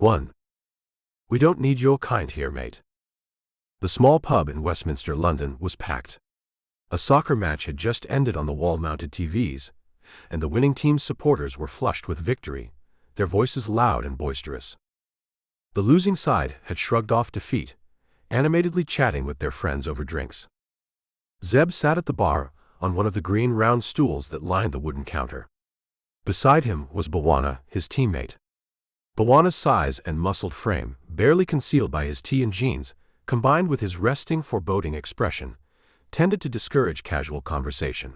1. We don't need your kind here, mate. The small pub in Westminster, London, was packed. A soccer match had just ended on the wall-mounted TVs, and the winning team's supporters were flushed with victory, their voices loud and boisterous. The losing side had shrugged off defeat, animatedly chatting with their friends over drinks. Zeb sat at the bar on one of the green round stools that lined the wooden counter. Beside him was Bwana, his teammate. Bwana's size and muscled frame, barely concealed by his tee and jeans, combined with his resting, foreboding expression, tended to discourage casual conversation.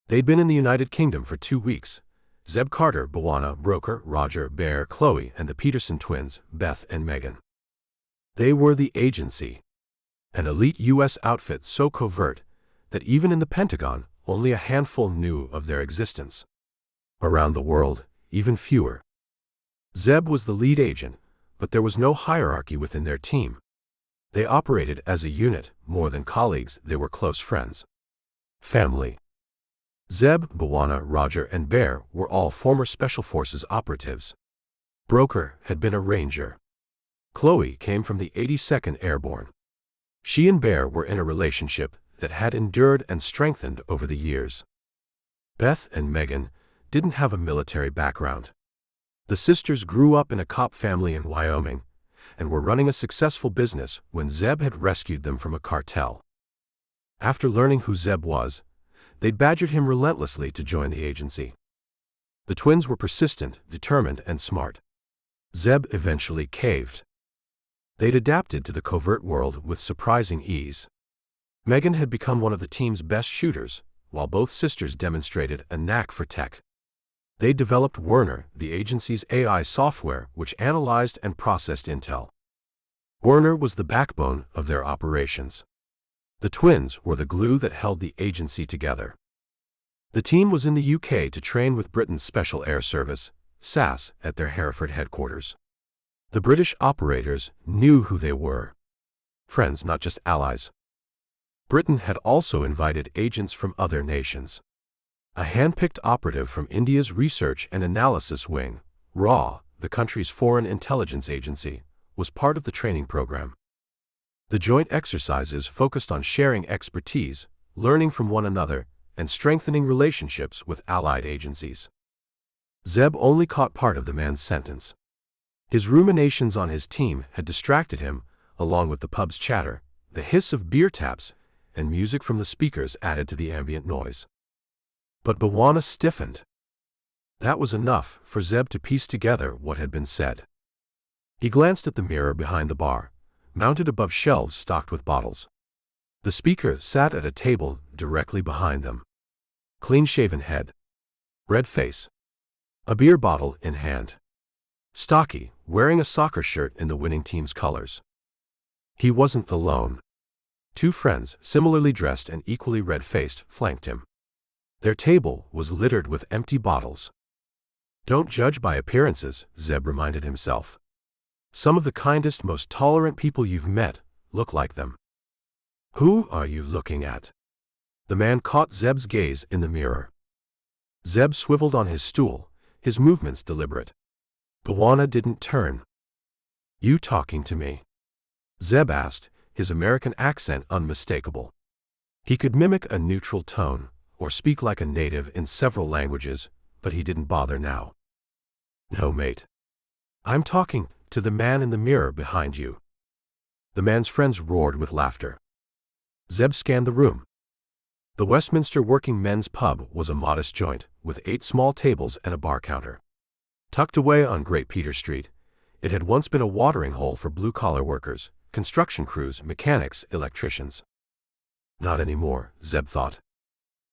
They'd been in the United Kingdom for 2 weeks. Zeb Carter, Bwana, Broker, Roger, Bear, Chloe, and the Peterson twins, Beth and Megan. They were the agency, an elite U.S. outfit so covert that even in the Pentagon, only a handful knew of their existence. Around the world, even fewer. Zeb was the lead agent, but there was no hierarchy within their team. They operated as a unit. More than colleagues, they were close friends. Family. Zeb, Bwana, Roger, and Bear were all former Special Forces operatives. Broker had been a ranger. Chloe came from the 82nd Airborne. She and Bear were in a relationship that had endured and strengthened over the years. Beth and Megan didn't have a military background. The sisters grew up in a cop family in Wyoming and were running a successful business when Zeb had rescued them from a cartel. After learning who Zeb was, they'd badgered him relentlessly to join the agency. The twins were persistent, determined, and smart. Zeb eventually caved. They'd adapted to the covert world with surprising ease. Megan had become one of the team's best shooters, while both sisters demonstrated a knack for tech. They developed Werner, the agency's AI software which analyzed and processed intel. Werner was the backbone of their operations. The twins were the glue that held the agency together. The team was in the UK to train with Britain's Special Air Service, SAS, at their Hereford headquarters. The British operators knew who they were. Friends, not just allies. Britain had also invited agents from other nations. A hand-picked operative from India's Research and Analysis Wing, RAW, the country's foreign intelligence agency, was part of the training program. The joint exercises focused on sharing expertise, learning from one another, and strengthening relationships with allied agencies. Zeb only caught part of the man's sentence. His ruminations on his team had distracted him, along with the pub's chatter, the hiss of beer taps, and music from the speakers added to the ambient noise. But Bwana stiffened. That was enough for Zeb to piece together what had been said. He glanced at the mirror behind the bar, mounted above shelves stocked with bottles. The speaker sat at a table directly behind them. Clean-shaven head. Red face. A beer bottle in hand. Stocky, wearing a soccer shirt in the winning team's colors. He wasn't alone. 2 friends, similarly dressed and equally red-faced, flanked him. Their table was littered with empty bottles. Don't judge by appearances, Zeb reminded himself. Some of the kindest, most tolerant people you've met look like them. Who are you looking at? The man caught Zeb's gaze in the mirror. Zeb swiveled on his stool, his movements deliberate. Bwana didn't turn. You talking to me? Zeb asked, his American accent unmistakable. He could mimic a neutral tone, or speak like a native in several languages, but he didn't bother now. No, mate. I'm talking to the man in the mirror behind you. The man's friends roared with laughter. Zeb scanned the room. The Westminster Working Men's Pub was a modest joint, with 8 small tables and a bar counter. Tucked away on Great Peter Street, it had once been a watering hole for blue-collar workers, construction crews, mechanics, electricians. Not anymore, Zeb thought.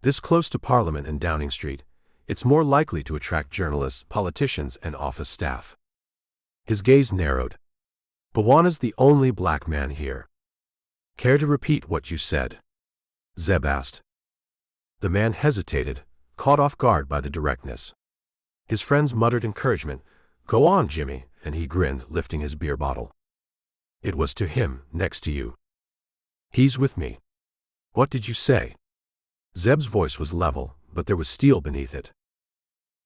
This close to Parliament and Downing Street, it's more likely to attract journalists, politicians, and office staff. His gaze narrowed. Bwana's the only black man here. Care to repeat what you said? Zeb asked. The man hesitated, caught off guard by the directness. His friends muttered encouragement, "Go on, Jimmy," and he grinned, lifting his beer bottle. It was to him, next to you. He's with me. What did you say? Zeb's voice was level, but there was steel beneath it.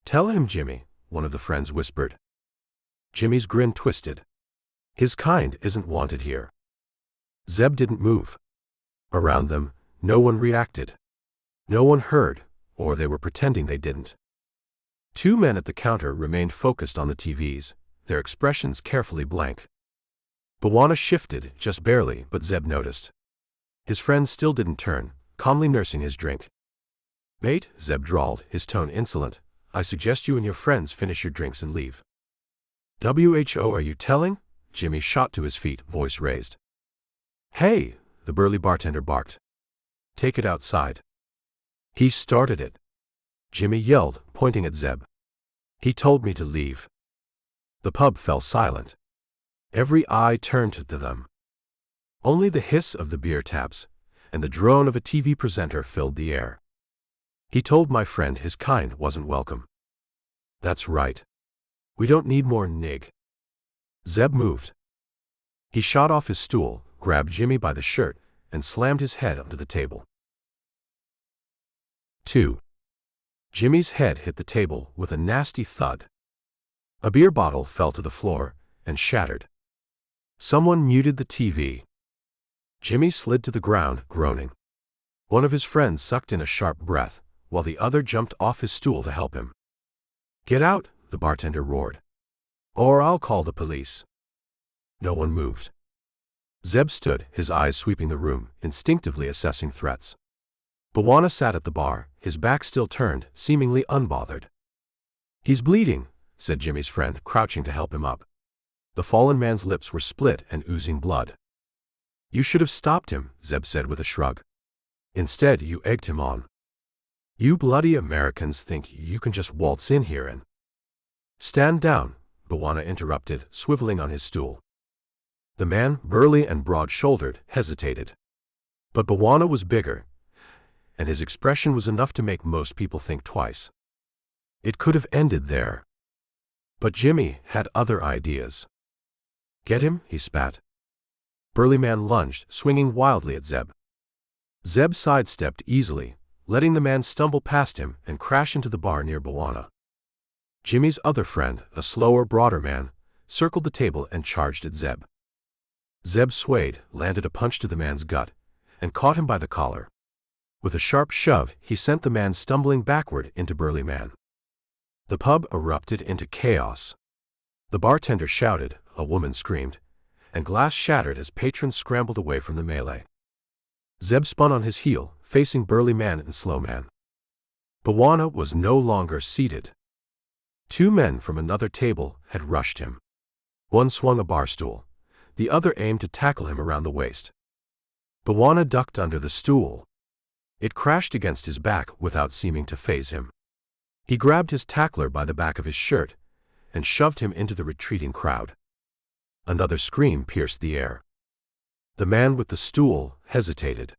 Tell him, Jimmy, one of the friends whispered. Jimmy's grin twisted. His kind isn't wanted here. Zeb didn't move. Around them, no one reacted. No one heard, or they were pretending they didn't. Two men at the counter remained focused on the TVs, their expressions carefully blank. Bwana shifted, just barely, but Zeb noticed. His friend still didn't turn, calmly nursing his drink. "Mate," Zeb drawled, his tone insolent, "I suggest you and your friends finish your drinks and leave." "Who are you telling?" Jimmy shot to his feet, voice raised. "Hey!" the burly bartender barked. "Take it outside." "He started it," Jimmy yelled, pointing at Zeb. "He told me to leave." The pub fell silent. Every eye turned to them. Only the hiss of the beer taps and the drone of a TV presenter filled the air. "He told my friend his kind wasn't welcome." "That's right. We don't need more nig." Zeb moved. He shot off his stool, grabbed Jimmy by the shirt, and slammed his head onto the table. 2. Jimmy's head hit the table with a nasty thud. A beer bottle fell to the floor and shattered. Someone muted the TV. Jimmy slid to the ground, groaning. One of his friends sucked in a sharp breath, while the other jumped off his stool to help him. "Get out," the bartender roared. "Or I'll call the police." No one moved. Zeb stood, his eyes sweeping the room, instinctively assessing threats. Bwana sat at the bar, his back still turned, seemingly unbothered. "He's bleeding," said Jimmy's friend, crouching to help him up. The fallen man's lips were split and oozing blood. "You should have stopped him," Zeb said with a shrug. "Instead, you egged him on. You bloody Americans think you can just waltz in here and—" "Stand down," Bwana interrupted, swiveling on his stool. The man, burly and broad-shouldered, hesitated. But Bwana was bigger, and his expression was enough to make most people think twice. It could have ended there. But Jimmy had other ideas. "Get him," he spat. Burly man lunged, swinging wildly at Zeb. Zeb sidestepped easily, letting the man stumble past him and crash into the bar near Bwana. Jimmy's other friend, a slower, broader man, circled the table and charged at Zeb. Zeb swayed, landed a punch to the man's gut, and caught him by the collar. With a sharp shove, he sent the man stumbling backward into burly man. The pub erupted into chaos. The bartender shouted, a woman screamed, and glass shattered as patrons scrambled away from the melee. Zeb spun on his heel, facing burly man and slow man. Bwana was no longer seated. Two men from another table had rushed him. One swung a bar stool. The other aimed to tackle him around the waist. Bwana ducked under the stool. It crashed against his back without seeming to faze him. He grabbed his tackler by the back of his shirt and shoved him into the retreating crowd. Another scream pierced the air. The man with the stool hesitated.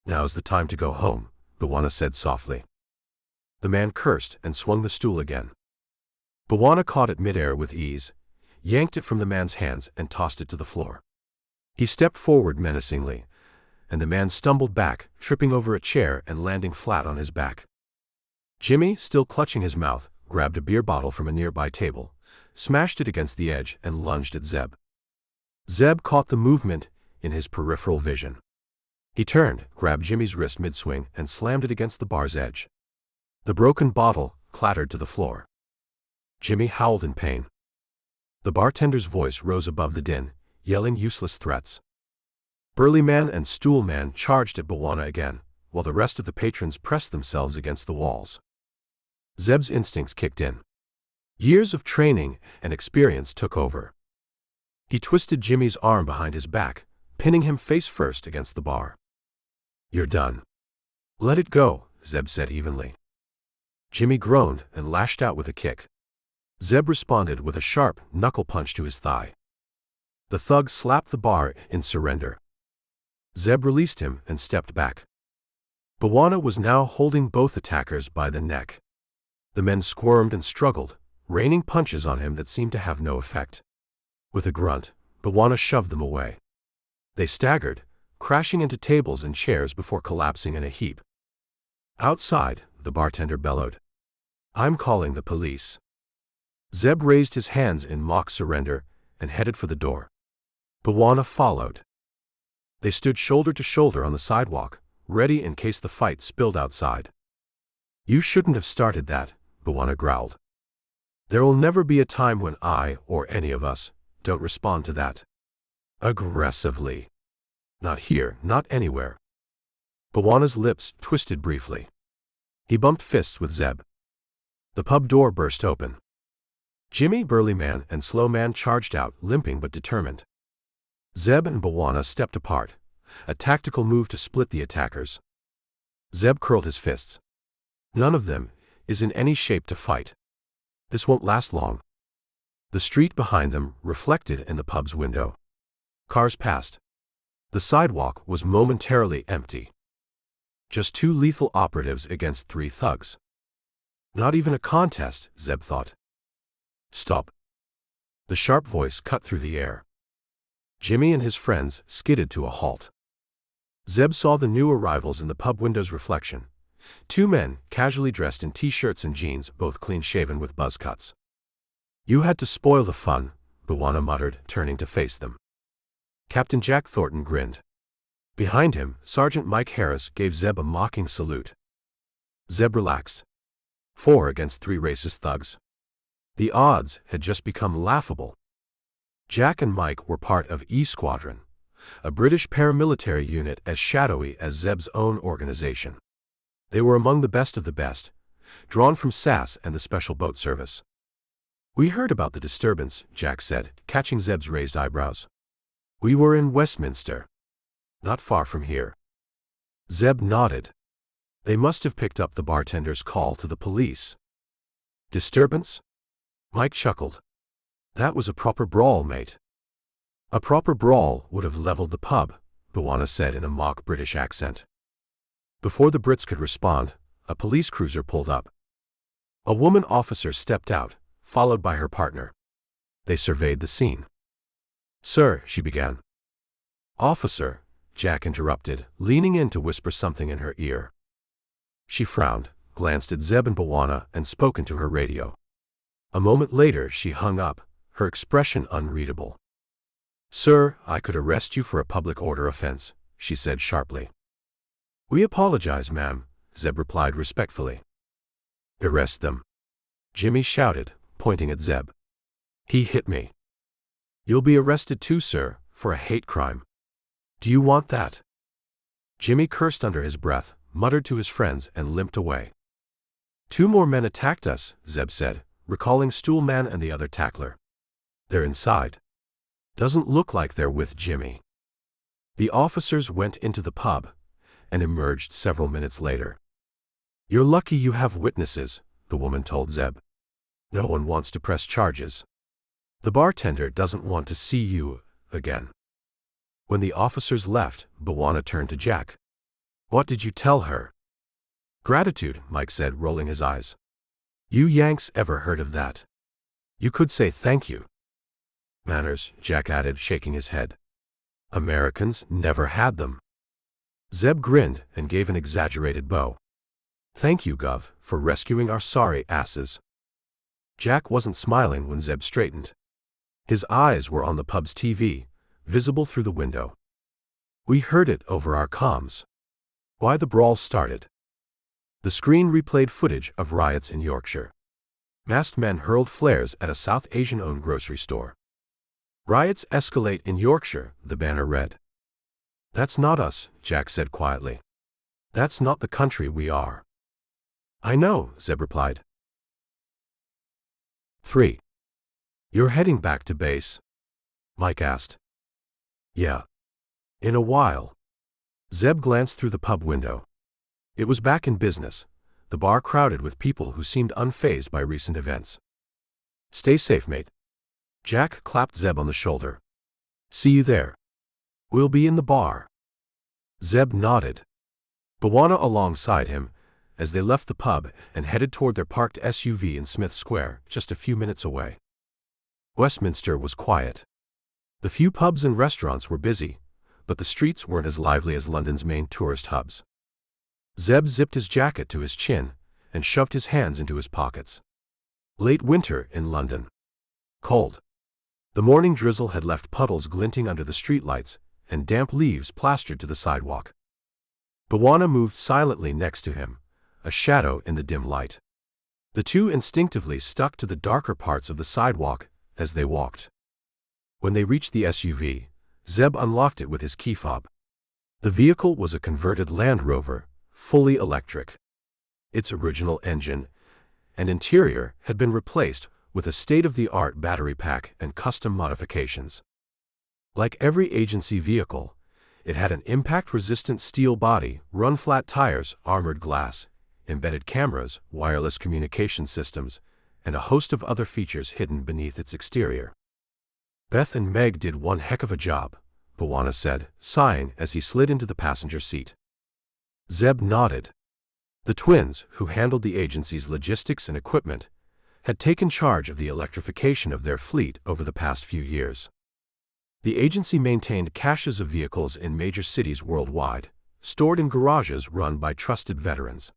"Now's the time to go home," Bwana said softly. The man cursed and swung the stool again. Bwana caught it midair with ease, yanked it from the man's hands and tossed it to the floor. He stepped forward menacingly, and the man stumbled back, tripping over a chair and landing flat on his back. Jimmy, still clutching his mouth, grabbed a beer bottle from a nearby table, smashed it against the edge, and lunged at Zeb. Zeb caught the movement in his peripheral vision. He turned, grabbed Jimmy's wrist mid-swing, and slammed it against the bar's edge. The broken bottle clattered to the floor. Jimmy howled in pain. The bartender's voice rose above the din, yelling useless threats. Burly man and stool man charged at Bwana again, while the rest of the patrons pressed themselves against the walls. Zeb's instincts kicked in. Years of training and experience took over. He twisted Jimmy's arm behind his back, pinning him face first against the bar. "You're done." "Let it go," Zeb said evenly. Jimmy groaned and lashed out with a kick. Zeb responded with a sharp knuckle punch to his thigh. The thug slapped the bar in surrender. Zeb released him and stepped back. Bwana was now holding both attackers by the neck. The men squirmed and struggled, raining punches on him that seemed to have no effect. With a grunt, Bwana shoved them away. They staggered, crashing into tables and chairs before collapsing in a heap. Outside, the bartender bellowed, "I'm calling the police." Zeb raised his hands in mock surrender and headed for the door. Bwana followed. They stood shoulder to shoulder on the sidewalk, ready in case the fight spilled outside. "You shouldn't have started that," Bwana growled. "There will never be a time when I, or any of us, don't respond to that. Aggressively. Not here, not anywhere." Bwana's lips twisted briefly. He bumped fists with Zeb. The pub door burst open. Jimmy, Burly Man, and Slow Man charged out, limping but determined. Zeb and Bwana stepped apart, a tactical move to split the attackers. Zeb curled his fists. None of them is in any shape to fight. This won't last long. The street behind them reflected in the pub's window. Cars passed. The sidewalk was momentarily empty. Just two lethal operatives against three thugs. Not even a contest, Zeb thought. "Stop." The sharp voice cut through the air. Jimmy and his friends skidded to a halt. Zeb saw the new arrivals in the pub window's reflection. Two men, casually dressed in t-shirts and jeans, both clean-shaven with buzz cuts. "You had to spoil the fun," Bwana muttered, turning to face them. Captain Jack Thornton grinned. Behind him, Sergeant Mike Harris gave Zeb a mocking salute. Zeb relaxed. 4 against 3 racist thugs. The odds had just become laughable. Jack and Mike were part of E Squadron, a British paramilitary unit as shadowy as Zeb's own organization. They were among the best of the best, drawn from SAS and the Special Boat Service. "We heard about the disturbance," Jack said, catching Zeb's raised eyebrows. "We were in Westminster. Not far from here." Zeb nodded. They must have picked up the bartender's call to the police. "Disturbance?" Mike chuckled. "That was a proper brawl, mate." "A proper brawl would have leveled the pub," Bwana said in a mock British accent. Before the Brits could respond, a police cruiser pulled up. A woman officer stepped out, followed by her partner. They surveyed the scene. "Sir," she began. "Officer," Jack interrupted, leaning in to whisper something in her ear. She frowned, glanced at Zeb and Bwana, and spoke into her radio. A moment later she hung up, her expression unreadable. "Sir, I could arrest you for a public order offense," she said sharply. "We apologize, ma'am," Zeb replied respectfully. "Arrest them," Jimmy shouted, pointing at Zeb. "He hit me." "You'll be arrested too, sir, for a hate crime. Do you want that?" Jimmy cursed under his breath, muttered to his friends, and limped away. "2 more men attacked us," Zeb said, recalling Stool Man and the other tackler. "They're inside. Doesn't look like they're with Jimmy." The officers went into the pub and emerged several minutes later. "You're lucky you have witnesses," the woman told Zeb. "No one wants to press charges. The bartender doesn't want to see you again." When the officers left, Bwana turned to Jack. "What did you tell her?" "Gratitude," Mike said, rolling his eyes. "You Yanks ever heard of that? You could say thank you." "Manners," Jack added, shaking his head. "Americans never had them." Zeb grinned and gave an exaggerated bow. "Thank you, Gov, for rescuing our sorry asses." Jack wasn't smiling when Zeb straightened. His eyes were on the pub's TV, visible through the window. "We heard it over our comms. Why the brawl started." The screen replayed footage of riots in Yorkshire. Masked men hurled flares at a South Asian-owned grocery store. "Riots escalate in Yorkshire," the banner read. "That's not us," Jack said quietly. "That's not the country we are." "I know," Zeb replied. 3. "You're heading back to base?" Mike asked. "Yeah. In a while." Zeb glanced through the pub window. It was back in business, the bar crowded with people who seemed unfazed by recent events. "Stay safe, mate." Jack clapped Zeb on the shoulder. "See you there." "We'll be in the bar." Zeb nodded. Bwana alongside him, as they left the pub and headed toward their parked SUV in Smith Square, just a few minutes away. Westminster was quiet. The few pubs and restaurants were busy, but the streets weren't as lively as London's main tourist hubs. Zeb zipped his jacket to his chin and shoved his hands into his pockets. Late winter in London. Cold. The morning drizzle had left puddles glinting under the streetlights, and damp leaves plastered to the sidewalk. Bwana moved silently next to him, a shadow in the dim light. The two instinctively stuck to the darker parts of the sidewalk as they walked. When they reached the SUV, Zeb unlocked it with his key fob. The vehicle was a converted Land Rover, fully electric. Its original engine and interior had been replaced with a state-of-the-art battery pack and custom modifications. Like every agency vehicle, it had an impact-resistant steel body, run-flat tires, armored glass, embedded cameras, wireless communication systems, and a host of other features hidden beneath its exterior. Beth and Meg did one heck of a job, Bwana said, sighing as he slid into the passenger seat. Zeb nodded. The twins, who handled the agency's logistics and equipment, had taken charge of the electrification of their fleet over the past few years. The agency maintained caches of vehicles in major cities worldwide, stored in garages run by trusted veterans.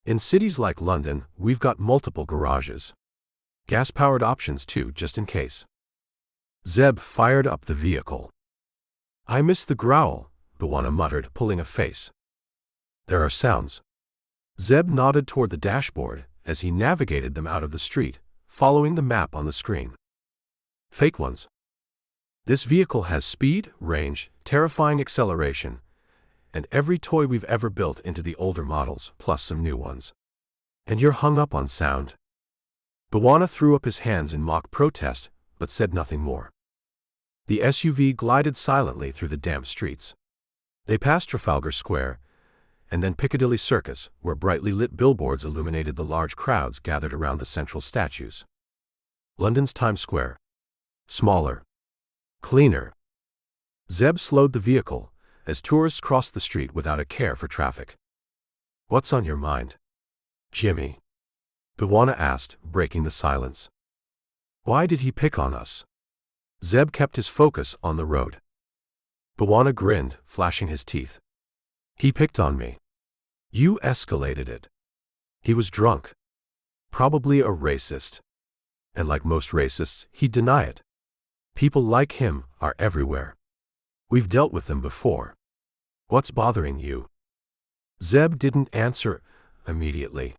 In cities like London, we've got multiple garages. Gas-powered options too, just in case. Zeb fired up the vehicle. I miss the growl, Bwana muttered, pulling a face. There are sounds. Zeb nodded toward the dashboard as he navigated them out of the street, following the map on the screen. Fake ones. This vehicle has speed, range, terrifying acceleration, and every toy we've ever built into the older models, plus some new ones. And you're hung up on sound. Bwana threw up his hands in mock protest, but said nothing more. The SUV glided silently through the damp streets. They passed Trafalgar Square, and then Piccadilly Circus, where brightly lit billboards illuminated the large crowds gathered around the central statues. London's Times Square. Smaller. Cleaner. Zeb slowed the vehicle as tourists crossed the street without a care for traffic. What's on your mind, Jimmy? Bwana asked, breaking the silence. Why did he pick on us? Zeb kept his focus on the road. Bwana grinned, flashing his teeth. He picked on me. You escalated it. He was drunk. Probably a racist. And like most racists, he'd deny it. People like him are everywhere. We've dealt with them before. What's bothering you? Zeb didn't answer immediately.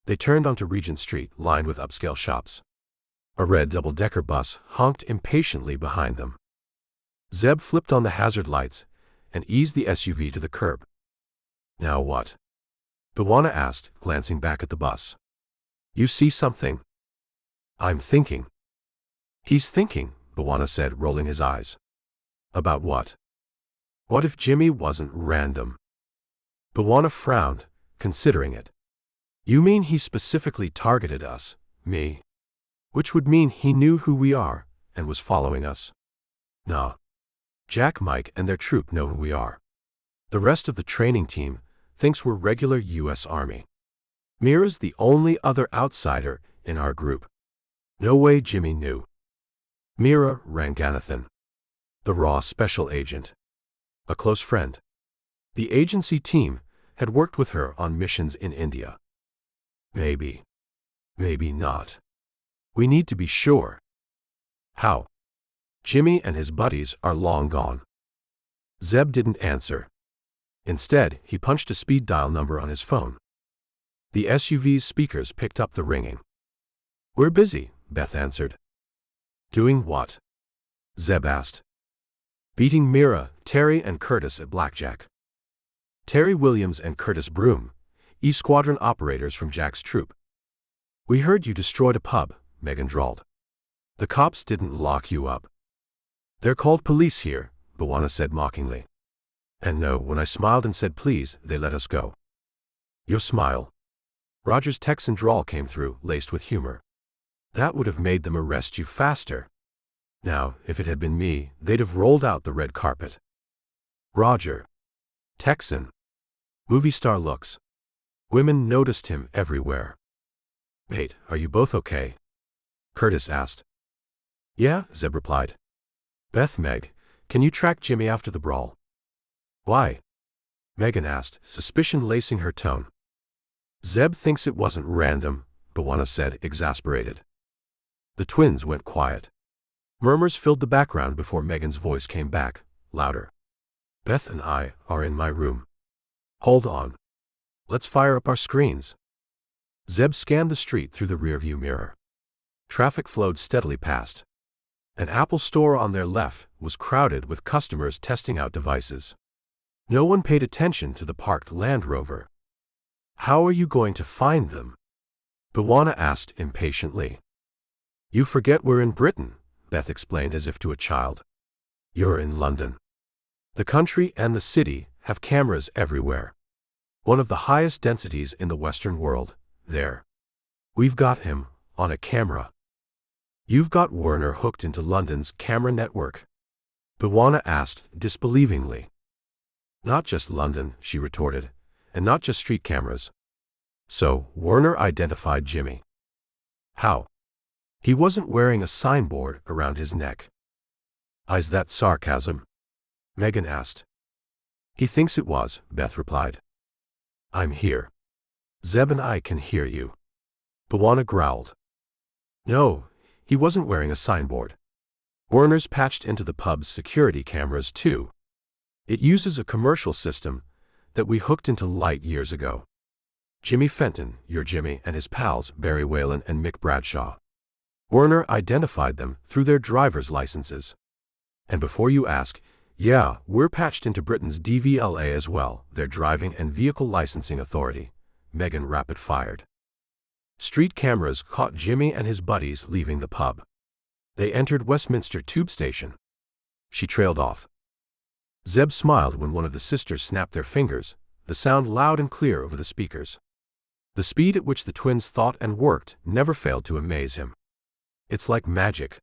They turned onto Regent Street, lined with upscale shops. A red double-decker bus honked impatiently behind them. Zeb flipped on the hazard lights and eased the SUV to the curb. Now what? Bwana asked, glancing back at the bus. You see something? I'm thinking. He's thinking, Bwana said, rolling his eyes. About what? What if Jimmy wasn't random? Bwana frowned, considering it. You mean he specifically targeted us, me? Which would mean he knew who we are and was following us. No. Jack, Mike, and their troop know who we are. The rest of the training team thinks we're regular U.S. Army. Mira's the only other outsider in our group. No way Jimmy knew. Mira Ranganathan. The raw special agent. A close friend. The agency team had worked with her on missions in India. Maybe. Maybe not. We need to be sure. How? Jimmy and his buddies are long gone. Zeb didn't answer. Instead, he punched a speed dial number on his phone. The SUV's speakers picked up the ringing. We're busy, Beth answered. Doing what? Zeb asked. Beating Mira, Terry, and Curtis at blackjack. Terry Williams and Curtis Broom, E-Squadron operators from Jack's troop. We heard you destroyed a pub, Megan drawled. The cops didn't lock you up. They're called police here, Bwana said mockingly. And no, when I smiled and said please, they let us go. Your smile. Roger's Texan drawl came through, laced with humor. That would have made them arrest you faster. Now, if it had been me, they'd have rolled out the red carpet. Roger. Texan. Movie star looks. Women noticed him everywhere. Mate, are you both okay? Curtis asked. Yeah, Zeb replied. Beth, Meg, can you track Jimmy after the brawl? Why? Megan asked, suspicion lacing her tone. Zeb thinks it wasn't random, B'Wana said, exasperated. The twins went quiet. Murmurs filled the background before Megan's voice came back, louder. Beth and I are in my room. Hold on. Let's fire up our screens. Zeb scanned the street through the rearview mirror. Traffic flowed steadily past. An Apple store on their left was crowded with customers testing out devices. No one paid attention to the parked Land Rover. How are you going to find them? B'Wana asked impatiently. You forget we're in Britain, Beth explained as if to a child. You're in London. The country and the city have cameras everywhere. One of the highest densities in the Western world, there. We've got him, on a camera. You've got Werner hooked into London's camera network? B'Wana asked disbelievingly. Not just London, she retorted, and not just street cameras. So, Werner identified Jimmy. How? He wasn't wearing a signboard around his neck. Is that sarcasm? Megan asked. He thinks it was, Beth replied. I'm here. Zeb and I can hear you. B'Wana growled. No, he wasn't wearing a signboard. Werner's patched into the pub's security cameras too. It uses a commercial system that we hooked into light years ago. Jimmy Fenton, your Jimmy, and his pals Barry Whalen and Mick Bradshaw. Werner identified them through their driver's licenses. And before you ask, yeah, we're patched into Britain's DVLA as well, their Driving and Vehicle Licensing Authority. Megan rapid-fired. Street cameras caught Jimmy and his buddies leaving the pub. They entered Westminster Tube Station. She trailed off. Zeb smiled when one of the sisters snapped their fingers, the sound loud and clear over the speakers. The speed at which the twins thought and worked never failed to amaze him. It's like magic.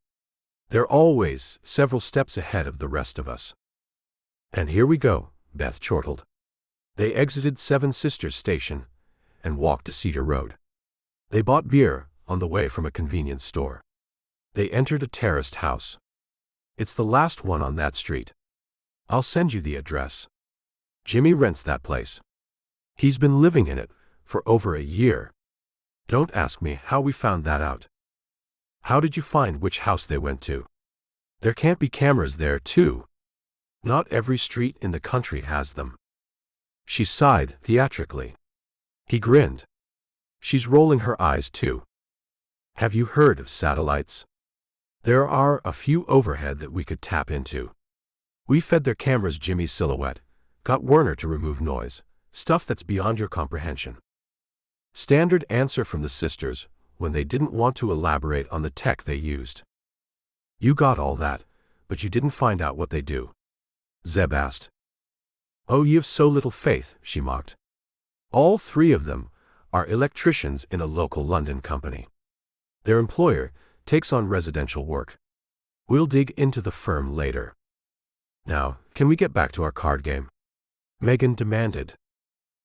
They're always several steps ahead of the rest of us. And here we go, Beth chortled. They exited Seven Sisters Station and walked to Cedar Road. They bought beer on the way from a convenience store. They entered a terraced house. It's the last one on that street. I'll send you the address. Jimmy rents that place. He's been living in it for over a year. Don't ask me how we found that out. How did you find which house they went to? There can't be cameras there, too. Not every street in the country has them. She sighed theatrically. He grinned. She's rolling her eyes, too. Have you heard of satellites? There are a few overhead that we could tap into. We fed their cameras Jimmy's silhouette, got Werner to remove noise, stuff that's beyond your comprehension. Standard answer from the sisters when they didn't want to elaborate on the tech they used. You got all that, but you didn't find out what they do. Zeb asked. Oh, you've so little faith, she mocked. All three of them are electricians in a local London company. Their employer takes on residential work. We'll dig into the firm later. Now, can we get back to our card game? Megan demanded.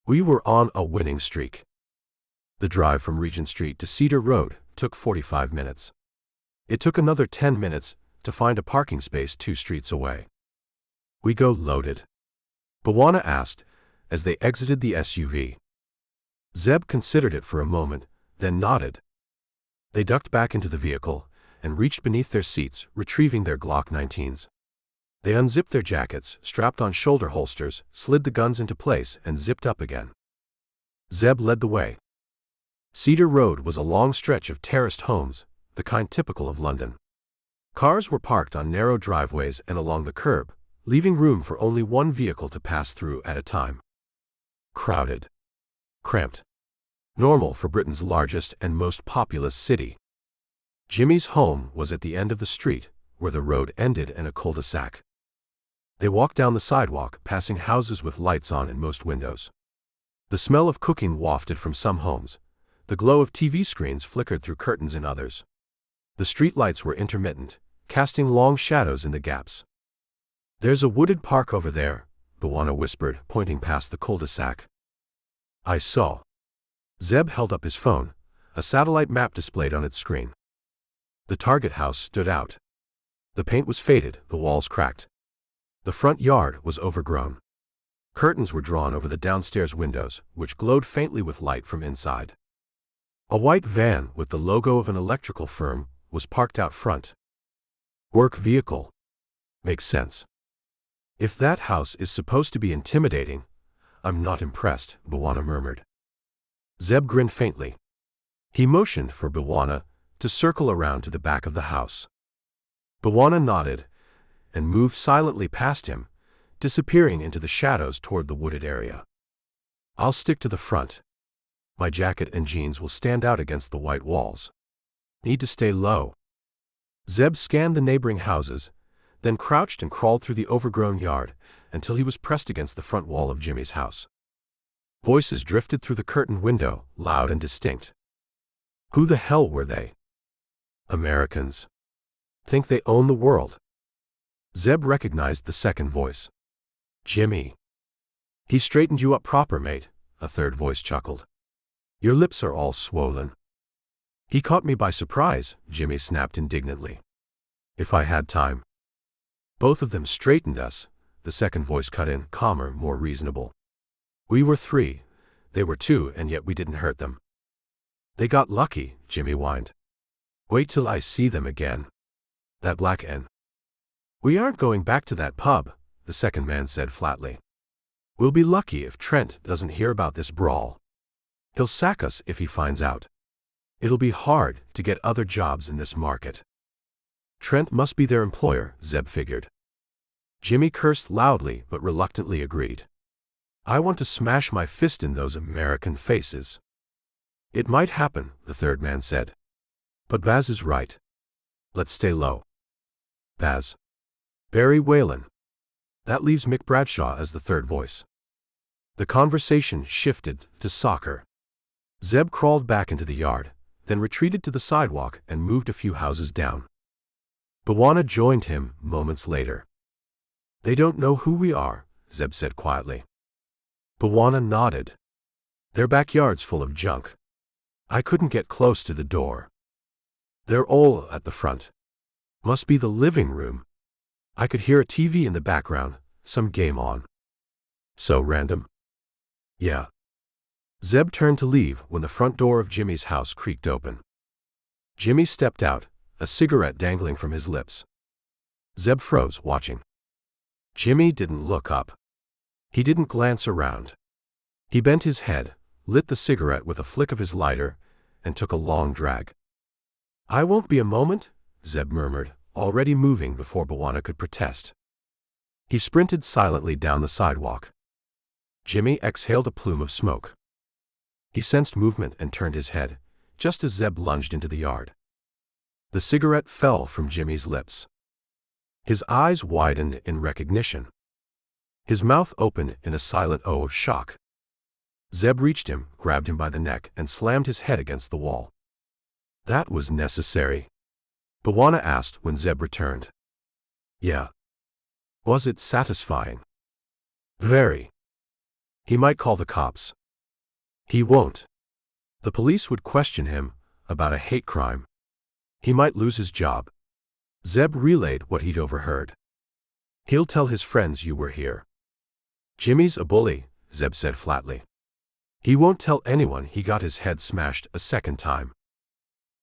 We were on a winning streak. The drive from Regent Street to Cedar Road took 45 minutes. It took another 10 minutes to find a parking space 2 streets away. We go loaded? B'Wana asked as they exited the SUV. Zeb considered it for a moment, then nodded. They ducked back into the vehicle and reached beneath their seats, retrieving their Glock 19s. They unzipped their jackets, strapped on shoulder holsters, slid the guns into place, and zipped up again. Zeb led the way. Cedar Road was a long stretch of terraced homes, the kind typical of London. Cars were parked on narrow driveways and along the curb, leaving room for only one vehicle to pass through at a time. Crowded. Cramped. Normal for Britain's largest and most populous city. Jimmy's home was at the end of the street, where the road ended in a cul-de-sac. They walked down the sidewalk, passing houses with lights on in most windows. The smell of cooking wafted from some homes. The glow of TV screens flickered through curtains in others. The street lights were intermittent, casting long shadows in the gaps. There's a wooded park over there, B'Wana whispered, pointing past the cul-de-sac. I saw. Zeb held up his phone, a satellite map displayed on its screen. The target house stood out. The paint was faded, the walls cracked. The front yard was overgrown. Curtains were drawn over the downstairs windows, which glowed faintly with light from inside. A white van with the logo of an electrical firm was parked out front. Work vehicle. Makes sense. If that house is supposed to be intimidating, I'm not impressed, Bwana murmured. Zeb grinned faintly. He motioned for Bwana to circle around to the back of the house. Bwana nodded and moved silently past him, disappearing into the shadows toward the wooded area. I'll stick to the front. My jacket and jeans will stand out against the white walls. Need to stay low. Zeb scanned the neighboring houses, then crouched and crawled through the overgrown yard until he was pressed against the front wall of Jimmy's house. Voices drifted through the curtained window, loud and distinct. Who the hell were they? Americans. Think they own the world. Zeb recognized the second voice. Jimmy. He straightened you up proper, mate, a third voice chuckled. Your lips are all swollen. He caught me by surprise, Jimmy snapped indignantly. If I had time. Both of them straightened us, the second voice cut in, calmer, more reasonable. We were 3, they were 2, and yet we didn't hurt them. They got lucky, Jimmy whined. Wait till I see them again. That black N. We aren't going back to that pub, the second man said flatly. We'll be lucky if Trent doesn't hear about this brawl. He'll sack us if he finds out. It'll be hard to get other jobs in this market. Trent must be their employer, Zeb figured. Jimmy cursed loudly but reluctantly agreed. I want to smash my fist in those American faces. It might happen, the third man said. But Baz is right. Let's stay low. Baz. Barry Whalen. That leaves Mick Bradshaw as the third voice. The conversation shifted to soccer. Zeb crawled back into the yard, then retreated to the sidewalk and moved a few houses down. Bwana joined him moments later. They don't know who we are, Zeb said quietly. Bwana nodded. Their backyard's full of junk. I couldn't get close to the door. They're all at the front. Must be the living room. I could hear a TV in the background, some game on. So random? Yeah. Zeb turned to leave when the front door of Jimmy's house creaked open. Jimmy stepped out, a cigarette dangling from his lips. Zeb froze, watching. Jimmy didn't look up. He didn't glance around. He bent his head, lit the cigarette with a flick of his lighter, and took a long drag. I won't be a moment, Zeb murmured, already moving before Bwana could protest. He sprinted silently down the sidewalk. Jimmy exhaled a plume of smoke. He sensed movement and turned his head, just as Zeb lunged into the yard. The cigarette fell from Jimmy's lips. His eyes widened in recognition. His mouth opened in a silent O of shock. Zeb reached him, grabbed him by the neck, and slammed his head against the wall. That was necessary? Bwana asked when Zeb returned. Yeah. Was it satisfying? Very. He might call the cops. He won't. The police would question him about a hate crime. He might lose his job. Zeb relayed what he'd overheard. He'll tell his friends you were here. Jimmy's a bully, Zeb said flatly. He won't tell anyone he got his head smashed a second time.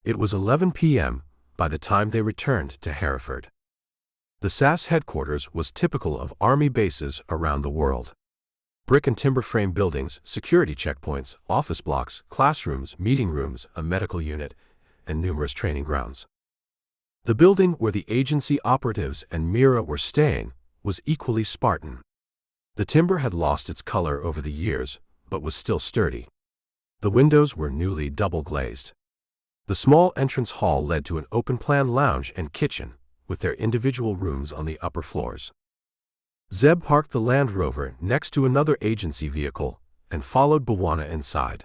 It was 11 p.m. by the time they returned to Hereford. The SAS headquarters was typical of Army bases around the world. Brick and timber frame buildings, security checkpoints, office blocks, classrooms, meeting rooms, a medical unit, and numerous training grounds. The building where the agency operatives and Mira were staying was equally Spartan. The timber had lost its color over the years, but was still sturdy. The windows were newly double-glazed. The small entrance hall led to an open-plan lounge and kitchen, with their individual rooms on the upper floors. Zeb parked the Land Rover next to another agency vehicle and followed Bwana inside.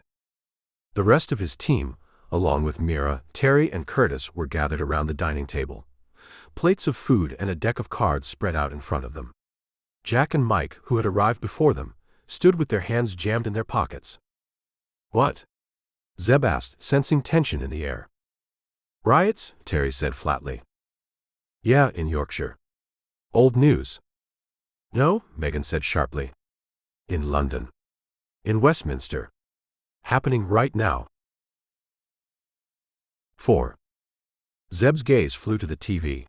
The rest of his team, along with Mira, Terry, and Curtis, were gathered around the dining table. Plates of food and a deck of cards spread out in front of them. Jack and Mike, who had arrived before them, stood with their hands jammed in their pockets. What? Zeb asked, sensing tension in the air. Riots? Terry said flatly. Yeah, in Yorkshire. Old news. No, Megan said sharply. In London. In Westminster. Happening right now. 4. Zeb's gaze flew to the TV.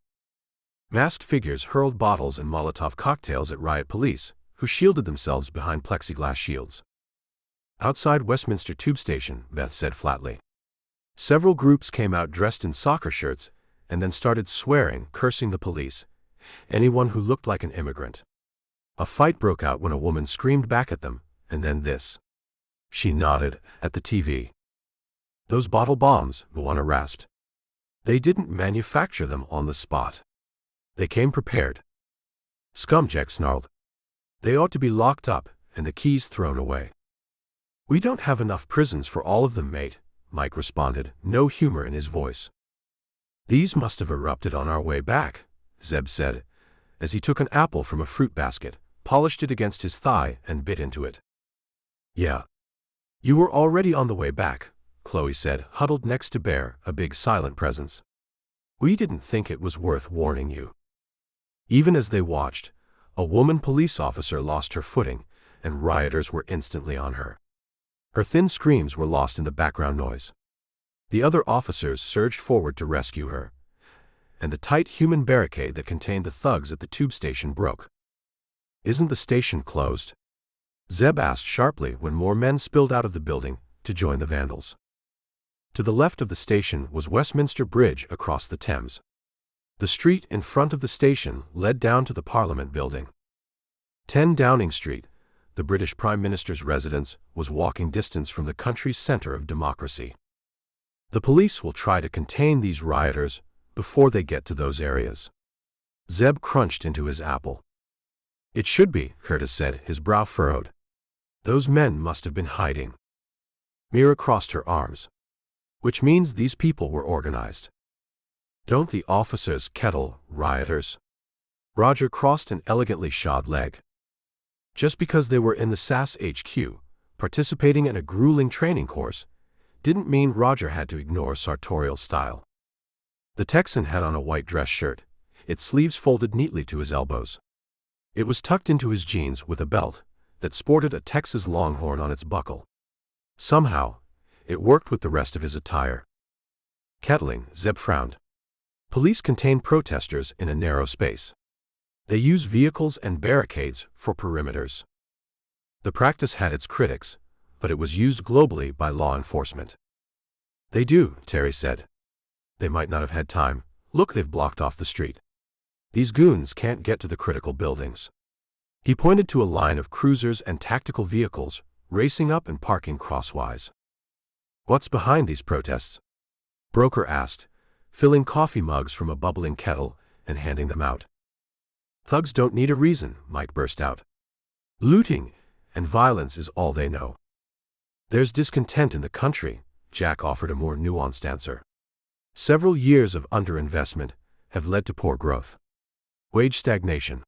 Masked figures hurled bottles and Molotov cocktails at riot police, who shielded themselves behind plexiglass shields. Outside Westminster Tube Station, Beth said flatly. Several groups came out dressed in soccer shirts and then started swearing, cursing the police, anyone who looked like an immigrant. A fight broke out when a woman screamed back at them, and then this. She nodded at the TV. Those bottle bombs, Bwana rasped. They didn't manufacture them on the spot. They came prepared. Scumjack snarled. They ought to be locked up and the keys thrown away. We don't have enough prisons for all of them, mate, Mike responded, no humor in his voice. These must have erupted on our way back, Zeb said, as he took an apple from a fruit basket, polished it against his thigh, and bit into it. Yeah. You were already on the way back, Chloe said, huddled next to Bear, a big silent presence. We didn't think it was worth warning you. Even as they watched, a woman police officer lost her footing, and rioters were instantly on her. Her thin screams were lost in the background noise. The other officers surged forward to rescue her, and the tight human barricade that contained the thugs at the tube station broke. Isn't the station closed? Zeb asked sharply when more men spilled out of the building to join the vandals. To the left of the station was Westminster Bridge across the Thames. The street in front of the station led down to the Parliament building. 10 Downing Street, the British Prime Minister's residence, was walking distance from the country's center of democracy. The police will try to contain these rioters before they get to those areas. Zeb crunched into his apple. It should be, Curtis said, his brow furrowed. Those men must have been hiding. Mira crossed her arms. Which means these people were organized. Don't the officers kettle rioters? Roger crossed an elegantly shod leg. Just because they were in the SAS HQ, participating in a grueling training course, didn't mean Roger had to ignore sartorial style. The Texan had on a white dress shirt, its sleeves folded neatly to his elbows. It was tucked into his jeans with a belt that sported a Texas Longhorn on its buckle. Somehow, it worked with the rest of his attire. Kettling, Zeb frowned. Police contain protesters in a narrow space. They use vehicles and barricades for perimeters. The practice had its critics, but it was used globally by law enforcement. They do, Terry said. They might not have had time. Look, they've blocked off the street. These goons can't get to the critical buildings. He pointed to a line of cruisers and tactical vehicles racing up and parking crosswise. What's behind these protests? Broker asked, filling coffee mugs from a bubbling kettle and handing them out. Thugs don't need a reason, Mike burst out. Looting and violence is all they know. There's discontent in the country, Jack offered a more nuanced answer. Several years of underinvestment have led to poor growth. Wage stagnation.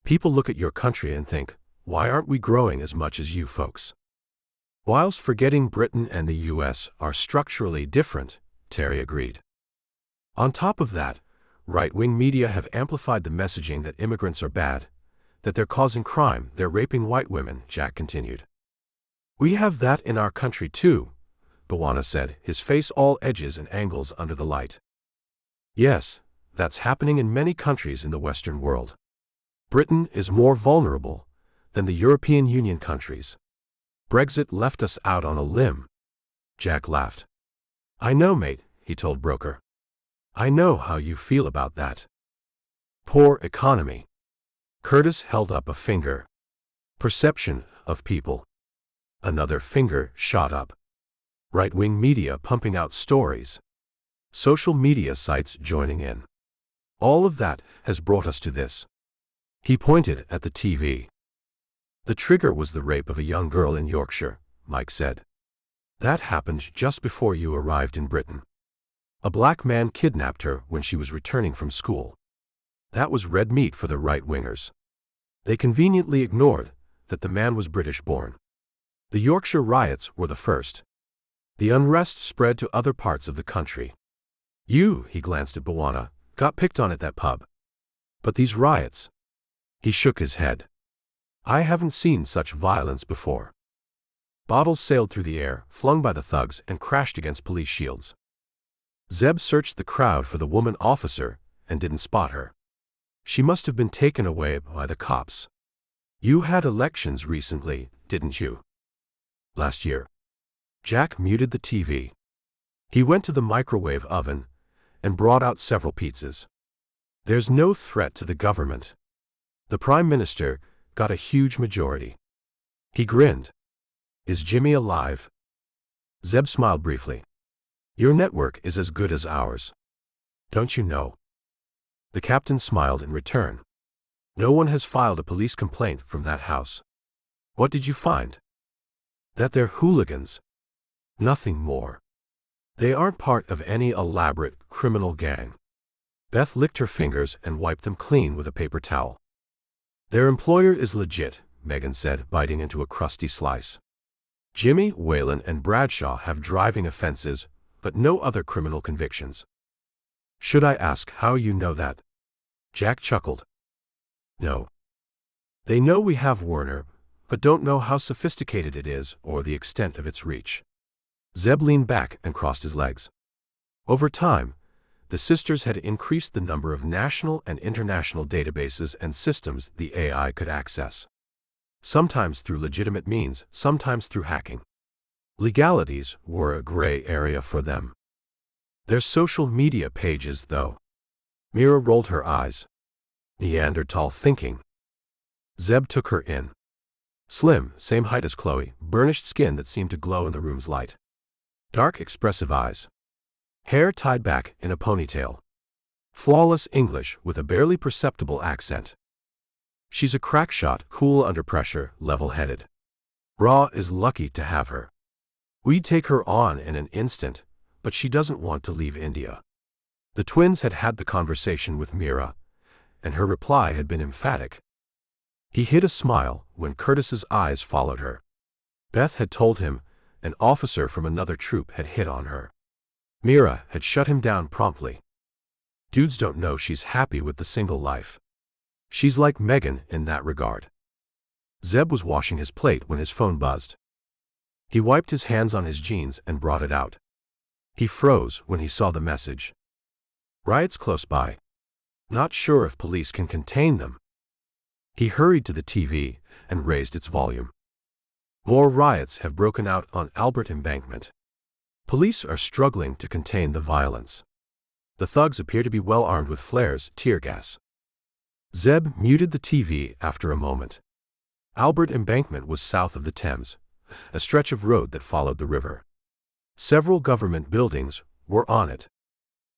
People look at your country and think, why aren't we growing as much as you folks? Whilst forgetting Britain and the US are structurally different, Terry agreed. On top of that, right-wing media have amplified the messaging that immigrants are bad, that they're causing crime, they're raping white women, Jack continued. We have that in our country too, Bwana said, his face all edges and angles under the light. Yes, that's happening in many countries in the Western world. Britain is more vulnerable than the European Union countries. Brexit left us out on a limb. Jack laughed. I know, mate, he told Broker. I know how you feel about that. Poor economy. Curtis held up a finger. Perception of people. Another finger shot up. Right-wing media pumping out stories. Social media sites joining in. All of that has brought us to this. He pointed at the TV. The trigger was the rape of a young girl in Yorkshire, Mike said. That happened just before you arrived in Britain. A black man kidnapped her when she was returning from school. That was red meat for the right-wingers. They conveniently ignored that the man was British-born. The Yorkshire riots were the first. The unrest spread to other parts of the country. You, he glanced at Bwana, got picked on at that pub. But these riots. He shook his head. I haven't seen such violence before. Bottles sailed through the air, flung by the thugs, and crashed against police shields. Zeb searched the crowd for the woman officer and didn't spot her. She must have been taken away by the cops. You had elections recently, didn't you? Last year. Jack muted the TV. He went to the microwave oven and brought out several pizzas. There's no threat to the government. The Prime Minister got a huge majority. He grinned. Is Jimmy alive? Zeb smiled briefly. Your network is as good as ours. Don't you know? The captain smiled in return. No one has filed a police complaint from that house. What did you find? That they're hooligans. Nothing more. They aren't part of any elaborate criminal gang. Beth licked her fingers and wiped them clean with a paper towel. Their employer is legit, Megan said, biting into a crusty slice. Jimmy, Whalen, and Bradshaw have driving offenses, but no other criminal convictions. Should I ask how you know that? Jack chuckled. No. They know we have Werner, but don't know how sophisticated it is or the extent of its reach. Zeb leaned back and crossed his legs. Over time, the sisters had increased the number of national and international databases and systems the AI could access. Sometimes through legitimate means, sometimes through hacking. Legalities were a gray area for them. Their social media pages, though. Mira rolled her eyes. Neanderthal thinking. Zeb took her in. Slim, same height as Chloe, burnished skin that seemed to glow in the room's light. Dark, expressive eyes. Hair tied back in a ponytail. Flawless English with a barely perceptible accent. She's a crack shot, cool under pressure, level-headed. Ra is lucky to have her. We'd take her on in an instant, but she doesn't want to leave India. The twins had had the conversation with Mira, and her reply had been emphatic. He hid a smile when Curtis's eyes followed her. Beth had told him an officer from another troop had hit on her. Mira had shut him down promptly. Dudes don't know she's happy with the single life. She's like Megan in that regard. Zeb was washing his plate when his phone buzzed. He wiped his hands on his jeans and brought it out. He froze when he saw the message. Riots close by. Not sure if police can contain them. He hurried to the TV and raised its volume. More riots have broken out on Albert Embankment. Police are struggling to contain the violence. The thugs appear to be well armed with flares, tear gas. Zeb muted the TV after a moment. Albert Embankment was south of the Thames, a stretch of road that followed the river. Several government buildings were on it.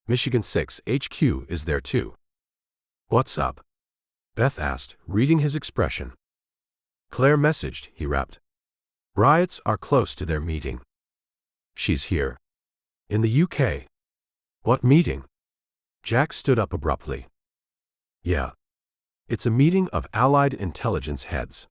Michigan 6 HQ is there too. What's up? Beth asked, reading his expression. Clare messaged, he rapped. Riots are close to their meeting. She's here. In the UK. What meeting? Jack stood up abruptly. Yeah. It's a meeting of Allied intelligence heads.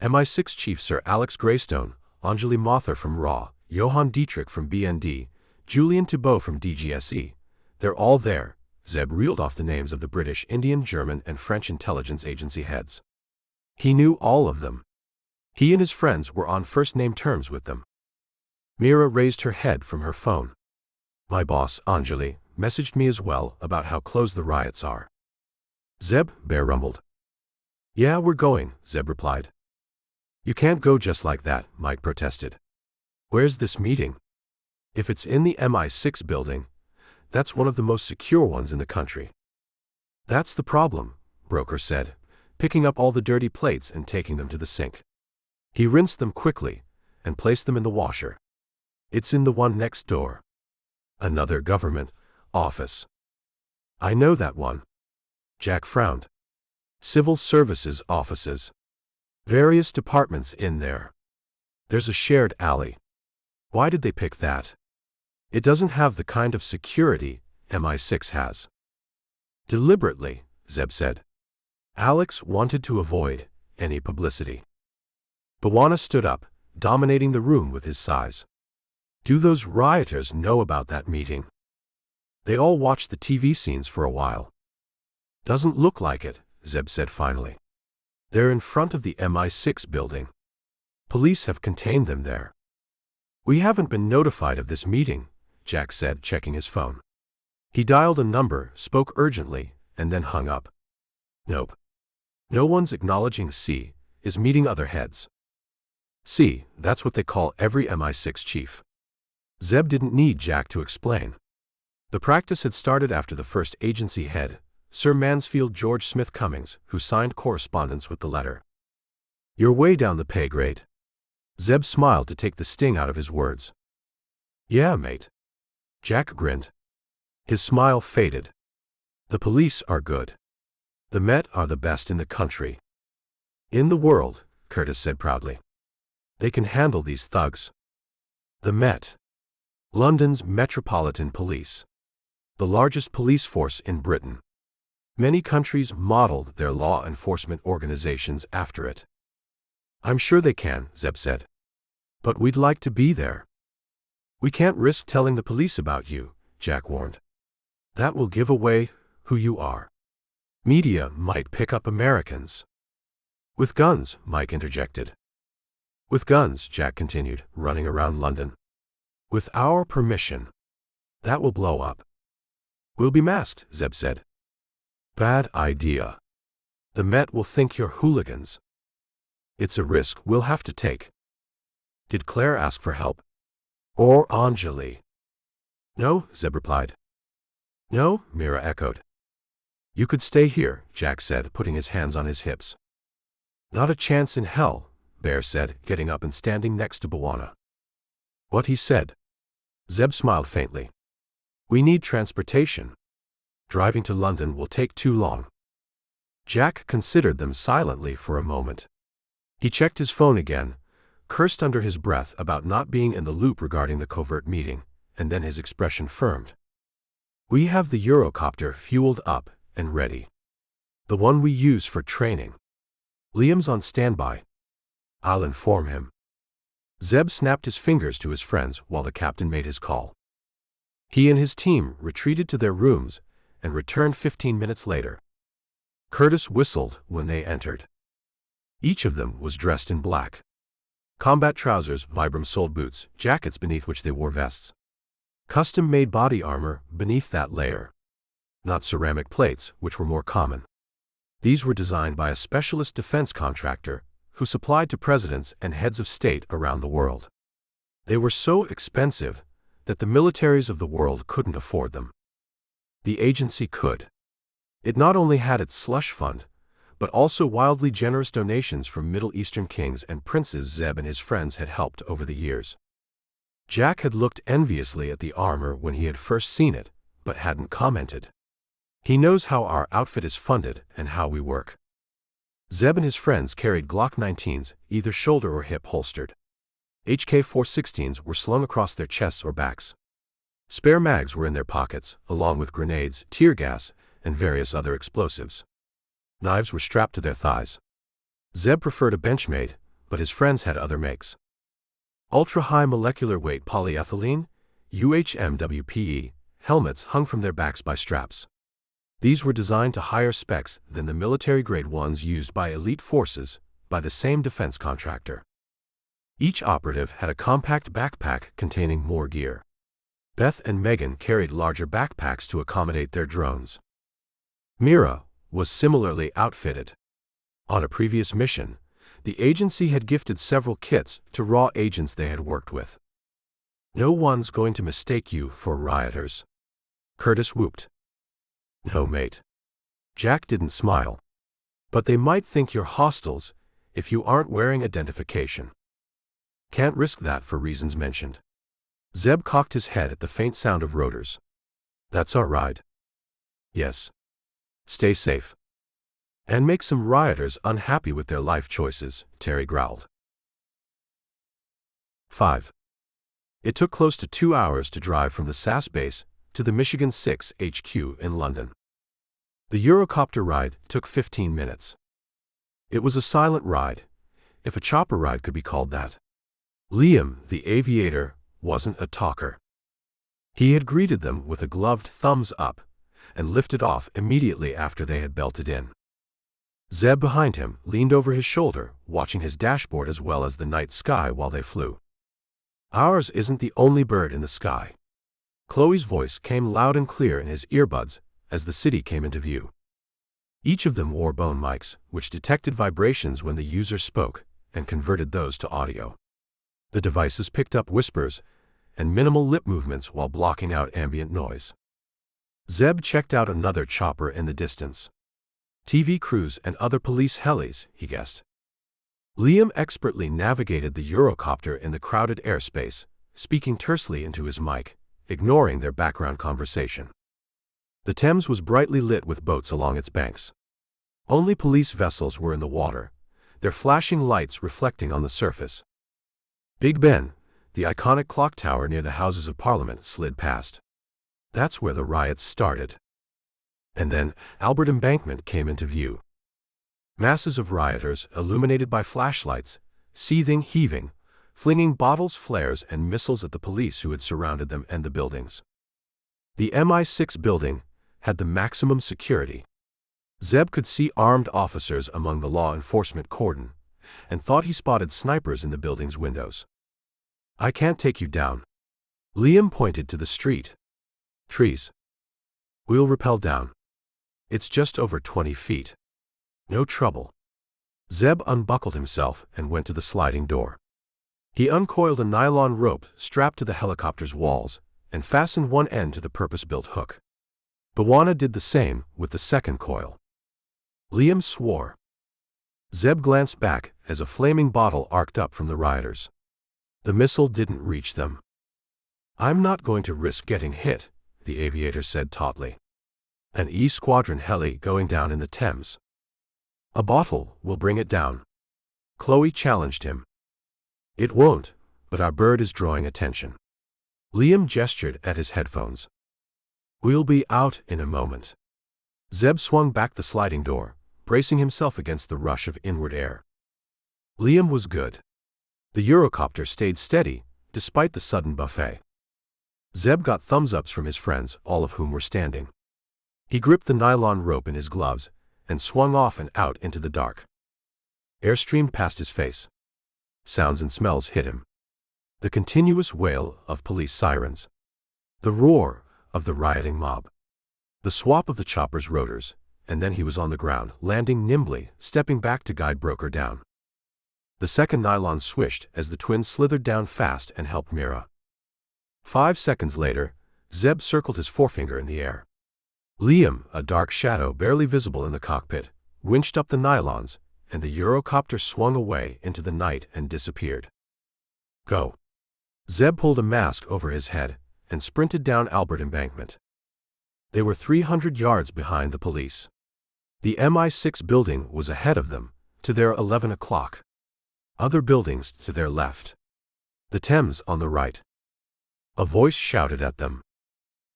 MI6 Chief Sir Alex Greystone, Anjali Mathur from RAW, Johann Dietrich from BND, Julian Thibault from DGSE. They're all there. Zeb reeled off the names of the British, Indian, German, and French intelligence agency heads. He knew all of them. He and his friends were on first-name terms with them. Mira raised her head from her phone. My boss, Anjali, messaged me as well about how close the riots are. Zeb, Bear rumbled. Yeah, we're going, Zeb replied. You can't go just like that, Mike protested. Where's this meeting? If it's in the MI6 building, that's one of the most secure ones in the country. That's the problem, Broker said, picking up all the dirty plates and taking them to the sink. He rinsed them quickly and placed them in the washer. It's in the one next door. Another government office. I know that one. Jack frowned. Civil services offices. Various departments in there. There's a shared alley. Why did they pick that? It doesn't have the kind of security MI6 has. Deliberately, Zeb said. Alex wanted to avoid any publicity. Bwana stood up, dominating the room with his size. Do those rioters know about that meeting? They all watched the TV scenes for a while. Doesn't look like it, Zeb said finally. They're in front of the MI6 building. Police have contained them there. We haven't been notified of this meeting, Jack said, checking his phone. He dialed a number, spoke urgently, and then hung up. Nope. No one's acknowledging C is meeting other heads. C, that's what they call every MI6 chief. Zeb didn't need Jack to explain. The practice had started after the first agency head, Sir Mansfield George Smith Cummings, who signed correspondence with the letter. You're way down the pay grade. Zeb smiled to take the sting out of his words. Yeah, mate. Jack grinned. His smile faded. The police are good. The Met are the best in the country. In the world, Curtis said proudly. They can handle these thugs. The Met. London's Metropolitan Police. The largest police force in Britain. Many countries modeled their law enforcement organizations after it. I'm sure they can, Zeb said. But we'd like to be there. We can't risk telling the police about you, Jack warned. That will give away who you are. Media might pick up Americans. With guns, Mike interjected. With guns, Jack continued, running around London. With our permission. That will blow up. We'll be masked, Zeb said. Bad idea. The Met will think you're hooligans. It's a risk we'll have to take. Did Clare ask for help? Or Anjali? No, Zeb replied. No, Mira echoed. You could stay here, Jack said, putting his hands on his hips. Not a chance in hell, Bear said, getting up and standing next to Bwana. What he said? Zeb smiled faintly. We need transportation. Driving to London will take too long. Jack considered them silently for a moment. He checked his phone again, cursed under his breath about not being in the loop regarding the covert meeting, and then his expression firmed. We have the Eurocopter fueled up and ready. The one we use for training. Liam's on standby. I'll inform him. Zeb snapped his fingers to his friends while the captain made his call. He and his team retreated to their rooms and returned 15 minutes later. Curtis whistled when they entered. Each of them was dressed in black. Combat trousers, Vibram-soled boots, jackets beneath which they wore vests. Custom-made body armor beneath that layer. Not ceramic plates, which were more common. These were designed by a specialist defense contractor who supplied to presidents and heads of state around the world. They were so expensive that the militaries of the world couldn't afford them. The agency could. It not only had its slush fund, but also wildly generous donations from Middle Eastern kings and princes Zeb and his friends had helped over the years. Jack had looked enviously at the armor when he had first seen it, but hadn't commented. He knows how our outfit is funded and how we work. Zeb and his friends carried Glock 19s, either shoulder or hip holstered. HK-416s were slung across their chests or backs. Spare mags were in their pockets, along with grenades, tear gas, and various other explosives. Knives were strapped to their thighs. Zeb preferred a Benchmade, but his friends had other makes. Ultra-high molecular weight polyethylene, UHMWPE, helmets hung from their backs by straps. These were designed to higher specs than the military-grade ones used by elite forces by the same defense contractor. Each operative had a compact backpack containing more gear. Beth and Megan carried larger backpacks to accommodate their drones. Mira was similarly outfitted. On a previous mission, the agency had gifted several kits to raw agents they had worked with. No one's going to mistake you for rioters. Curtis whooped. No, mate. Jack didn't smile. But they might think you're hostiles if you aren't wearing identification. Can't risk that for reasons mentioned. Zeb cocked his head at the faint sound of rotors. That's our ride. Yes. Stay safe. And make some rioters unhappy with their life choices, Terry growled. 5. It took close to 2 hours to drive from the SAS base to the Michigan 6 HQ in London. The Eurocopter ride took 15 minutes. It was a silent ride, if a chopper ride could be called that. Liam, the aviator, wasn't a talker. He had greeted them with a gloved thumbs up and lifted off immediately after they had belted in. Zeb behind him leaned over his shoulder, watching his dashboard as well as the night sky while they flew. Ours isn't the only bird in the sky. Chloe's voice came loud and clear in his earbuds as the city came into view. Each of them wore bone mics, which detected vibrations when the user spoke and converted those to audio. The devices picked up whispers and minimal lip movements while blocking out ambient noise. Zeb checked out another chopper in the distance. TV crews and other police helis, he guessed. Liam expertly navigated the Eurocopter in the crowded airspace, speaking tersely into his mic, ignoring their background conversation. The Thames was brightly lit with boats along its banks. Only police vessels were in the water, their flashing lights reflecting on the surface. Big Ben, the iconic clock tower near the Houses of Parliament, slid past. That's where the riots started. And then Albert Embankment came into view. Masses of rioters, illuminated by flashlights, seething, heaving, flinging bottles, flares, and missiles at the police who had surrounded them and the buildings. The MI6 building had the maximum security. Zeb could see armed officers among the law enforcement cordon, and thought he spotted snipers in the building's windows. "I can't take you down." Liam pointed to the street. "Trees. We'll rappel down. It's just over 20 feet. No trouble." Zeb unbuckled himself and went to the sliding door. He uncoiled a nylon rope strapped to the helicopter's walls and fastened one end to the purpose-built hook. Bawana did the same with the second coil. Liam swore. Zeb glanced back as a flaming bottle arced up from the rioters. The missile didn't reach them. "I'm not going to risk getting hit," the aviator said tautly. "An E Squadron heli going down in the Thames." "A bottle will bring it down," Chloe challenged him. "It won't, but our bird is drawing attention." Liam gestured at his headphones. "We'll be out in a moment." Zeb swung back the sliding door, bracing himself against the rush of inward air. Liam was good. The Eurocopter stayed steady, despite the sudden buffet. Zeb got thumbs-ups from his friends, all of whom were standing. He gripped the nylon rope in his gloves and swung off and out into the dark. Air streamed past his face. Sounds and smells hit him. The continuous wail of police sirens. The roar of the rioting mob. The swap of the chopper's rotors, and then he was on the ground, landing nimbly, stepping back to guide Broker down. The second nylon swished as the twins slithered down fast and helped Mira. 5 seconds later, Zeb circled his forefinger in the air. Liam, a dark shadow barely visible in the cockpit, winched up the nylons, and the Eurocopter swung away into the night and disappeared. "Go." Zeb pulled a mask over his head and sprinted down Albert Embankment. They were 300 yards behind the police. The MI6 building was ahead of them, to their 11 o'clock. Other buildings to their left. The Thames on the right. A voice shouted at them.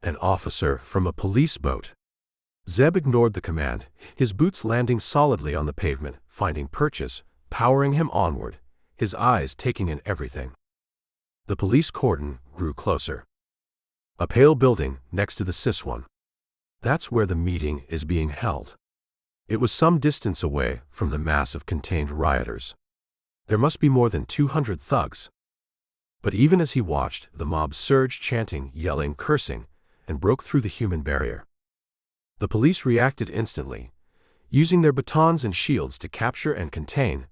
An officer from a police boat. Zeb ignored the command, his boots landing solidly on the pavement, finding purchase, powering him onward, his eyes taking in everything. The police cordon grew closer. A pale building next to the CIS one. That's where the meeting is being held. It was some distance away from the mass of contained rioters. There must be more than 200 thugs. But even as he watched, the mob surged, chanting, yelling, cursing, and broke through the human barrier. The police reacted instantly, using their batons and shields to capture and contain,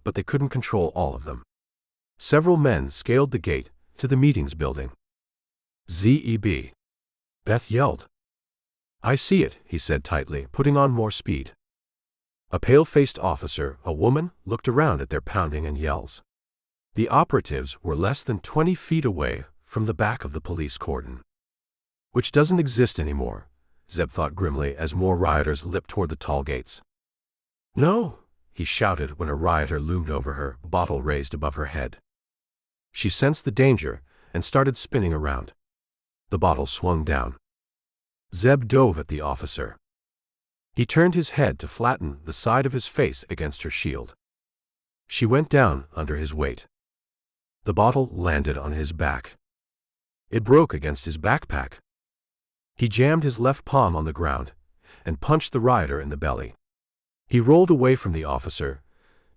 but they couldn't control all of them. Several men scaled the gate to the meetings building. "Zeb!" Beth yelled. "I see it," he said tightly, putting on more speed. A pale-faced officer, a woman, looked around at their pounding and yells. The operatives were less than 20 feet away from the back of the police cordon. Which doesn't exist anymore, Zeb thought grimly as more rioters limped toward the tall gates. "No!" he shouted when a rioter loomed over her, bottle raised above her head. She sensed the danger and started spinning around. The bottle swung down. Zeb dove at the officer. He turned his head to flatten the side of his face against her shield. She went down under his weight. The bottle landed on his back. It broke against his backpack. He jammed his left palm on the ground and punched the rioter in the belly. He rolled away from the officer,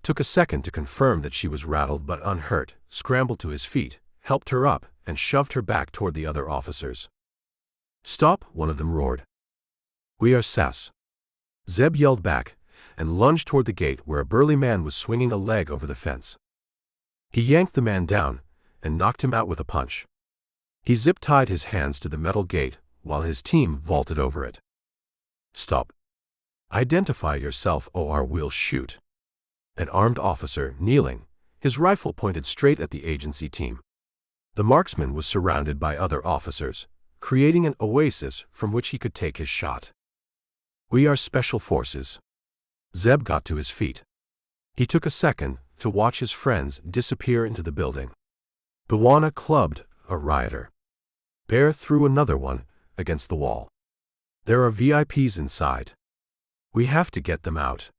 took a second to confirm that she was rattled but unhurt, scrambled to his feet, helped her up, and shoved her back toward the other officers. "Stop!" one of them roared. "We are SAS." Zeb yelled back and lunged toward the gate where a burly man was swinging a leg over the fence. He yanked the man down and knocked him out with a punch. He zip-tied his hands to the metal gate while his team vaulted over it. "Stop. Identify yourself or we'll shoot." An armed officer, kneeling, his rifle pointed straight at the agency team. The marksman was surrounded by other officers, creating an oasis from which he could take his shot. "We are special forces." Zeb got to his feet. He took a second to watch his friends disappear into the building. Bwana clubbed a rioter. Bear threw another one against the wall. "There are VIPs inside. We have to get them out.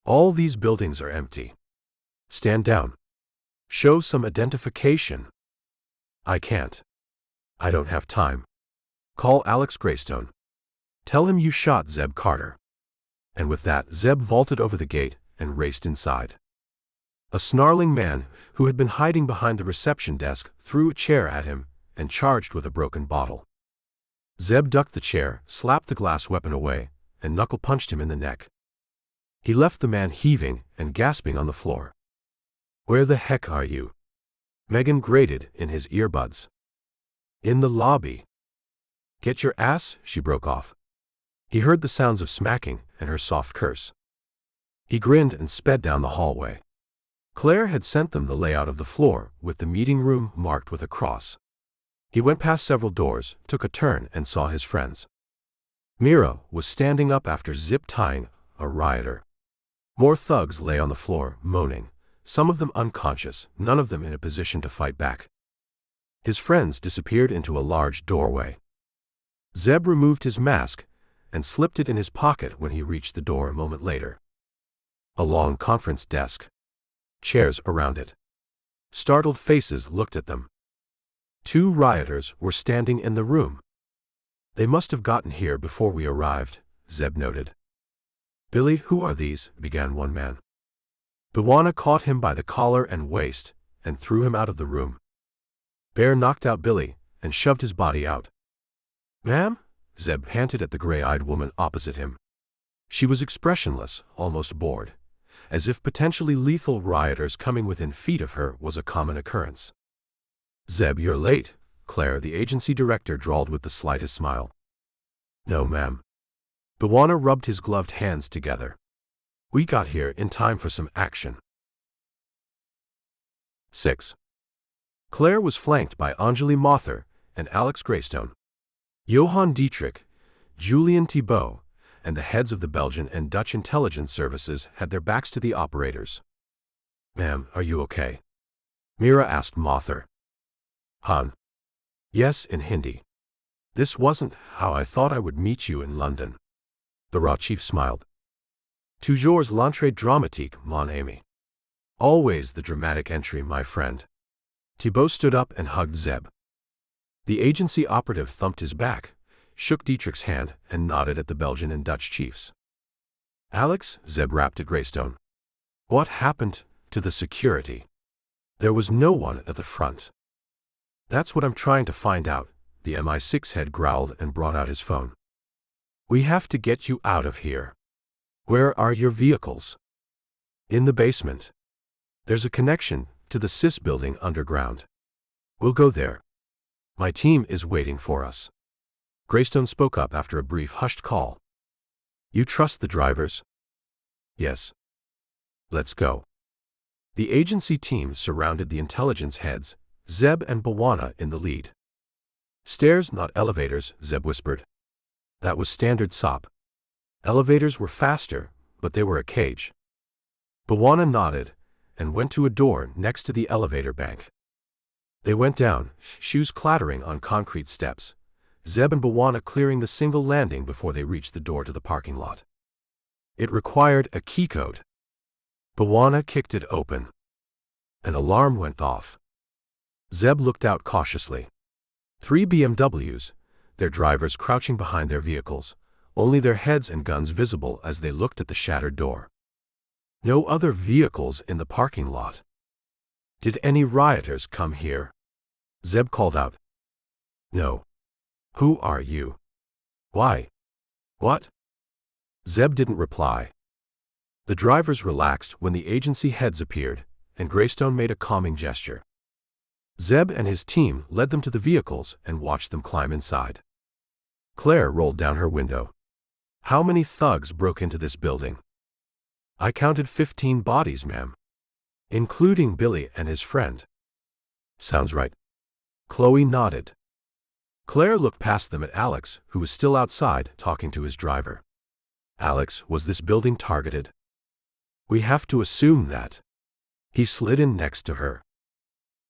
All these buildings are empty. Stand down. Show some identification." "I can't. I don't have time." "Call Alex Greystone. Tell him you shot Zeb Carter." And with that, Zeb vaulted over the gate and raced inside. A snarling man who had been hiding behind the reception desk threw a chair at him and charged with a broken bottle. Zeb ducked the chair, slapped the glass weapon away, and knuckle-punched him in the neck. He left the man heaving and gasping on the floor. "Where the heck are you?" Megan grated in his earbuds. "In the lobby." "Get your ass," she broke off. He heard the sounds of smacking and her soft curse. He grinned and sped down the hallway. Claire had sent them the layout of the floor, with the meeting room marked with a cross. He went past several doors, took a turn, and saw his friends. Mira was standing up after zip-tying a rioter. More thugs lay on the floor, moaning, some of them unconscious, none of them in a position to fight back. His friends disappeared into a large doorway. Zeb removed his mask and slipped it in his pocket when he reached the door a moment later. A long conference desk. Chairs around it. Startled faces looked at them. 2 rioters were standing in the room. "They must have gotten here before we arrived," Zeb noted. "Billy, who are these?" began one man. Bwana caught him by the collar and waist and threw him out of the room. Bear knocked out Billy and shoved his body out. "Ma'am?" Zeb panted at the gray-eyed woman opposite him. She was expressionless, almost bored, as if potentially lethal rioters coming within feet of her was a common occurrence. "Zeb, you're late," Clare, the agency director, drawled with the slightest smile. "No, ma'am." Bwana rubbed his gloved hands together. "We got here in time for some action." 6. Clare was flanked by Anjali Mother and Alex Greystone. Johan Dietrich, Julian Thibault, and the heads of the Belgian and Dutch intelligence services had their backs to the operators. "Ma'am, are you okay?" Mira asked Mother. "Han." "Yes," in Hindi. "This wasn't how I thought I would meet you in London." The Raw chief smiled. "Toujours l'entrée dramatique, mon ami." "Always the dramatic entry, my friend." Thibault stood up and hugged Zeb. The agency operative thumped his back, shook Dietrich's hand, and nodded at the Belgian and Dutch chiefs. "Alex," Zeb rapped at Greystone. "What happened to the security? There was no one at the front." "That's what I'm trying to find out," the MI6 head growled and brought out his phone. "We have to get you out of here. Where are your vehicles?" "In the basement. There's a connection to the CIS building underground. We'll go there. My team is waiting for us." Greystone spoke up after a brief hushed call. "You trust the drivers?" "Yes." "Let's go." The agency team surrounded the intelligence heads, Zeb and Bwana in the lead. "Stairs, not elevators," Zeb whispered. That was standard SOP. Elevators were faster, but they were a cage. Bwana nodded and went to a door next to the elevator bank. They went down, shoes clattering on concrete steps, Zeb and Bwana clearing the single landing before they reached the door to the parking lot. It required a key code. Bwana kicked it open. An alarm went off. Zeb looked out cautiously. 3 BMWs, their drivers crouching behind their vehicles, only their heads and guns visible as they looked at the shattered door. No other vehicles in the parking lot. "Did any rioters come here?" Zeb called out. "No. Who are you? Why? What? Zeb didn't reply. The drivers relaxed when the agency heads appeared, and Greystone made a calming gesture. Zeb and his team led them to the vehicles and watched them climb inside. Claire rolled down her window. How many thugs broke into this building? I counted 15 bodies, ma'am. Including Billy and his friend. Sounds right. Chloe nodded. Claire looked past them at Alex, who was still outside talking to his driver. Alex, was this building targeted? We have to assume that. He slid in next to her.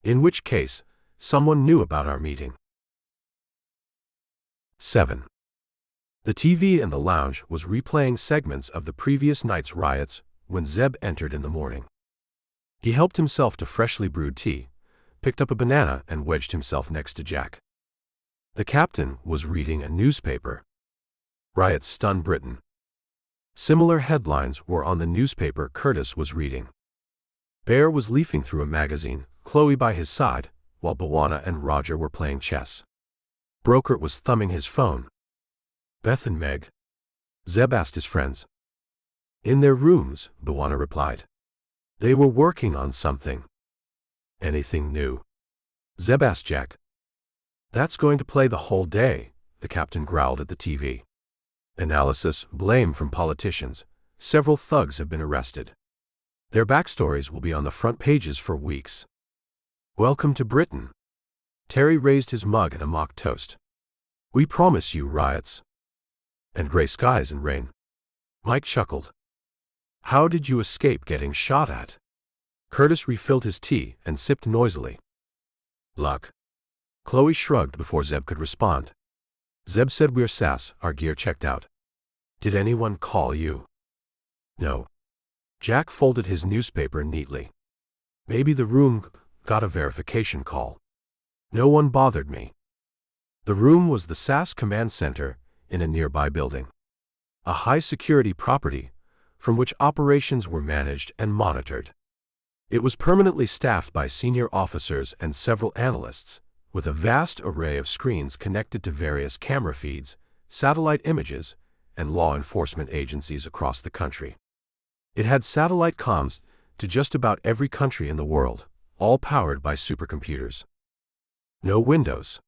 In which case, someone knew about our meeting. 7. The TV in the lounge was replaying segments of the previous night's riots when Zeb entered in the morning. He helped himself to freshly brewed tea, picked up a banana and wedged himself next to Jack. The captain was reading a newspaper. Riots stun Britain. Similar headlines were on the newspaper Curtis was reading. Bear was leafing through a magazine, Chloe by his side, while Bawana and Roger were playing chess. Brokert was thumbing his phone. Beth and Meg? Zeb asked his friends. In their rooms, Bawana replied. They were working on something. Anything new? Zeb asked Jack. That's going to play the whole day, the captain growled at the TV. Analysis, blame from politicians. Several thugs have been arrested. Their backstories will be on the front pages for weeks. Welcome to Britain. Terry raised his mug in a mock toast. We promise you riots. And gray skies and rain. Mike chuckled. How did you escape getting shot at? Curtis refilled his tea and sipped noisily. Luck. Chloe shrugged before Zeb could respond. Zeb said we're SAS, our gear checked out. Did anyone call you? No. Jack folded his newspaper neatly. Maybe the room got a verification call. No one bothered me. The room was the SAS command center in a nearby building. A high-security property from which operations were managed and monitored. It was permanently staffed by senior officers and several analysts, with a vast array of screens connected to various camera feeds, satellite images, and law enforcement agencies across the country. It had satellite comms to just about every country in the world, all powered by supercomputers. No windows.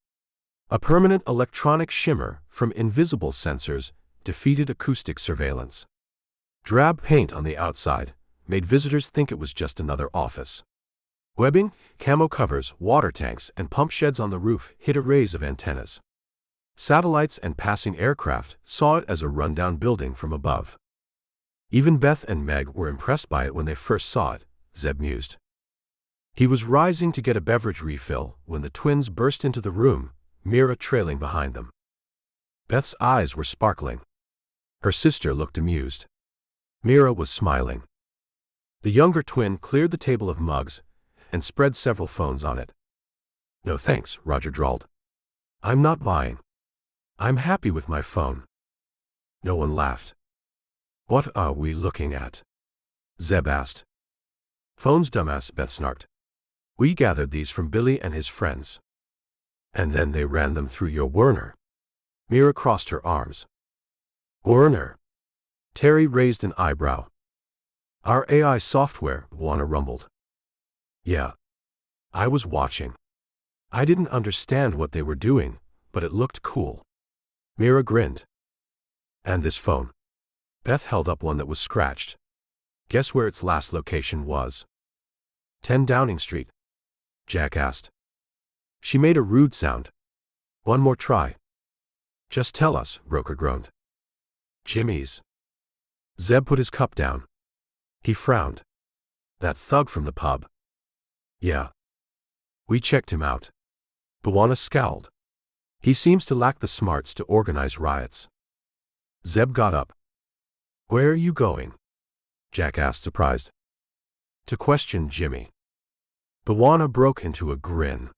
A permanent electronic shimmer from invisible sensors defeated acoustic surveillance. Drab paint on the outside made visitors think it was just another office. Webbing, camo covers, water tanks, and pump sheds on the roof hid arrays of antennas. Satellites and passing aircraft saw it as a rundown building from above. Even Beth and Meg were impressed by it when they first saw it, Zeb mused. He was rising to get a beverage refill when the twins burst into the room, Mira trailing behind them. Beth's eyes were sparkling. Her sister looked amused. Mira was smiling. The younger twin cleared the table of mugs and spread several phones on it. No thanks, Roger drawled. I'm not buying. I'm happy with my phone. No one laughed. What are we looking at? Zeb asked. Phones, dumbass, Beth snarked. We gathered these from Billy and his friends. And then they ran them through your Werner. Mira crossed her arms. Werner. Terry raised an eyebrow. Our AI software, Warner rumbled. Yeah. I was watching. I didn't understand what they were doing, but it looked cool. Mira grinned. And this phone? Beth held up one that was scratched. Guess where its last location was? 10 Downing Street. Jack asked. She made a rude sound. One more try. Just tell us, Broker groaned. Jimmy's. Zeb put his cup down. He frowned. That thug from the pub. Yeah. We checked him out. Bawana scowled. He seems to lack the smarts to organize riots. Zeb got up. Where are you going? Jack asked, surprised. To question Jimmy. Bawana broke into a grin.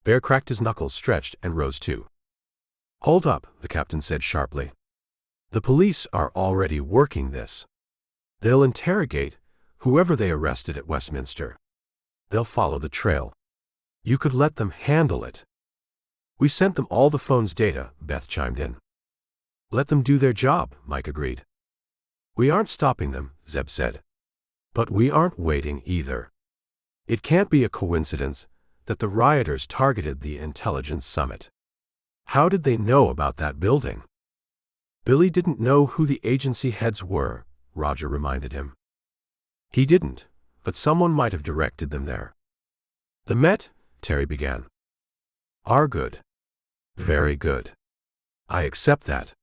Bear cracked his knuckles, stretched, and rose too. Hold up, the captain said sharply. The police are already working this. They'll interrogate whoever they arrested at Westminster. They'll follow the trail. You could let them handle it. We sent them all the phone's data, Beth chimed in. Let them do their job, Mike agreed. We aren't stopping them, Zeb said. But we aren't waiting either. It can't be a coincidence that the rioters targeted the intelligence summit. How did they know about that building? Billy didn't know who the agency heads were, Roger reminded him. He didn't, but someone might have directed them there. The Met, Terry began. Are good. Very good. I accept that.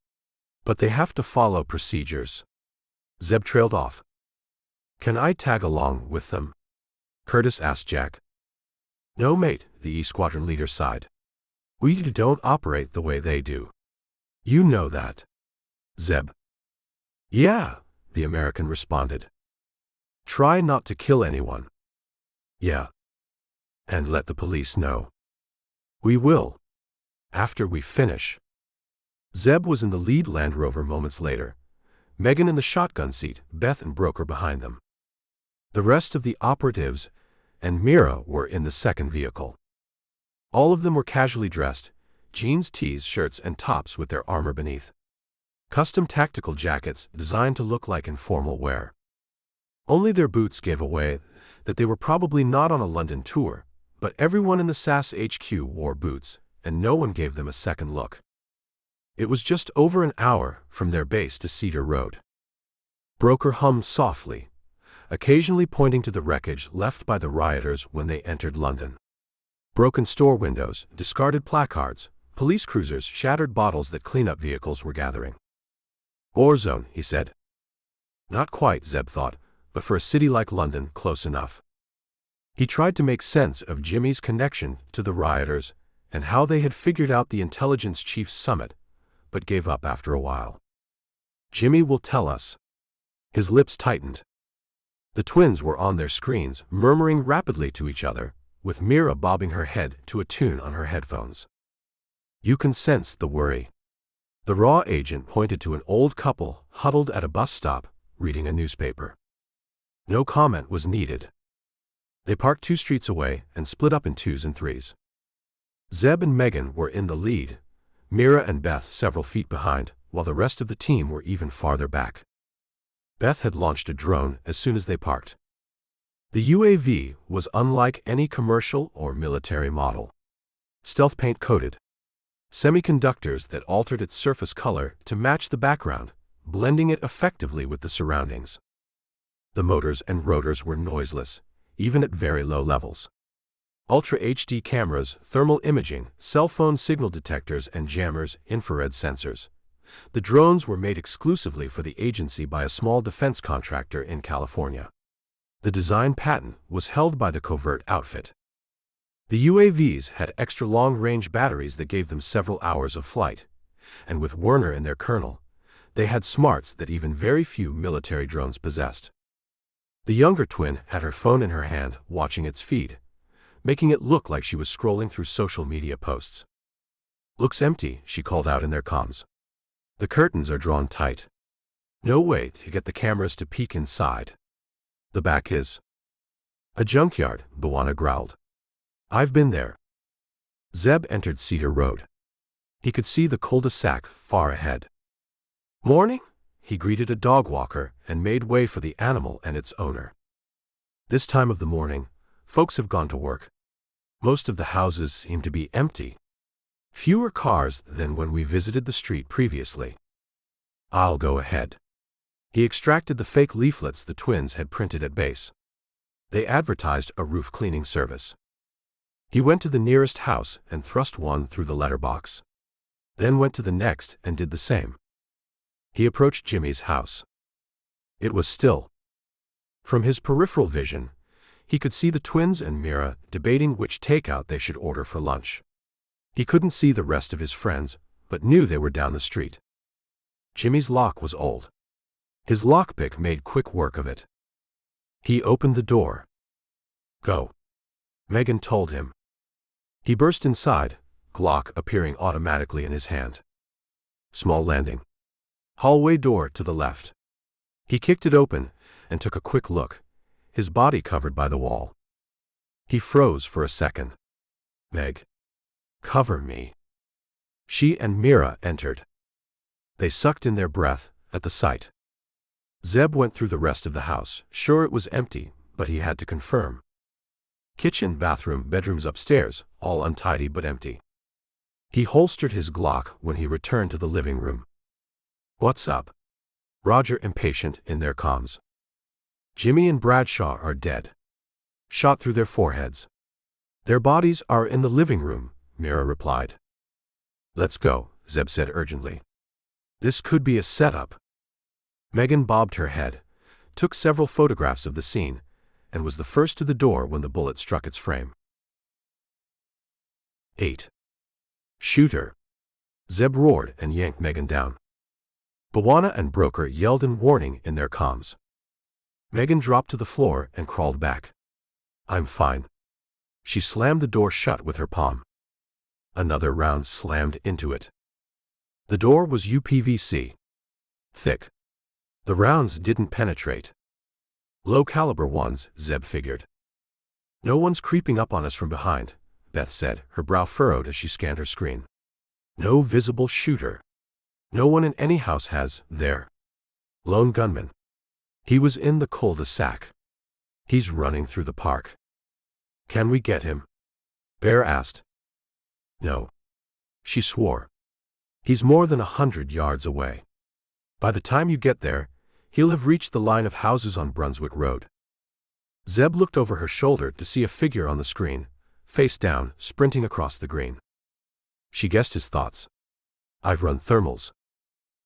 But they have to follow procedures. Zeb trailed off. Can I tag along with them? Curtis asked Jack. No, mate, the E Squadron leader sighed. We don't operate the way they do. You know that. Zeb. Yeah, the American responded. Try not to kill anyone. Yeah. And let the police know. We will. After we finish. Zeb was in the lead Land Rover moments later, Megan in the shotgun seat, Beth and Broker behind them. The rest of the operatives and Mira were in the second vehicle. All of them were casually dressed, jeans, tees, shirts, and tops with their armor beneath. Custom tactical jackets designed to look like informal wear. Only their boots gave away that they were probably not on a London tour, but everyone in the SAS HQ wore boots, and no one gave them a second look. It was just over an hour from their base to Cedar Road. Broker hummed softly, occasionally pointing to the wreckage left by the rioters when they entered London. Broken store windows, discarded placards, police cruisers, shattered bottles that cleanup vehicles were gathering. War zone, he said. Not quite, Zeb thought, but for a city like London, close enough. He tried to make sense of Jimmy's connection to the rioters and how they had figured out the intelligence chief's summit, but gave up after a while. Jimmy will tell us. His lips tightened. The twins were on their screens, murmuring rapidly to each other, with Mira bobbing her head to a tune on her headphones. You can sense the worry. The raw agent pointed to an old couple huddled at a bus stop, reading a newspaper. No comment was needed. They parked 2 streets away and split up in 2s and 3s. Zeb and Megan were in the lead, Mira and Beth several feet behind, while the rest of the team were even farther back. Beth had launched a drone as soon as they parked. The UAV was unlike any commercial or military model. Stealth paint coated. Semiconductors that altered its surface color to match the background, blending it effectively with the surroundings. The motors and rotors were noiseless, even at very low levels. Ultra HD cameras, thermal imaging, cell phone signal detectors and jammers, infrared sensors. The drones were made exclusively for the agency by a small defense contractor in California. The design patent was held by the covert outfit. The UAVs had extra long-range batteries that gave them several hours of flight, and with Werner in their kernel, they had smarts that even very few military drones possessed. The younger twin had her phone in her hand, watching its feed, making it look like she was scrolling through social media posts. Looks empty, she called out in their comms. The curtains are drawn tight. No way to get the cameras to peek inside. The back is a junkyard, Bwana growled. I've been there. Zeb entered Cedar Road. He could see the cul-de-sac far ahead. Morning, he greeted a dog walker and made way for the animal and its owner. This time of the morning, folks have gone to work. Most of the houses seem to be empty. Fewer cars than when we visited the street previously. I'll go ahead. He extracted the fake leaflets the twins had printed at base. They advertised a roof cleaning service. He went to the nearest house and thrust one through the letterbox. Then went to the next and did the same. He approached Jimmy's house. It was still. From his peripheral vision, he could see the twins and Mira debating which takeout they should order for lunch. He couldn't see the rest of his friends, but knew they were down the street. Jimmy's lock was old. His lockpick made quick work of it. He opened the door. Go, Megan told him. He burst inside, Glock appearing automatically in his hand. Small landing. Hallway door to the left. He kicked it open and took a quick look, his body covered by the wall. He froze for a second. Meg. Cover me, She and Mira entered. They sucked in their breath at the sight. Zeb went through the rest of the house, sure it was empty, but he had to confirm. Kitchen, bathroom, bedrooms upstairs, all untidy but empty. He holstered his Glock when he returned to the living room. "What's up?" Roger impatient in their comms. "Jimmy and Bradshaw are dead. Shot through their foreheads. Their bodies are in the living room," Mira replied. "Let's go," Zeb said urgently. "This could be a setup." Megan bobbed her head, took several photographs of the scene, and was the first to the door when the bullet struck its frame. 8. "Shooter!" Zeb roared and yanked Megan down. Bawana and Broker yelled in warning in their comms. Megan dropped to the floor and crawled back. "I'm fine." She slammed the door shut with her palm. Another round slammed into it. The door was UPVC. Thick. The rounds didn't penetrate. Low-caliber ones, Zeb figured. "No one's creeping up on us from behind," Beth said, her brow furrowed as she scanned her screen. "No visible shooter. No one in any house has, there. Lone gunman. He was in the cul-de-sac. He's running through the park." "Can we get him?" Bear asked. "No." She swore. "He's more than 100 yards away. By the time you get there, he'll have reached the line of houses on Brunswick Road." Zeb looked over her shoulder to see a figure on the screen, face down, sprinting across the green. She guessed his thoughts. "I've run thermals.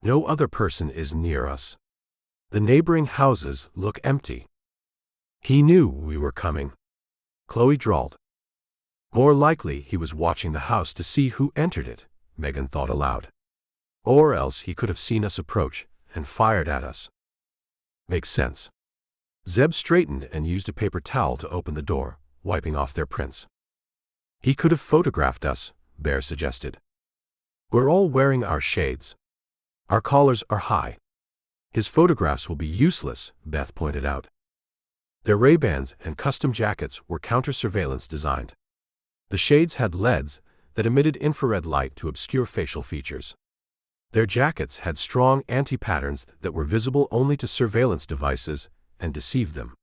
No other person is near us. The neighboring houses look empty." "He knew we were coming," Chloe drawled. "More likely he was watching the house to see who entered it," Megan thought aloud. "Or else he could have seen us approach and fired at us." "Makes sense." Zeb straightened and used a paper towel to open the door, wiping off their prints. "He could have photographed us," Bear suggested. "We're all wearing our shades. Our collars are high. His photographs will be useless," Beth pointed out. Their Ray-Bans and custom jackets were counter-surveillance designed. The shades had LEDs that emitted infrared light to obscure facial features. Their jackets had strong anti-patterns that were visible only to surveillance devices and deceived them.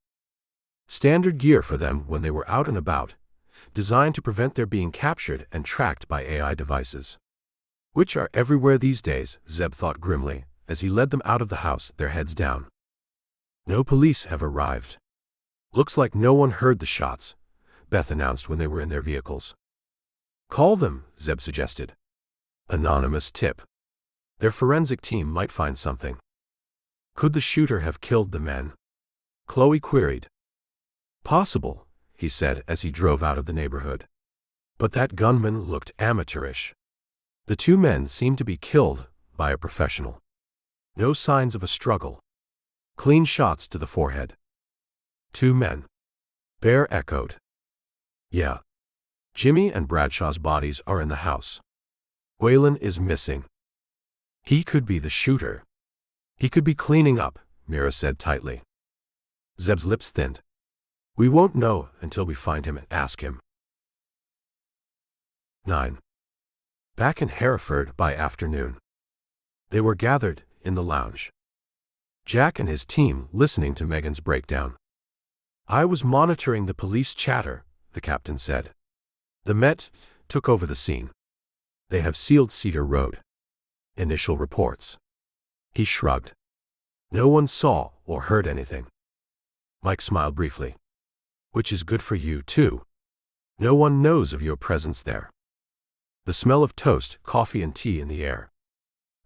Standard gear for them when they were out and about, designed to prevent their being captured and tracked by AI devices. Which are everywhere these days, Zeb thought grimly, as he led them out of the house, their heads down. "No police have arrived. Looks like no one heard the shots," Beth announced when they were in their vehicles. "Call them," Zeb suggested. Anonymous tip. Their forensic team might find something. "Could the shooter have killed the men?" Chloe queried. "Possible," he said as he drove out of the neighborhood. "But that gunman looked amateurish. The two men seemed to be killed by a professional. No signs of a struggle. Clean shots to the forehead." "Two men," Bear echoed. "Yeah. Jimmy and Bradshaw's bodies are in the house. Waylon is missing. He could be the shooter. He could be cleaning up," Mira said tightly. Zeb's lips thinned. "We won't know until we find him and ask him." 9. Back in Hereford by afternoon. They were gathered in the lounge. Jack and his team listening to Megan's breakdown. "I was monitoring the police chatter," the captain said. "The Met took over the scene. They have sealed Cedar Road. Initial reports." He shrugged. "No one saw or heard anything." Mike smiled briefly. "Which is good for you, too. No one knows of your presence there." The smell of toast, coffee and tea in the air.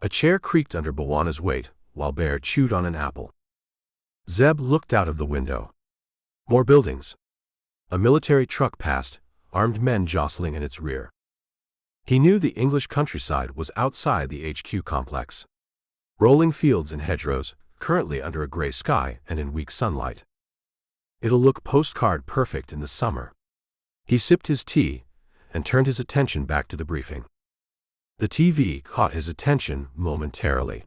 A chair creaked under Bawana's weight, while Bear chewed on an apple. Zeb looked out of the window. More buildings. A military truck passed, armed men jostling in its rear. He knew the English countryside was outside the HQ complex. Rolling fields and hedgerows, currently under a gray sky and in weak sunlight. It'll look postcard perfect in the summer. He sipped his tea and turned his attention back to the briefing. The TV caught his attention momentarily.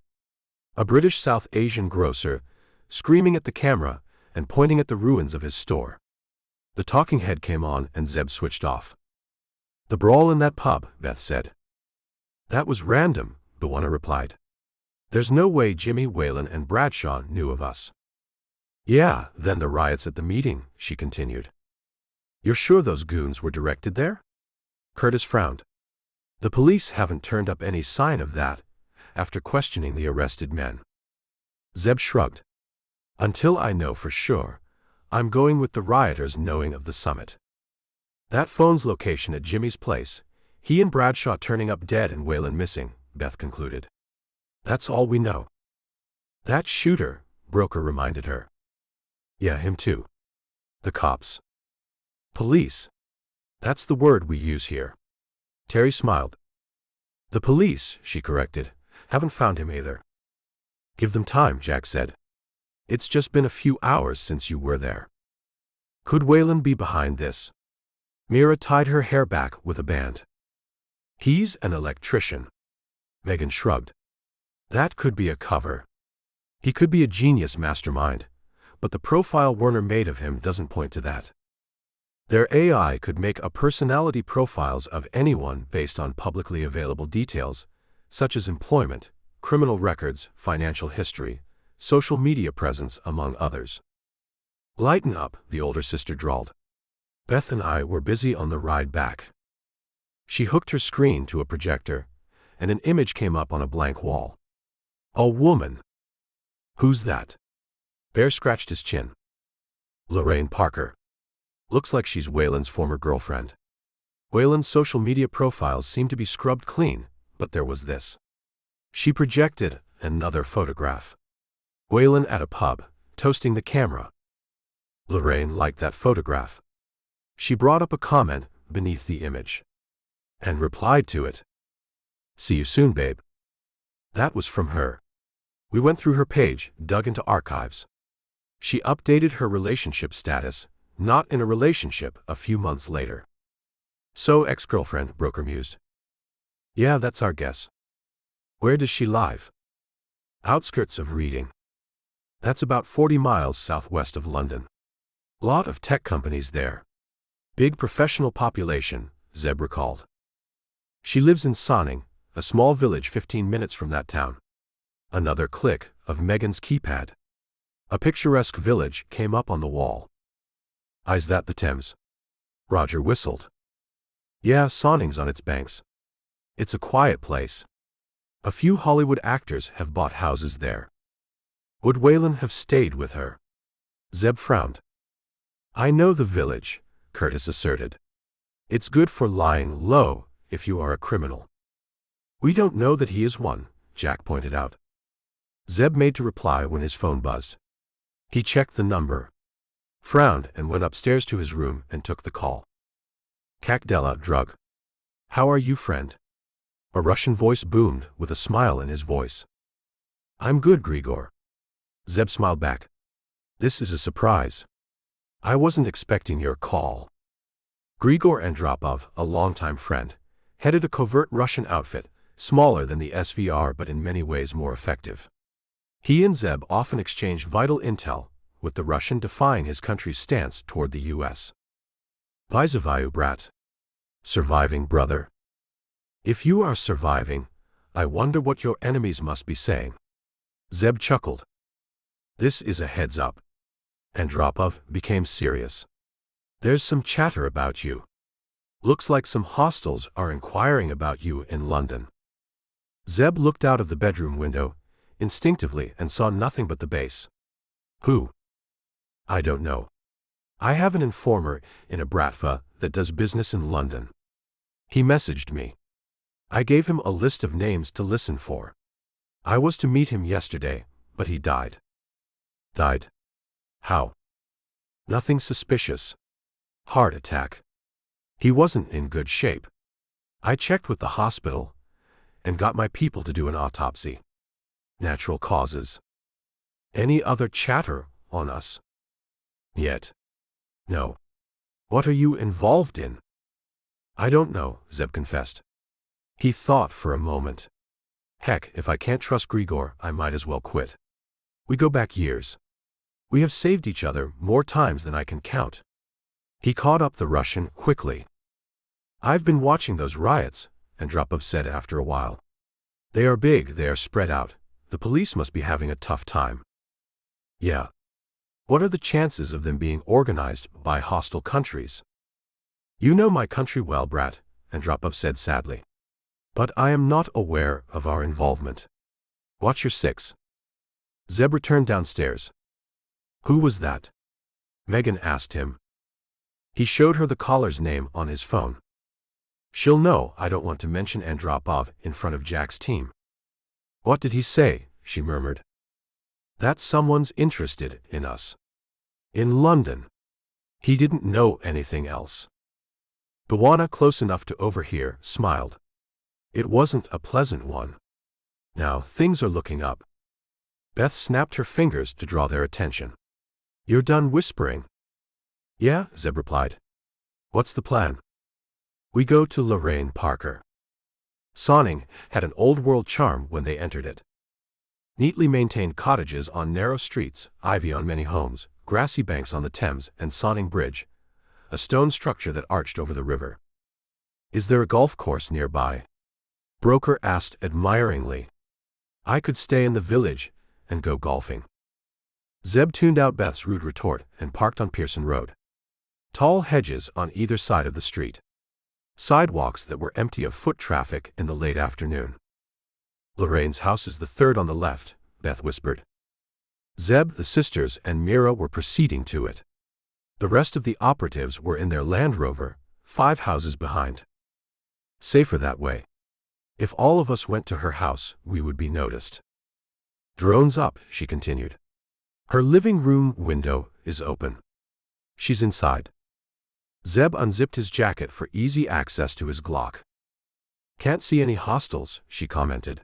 A British South Asian grocer, screaming at the camera and pointing at the ruins of his store. The talking head came on and Zeb switched off. "The brawl in that pub," Beth said. That was random, Bwana replied. There's no way Jimmy, Whalen, and Bradshaw knew of us. Yeah, then the riots at the meeting, she continued. You're sure those goons were directed there? Curtis frowned. The police haven't turned up any sign of that, after questioning the arrested men. Zeb shrugged. Until I know for sure, I'm going with the rioters knowing of the summit. That phone's location at Jimmy's place, he and Bradshaw turning up dead and Whalen missing, Beth concluded. That's all we know. That shooter, Broker reminded her. Yeah, him too. The cops. Police. That's the word we use here. Terry smiled. The police, she corrected, haven't found him either. Give them time, Jack said. It's just been a few hours since you were there. Could Whalen be behind this? Mira tied her hair back with a band. He's an electrician. Megan shrugged. That could be a cover. He could be a genius mastermind, but the profile Werner made of him doesn't point to that. Their AI could make a personality profiles of anyone based on publicly available details, such as employment, criminal records, financial history, social media presence, among others. Lighten up, the older sister drawled. Beth and I were busy on the ride back. She hooked her screen to a projector, and an image came up on a blank wall. A woman. Who's that? Bear scratched his chin. Lorraine Parker. Looks like she's Whalen's former girlfriend. Whalen's social media profiles seemed to be scrubbed clean, but there was this. She projected another photograph. Whalen at a pub, toasting the camera. Lorraine liked that photograph. She brought up a comment beneath the image. And replied to it. See you soon, babe. That was from her. We went through her page, dug into archives. She updated her relationship status, not in a relationship, a few months later. So ex-girlfriend, Broker mused. Yeah, that's our guess. Where does she live? Outskirts of Reading. That's about 40 miles southwest of London. Lot of tech companies there. Big professional population, Zeb recalled. She lives in Sonning, a small village 15 minutes from that town. Another click of Megan's keypad. A picturesque village came up on the wall. Is that the Thames? Roger whistled. Yeah, Sonning's on its banks. It's a quiet place. A few Hollywood actors have bought houses there. Would Whalen have stayed with her? Zeb frowned. I know the village, Curtis asserted. It's good for lying low if you are a criminal. We don't know that he is one, Jack pointed out. Zeb made to reply when his phone buzzed. He checked the number, frowned, and went upstairs to his room and took the call. Kakdela drug. How are you, friend? A Russian voice boomed with a smile in his voice. I'm good, Grigor. Zeb smiled back. This is a surprise. I wasn't expecting your call. Grigor Andropov, a longtime friend, headed a covert Russian outfit, smaller than the SVR but in many ways more effective. He and Zeb often exchanged vital intel, with the Russian defying his country's stance toward the U.S. Vyzavayu, brat. Surviving, brother. If you are surviving, I wonder what your enemies must be saying. Zeb chuckled. This is a heads up. Andropov became serious. There's some chatter about you. Looks like some hostels are inquiring about you in London. Zeb looked out of the bedroom window, instinctively, and saw nothing but the base. Who? I don't know. I have an informer in a Bratva that does business in London. He messaged me. I gave him a list of names to listen for. I was to meet him yesterday, but he died. Died? How? Nothing suspicious. Heart attack. He wasn't in good shape. I checked with the hospital and got my people to do an autopsy. Natural causes. Any other chatter on us? Yet. No. What are you involved in? I don't know, Zeb confessed. He thought for a moment. Heck, if I can't trust Grigor, I might as well quit. We go back years. We have saved each other more times than I can count. He caught up the Russian quickly. I've been watching those riots, Andropov said after a while. They are big, they are spread out. The police must be having a tough time. Yeah. What are the chances of them being organized by hostile countries? You know my country well, brat, Andropov said sadly. But I am not aware of our involvement. Watch your six. Zeb returned downstairs. Who was that? Megan asked him. He showed her the caller's name on his phone. She'll know I don't want to mention Andropov in front of Jack's team. What did he say? She murmured. That someone's interested in us. In London. He didn't know anything else. Bwana, close enough to overhear, smiled. It wasn't a pleasant one. Now things are looking up. Beth snapped her fingers to draw their attention. You're done whispering? Yeah, Zeb replied. What's the plan? We go to Lorraine Parker. Sonning had an old-world charm when they entered it. Neatly maintained cottages on narrow streets, ivy on many homes, grassy banks on the Thames, and Sonning Bridge, a stone structure that arched over the river. Is there a golf course nearby? Broker asked admiringly. I could stay in the village and go golfing. Zeb tuned out Beth's rude retort and parked on Pearson Road. Tall hedges on either side of the street. Sidewalks that were empty of foot traffic in the late afternoon. Lorraine's house is the third on the left, Beth whispered. Zeb, the sisters, and Mira were proceeding to it. The rest of the operatives were in their Land Rover, 5 houses behind. Safer that way. If all of us went to her house, we would be noticed. Drones up, she continued. Her living room window is open. She's inside. Zeb unzipped his jacket for easy access to his Glock. Can't see any hostiles, she commented.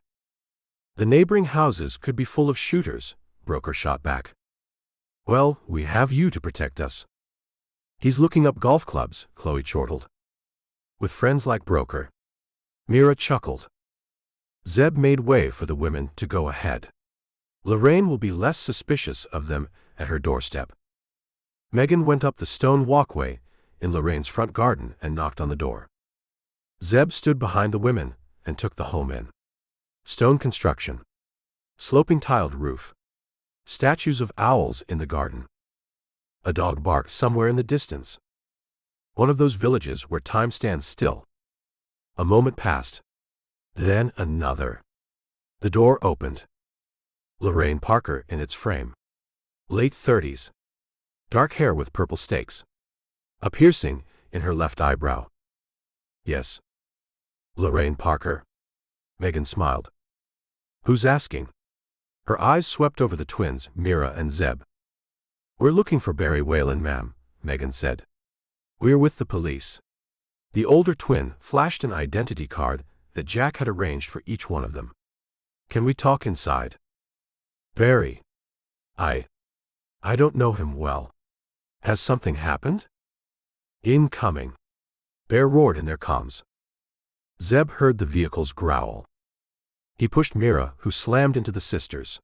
The neighboring houses could be full of shooters, Broker shot back. Well, we have you to protect us. He's looking up golf clubs, Chloe chortled. With friends like Broker. Mira chuckled. Zeb made way for the women to go ahead. Lorraine will be less suspicious of them at her doorstep. Megan went up the stone walkway in Lorraine's front garden and knocked on the door. Zeb stood behind the women and took the home in. Stone construction. Sloping tiled roof. Statues of owls in the garden. A dog barked somewhere in the distance. One of those villages where time stands still. A moment passed. Then another. The door opened. Lorraine Parker in its frame. Late 30s. Dark hair with purple stakes. A piercing in her left eyebrow. Yes. Lorraine Parker. Megan smiled. Who's asking? Her eyes swept over the twins, Mira and Zeb. We're looking for Barry Whalen, ma'am, Megan said. We're with the police. The older twin flashed an identity card that Jack had arranged for each one of them. Can we talk inside? Barry. I don't know him well. Has something happened? Incoming. Bear roared in their comms. Zeb heard the vehicle's growl. He pushed Mira, who slammed into the sisters.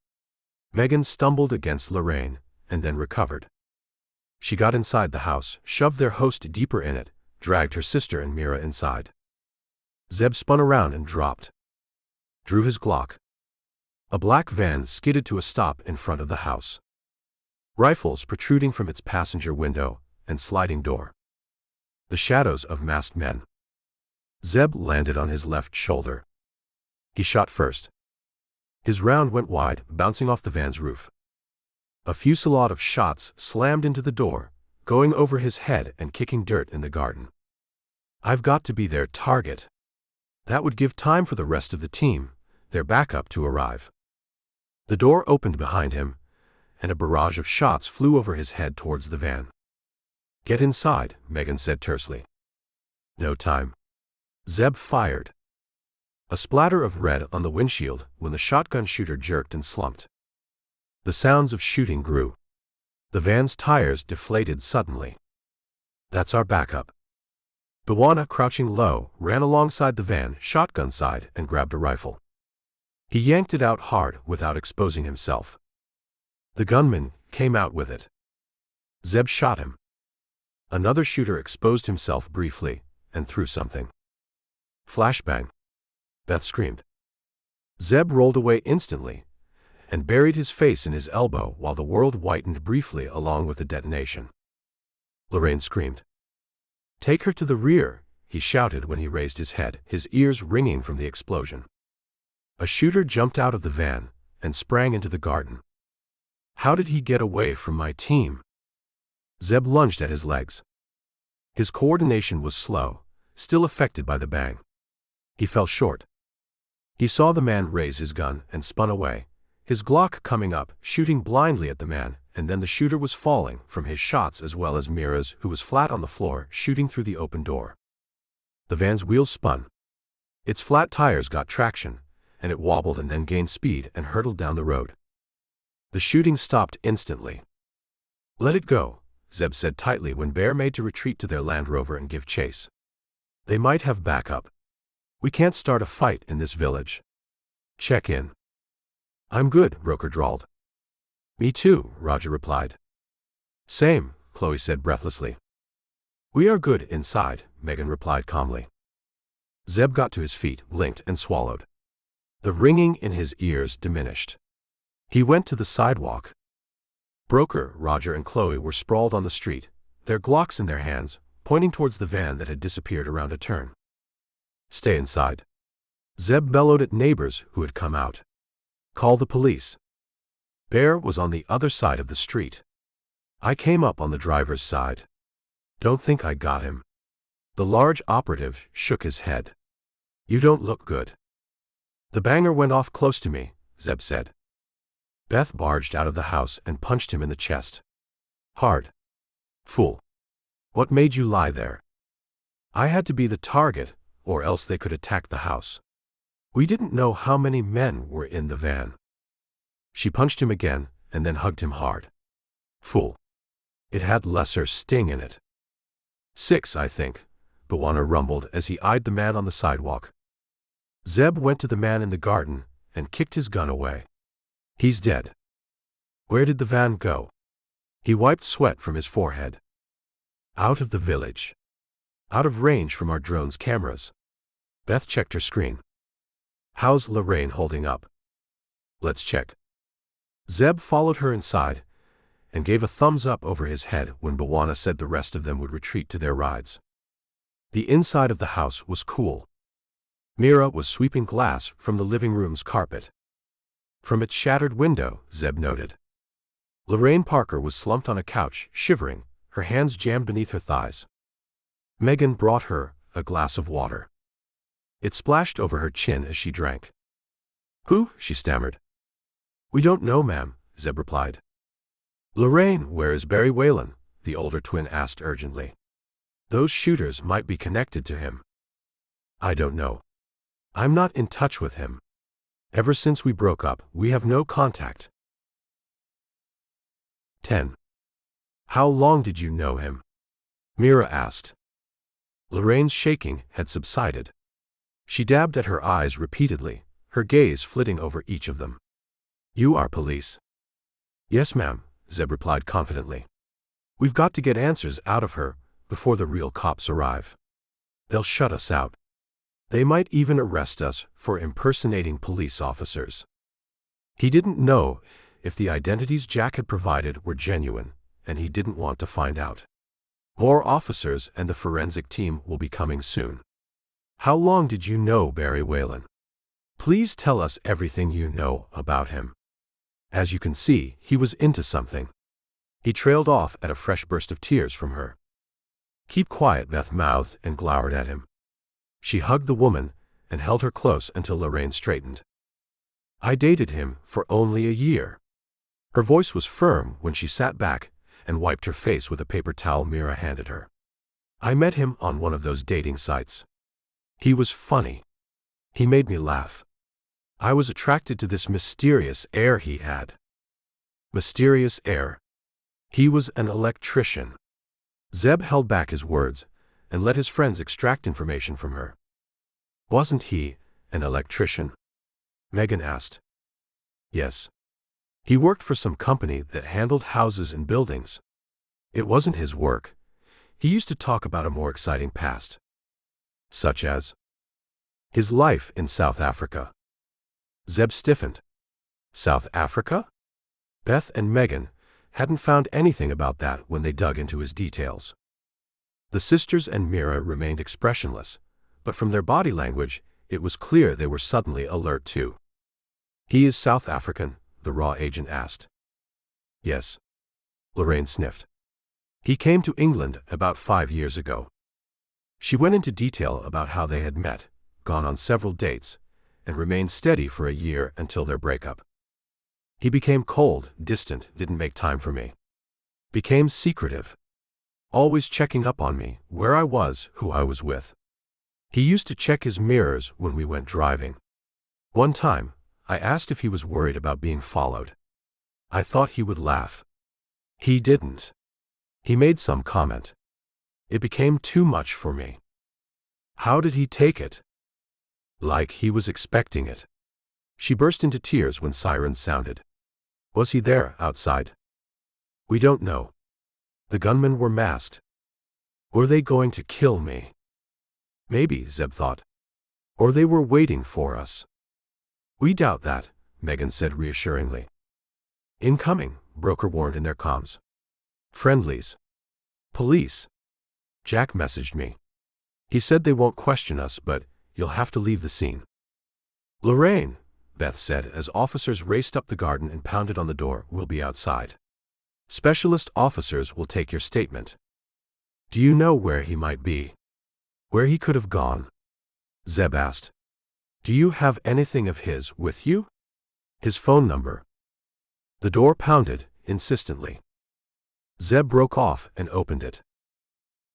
Megan stumbled against Lorraine, and then recovered. She got inside the house, shoved their host deeper in it, dragged her sister and Mira inside. Zeb spun around and dropped. Drew his Glock. A black van skidded to a stop in front of the house. Rifles protruding from its passenger window and sliding door. The shadows of masked men. Zeb landed on his left shoulder. He shot first. His round went wide, bouncing off the van's roof. A fusillade of shots slammed into the door, going over his head and kicking dirt in the garden. I've got to be their target. That would give time for the rest of the team, their backup, to arrive. The door opened behind him, and a barrage of shots flew over his head towards the van. Get inside, Megan said tersely. No time. Zeb fired. A splatter of red on the windshield when the shotgun shooter jerked and slumped. The sounds of shooting grew. The van's tires deflated suddenly. That's our backup. Bwana, crouching low, ran alongside the van, shotgun side, and grabbed a rifle. He yanked it out hard without exposing himself. The gunman came out with it. Zeb shot him. Another shooter exposed himself briefly and threw something. Flashbang. Beth screamed. Zeb rolled away instantly and buried his face in his elbow while the world whitened briefly along with the detonation. Lorraine screamed. "Take her to the rear," he shouted when he raised his head, his ears ringing from the explosion. A shooter jumped out of the van and sprang into the garden. "How did he get away from my team?" Zeb lunged at his legs. His coordination was slow, still affected by the bang. He fell short. He saw the man raise his gun and spun away, his Glock coming up, shooting blindly at the man, and then the shooter was falling from his shots as well as Mira's, who was flat on the floor, shooting through the open door. The van's wheels spun. Its flat tires got traction, and it wobbled and then gained speed and hurtled down the road. The shooting stopped instantly. "Let it go," Zeb said tightly when Bear made to retreat to their Land Rover and give chase. "They might have backup. We can't start a fight in this village. Check in." "I'm good," Roker drawled. "Me too," Roger replied. "Same," Chloe said breathlessly. "We are good inside," Megan replied calmly. Zeb got to his feet, blinked, and swallowed. The ringing in his ears diminished. He went to the sidewalk. Broker, Roger, and Chloe were sprawled on the street, their Glocks in their hands, pointing towards the van that had disappeared around a turn. "Stay inside." Zeb bellowed at neighbors who had come out. "Call the police." Bear was on the other side of the street. "I came up on the driver's side. Don't think I got him." The large operative shook his head. "You don't look good." "The banger went off close to me," Zeb said. Beth barged out of the house and punched him in the chest. "Hard. Fool. What made you lie there?" "I had to be the target, or else they could attack the house. We didn't know how many men were in the van." She punched him again and then hugged him hard. "Fool. It had lesser sting in it." "6, I think," Bawana rumbled as he eyed the man on the sidewalk. Zeb went to the man in the garden and kicked his gun away. "He's dead." "Where did the van go?" He wiped sweat from his forehead. "Out of the village. Out of range from our drone's cameras." Beth checked her screen. "How's Lorraine holding up?" "Let's check." Zeb followed her inside and gave a thumbs up over his head when Bawana said the rest of them would retreat to their rides. The inside of the house was cool. Mira was sweeping glass from the living room's carpet. From its shattered window, Zeb noted. Lorraine Parker was slumped on a couch, shivering, her hands jammed beneath her thighs. Megan brought her a glass of water. It splashed over her chin as she drank. "Who?" she stammered. "We don't know, ma'am," Zeb replied. "Lorraine, where is Barry Whalen?" the older twin asked urgently. "Those shooters might be connected to him." "I don't know. I'm not in touch with him. Ever since we broke up, we have no contact." 10. "How long did you know him?" Mira asked. Lorraine's shaking had subsided. She dabbed at her eyes repeatedly, her gaze flitting over each of them. "You are police?" "Yes, ma'am," Zeb replied confidently. "We've got to get answers out of her before the real cops arrive. They'll shut us out. They might even arrest us for impersonating police officers." He didn't know if the identities Jack had provided were genuine, and he didn't want to find out. More officers and the forensic team will be coming soon. "How long did you know Barry Whalen? Please tell us everything you know about him." As you can see, he was into something. He trailed off at a fresh burst of tears from her. "Keep quiet," Beth mouthed and glowered at him. She hugged the woman and held her close until Lorraine straightened. "I dated him for only a year." Her voice was firm when she sat back and wiped her face with a paper towel Mira handed her. "I met him on one of those dating sites. He was funny. He made me laugh. I was attracted to this mysterious air he had." Mysterious air. He was an electrician. Zeb held back his words and let his friends extract information from her. "Wasn't he an electrician?" Megan asked. "Yes. He worked for some company that handled houses and buildings. It wasn't his work. He used to talk about a more exciting past." "Such as?" "His life in South Africa." Zeb stiffened. South Africa? Beth and Megan hadn't found anything about that when they dug into his details. The sisters and Mira remained expressionless, but from their body language, it was clear they were suddenly alert too. He is South African, the raw agent asked. Yes. Lorraine sniffed. He came to England about 5 years ago. She went into detail about how they had met, gone on several dates, and remained steady for a year until their breakup. He became cold, distant, didn't make time for me. Became secretive. Always checking up on me, where I was, who I was with. He used to check his mirrors when we went driving. One time, I asked if he was worried about being followed. I thought he would laugh. He didn't. He made some comment. It became too much for me. How did he take it? Like he was expecting it. She burst into tears when sirens sounded. Was he there, outside? We don't know. The gunmen were masked. Were they going to kill me? Maybe, Zeb thought. Or they were waiting for us. We doubt that, Megan said reassuringly. Incoming, broker warned in their comms. Friendlies. Police. Jack messaged me. He said they won't question us, but you'll have to leave the scene. Lorraine, Beth said as officers raced up the garden and pounded on the door, we'll be outside. Specialist officers will take your statement. Do you know where he might be? Where he could have gone? Zeb asked. Do you have anything of his with you? His phone number. The door pounded, insistently. Zeb broke off and opened it.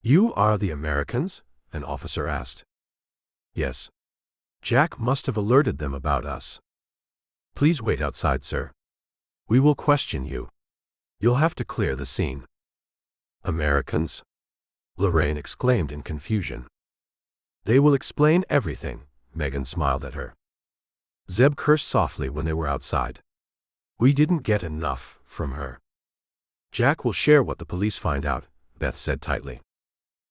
You are the Americans? An officer asked. Yes. Jack must have alerted them about us. Please wait outside, sir. We will question you. You'll have to clear the scene. Americans? Lorraine exclaimed in confusion. They will explain everything, Megan smiled at her. Zeb cursed softly when they were outside. We didn't get enough from her. Jack will share what the police find out, Beth said tightly.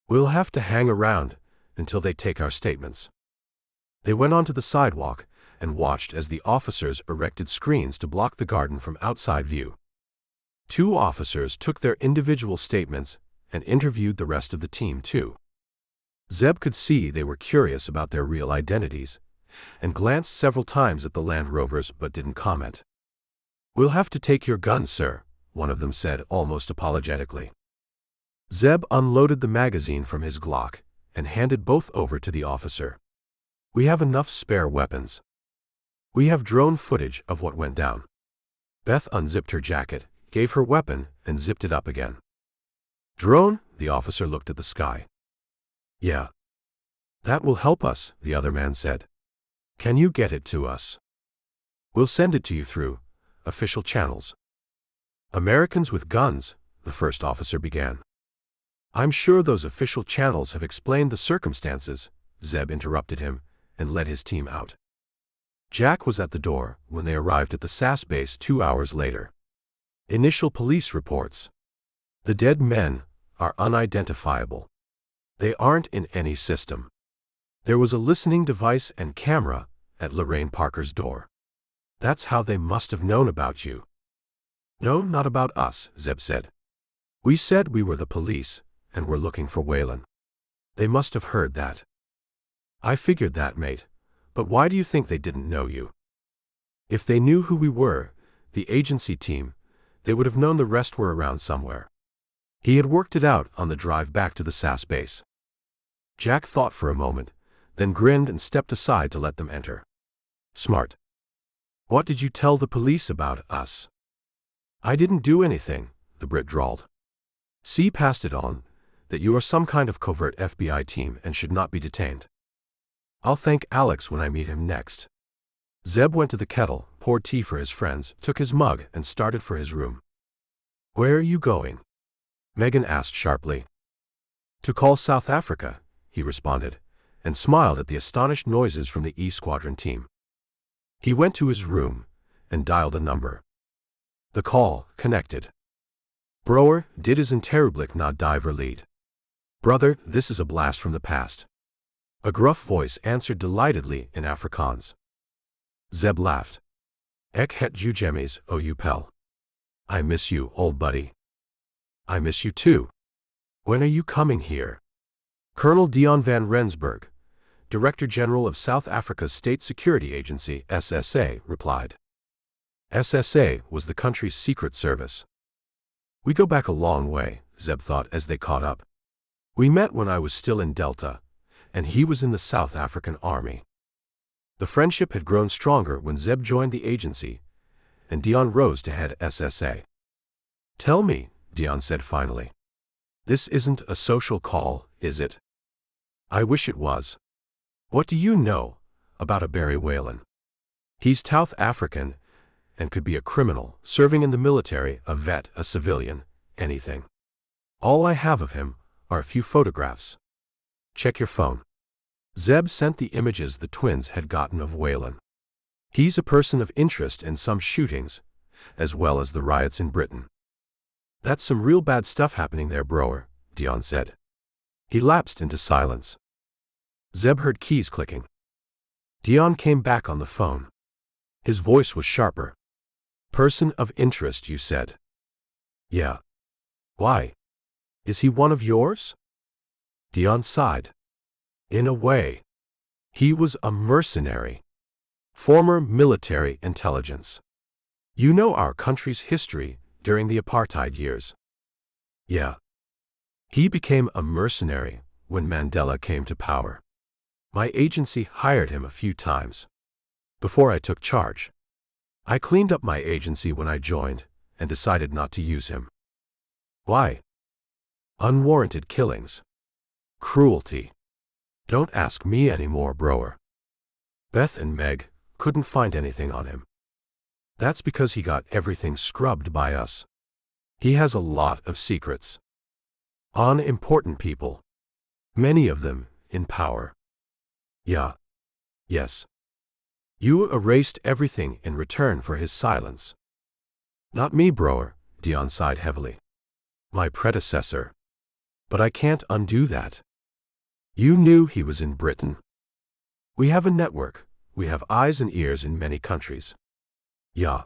We'll have to hang around until they take our statements. They went onto the sidewalk and watched as the officers erected screens to block the garden from outside view. 2 officers took their individual statements and interviewed the rest of the team too. Zeb could see they were curious about their real identities, and glanced several times at the Land Rovers but didn't comment. We'll have to take your gun, sir, one of them said almost apologetically. Zeb unloaded the magazine from his Glock and handed both over to the officer. We have enough spare weapons. We have drone footage of what went down. Beth unzipped her jacket, gave her weapon, and zipped it up again. Drone? The officer looked at the sky. Yeah. That will help us, the other man said. Can you get it to us? We'll send it to you through official channels. Americans with guns, the first officer began. I'm sure those official channels have explained the circumstances, Zeb interrupted him and led his team out. Jack was at the door when they arrived at the SAS base 2 hours later. Initial police reports. The dead men are unidentifiable. They aren't in any system. There was a listening device and camera at Lorraine Parker's door. That's how they must have known about you. No, not about us, Zeb said. We said we were the police and were looking for Whalen. They must have heard that. I figured that, mate, but why do you think they didn't know you? If they knew who we were, the agency team, they would have known the rest were around somewhere. He had worked it out on the drive back to the SAS base. Jack thought for a moment, then grinned and stepped aside to let them enter. Smart. What did you tell the police about us? I didn't do anything, the Brit drawled. C passed it on, that you are some kind of covert FBI team and should not be detained. I'll thank Alex when I meet him next. Zeb went to the kettle, poured tea for his friends, took his mug, and started for his room. Where are you going? Megan asked sharply. To call South Africa, he responded, and smiled at the astonished noises from the E Squadron team. He went to his room and dialed a number. The call connected. Broer, dit is een terriblik na die verleed. Brother, this is a blast from the past. A gruff voice answered delightedly in Afrikaans. Zeb laughed. Ek het you jemmies, oh you pal. I miss you, old buddy. I miss you too. When are you coming here? Colonel Dion van Rensburg, Director General of South Africa's State Security Agency, SSA, replied. SSA was the country's secret service. We go back a long way, Zeb thought as they caught up. We met when I was still in Delta, and he was in the South African Army. The friendship had grown stronger when Zeb joined the agency, and Dion rose to head SSA. Tell me, Dion said finally. This isn't a social call, is it? I wish it was. What do you know about a Barry Whalen? He's South African and could be a criminal, serving in the military, a vet, a civilian, anything. All I have of him are a few photographs. Check your phone. Zeb sent the images the twins had gotten of Whalen. He's a person of interest in some shootings, as well as the riots in Britain. That's some real bad stuff happening there, broer, Dion said. He lapsed into silence. Zeb heard keys clicking. Dion came back on the phone. His voice was sharper. Person of interest, you said. Yeah. Why? Is he one of yours? Dion sighed. In a way. He was a mercenary. Former military intelligence. You know our country's history during the apartheid years. Yeah. He became a mercenary when Mandela came to power. My agency hired him a few times. Before I took charge. I cleaned up my agency when I joined and decided not to use him. Why? Unwarranted killings. Cruelty. Don't ask me anymore, broer. Beth and Meg couldn't find anything on him. That's because he got everything scrubbed by us. He has a lot of secrets. On important people. Many of them in power. Yeah. Yes. You erased everything in return for his silence. Not me, broer, Dion sighed heavily. My predecessor. But I can't undo that. You knew he was in Britain. We have a network. We have eyes and ears in many countries. Yeah.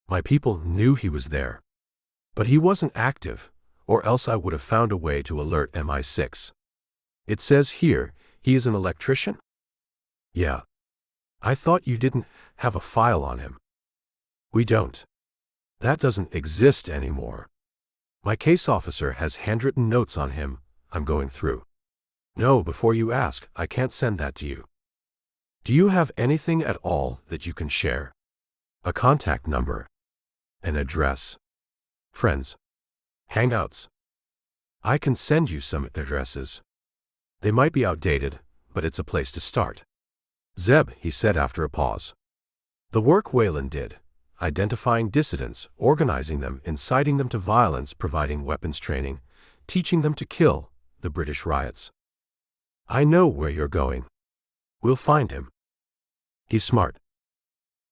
My people knew he was there. But he wasn't active, or else I would have found a way to alert MI6. It says here, he is an electrician? Yeah. I thought you didn't have a file on him. We don't. That doesn't exist anymore. My case officer has handwritten notes on him I'm going through. No, before you ask, I can't send that to you. Do you have anything at all that you can share? A contact number? An address? Friends? Hangouts? I can send you some addresses. They might be outdated, but it's a place to start. Zeb, he said after a pause. The work Whalen did, identifying dissidents, organizing them, inciting them to violence, providing weapons training, teaching them to kill, the British riots. I know where you're going. We'll find him. He's smart.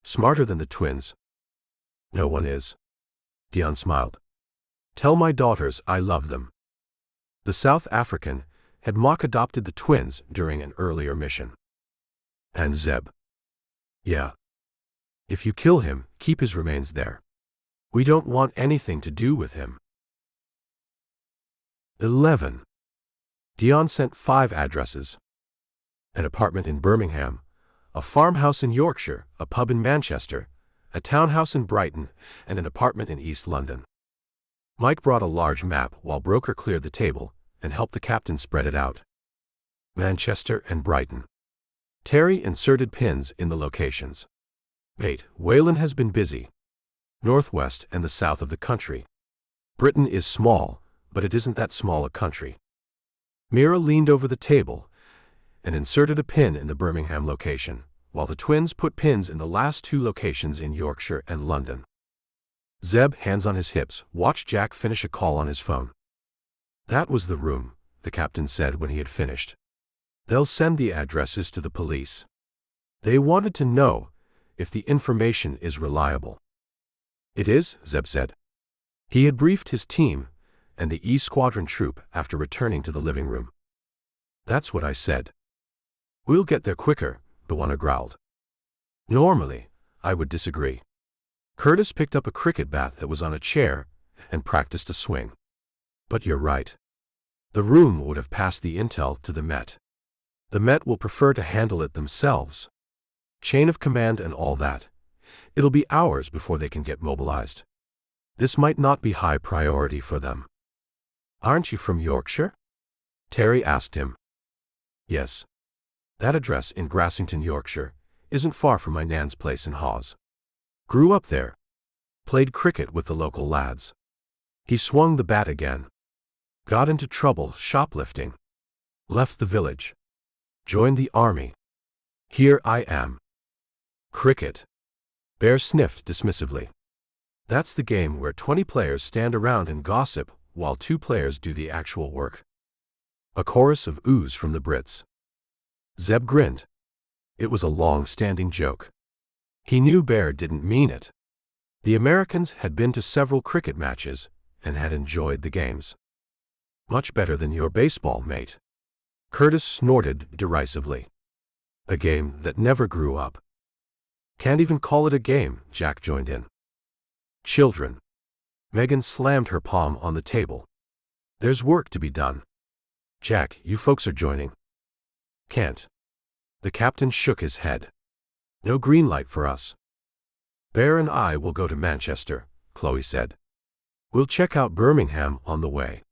Smarter than the twins. No one is. Dion smiled. Tell my daughters I love them. The South African had mock-adopted the twins during an earlier mission. And Zeb. Yeah. If you kill him, keep his remains there. We don't want anything to do with him. 11. Dion sent 5 addresses. An apartment in Birmingham, a farmhouse in Yorkshire, a pub in Manchester, a townhouse in Brighton, and an apartment in East London. Mike brought a large map while Broker cleared the table and helped the captain spread it out. Manchester and Brighton. Terry inserted pins in the locations. Mate, Whalen has been busy. Northwest and the south of the country. Britain is small, but it isn't that small a country. Mira leaned over the table and inserted a pin in the Birmingham location, while the twins put pins in the last 2 locations in Yorkshire and London. Zeb, hands on his hips, watched Jack finish a call on his phone. That was the room, the captain said when he had finished. They'll send the addresses to the police. They wanted to know if the information is reliable. It is, Zeb said. He had briefed his team and the E Squadron troop after returning to the living room. That's what I said. We'll get there quicker, Bwana growled. Normally, I would disagree. Curtis picked up a cricket bat that was on a chair and practiced a swing. But you're right. The room would have passed the intel to the Met. The Met will prefer to handle it themselves. Chain of command and all that. It'll be hours before they can get mobilized. This might not be high priority for them. Aren't you from Yorkshire? Terry asked him. Yes. That address in Grassington, Yorkshire, isn't far from my nan's place in Hawes. Grew up there. Played cricket with the local lads. He swung the bat again. Got into trouble shoplifting. Left the village. Joined the army. Here I am. Cricket. Bear sniffed dismissively. That's the game where 20 players stand around and gossip while 2 players do the actual work. A chorus of oohs from the Brits. Zeb grinned. It was a long-standing joke. He knew Bear didn't mean it. The Americans had been to several cricket matches and had enjoyed the games. Much better than your baseball, mate. Curtis snorted derisively. A game that never grew up. Can't even call it a game, Jack joined in. Children. Megan slammed her palm on the table. There's work to be done. Jack, you folks are joining. Can't. The captain shook his head. No green light for us. Bear and I will go to Manchester, Chloe said. We'll check out Birmingham on the way.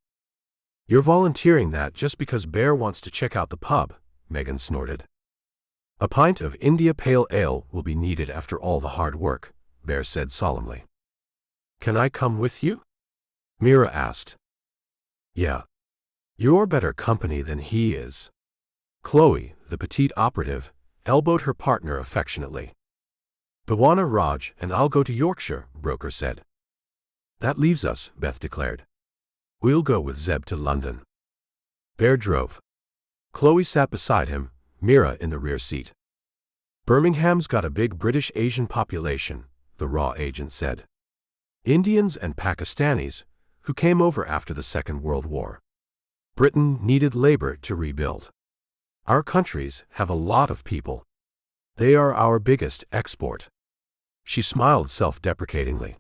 You're volunteering that just because Bear wants to check out the pub, Megan snorted. A pint of India Pale Ale will be needed after all the hard work, Bear said solemnly. Can I come with you? Mira asked. Yeah. You're better company than he is. Chloe, the petite operative, elbowed her partner affectionately. Bawana, Raj, and I'll go to Yorkshire, Broker said. That leaves us, Beth declared. We'll go with Zeb to London. Bear drove. Chloe sat beside him, Mira in the rear seat. Birmingham's got a big British Asian population, the raw agent said. Indians and Pakistanis, who came over after the Second World War. Britain needed labor to rebuild. Our countries have a lot of people. They are our biggest export. She smiled self-deprecatingly.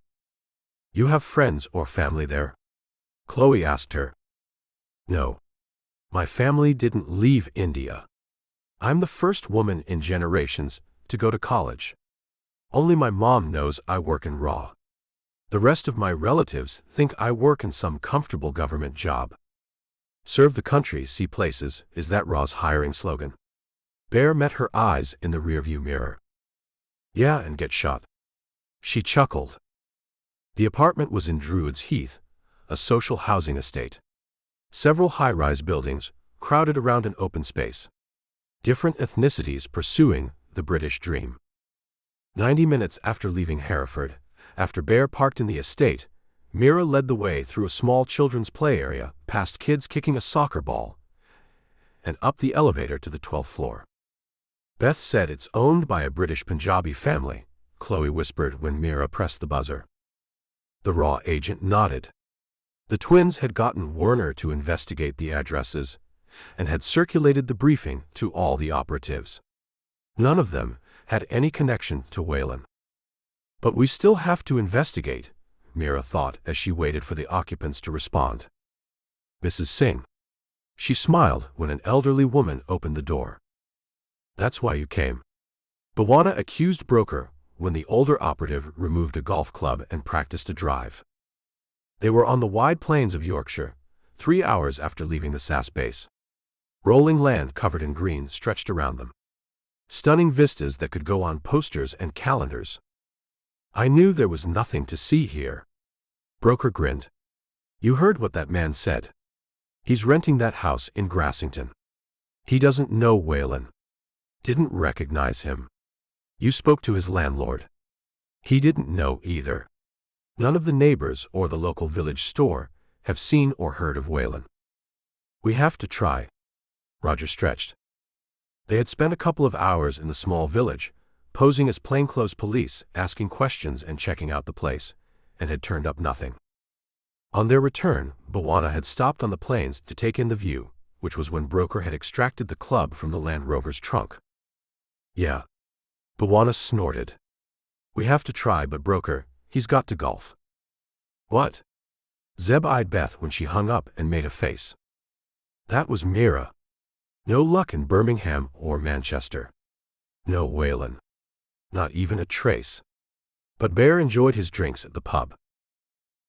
You have friends or family there? Chloe asked her. No. My family didn't leave India. I'm the first woman in generations to go to college. Only my mom knows I work in raw. The rest of my relatives think I work in some comfortable government job. Serve the country, see places, is that Raw's hiring slogan? Bear met her eyes in the rearview mirror. Yeah, and get shot. She chuckled. The apartment was in Druids Heath, a social housing estate. Several high-rise buildings crowded around an open space. Different ethnicities pursuing the British dream. 90 minutes after leaving Hereford, after Bear parked in the estate, Mira led the way through a small children's play area, past kids kicking a soccer ball, and up the elevator to the 12th floor. Beth said it's owned by a British Punjabi family, Chloe whispered when Mira pressed the buzzer. The raw agent nodded. The twins had gotten Werner to investigate the addresses and had circulated the briefing to all the operatives. None of them had any connection to Whalen. But we still have to investigate, Mira thought as she waited for the occupants to respond. Mrs. Singh. She smiled when an elderly woman opened the door. That's why you came. Bawana accused Broker when the older operative removed a golf club and practiced a drive. They were on the wide plains of Yorkshire, 3 hours after leaving the SAS base. Rolling land covered in green stretched around them. Stunning vistas that could go on posters and calendars. I knew there was nothing to see here. Broker grinned. You heard what that man said. He's renting that house in Grassington. He doesn't know Whalen. Didn't recognize him. You spoke to his landlord. He didn't know either. None of the neighbors or the local village store have seen or heard of Whalen. We have to try. Roger stretched. They had spent a couple of hours in the small village, posing as plainclothes police, asking questions and checking out the place, and had turned up nothing. On their return, Bawana had stopped on the plains to take in the view, which was when Broker had extracted the club from the Land Rover's trunk. Yeah. Bwana snorted. We have to try, but broker, he's got to golf. What? Zeb eyed Beth when she hung up and made a face. That was Mira. No luck in Birmingham or Manchester. No Whalen. Not even a trace. But Bear enjoyed his drinks at the pub.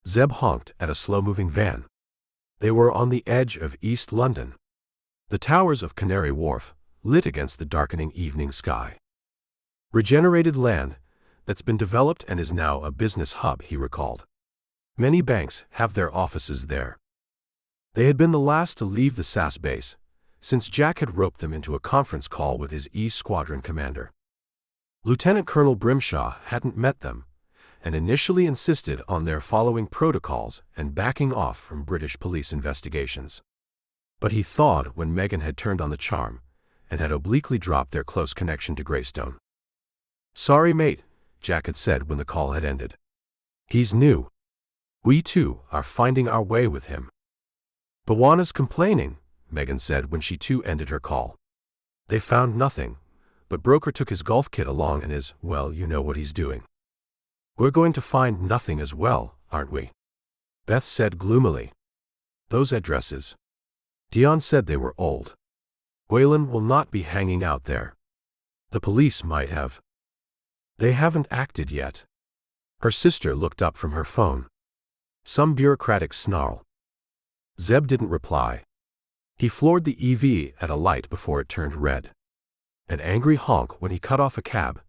Zeb honked at a slow-moving van. They were on the edge of East London. The towers of Canary Wharf, lit against the darkening evening sky. Regenerated land that's been developed and is now a business hub, he recalled. Many banks have their offices there. They had been the last to leave the SAS base, since Jack had roped them into a conference call with his E Squadron commander. Lieutenant Colonel Brimshaw hadn't met them, and initially insisted on their following protocols and backing off from British police investigations. But he thawed when Megan had turned on the charm, and had obliquely dropped their close connection to Greystone. Sorry, mate, Jack had said when the call had ended. He's new. We too are finding our way with him. Bwana's complaining, Megan said when she too ended her call. They found nothing, but Broker took his golf kit along and is, well, you know what he's doing. We're going to find nothing as well, aren't we? Beth said gloomily. Those addresses. Dion said they were old. Whalen will not be hanging out there. The police might have. They haven't acted yet. Her sister looked up from her phone. Some bureaucratic snarl. Zeb didn't reply. He floored the EV at a light before it turned red. An angry honk when he cut off a cab,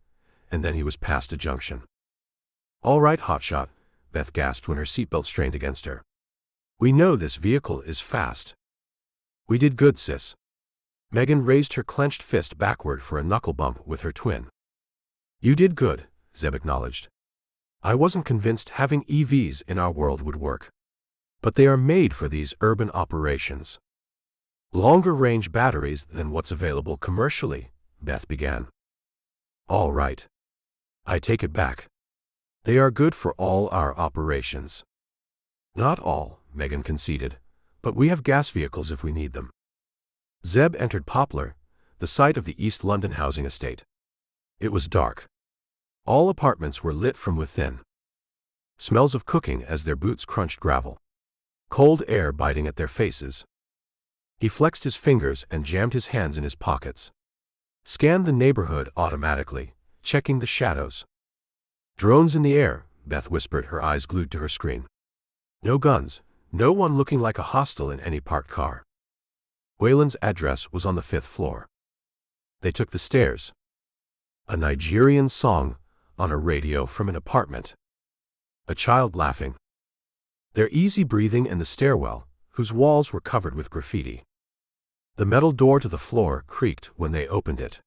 and then he was past a junction. All right, hotshot, Beth gasped when her seatbelt strained against her. We know this vehicle is fast. We did good, sis. Megan raised her clenched fist backward for a knuckle bump with her twin. You did good, Zeb acknowledged. I wasn't convinced having EVs in our world would work. But they are made for these urban operations. Longer range batteries than what's available commercially, Beth began. All right. I take it back. They are good for all our operations. Not all, Megan conceded, but we have gas vehicles if we need them. Zeb entered Poplar, the site of the East London housing estate. It was dark. All apartments were lit from within. Smells of cooking as their boots crunched gravel. Cold air biting at their faces. He flexed his fingers and jammed his hands in his pockets. Scanned the neighborhood automatically, checking the shadows. Drones in the air, Beth whispered, her eyes glued to her screen. No guns, no one looking like a hostile in any parked car. Whalen's address was on the 5th floor. They took the stairs. A Nigerian song on a radio from an apartment. A child laughing. Their easy breathing in the stairwell, whose walls were covered with graffiti. The metal door to the floor creaked when they opened it.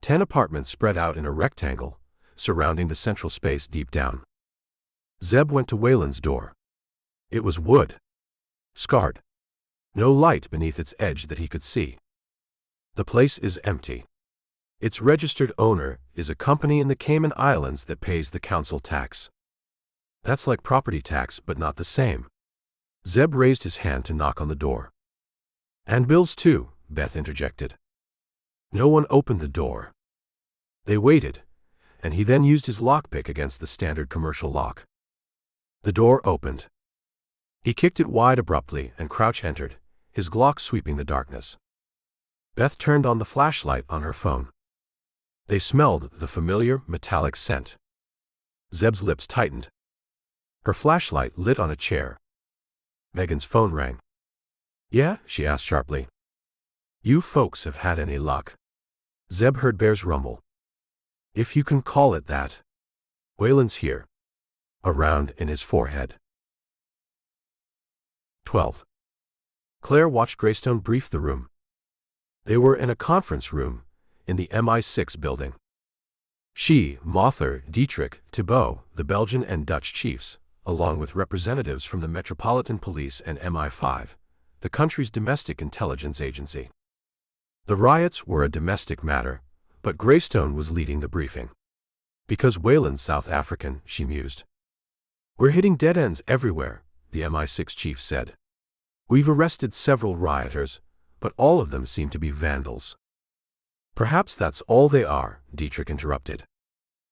10 apartments spread out in a rectangle, surrounding the central space deep down. Zeb went to Whalen's door. It was wood. Scarred. No light beneath its edge that he could see. The place is empty. Its registered owner is a company in the Cayman Islands that pays the council tax. That's like property tax, but not the same. Zeb raised his hand to knock on the door. And bills too, Beth interjected. No one opened the door. They waited, and he then used his lockpick against the standard commercial lock. The door opened. He kicked it wide abruptly and Crouch entered, his Glock sweeping the darkness. Beth turned on the flashlight on her phone. They smelled the familiar metallic scent. Zeb's lips tightened. Her flashlight lit on a chair. Megan's phone rang. Yeah, she asked sharply. You folks have had any luck? Zeb heard Bear's rumble. If you can call it that. Whalen's here. A round in his forehead. 12. Claire watched Greystone brief the room. They were in a conference room, in the MI6 building. She, Mother, Dietrich, Thibault, the Belgian and Dutch chiefs, along with representatives from the Metropolitan Police and MI5, the country's domestic intelligence agency. The riots were a domestic matter, but Greystone was leading the briefing. Because Whalen's South African, she mused. We're hitting dead ends everywhere, the MI6 chief said. We've arrested several rioters, but all of them seem to be vandals. Perhaps that's all they are, Dietrich interrupted.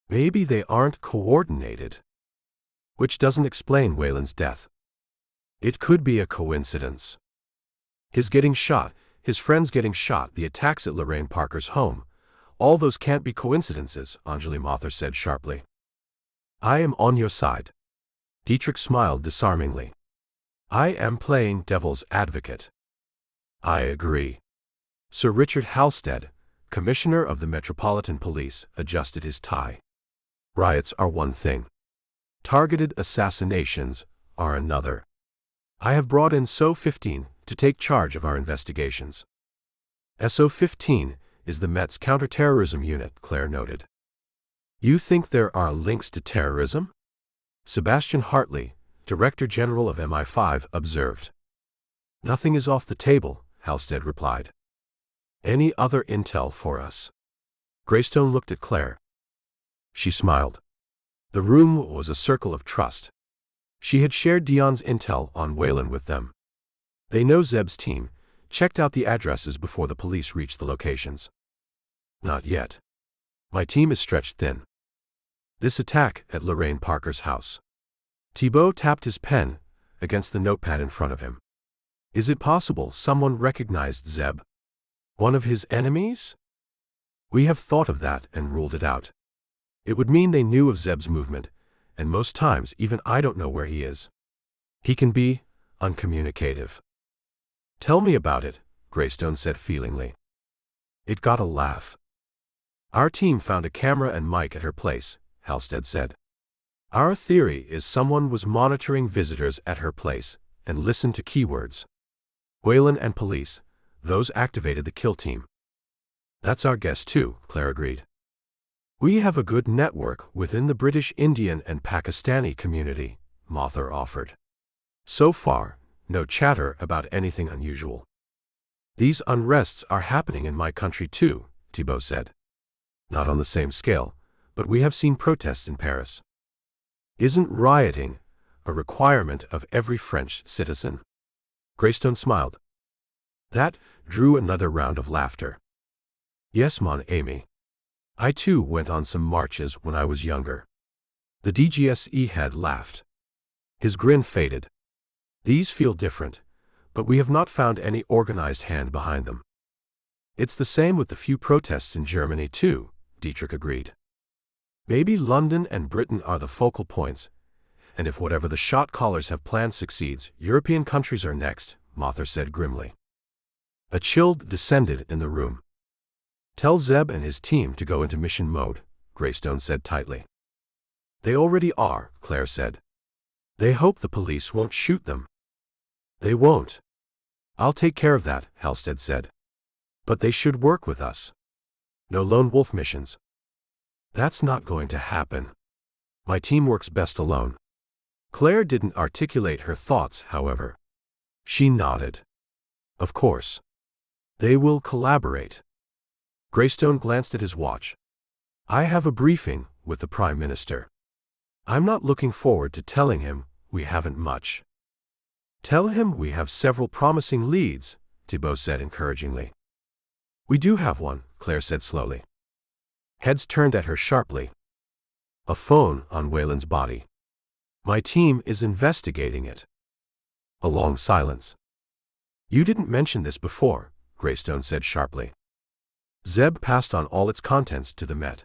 Maybe they aren't coordinated. Which doesn't explain Wayland's death. It could be a coincidence. His getting shot, his friends getting shot, the attacks at Lorraine Parker's home. All those can't be coincidences, Anjali Mothers said sharply. I am on your side. Dietrich smiled disarmingly. I am playing devil's advocate. I agree. Sir Richard Halstead, Commissioner of the Metropolitan Police, adjusted his tie. Riots are one thing. Targeted assassinations are another. I have brought in SO-15 to take charge of our investigations. SO-15 is the Met's counterterrorism unit, Clare noted. You think there are links to terrorism? Sebastian Hartley, Director General of MI5, observed. Nothing is off the table, Halstead replied. Any other intel for us? Greystone looked at Clare. She smiled. The room was a circle of trust. She had shared Dion's intel on Wayland with them. They know Zeb's team, checked out the addresses before the police reached the locations. Not yet. My team is stretched thin. This attack at Lorraine Parker's house. Thibault tapped his pen against the notepad in front of him. Is it possible someone recognized Zeb? One of his enemies? We have thought of that and ruled it out. It would mean they knew of Zeb's movement, and most times even I don't know where he is. He can be uncommunicative. Tell me about it, Greystone said feelingly. It got a laugh. Our team found a camera and mic at her place, Halstead said. Our theory is someone was monitoring visitors at her place and listened to keywords. Wayland and police, those activated the kill team. That's our guess too, Clare agreed. We have a good network within the British Indian and Pakistani community, Mother offered. So far, no chatter about anything unusual. These unrests are happening in my country too, Thibault said. Not on the same scale, but we have seen protests in Paris. Isn't rioting a requirement of every French citizen? Greystone smiled. That drew another round of laughter. Yes, mon ami. I too went on some marches when I was younger. The DGSE head laughed. His grin faded. These feel different, but we have not found any organized hand behind them. It's the same with the few protests in Germany too, Dietrich agreed. Maybe London and Britain are the focal points, and if whatever the shot callers have planned succeeds, European countries are next, Mother said grimly. A chill descended in the room. Tell Zeb and his team to go into mission mode, Greystone said tightly. They already are, Clare said. They hope the police won't shoot them. They won't. I'll take care of that, Halstead said. But they should work with us. No lone wolf missions. That's not going to happen. My team works best alone. Clare didn't articulate her thoughts, however. She nodded. Of course. They will collaborate. Greystone glanced at his watch. I have a briefing with the Prime Minister. I'm not looking forward to telling him we haven't much. Tell him we have several promising leads, Thibault said encouragingly. We do have one, Clare said slowly. Heads turned at her sharply. A phone on Wayland's body. My team is investigating it. A long silence. You didn't mention this before, Greystone said sharply. Zeb passed on all its contents to the Met.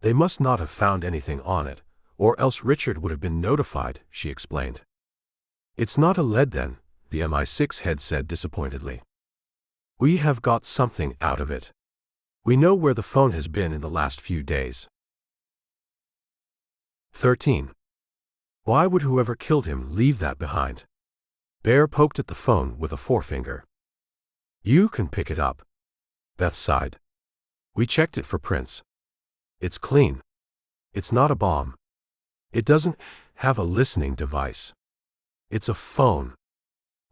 They must not have found anything on it, or else Richard would have been notified, she explained. It's not a lead then, the MI6 head said disappointedly. We have got something out of it. We know where the phone has been in the last few days. 13. Why would whoever killed him leave that behind? Bear poked at the phone with a forefinger. You can pick it up. Beth sighed. We checked it for prints. It's clean. It's not a bomb. It doesn't have a listening device. It's a phone.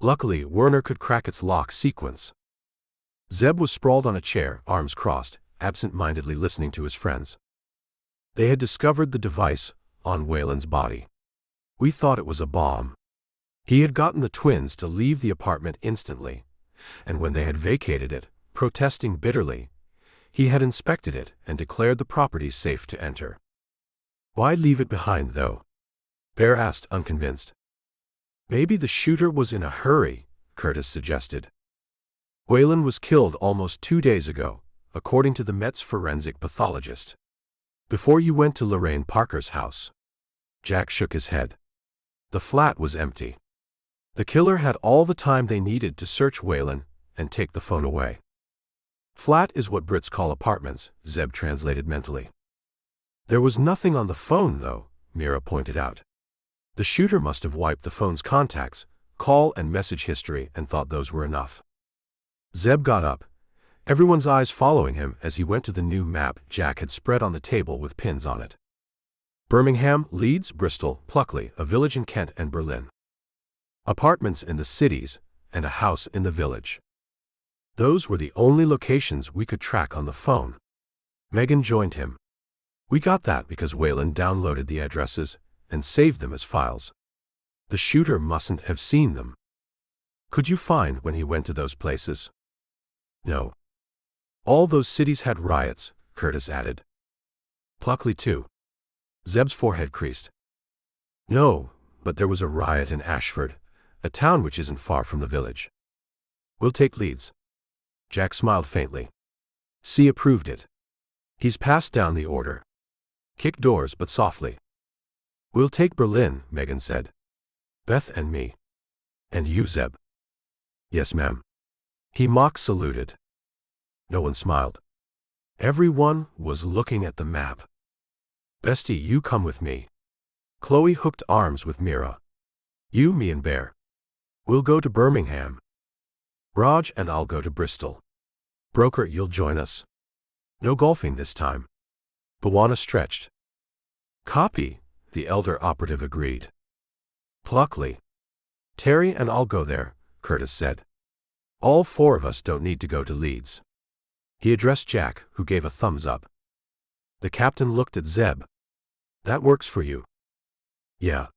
Luckily, Werner could crack its lock sequence. Zeb was sprawled on a chair, arms crossed, absent-mindedly listening to his friends. They had discovered the device on Wayland's body. We thought it was a bomb. He had gotten the twins to leave the apartment instantly, and when they had vacated it, protesting bitterly, He had inspected it and declared the property safe to enter. Why leave it behind, though? Bear asked, unconvinced. Maybe the shooter was in a hurry, Curtis suggested. Whalen was killed almost 2 days ago, according to the Met's forensic pathologist. Before you went to Lorraine Parker's house. Jack shook his head. The flat was empty. The killer had all the time they needed to search Whalen and take the phone away. Flat is what Brits call apartments, Zeb translated mentally. There was nothing on the phone, though, Mira pointed out. The shooter must have wiped the phone's contacts, call and message history, and thought those were enough. Zeb got up, everyone's eyes following him as he went to the new map Jack had spread on the table with pins on it. Birmingham, Leeds, Bristol, Pluckley, a village in Kent, and Berlin. Apartments in the cities, and a house in the village. Those were the only locations we could track on the phone. Megan joined him. We got that because Whalen downloaded the addresses and saved them as files. The shooter mustn't have seen them. Could you find when he went to those places? No. All those cities had riots, Curtis added. Pluckley too. Zeb's forehead creased. No, but there was a riot in Ashford, a town which isn't far from the village. We'll take Leeds. Jack smiled faintly. C approved it. He's passed down the order. Kick doors, but softly. We'll take Berlin, Megan said. Beth and me. And you, Zeb. Yes, ma'am. He mock saluted. No one smiled. Everyone was looking at the map. Bestie, you come with me. Chloe hooked arms with Mira. You, me and Bear. We'll go to Birmingham. Raj and I'll go to Bristol. Broker, you'll join us. No golfing this time. Bawana stretched. Copy, the elder operative agreed. Pluckley. Terry and I'll go there, Curtis said. All 4 of us don't need to go to Leeds. He addressed Jack, who gave a thumbs up. The captain looked at Zeb. That works for you? Yeah.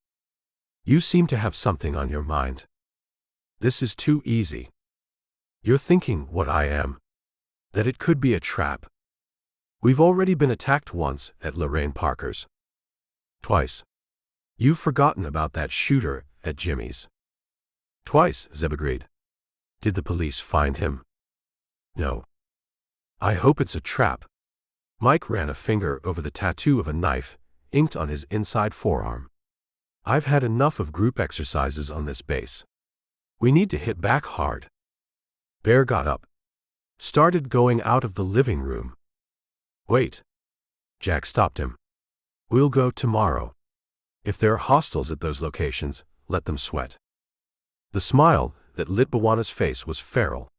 You seem to have something on your mind. This is too easy. You're thinking what I am. That it could be a trap. We've already been attacked once at Lorraine Parker's. Twice. You've forgotten about that shooter at Jimmy's. Twice, Zeb agreed. Did the police find him? No. I hope it's a trap. Mike ran a finger over the tattoo of a knife, inked on his inside forearm. I've had enough of group exercises on this base. We need to hit back hard. Bear got up. Started going out of the living room. Wait. Jack stopped him. We'll go tomorrow. If there are hostiles at those locations, let them sweat. The smile that lit Bawana's face was feral.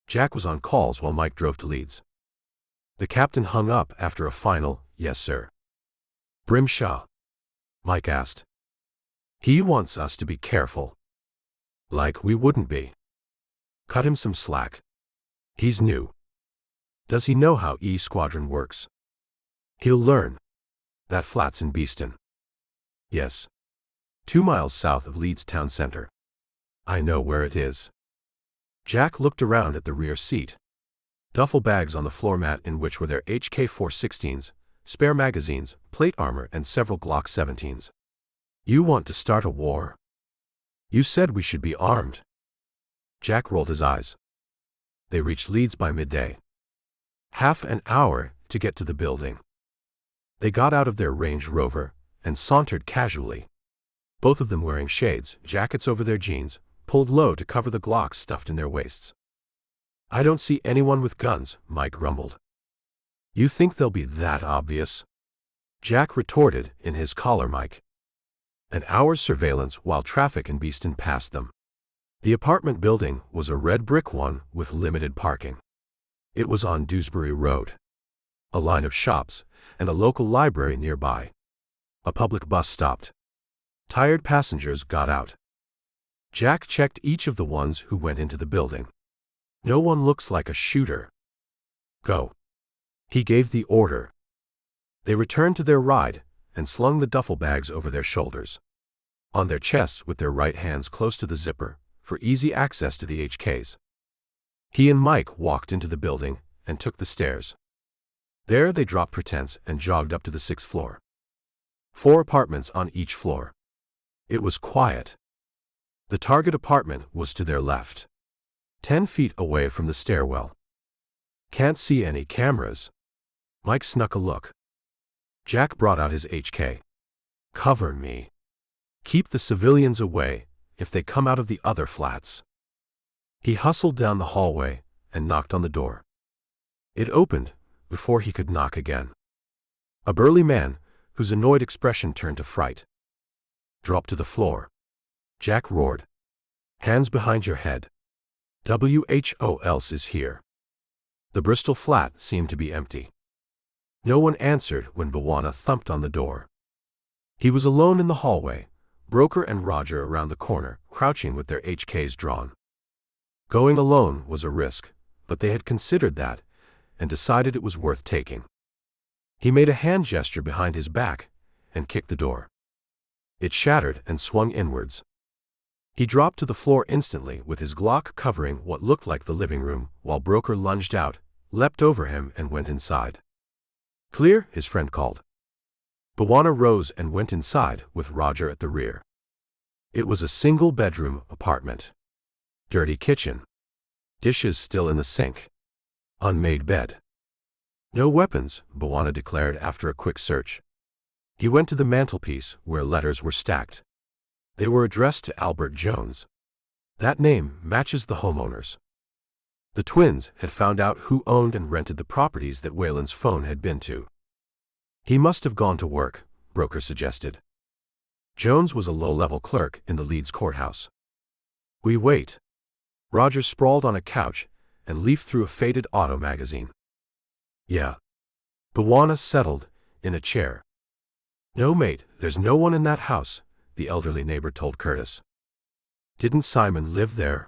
Jack was on calls while Mike drove to Leeds. The captain hung up after a final, yes sir. Brimshaw? Mike asked. He wants us to be careful. Like we wouldn't be. Cut him some slack. He's new. Does he know how E Squadron works? He'll learn. That flat's in Beeston. Yes. 2 miles south of Leeds town center. I know where it is. Jack looked around at the rear seat. Duffel bags on the floor mat in which were their HK-416s, spare magazines, plate armor, and several Glock 17s. You want to start a war? You said we should be armed. Jack rolled his eyes. They reached Leeds by midday. Half an hour to get to the building. They got out of their Range Rover and sauntered casually. Both of them wearing shades, jackets over their jeans, pulled low to cover the Glocks stuffed in their waists. I don't see anyone with guns, Mike grumbled. You think they'll be that obvious? Jack retorted in his collar mic. An hour's surveillance while traffic in Beeston passed them. The apartment building was a red brick one with limited parking. It was on Dewsbury Road. A line of shops and a local library nearby. A public bus stopped. Tired passengers got out. Jack checked each of the ones who went into the building. No one looks like a shooter. Go. He gave the order. They returned to their ride and slung the duffel bags over their shoulders. On their chests with their right hands close to the zipper, for easy access to the HKs. He and Mike walked into the building and took the stairs. There they dropped pretense and jogged up to the 6th floor. 4 apartments on each floor. It was quiet. The target apartment was to their left, 10 feet away from the stairwell. Can't see any cameras. Mike snuck a look. Jack brought out his HK. Cover me. Keep the civilians away if they come out of the other flats. He hustled down the hallway and knocked on the door. It opened before he could knock again. A burly man, whose annoyed expression turned to fright. Drop to the floor. Jack roared. Hands behind your head. Who else is here? The Bristol flat seemed to be empty. No one answered when Bwana thumped on the door. He was alone in the hallway, Broker and Roger around the corner, crouching with their HKs drawn. Going alone was a risk, but they had considered that and decided it was worth taking. He made a hand gesture behind his back and kicked the door. It shattered and swung inwards. He dropped to the floor instantly with his Glock covering what looked like the living room, while Broker lunged out, leapt over him and went inside. Clear, his friend called. Bwana rose and went inside with Roger at the rear. It was a single-bedroom apartment. Dirty kitchen. Dishes still in the sink. Unmade bed. No weapons, Bwana declared after a quick search. He went to the mantelpiece where letters were stacked. They were addressed to Albert Jones. That name matches the homeowners. The twins had found out who owned and rented the properties that Wayland's phone had been to. He must have gone to work, Broker suggested. Jones was a low-level clerk in the Leeds courthouse. We wait. Roger sprawled on a couch and leafed through a faded auto magazine. Yeah. Bwana settled in a chair. No, mate, there's no one in that house, the elderly neighbor told Curtis. Didn't Simon live there?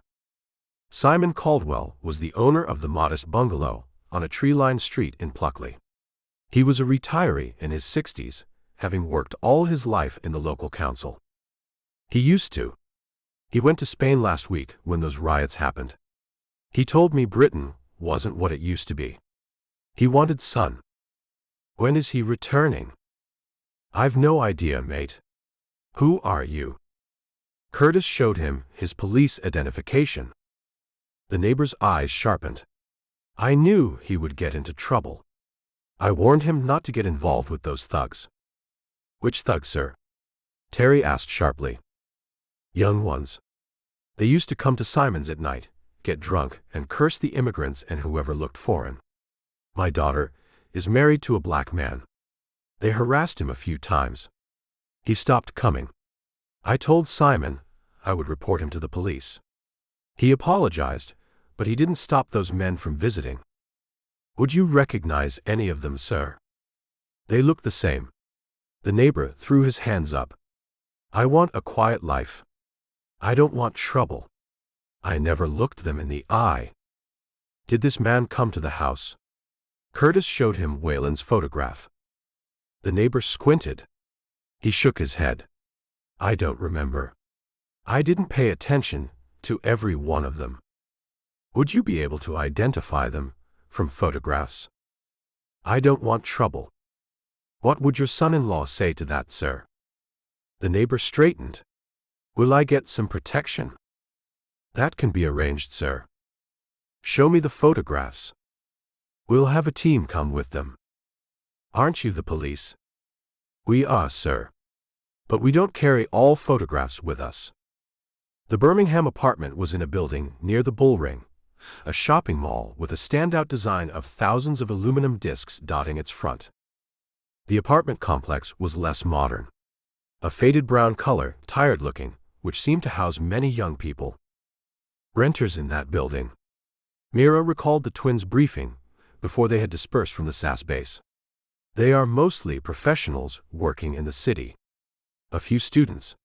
Simon Caldwell was the owner of the modest bungalow on a tree-lined street in Pluckley. He was a retiree in his 60s, having worked all his life in the local council. He used to. He went to Spain last week when those riots happened. He told me Britain wasn't what it used to be. He wanted sun. When is he returning? I've no idea, mate. Who are you? Curtis showed him his police identification. The neighbor's eyes sharpened. I knew he would get into trouble. I warned him not to get involved with those thugs. Which thugs, sir? Terry asked sharply. Young ones. They used to come to Simon's at night, get drunk, and curse the immigrants and whoever looked foreign. My daughter is married to a black man. They harassed him a few times. He stopped coming. I told Simon I would report him to the police. He apologized, but he didn't stop those men from visiting. Would you recognize any of them, sir? They look the same. The neighbor threw his hands up. I want a quiet life. I don't want trouble. I never looked them in the eye. Did this man come to the house? Curtis showed him Wayland's photograph. The neighbor squinted. He shook his head. I don't remember. I didn't pay attention to every one of them. Would you be able to identify them from photographs? I don't want trouble. What would your son-in-law say to that, sir? The neighbor straightened. Will I get some protection? That can be arranged, sir. Show me the photographs. We'll have a team come with them. Aren't you the police? We are, sir. But we don't carry all photographs with us. The Birmingham apartment was in a building near the Bull Ring, a shopping mall with a standout design of thousands of aluminum discs dotting its front. The apartment complex was less modern. A faded brown color, tired-looking, which seemed to house many young people. Renters in that building. Mira recalled the twins' briefing before they had dispersed from the SAS base. They are mostly professionals working in the city. A few students.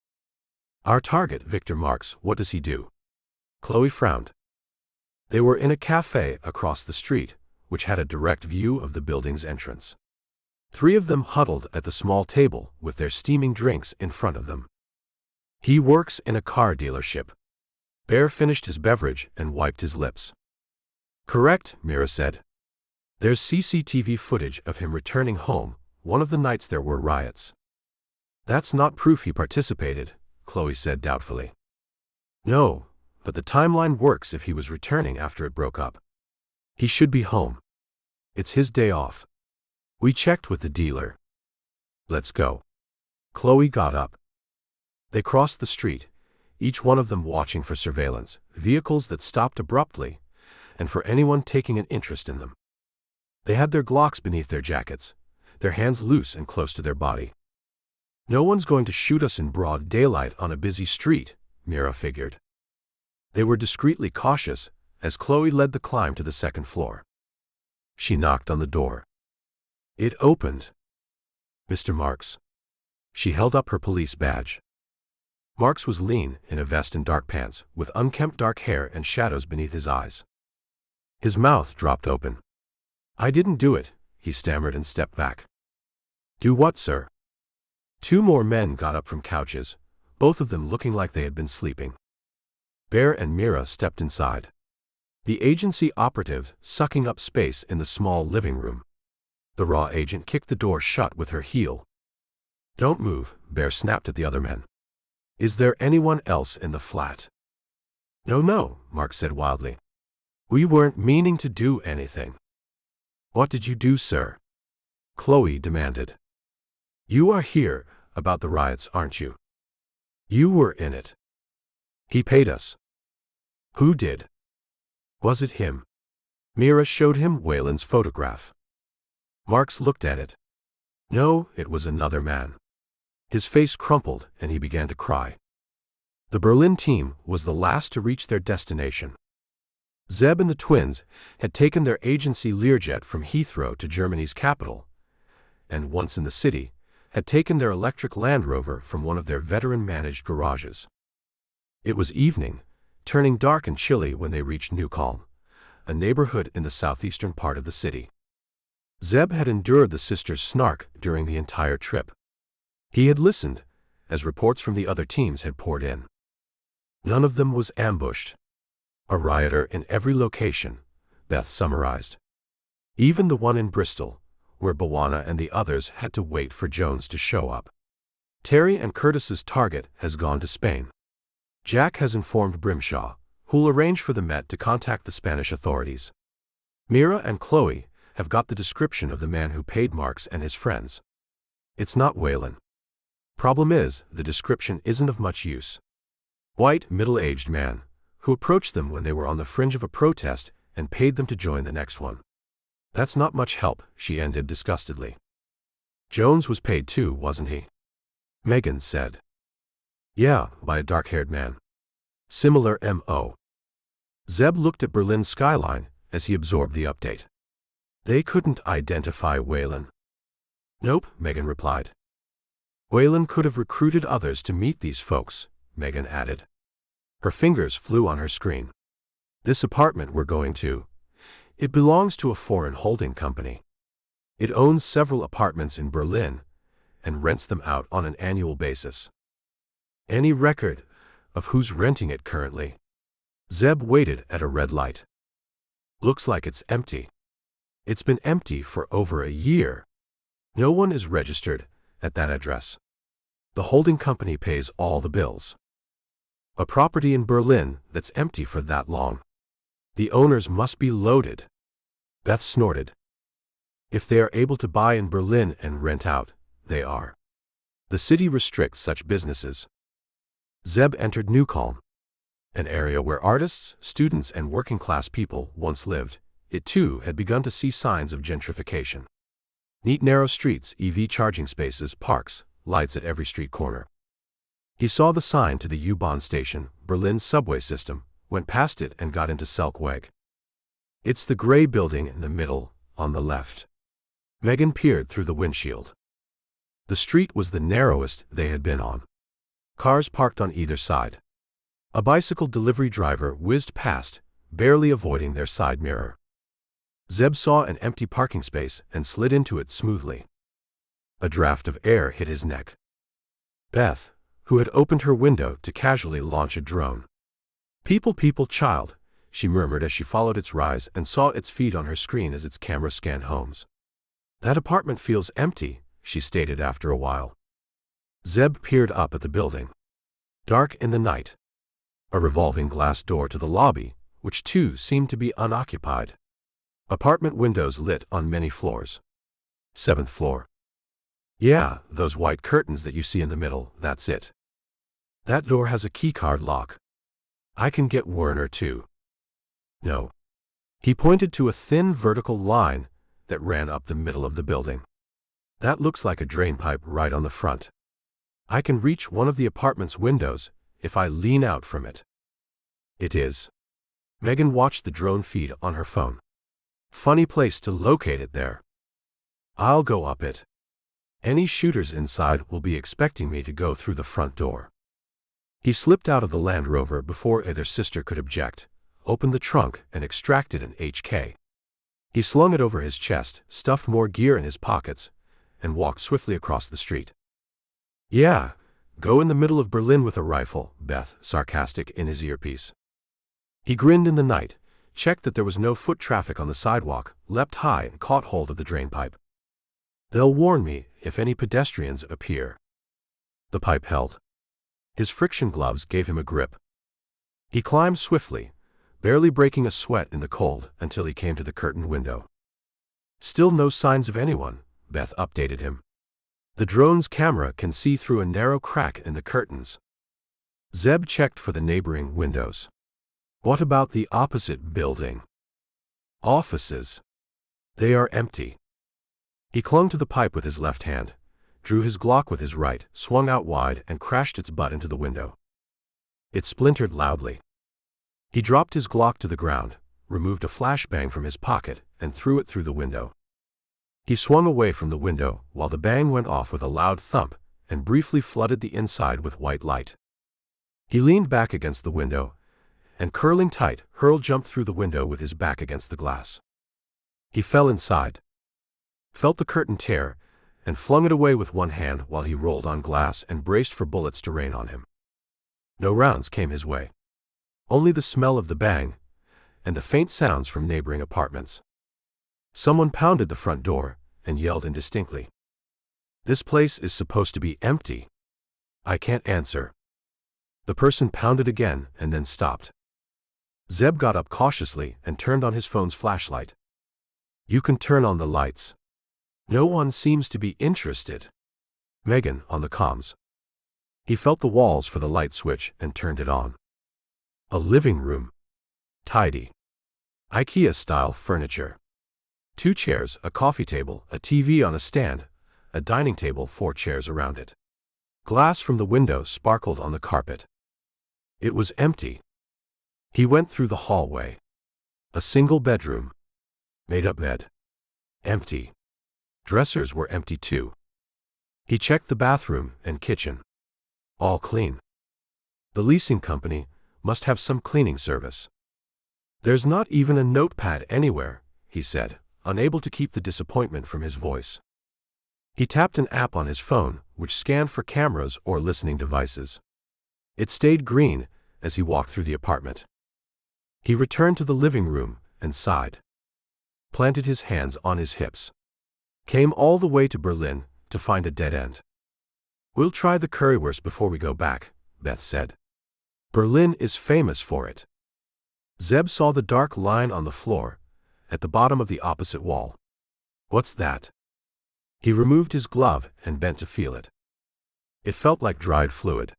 Our target, Victor Marks, what does he do? Chloe frowned. They were in a cafe across the street, which had a direct view of the building's entrance. 3 of them huddled at the small table with their steaming drinks in front of them. He works in a car dealership. Bear finished his beverage and wiped his lips. Correct, Mira said. There's CCTV footage of him returning home one of the nights there were riots. That's not proof he participated, Chloe said doubtfully. No, but the timeline works if he was returning after it broke up. He should be home. It's his day off. We checked with the dealer. Let's go. Chloe got up. They crossed the street, each one of them watching for surveillance, vehicles that stopped abruptly, and for anyone taking an interest in them. They had their Glocks beneath their jackets, their hands loose and close to their body. No one's going to shoot us in broad daylight on a busy street, Mira figured. They were discreetly cautious as Chloe led the climb to the second floor. She knocked on the door. It opened. Mr. Marks. She held up her police badge. Marks was lean, in a vest and dark pants, with unkempt dark hair and shadows beneath his eyes. His mouth dropped open. I didn't do it, he stammered and stepped back. Do what, sir? Two more men got up from couches, both of them looking like they had been sleeping. Bear and Mira stepped inside. The agency operative sucking up space in the small living room. The raw agent kicked the door shut with her heel. Don't move, Bear snapped at the other men. Is there anyone else in the flat? No, Mark said wildly. We weren't meaning to do anything. What did you do, sir? Chloe demanded. You are here about the riots, aren't you? You were in it. He paid us. Who did? Was it him? Mira showed him Wayland's photograph. Marks looked at it. No, it was another man. His face crumpled and he began to cry. The Berlin team was the last to reach their destination. Zeb and the twins had taken their agency Learjet from Heathrow to Germany's capital, and once in the city, had taken their electric Land Rover from one of their veteran-managed garages. It was evening, turning dark and chilly when they reached Newcombe, a neighborhood in the southeastern part of the city. Zeb had endured the sisters' snark during the entire trip. He had listened, as reports from the other teams had poured in. None of them was ambushed. A rioter in every location, Beth summarized. Even the one in Bristol, where Bawana and the others had to wait for Jones to show up. Terry and Curtis's target has gone to Spain. Jack has informed Brimshaw, who'll arrange for the Met to contact the Spanish authorities. Mira and Chloe have got the description of the man who paid Marks and his friends. It's not Wayland. Problem is, the description isn't of much use. White, middle-aged man, who approached them when they were on the fringe of a protest and paid them to join the next one. That's not much help, she ended disgustedly. Jones was paid too, wasn't he? Megan said. Yeah, by a dark-haired man. Similar M.O. Zeb looked at Berlin's skyline as he absorbed the update. They couldn't identify Wayland. Nope, Megan replied. Wayland could have recruited others to meet these folks, Megan added. Her fingers flew on her screen. This apartment we're going to, it belongs to a foreign holding company. It owns several apartments in Berlin and rents them out on an annual basis. Any record of who's renting it currently? Zeb waited at a red light. Looks like it's empty. It's been empty for over a year. No one is registered at that address. The holding company pays all the bills. A property in Berlin that's empty for that long. The owners must be loaded. Beth snorted. If they are able to buy in Berlin and rent out, they are. The city restricts such businesses. Zeb entered Newcombe, an area where artists, students, and working-class people once lived. It too had begun to see signs of gentrification. Neat narrow streets, EV charging spaces, parks, lights at every street corner. He saw the sign to the U-Bahn station, Berlin's subway system, went past it and got into Selkweg. It's the gray building in the middle, on the left. Megan peered through the windshield. The street was the narrowest they had been on. Cars parked on either side. A bicycle delivery driver whizzed past, barely avoiding their side mirror. Zeb saw an empty parking space and slid into it smoothly. A draft of air hit his neck. Beth, who had opened her window to casually launch a drone. People, child, she murmured as she followed its rise and saw its feed on her screen as its camera scanned homes. That apartment feels empty, she stated after a while. Zeb peered up at the building. Dark in the night. A revolving glass door to the lobby, which too seemed to be unoccupied. Apartment windows lit on many floors. 7th floor. Yeah, those white curtains that you see in the middle, that's it. That door has a keycard lock. I can get Werner too. No. He pointed to a thin vertical line that ran up the middle of the building. That looks like a drain pipe right on the front. I can reach one of the apartment's windows if I lean out from it. It is. Megan watched the drone feed on her phone. Funny place to locate it there. I'll go up it. Any shooters inside will be expecting me to go through the front door. He slipped out of the Land Rover before either sister could object, opened the trunk and extracted an HK. He slung it over his chest, stuffed more gear in his pockets, and walked swiftly across the street. Yeah, go in the middle of Berlin with a rifle, Beth, sarcastic in his earpiece. He grinned in the night, checked that there was no foot traffic on the sidewalk, leapt high and caught hold of the drainpipe. They'll warn me if any pedestrians appear. The pipe held. His friction gloves gave him a grip. He climbed swiftly, barely breaking a sweat in the cold until he came to the curtained window. Still no signs of anyone, Beth updated him. The drone's camera can see through a narrow crack in the curtains. Zeb checked for the neighboring windows. What about the opposite building? Offices. They are empty. He clung to the pipe with his left hand, drew his Glock with his right, swung out wide and crashed its butt into the window. It splintered loudly. He dropped his Glock to the ground, removed a flashbang from his pocket, and threw it through the window. He swung away from the window while the bang went off with a loud thump and briefly flooded the inside with white light. He leaned back against the window and, curling tight, jumped through the window with his back against the glass. He fell inside, felt the curtain tear, and flung it away with one hand while he rolled on glass and braced for bullets to rain on him. No rounds came his way. Only the smell of the bang and the faint sounds from neighboring apartments. Someone pounded the front door and yelled indistinctly. This place is supposed to be empty. I can't answer. The person pounded again and then stopped. Zeb got up cautiously and turned on his phone's flashlight. You can turn on the lights. No one seems to be interested. Megan on the comms. He felt the walls for the light switch and turned it on. A living room. Tidy. IKEA-style furniture. 2 chairs, a coffee table, a TV on a stand, a dining table, 4 chairs around it. Glass from the window sparkled on the carpet. It was empty. He went through the hallway. A single bedroom. Made-up bed. Empty. Dressers were empty too. He checked the bathroom and kitchen. All clean. The leasing company must have some cleaning service. There's not even a notepad anywhere, he said, unable to keep the disappointment from his voice. He tapped an app on his phone, which scanned for cameras or listening devices. It stayed green as he walked through the apartment. He returned to the living room and sighed. Planted his hands on his hips. Came all the way to Berlin to find a dead end. We'll try the currywurst before we go back, Beth said. Berlin is famous for it. Zeb saw the dark line on the floor, at the bottom of the opposite wall. What's that? He removed his glove and bent to feel it. It felt like dried fluid.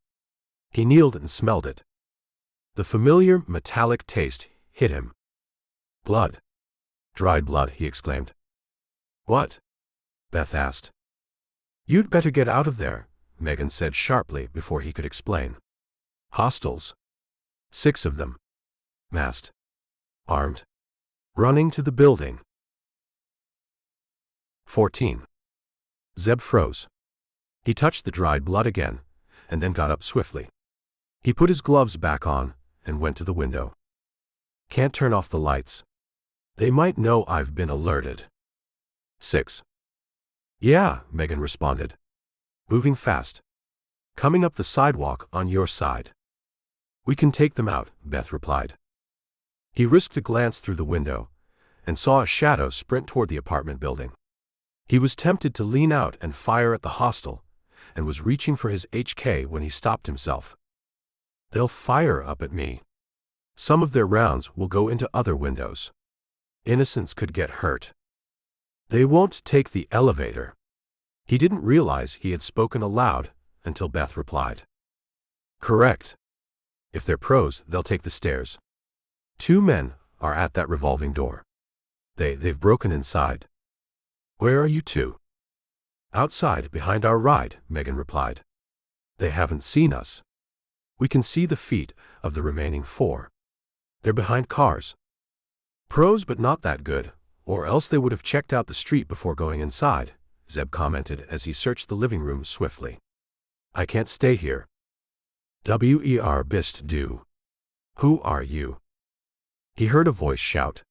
He kneeled and smelled it. The familiar metallic taste hit him. Blood. Dried blood, he exclaimed. What? Beth asked. You'd better get out of there, Megan said sharply before he could explain. Hostiles. 6 of them. Masked. Armed. Running to the building. 14. Zeb froze. He touched the dried blood again, and then got up swiftly. He put his gloves back on and went to the window. Can't turn off the lights. They might know I've been alerted. 6. Yeah, Megan responded. Moving fast. Coming up the sidewalk on your side. We can take them out, Beth replied. He risked a glance through the window and saw a shadow sprint toward the apartment building. He was tempted to lean out and fire at the hostel and was reaching for his HK when he stopped himself. They'll fire up at me. Some of their rounds will go into other windows. Innocents could get hurt. They won't take the elevator. He didn't realize he had spoken aloud until Beth replied. Correct. If they're pros, they'll take the stairs. 2 men are at that revolving door. They've broken inside. Where are you 2? Outside, behind our ride, Megan replied. They haven't seen us. We can see the feet of the remaining 4. They're behind cars. Pros but not that good, or else they would have checked out the street before going inside, Zeb commented as he searched the living room swiftly. I can't stay here. Wer bist du? Who are you? He heard a voice shout.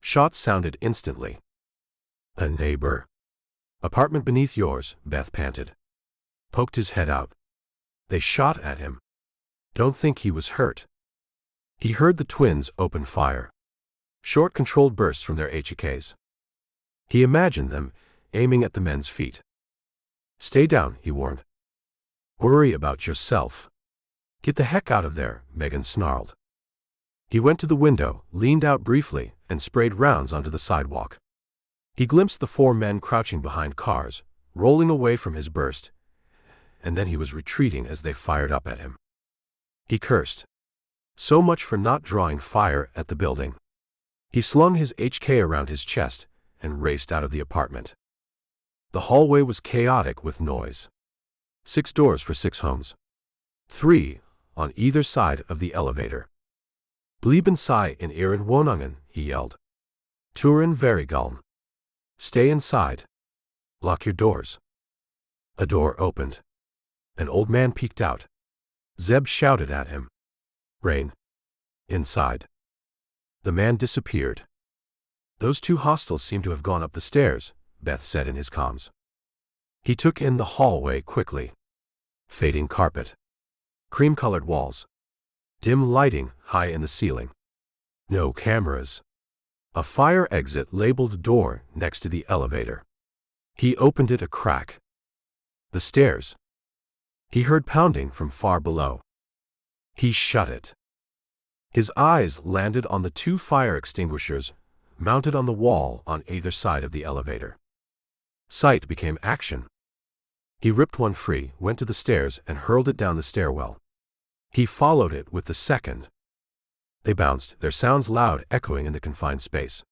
Shots sounded instantly. A neighbor. Apartment beneath yours, Beth panted. Poked his head out. They shot at him. Don't think he was hurt. He heard the twins open fire. Short controlled bursts from their HKs. He imagined them aiming at the men's feet. Stay down, he warned. Worry about yourself. Get the heck out of there, Megan snarled. He went to the window, leaned out briefly, and sprayed rounds onto the sidewalk. He glimpsed the 4 men crouching behind cars, rolling away from his burst, and then he was retreating as they fired up at him. He cursed. So much for not drawing fire at the building. He slung his HK around his chest and raced out of the apartment. The hallway was chaotic with noise. 6 doors for 6 homes. 3 on either side of the elevator. Blieben sei in ihren Wohnungen, he yelled. Türen verriegeln. Stay inside. Lock your doors. A door opened. An old man peeked out. Zeb shouted at him. Rain. Inside. The man disappeared. Those 2 hostels seem to have gone up the stairs, Beth said in his comms. He took in the hallway quickly. Fading carpet. Cream-colored walls. Dim lighting high in the ceiling. No cameras. A fire exit labeled door next to the elevator. He opened it a crack. The stairs. He heard pounding from far below. He shut it. His eyes landed on the 2 fire extinguishers mounted on the wall on either side of the elevator. Sight became action. He ripped one free, went to the stairs, and hurled it down the stairwell. He followed it with the second. They bounced, their sounds loud, echoing in the confined space.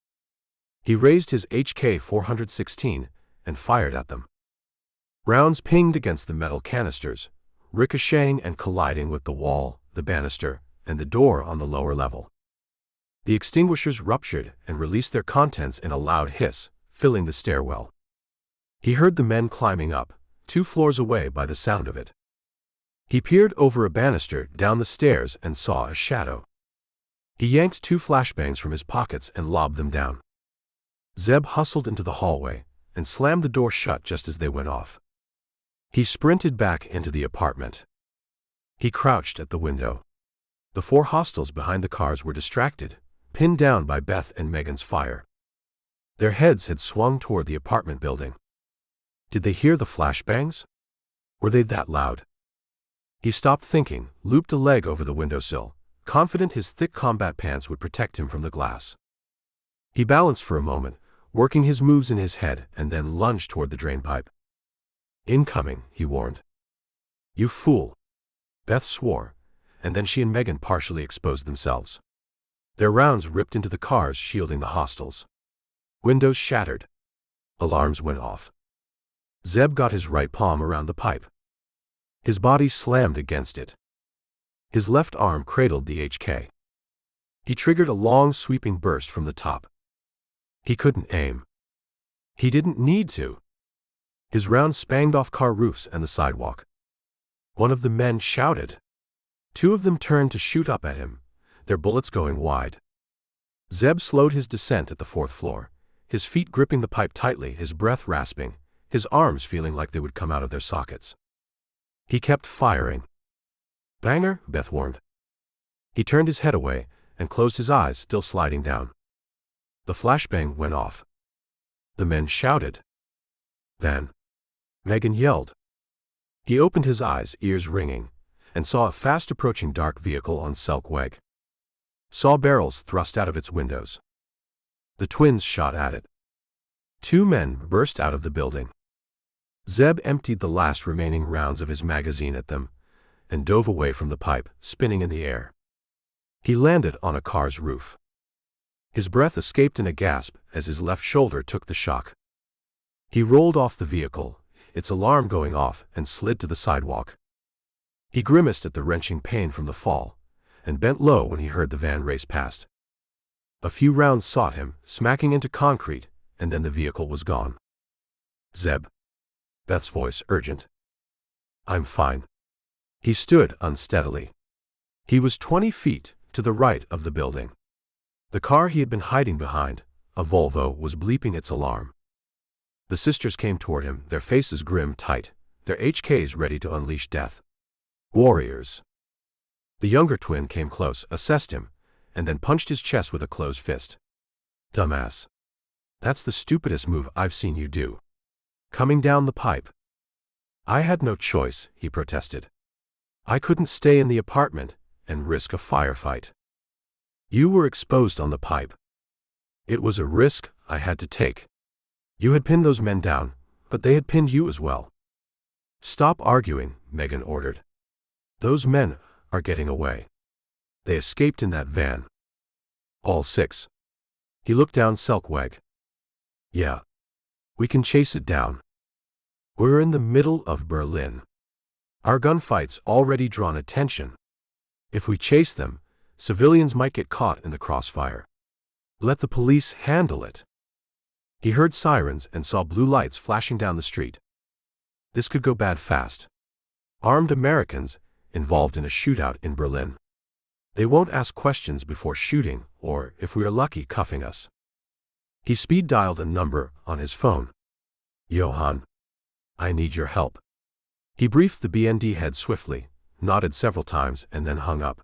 He raised his HK-416 and fired at them. Rounds pinged against the metal canisters, ricocheting and colliding with the wall, the banister, and the door on the lower level. The extinguishers ruptured and released their contents in a loud hiss, filling the stairwell. He heard the men climbing up, 2 floors away by the sound of it. He peered over a banister down the stairs and saw a shadow. He yanked 2 flashbangs from his pockets and lobbed them down. Zeb hustled into the hallway and slammed the door shut just as they went off. He sprinted back into the apartment. He crouched at the window. The 4 hostels behind the cars were distracted, pinned down by Beth and Megan's fire. Their heads had swung toward the apartment building. Did they hear the flashbangs? Were they that loud? He stopped thinking, looped a leg over the windowsill, confident his thick combat pants would protect him from the glass. He balanced for a moment, working his moves in his head, and then lunged toward the drainpipe. Incoming, he warned. You fool. Beth swore, and then she and Megan partially exposed themselves. Their rounds ripped into the cars shielding the hostels. Windows shattered. Alarms went off. Zeb got his right palm around the pipe. His body slammed against it. His left arm cradled the HK. He triggered a long sweeping burst from the top. He couldn't aim. He didn't need to. His round spanged off car roofs and the sidewalk. One of the men shouted. 2 of them turned to shoot up at him, their bullets going wide. Zeb slowed his descent at the 4th floor, his feet gripping the pipe tightly, his breath rasping, his arms feeling like they would come out of their sockets. He kept firing. Banger, Beth warned. He turned his head away and closed his eyes, still sliding down. The flashbang went off. The men shouted. Van. Megan yelled. He opened his eyes, ears ringing, and saw a fast-approaching dark vehicle on Selkweg. Saw barrels thrust out of its windows. The twins shot at it. 2 men burst out of the building. Zeb emptied the last remaining rounds of his magazine at them and dove away from the pipe, spinning in the air. He landed on a car's roof. His breath escaped in a gasp as his left shoulder took the shock. He rolled off the vehicle, its alarm going off, and slid to the sidewalk. He grimaced at the wrenching pain from the fall and bent low when he heard the van race past. A few rounds sought him, smacking into concrete, and then the vehicle was gone. Zeb. Beth's voice, urgent. I'm fine. He stood unsteadily. He was 20 feet to the right of the building. The car he had been hiding behind, a Volvo, was bleeping its alarm. The sisters came toward him, their faces grim tight, their HKs ready to unleash death. Warriors. The younger twin came close, assessed him, and then punched his chest with a closed fist. Dumbass. That's the stupidest move I've seen you do. Coming down the pipe. I had no choice, he protested. I couldn't stay in the apartment and risk a firefight. You were exposed on the pipe. It was a risk I had to take. You had pinned those men down, but they had pinned you as well. Stop arguing, Megan ordered. Those men are getting away. They escaped in that van. All 6. He looked down Selkweg. Yeah. We can chase it down. We're in the middle of Berlin. Our gunfight's already drawn attention. If we chase them, civilians might get caught in the crossfire. Let the police handle it. He heard sirens and saw blue lights flashing down the street. This could go bad fast. Armed Americans involved in a shootout in Berlin. They won't ask questions before shooting, or, if we are lucky, cuffing us. He speed-dialed a number on his phone. Johann. I need your help. He briefed the BND head swiftly, nodded several times, and then hung up.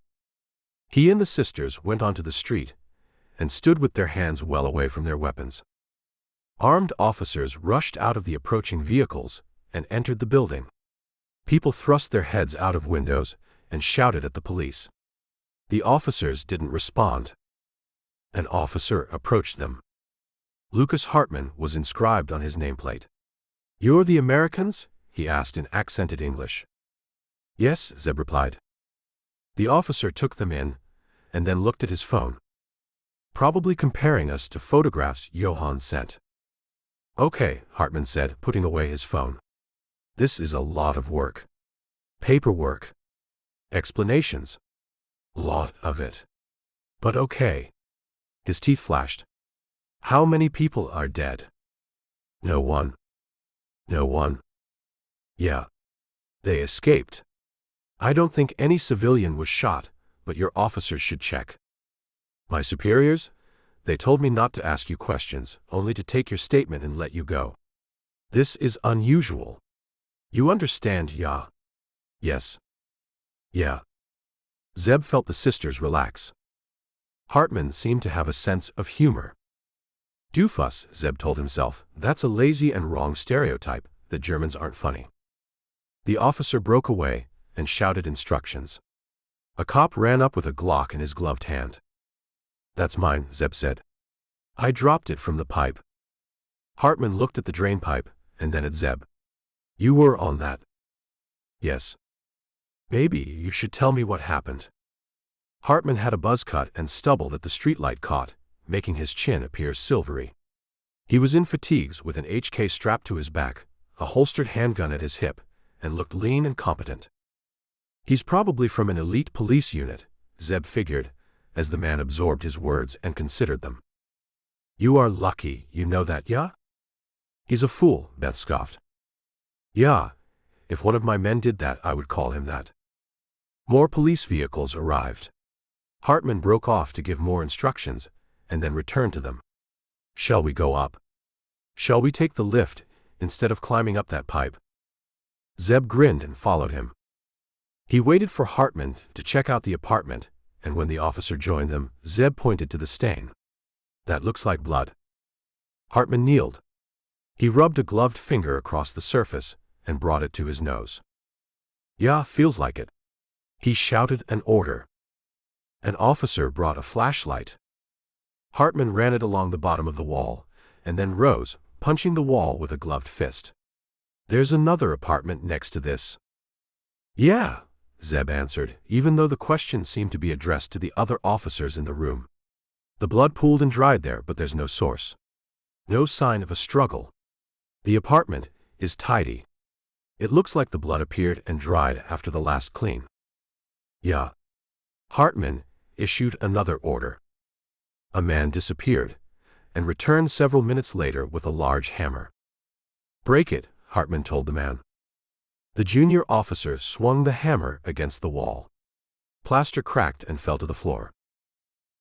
He and the sisters went onto the street and stood with their hands well away from their weapons. Armed officers rushed out of the approaching vehicles and entered the building. People thrust their heads out of windows and shouted at the police. The officers didn't respond. An officer approached them. Lucas Hartman was inscribed on his nameplate. You're the Americans? He asked in accented English. Yes, Zeb replied. The officer took them in and then looked at his phone. Probably comparing us to photographs Johann sent. Okay, Hartman said, putting away his phone. This is a lot of work. Paperwork. Explanations. Lot of it. But okay. His teeth flashed. How many people are dead? No one. No one. Yeah. They escaped. I don't think any civilian was shot, but your officers should check. My superiors? They told me not to ask you questions, only to take your statement and let you go. This is unusual. You understand, yeah? Yes. Yeah. Zeb felt the sisters relax. Hartman seemed to have a sense of humor. Doofus, Zeb told himself, that's a lazy and wrong stereotype, that Germans aren't funny. The officer broke away and shouted instructions. A cop ran up with a Glock in his gloved hand. That's mine, Zeb said. I dropped it from the pipe. Hartman looked at the drain pipe and then at Zeb. You were on that? Yes. Maybe you should tell me what happened. Hartman had a buzz cut and stubble that the streetlight caught, making his chin appear silvery. He was in fatigues with an HK strapped to his back, a holstered handgun at his hip, and looked lean and competent. He's probably from an elite police unit, Zeb figured, as the man absorbed his words and considered them. You are lucky, you know that, yeah? He's a fool, Beth scoffed. Yeah, if one of my men did that, I would call him that. More police vehicles arrived. Hartman broke off to give more instructions, and then returned to them. Shall we go up? Shall we take the lift, instead of climbing up that pipe? Zeb grinned and followed him. He waited for Hartman to check out the apartment, and when the officer joined them, Zeb pointed to the stain. "That looks like blood." Hartman kneeled. He rubbed a gloved finger across the surface and brought it to his nose. "Yeah, feels like it." He shouted an order. An officer brought a flashlight. Hartman ran it along the bottom of the wall, and then rose, punching the wall with a gloved fist. "There's another apartment next to this." "Yeah," Zeb answered, even though the question seemed to be addressed to the other officers in the room. "The blood pooled and dried there, but there's no source. No sign of a struggle. The apartment is tidy. It looks like the blood appeared and dried after the last clean." "Yeah." Hartman issued another order. A man disappeared and returned several minutes later with a large hammer. "Break it," Hartman told the man. The junior officer swung the hammer against the wall. Plaster cracked and fell to the floor.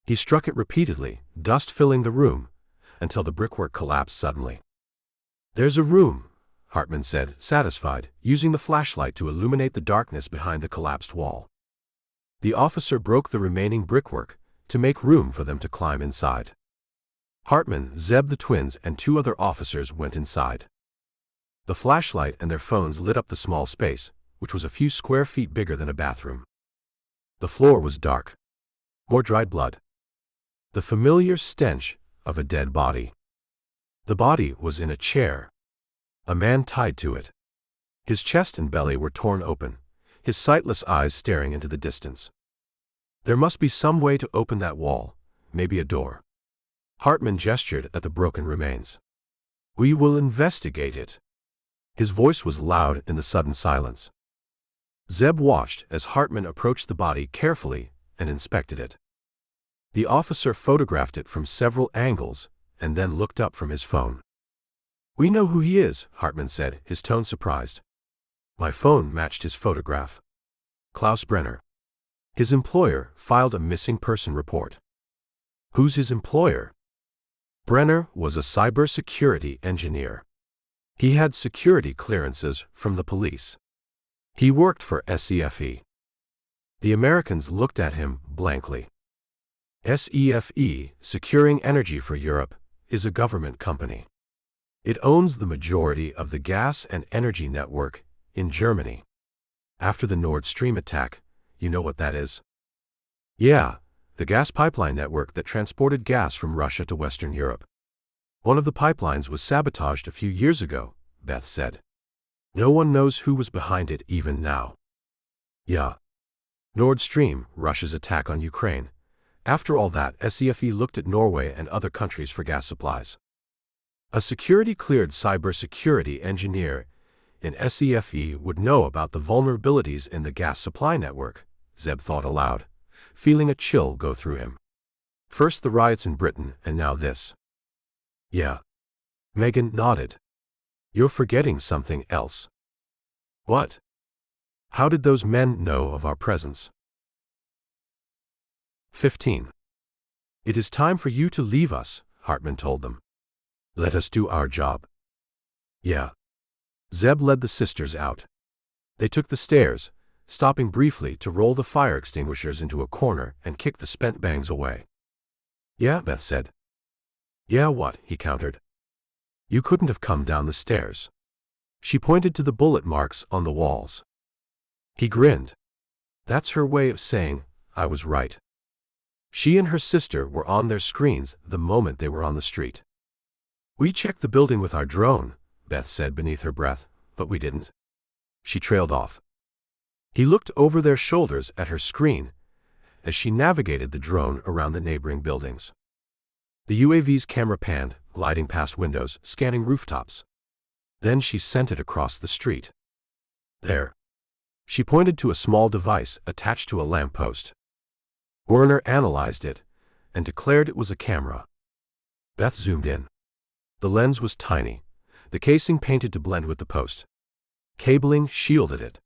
He struck it repeatedly, dust filling the room, until the brickwork collapsed suddenly. "There's a room," Hartman said, satisfied, using the flashlight to illuminate the darkness behind the collapsed wall. The officer broke the remaining brickwork to make room for them to climb inside. Hartman, Zeb the twins, and 2 other officers went inside. The flashlight and their phones lit up the small space, which was a few square feet bigger than a bathroom. The floor was dark. More dried blood. The familiar stench of a dead body. The body was in a chair. A man tied to it. His chest and belly were torn open, his sightless eyes staring into the distance. There must be some way to open that wall, maybe a door. Hartman gestured at the broken remains. "We will investigate it." His voice was loud in the sudden silence. Zeb watched as Hartman approached the body carefully and inspected it. The officer photographed it from several angles and then looked up from his phone. "We know who he is," Hartman said, his tone surprised. My phone matched his photograph. Klaus Brenner. His employer filed a missing person report. Who's his employer? Brenner was a cybersecurity engineer. He had security clearances from the police. He worked for SEFE. The Americans looked at him blankly. SEFE, Securing Energy for Europe, is a government company. It owns the majority of the gas and energy network in Germany. After the Nord Stream attack, you know what that is? Yeah, the gas pipeline network that transported gas from Russia to Western Europe. One of the pipelines was sabotaged a few years ago, Beth said. No one knows who was behind it even now. Yeah. Nord Stream, Russia's attack on Ukraine. After all that, SEFE looked at Norway and other countries for gas supplies. A security-cleared cybersecurity engineer in SEFE would know about the vulnerabilities in the gas supply network, Zeb thought aloud, feeling a chill go through him. First the riots in Britain, and now this. Yeah. Megan nodded. You're forgetting something else. What? How did those men know of our presence? 15. It is time for you to leave us, Hartman told them. Let us do our job. Yeah. Zeb led the sisters out. They took the stairs, stopping briefly to roll the fire extinguishers into a corner and kick the spent bangs away. Yeah, Beth said. Yeah, what? He countered. You couldn't have come down the stairs. She pointed to the bullet marks on the walls. He grinned. That's her way of saying, I was right. She and her sister were on their screens the moment they were on the street. We checked the building with our drone, Beth said beneath her breath, but we didn't. She trailed off. He looked over their shoulders at her screen as she navigated the drone around the neighboring buildings. The UAV's camera panned, gliding past windows, scanning rooftops. Then she sent it across the street. There. She pointed to a small device attached to a lamppost. Werner analyzed it and declared it was a camera. Beth zoomed in. The lens was tiny, the casing painted to blend with the post. Cabling shielded it.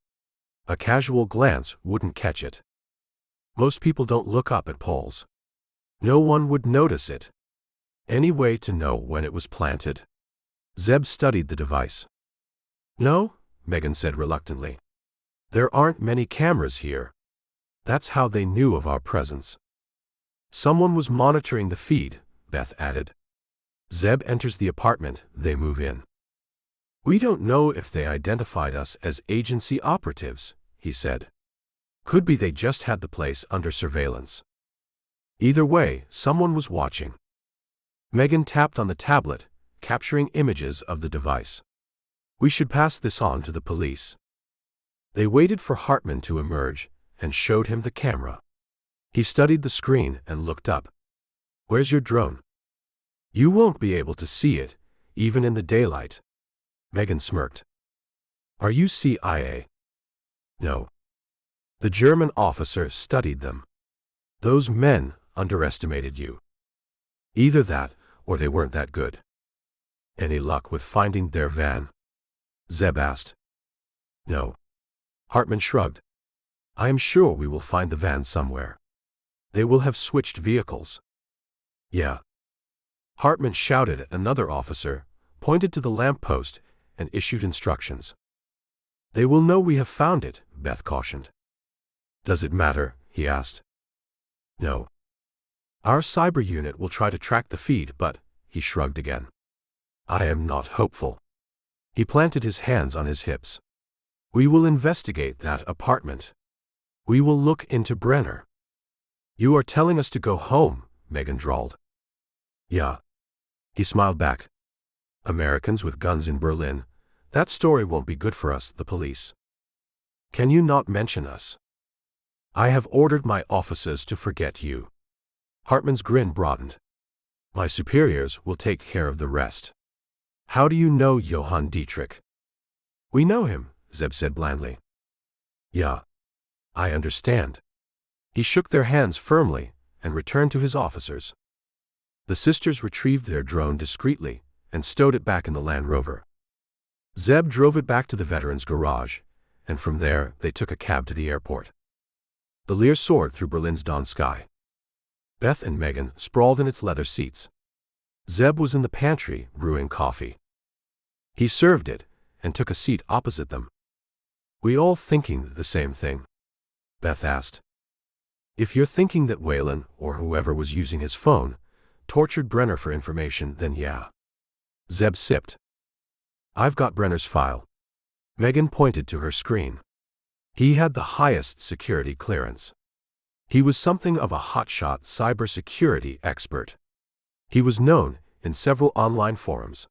A casual glance wouldn't catch it. Most people don't look up at poles. No one would notice it. Any way to know when it was planted? Zeb studied the device. No, Megan said reluctantly. There aren't many cameras here. That's how they knew of our presence. Someone was monitoring the feed, Beth added. Zeb enters the apartment, they move in. We don't know if they identified us as agency operatives, he said. Could be they just had the place under surveillance. Either way, someone was watching. Megan tapped on the tablet, capturing images of the device. We should pass this on to the police. They waited for Hartman to emerge and showed him the camera. He studied the screen and looked up. Where's your drone? You won't be able to see it, even in the daylight. Megan smirked. Are you CIA? No. The German officer studied them. Those men underestimated you. Either that, or they weren't that good. Any luck with finding their van? Zeb asked. No. Hartman shrugged. I am sure we will find the van somewhere. They will have switched vehicles. Yeah. Hartman shouted at another officer, pointed to the lamppost, and issued instructions. They will know we have found it, Beth cautioned. Does it matter? He asked. No. Our cyber unit will try to track the feed, but, he shrugged again. I am not hopeful. He planted his hands on his hips. We will investigate that apartment. We will look into Brenner. You are telling us to go home, Megan drawled. Yeah. He smiled back. Americans with guns in Berlin. That story won't be good for us, the police. Can you not mention us? I have ordered my officers to forget you. Hartman's grin broadened. My superiors will take care of the rest. How do you know Johann Dietrich? We know him, Zeb said blandly. Yeah. I understand. He shook their hands firmly and returned to his officers. The sisters retrieved their drone discreetly and stowed it back in the Land Rover. Zeb drove it back to the veteran's garage, and from there they took a cab to the airport. The Lear soared through Berlin's dawn sky. Beth and Megan sprawled in its leather seats. Zeb was in the pantry brewing coffee. He served it and took a seat opposite them. We all thinking the same thing? Beth asked. If you're thinking that Whalen, or whoever was using his phone, tortured Brenner for information, then yeah. Zeb sipped. I've got Brenner's file. Megan pointed to her screen. He had the highest security clearance. He was something of a hotshot cybersecurity expert. He was known in several online forums.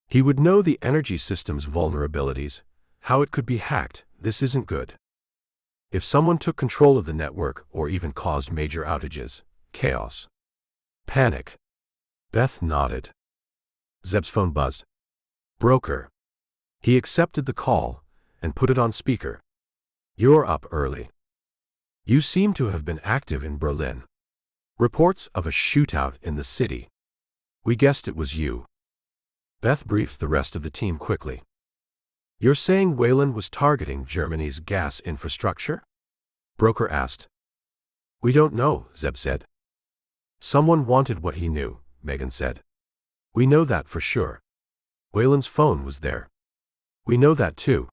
He would know the energy system's vulnerabilities, how it could be hacked. This isn't good. If someone took control of the network or even caused major outages, chaos. Panic. Beth nodded. Zeb's phone buzzed. Broker. He accepted the call and put it on speaker. You're up early. You seem to have been active in Berlin. Reports of a shootout in the city. We guessed it was you. Beth briefed the rest of the team quickly. You're saying Whalen was targeting Germany's gas infrastructure? Broker asked. We don't know, Zeb said. Someone wanted what he knew, Megan said. We know that for sure. Whalen's phone was there. We know that too.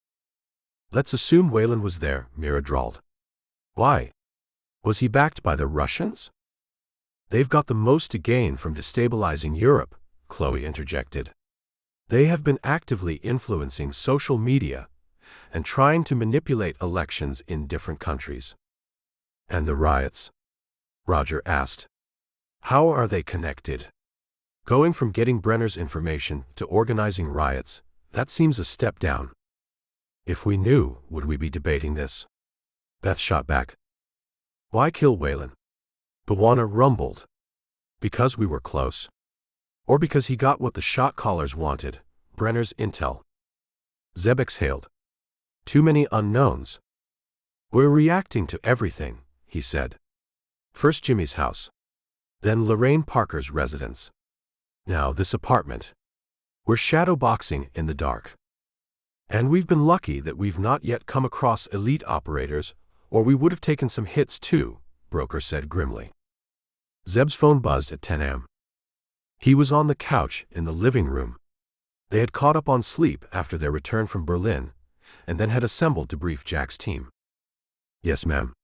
Let's assume Whalen was there, Mira drawled. Why? Was he backed by the Russians? They've got the most to gain from destabilizing Europe, Chloe interjected. They have been actively influencing social media and trying to manipulate elections in different countries. And the riots? Roger asked. How are they connected? Going from getting Brenner's information to organizing riots, that seems a step down. If we knew, would we be debating this? Beth shot back. Why kill Whalen? Bawana rumbled. Because we were close. Or because he got what the shot callers wanted, Brenner's intel. Zeb exhaled. Too many unknowns. We're reacting to everything, he said. First Jimmy's house. Then Lorraine Parker's residence. Now this apartment. We're shadowboxing in the dark. And we've been lucky that we've not yet come across elite operators, or we would have taken some hits too, Broker said grimly. Zeb's phone buzzed at 10 a.m. He was on the couch in the living room. They had caught up on sleep after their return from Berlin, and then had assembled to brief Jack's team. Yes, ma'am.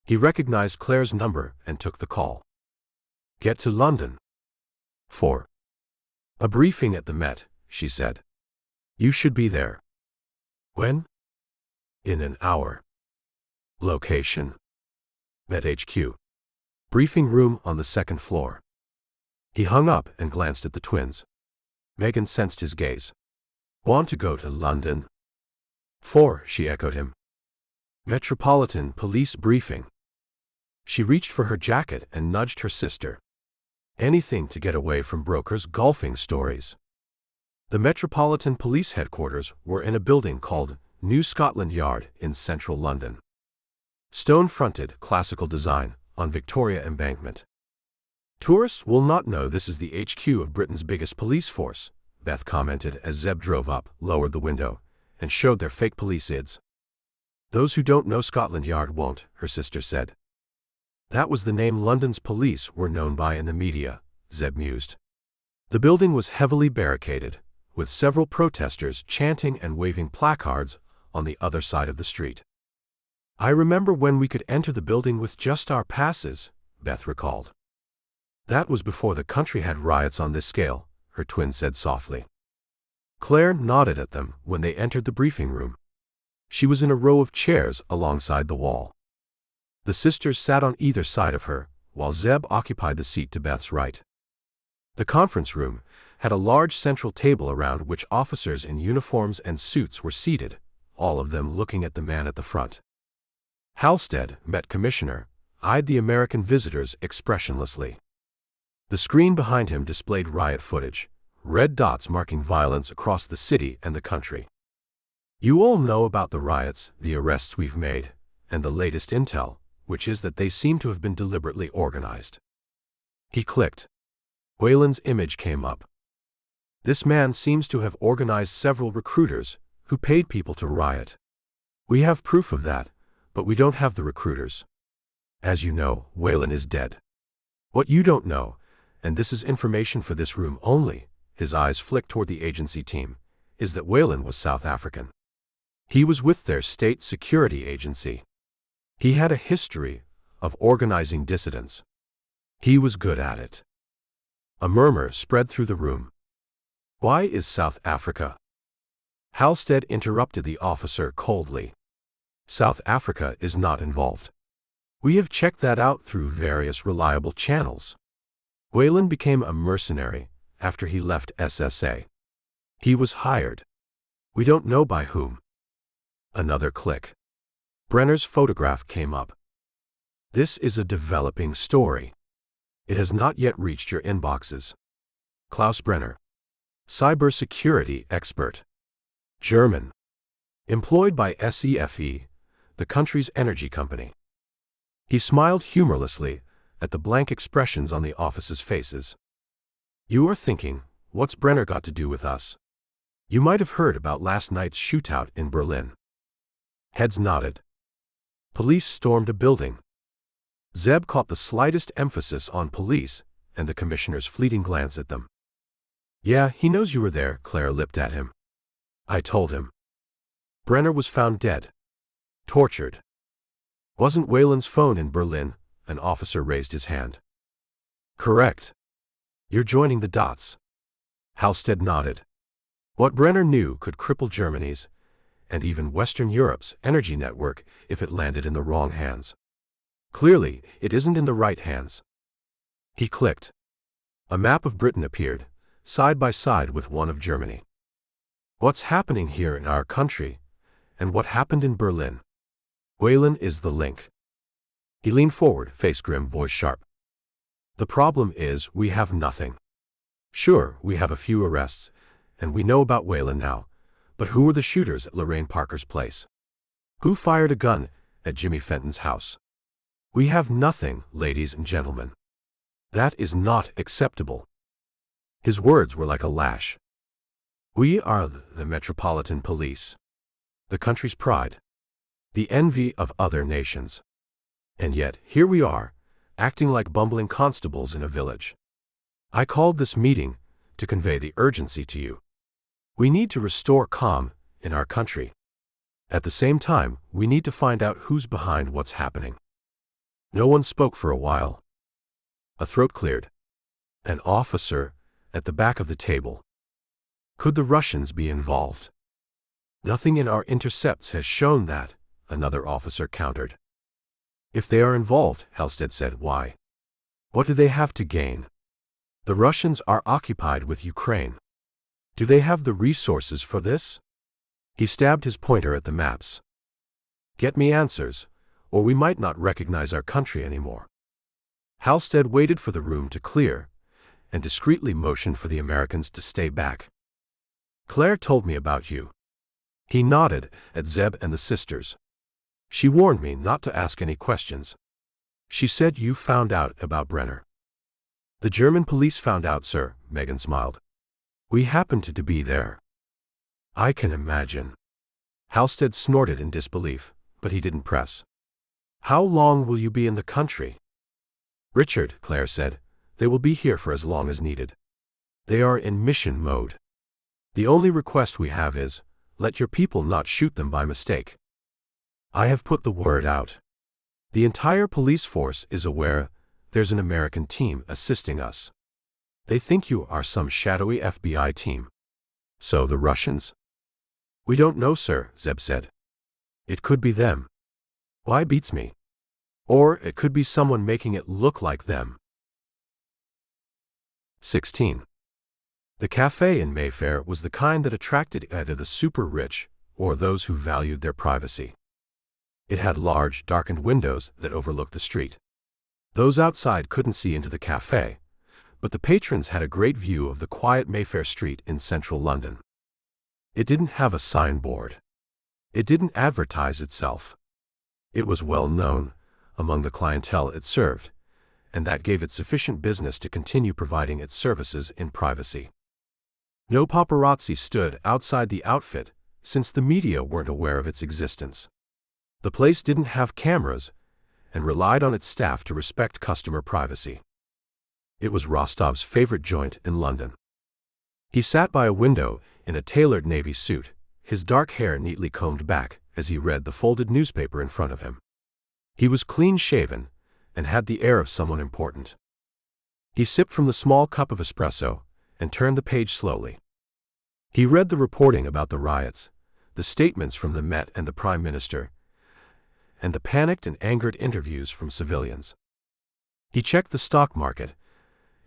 He recognized Claire's number and took the call. Get to London. 4. A briefing at the Met, she said. You should be there. When? In an hour. Location. Met HQ. Briefing room on the second floor. He hung up and glanced at the twins. Megan sensed his gaze. Want to go to London? 4, she echoed him. Metropolitan Police briefing. She reached for her jacket and nudged her sister. Anything to get away from brokers' golfing stories. The Metropolitan Police headquarters were in a building called New Scotland Yard in central London. Stone-fronted, classical design, on Victoria Embankment. Tourists will not know this is the HQ of Britain's biggest police force, Beth commented as Zeb drove up, lowered the window, and showed their fake police ids. Those who don't know Scotland Yard won't, her sister said. That was the name London's police were known by in the media, Zeb mused. The building was heavily barricaded, with several protesters chanting and waving placards on the other side of the street. I remember when we could enter the building with just our passes, Beth recalled. That was before the country had riots on this scale, her twin said softly. Claire nodded at them when they entered the briefing room. She was in a row of chairs alongside the wall. The sisters sat on either side of her, while Zeb occupied the seat to Beth's right. The conference room had a large central table around which officers in uniforms and suits were seated, all of them looking at the man at the front. Halstead, Met Commissioner, eyed the American visitors expressionlessly. The screen behind him displayed riot footage, red dots marking violence across the city and the country. You all know about the riots, the arrests we've made, and the latest intel, which is that they seem to have been deliberately organized. He clicked. Wayland's image came up. This man seems to have organized several recruiters who paid people to riot. We have proof of that, but we don't have the recruiters. As you know, Wayland is dead. What you don't know, and this is information for this room only, his eyes flicked toward the agency team, is that Wayland was South African. He was with their state security agency. He had a history of organizing dissidents. He was good at it. A murmur spread through the room. Why is South Africa? Halstead interrupted the officer coldly. South Africa is not involved. We have checked that out through various reliable channels. Wayland became a mercenary after he left SSA. He was hired. We don't know by whom. Another click. Brenner's photograph came up. This is a developing story. It has not yet reached your inboxes. Klaus Brenner. Cybersecurity expert. German. Employed by SEFE, the country's energy company. He smiled humorlessly at the blank expressions on the officers' faces. You are thinking, what's Brenner got to do with us? You might have heard about last night's shootout in Berlin. Heads nodded. Police stormed a building. Zeb caught the slightest emphasis on police and the commissioner's fleeting glance at them. Yeah, he knows you were there, Clare lipped at him. I told him. Brenner was found dead. Tortured. Wasn't Wayland's phone in Berlin? An officer raised his hand. Correct. You're joining the dots. Halstead nodded. What Brenner knew could cripple Germany's, and even Western Europe's, energy network if it landed in the wrong hands. Clearly, it isn't in the right hands. He clicked. A map of Britain appeared, side by side with one of Germany. What's happening here in our country, and what happened in Berlin? Wayland is the link. He leaned forward, face grim, voice sharp. The problem is, we have nothing. Sure, we have a few arrests, and we know about Wayland now, but who were the shooters at Lorraine Parker's place? Who fired a gun at Jimmy Fenton's house? We have nothing, ladies and gentlemen. That is not acceptable. His words were like a lash. We are the Metropolitan Police. The country's pride. The envy of other nations. And yet, here we are, acting like bumbling constables in a village. I called this meeting to convey the urgency to you. We need to restore calm in our country. At the same time, we need to find out who's behind what's happening. No one spoke for a while. A throat cleared. An officer, at the back of the table. Could the Russians be involved? Nothing in our intercepts has shown that, another officer countered. If they are involved, Halstead said, why? What do they have to gain? The Russians are occupied with Ukraine. Do they have the resources for this? He stabbed his pointer at the maps. Get me answers, or we might not recognize our country anymore. Halstead waited for the room to clear, and discreetly motioned for the Americans to stay back. Claire told me about you. He nodded at Zeb and the sisters. She warned me not to ask any questions. She said you found out about Brenner. The German police found out, sir, Megan smiled. We happened to be there. I can imagine. Halstead snorted in disbelief, but he didn't press. How long will you be in the country? Richard, Claire said, they will be here for as long as needed. They are in mission mode. The only request we have is, let your people not shoot them by mistake. I have put the word out. The entire police force is aware there's an American team assisting us. They think you are some shadowy FBI team. So the Russians? We don't know, sir, Zeb said. It could be them. Why beats me? Or it could be someone making it look like them. 16. The cafe in Mayfair was the kind that attracted either the super-rich or those who valued their privacy. It had large, darkened windows that overlooked the street. Those outside couldn't see into the cafe, but the patrons had a great view of the quiet Mayfair street in central London. It didn't have a signboard. It didn't advertise itself. It was well known among the clientele it served, and that gave it sufficient business to continue providing its services in privacy. No paparazzi stood outside the outfit, since the media weren't aware of its existence. The place didn't have cameras, and relied on its staff to respect customer privacy. It was Rostov's favorite joint in London. He sat by a window in a tailored navy suit, his dark hair neatly combed back as he read the folded newspaper in front of him. He was clean-shaven and had the air of someone important. He sipped from the small cup of espresso and turned the page slowly. He read the reporting about the riots, the statements from the Met and the Prime Minister, and the panicked and angered interviews from civilians. He checked the stock market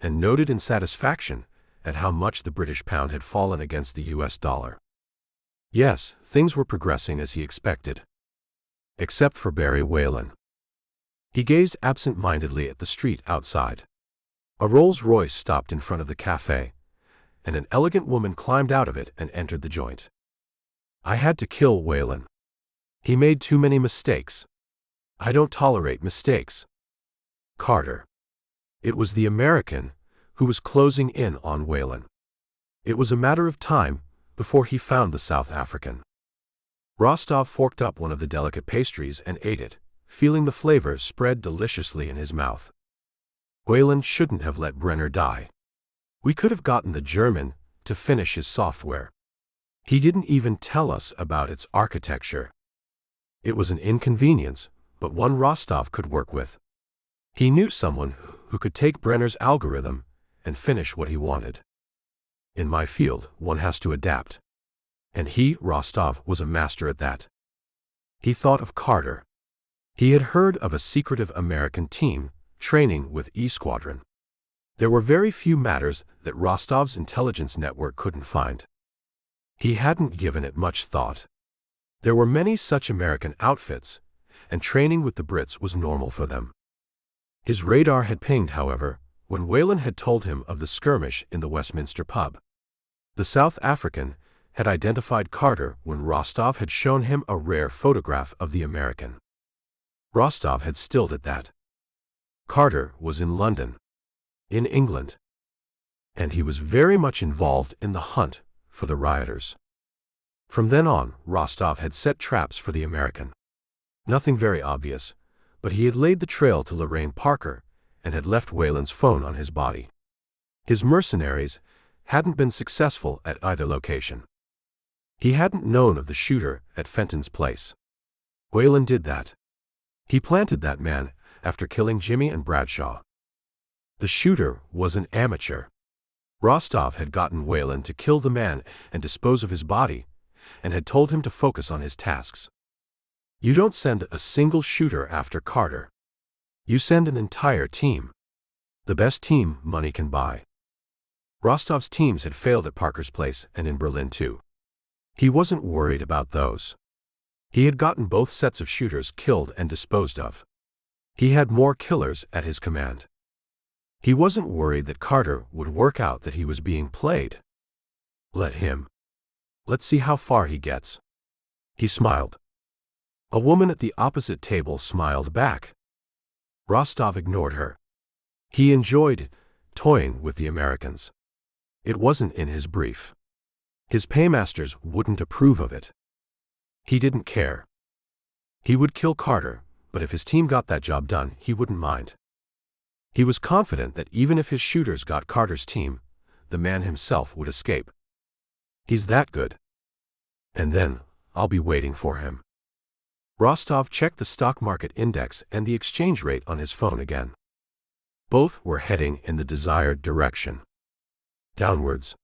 and noted in satisfaction at how much the British pound had fallen against the US dollar. Yes, things were progressing as he expected. Except for Barry Whalen. He gazed absent-mindedly at the street outside. A Rolls-Royce stopped in front of the cafe, and an elegant woman climbed out of it and entered the joint. I had to kill Whalen. He made too many mistakes. I don't tolerate mistakes. Carter. It was the American who was closing in on Whalen. It was a matter of time before he found the South African. Rosttov forked up one of the delicate pastries and ate it, feeling the flavor spread deliciously in his mouth. Whalen shouldn't have let Brenner die. We could have gotten the German to finish his software. He didn't even tell us about its architecture. It was an inconvenience, but one Rosttov could work with. He knew someone who could take Brenner's algorithm and finish what he wanted. In my field, one has to adapt. And he, Rosttov, was a master at that. He thought of Carter. He had heard of a secretive American team training with E Squadron. There were very few matters that Rostov's intelligence network couldn't find. He hadn't given it much thought. There were many such American outfits, and training with the Brits was normal for them. His radar had pinged, however, when Whalen had told him of the skirmish in the Westminster pub. The South African had identified Carter when Rosttov had shown him a rare photograph of the American. Rosttov had stilled at that. Carter was in London, in England, and he was very much involved in the hunt for the rioters. From then on, Rosttov had set traps for the American. Nothing very obvious, but he had laid the trail to Lorraine Parker and had left Whalen's phone on his body. His mercenaries hadn't been successful at either location. He hadn't known of the shooter at Fenton's place. Whalen did that. He planted that man after killing Jimmy and Bradshaw. The shooter was an amateur. Rosttov had gotten Whalen to kill the man and dispose of his body, and had told him to focus on his tasks. You don't send a single shooter after Carter. You send an entire team. The best team money can buy. Rostov's teams had failed at Parker's Place and in Berlin too. He wasn't worried about those. He had gotten both sets of shooters killed and disposed of. He had more killers at his command. He wasn't worried that Carter would work out that he was being played. Let him. Let's see how far he gets. He smiled. A woman at the opposite table smiled back. Rosttov ignored her. He enjoyed toying with the Americans. It wasn't in his brief. His paymasters wouldn't approve of it. He didn't care. He would kill Carter, but if his team got that job done, he wouldn't mind. He was confident that even if his shooters got Carter's team, the man himself would escape. He's that good. And then, I'll be waiting for him. Rosttov checked the stock market index and the exchange rate on his phone again. Both were heading in the desired direction. Downwards.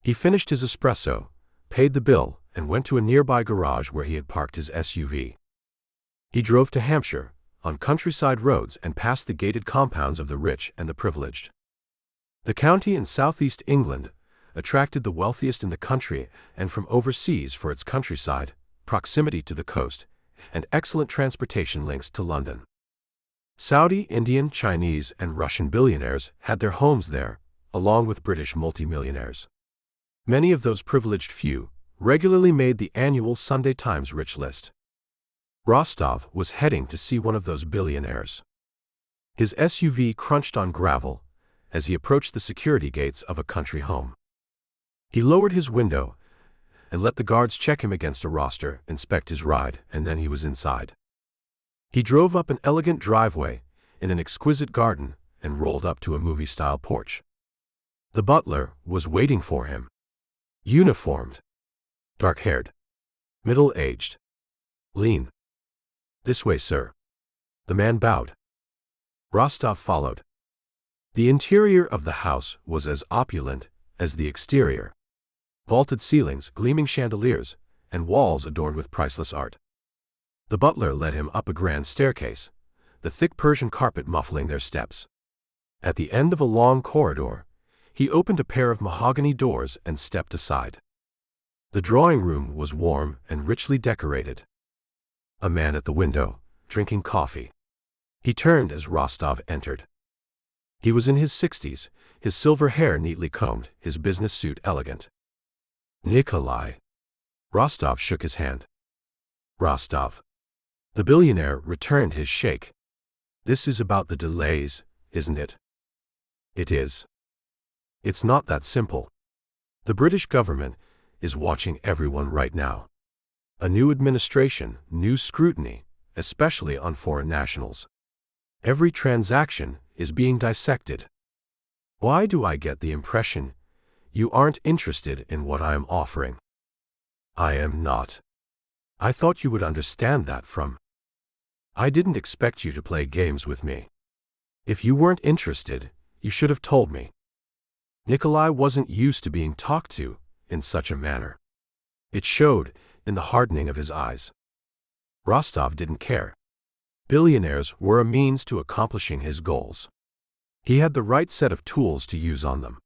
He finished his espresso, paid the bill, and went to a nearby garage where he had parked his SUV. He drove to Hampshire, on countryside roads and past the gated compounds of the rich and the privileged. The county in southeast England attracted the wealthiest in the country and from overseas for its countryside, proximity to the coast, and excellent transportation links to London. Saudi, Indian, Chinese, and Russian billionaires had their homes there, along with British multimillionaires. Many of those privileged few regularly made the annual Sunday Times rich list. Rosttov was heading to see one of those billionaires. His SUV crunched on gravel as he approached the security gates of a country home. He lowered his window and let the guards check him against a roster, inspect his ride, and then he was inside. He drove up an elegant driveway in an exquisite garden and rolled up to a movie-style porch. The butler was waiting for him. Uniformed. Dark-haired. Middle-aged. Lean. This way, sir. The man bowed. Rosttov followed. The interior of the house was as opulent as the exterior. Vaulted ceilings, gleaming chandeliers, and walls adorned with priceless art. The butler led him up a grand staircase, the thick Persian carpet muffling their steps. At the end of a long corridor, he opened a pair of mahogany doors and stepped aside. The drawing room was warm and richly decorated. A man at the window, drinking coffee. He turned as Rosttov entered. He was in his 60s, his silver hair neatly combed, his business suit elegant. Nikolai. Rosttov shook his hand. Rosttov. The billionaire returned his shake. This is about the delays, isn't it? It is. It's not that simple. The British government is watching everyone right now. A new administration, new scrutiny, especially on foreign nationals. Every transaction is being dissected. Why do I get the impression you aren't interested in what I am offering? I am not. I thought you would understand that from. I didn't expect you to play games with me. If you weren't interested, you should have told me. Nikolai wasn't used to being talked to in such a manner. It showed in the hardening of his eyes. Rosttov didn't care. Billionaires were a means to accomplishing his goals. He had the right set of tools to use on them.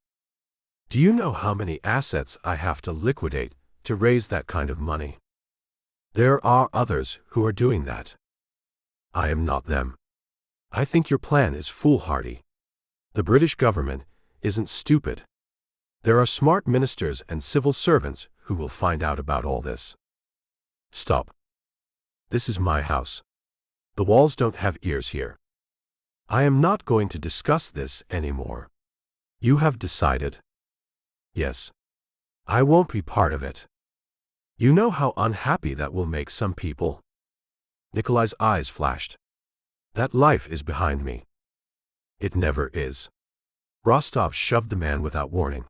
Do you know how many assets I have to liquidate to raise that kind of money? There are others who are doing that. I am not them. I think your plan is foolhardy. The British government isn't stupid. There are smart ministers and civil servants who will find out about all this. Stop. This is my house. The walls don't have ears here. I am not going to discuss this anymore. You have decided. Yes. I won't be part of it. You know how unhappy that will make some people? Nikolai's eyes flashed. That life is behind me. It never is. Rosttov shoved the man without warning.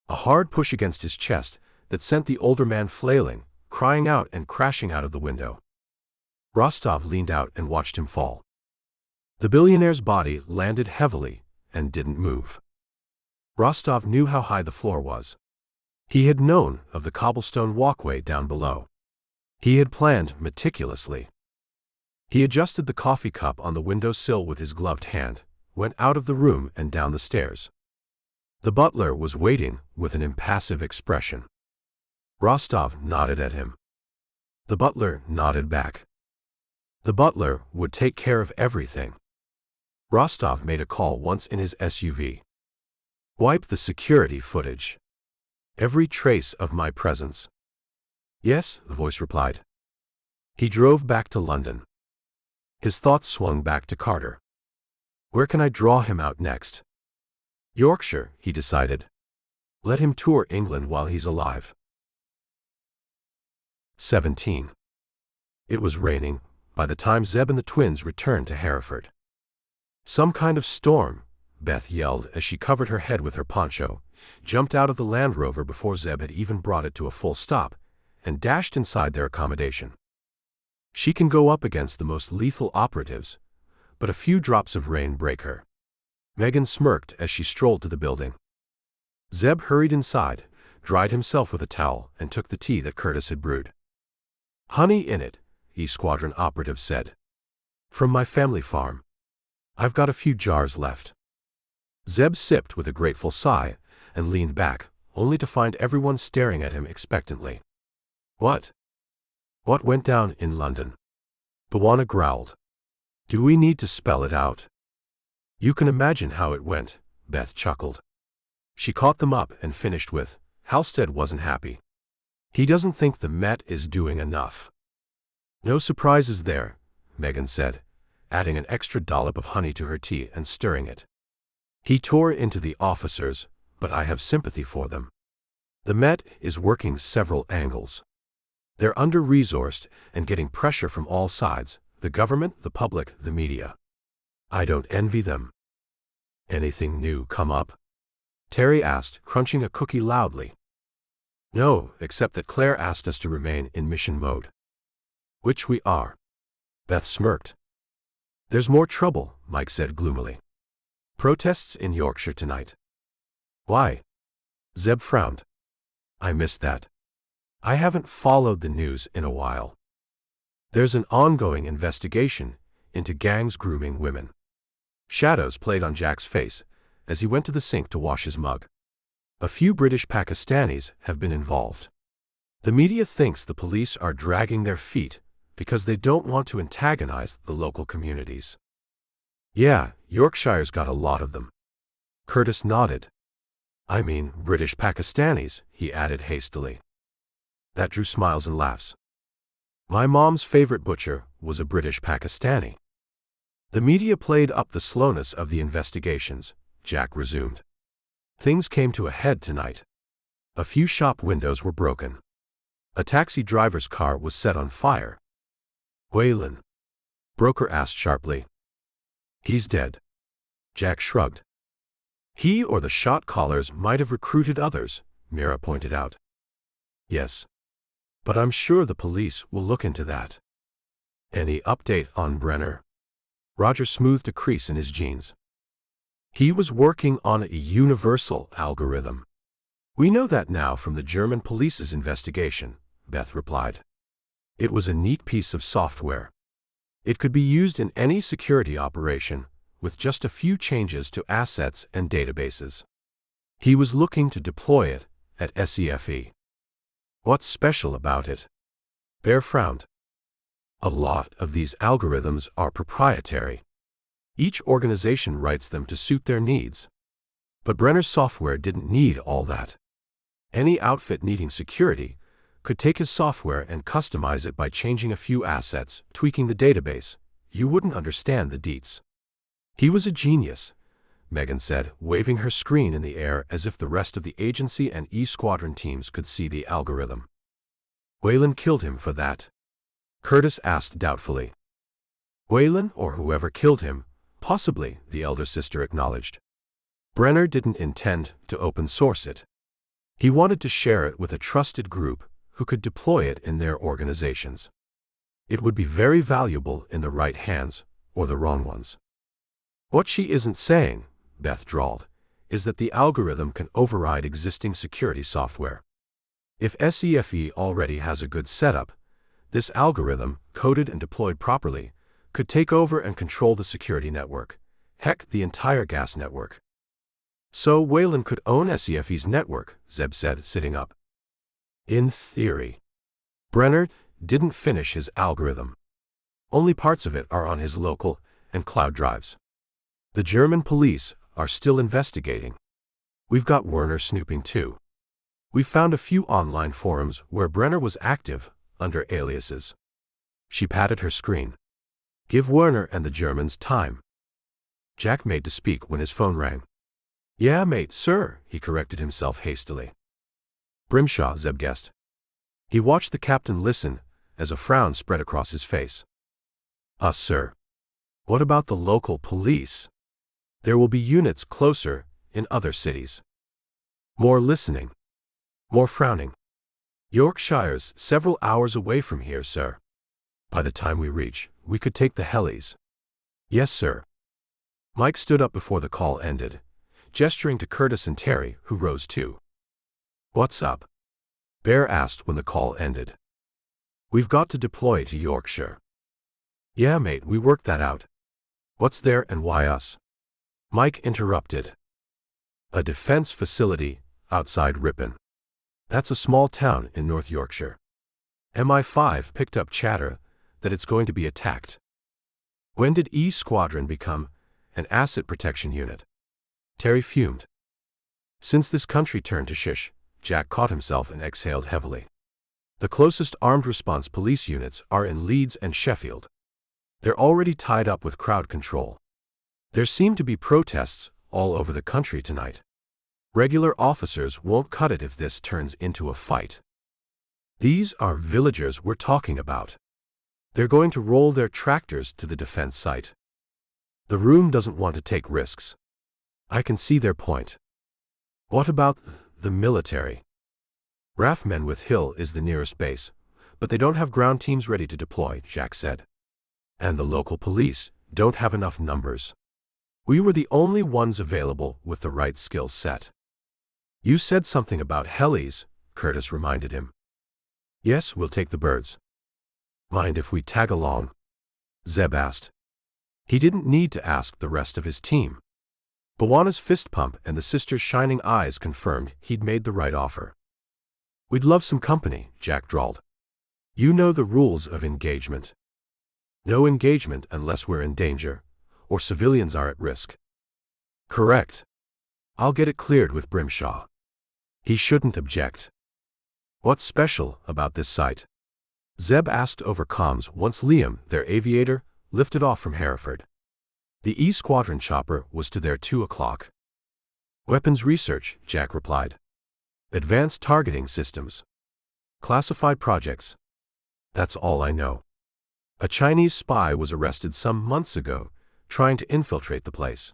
A hard push against his chest that sent the older man flailing, crying out and crashing out of the window. Rosttov leaned out and watched him fall. The billionaire's body landed heavily and didn't move. Rosttov knew how high the floor was. He had known of the cobblestone walkway down below. He had planned meticulously. He adjusted the coffee cup on the windowsill with his gloved hand, went out of the room and down the stairs. The butler was waiting with an impassive expression. Rosttov nodded at him. The butler nodded back. The butler would take care of everything. Rosttov made a call once in his SUV. Wipe the security footage. Every trace of my presence. Yes, the voice replied. He drove back to London. His thoughts swung back to Carter. Where can I draw him out next? Yorkshire, he decided. Let him tour England while he's alive. 17. It was raining by the time Zeb and the twins returned to Hereford. Some kind of storm, Beth yelled as she covered her head with her poncho, jumped out of the Land Rover before Zeb had even brought it to a full stop, and dashed inside their accommodation. She can go up against the most lethal operatives, but a few drops of rain break her. Megan smirked as she strolled to the building. Zeb hurried inside, dried himself with a towel, and took the tea that Curtis had brewed. Honey in it, E Squadron operative said. From my family farm. I've got a few jars left. Zeb sipped with a grateful sigh and leaned back, only to find everyone staring at him expectantly. What? What went down in London? Bwana growled. Do we need to spell it out? You can imagine how it went, Beth chuckled. She caught them up and finished with, Halstead wasn't happy. He doesn't think the Met is doing enough. No surprises there, Megan said, adding an extra dollop of honey to her tea and stirring it. He tore into the officers, but I have sympathy for them. The Met is working several angles. They're under-resourced and getting pressure from all sides, the government, the public, the media. I don't envy them. Anything new come up? Terry asked, crunching a cookie loudly. No, except that Clare asked us to remain in mission mode. Which we are. Beth smirked. There's more trouble, Mike said gloomily. Protests in Yorkshire tonight. Why? Zeb frowned. I missed that. I haven't followed the news in a while. There's an ongoing investigation into gangs grooming women. Shadows played on Jack's face as he went to the sink to wash his mug. A few British Pakistanis have been involved. The media thinks the police are dragging their feet because they don't want to antagonize the local communities. Yeah, Yorkshire's got a lot of them. Curtis nodded. I mean, British Pakistanis, he added hastily. That drew smiles and laughs. My mom's favorite butcher was a British Pakistani. The media played up the slowness of the investigations, Jack resumed. Things came to a head tonight. A few shop windows were broken. A taxi driver's car was set on fire. Whalen? Broker asked sharply. He's dead. Jack shrugged. He or the shot callers might have recruited others, Mira pointed out. Yes. But I'm sure the police will look into that. Any update on Brenner? Roger smoothed a crease in his jeans. He was working on a universal algorithm. We know that now from the German police's investigation, Beth replied. It was a neat piece of software. It could be used in any security operation, with just a few changes to assets and databases. He was looking to deploy it at SEFE. What's special about it? Bear frowned. A lot of these algorithms are proprietary. Each organization writes them to suit their needs. But Brenner's software didn't need all that. Any outfit needing security could take his software and customize it by changing a few assets, tweaking the database. You wouldn't understand the deets. He was a genius, Megan said, waving her screen in the air as if the rest of the agency and E Squadron teams could see the algorithm. Whalen killed him for that? Curtis asked doubtfully. Whalen or whoever killed him, possibly, the elder sister acknowledged. Brenner didn't intend to open source it. He wanted to share it with a trusted group who could deploy it in their organizations. It would be very valuable in the right hands or the wrong ones. What she isn't saying, Beth drawled, is that the algorithm can override existing security software. If SEFE already has a good setup, this algorithm, coded and deployed properly, could take over and control the security network. Heck, the entire gas network. So Wayland could own SEFE's network, Zeb said, sitting up. In theory. Brenner didn't finish his algorithm. Only parts of it are on his local and cloud drives. The German police are still investigating. We've got Werner snooping too. We found a few online forums where Brenner was active under aliases. She patted her screen. Give Werner and the Germans time. Jack made to speak when his phone rang. Yeah, mate, sir, he corrected himself hastily. Grimshaw, Zeb guessed. He watched the captain listen as a frown spread across his face. Us, sir. What about the local police? There will be units closer in other cities. More listening. More frowning. Yorkshire's several hours away from here, sir. By the time we reach, we could take the helis. Yes, sir. Mike stood up before the call ended, gesturing to Curtis and Terry, who rose too. What's up? Bear asked when the call ended. We've got to deploy to Yorkshire. Yeah, mate, we worked that out. What's there and why us? Mike interrupted. A defense facility outside Ripon. That's a small town in North Yorkshire. MI5 picked up chatter that it's going to be attacked. When did E Squadron become an asset protection unit? Terry fumed. Since this country turned to shish, Jack caught himself and exhaled heavily. The closest armed response police units are in Leeds and Sheffield. They're already tied up with crowd control. There seem to be protests all over the country tonight. Regular officers won't cut it if this turns into a fight. These are villagers we're talking about. They're going to roll their tractors to the defense site. The room doesn't want to take risks. I can see their point. What about the military? RAF Menwith Hill is the nearest base, but they don't have ground teams ready to deploy, Jack said. And the local police don't have enough numbers. We were the only ones available with the right skill set. You said something about helis, Curtis reminded him. Yes, we'll take the birds. Mind if we tag along? Zeb asked. He didn't need to ask the rest of his team. Bawana's fist pump and the sisters' shining eyes confirmed he'd made the right offer. We'd love some company, Jack drawled. You know the rules of engagement. No engagement unless we're in danger, or civilians are at risk. Correct. I'll get it cleared with Grimshaw. He shouldn't object. What's special about this site? Zeb asked over comms once Liam, their aviator, lifted off from Hereford. The E Squadron chopper was to their 2 o'clock. Weapons research, Jack replied. Advanced targeting systems. Classified projects. That's all I know. A Chinese spy was arrested some months ago, trying to infiltrate the place.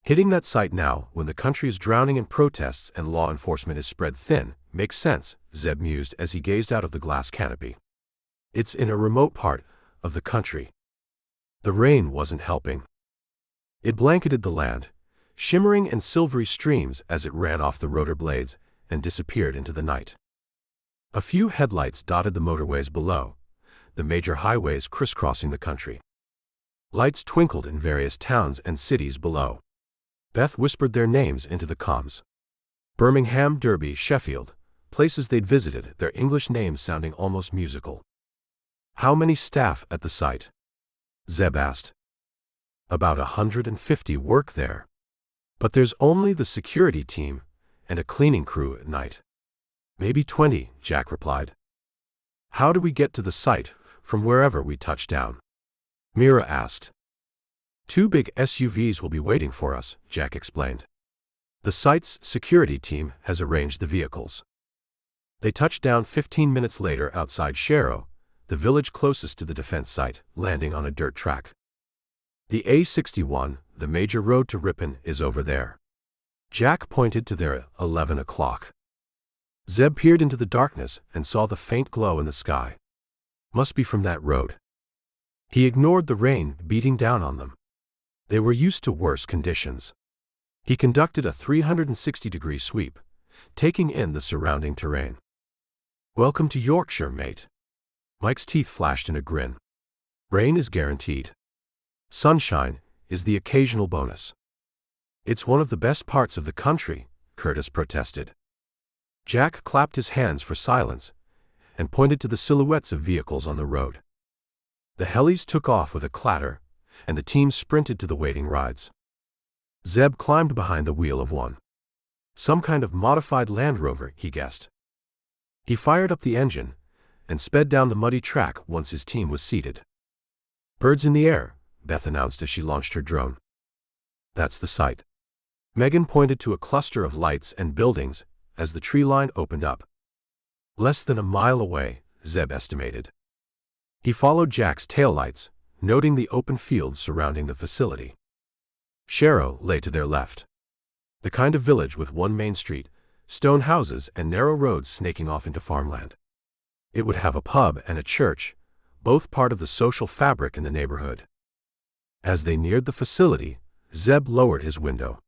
Hitting that site now, when the country is drowning in protests and law enforcement is spread thin, makes sense, Zeb mused as he gazed out of the glass canopy. It's in a remote part of the country. The rain wasn't helping. It blanketed the land, shimmering in silvery streams as it ran off the rotor blades and disappeared into the night. A few headlights dotted the motorways below, the major highways crisscrossing the country. Lights twinkled in various towns and cities below. Beth whispered their names into the comms. Birmingham, Derby, Sheffield, places they'd visited, their English names sounding almost musical. How many staff at the site? Zeb asked. About 150 work there. But there's only the security team and a cleaning crew at night. Maybe 20, Jack replied. How do we get to the site from wherever we touch down? Mira asked. 2 big SUVs will be waiting for us, Jack explained. The site's security team has arranged the vehicles. They touched down 15 minutes later outside Sharrow, the village closest to the defense site, landing on a dirt track. The A61, the major road to Ripon, is over there. Jack pointed to their 11 o'clock. Zeb peered into the darkness and saw the faint glow in the sky. Must be from that road. He ignored the rain beating down on them. They were used to worse conditions. He conducted a 360-degree sweep, taking in the surrounding terrain. "Welcome to Yorkshire, mate." Mike's teeth flashed in a grin. "Rain is guaranteed. Sunshine is the occasional bonus." "It's one of the best parts of the country," Curtis protested. Jack clapped his hands for silence and pointed to the silhouettes of vehicles on the road. The helis took off with a clatter, and the team sprinted to the waiting rides. Zeb climbed behind the wheel of one. Some kind of modified Land Rover, he guessed. He fired up the engine and sped down the muddy track once his team was seated. "Birds in the air," Beth announced as she launched her drone. "That's the sight." Megan pointed to a cluster of lights and buildings as the tree line opened up. "Less than a mile away," Zeb estimated. He followed Jack's taillights, noting the open fields surrounding the facility. Sharrow lay to their left. The kind of village with one main street, stone houses, and narrow roads snaking off into farmland. It would have a pub and a church, both part of the social fabric in the neighborhood. As they neared the facility, Zeb lowered his window.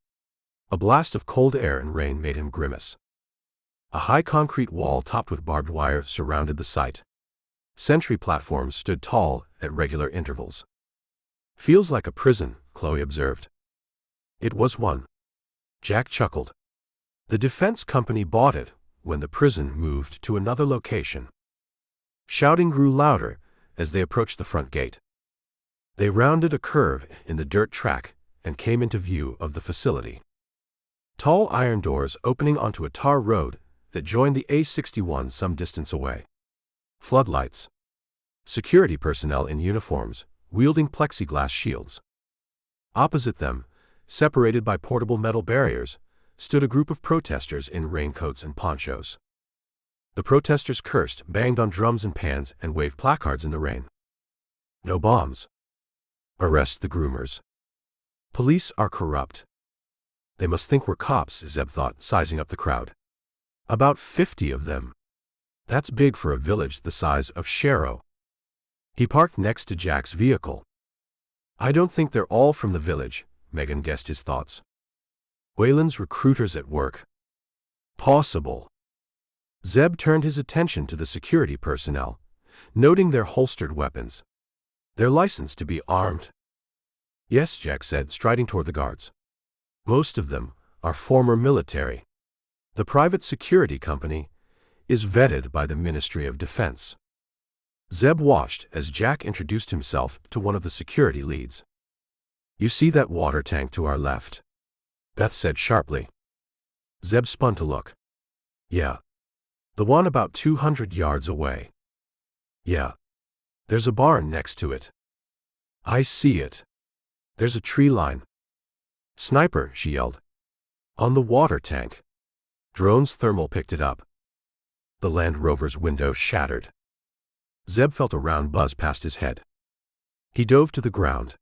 A blast of cold air and rain made him grimace. A high concrete wall topped with barbed wire surrounded the site. Sentry platforms stood tall at regular intervals. "Feels like a prison," Chloe observed. "It was one." Jack chuckled. "The defense company bought it when the prison moved to another location." Shouting grew louder as they approached the front gate. They rounded a curve in the dirt track and came into view of the facility. Tall iron doors opening onto a tar road that joined the A61 some distance away. Floodlights. Security personnel in uniforms, wielding plexiglass shields. Opposite them, separated by portable metal barriers, stood a group of protesters in raincoats and ponchos. The protesters cursed, banged on drums and pans, and waved placards in the rain. "No bombs." "Arrest the groomers." "Police are corrupt." "They must think we're cops," Zeb thought, sizing up the crowd. "About 50 of them. That's big for a village the size of Sharrow." He parked next to Jack's vehicle. "I don't think they're all from the village," Megan guessed his thoughts. "Wayland's recruiters at work." "Possible." Zeb turned his attention to the security personnel, noting their holstered weapons. "They're licensed to be armed." "Yes," Jack said, striding toward the guards. "Most of them are former military. The private security company is vetted by the Ministry of Defense." Zeb watched as Jack introduced himself to one of the security leads. "You see that water tank to our left?" Beth said sharply. Zeb spun to look. "Yeah. The one about 200 yards away." "Yeah. There's a barn next to it." "I see it. There's a tree line." "Sniper," she yelled. "On the water tank." Drone's thermal picked it up. The Land Rover's window shattered. Zeb felt a round buzz past his head. He dove to the ground.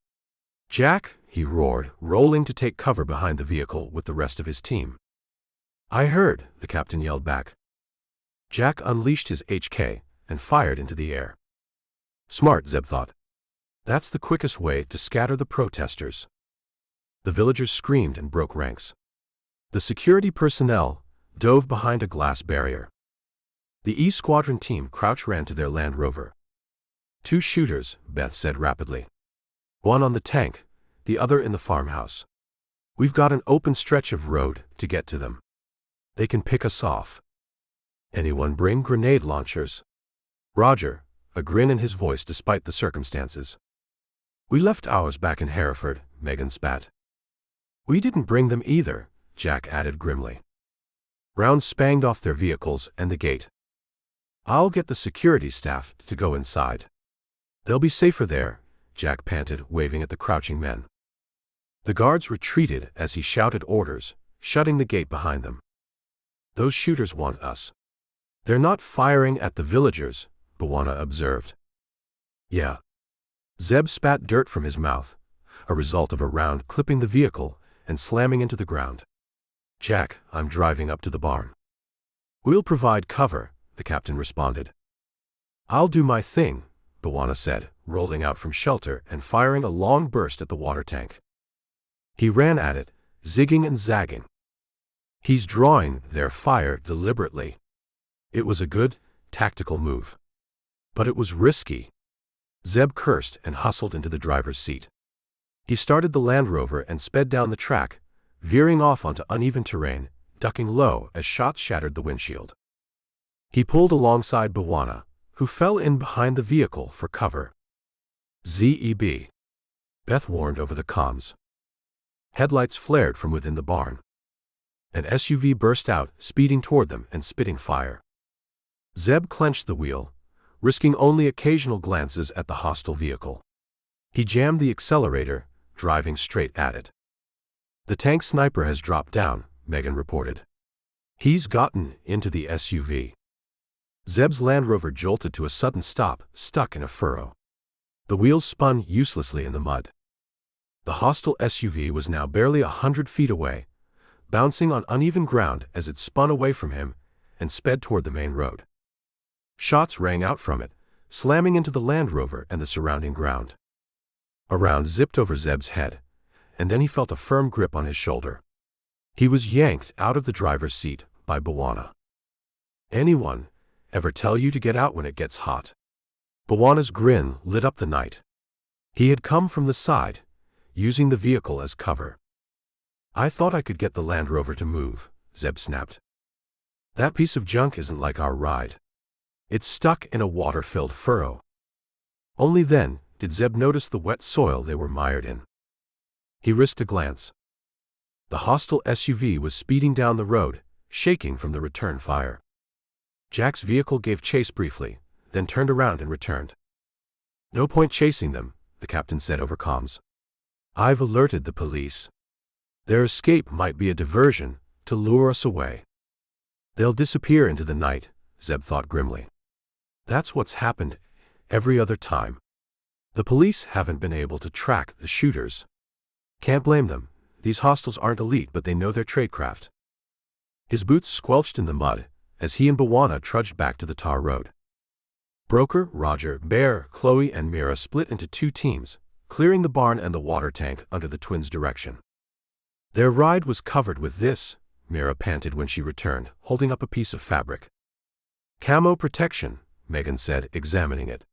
"Jack," he roared, rolling to take cover behind the vehicle with the rest of his team. "I heard," the captain yelled back. Jack unleashed his HK and fired into the air. Smart, Zeb thought. That's the quickest way to scatter the protesters. The villagers screamed and broke ranks. The security personnel dove behind a glass barrier. The E Squadron team crouch-ran to their Land Rover. 2 shooters, Beth said rapidly. One on the tank, the other in the farmhouse. We've got an open stretch of road to get to them. They can pick us off. Anyone bring grenade launchers? Roger, a grin in his voice despite the circumstances. We left ours back in Hereford, Megan spat. We didn't bring them either, Jack added grimly. Rounds spanged off their vehicles and the gate. I'll get the security staff to go inside. They'll be safer there, Jack panted, waving at the crouching men. The guards retreated as he shouted orders, shutting the gate behind them. Those shooters want us. They're not firing at the villagers, Bwana observed. Yeah. Zeb spat dirt from his mouth, a result of a round clipping the vehicle and slamming into the ground. Jack, I'm driving up to the barn. We'll provide cover, the captain responded. I'll do my thing, Bwana said, rolling out from shelter and firing a long burst at the water tank. He ran at it, zigging and zagging. He's drawing their fire deliberately. It was a good, tactical move. But it was risky. Zeb cursed and hustled into the driver's seat. He started the Land Rover and sped down the track, veering off onto uneven terrain, ducking low as shots shattered the windshield. He pulled alongside Bwana, who fell in behind the vehicle for cover. Zeb, Beth warned over the comms. Headlights flared from within the barn. An SUV burst out, speeding toward them and spitting fire. Zeb clenched the wheel, risking only occasional glances at the hostile vehicle. He jammed the accelerator, driving straight at it. The tank sniper has dropped down, Megan reported. He's gotten into the SUV. Zeb's Land Rover jolted to a sudden stop, stuck in a furrow. The wheels spun uselessly in the mud. The hostile SUV was now barely 100 feet away, bouncing on uneven ground as it spun away from him and sped toward the main road. Shots rang out from it, slamming into the Land Rover and the surrounding ground. A round zipped over Zeb's head, and then he felt a firm grip on his shoulder. He was yanked out of the driver's seat by Bwana. Anyone ever tell you to get out when it gets hot? Bwana's grin lit up the night. He had come from the side, using the vehicle as cover. I thought I could get the Land Rover to move, Zeb snapped. That piece of junk isn't like our ride. It's stuck in a water-filled furrow. Only then did Zeb notice the wet soil they were mired in. He risked a glance. The hostile SUV was speeding down the road, shaking from the return fire. Jack's vehicle gave chase briefly, then turned around and returned. No point chasing them, the captain said over comms. I've alerted the police. Their escape might be a diversion to lure us away. They'll disappear into the night, Zeb thought grimly. That's what's happened every other time. The police haven't been able to track the shooters. Can't blame them. These hostiles aren't elite, but they know their tradecraft. His boots squelched in the mud as he and Bwana trudged back to the tar road. Broker, Roger, Bear, Chloe, and Mira split into two teams, clearing the barn and the water tank under the twins' direction. Their ride was covered with this, Mira panted when she returned, holding up a piece of fabric. Camo protection, Megan said, examining it.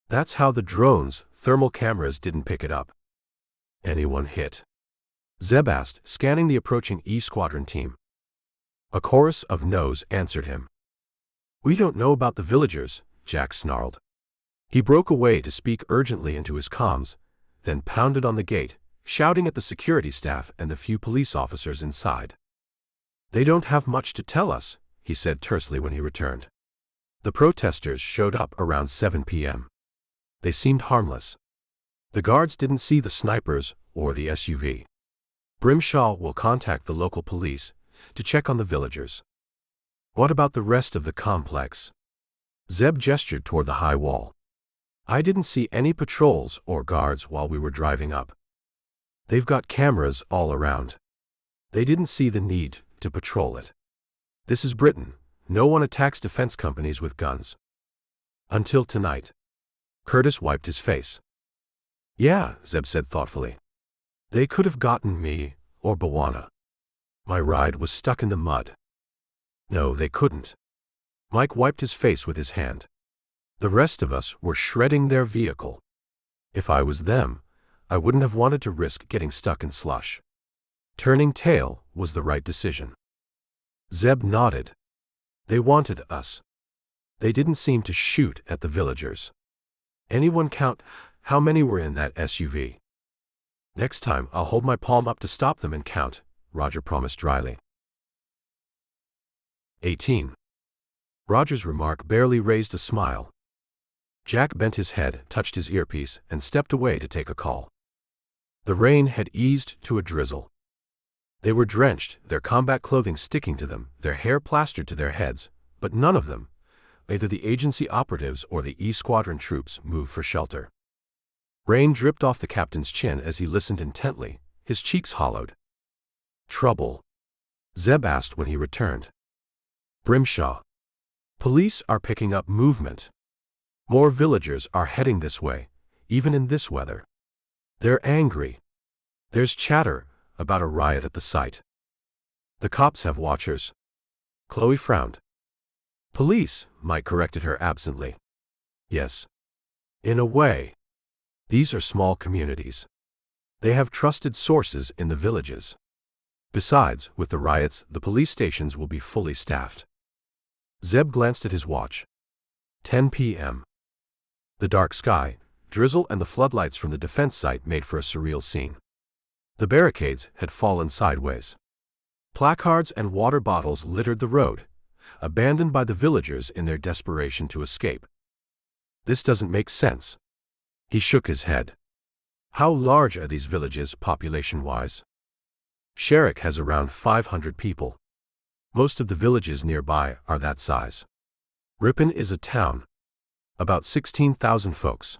That's how the drone's thermal cameras didn't pick it up. Anyone hit? Zeb asked, scanning the approaching E Squadron team. A chorus of no's answered him. We don't know about the villagers, Jack snarled. He broke away to speak urgently into his comms, then pounded on the gate, shouting at the security staff and the few police officers inside. They don't have much to tell us, he said tersely when he returned. The protesters showed up around 7 p.m. They seemed harmless. The guards didn't see the snipers or the SUV. Brimshaw will contact the local police to check on the villagers. What about the rest of the complex? Zeb gestured toward the high wall. I didn't see any patrols or guards while we were driving up. They've got cameras all around. They didn't see the need to patrol it. This is Britain. No one attacks defense companies with guns. Until tonight. Curtis wiped his face. Yeah, Zeb said thoughtfully. They could have gotten me, or Bwana. My ride was stuck in the mud. No, they couldn't. Mike wiped his face with his hand. The rest of us were shredding their vehicle. If I was them, I wouldn't have wanted to risk getting stuck in slush. Turning tail was the right decision. Zeb nodded. They wanted us. They didn't seem to shoot at the villagers. Anyone count how many were in that SUV? Next time I'll hold my palm up to stop them and count, Roger promised dryly. 18. Roger's remark barely raised a smile. Jack bent his head, touched his earpiece, and stepped away to take a call. The rain had eased to a drizzle. They were drenched, their combat clothing sticking to them, their hair plastered to their heads, but none of them, either the agency operatives or the E Squadron troops, moved for shelter. Rain dripped off the captain's chin as he listened intently, his cheeks hollowed. Trouble? Zeb asked when he returned. Brimshaw. Police are picking up movement. More villagers are heading this way, even in this weather. They're angry. There's chatter about a riot at the site. The cops have watchers. Chloe frowned. Police, Mike corrected her absently. Yes. In a way. These are small communities. They have trusted sources in the villages. Besides, with the riots, the police stations will be fully staffed. Zeb glanced at his watch. 10 p.m. The dark sky, drizzle and the floodlights from the defense site made for a surreal scene. The barricades had fallen sideways. Placards and water bottles littered the road, abandoned by the villagers in their desperation to escape. This doesn't make sense. He shook his head. How large are these villages population-wise? Sherrick has around 500 people. Most of the villages nearby are that size. Ripon is a town. About 16,000 folks.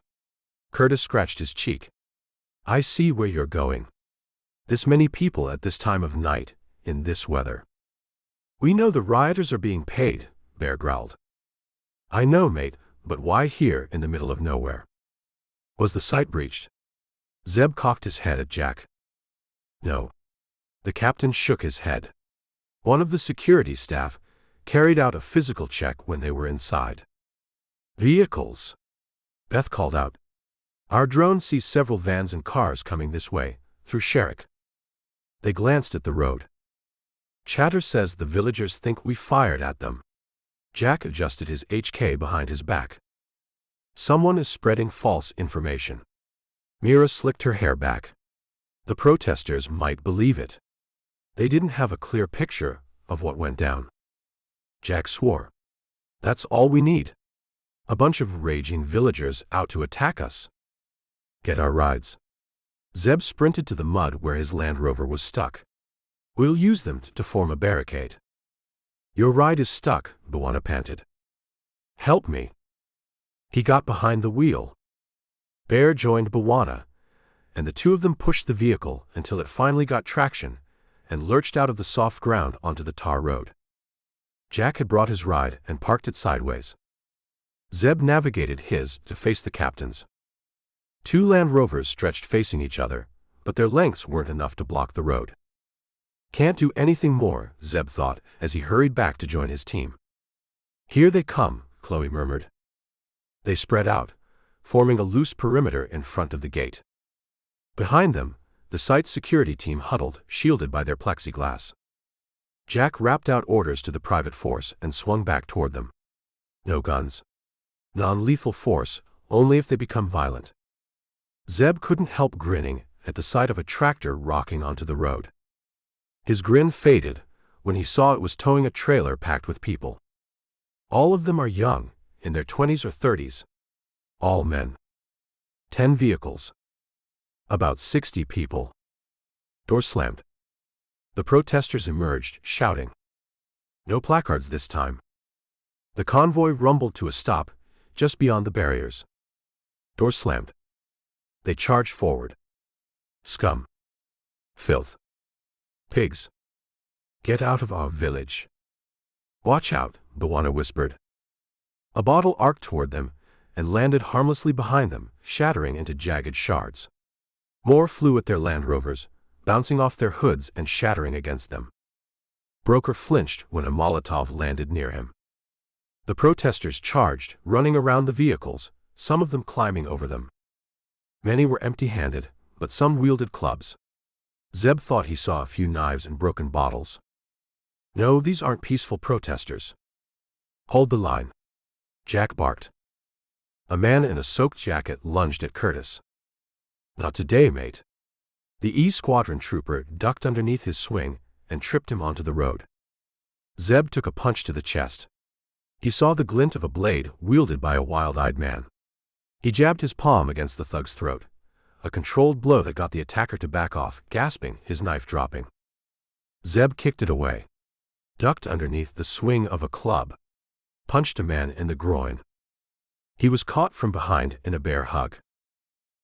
Curtis scratched his cheek. I see where you're going. This many people at this time of night, in this weather. We know the rioters are being paid, Bear growled. I know, mate, but why here in the middle of nowhere? Was the site breached? Zeb cocked his head at Jack. No. The captain shook his head. One of the security staff carried out a physical check when they were inside. Vehicles. Beth called out. Our drone sees several vans and cars coming this way, through Sherrick. They glanced at the road. Chatter says the villagers think we fired at them. Jack adjusted his HK behind his back. Someone is spreading false information. Mira slicked her hair back. The protesters might believe it. They didn't have a clear picture of what went down. Jack swore. That's all we need. A bunch of raging villagers out to attack us. Get our rides. Zeb sprinted to the mud where his Land Rover was stuck. We'll use them to form a barricade. Your ride is stuck, Bwana panted. Help me. He got behind the wheel. Bear joined Bwana, and the two of them pushed the vehicle until it finally got traction and lurched out of the soft ground onto the tar road. Jack had brought his ride and parked it sideways. Zeb navigated his to face the captain's. Two Land Rovers stretched facing each other, but their lengths weren't enough to block the road. Can't do anything more, Zeb thought as he hurried back to join his team. Here they come, Chloe murmured. They spread out, forming a loose perimeter in front of the gate. Behind them, the site's security team huddled, shielded by their plexiglass. Jack rapped out orders to the private force and swung back toward them. No guns. Non-lethal force, only if they become violent. Zeb couldn't help grinning at the sight of a tractor rocking onto the road. His grin faded when he saw it was towing a trailer packed with people. All of them are young, in their 20s or 30s. All men. 10 vehicles. About 60 people. Door slammed. The protesters emerged, shouting. No placards this time. The convoy rumbled to a stop, just beyond the barriers. Door slammed. They charged forward. Scum. Filth. Pigs. Get out of our village. Watch out, Bwana whispered. A bottle arced toward them and landed harmlessly behind them, shattering into jagged shards. More flew at their Land Rovers, bouncing off their hoods and shattering against them. Broker flinched when a Molotov landed near him. The protesters charged, running around the vehicles, some of them climbing over them. Many were empty-handed, but some wielded clubs. Zeb thought he saw a few knives and broken bottles. No, these aren't peaceful protesters. Hold the line. Jack barked. A man in a soaked jacket lunged at Curtis. Not today, mate. The E Squadron trooper ducked underneath his swing and tripped him onto the road. Zeb took a punch to the chest. He saw the glint of a blade wielded by a wild-eyed man. He jabbed his palm against the thug's throat, a controlled blow that got the attacker to back off, gasping, his knife dropping. Zeb kicked it away, ducked underneath the swing of a club, punched a man in the groin. He was caught from behind in a bear hug.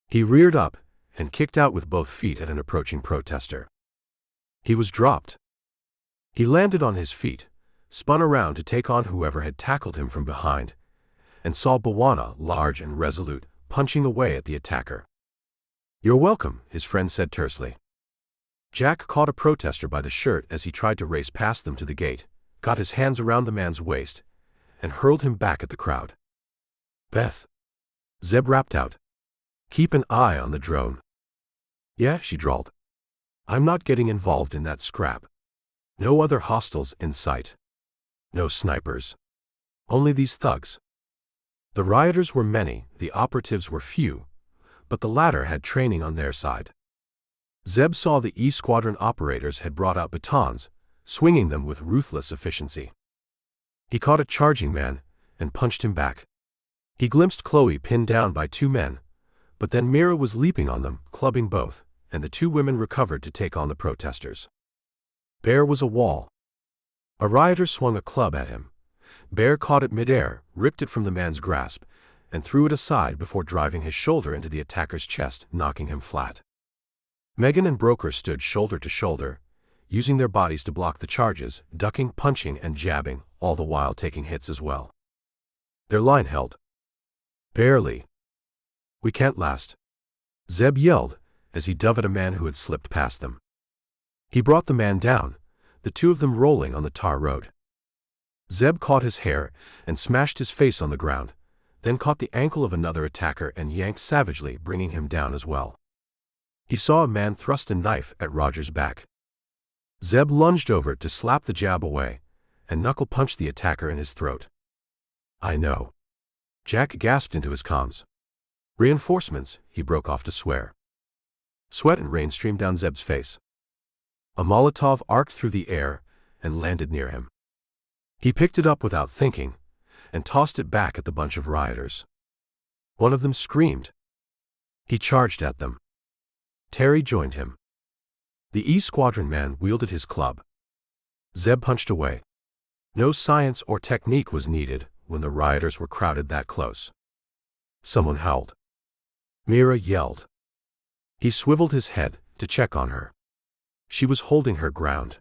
He reared up and kicked out with both feet at an approaching protester. He was dropped. He landed on his feet, spun around to take on whoever had tackled him from behind, and saw Bwana, large and resolute, punching away at the attacker. You're welcome, his friend said tersely. Jack caught a protester by the shirt as he tried to race past them to the gate, got his hands around the man's waist, and hurled him back at the crowd. "Beth," Zeb rapped out. "Keep an eye on the drone." "Yeah," she drawled. "I'm not getting involved in that scrap. No other hostiles in sight. No snipers. Only these thugs." The rioters were many, the operatives were few, but the latter had training on their side. Zeb saw the E Squadron operators had brought out batons, swinging them with ruthless efficiency. He caught a charging man and punched him back. He glimpsed Chloe pinned down by two men, but then Mira was leaping on them, clubbing both, and the two women recovered to take on the protesters. Bear was a wall. A rioter swung a club at him. Bear caught it midair, ripped it from the man's grasp, and threw it aside before driving his shoulder into the attacker's chest, knocking him flat. Megan and Broker stood shoulder to shoulder, using their bodies to block the charges, ducking, punching, and jabbing, all the while taking hits as well. Their line held. Barely. "We can't last," Zeb yelled as he dove at a man who had slipped past them. He brought the man down, the two of them rolling on the tar road. Zeb caught his hair and smashed his face on the ground, then caught the ankle of another attacker and yanked savagely, bringing him down as well. He saw a man thrust a knife at Roger's back. Zeb lunged over to slap the jab away, and knuckle-punched the attacker in his throat. "I know." Jack gasped into his comms. "Reinforcements," he broke off to swear. Sweat and rain streamed down Zeb's face. A Molotov arced through the air and landed near him. He picked it up without thinking, and tossed it back at the bunch of rioters. One of them screamed. He charged at them. Terry joined him. The E Squadron man wielded his club. Zeb punched away. No science or technique was needed when the rioters were crowded that close. Someone howled. Mira yelled. He swiveled his head to check on her. She was holding her ground.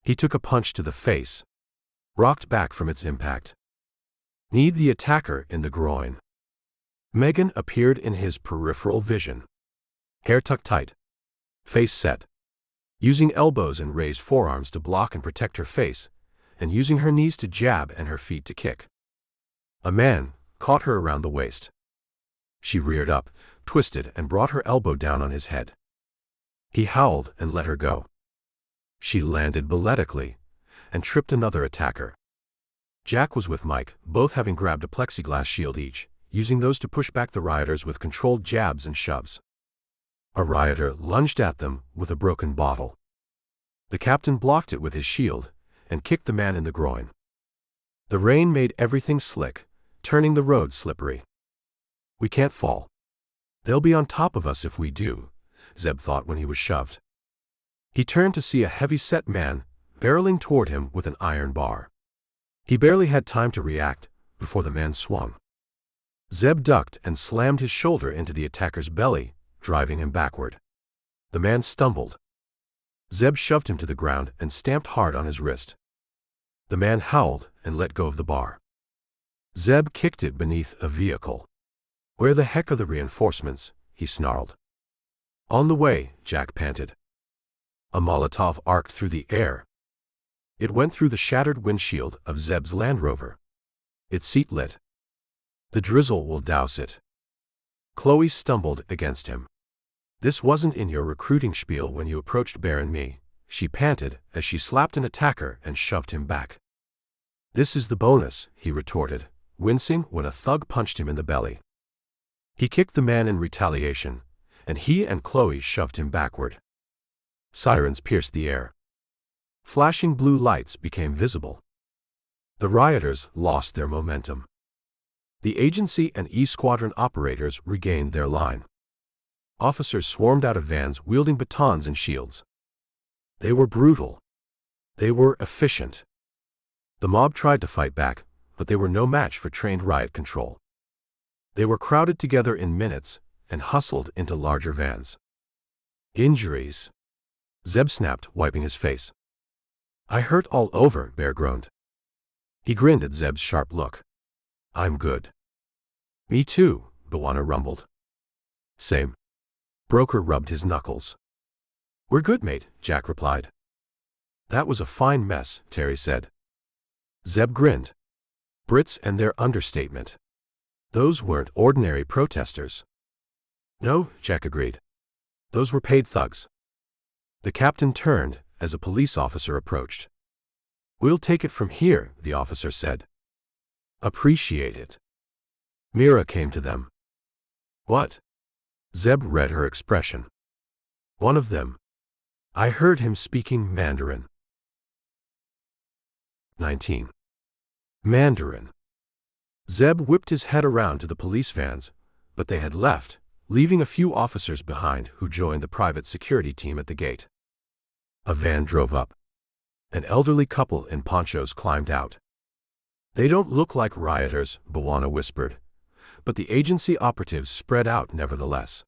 He took a punch to the face, rocked back from its impact. Kneed the attacker in the groin. Megan appeared in his peripheral vision. Hair tucked tight. Face set. Using elbows and raised forearms to block and protect her face, and using her knees to jab and her feet to kick. A man caught her around the waist. She reared up, twisted, and brought her elbow down on his head. He howled and let her go. She landed balletically and tripped another attacker. Jack was with Mike, both having grabbed a plexiglass shield each, using those to push back the rioters with controlled jabs and shoves. A rioter lunged at them with a broken bottle. The captain blocked it with his shield and kicked the man in the groin. The rain made everything slick, turning the road slippery. "We can't fall. They'll be on top of us if we do," Zeb thought when he was shoved. He turned to see a heavy-set man barreling toward him with an iron bar. He barely had time to react before the man swung. Zeb ducked and slammed his shoulder into the attacker's belly, driving him backward. The man stumbled. Zeb shoved him to the ground and stamped hard on his wrist. The man howled and let go of the bar. Zeb kicked it beneath a vehicle. "Where the heck are the reinforcements?" he snarled. "On the way," Jack panted. A Molotov arced through the air. It went through the shattered windshield of Zeb's Land Rover. Its seat lit. "The drizzle will douse it." Chloe stumbled against him. "This wasn't in your recruiting spiel when you approached Bear and me," she panted as she slapped an attacker and shoved him back. "This is the bonus," he retorted, wincing when a thug punched him in the belly. He kicked the man in retaliation, and he and Chloe shoved him backward. Sirens pierced the air. Flashing blue lights became visible. The rioters lost their momentum. The agency and E Squadron operators regained their line. Officers swarmed out of vans wielding batons and shields. They were brutal. They were efficient. The mob tried to fight back, but they were no match for trained riot control. They were crowded together in minutes and hustled into larger vans. "Injuries," Zeb snapped, wiping his face. "I hurt all over," Bear groaned. He grinned at Zeb's sharp look. "I'm good." "Me too," Bawana rumbled. "Same." Broker rubbed his knuckles. We're good, mate, Jack replied. That was a fine mess, Terry said. Zeb grinned. Brits and their understatement. Those weren't ordinary protesters. No, Jack agreed. Those were paid thugs. The captain turned as a police officer approached. We'll take it from here, the officer said. Appreciate it. Mira came to them. What? Zeb read her expression. One of them. I heard him speaking Mandarin. 19. Mandarin. Zeb whipped his head around to the police vans, but they had left, leaving a few officers behind who joined the private security team at the gate. A van drove up. An elderly couple in ponchos climbed out. They don't look like rioters, Bwana whispered, but the agency operatives spread out nevertheless.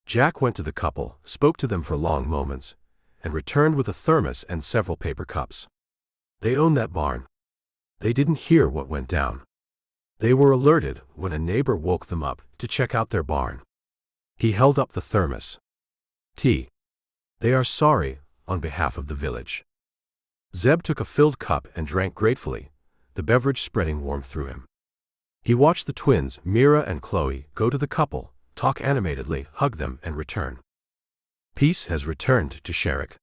Jack went to the couple, spoke to them for long moments, and returned with a thermos and several paper cups. They own that barn. They didn't hear what went down. They were alerted when a neighbor woke them up to check out their barn. He held up the thermos. Tea. They are sorry, on behalf of the village. Zeb took a filled cup and drank gratefully, the beverage spreading warmth through him. He watched the twins, Mira and Chloe, go to the couple, talk animatedly, hug them, and return. Peace has returned to Sherrick.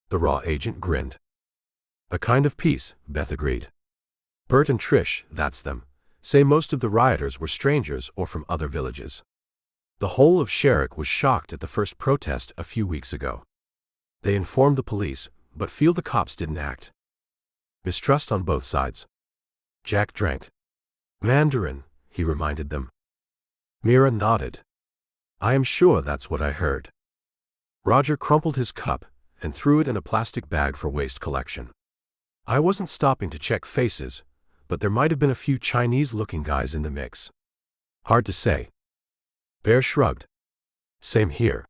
The raw agent grinned. A kind of peace, Beth agreed. Bert and Trish, that's them, say most of the rioters were strangers or from other villages. The whole of Sherrick was shocked at the first protest a few weeks ago. They informed the police, but feel the cops didn't act. Mistrust on both sides. Jack drank. Mandarin, he reminded them. Mira nodded. I am sure that's what I heard. Roger crumpled his cup and threw it in a plastic bag for waste collection. I wasn't stopping to check faces, but there might have been a few Chinese-looking guys in the mix. Hard to say. Bear shrugged. Same here.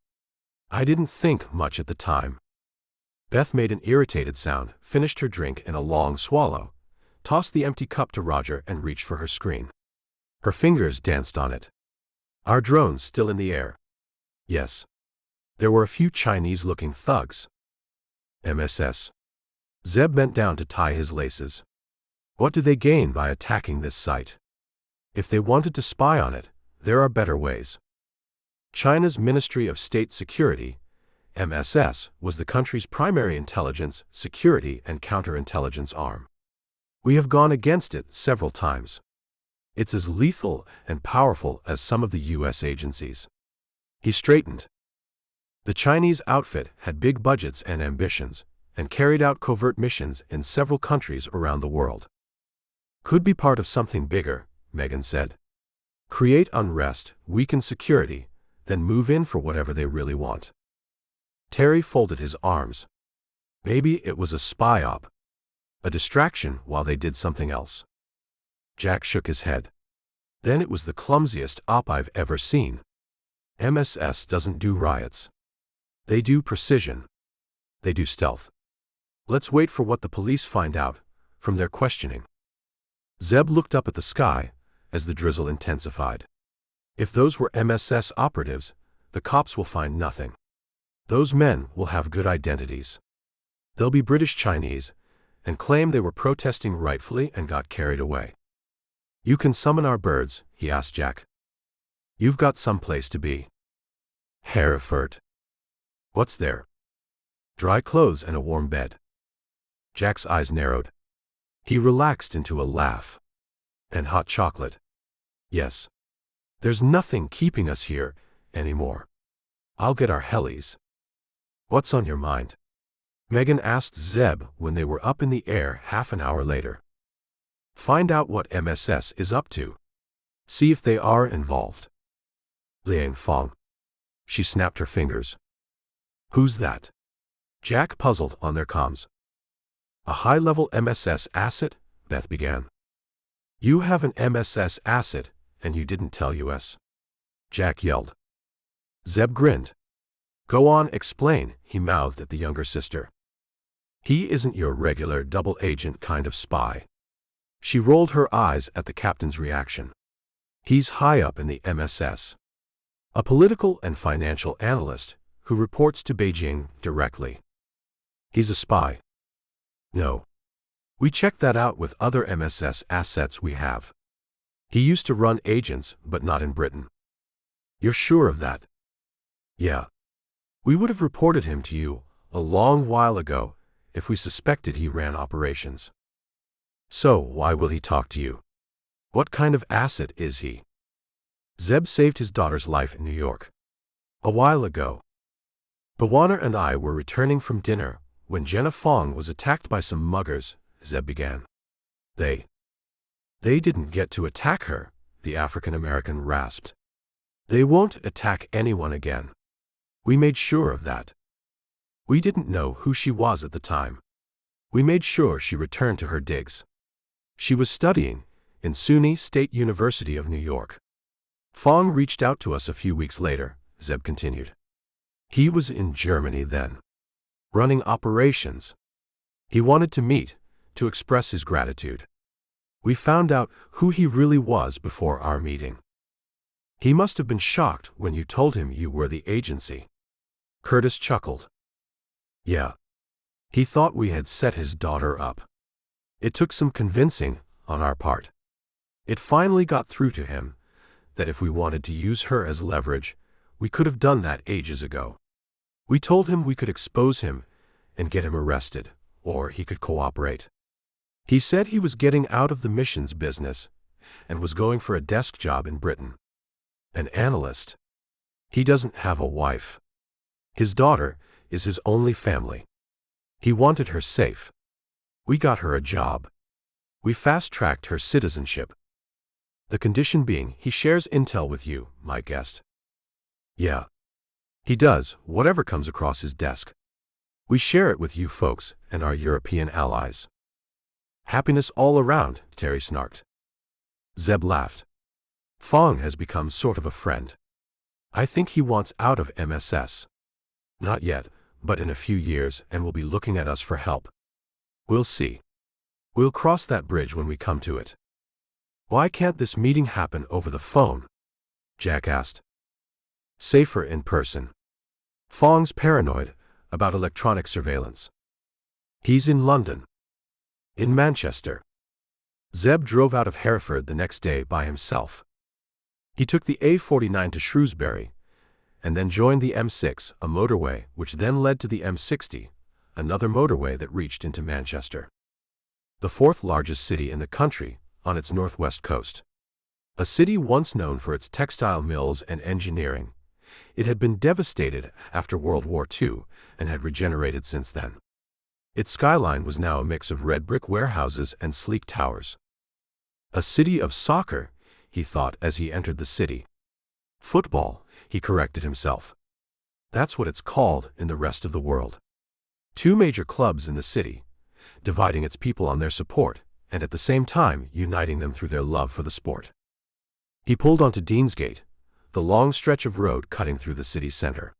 I didn't think much at the time. Beth made an irritated sound, finished her drink in a long swallow, tossed the empty cup to Roger and reached for her screen. Her fingers danced on it. Our drone's still in the air. Yes. There were a few Chinese-looking thugs. MSS. Zeb bent down to tie his laces. What do they gain by attacking this site? If they wanted to spy on it, there are better ways. China's Ministry of State Security, MSS, was the country's primary intelligence, security, and counterintelligence arm. We have gone against it several times. It's as lethal and powerful as some of the U.S. agencies. He straightened. The Chinese outfit had big budgets and ambitions, and carried out covert missions in several countries around the world. Could be part of something bigger, Megan said. Create unrest, weaken security, then move in for whatever they really want. Terry folded his arms. Maybe it was a spy op. A distraction while they did something else. Jack shook his head. Then it was the clumsiest op I've ever seen. MSS doesn't do riots. They do precision. They do stealth. Let's wait for what the police find out from their questioning. Zeb looked up at the sky as the drizzle intensified. If those were MSS operatives, the cops will find nothing. Those men will have good identities. They'll be British Chinese and claim they were protesting rightfully and got carried away. You can summon our birds, he asked Jack. You've got some place to be. Hereford. What's there? Dry clothes and a warm bed. Jack's eyes narrowed. He relaxed into a laugh. And hot chocolate. Yes. There's nothing keeping us here anymore. I'll get our helis. What's on your mind? Megan asked Zeb when they were up in the air half an hour later. Find out what MSS is up to. See if they are involved. Liang Fong. She snapped her fingers. Who's that? Jack puzzled on their comms. A high-level MSS asset, Beth began. You have an MSS asset, and you didn't tell us. Jack yelled. Zeb grinned. Go on, explain, he mouthed at the younger sister. He isn't your regular double agent kind of spy. She rolled her eyes at the captain's reaction. He's high up in the MSS. A political and financial analyst who reports to Beijing directly. He's a spy. No. We checked that out with other MSS assets we have. He used to run agents, but not in Britain. You're sure of that? Yeah. We would have reported him to you a long while ago if we suspected he ran operations. So, why will he talk to you? What kind of asset is he? Zeb saved his daughter's life in New York a while ago. Bawana and I were returning from dinner when Jenna Fong was attacked by some muggers, Zeb began. They didn't get to attack her, the African-American rasped. They won't attack anyone again. We made sure of that. We didn't know who she was at the time. We made sure she returned to her digs. She was studying in SUNY State University of New York. Fong reached out to us a few weeks later, Zeb continued. He was in Germany then, running operations. He wanted to meet, to express his gratitude. We found out who he really was before our meeting. He must have been shocked when you told him you were the agency. Curtis chuckled. Yeah. He thought we had set his daughter up. It took some convincing on our part. It finally got through to him that if we wanted to use her as leverage, we could have done that ages ago. We told him we could expose him and get him arrested, or he could cooperate. He said he was getting out of the missions business and was going for a desk job in Britain. An analyst. He doesn't have a wife. His daughter is his only family. He wanted her safe. We got her a job. We fast-tracked her citizenship. The condition being he shares intel with you, my guest. Yeah. He does, whatever comes across his desk. We share it with you folks and our European allies. Happiness all around, Terry snarked. Zeb laughed. Fong has become sort of a friend. I think he wants out of MSS. Not yet, but in a few years and will be looking at us for help. We'll see. We'll cross that bridge when we come to it. Why can't this meeting happen over the phone? Jack asked. Safer in person. Fong's paranoid about electronic surveillance. He's in London. In Manchester. Zeb drove out of Hereford the next day by himself. He took the A49 to Shrewsbury, and then joined the M6, a motorway which then led to the M60, another motorway that reached into Manchester. The fourth largest city in the country, on its northwest coast. A city once known for its textile mills and engineering. It had been devastated after World War II and had regenerated since then. Its skyline was now a mix of red brick warehouses and sleek towers. A city of soccer, he thought as he entered the city. Football, he corrected himself. That's what it's called in the rest of the world. Two major clubs in the city, dividing its people on their support, and at the same time uniting them through their love for the sport. He pulled onto Deansgate, the long stretch of road cutting through the city center.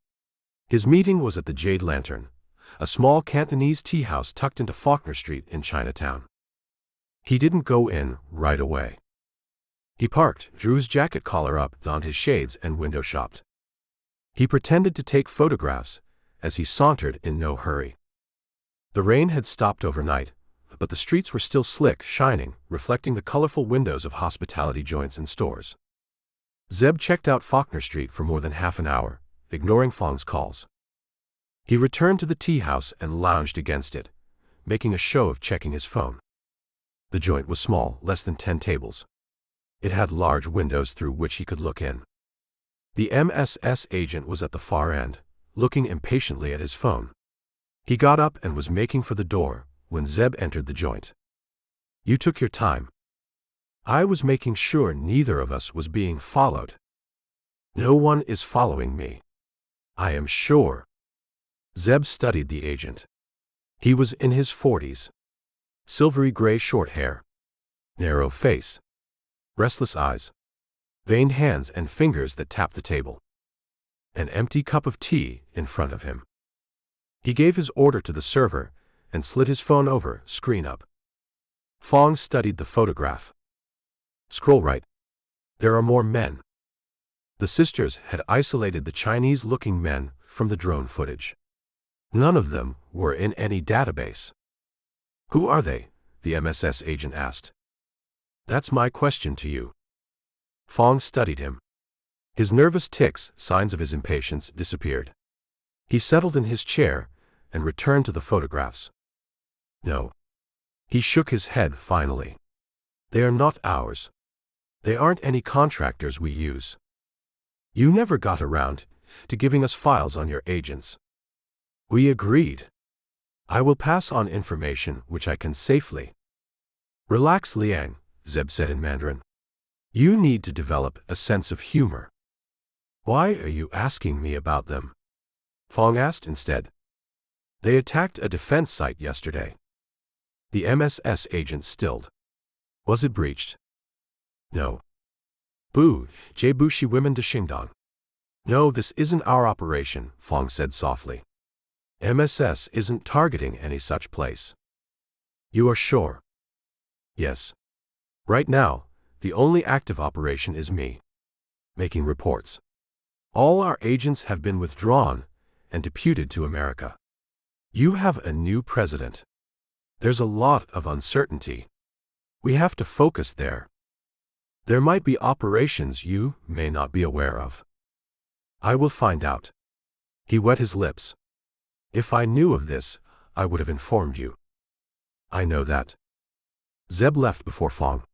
His meeting was at the Jade Lantern, a small Cantonese tea house tucked into Faulkner Street in Chinatown. He didn't go in right away. He parked, drew his jacket collar up, donned his shades, and window shopped. He pretended to take photographs as he sauntered in no hurry. The rain had stopped overnight, but the streets were still slick, shining, reflecting the colorful windows of hospitality joints and stores. Zeb checked out Faulkner Street for more than half an hour, ignoring Fong's calls. He returned to the tea house and lounged against it, making a show of checking his phone. The joint was small, less than 10 tables. It had large windows through which he could look in. The MSS agent was at the far end, looking impatiently at his phone. He got up and was making for the door when Zeb entered the joint. You took your time. I was making sure neither of us was being followed. No one is following me. I am sure. Zeb studied the agent. He was in his 40s. Silvery gray short hair. Narrow face. Restless eyes. Veined hands and fingers that tapped the table. An empty cup of tea in front of him. He gave his order to the server and slid his phone over, screen up. Fong studied the photograph. Scroll right. There are more men. The sisters had isolated the Chinese-looking men from the drone footage. None of them were in any database. "Who are they?" the MSS agent asked. "That's my question to you." Fong studied him. His nervous tics, signs of his impatience, disappeared. He settled in his chair and returned to the photographs. "No." He shook his head finally. "They are not ours. They aren't any contractors we use. You never got around to giving us files on your agents." "We agreed. I will pass on information which I can safely." "Relax, Liang," Zeb said in Mandarin. "You need to develop a sense of humor." "Why are you asking me about them?" Fong asked instead. "They attacked a defense site yesterday." The MSS agent stilled. "Was it breached?" "No." "Bu, Jebushi women de Xingdong." "No, this isn't our operation," Fong said softly. "MSS isn't targeting any such place." "You are sure?" "Yes. Right now, the only active operation is me, making reports. All our agents have been withdrawn and deputed to America. You have a new president. There's a lot of uncertainty. We have to focus there. There might be operations you may not be aware of. I will find out." He wet his lips. "If I knew of this, I would have informed you." "I know that." Zeb left before Fong.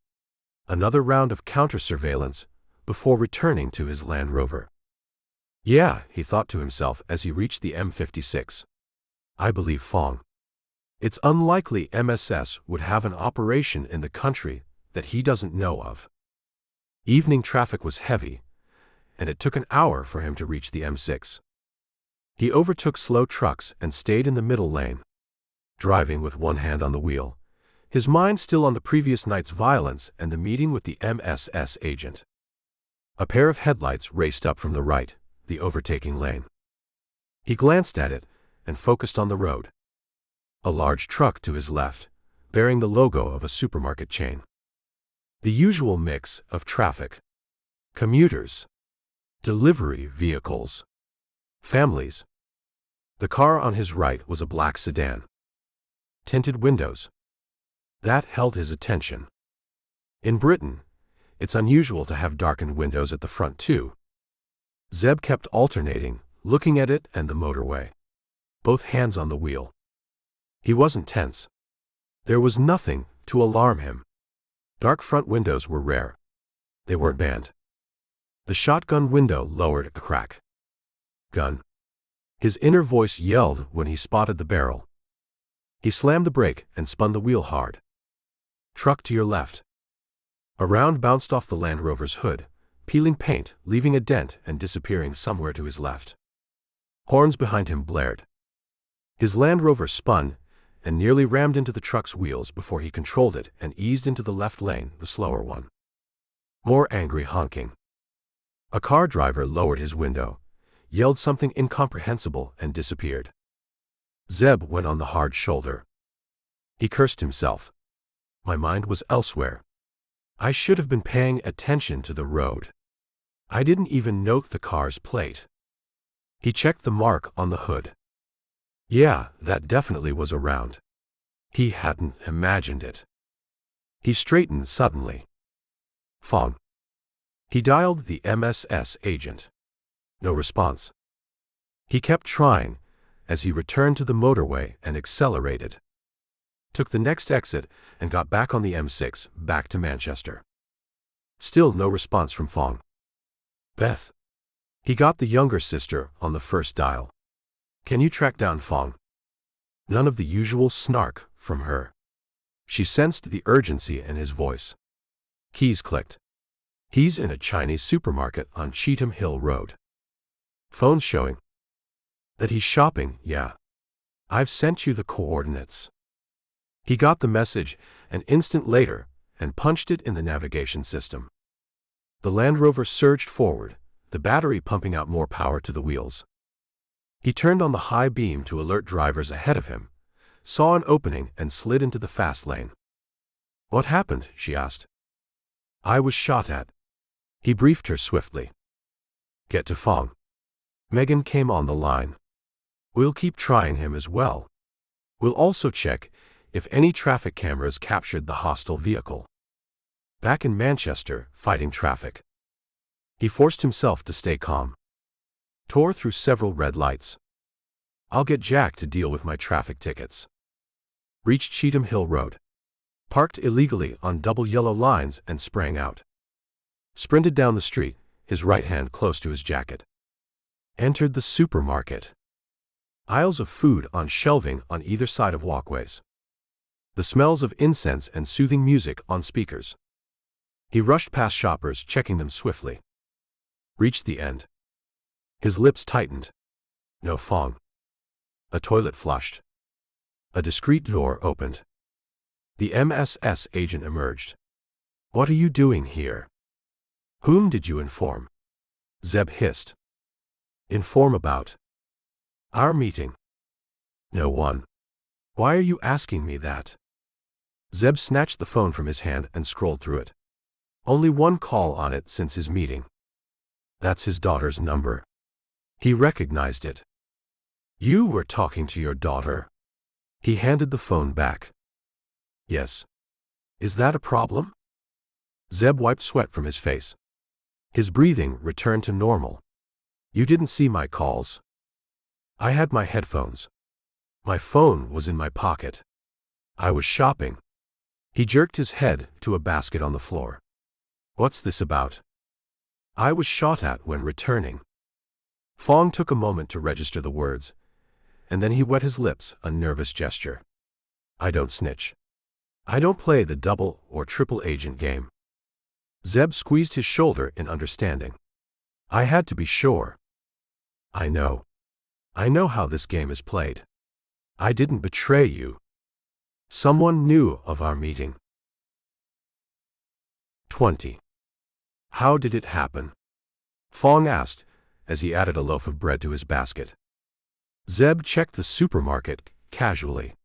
Another round of counter-surveillance before returning to his Land Rover. "Yeah," he thought to himself as he reached the M56. "I believe Fong. It's unlikely MSS would have an operation in the country that he doesn't know of." Evening traffic was heavy, and it took an hour for him to reach the M6. He overtook slow trucks and stayed in the middle lane, driving with one hand on the wheel, his mind still on the previous night's violence and the meeting with the MSS agent. A pair of headlights raced up from the right, the overtaking lane. He glanced at it and focused on the road. A large truck to his left, bearing the logo of a supermarket chain. The usual mix of traffic. Commuters. Delivery vehicles. Families. The car on his right was a black sedan. Tinted windows. That held his attention. In Britain, it's unusual to have darkened windows at the front too. Zeb kept alternating, looking at it and the motorway. Both hands on the wheel. He wasn't tense. There was nothing to alarm him. Dark front windows were rare. They weren't banned. The shotgun window lowered a crack. "Gun." His inner voice yelled when he spotted the barrel. He slammed the brake and spun the wheel hard. "Truck to your left." A round bounced off the Land Rover's hood, peeling paint, leaving a dent and disappearing somewhere to his left. Horns behind him blared. His Land Rover spun and nearly rammed into the truck's wheels before he controlled it and eased into the left lane, the slower one. More angry honking. A car driver lowered his window, yelled something incomprehensible and disappeared. Zeb went on the hard shoulder. He cursed himself. My mind was elsewhere. I should have been paying attention to the road. I didn't even note the car's plate. He checked the mark on the hood. Yeah, that definitely was around. He hadn't imagined it. He straightened suddenly. Fong. He dialed the MSS agent. No response. He kept trying as he returned to the motorway and accelerated. Took the next exit and got back on the M6, back to Manchester. Still no response from Fong. Beth. He got the younger sister on the first dial. Can you track down Fong? None of the usual snark from her. She sensed the urgency in his voice. Keys clicked. He's in a Chinese supermarket on Cheetham Hill Road. Phone's showing. That he's shopping, yeah. I've sent you the coordinates. He got the message an instant later and punched it in the navigation system. The Land Rover surged forward, the battery pumping out more power to the wheels. He turned on the high beam to alert drivers ahead of him, saw an opening and slid into the fast lane. What happened? She asked. I was shot at. He briefed her swiftly. Get to Fong. Megan came on the line. We'll keep trying him as well. We'll also check if any traffic cameras captured the hostile vehicle. Back in Manchester, fighting traffic. He forced himself to stay calm. Tore through several red lights. I'll get Jack to deal with my traffic tickets. Reached Cheetham Hill Road. Parked illegally on double yellow lines and sprang out. Sprinted down the street, his right hand close to his jacket. Entered the supermarket. Aisles of food on shelving on either side of walkways. The smells of incense and soothing music on speakers. He rushed past shoppers, checking them swiftly. Reached the end. His lips tightened. No Fong. A toilet flushed. A discreet door opened. The MSS agent emerged. What are you doing here? Whom did you inform? Zeb hissed. Inform about? Our meeting. No one. Why are you asking me that? Zeb snatched the phone from his hand and scrolled through it. Only one call on it since his meeting. That's his daughter's number. He recognized it. You were talking to your daughter? He handed the phone back. Yes. Is that a problem? Zeb wiped sweat from his face. His breathing returned to normal. You didn't see my calls. I had my headphones. My phone was in my pocket. I was shopping. He jerked his head to a basket on the floor. What's this about? I was shot at when returning. Fong took a moment to register the words, and then he wet his lips, a nervous gesture. I don't snitch. I don't play the double or triple agent game. Zeb squeezed his shoulder in understanding. I had to be sure. I know. I know how this game is played. I didn't betray you. Someone knew of our meeting. 20. How did it happen? Fong asked, as he added a loaf of bread to his basket. Zeb checked the supermarket casually.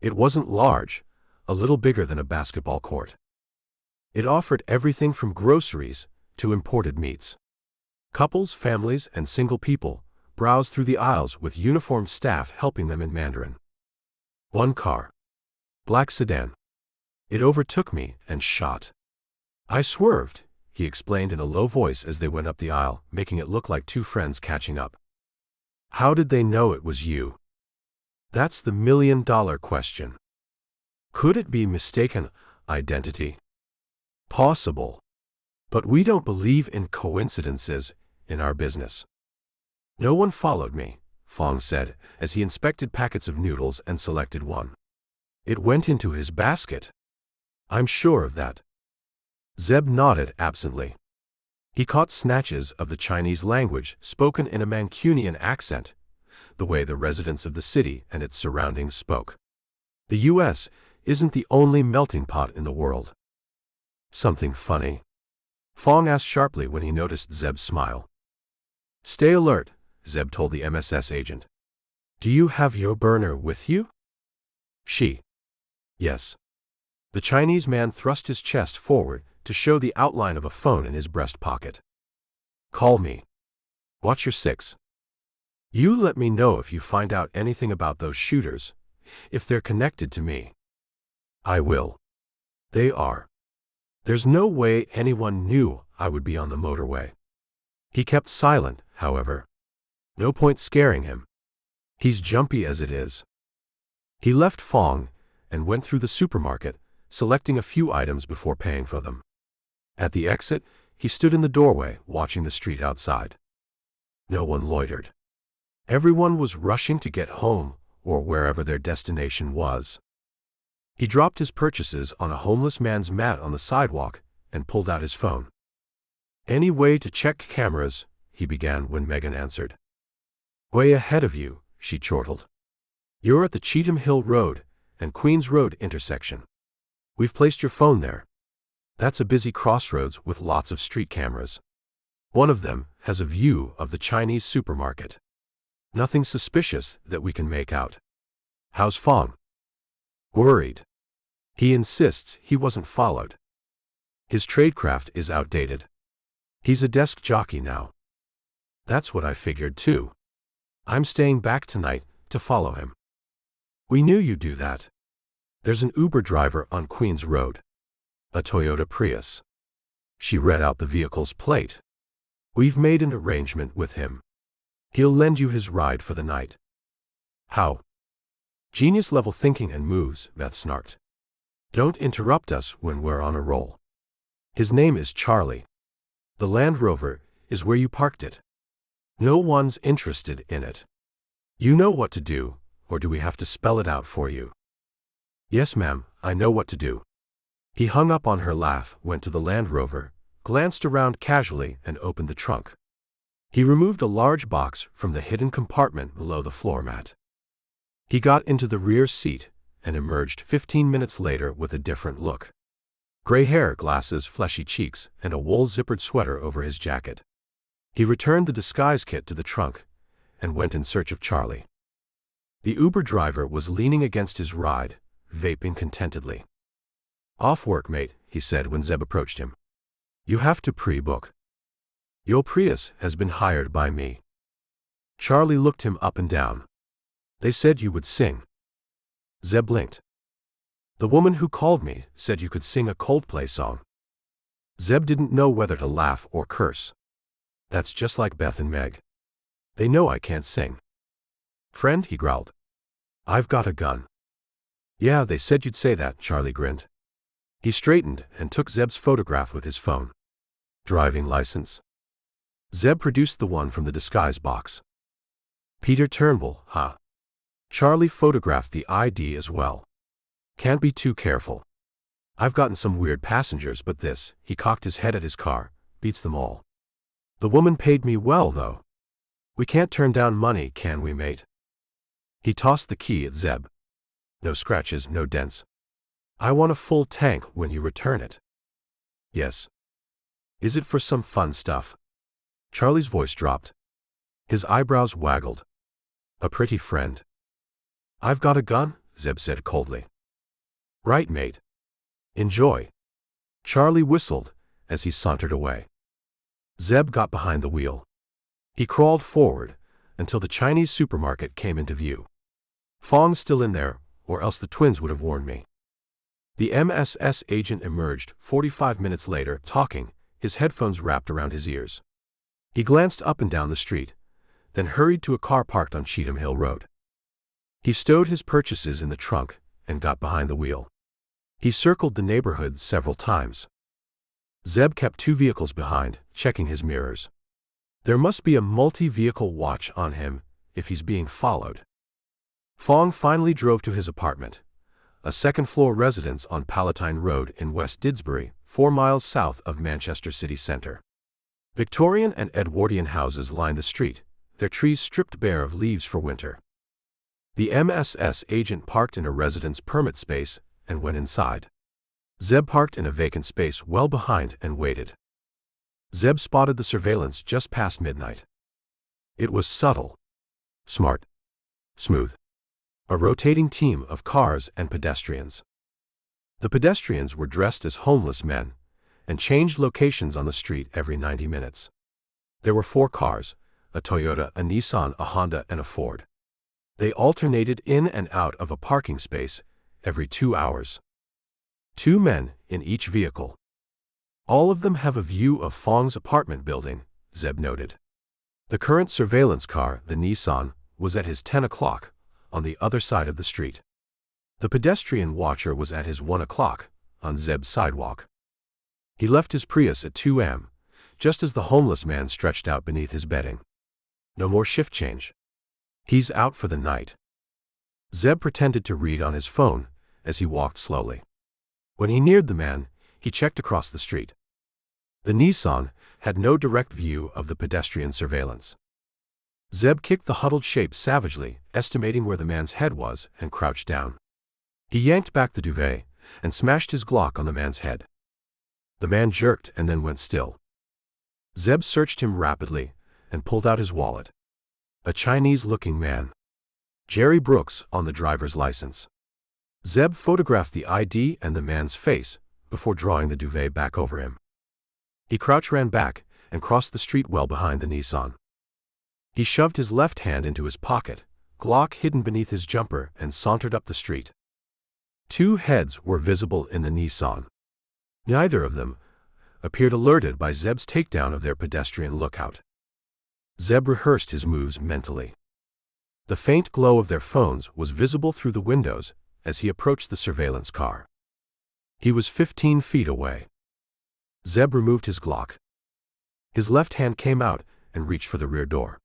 It wasn't large, a little bigger than a basketball court. It offered everything from groceries to imported meats. Couples, families, and single people browsed through the aisles with uniformed staff helping them in Mandarin. One car. Black sedan. It overtook me and shot. I swerved, he explained in a low voice as they went up the aisle, making it look like two friends catching up. How did they know it was you? That's the million-dollar question. Could it be mistaken identity? Possible. But we don't believe in coincidences in our business. No one followed me, Fong said, as he inspected packets of noodles and selected one. It went into his basket. I'm sure of that. Zeb nodded absently. He caught snatches of the Chinese language spoken in a Mancunian accent, the way the residents of the city and its surroundings spoke. The U.S. isn't the only melting pot in the world. Something funny? Fong asked sharply when he noticed Zeb's smile. Stay alert, Zeb told the MSS agent. Do you have your burner with you? She. Yes. The Chinese man thrust his chest forward to show the outline of a phone in his breast pocket. Call me. Watch your six. You let me know if you find out anything about those shooters, if they're connected to me. I will. They are. There's no way anyone knew I would be on the motorway. He kept silent, however. No point scaring him. He's jumpy as it is. He left Fong and went through the supermarket, selecting a few items before paying for them. At the exit, he stood in the doorway, watching the street outside. No one loitered. Everyone was rushing to get home or wherever their destination was. He dropped his purchases on a homeless man's mat on the sidewalk and pulled out his phone. Any way to check cameras, he began when Megan answered. Way ahead of you, she chortled. You're at the Cheetham Hill Road and Queens Road intersection. We've placed your phone there. That's a busy crossroads with lots of street cameras. One of them has a view of the Chinese supermarket. Nothing suspicious that we can make out. How's Fong? Worried. He insists he wasn't followed. His tradecraft is outdated. He's a desk jockey now. That's what I figured too. I'm staying back tonight to follow him. We knew you'd do that. There's an Uber driver on Queens Road. A Toyota Prius. She read out the vehicle's plate. We've made an arrangement with him. He'll lend you his ride for the night. How? Genius-level thinking and moves, Beth snarked. Don't interrupt us when we're on a roll. His name is Charlie. The Land Rover is where you parked it. No one's interested in it. You know what to do, or do we have to spell it out for you? Yes, ma'am, I know what to do. He hung up on her laugh, went to the Land Rover, glanced around casually, and opened the trunk. He removed a large box from the hidden compartment below the floor mat. He got into the rear seat and emerged 15 minutes later with a different look. Gray hair, glasses, fleshy cheeks, and a wool-zippered sweater over his jacket. He returned the disguise kit to the trunk and went in search of Charlie. The Uber driver was leaning against his ride, vaping contentedly. Off work, mate, he said when Zeb approached him. You have to pre-book. Your Prius has been hired by me. Charlie looked him up and down. They said you would sing. Zeb blinked. The woman who called me said you could sing a Coldplay song. Zeb didn't know whether to laugh or curse. That's just like Beth and Meg. They know I can't sing. Friend, he growled. I've got a gun. Yeah, they said you'd say that, Charlie grinned. He straightened and took Zeb's photograph with his phone. Driving license? Zeb produced the one from the disguise box. Peter Turnbull, huh? Charlie photographed the ID as well. Can't be too careful. I've gotten some weird passengers, but this, he cocked his head at his car, beats them all. The woman paid me well, though. We can't turn down money, can we, mate? He tossed the key at Zeb. No scratches, no dents. I want a full tank when you return it. Yes. Is it for some fun stuff? Charlie's voice dropped. His eyebrows waggled. A pretty friend. I've got a gun, Zeb said coldly. Right, mate. Enjoy. Charlie whistled as he sauntered away. Zeb got behind the wheel. He crawled forward until the Chinese supermarket came into view. Fong's still in there, or else the twins would have warned me. The MSS agent emerged 45 minutes later, talking, his headphones wrapped around his ears. He glanced up and down the street, then hurried to a car parked on Cheetham Hill Road. He stowed his purchases in the trunk and got behind the wheel. He circled the neighborhood several times. Zeb kept 2 vehicles behind, checking his mirrors. There must be a multi-vehicle watch on him if he's being followed. Fong finally drove to his apartment, a second-floor residence on Palatine Road in West Didsbury, 4 miles south of Manchester city centre. Victorian and Edwardian houses line the street, their trees stripped bare of leaves for winter. The MSS agent parked in a residence permit space and went inside. Zeb parked in a vacant space well behind and waited. Zeb spotted the surveillance just past midnight. It was subtle, smart, smooth. A rotating team of cars and pedestrians. The pedestrians were dressed as homeless men and changed locations on the street every 90 minutes. There were 4 cars, a Toyota, a Nissan, a Honda, and a Ford. They alternated in and out of a parking space every 2 hours. 2 men in each vehicle. All of them have a view of Fong's apartment building, Zeb noted. The current surveillance car, the Nissan, was at his 10 o'clock, on the other side of the street. The pedestrian watcher was at his 1 o'clock, on Zeb's sidewalk. He left his Prius at 2 a.m., just as the homeless man stretched out beneath his bedding. No more shift change. He's out for the night. Zeb pretended to read on his phone as he walked slowly. When he neared the man, he checked across the street. The Nissan had no direct view of the pedestrian surveillance. Zeb kicked the huddled shape savagely, estimating where the man's head was, and crouched down. He yanked back the duvet and smashed his Glock on the man's head. The man jerked and then went still. Zeb searched him rapidly and pulled out his wallet. A Chinese-looking man. Jerry Brooks on the driver's license. Zeb photographed the ID and the man's face before drawing the duvet back over him. He ran back and crossed the street well behind the Nissan. He shoved his left hand into his pocket, Glock hidden beneath his jumper, and sauntered up the street. 2 heads were visible in the Nissan. Neither of them appeared alerted by Zeb's takedown of their pedestrian lookout. Zeb rehearsed his moves mentally. The faint glow of their phones was visible through the windows as he approached the surveillance car. He was 15 feet away. Zeb removed his Glock. His left hand came out and reached for the rear door.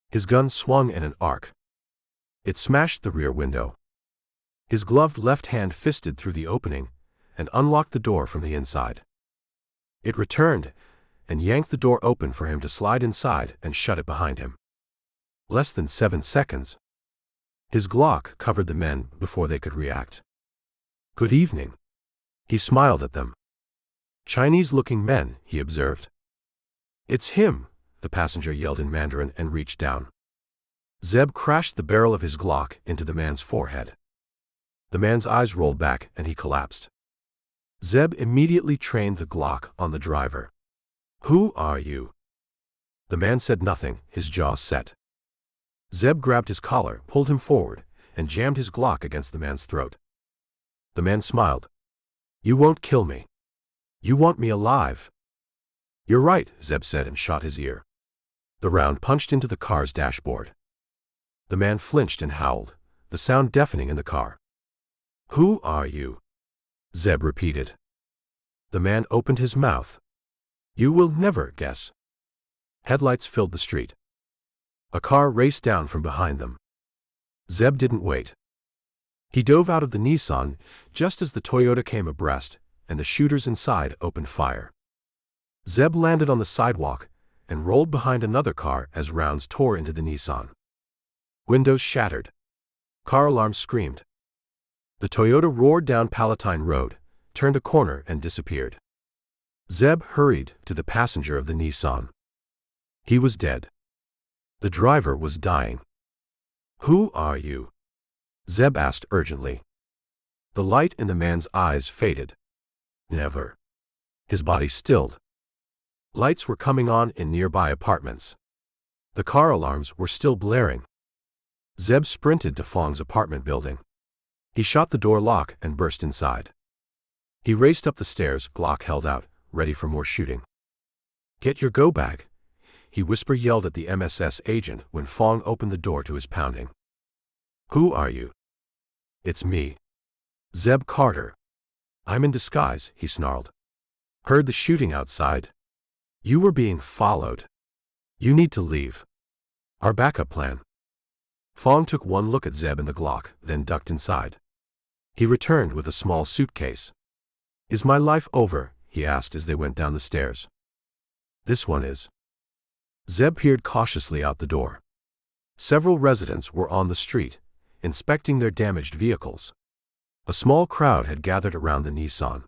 His gun swung in an arc. It smashed the rear window. His gloved left hand fisted through the opening and unlocked the door from the inside. It returned and yanked the door open for him to slide inside and shut it behind him. Less than 7 seconds. His Glock covered the men before they could react. "Good evening." He smiled at them. "Chinese-looking men," he observed. "It's him," the passenger yelled in Mandarin and reached down. Zeb crashed the barrel of his Glock into the man's forehead. The man's eyes rolled back and he collapsed. Zeb immediately trained the Glock on the driver. "Who are you?" The man said nothing, his jaw set. Zeb grabbed his collar, pulled him forward, and jammed his Glock against the man's throat. The man smiled. "You won't kill me. You want me alive." "You're right," Zeb said and shot his ear. The round punched into the car's dashboard. The man flinched and howled, the sound deafening in the car. "Who are you?" Zeb repeated. The man opened his mouth. "You will never guess." Headlights filled the street. A car raced down from behind them. Zeb didn't wait. He dove out of the Nissan just as the Toyota came abreast, and the shooters inside opened fire. Zeb landed on the sidewalk and rolled behind another car as rounds tore into the Nissan. Windows shattered. Car alarms screamed. The Toyota roared down Palatine Road, turned a corner and disappeared. Zeb hurried to the passenger of the Nissan. He was dead. The driver was dying. "Who are you?" Zeb asked urgently. The light in the man's eyes faded. "Never." His body stilled. Lights were coming on in nearby apartments. The car alarms were still blaring. Zeb sprinted to Fong's apartment building. He shot the door lock and burst inside. He raced up the stairs, Glock held out, ready for more shooting. "Get your go bag," he yelled at the MSS agent when Fong opened the door to his pounding. "Who are you?" "It's me. Zeb Carter." "I'm in disguise," he snarled. "Heard the shooting outside. You were being followed. You need to leave. Our backup plan." Fong took one look at Zeb and the Glock, then ducked inside. He returned with a small suitcase. "Is my life over?" he asked as they went down the stairs. "This one is." Zeb peered cautiously out the door. Several residents were on the street, inspecting their damaged vehicles. A small crowd had gathered around the Nissan.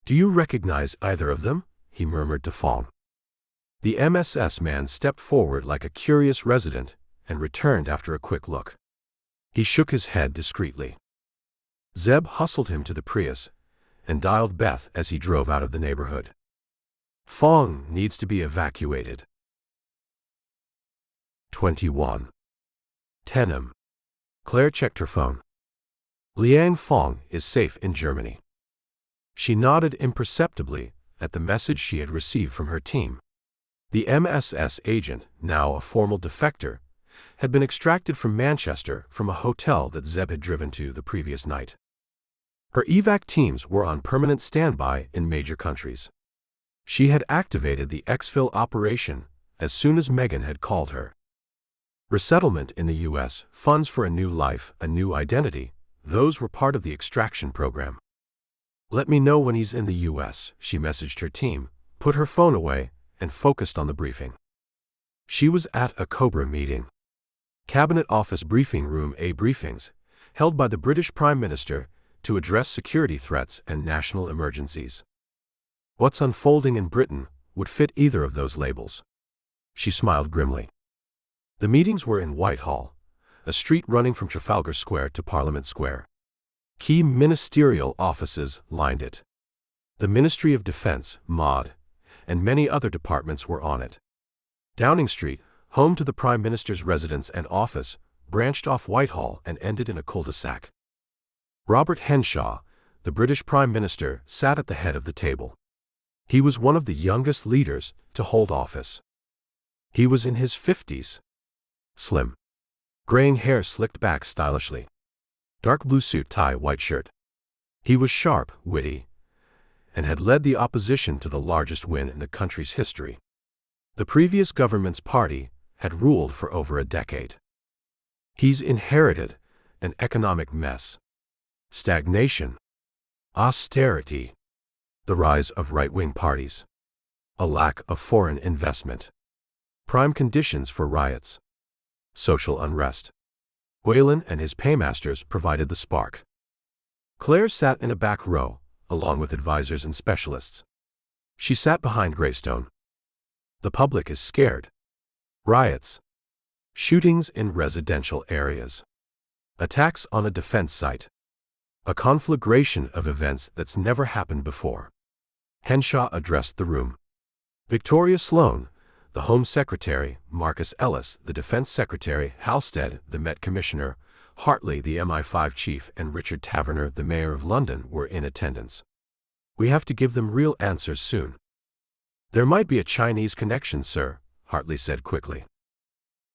"Do you recognize either of them?" he murmured to Fong. The MSS man stepped forward like a curious resident and returned after a quick look. He shook his head discreetly. Zeb hustled him to the Prius and dialed Beth as he drove out of the neighborhood. "Fong needs to be evacuated." 21. Tenem. Claire checked her phone. Liang Fong is safe in Germany. She nodded imperceptibly at the message she had received from her team. The MSS agent, now a formal defector, had been extracted from Manchester from a hotel that Zeb had driven to the previous night. Her evac teams were on permanent standby in major countries. She had activated the exfil operation as soon as Megan had called her. Resettlement in the U.S., funds for a new life, a new identity, those were part of the extraction program. "Let me know when he's in the U.S., she messaged her team, put her phone away, and focused on the briefing. She was at a COBRA meeting. Cabinet Office Briefing Room A briefings, held by the British Prime Minister to address security threats and national emergencies. What's unfolding in Britain would fit either of those labels. She smiled grimly. The meetings were in Whitehall, a street running from Trafalgar Square to Parliament Square. Key ministerial offices lined it. The Ministry of Defense, MOD, and many other departments were on it. Downing Street, home to the Prime Minister's residence and office, branched off Whitehall and ended in a cul-de-sac. Robert Henshaw, the British Prime Minister, sat at the head of the table. He was one of the youngest leaders to hold office. He was in his 50s. Slim. Graying hair slicked back stylishly. Dark blue suit, tie, white shirt. He was sharp, witty, and had led the opposition to the largest win in the country's history. The previous government's party had ruled for over a decade. He's inherited an economic mess. Stagnation. Austerity. The rise of right-wing parties. A lack of foreign investment. Prime conditions for riots. Social unrest. Whalen and his paymasters provided the spark. Clare sat in a back row, along with advisors and specialists. She sat behind Greystone. The public is scared. Riots. Shootings in residential areas. Attacks on a defense site. A conflagration of events that's never happened before. Henshaw addressed the room. Victoria Sloan, the Home Secretary, Marcus Ellis, the Defense Secretary, Halstead, the Met Commissioner, Hartley, the MI5 Chief, and Richard Taverner, the Mayor of London, were in attendance. We have to give them real answers soon. There might be a Chinese connection, sir, Hartley said quickly.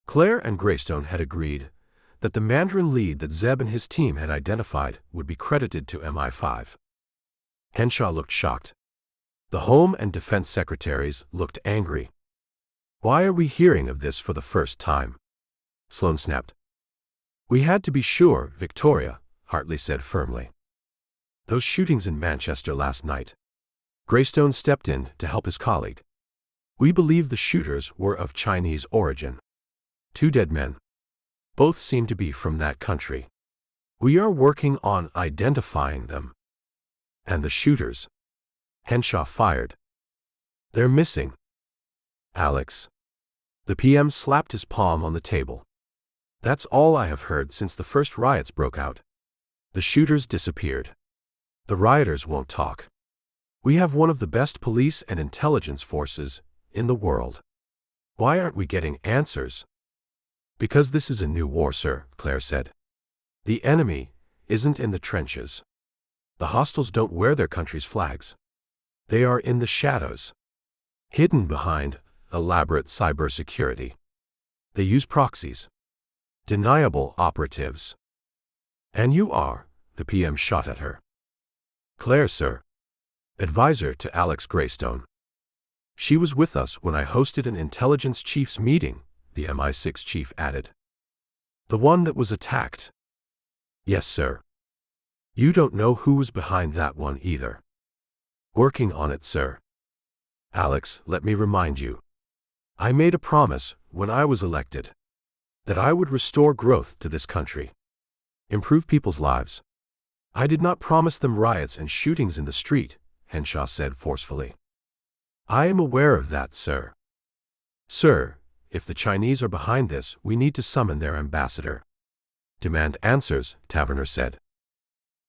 Clare and Greystone had agreed that the Mandarin lead that Zeb and his team had identified would be credited to MI5. Henshaw looked shocked. The Home and Defense Secretaries looked angry. Why are we hearing of this for the first time? Sloan snapped. We had to be sure, Victoria, Hartley said firmly. Those shootings in Manchester last night. Greystone stepped in to help his colleague. We believe the shooters were of Chinese origin. 2 dead men. Both seem to be from that country. We are working on identifying them. And the shooters? Henshaw fired. They're missing. Alex. The PM slapped his palm on the table. That's all I have heard since the first riots broke out. The shooters disappeared. The rioters won't talk. We have one of the best police and intelligence forces in the world. Why aren't we getting answers? Because this is a new war, sir, Clare said. The enemy isn't in the trenches. The hostiles don't wear their country's flags. They are in the shadows, hidden behind elaborate cybersecurity. They use proxies, deniable operatives. And you are, the PM shot at her. Clare, sir. Advisor to Alex Greystone. She was with us when I hosted an intelligence chiefs meeting, the MI6 chief added. The one that was attacked? Yes, sir. You don't know who was behind that one either. Working on it, sir. Alex, let me remind you. I made a promise when I was elected that I would restore growth to this country, improve people's lives. I did not promise them riots and shootings in the street, Henshaw said forcefully. I am aware of that, sir. Sir, if the Chinese are behind this, we need to summon their ambassador. Demand answers, Taverner said.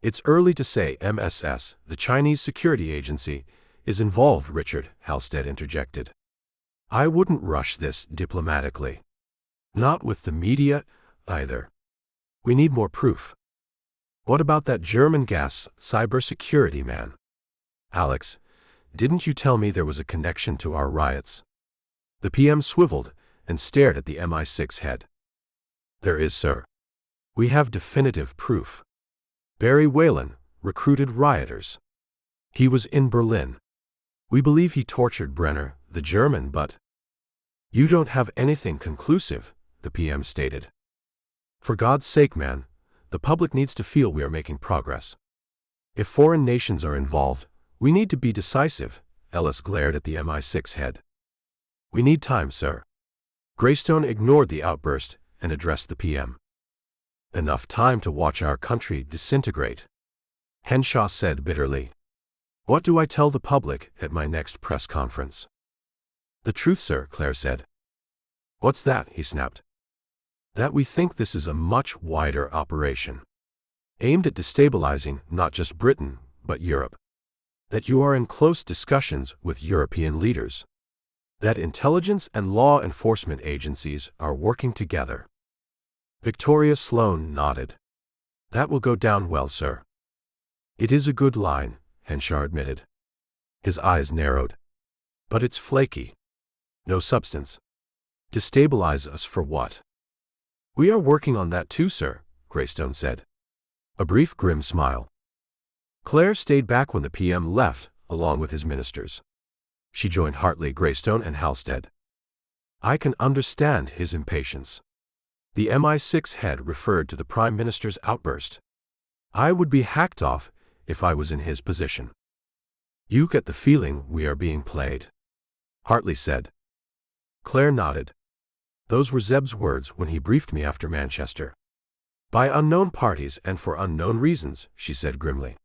It's early to say MSS, the Chinese security agency, is involved, Richard, Halstead interjected. I wouldn't rush this diplomatically. Not with the media, either. We need more proof. What about that German gas cybersecurity man? Alex, didn't you tell me there was a connection to our riots? The PM swiveled and stared at the MI6 head. There is, sir. We have definitive proof. Barry Whalen recruited rioters. He was in Berlin. We believe he tortured Brenner, the German, but you don't have anything conclusive, the PM stated. For God's sake, man, the public needs to feel we are making progress. If foreign nations are involved, we need to be decisive, Ellis glared at the MI6 head. We need time, sir. Greystone ignored the outburst and addressed the PM. Enough time to watch our country disintegrate, Henshaw said bitterly. What do I tell the public at my next press conference? The truth, sir, Clare said. What's that? He snapped. That we think this is a much wider operation, aimed at destabilizing not just Britain, but Europe. That you are in close discussions with European leaders. That intelligence and law enforcement agencies are working together. Victoria Sloan nodded. That will go down well, sir. It is a good line, Henshaw admitted. His eyes narrowed. But it's flaky. No substance. Destabilize us for what? We are working on that too, sir, Greystone said. A brief grim smile. Clare stayed back when the PM left, along with his ministers. She joined Hartley, Greystone, and Halstead. I can understand his impatience. The MI6 head referred to the Prime Minister's outburst. I would be hacked off if I was in his position. You get the feeling we are being played, Hartley said. Clare nodded. Those were Zeb's words when he briefed me after Manchester. By unknown parties and for unknown reasons, she said grimly.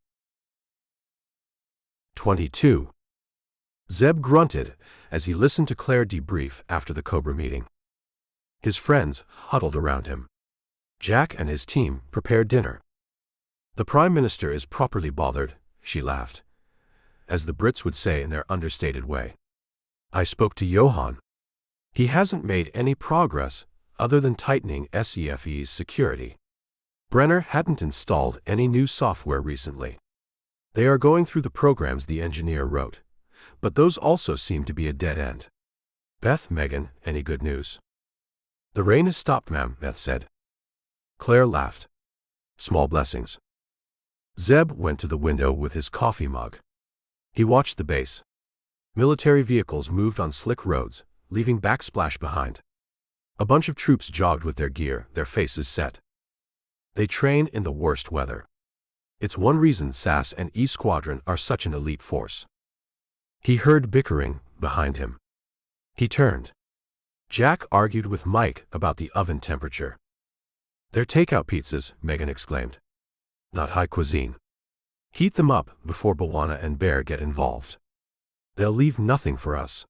22. Zeb grunted as he listened to Clare debrief after the Cobra meeting. His friends huddled around him. Jack and his team prepared dinner. The Prime Minister is properly bothered, she laughed, as the Brits would say in their understated way. I spoke to Johan. He hasn't made any progress other than tightening SEFE's security. Brenner hadn't installed any new software recently. They are going through the programs the engineer wrote, but those also seem to be a dead end. Beth, Megan, any good news? The rain has stopped, ma'am, Beth said. Clare laughed. Small blessings. Zeb went to the window with his coffee mug. He watched the base. Military vehicles moved on slick roads, leaving backsplash behind. A bunch of troops jogged with their gear, their faces set. They train in the worst weather. It's one reason SAS and E Squadron are such an elite force. He heard bickering behind him. He turned. Jack argued with Mike about the oven temperature. They're takeout pizzas, Megan exclaimed. Not high cuisine. Heat them up before Bawana and Bear get involved. They'll leave nothing for us.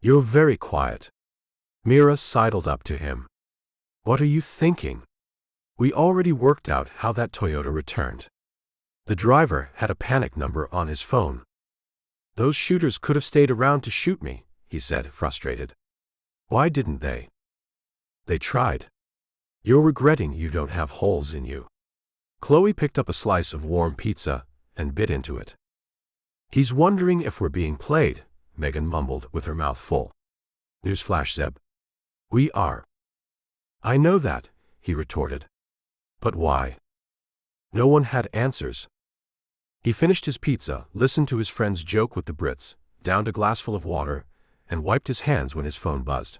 You're very quiet. Mira sidled up to him. What are you thinking? We already worked out how that Toyota returned. The driver had a panic number on his phone. Those shooters could have stayed around to shoot me, he said, frustrated. Why didn't they? They tried. You're regretting you don't have holes in you. Chloe picked up a slice of warm pizza and bit into it. He's wondering if we're being played, Megan mumbled with her mouth full. Newsflash, Zeb. We are. I know that, he retorted. But why? No one had answers. He finished his pizza, listened to his friend's joke with the Brits, downed a glassful of water, and wiped his hands when his phone buzzed.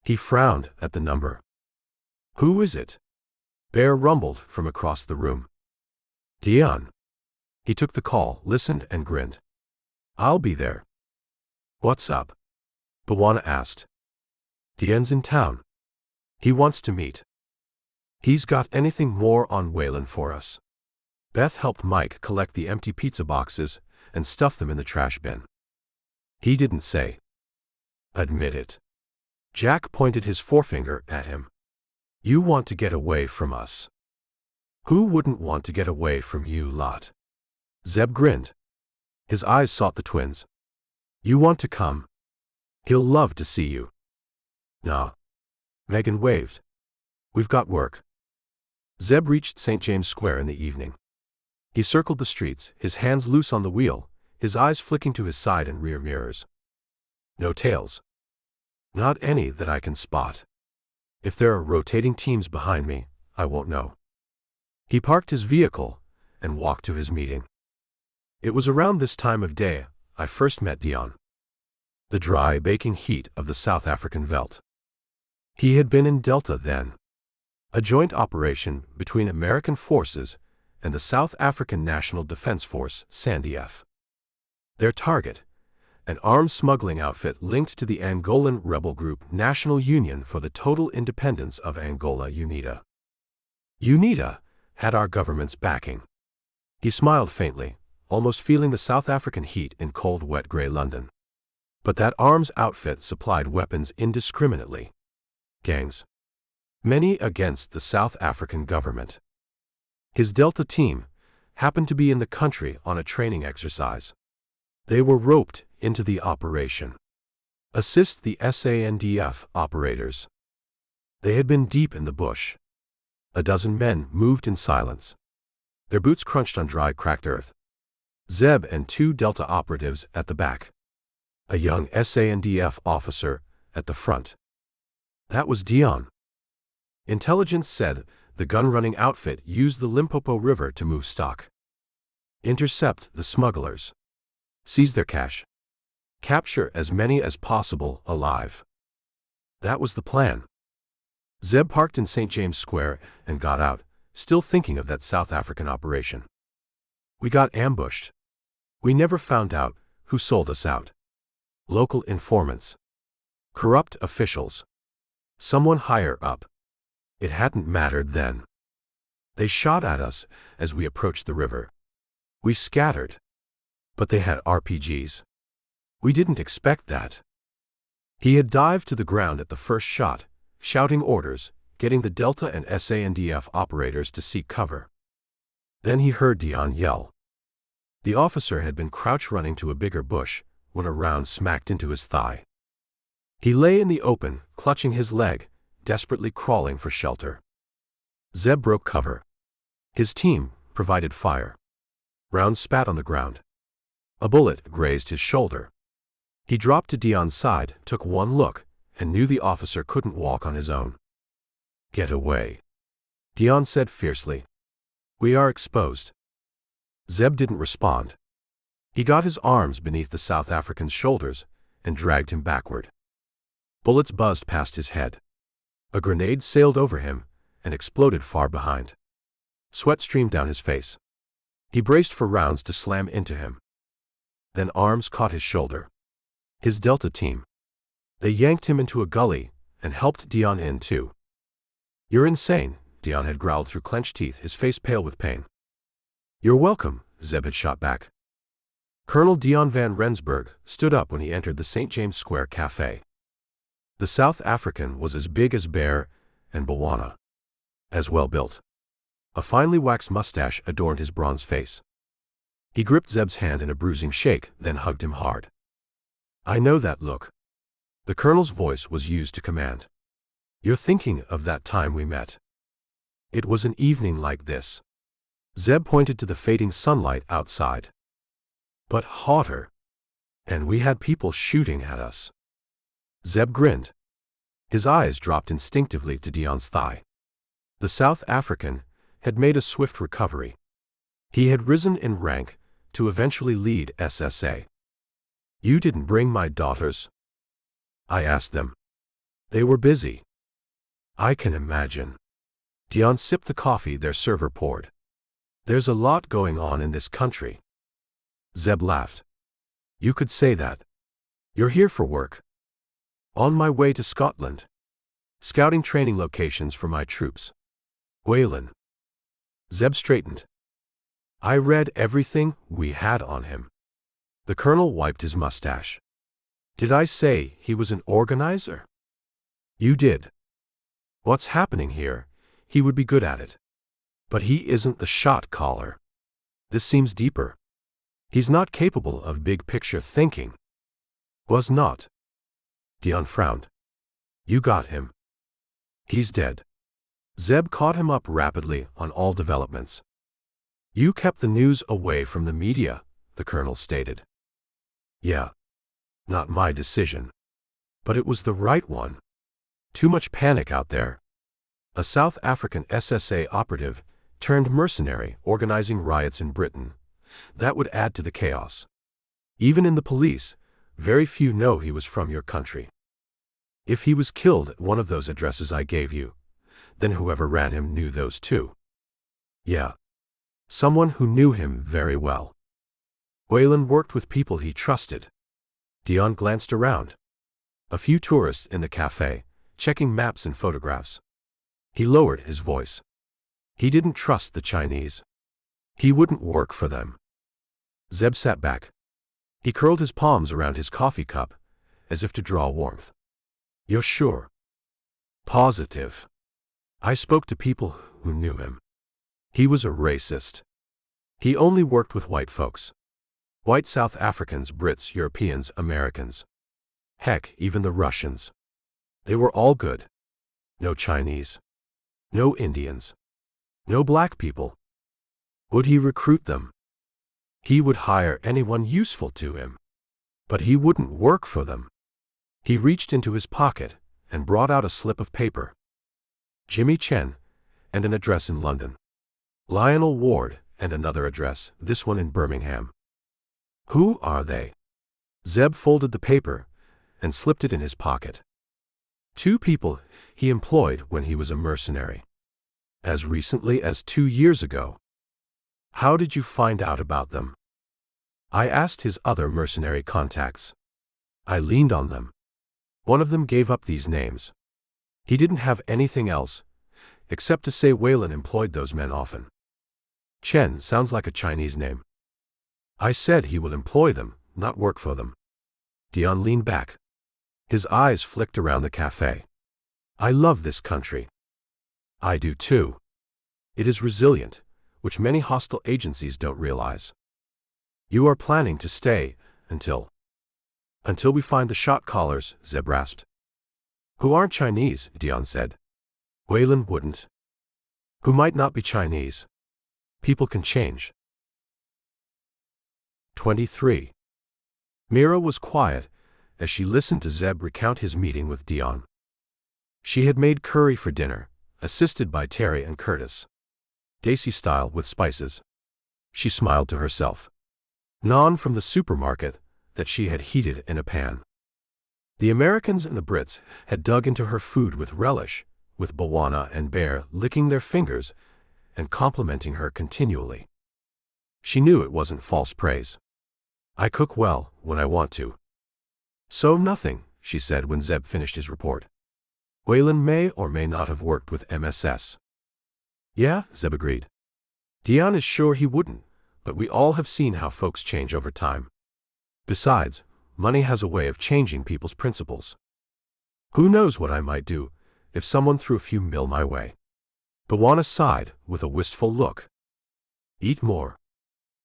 He frowned at the number. Who is it? Bear rumbled from across the room. Dion. He took the call, listened, and grinned. I'll be there. What's up? Bawana asked. Dion's in town. He wants to meet. He's got anything more on Whalen for us. Beth helped Mike collect the empty pizza boxes and stuff them in the trash bin. He didn't say. Admit it. Jack pointed his forefinger at him. You want to get away from us. Who wouldn't want to get away from you lot? Zeb grinned. His eyes sought the twins. You want to come? He'll love to see you. Nah. Megan waved. We've got work. Zeb reached St. James Square in the evening. He circled the streets, his hands loose on the wheel, his eyes flicking to his side and rear mirrors. No tails. Not any that I can spot. If there are rotating teams behind me, I won't know. He parked his vehicle and walked to his meeting. It was around this time of day I first met Dion. The dry, baking heat of the South African veldt. He had been in Delta then. A joint operation between American forces and the South African National Defense Force, SANDF. Their target, an arms smuggling outfit linked to the Angolan rebel group National Union for the Total Independence of Angola, UNITA. UNITA had our government's backing. He smiled faintly, almost feeling the South African heat in cold, wet grey London. But that arms outfit supplied weapons indiscriminately. Gangs. Many against the South African government. His Delta team happened to be in the country on a training exercise. They were roped into the operation. Assist the SANDF operators. They had been deep in the bush. A dozen men moved in silence. Their boots crunched on dry, cracked earth. Zeb and 2 Delta operatives at the back. A young SANDF officer at the front. That was Dion. Intelligence said the gun-running outfit used the Limpopo River to move stock. Intercept the smugglers. Seize their cash. Capture as many as possible alive. That was the plan. Zeb parked in St. James Square and got out, still thinking of that South African operation. We got ambushed. We never found out who sold us out. Local informants. Corrupt officials. Someone higher up. It hadn't mattered then. They shot at us as we approached the river. We scattered. But they had RPGs. We didn't expect that. He had dived to the ground at the first shot, shouting orders, getting the Delta and SANDF operators to seek cover. Then he heard Dion yell. The officer had been crouch running to a bigger bush when a round smacked into his thigh. He lay in the open, clutching his leg, desperately crawling for shelter. Zeb broke cover. His team provided fire. Rounds spat on the ground. A bullet grazed his shoulder. He dropped to Dion's side, took one look, and knew the officer couldn't walk on his own. Get away, Dion said fiercely. We are exposed. Zeb didn't respond. He got his arms beneath the South African's shoulders and dragged him backward. Bullets buzzed past his head. A grenade sailed over him and exploded far behind. Sweat streamed down his face. He braced for rounds to slam into him. Then arms caught his shoulder. His Delta team. They yanked him into a gully and helped Dion in too. You're insane, Dion had growled through clenched teeth, his face pale with pain. You're welcome, Zeb had shot back. Colonel Dion van Rensburg stood up when he entered the St. James Square Café. The South African was as big as Bear and Bawana. As well built. A finely waxed mustache adorned his bronze face. He gripped Zeb's hand in a bruising shake, then hugged him hard. I know that look. The colonel's voice was used to command. You're thinking of that time we met. It was an evening like this. Zeb pointed to the fading sunlight outside. But hotter. And we had people shooting at us. Zeb grinned. His eyes dropped instinctively to Dion's thigh. The South African had made a swift recovery. He had risen in rank to eventually lead SSA. You didn't bring my daughters? I asked them. They were busy. I can imagine. Dion sipped the coffee their server poured. There's a lot going on in this country. Zeb laughed. You could say that. You're here for work. On my way to Scotland. Scouting training locations for my troops. Whalen. Zeb straightened. I read everything we had on him. The colonel wiped his mustache. Did I say he was an organizer? You did. What's happening here? He would be good at it. But he isn't the shot caller. This seems deeper. He's not capable of big-picture thinking. Was not. Dion frowned. You got him. He's dead. Zeb caught him up rapidly on all developments. You kept the news away from the media, the colonel stated. Yeah. Not my decision. But it was the right one. Too much panic out there. A South African SSA operative turned mercenary organizing riots in Britain. That would add to the chaos. Even in the police, very few know he was from your country. If he was killed at one of those addresses I gave you, then whoever ran him knew those too. Yeah. Someone who knew him very well. Whalen worked with people he trusted. Dion glanced around. A few tourists in the cafe, checking maps and photographs. He lowered his voice. He didn't trust the Chinese. He wouldn't work for them. Zeb sat back. He curled his palms around his coffee cup, as if to draw warmth. You're sure? Positive. I spoke to people who knew him. He was a racist. He only worked with white folks. White South Africans, Brits, Europeans, Americans. Heck, even the Russians. They were all good. No Chinese. No Indians. No black people. Would he recruit them? He would hire anyone useful to him. But he wouldn't work for them. He reached into his pocket and brought out a slip of paper. Jimmy Chen, and an address in London. Lionel Ward, and another address, this one in Birmingham. Who are they? Zeb folded the paper and slipped it in his pocket. 2 people he employed when he was a mercenary. As recently as 2 years ago. How did you find out about them? I asked his other mercenary contacts. I leaned on them. One of them gave up these names. He didn't have anything else, except to say Whalen employed those men often. Chen sounds like a Chinese name. I said he will employ them, not work for them. Dion leaned back. His eyes flicked around the cafe. I love this country. I do too. It is resilient, which many hostile agencies don't realize. You are planning to stay until we find the shot callers, Zeb rasped. Who aren't Chinese, Dion said. Whalen wouldn't. Who might not be Chinese. People can change. 23. Mira was quiet as she listened to Zeb recount his meeting with Dion. She had made curry for dinner, assisted by Terry and Curtis. Desi style with spices. She smiled to herself. Naan from the supermarket that she had heated in a pan. The Americans and the Brits had dug into her food with relish, with Bawana and Bear licking their fingers and complimenting her continually. She knew it wasn't false praise. I cook well when I want to. So nothing, she said when Zeb finished his report. Whalen may or may not have worked with MSS. Yeah, Zeb agreed. Dion is sure he wouldn't, but we all have seen how folks change over time. Besides, money has a way of changing people's principles. Who knows what I might do if someone threw a few mil my way? Bawana sighed with a wistful look. Eat more,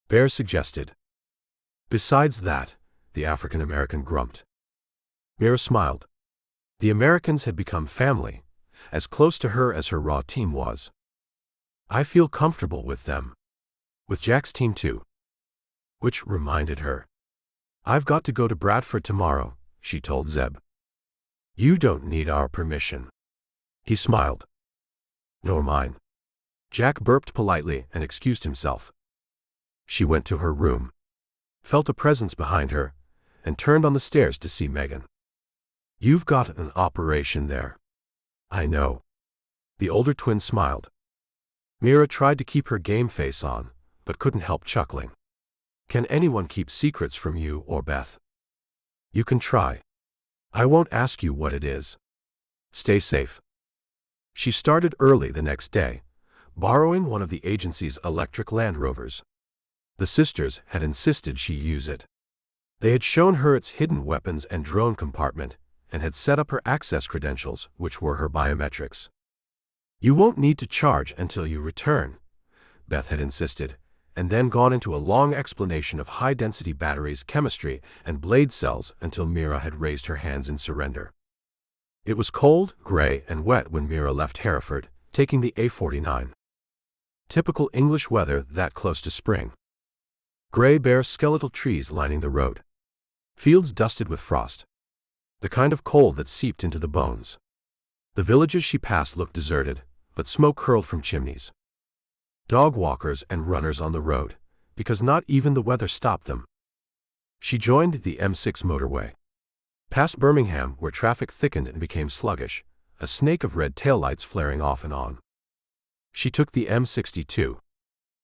Bear suggested. Besides that, the African-American grumped. Mira smiled. The Americans had become family, as close to her as her raw team was. I feel comfortable with them. With Jack's team too. Which reminded her. I've got to go to Bradford tomorrow, she told Zeb. You don't need our permission. He smiled. Nor mine. Jack burped politely and excused himself. She went to her room, felt a presence behind her, and turned on the stairs to see Megan. You've got an operation there. I know. The older twin smiled. Mira tried to keep her game face on, but couldn't help chuckling. Can anyone keep secrets from you or Beth? You can try. I won't ask you what it is. Stay safe. She started early the next day, borrowing one of the agency's electric Land Rovers. The sisters had insisted she use it. They had shown her its hidden weapons and drone compartment, and had set up her access credentials, which were her biometrics. You won't need to charge until you return, Beth had insisted, and then gone into a long explanation of high-density batteries, chemistry, and blade cells until Mira had raised her hands in surrender. It was cold, gray, and wet when Mira left Hereford, taking the A49. Typical English weather that close to spring. Gray, bare, skeletal trees lining the road. Fields dusted with frost. The kind of cold that seeped into the bones. The villages she passed looked deserted, but smoke curled from chimneys. Dog walkers and runners on the road, because not even the weather stopped them. She joined the M6 motorway. Past Birmingham, where traffic thickened and became sluggish, a snake of red taillights flaring off and on. She took the M62.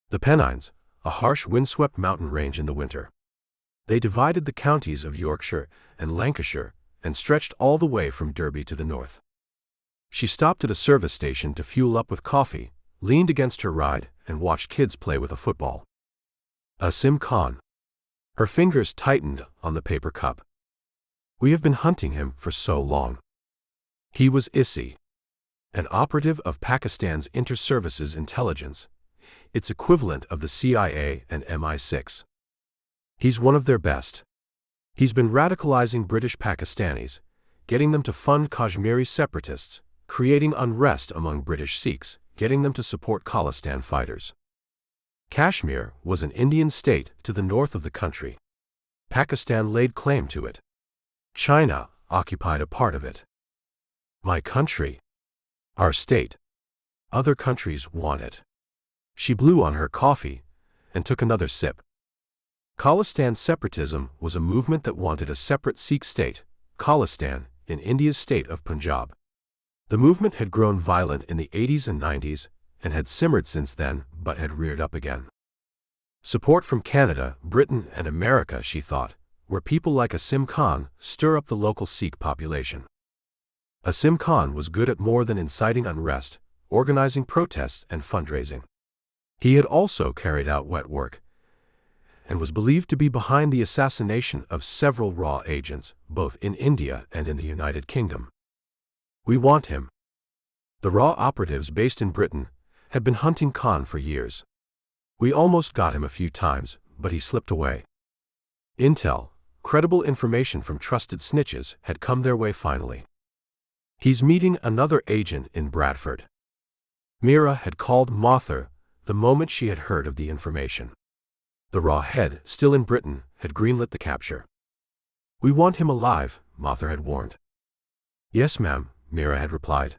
The Pennines, a harsh windswept mountain range in the winter. They divided the counties of Yorkshire and Lancashire and stretched all the way from Derby to the north. She stopped at a service station to fuel up with coffee, leaned against her ride, and watched kids play with a football. Asim Khan. Her fingers tightened on the paper cup. We have been hunting him for so long. He was ISI, an operative of Pakistan's Inter-Services Intelligence, its equivalent of the CIA and MI6. He's one of their best. He's been radicalizing British Pakistanis, getting them to fund Kashmiri separatists, creating unrest among British Sikhs, getting them to support Khalistan fighters. Kashmir was an Indian state to the north of the country. Pakistan laid claim to it. China occupied a part of it. My country. Our state. Other countries want it. She blew on her coffee and took another sip. Khalistan separatism was a movement that wanted a separate Sikh state, Khalistan, in India's state of Punjab. The movement had grown violent in the 80s and 90s and had simmered since then, but had reared up again. Support from Canada, Britain, and America, she thought, where people like Asim Khan stir up the local Sikh population. Asim Khan was good at more than inciting unrest, organizing protests and fundraising. He had also carried out wet work and was believed to be behind the assassination of several raw agents, both in India and in the United Kingdom. We want him. The raw operatives based in Britain had been hunting Khan for years. We almost got him a few times, but he slipped away. Intel, credible information from trusted snitches, had come their way finally. He's meeting another agent in Bradford. Mira had called Mothra the moment she had heard of the information. The raw head, still in Britain, had greenlit the capture. We want him alive, Mothra had warned. Yes, ma'am, Mira had replied.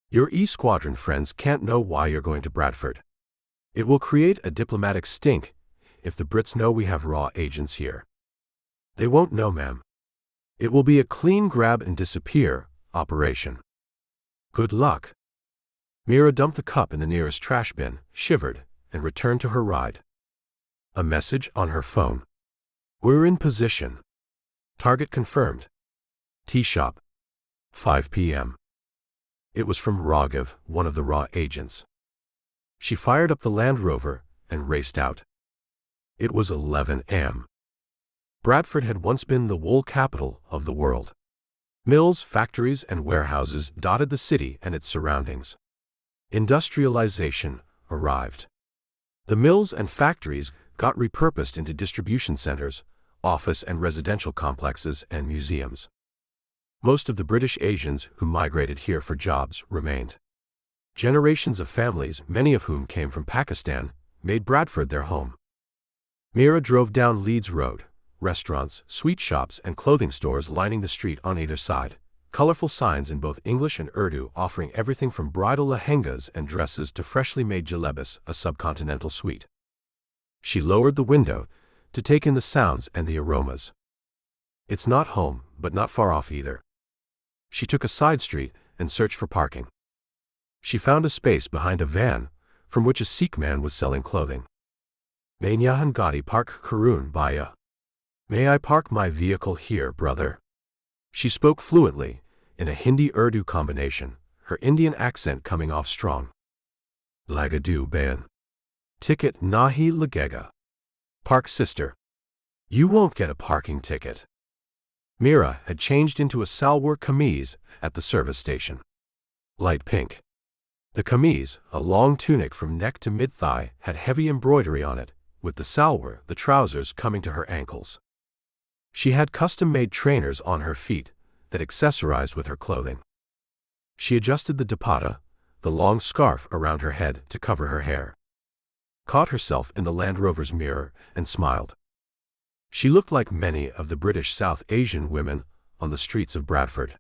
Your E-Squadron friends can't know why you're going to Bradford. It will create a diplomatic stink if the Brits know we have raw agents here. They won't know, ma'am. It will be a clean grab and disappear operation. Good luck. Mira dumped the cup in the nearest trash bin, shivered, and returned to her ride. A message on her phone. We're in position. Target confirmed. Tea shop. 5 p.m. It was from Raghav, one of the raw agents. She fired up the Land Rover and raced out. It was 11 a.m. Bradford had once been the wool capital of the world. Mills, factories, and warehouses dotted the city and its surroundings. Industrialization arrived. The mills and factories got repurposed into distribution centers, office and residential complexes, and museums. Most of the British Asians who migrated here for jobs remained. Generations of families, many of whom came from Pakistan, made Bradford their home. Mira drove down Leeds Road, restaurants, sweet shops, and clothing stores lining the street on either side, colorful signs in both English and Urdu offering everything from bridal lehengas and dresses to freshly made jalebis, a subcontinental sweet. She lowered the window to take in the sounds and the aromas. It's not home, but not far off either. She took a side street and searched for parking. She found a space behind a van from which a Sikh man was selling clothing. Main Yahan Gadi Park Karun Baya. May I park my vehicle here, brother? She spoke fluently, in a Hindi-Urdu combination, her Indian accent coming off strong. Lagadu bayan. Ticket nahi lagega. Park sister. You won't get a parking ticket. Mira had changed into a salwar kameez at the service station. Light pink. The kameez, a long tunic from neck to mid-thigh, had heavy embroidery on it, with the salwar, the trousers, coming to her ankles. She had custom-made trainers on her feet that accessorized with her clothing. She adjusted the dupatta, the long scarf around her head, to cover her hair. Caught herself in the Land Rover's mirror and smiled. She looked like many of the British South Asian women on the streets of Bradford.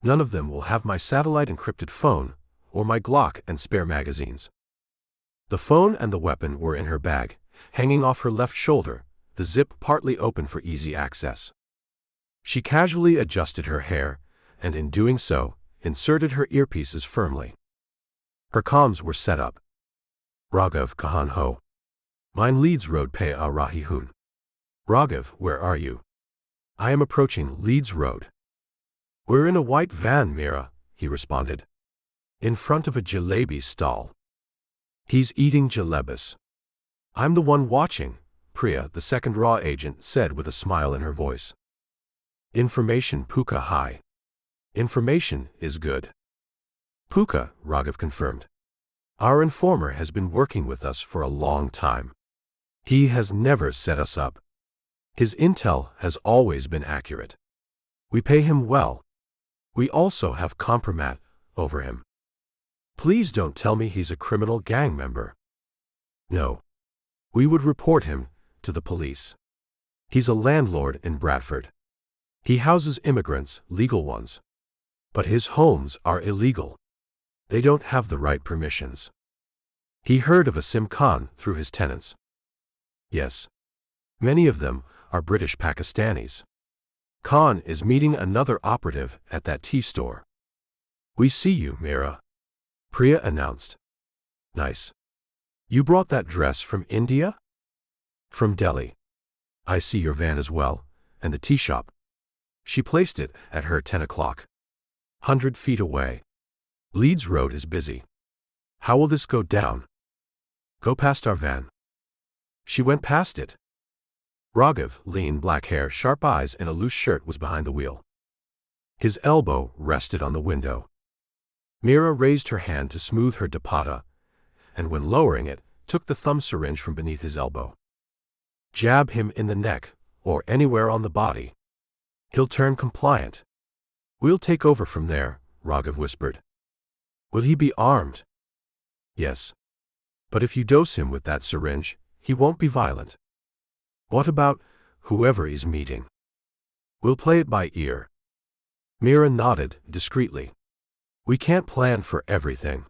None of them will have my satellite encrypted phone or my Glock and spare magazines. The phone and the weapon were in her bag, hanging off her left shoulder, the zip partly open for easy access. She casually adjusted her hair, and in doing so, inserted her earpieces firmly. Her comms were set up. Raghav Kahan Ho. Mine Leeds Road Pe a Rahi Hun. Raghav, where are you? I am approaching Leeds Road. We're in a white van, Mira, he responded. In front of a jalebi stall. He's eating jalebis. I'm the one watching, Priya, the second raw agent, said with a smile in her voice. Information Puka high. Information is good. Puka, Raghav confirmed. Our informer has been working with us for a long time. He has never set us up. His intel has always been accurate. We pay him well. We also have compromat over him. Please don't tell me he's a criminal gang member. No. We would report him to the police. He's a landlord in Bradford. He houses immigrants, legal ones. But his homes are illegal. They don't have the right permissions. He heard of Asim Khan through his tenants. Yes. Many of them are British Pakistanis. Khan is meeting another operative at that tea store. We see you, Mira, Priya announced. Nice. You brought that dress from India? From Delhi. I see your van as well, and the tea shop. She placed it at her 10 o'clock. 100 feet away. Leeds Road is busy. How will this go down? Go past our van. She went past it. Raghav, lean, black hair, sharp eyes, and a loose shirt, was behind the wheel. His elbow rested on the window. Mira raised her hand to smooth her dupatta, and when lowering it, took the thumb syringe from beneath his elbow. Jab him in the neck, or anywhere on the body. He'll turn compliant. We'll take over from there, Raghav whispered. Will he be armed? Yes. But if you dose him with that syringe, he won't be violent. What about whoever he's meeting? We'll play it by ear. Mira nodded discreetly. We can't plan for everything.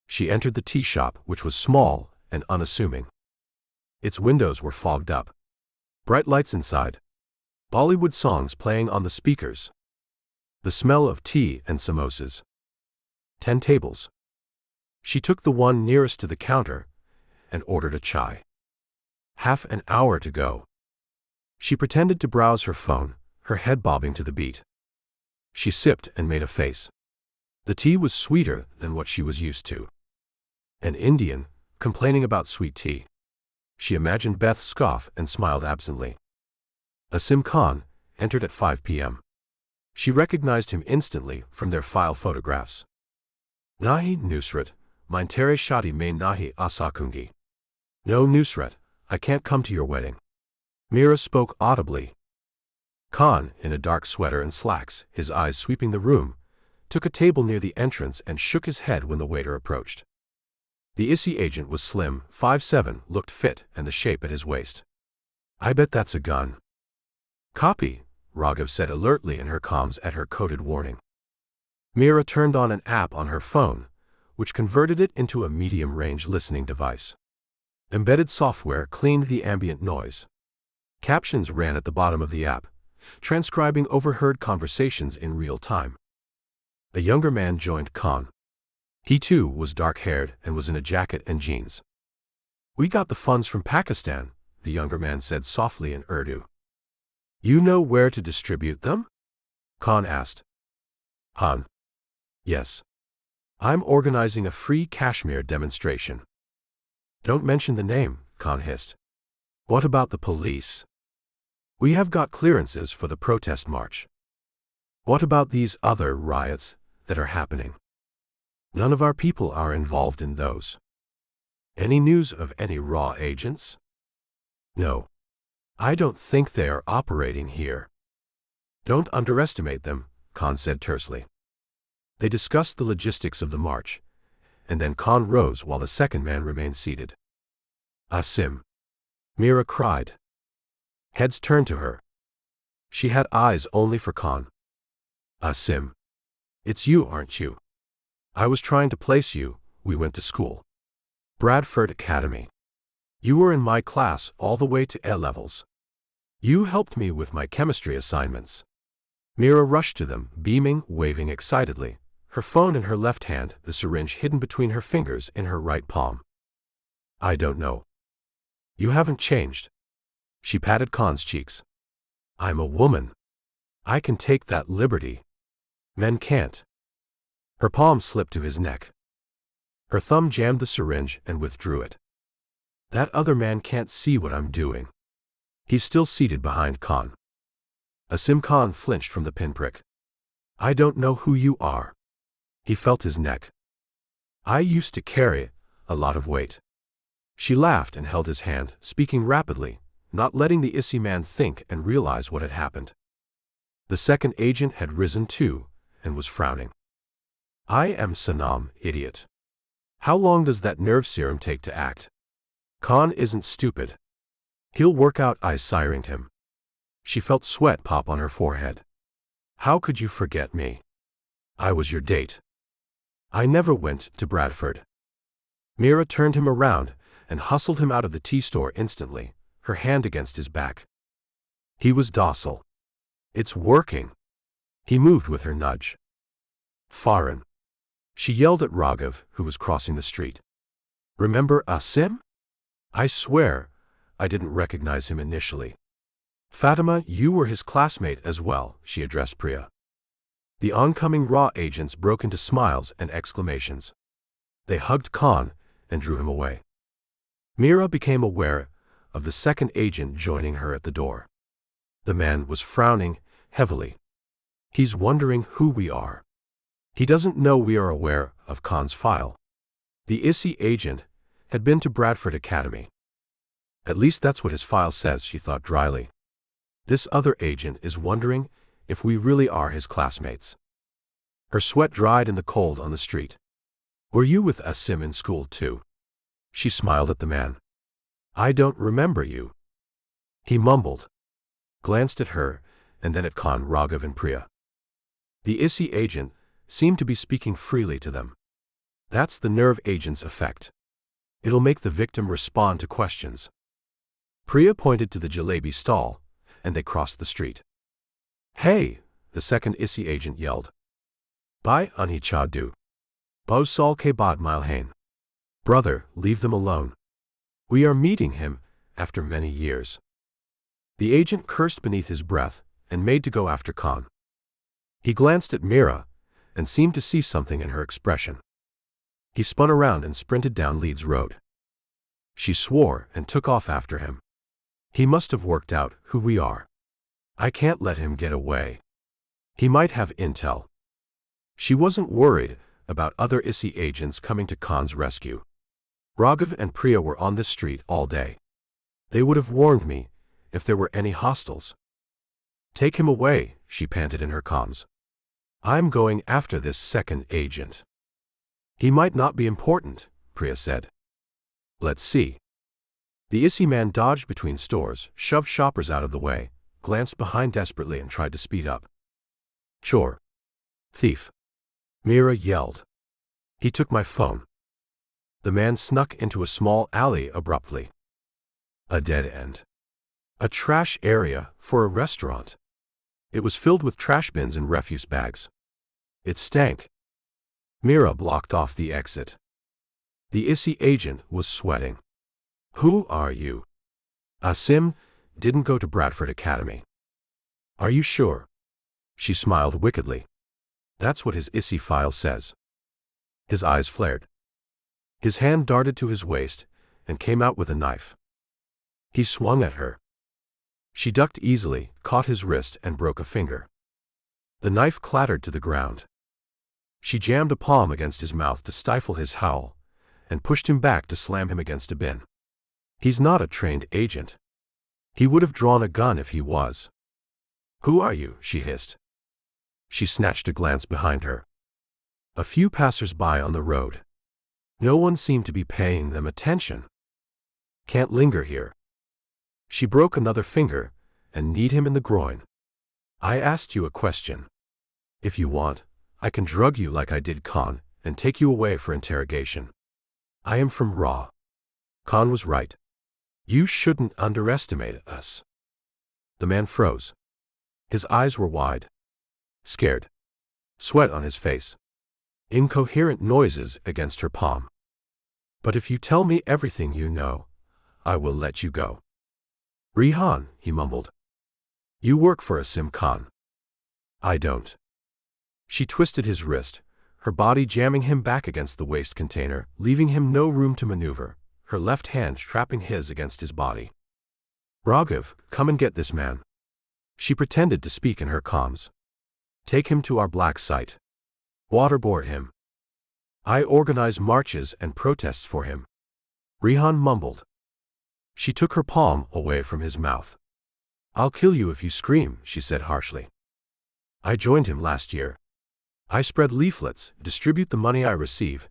She entered the tea shop, which was small and unassuming. Its windows were fogged up. Bright lights inside. Bollywood songs playing on the speakers. The smell of tea and samosas. 10 tables. She took the one nearest to the counter and ordered a chai. Half an hour to go. She pretended to browse her phone, her head bobbing to the beat. She sipped and made a face. The tea was sweeter than what she was used to. An Indian, complaining about sweet tea. She imagined Beth scoff and smiled absently. Asim Khan entered at 5 p.m. She recognized him instantly from their file photographs. Nahi Nusrat, main tere shadi mein nahi aa sakungi. No, Nusrat, I can't come to your wedding. Mira spoke audibly. Khan, in a dark sweater and slacks, his eyes sweeping the room, took a table near the entrance and shook his head when the waiter approached. The ISI agent was slim, 5'7", looked fit, and the shape at his waist. I bet that's a gun. Copy, Raghav said alertly in her comms at her coded warning. Mira turned on an app on her phone, which converted it into a medium-range listening device. Embedded software cleaned the ambient noise. Captions ran at the bottom of the app, transcribing overheard conversations in real time. A younger man joined Khan. He too was dark-haired and was in a jacket and jeans. We got the funds from Pakistan, the younger man said softly in Urdu. You know where to distribute them? Khan asked. Han. Yes. I'm organizing a free Kashmir demonstration. Don't mention the name, Khan hissed. What about the police? We have got clearances for the protest march. What about these other riots that are happening? None of our people are involved in those. Any news of any raw agents? No. I don't think they are operating here. Don't underestimate them, Khan said tersely. They discussed the logistics of the march, and then Khan rose while the second man remained seated. Asim. Mira cried. Heads turned to her. She had eyes only for Khan. Asim. It's you, aren't you? I was trying to place you, we went to school. Bradford Academy. You were in my class all the way to A levels. You helped me with my chemistry assignments. Mira rushed to them, beaming, waving excitedly, her phone in her left hand, the syringe hidden between her fingers in her right palm. I don't know. You haven't changed. She patted Khan's cheeks. I'm a woman. I can take that liberty. Men can't. Her palm slipped to his neck. Her thumb jammed the syringe and withdrew it. That other man can't see what I'm doing. He's still seated behind Khan. Asim Khan flinched from the pinprick. I don't know who you are. He felt his neck. I used to carry a lot of weight. She laughed and held his hand, speaking rapidly, not letting the Issy man think and realize what had happened. The second agent had risen too, and was frowning. I am Sanam, idiot. How long does that nerve serum take to act? Khan isn't stupid. He'll work out, I sirened him. She felt sweat pop on her forehead. How could you forget me? I was your date. I never went to Bradford. Mira turned him around and hustled him out of the tea store instantly, her hand against his back. He was docile. It's working. He moved with her nudge. Foreign. She yelled at Raghav, who was crossing the street. Remember Asim? I swear, I didn't recognize him initially. Fatima, you were his classmate as well, she addressed Priya. The oncoming raw agents broke into smiles and exclamations. They hugged Khan and drew him away. Mira became aware of the second agent joining her at the door. The man was frowning heavily. He's wondering who we are. He doesn't know we are aware of Khan's file. The Issy agent had been to Bradford Academy. At least that's what his file says, she thought dryly. This other agent is wondering if we really are his classmates. Her sweat dried in the cold on the street. Were you with Asim in school too? She smiled at the man. I don't remember you. He mumbled, glanced at her, and then at Khan, Raghav and Priya. The Issy agent seemed to be speaking freely to them. That's the nerve agent's effect. It'll make the victim respond to questions. Priya pointed to the jalebi stall, and they crossed the street. Hey, the second Issy agent yelled. Bye, Anhi Chadu. Bo Sal ke Bad Milhain. Brother, leave them alone. We are meeting him after many years. The agent cursed beneath his breath and made to go after Khan. He glanced at Mira and seemed to see something in her expression. He spun around and sprinted down Leeds Road. She swore and took off after him. He must have worked out who we are. I can't let him get away. He might have intel. She wasn't worried about other Issy agents coming to Khan's rescue. Raghav and Priya were on this street all day. They would have warned me if there were any hostiles. Take him away, she panted in her comms. I'm going after this second agent. He might not be important, Priya said. Let's see. The Issy man dodged between stores, shoved shoppers out of the way, glanced behind desperately and tried to speed up. Chore. Thief. Mira yelled. He took my phone. The man snuck into a small alley abruptly. A dead end. A trash area for a restaurant. It was filled with trash bins and refuse bags. It stank. Mira blocked off the exit. The Issy agent was sweating. Who are you? Asim didn't go to Bradford Academy. Are you sure? She smiled wickedly. That's what his Issy file says. His eyes flared. His hand darted to his waist and came out with a knife. He swung at her. She ducked easily, caught his wrist and broke a finger. The knife clattered to the ground. She jammed a palm against his mouth to stifle his howl and pushed him back to slam him against a bin. He's not a trained agent. He would have drawn a gun if he was. Who are you? She hissed. She snatched a glance behind her. A few passers-by on the road. No one seemed to be paying them attention. Can't linger here. She broke another finger and kneed him in the groin. I asked you a question. If you want, I can drug you like I did Khan and take you away for interrogation. I am from Ra. Khan was right. You shouldn't underestimate us. The man froze. His eyes were wide. Scared. Sweat on his face. Incoherent noises against her palm. But if you tell me everything you know, I will let you go. Rihan, he mumbled. You work for Asim Khan. I don't. She twisted his wrist, her body jamming him back against the waste container, leaving him no room to maneuver, her left hand trapping his against his body. Raghav, come and get this man. She pretended to speak in her comms. Take him to our black site. Waterboard him. I organize marches and protests for him. Rihan mumbled. She took her palm away from his mouth. "I'll kill you if you scream," she said harshly. "I joined him last year. I spread leaflets, distribute the money I receive,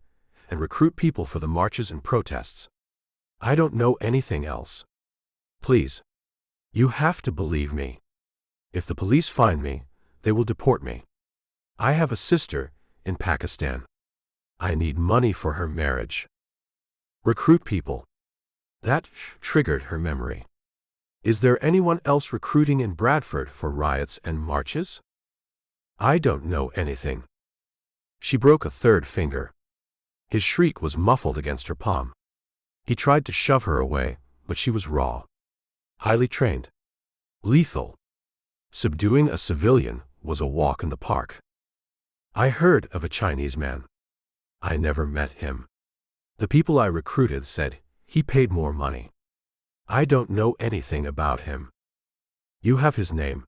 and recruit people for the marches and protests. I don't know anything else. Please. You have to believe me. If the police find me, they will deport me. I have a sister in Pakistan. I need money for her marriage." Recruit people. That triggered her memory. Is there anyone else recruiting in Bradford for riots and marches? I don't know anything. She broke a third finger. His shriek was muffled against her palm. He tried to shove her away, but she was raw. Highly trained. Lethal. Subduing a civilian was a walk in the park. I heard of a Chinese man. I never met him. The people I recruited said he paid more money. I don't know anything about him. You have his name?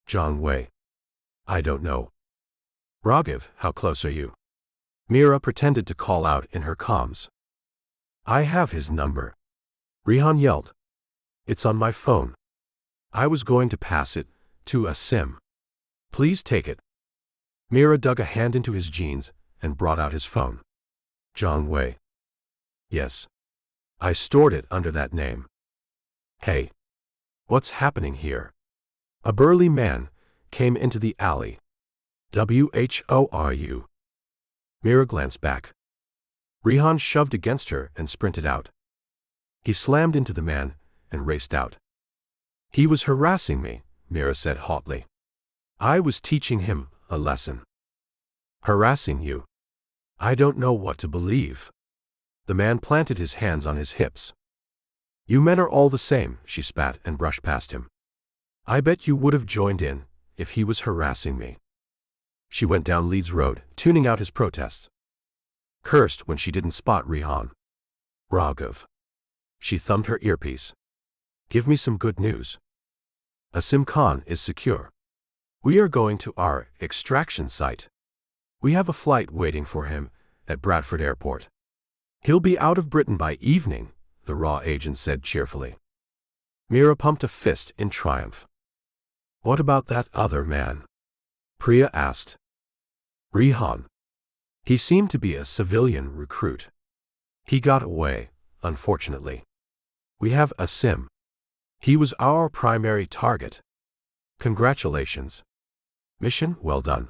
John Wei. I don't know. Raghav, how close are you? Mira pretended to call out in her comms. I have his number. Rihan yelled. It's on my phone. I was going to pass it to a sim. Please take it. Mira dug a hand into his jeans and brought out his phone. John Wei. Yes. I stored it under that name. Hey. What's happening here? A burly man came into the alley. Who? Mira glanced back. Rihan shoved against her and sprinted out. He slammed into the man and raced out. He was harassing me, Mira said hotly. I was teaching him a lesson. Harassing you? I don't know what to believe. The man planted his hands on his hips. You men are all the same, she spat and brushed past him. I bet you would have joined in if he was harassing me. She went down Leeds Road, tuning out his protests. Cursed when she didn't spot Rihan. Raghav. She thumbed her earpiece. Give me some good news. Asim Khan is secure. We are going to our extraction site. We have a flight waiting for him at Bradford Airport. He'll be out of Britain by evening, the raw agent said cheerfully. Mira pumped a fist in triumph. What about that other man? Priya asked. Rihan. He seemed to be a civilian recruit. He got away, unfortunately. We have Asim. He was our primary target. Congratulations. Mission well done.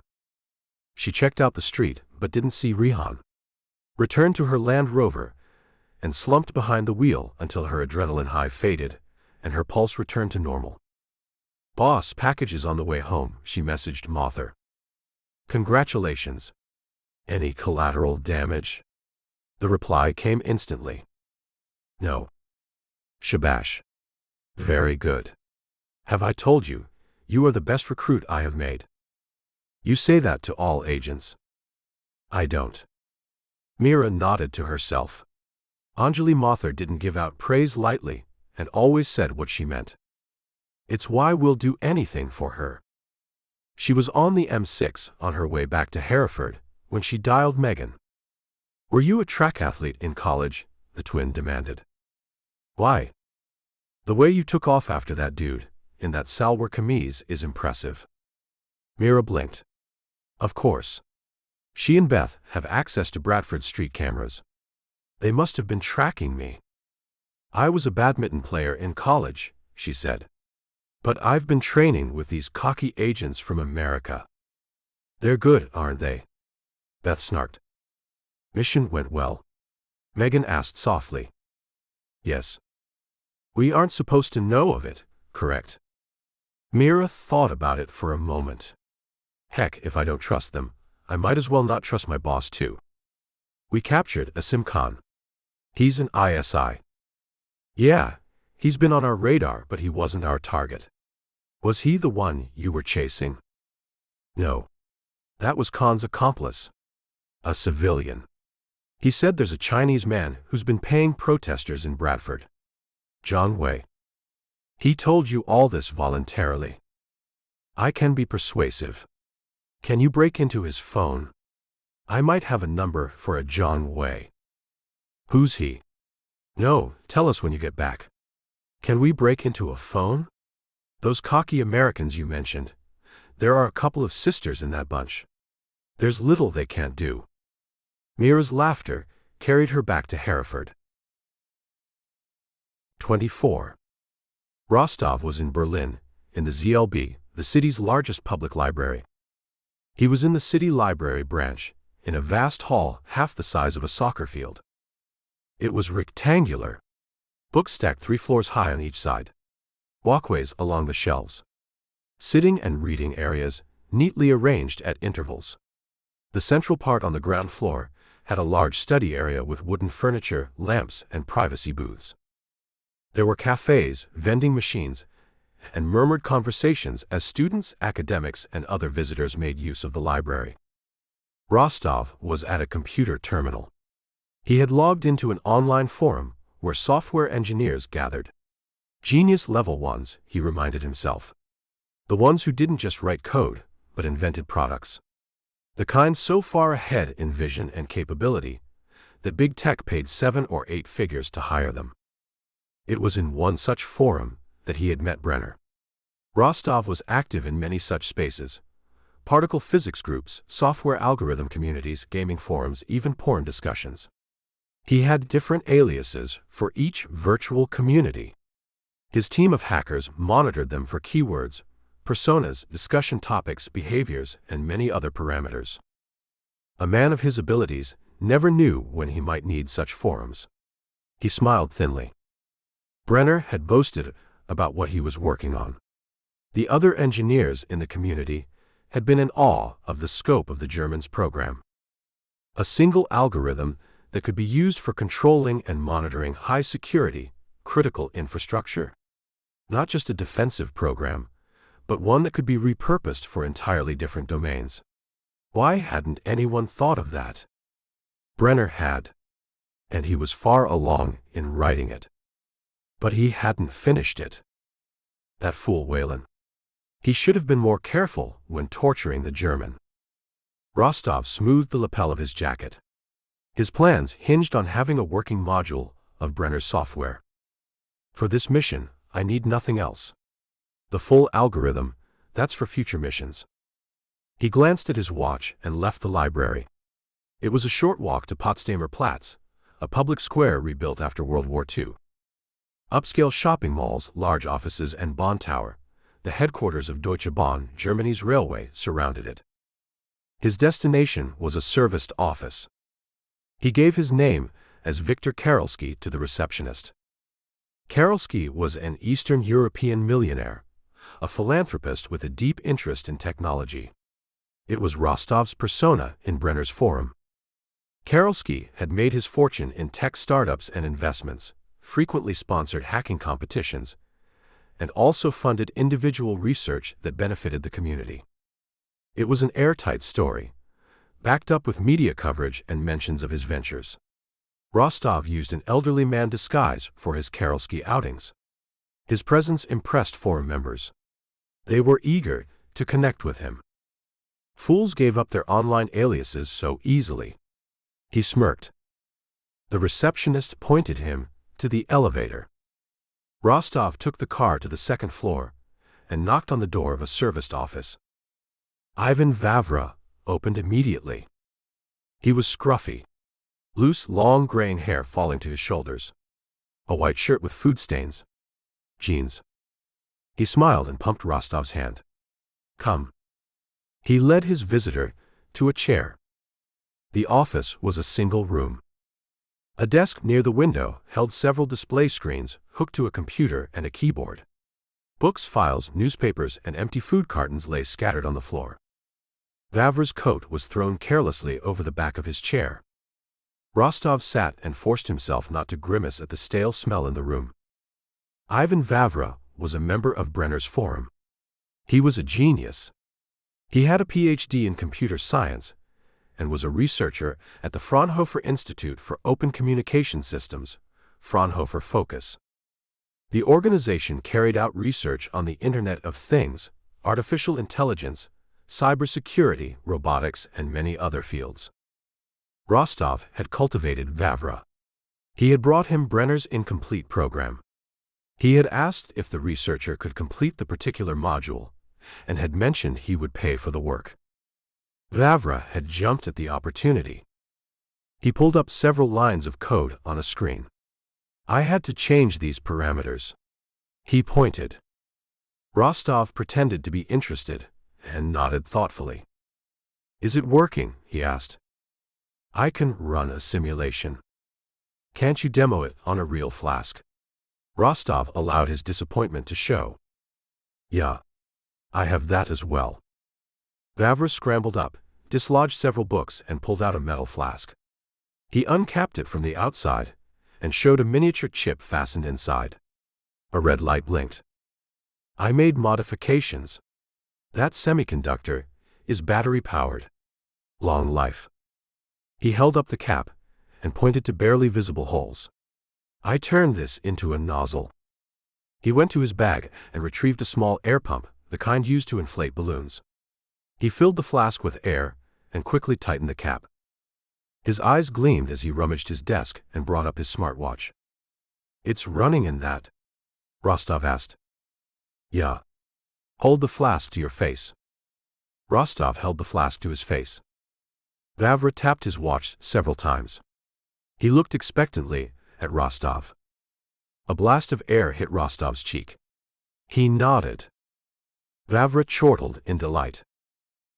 She checked out the street but didn't see Rihan. Returned to her Land Rover and slumped behind the wheel until her adrenaline high faded and her pulse returned to normal. Boss, package is on the way home, she messaged Mother. Congratulations. Any collateral damage? The reply came instantly. No. Shabash. Very good. Have I told you, you are the best recruit I have made? You say that to all agents. I don't. Mira nodded to herself. Anjali Mathur didn't give out praise lightly and always said what she meant. It's why we'll do anything for her. She was on the M6 on her way back to Hereford when she dialed Megan. Were you a track athlete in college? The twin demanded. Why? The way you took off after that dude in that salwar kameez is impressive. Mira blinked. Of course. She and Beth have access to Bradford street cameras. They must have been tracking me. I was a badminton player in college, she said. But I've been training with these cocky agents from America. They're good, aren't they? Beth snarked. Mission went well? Megan asked softly. Yes. We aren't supposed to know of it, correct? Mira thought about it for a moment. Heck, if I don't trust them, I might as well not trust my boss too. We captured Asim Khan. He's an ISI. Yeah, he's been on our radar, but he wasn't our target. Was he the one you were chasing? No. That was Khan's accomplice. A civilian. He said there's a Chinese man who's been paying protesters in Bradford. John Wei. He told you all this voluntarily. I can be persuasive. Can you break into his phone? I might have a number for a John Wei. Who's he? No, tell us when you get back. Can we break into a phone? Those cocky Americans you mentioned. There are a couple of sisters in that bunch. There's little they can't do. Mira's laughter carried her back to Hereford. 24. Rosttov was in Berlin, in the ZLB, the city's largest public library. He was in the city library branch, in a vast hall half the size of a soccer field. It was rectangular. Books stacked 3 floors high on each side. Walkways along the shelves. Sitting and reading areas, neatly arranged at intervals. The central part on the ground floor had a large study area with wooden furniture, lamps, and privacy booths. There were cafes, vending machines, and murmured conversations as students, academics, and other visitors made use of the library. Rosttov was at a computer terminal. He had logged into an online forum where software engineers gathered. Genius level ones, he reminded himself. The ones who didn't just write code, but invented products. The kind so far ahead in vision and capability that big tech paid 7 or 8 figures to hire them. It was in one such forum that he had met Brenner. Rosttov was active in many such spaces. Particle physics groups, software algorithm communities, gaming forums, even porn discussions. He had different aliases for each virtual community. His team of hackers monitored them for keywords, personas, discussion topics, behaviors, and many other parameters. A man of his abilities never knew when he might need such forums. He smiled thinly. Brenner had boasted about what he was working on. The other engineers in the community had been in awe of the scope of the Germans' program. A single algorithm that could be used for controlling and monitoring high-security, critical infrastructure. Not just a defensive program, but one that could be repurposed for entirely different domains. Why hadn't anyone thought of that? Brenner had. And he was far along in writing it. But he hadn't finished it. That fool Whalen. He should have been more careful when torturing the German. Rosttov smoothed the lapel of his jacket. His plans hinged on having a working module of Brenner's software. For this mission, I need nothing else. The full algorithm, that's for future missions. He glanced at his watch and left the library. It was a short walk to Potsdamer Platz, a public square rebuilt after World War II. Upscale shopping malls, large offices, and Bahn Tower, the headquarters of Deutsche Bahn, Germany's railway, surrounded it. His destination was a serviced office. He gave his name as Viktor Karolski to the receptionist. Karolski was an Eastern European millionaire, a philanthropist with a deep interest in technology. It was Rostov's persona in Brenner's forum. Karolski had made his fortune in tech startups and investments, frequently sponsored hacking competitions, and also funded individual research that benefited the community. It was an airtight story, backed up with media coverage and mentions of his ventures. Rosttov used an elderly man disguise for his Karolski outings. His presence impressed forum members. They were eager to connect with him. Fools gave up their online aliases so easily. He smirked. The receptionist pointed him to the elevator. Rosttov took the car to the 2nd floor and knocked on the door of a serviced office. Ivan Vavra opened immediately. He was scruffy. Loose, long graying hair falling to his shoulders. A white shirt with food stains. Jeans. He smiled and pumped Rostov's hand. Come. He led his visitor to a chair. The office was a single room. A desk near the window held several display screens hooked to a computer and a keyboard. Books, files, newspapers, and empty food cartons lay scattered on the floor. Vavra's coat was thrown carelessly over the back of his chair. Rosttov sat and forced himself not to grimace at the stale smell in the room. Ivan Vavra was a member of Brenner's forum. He was a genius. He had a PhD in computer science and was a researcher at the Fraunhofer Institute for Open Communication Systems, Fraunhofer Focus. The organization carried out research on the Internet of Things, artificial intelligence, cybersecurity, robotics, and many other fields. Rosttov had cultivated Vavra. He had brought him Brenner's incomplete program. He had asked if the researcher could complete the particular module, and had mentioned he would pay for the work. Vavra had jumped at the opportunity. He pulled up several lines of code on a screen. I had to change these parameters. He pointed. Rosttov pretended to be interested and nodded thoughtfully. Is it working? He asked. I can run a simulation. Can't you demo it on a real flask? Rosttov allowed his disappointment to show. Yeah. I have that as well. Vavra scrambled up, dislodged several books and pulled out a metal flask. He uncapped it from the outside and showed a miniature chip fastened inside. A red light blinked. I made modifications. That semiconductor is battery-powered. Long life. He held up the cap and pointed to barely visible holes. I turned this into a nozzle. He went to his bag and retrieved a small air pump, the kind used to inflate balloons. He filled the flask with air and quickly tightened the cap. His eyes gleamed as he rummaged his desk and brought up his smartwatch. It's running in that? Rosttov asked. Yeah. Hold the flask to your face. Rosttov held the flask to his face. Vavra tapped his watch several times. He looked expectantly at Rosttov. A blast of air hit Rostov's cheek. He nodded. Vavra chortled in delight.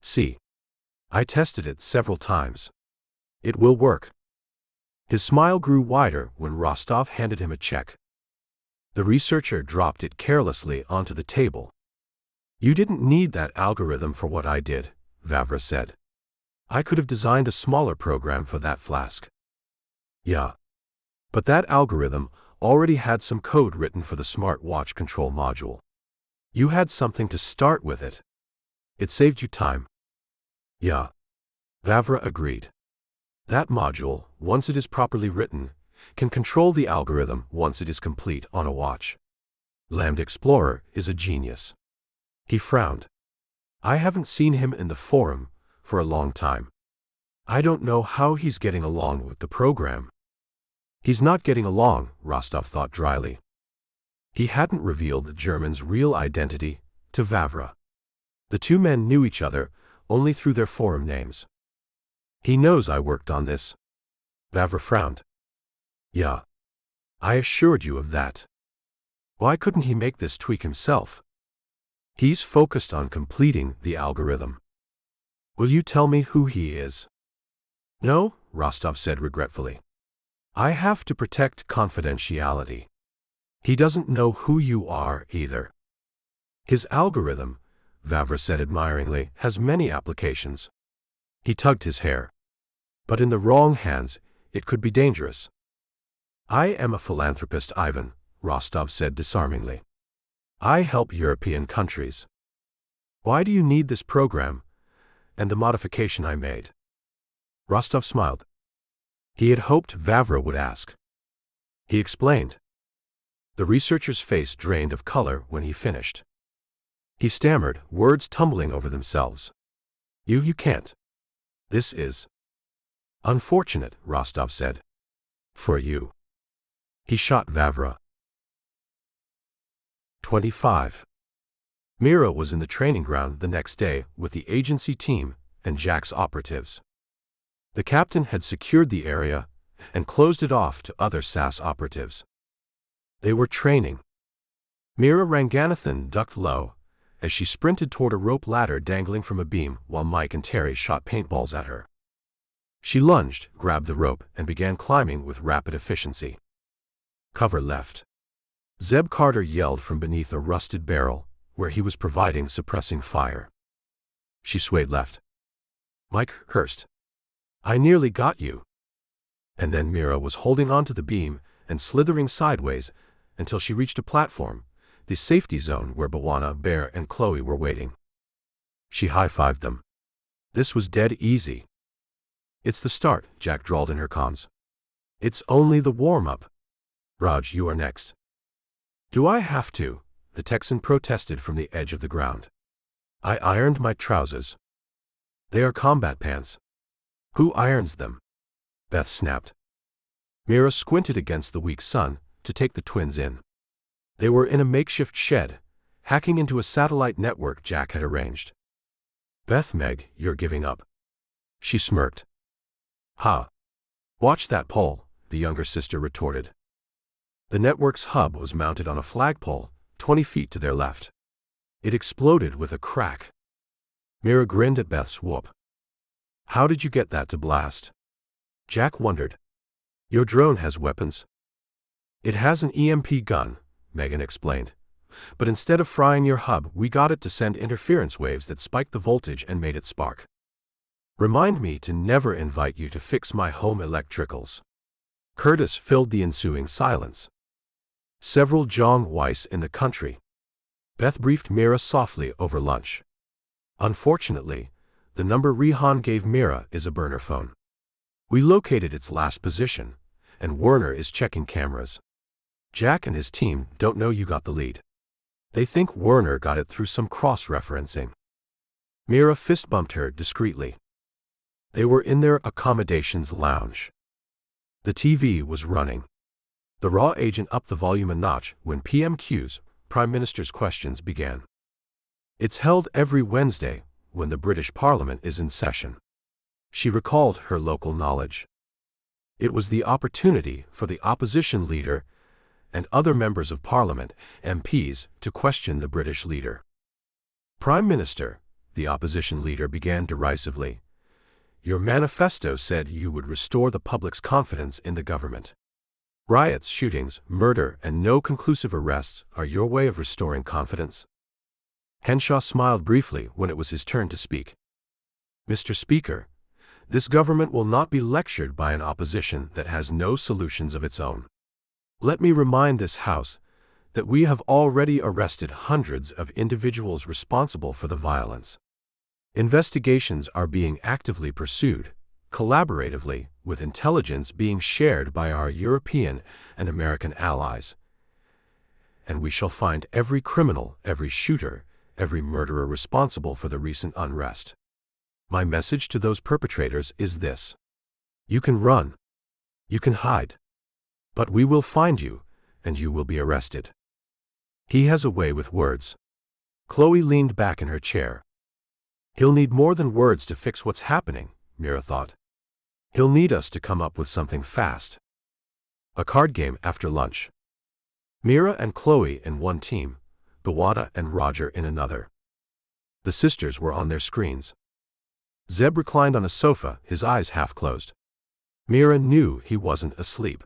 See. I tested it several times. It will work. His smile grew wider when Rosttov handed him a check. The researcher dropped it carelessly onto the table. You didn't need that algorithm for what I did, Vavra said. I could have designed a smaller program for that flask. Yeah. But that algorithm already had some code written for the smartwatch control module. You had something to start with it. It saved you time. Yeah. Vavra agreed. That module, once it is properly written, can control the algorithm once it is complete on a watch. Lambda Explorer is a genius. He frowned. I haven't seen him in the forum for a long time. I don't know how he's getting along with the program. He's not getting along, Rosttov thought dryly. He hadn't revealed the German's real identity to Vavra. The two men knew each other only through their forum names. He knows I worked on this. Vavra frowned. Yeah. I assured you of that. Why couldn't he make this tweak himself? He's focused on completing the algorithm. Will you tell me who he is? No, Rosttov said regretfully. I have to protect confidentiality. He doesn't know who you are either. His algorithm, Vavra said admiringly, has many applications. He tugged his hair. But in the wrong hands, it could be dangerous. I am a philanthropist, Ivan, Rosttov said disarmingly. I help European countries. Why do you need this program and the modification I made? Rosttov smiled. He had hoped Vavra would ask. He explained. The researcher's face drained of color when he finished. He stammered, words tumbling over themselves. You can't. This is unfortunate, Rosttov said. For you. He shot Vavra. 25. Mira was in the training ground the next day with the agency team and Jack's operatives. The captain had secured the area and closed it off to other SAS operatives. They were training. Mira Ranganathan ducked low as she sprinted toward a rope ladder dangling from a beam while Mike and Terry shot paintballs at her. She lunged, grabbed the rope, and began climbing with rapid efficiency. Cover left. Zeb Carter yelled from beneath a rusted barrel, where he was providing suppressing fire. She swayed left. Mike cursed. I nearly got you. And then Mira was holding onto the beam and slithering sideways until she reached a platform, the safety zone where Bawana, Bear, and Chloe were waiting. She high-fived them. This was dead easy. It's the start, Jack drawled in her comms. It's only the warm-up. Raj, you are next. Do I have to? The Texan protested from the edge of the ground. I ironed my trousers. They are combat pants. Who irons them? Beth snapped. Mira squinted against the weak sun to take the twins in. They were in a makeshift shed, hacking into a satellite network Jack had arranged. "Beth, Meg, you're giving up." She smirked. "Ha. Watch that pole," the younger sister retorted. The network's hub was mounted on a flagpole, 20 feet to their left. It exploded with a crack. Mira grinned at Beth's whoop. "How did you get that to blast?" Jack wondered. "Your drone has weapons?" "It has an EMP gun," Megan explained. "But instead of frying your hub, we got it to send interference waves that spiked the voltage and made it spark. Remind me to never invite you to fix my home electricals." Curtis filled the ensuing silence. "Several John Weiss in the country." Beth briefed Mira softly over lunch. "Unfortunately, the number Rehan gave Mira is a burner phone. We located its last position, and Werner is checking cameras. Jack and his team don't know you got the lead. They think Werner got it through some cross-referencing." Mira fist-bumped her discreetly. They were in their accommodations lounge. The TV was running. The raw agent upped the volume a notch when PMQ's, Prime Minister's questions, began. "It's held every Wednesday, when the British Parliament is in session." She recalled her local knowledge. It was the opportunity for the opposition leader and other members of Parliament, MPs, to question the British leader. "Prime Minister," the opposition leader began derisively, "your manifesto said you would restore the public's confidence in the government. Riots, shootings, murder, and no conclusive arrests are your way of restoring confidence?" Henshaw smiled briefly when it was his turn to speak. "Mr. Speaker, this government will not be lectured by an opposition that has no solutions of its own. Let me remind this House that we have already arrested hundreds of individuals responsible for the violence. Investigations are being actively pursued, collaboratively, with intelligence being shared by our European and American allies. And we shall find every criminal, every shooter, every murderer responsible for the recent unrest. My message to those perpetrators is this: you can run, you can hide, but we will find you, and you will be arrested." He has a way with words. Chloe leaned back in her chair. "He'll need more than words to fix what's happening," Mira thought. "He'll need us to come up with something fast." A card game after lunch. Mira and Chloe in one team, Bawana and Roger in another. The sisters were on their screens. Zeb reclined on a sofa, his eyes half closed. Mira knew he wasn't asleep.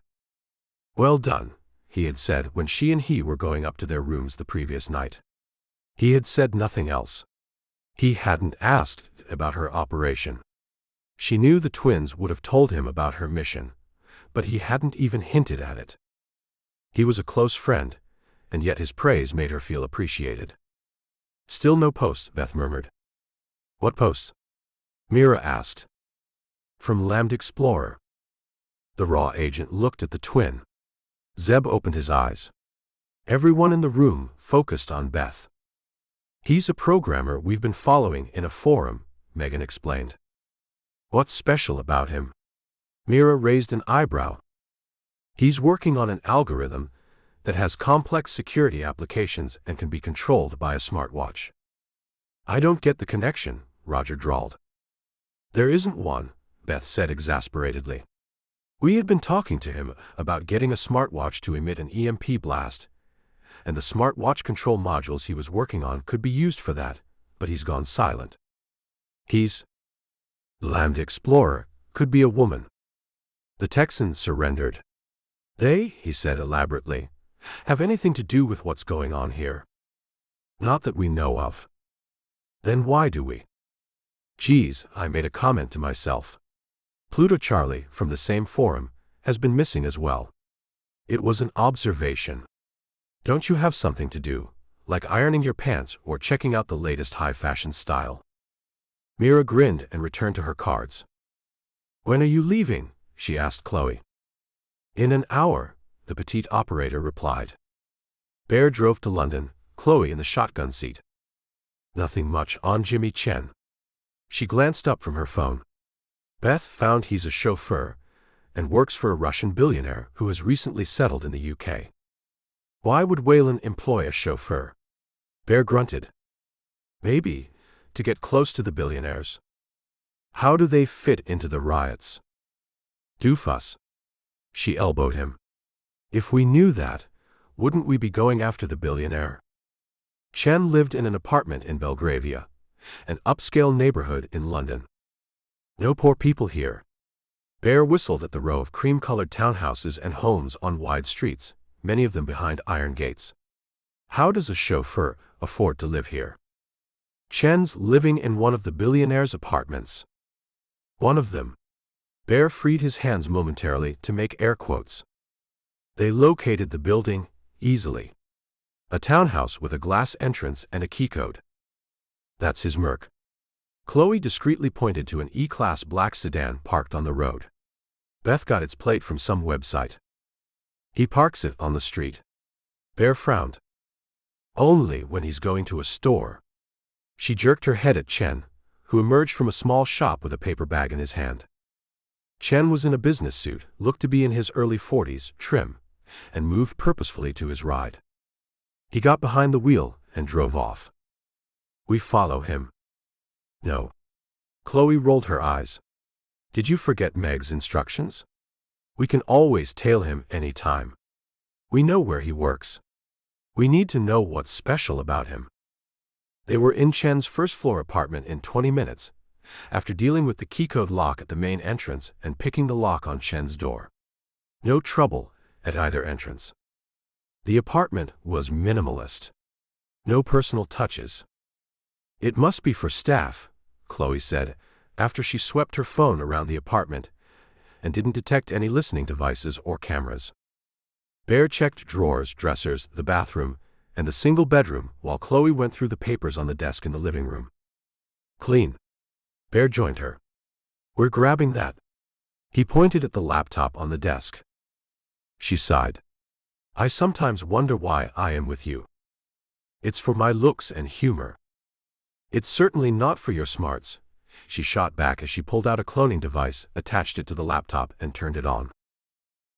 "Well done," he had said when she and he were going up to their rooms the previous night. He had said nothing else. He hadn't asked about her operation. She knew the twins would have told him about her mission, but he hadn't even hinted at it. He was a close friend, and yet his praise made her feel appreciated. "Still no posts," Beth murmured. "What posts?" Mira asked. "From Lambda Explorer." The raw agent looked at the twin. Zeb opened his eyes. Everyone in the room focused on Beth. "He's a programmer we've been following in a forum," Megan explained. "What's special about him?" Mira raised an eyebrow. "He's working on an algorithm that has complex security applications and can be controlled by a smartwatch." "I don't get the connection," Roger drawled. "There isn't one," Beth said exasperatedly. "We had been talking to him about getting a smartwatch to emit an EMP blast, and the smartwatch control modules he was working on could be used for that, but he's gone silent. He's Lambda Explorer, could be a woman." The Texan surrendered. "They," he said elaborately, "have anything to do with what's going on here? Not that we know of." "Then why do we?" "Geez," I made a comment to myself. "Pluto Charlie, from the same forum, has been missing as well." It was an observation. Don't you have something to do, like ironing your pants or checking out the latest high-fashion style? Mira grinned and returned to her cards. "When are you leaving?" she asked Chloe. "In an hour," the petite operator replied. Bear drove to London, Chloe in the shotgun seat. "Nothing much on Jimmy Chen." She glanced up from her phone. "Beth found he's a chauffeur and works for a Russian billionaire who has recently settled in the UK. Why would Whalen employ a chauffeur? Bear grunted. Maybe, to get close to the billionaires. How do they fit into the riots? Doofus. She elbowed him. If we knew that, wouldn't we be going after the billionaire? Chen lived in an apartment in Belgravia, an upscale neighborhood in London. No poor people here. Bear whistled at the row of cream-colored townhouses and homes on wide streets, many of them behind iron gates. How does a chauffeur afford to live here? Chen's living in one of the billionaire's apartments. One of them. Bear freed his hands momentarily to make air quotes. They located the building easily. A townhouse with a glass entrance and a key code. That's his Merc. Chloe discreetly pointed to an E-Class black sedan parked on the road. Beth got its plate from some website. He parks it on the street. Bear frowned. Only when he's going to a store. She jerked her head at Chen, who emerged from a small shop with a paper bag in his hand. Chen was in a business suit, looked to be in his early 40s, trim, and moved purposefully to his ride. He got behind the wheel and drove off. We follow him. No. Chloe rolled her eyes. Did you forget Meg's instructions? We can always tail him any time. We know where he works. We need to know what's special about him. They were in Chen's first-floor apartment in 20 minutes, after dealing with the keycode lock at the main entrance and picking the lock on Chen's door. No trouble at either entrance. The apartment was minimalist. No personal touches. It must be for staff, Chloe said, after she swept her phone around the apartment and didn't detect any listening devices or cameras. Bear checked drawers, dressers, the bathroom, and the single bedroom while Chloe went through the papers on the desk in the living room. Clean. Bear joined her. We're grabbing that. He pointed at the laptop on the desk. She sighed. I sometimes wonder why I am with you. It's for my looks and humor. It's certainly not for your smarts, she shot back as she pulled out a cloning device, attached it to the laptop, and turned it on.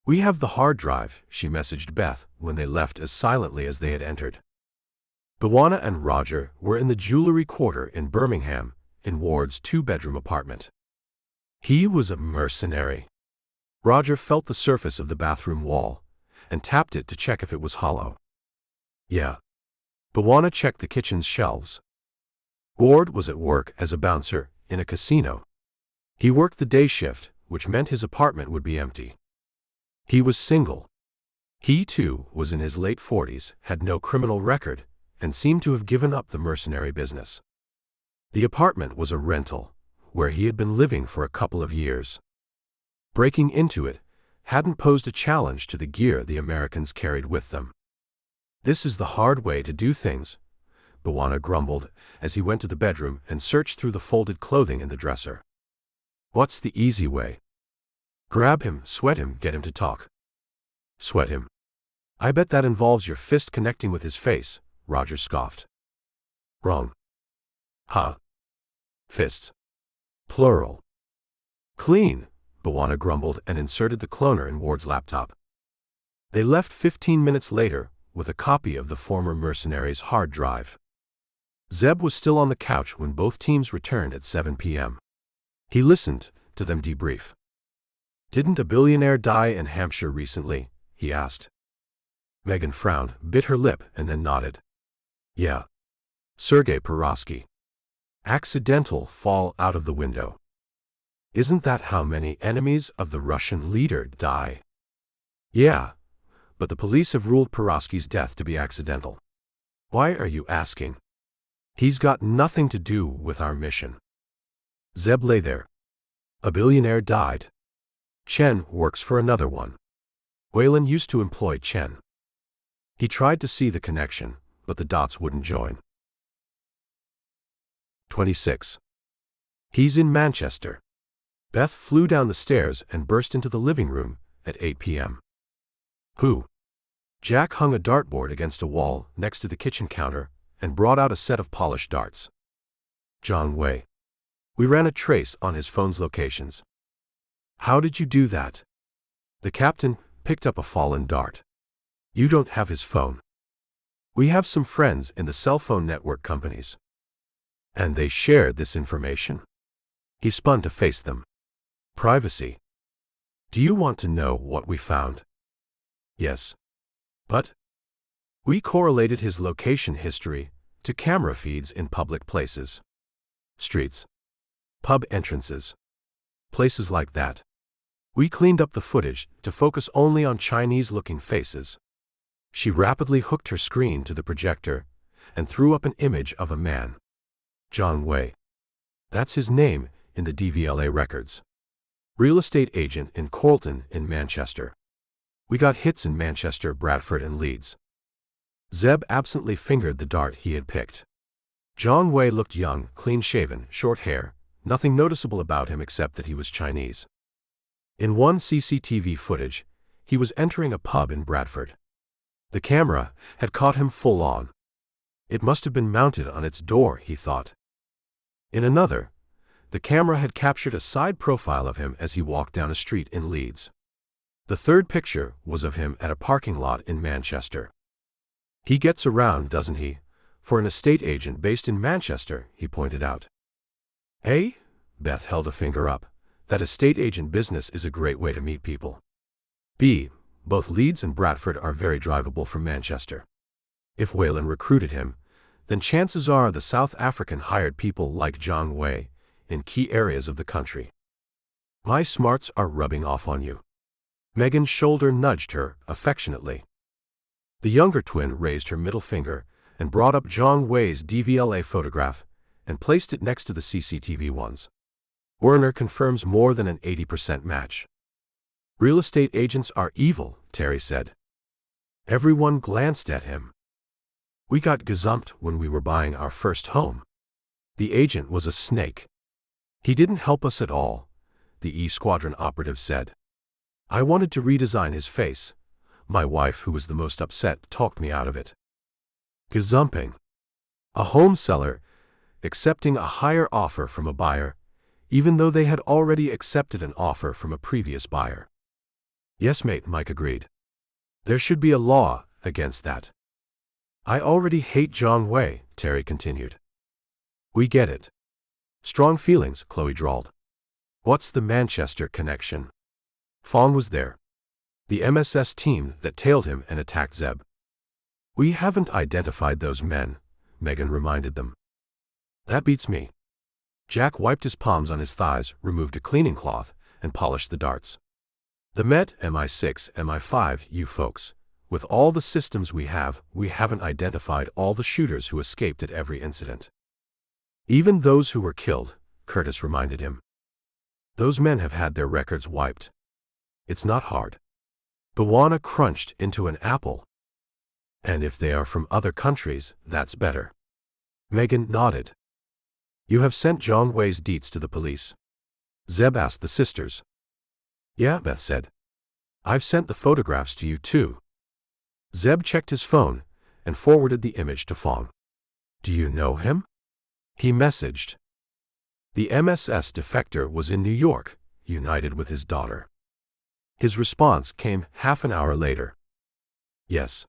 We have the hard drive, she messaged Beth when they left as silently as they had entered. Bawana and Roger were in the jewelry quarter in Birmingham, in Ward's two-bedroom apartment. He was a mercenary. Roger felt the surface of the bathroom wall and tapped it to check if it was hollow. Yeah. Bawana checked the kitchen's shelves. Ward was at work as a bouncer in a casino. He worked the day shift, which meant his apartment would be empty. He was single. He, too, was in his late 40s, had no criminal record, and seemed to have given up the mercenary business. The apartment was a rental, where he had been living for a couple of years. Breaking into it hadn't posed a challenge to the gear the Americans carried with them. This is the hard way to do things, Bawana grumbled as he went to the bedroom and searched through the folded clothing in the dresser. What's the easy way? Grab him, sweat him, get him to talk. Sweat him. I bet that involves your fist connecting with his face, Roger scoffed. Wrong. Huh? Fists. Plural. Clean, Bawana grumbled and inserted the cloner in Ward's laptop. They left 15 minutes later with a copy of the former mercenary's hard drive. Zeb was still on the couch when both teams returned at 7 p.m. He listened to them debrief. Didn't a billionaire die in Hampshire recently? He asked. Megan frowned, bit her lip, and then nodded. Yeah. Sergei Perovsky. Accidental fall out of the window. Isn't that how many enemies of the Russian leader die? Yeah, but the police have ruled Perovsky's death to be accidental. Why are you asking? He's got nothing to do with our mission. Zeb lay there. A billionaire died. Chen works for another one. Whalen used to employ Chen. He tried to see the connection, but the dots wouldn't join. 26. He's in Manchester. Beth flew down the stairs and burst into the living room at 8 p.m. Who? Jack hung a dartboard against a wall next to the kitchen counter and brought out a set of polished darts. John Way. We ran a trace on his phone's locations. How did you do that? The captain picked up a fallen dart. You don't have his phone. We have some friends in the cell phone network companies. And they shared this information. He spun to face them. Privacy. Do you want to know what we found? Yes. But we correlated his location history to camera feeds in public places. Streets. Pub entrances. Places like that. We cleaned up the footage to focus only on Chinese-looking faces. She rapidly hooked her screen to the projector and threw up an image of a man. John Wei. That's his name in the DVLA records. Real estate agent in Chorlton in Manchester. We got hits in Manchester, Bradford and Leeds. Zeb absently fingered the dart he had picked. John Wei looked young, clean-shaven, short hair, nothing noticeable about him except that he was Chinese. In one CCTV footage, he was entering a pub in Bradford. The camera had caught him full on. It must have been mounted on its door, he thought. In another, the camera had captured a side profile of him as he walked down a street in Leeds. The third picture was of him at a parking lot in Manchester. He gets around, doesn't he? For an estate agent based in Manchester, he pointed out. Eh? Beth held a finger up. That estate agent business is a great way to meet people. B. Both Leeds and Bradford are very drivable from Manchester. If Whalen recruited him, then chances are the South African hired people like John Wei in key areas of the country. My smarts are rubbing off on you. Megan's shoulder nudged her affectionately. The younger twin raised her middle finger and brought up John Wei's DVLA photograph and placed it next to the CCTV ones. Werner confirms more than an 80% match. Real estate agents are evil, Terry said. Everyone glanced at him. We got gazumped when we were buying our first home. The agent was a snake. He didn't help us at all, the E Squadron operative said. I wanted to redesign his face. My wife, who was the most upset, talked me out of it. Gazumping. A home seller accepting a higher offer from a buyer, even though they had already accepted an offer from a previous buyer. Yes, mate, Mike agreed. There should be a law against that. I already hate John Wei, Terry continued. We get it. Strong feelings, Chloe drawled. What's the Manchester connection? Fawn was there. The MSS team that tailed him and attacked Zeb. We haven't identified those men, Megan reminded them. That beats me. Jack wiped his palms on his thighs, removed a cleaning cloth, and polished the darts. The Met, MI6, MI5, you folks. With all the systems we haven't identified all the shooters who escaped at every incident. Even those who were killed, Curtis reminded him. Those men have had their records wiped. It's not hard. Bawana crunched into an apple. And if they are from other countries, that's better. Megan nodded. You have sent John Wei's deets to the police? Zeb asked the sisters. Yeah, Beth said. I've sent the photographs to you too. Zeb checked his phone and forwarded the image to Fawn. Do you know him? He messaged. The MSS defector was in New York, united with his daughter. His response came half an hour later. Yes.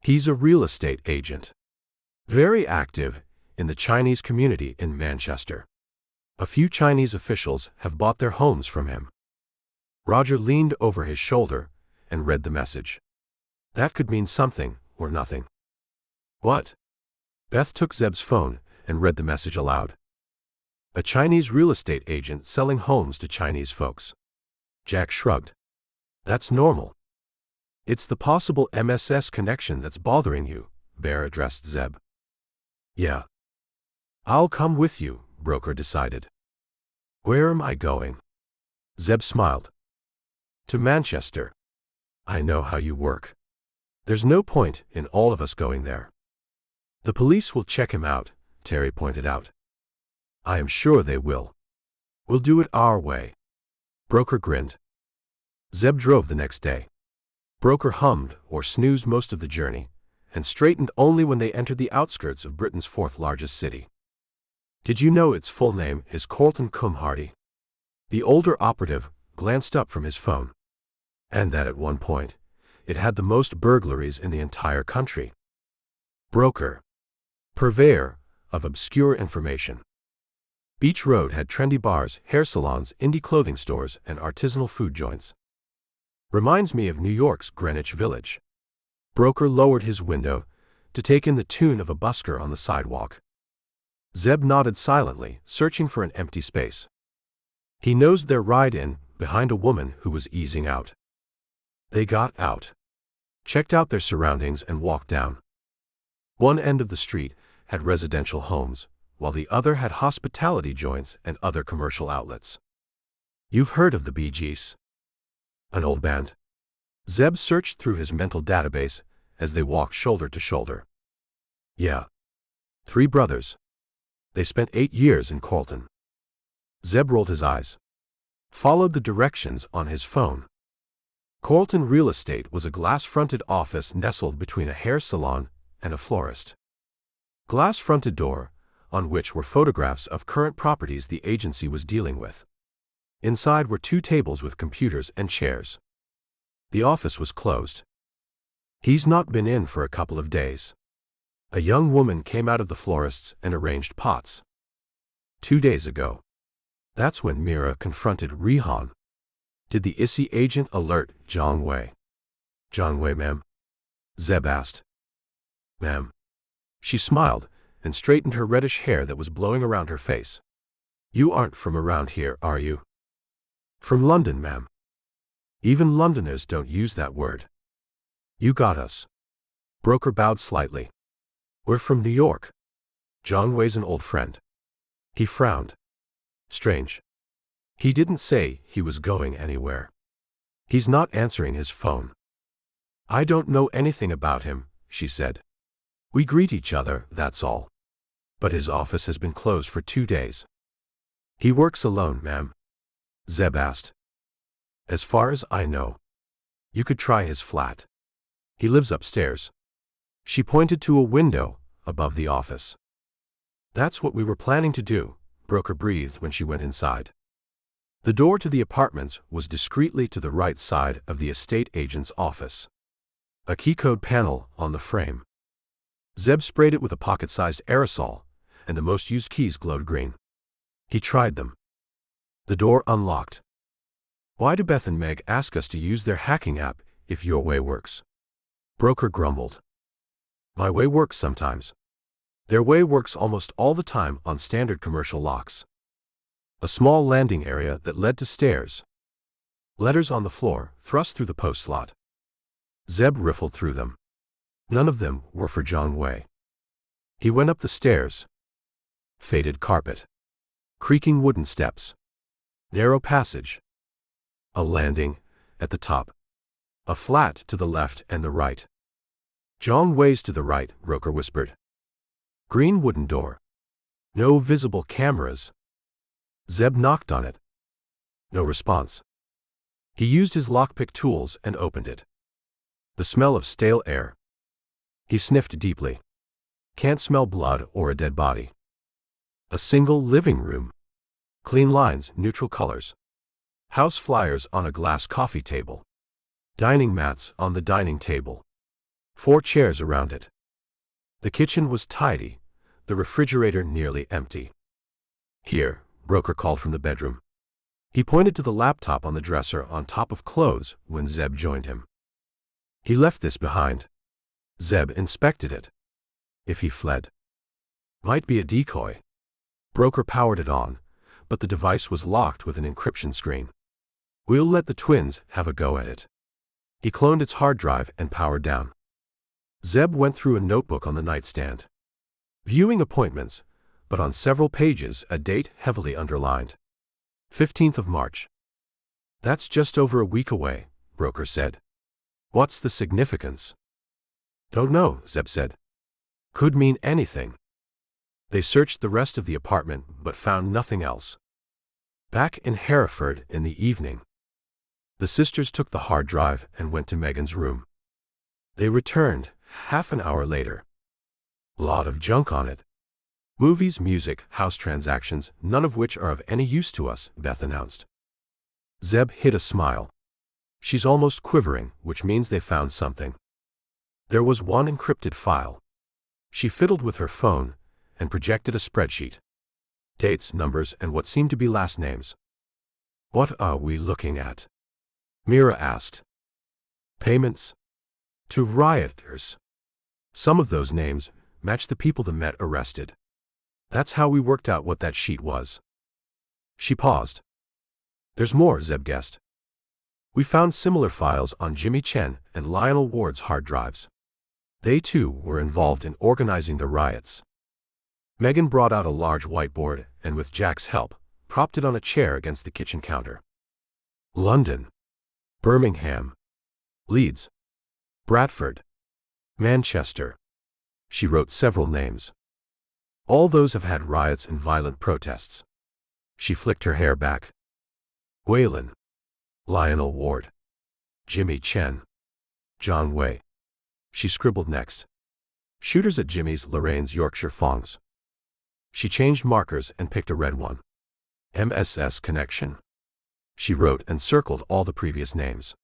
He's a real estate agent. Very active in the Chinese community in Manchester. A few Chinese officials have bought their homes from him. Roger leaned over his shoulder and read the message. That could mean something or nothing. What? Beth took Zeb's phone and read the message aloud. A Chinese real estate agent selling homes to Chinese folks. Jack shrugged. That's normal. It's the possible MSS connection that's bothering you, Bear addressed Zeb. Yeah. I'll come with you, Broker decided. Where am I going? Zeb smiled. To Manchester. I know how you work. There's no point in all of us going there. The police will check him out, Terry pointed out. I am sure they will. We'll do it our way. Broker grinned. Zeb drove the next day. Broker hummed or snoozed most of the journey, and straightened only when they entered the outskirts of Britain's fourth largest city. Did you know its full name is Chorlton cum Hardy? The older operative glanced up from his phone. And that at one point, It had the most burglaries in the entire country. Broker. Purveyor of obscure information. Beach Road had trendy bars, hair salons, indie clothing stores, and artisanal food joints. Reminds me of New York's Greenwich Village. Broker lowered his window to take in the tune of a busker on the sidewalk. Zeb nodded silently, searching for an empty space. He nosed their ride in behind a woman who was easing out. They got out, checked out their surroundings, and walked down. One end of the street had residential homes, while the other had hospitality joints and other commercial outlets. You've heard of the Bee Gees? An old band? Zeb searched through his mental database as they walked shoulder to shoulder. Yeah. 3 brothers. They spent 8 years in Carlton. Zeb rolled his eyes, followed the directions on his phone. Carlton Real Estate was a glass-fronted office nestled between a hair salon and a florist. Glass-fronted door, on which were photographs of current properties the agency was dealing with. Inside were 2 tables with computers and chairs. The office was closed. He's not been in for a couple of days. A young woman came out of the florist's and arranged pots. 2 days ago. That's when Mira confronted Rihan. Did the ISI agent alert Zhang Wei? Zhang Wei, ma'am? Zeb asked. Ma'am. She smiled and straightened her reddish hair that was blowing around her face. You aren't from around here, are you? From London, ma'am. Even Londoners don't use that word. You got us. Broker bowed slightly. We're from New York. Zhang Wei's an old friend. He frowned. Strange. He didn't say he was going anywhere. He's not answering his phone. I don't know anything about him, she said. We greet each other, that's all. But his office has been closed for 2 days. He works alone, ma'am? Zeb asked. As far as I know. You could try his flat. He lives upstairs. She pointed to a window above the office. That's what we were planning to do, Broker breathed when she went inside. The door to the apartments was discreetly to the right side of the estate agent's office. A keycode panel on the frame. Zeb sprayed it with a pocket-sized aerosol, and the most used keys glowed green. He tried them. The door unlocked. Why do Beth and Meg ask us to use their hacking app if your way works? Broker grumbled. My way works sometimes. Their way works almost all the time on standard commercial locks. A small landing area that led to stairs. Letters on the floor, thrust through the post slot. Zeb riffled through them. None of them were for Zhang Wei. He went up the stairs. Faded carpet. Creaking wooden steps. Narrow passage. A landing at the top. A flat to the left and the right. Zhang Wei's to the right, Broker whispered. Green wooden door. No visible cameras. Zeb knocked on it. No response. He used his lockpick tools and opened it. The smell of stale air. He sniffed deeply. Can't smell blood or a dead body. A single living room. Clean lines, neutral colors. House flyers on a glass coffee table. Dining mats on the dining table. 4 chairs around it. The kitchen was tidy, the refrigerator nearly empty. Here, Broker called from the bedroom. He pointed to the laptop on the dresser on top of clothes when Zeb joined him. He left this behind. Zeb inspected it. If he fled. Might be a decoy. Broker powered it on, but the device was locked with an encryption screen. We'll let the twins have a go at it. He cloned its hard drive and powered down. Zeb went through a notebook on the nightstand. Viewing appointments, but on several pages a date heavily underlined. 15th of March. That's just over a week away, Broker said. What's the significance? Don't know, Zeb said. Could mean anything. They searched the rest of the apartment but found nothing else. Back in Hereford in the evening. The sisters took the hard drive and went to Megan's room. They returned half an hour later. Lot of junk on it. Movies, music, house transactions, none of which are of any use to us, Beth announced. Zeb hid a smile. She's almost quivering, which means they found something. There was one encrypted file. She fiddled with her phone and projected a spreadsheet. Dates, numbers, and what seemed to be last names. What are we looking at? Mira asked. Payments to rioters. Some of those names matched the people the Met arrested. That's how we worked out what that sheet was. She paused. There's more, Zeb guessed. We found similar files on Jimmy Chen and Lionel Ward's hard drives. They too were involved in organizing the riots. Megan brought out a large whiteboard and, with Jack's help, propped it on a chair against the kitchen counter. London, Birmingham, Leeds, Bradford, Manchester. She wrote several names. All those have had riots and violent protests. She flicked her hair back. Whalen, Lionel Ward, Jimmy Chen, John Way. She scribbled next. Shooters at Jimmy's, Lorraine's Yorkshire Fongs. She changed markers and picked a red one. MSS connection. She wrote and circled all the previous names.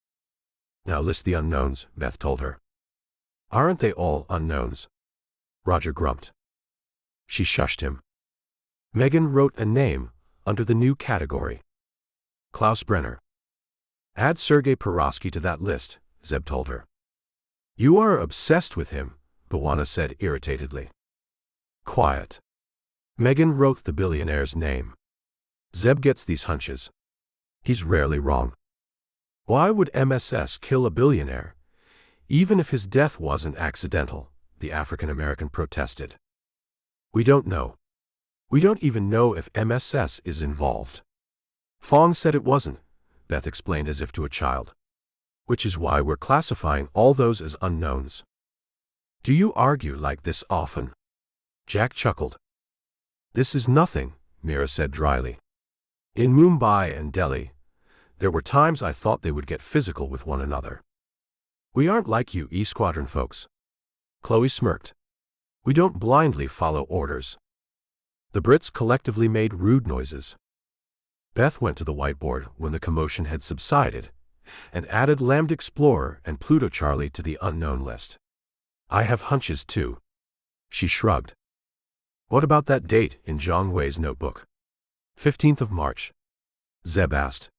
Now list the unknowns, Beth told her. Aren't they all unknowns? Roger grumped. She shushed him. Megan wrote a name under the new category. Klaus Brenner. Add Sergei Perovsky to that list, Zeb told her. You are obsessed with him, Bawana said irritatedly. Quiet. Megan wrote the billionaire's name. Zeb gets these hunches. He's rarely wrong. Why would MSS kill a billionaire, even if his death wasn't accidental? The African-American protested. We don't know. We don't even know if MSS is involved. Fong said it wasn't, Beth explained as if to a child. Which is why we're classifying all those as unknowns. Do you argue like this often? Jack chuckled. This is nothing, Mira said dryly. In Mumbai and Delhi, there were times I thought they would get physical with one another. We aren't like you E-Squadron folks. Chloe smirked. We don't blindly follow orders. The Brits collectively made rude noises. Beth went to the whiteboard when the commotion had subsided and added Lambda Explorer and Pluto Charlie to the unknown list. I have hunches too. She shrugged. What about that date in Zhang Wei's notebook? 15th of March. Zeb asked.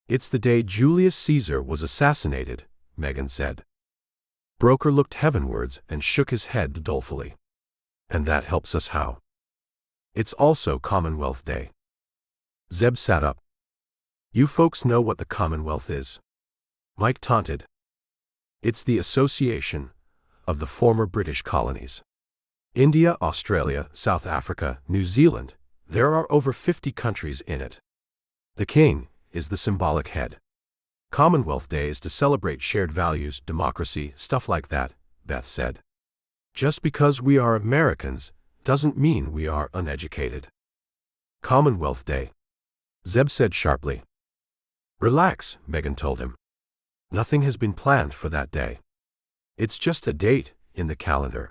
It's the day Julius Caesar was assassinated, Megan said. Broker looked heavenwards and shook his head dolefully. And that helps us how? It's also Commonwealth Day. Zeb sat up. You folks know what the Commonwealth is? Mike taunted. It's the association of the former British colonies. India, Australia, South Africa, New Zealand, there are over 50 countries in it. The king is the symbolic head. Commonwealth Day is to celebrate shared values, democracy, stuff like that, Beth said. Just because we are Americans doesn't mean we are uneducated. Commonwealth Day, Zeb said sharply. Relax, Megan told him. Nothing has been planned for that day. It's just a date in the calendar.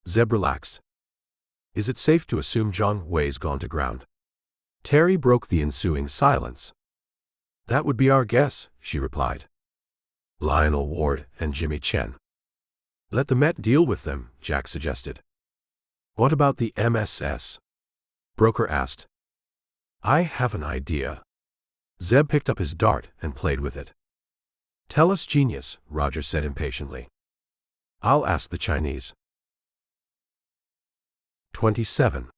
Zeb relaxed. Is it safe to assume Zhang Wei's gone to ground? Terry broke the ensuing silence. That would be our guess, she replied. Lionel Ward and Jimmy Chen. Let the Met deal with them, Jack suggested. What about the MSS? Broker asked. I have an idea. Zeb picked up his dart and played with it. Tell us, genius, Roger said impatiently. I'll ask the Chinese. 27.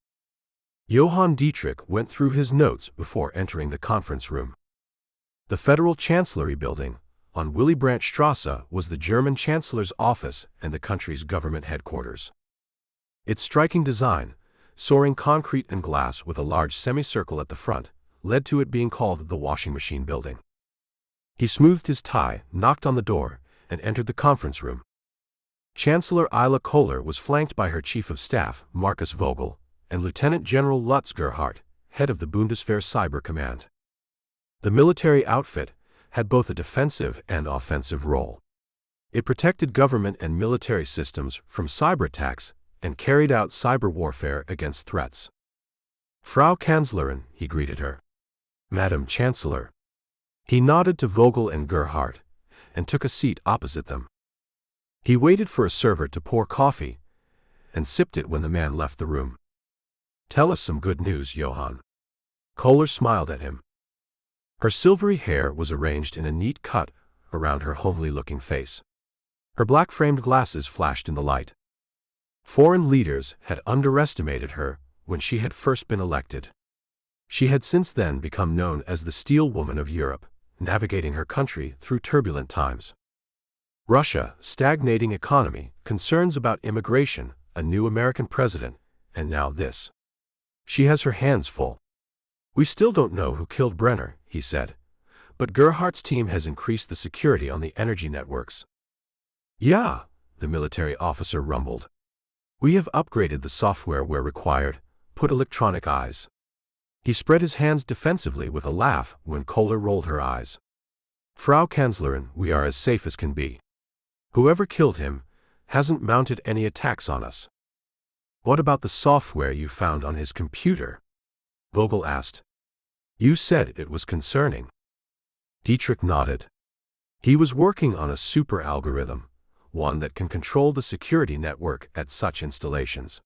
Johann Dietrich went through his notes before entering the conference room. The Federal Chancellery Building, on Willy Brandt Strasse, was the German Chancellor's office and the country's government headquarters. Its striking design, soaring concrete and glass with a large semicircle at the front, led to it being called the Washing Machine Building. He smoothed his tie, knocked on the door, and entered the conference room. Chancellor Isla Kohler was flanked by her Chief of Staff, Marcus Vogel, and Lieutenant General Lutz Gerhardt, head of the Bundeswehr Cyber Command. The military outfit had both a defensive and offensive role. It protected government and military systems from cyber attacks and carried out cyber warfare against threats. Frau Kanzlerin, he greeted her. Madam Chancellor. He nodded to Vogel and Gerhardt, and took a seat opposite them. He waited for a server to pour coffee, and sipped it when the man left the room. "Tell us some good news, Johann." Kohler smiled at him. Her silvery hair was arranged in a neat cut around her homely-looking face. Her black-framed glasses flashed in the light. Foreign leaders had underestimated her when she had first been elected. She had since then become known as the Steel Woman of Europe, navigating her country through turbulent times. Russia, stagnating economy, concerns about immigration, a new American president, and now this. She has her hands full. "We still don't know who killed Brenner," he said, "but Gerhardt's team has increased the security on the energy networks." "Yeah," the military officer rumbled. "We have upgraded the software where required, put electronic eyes." He spread his hands defensively with a laugh when Kohler rolled her eyes. "Frau Kanzlerin, we are as safe as can be. Whoever killed him hasn't mounted any attacks on us." "What about the software you found on his computer?" Vogel asked. "You said it was concerning." Dietrich nodded. "He was working on a super algorithm, one that can control the security network at such installations.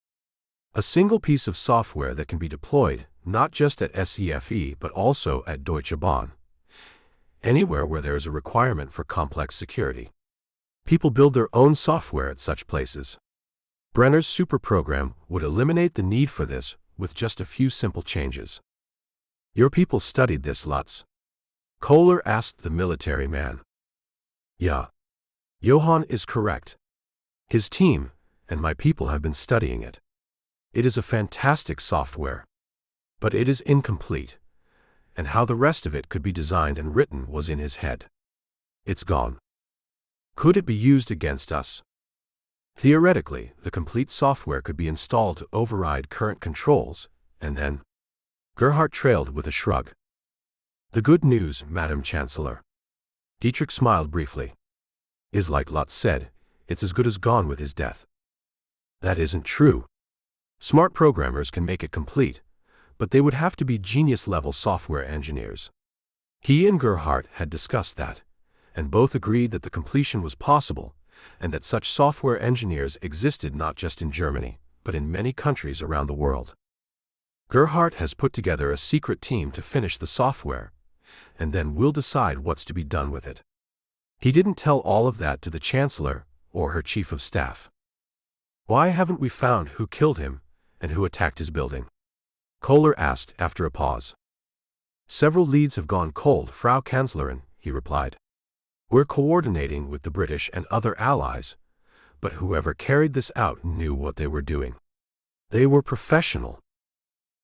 A single piece of software that can be deployed, not just at SEFE but also at Deutsche Bahn. Anywhere where there is a requirement for complex security. People build their own software at such places. Brenner's super program would eliminate the need for this with just a few simple changes." "Your people studied this, Lutz?" Kohler asked the military man. "Yeah. Johann is correct. His team and my people have been studying it. It is a fantastic software. But it is incomplete, and how the rest of it could be designed and written was in his head. It's gone. Could it be used against us? Theoretically, the complete software could be installed to override current controls, and then—" Gerhardt trailed with a shrug. "The good news, Madam Chancellor," Dietrich smiled briefly, "is like Lutz said, it's as good as gone with his death." "That isn't true. Smart programmers can make it complete, but they would have to be genius-level software engineers." He and Gerhardt had discussed that, and both agreed that the completion was possible, and that such software engineers existed not just in Germany, but in many countries around the world. Gerhardt has put together a secret team to finish the software, and then we'll decide what's to be done with it. He didn't tell all of that to the Chancellor or her Chief of Staff. "Why haven't we found who killed him and who attacked his building?" Kohler asked after a pause. "Several leads have gone cold, Frau Kanzlerin," he replied. "We're coordinating with the British and other allies, but whoever carried this out knew what they were doing. They were professional.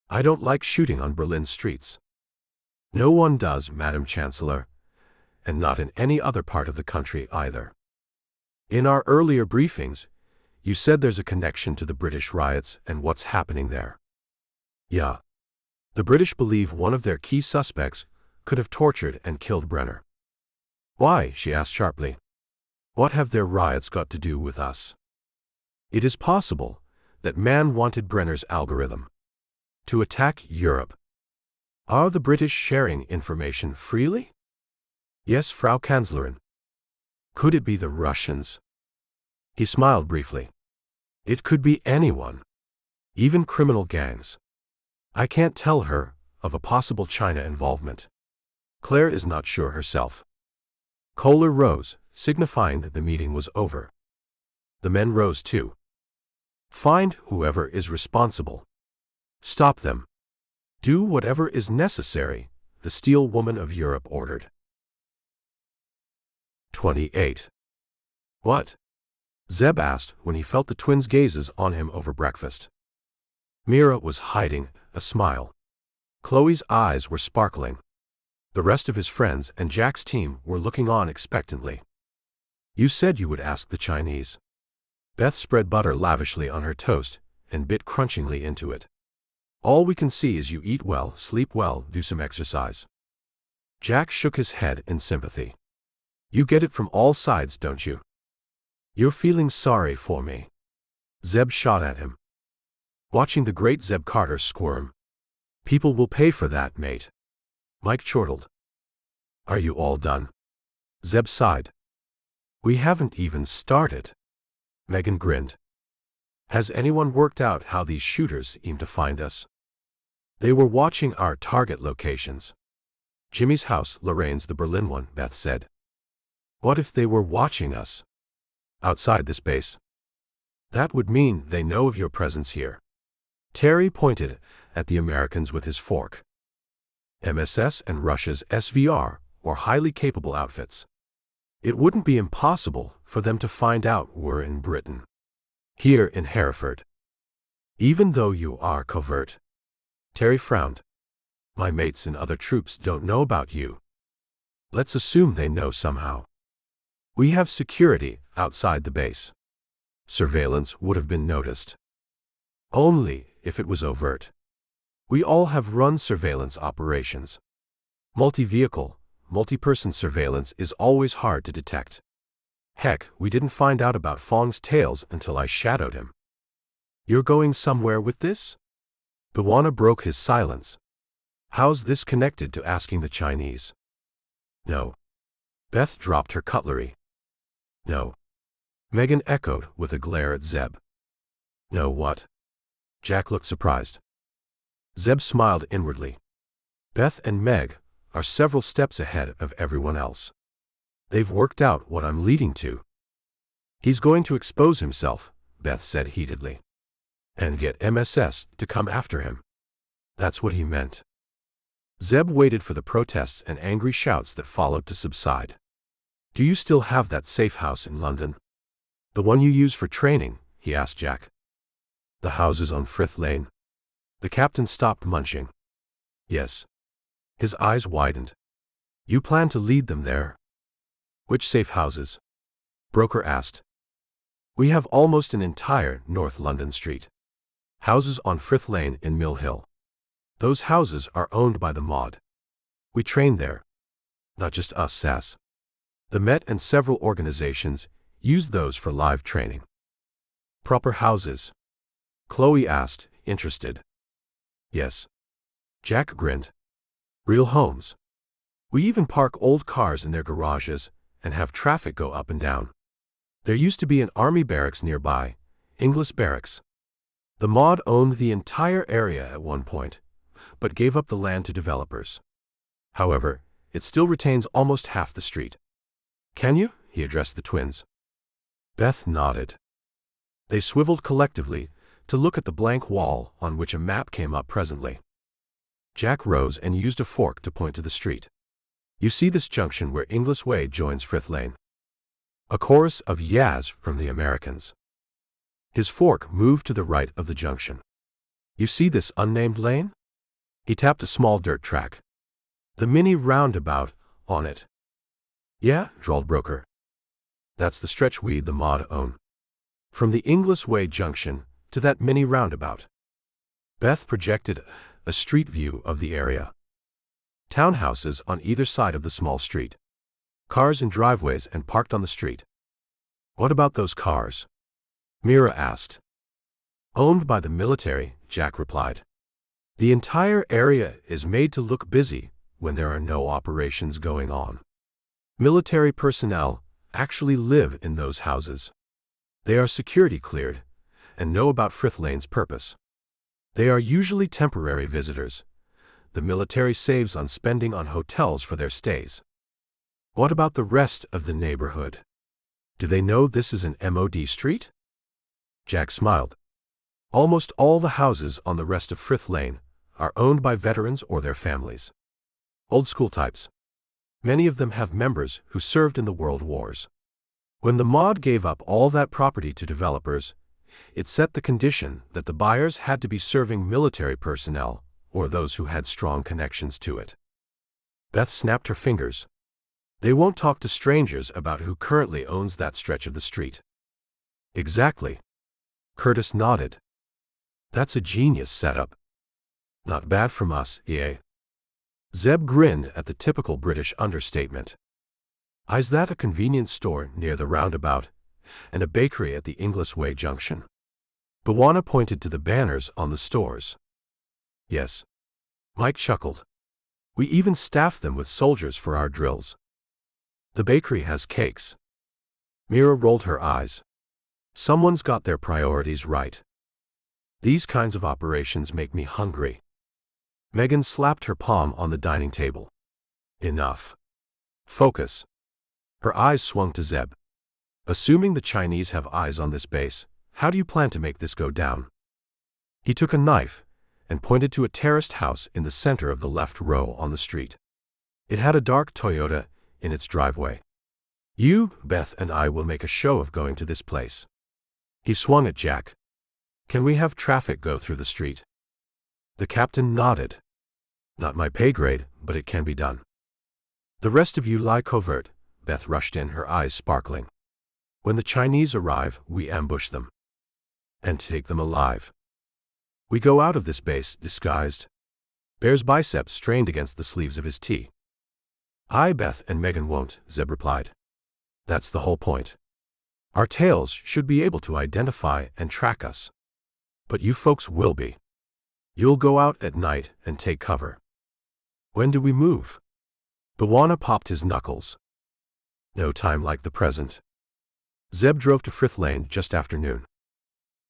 I don't like shooting on Berlin streets." "No one does, Madam Chancellor, and not in any other part of the country either. In our earlier briefings, you said there's a connection to the British riots and what's happening there." "Yeah. The British believe one of their key suspects could have tortured and killed Brenner." "Why?" she asked sharply. "What have their riots got to do with us?" "It is possible that man wanted Brenner's algorithm to attack Europe." "Are the British sharing information freely?" "Yes, Frau Kanzlerin." "Could it be the Russians?" He smiled briefly. "It could be anyone, even criminal gangs. I can't tell her of a possible China involvement. Clare is not sure herself." Kohler rose, signifying that the meeting was over. The men rose too. "Find whoever is responsible. Stop them. Do whatever is necessary," the Steel Woman of Europe ordered. 28. "What?" Zeb asked when he felt the twins' gazes on him over breakfast. Mira was hiding a smile. Chloe's eyes were sparkling. The rest of his friends and Jack's team were looking on expectantly. "You said you would ask the Chinese." Beth spread butter lavishly on her toast and bit crunchingly into it. "All we can see is you eat well, sleep well, do some exercise." Jack shook his head in sympathy. "You get it from all sides, don't you? You're feeling sorry for me." Zeb shot at him. "Watching the great Zeb Carter squirm. People will pay for that, mate." Mike chortled. Are you all done? Zeb sighed. We haven't even started. Megan grinned. Has anyone worked out how these shooters aim to find us? They were watching our target locations. Jimmy's house, Lorraine's the Berlin one, Beth said. What if they were watching us? Outside this base? That would mean they know of your presence here. Terry pointed at the Americans with his fork. MSS and Russia's SVR were highly capable outfits. It wouldn't be impossible for them to find out we're in Britain. Here in Hereford. Even though you are covert. Terry frowned. My mates and other troops don't know about you. Let's assume they know somehow. We have security outside the base. Surveillance would have been noticed. Only if it was overt. We all have run surveillance operations. Multi-vehicle, multi-person surveillance is always hard to detect. Heck, we didn't find out about Fong's tales until I shadowed him. You're going somewhere with this? Bwana broke his silence. How's this connected to asking the Chinese? No. Beth dropped her cutlery. No. Megan echoed with a glare at Zeb. No what? Jack looked surprised. Zeb smiled inwardly. Beth and Meg are several steps ahead of everyone else. They've worked out what I'm leading to. He's going to expose himself, Beth said heatedly. And get MSS to come after him. That's what he meant. Zeb waited for the protests and angry shouts that followed to subside. Do you still have that safe house in London? The one you use for training, he asked Jack. The houses on Frith Lane. The captain stopped munching. Yes. His eyes widened. You plan to lead them there? Which safe houses? Broker asked. We have almost an entire North London street. Houses on Frith Lane in Mill Hill. Those houses are owned by the Mod. We train there. Not just us, SAS. The Met and several organizations use those for live training. Proper houses? Chloe asked, interested. Yes. Jack grinned. Real homes. We even park old cars in their garages and have traffic go up and down. There used to be an army barracks nearby, Inglis Barracks. The Mod owned the entire area at one point, but gave up the land to developers. However, it still retains almost half the street. Can you? He addressed the twins. Beth nodded. They swiveled collectively to look at the blank wall on which a map came up presently. Jack rose and used a fork to point to the street. You see this junction where Inglis Way joins Frith Lane? A chorus of yas from the Americans. His fork moved to the right of the junction. You see this unnamed lane? He tapped a small dirt track. The mini roundabout on it. Yeah, drawled Broker. That's the stretch we, the Mod, own. From the Inglis Way junction to that mini roundabout. Beth projected a street view of the area. Townhouses on either side of the small street. Cars in driveways and parked on the street. What about those cars? Mira asked. Owned by the military, Jack replied. The entire area is made to look busy when there are no operations going on. Military personnel actually live in those houses. They are security cleared and know about Frith Lane's purpose. They are usually temporary visitors. The military saves on spending on hotels for their stays. What about the rest of the neighborhood? Do they know this is an MOD street? Jack smiled. Almost all the houses on the rest of Frith Lane are owned by veterans or their families. Old school types. Many of them have members who served in the World Wars. When the Mod gave up all that property to developers, it set the condition that the buyers had to be serving military personnel or those who had strong connections to it. Beth snapped her fingers. They won't talk to strangers about who currently owns that stretch of the street. Exactly. Curtis nodded. That's a genius setup. Not bad from us, EA. Zeb grinned at the typical British understatement. Is that a convenience store near the roundabout and a bakery at the Inglis Way junction? Bwana pointed to the banners on the stores. Yes. Mike chuckled. We even staffed them with soldiers for our drills. The bakery has cakes. Mira rolled her eyes. Someone's got their priorities right. These kinds of operations make me hungry. Megan slapped her palm on the dining table. Enough. Focus. Her eyes swung to Zeb. Assuming the Chinese have eyes on this base, how do you plan to make this go down? He took a knife and pointed to a terraced house in the center of the left row on the street. It had a dark Toyota in its driveway. You, Beth, and I will make a show of going to this place. He swung at Jack. Can we have traffic go through the street? The captain nodded. Not my pay grade, but it can be done. The rest of you lie covert. Beth rushed in, her eyes sparkling. When the Chinese arrive, we ambush them. And take them alive. We go out of this base disguised. Bear's biceps strained against the sleeves of his tee. I, Beth, and Megan won't, Zeb replied. That's the whole point. Our tails should be able to identify and track us. But you folks will be. You'll go out at night and take cover. When do we move? Bwana popped his knuckles. No time like the present. Zeb drove to Frith Lane just after noon.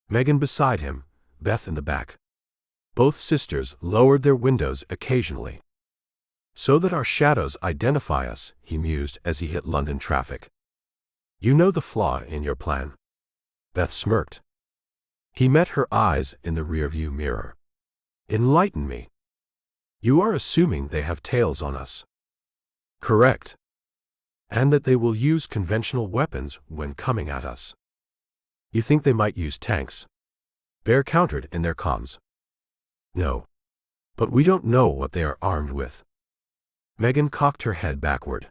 Megan beside him, Beth in the back. Both sisters lowered their windows occasionally. So that our shadows identify us, he mused as he hit London traffic. You know the flaw in your plan. Beth smirked. He met her eyes in the rearview mirror. Enlighten me. You are assuming they have tails on us. Correct. And that they will use conventional weapons when coming at us. You think they might use tanks? Bear countered in their comms. No. But we don't know what they are armed with. Megan cocked her head backward.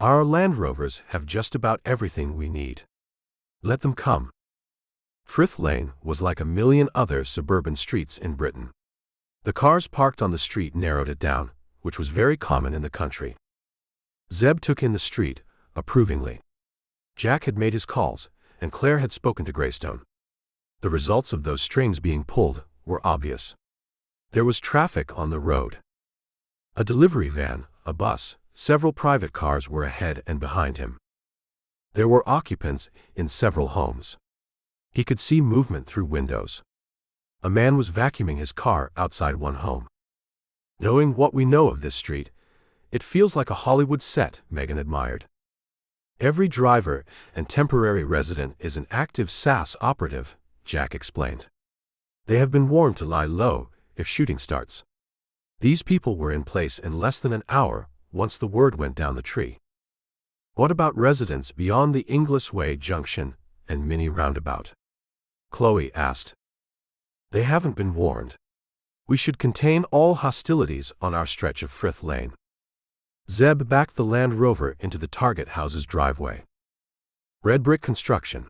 Our Land Rovers have just about everything we need. Let them come. Frith Lane was like a million other suburban streets in Britain. The cars parked on the street narrowed it down, which was very common in the country. Zeb took in the street, approvingly. Jack had made his calls, and Clare had spoken to Greystone. The results of those strings being pulled were obvious. There was traffic on the road. A delivery van, a bus, several private cars were ahead and behind him. There were occupants in several homes. He could see movement through windows. A man was vacuuming his car outside one home. Knowing what we know of this street, it feels like a Hollywood set, Megan admired. Every driver and temporary resident is an active SAS operative, Jack explained. They have been warned to lie low if shooting starts. These people were in place in less than an hour once the word went down the tree. What about residents beyond the Inglesway Junction and Mini Roundabout? Chloe asked. They haven't been warned. We should contain all hostilities on our stretch of Frith Lane. Zeb backed the Land Rover into the target house's driveway. Red brick construction.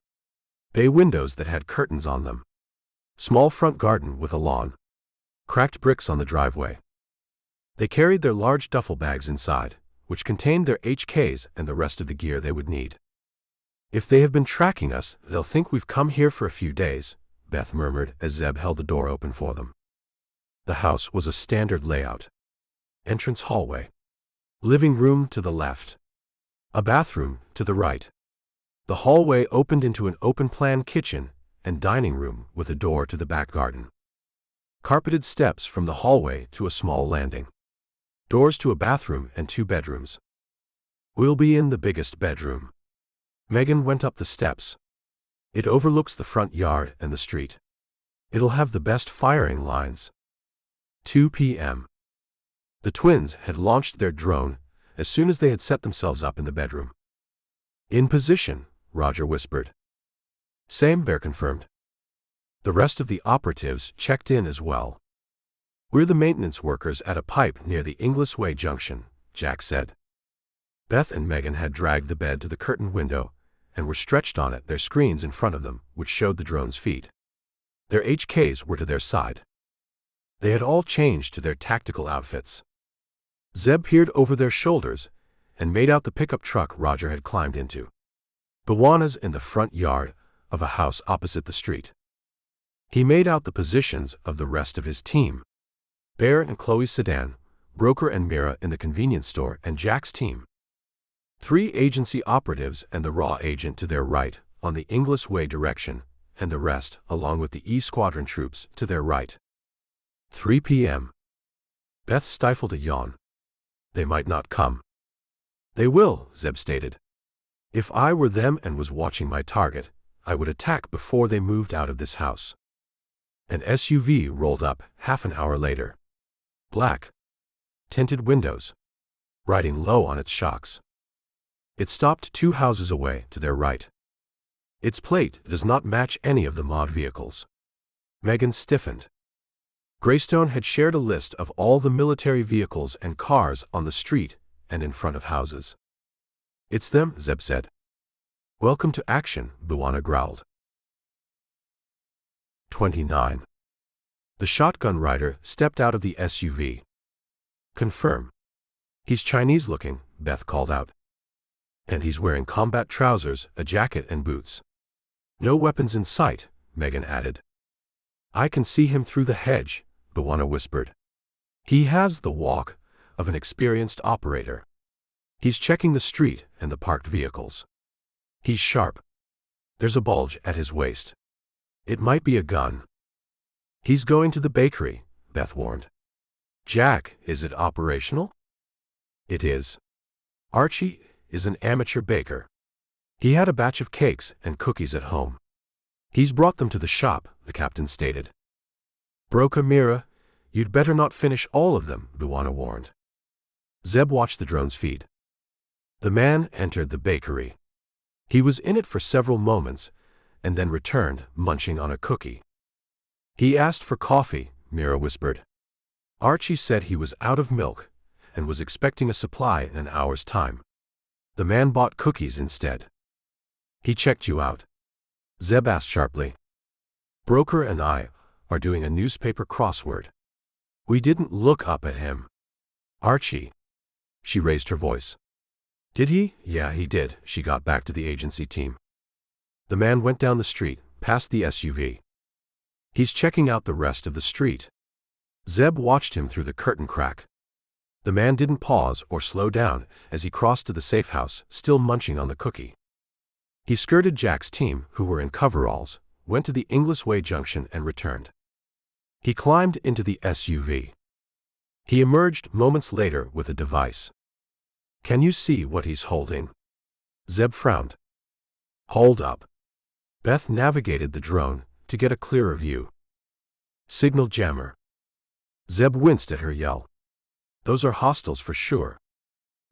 Bay windows that had curtains on them. Small front garden with a lawn. Cracked bricks on the driveway. They carried their large duffel bags inside, which contained their HKs and the rest of the gear they would need. If they have been tracking us, they'll think we've come here for a few days, Beth murmured as Zeb held the door open for them. The house was a standard layout. Entrance hallway. Living room to the left. A bathroom to the right. The hallway opened into an open-plan kitchen and dining room with a door to the back garden. Carpeted steps from the hallway to a small landing. Doors to a bathroom and 2 bedrooms. We'll be in the biggest bedroom. Megan went up the steps. It overlooks the front yard and the street. It'll have the best firing lines. 2 p.m. The twins had launched their drone as soon as they had set themselves up in the bedroom. In position, Roger whispered. Same, Bear confirmed. The rest of the operatives checked in as well. We're the maintenance workers at a pipe near the Inglesway Junction, Jack said. Beth and Megan had dragged the bed to the curtained window and were stretched on it, their screens in front of them, which showed the drone's feed. Their HKs were to their side. They had all changed to their tactical outfits. Zeb peered over their shoulders and made out the pickup truck Roger had climbed into. Bwana's in the front yard of a house opposite the street. He made out the positions of the rest of his team. Bear and Chloe's sedan Broker and Mira in the convenience store, and Jack's team. 3 agency operatives and the raw agent to their right, on the Inglis Way direction, and the rest, along with the E Squadron troops, to their right. 3 p.m. Beth stifled a yawn. They might not come. They will, Zeb stated. If I were them and was watching my target, I would attack before they moved out of this house. An SUV rolled up half an hour later. Black. Tinted windows. Riding low on its shocks. It stopped 2 houses away to their right. Its plate does not match any of the mod vehicles. Megan stiffened. Greystone had shared a list of all the military vehicles and cars on the street and in front of houses. It's them, Zeb said. Welcome to action, Buwana growled. 29. The shotgun rider stepped out of the SUV. Confirm. He's Chinese looking, Beth called out. And he's wearing combat trousers, a jacket and boots. No weapons in sight, Megan added. I can see him through the hedge, Buwana whispered. He has the walk of an experienced operator. He's checking the street and the parked vehicles. He's sharp. There's a bulge at his waist. It might be a gun. He's going to the bakery, Beth warned. Jack, is it operational? It is. Archie is an amateur baker. He had a batch of cakes and cookies at home. He's brought them to the shop, the captain stated. Broca Mira, you'd better not finish all of them, Buwana warned. Zeb watched the drone's feed. The man entered the bakery. He was in it for several moments, and then returned, munching on a cookie. He asked for coffee, Mira whispered. Archie said he was out of milk, and was expecting a supply in an hour's time. The man bought cookies instead. He checked you out? Zeb asked sharply. Broker and I are doing a newspaper crossword. We didn't look up at him. Archie. She raised her voice. Did he? Yeah, he did. She got back to the agency team. The man went down the street, past the SUV. He's checking out the rest of the street. Zeb watched him through the curtain crack. The man didn't pause or slow down as he crossed to the safe house, still munching on the cookie. He skirted Jack's team, who were in coveralls, went to the Inglis Way junction and returned. He climbed into the SUV. He emerged moments later with a device. Can you see what he's holding? Zeb frowned. Hold up. Beth navigated the drone to get a clearer view. Signal jammer. Zeb winced at her yell. Those are hostiles for sure.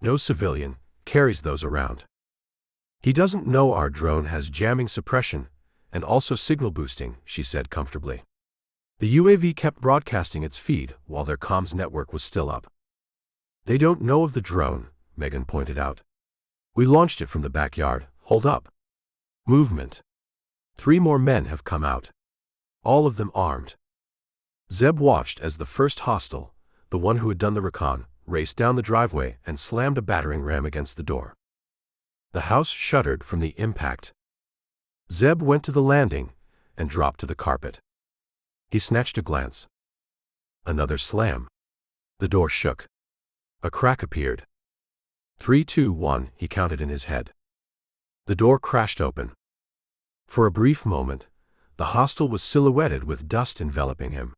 No civilian carries those around. He doesn't know our drone has jamming suppression and also signal boosting, she said comfortably. The UAV kept broadcasting its feed while their comms network was still up. They don't know of the drone, Megan pointed out. We launched it from the backyard. Hold up. Movement. 3 more men have come out. All of them armed. Zeb watched as the first hostile, the one who had done the recon, raced down the driveway and slammed a battering ram against the door. The house shuddered from the impact. Zeb went to the landing and dropped to the carpet. He snatched a glance. Another slam. The door shook. A crack appeared. 3, 2, 1, he counted in his head. The door crashed open. For a brief moment, the hostile was silhouetted with dust enveloping him.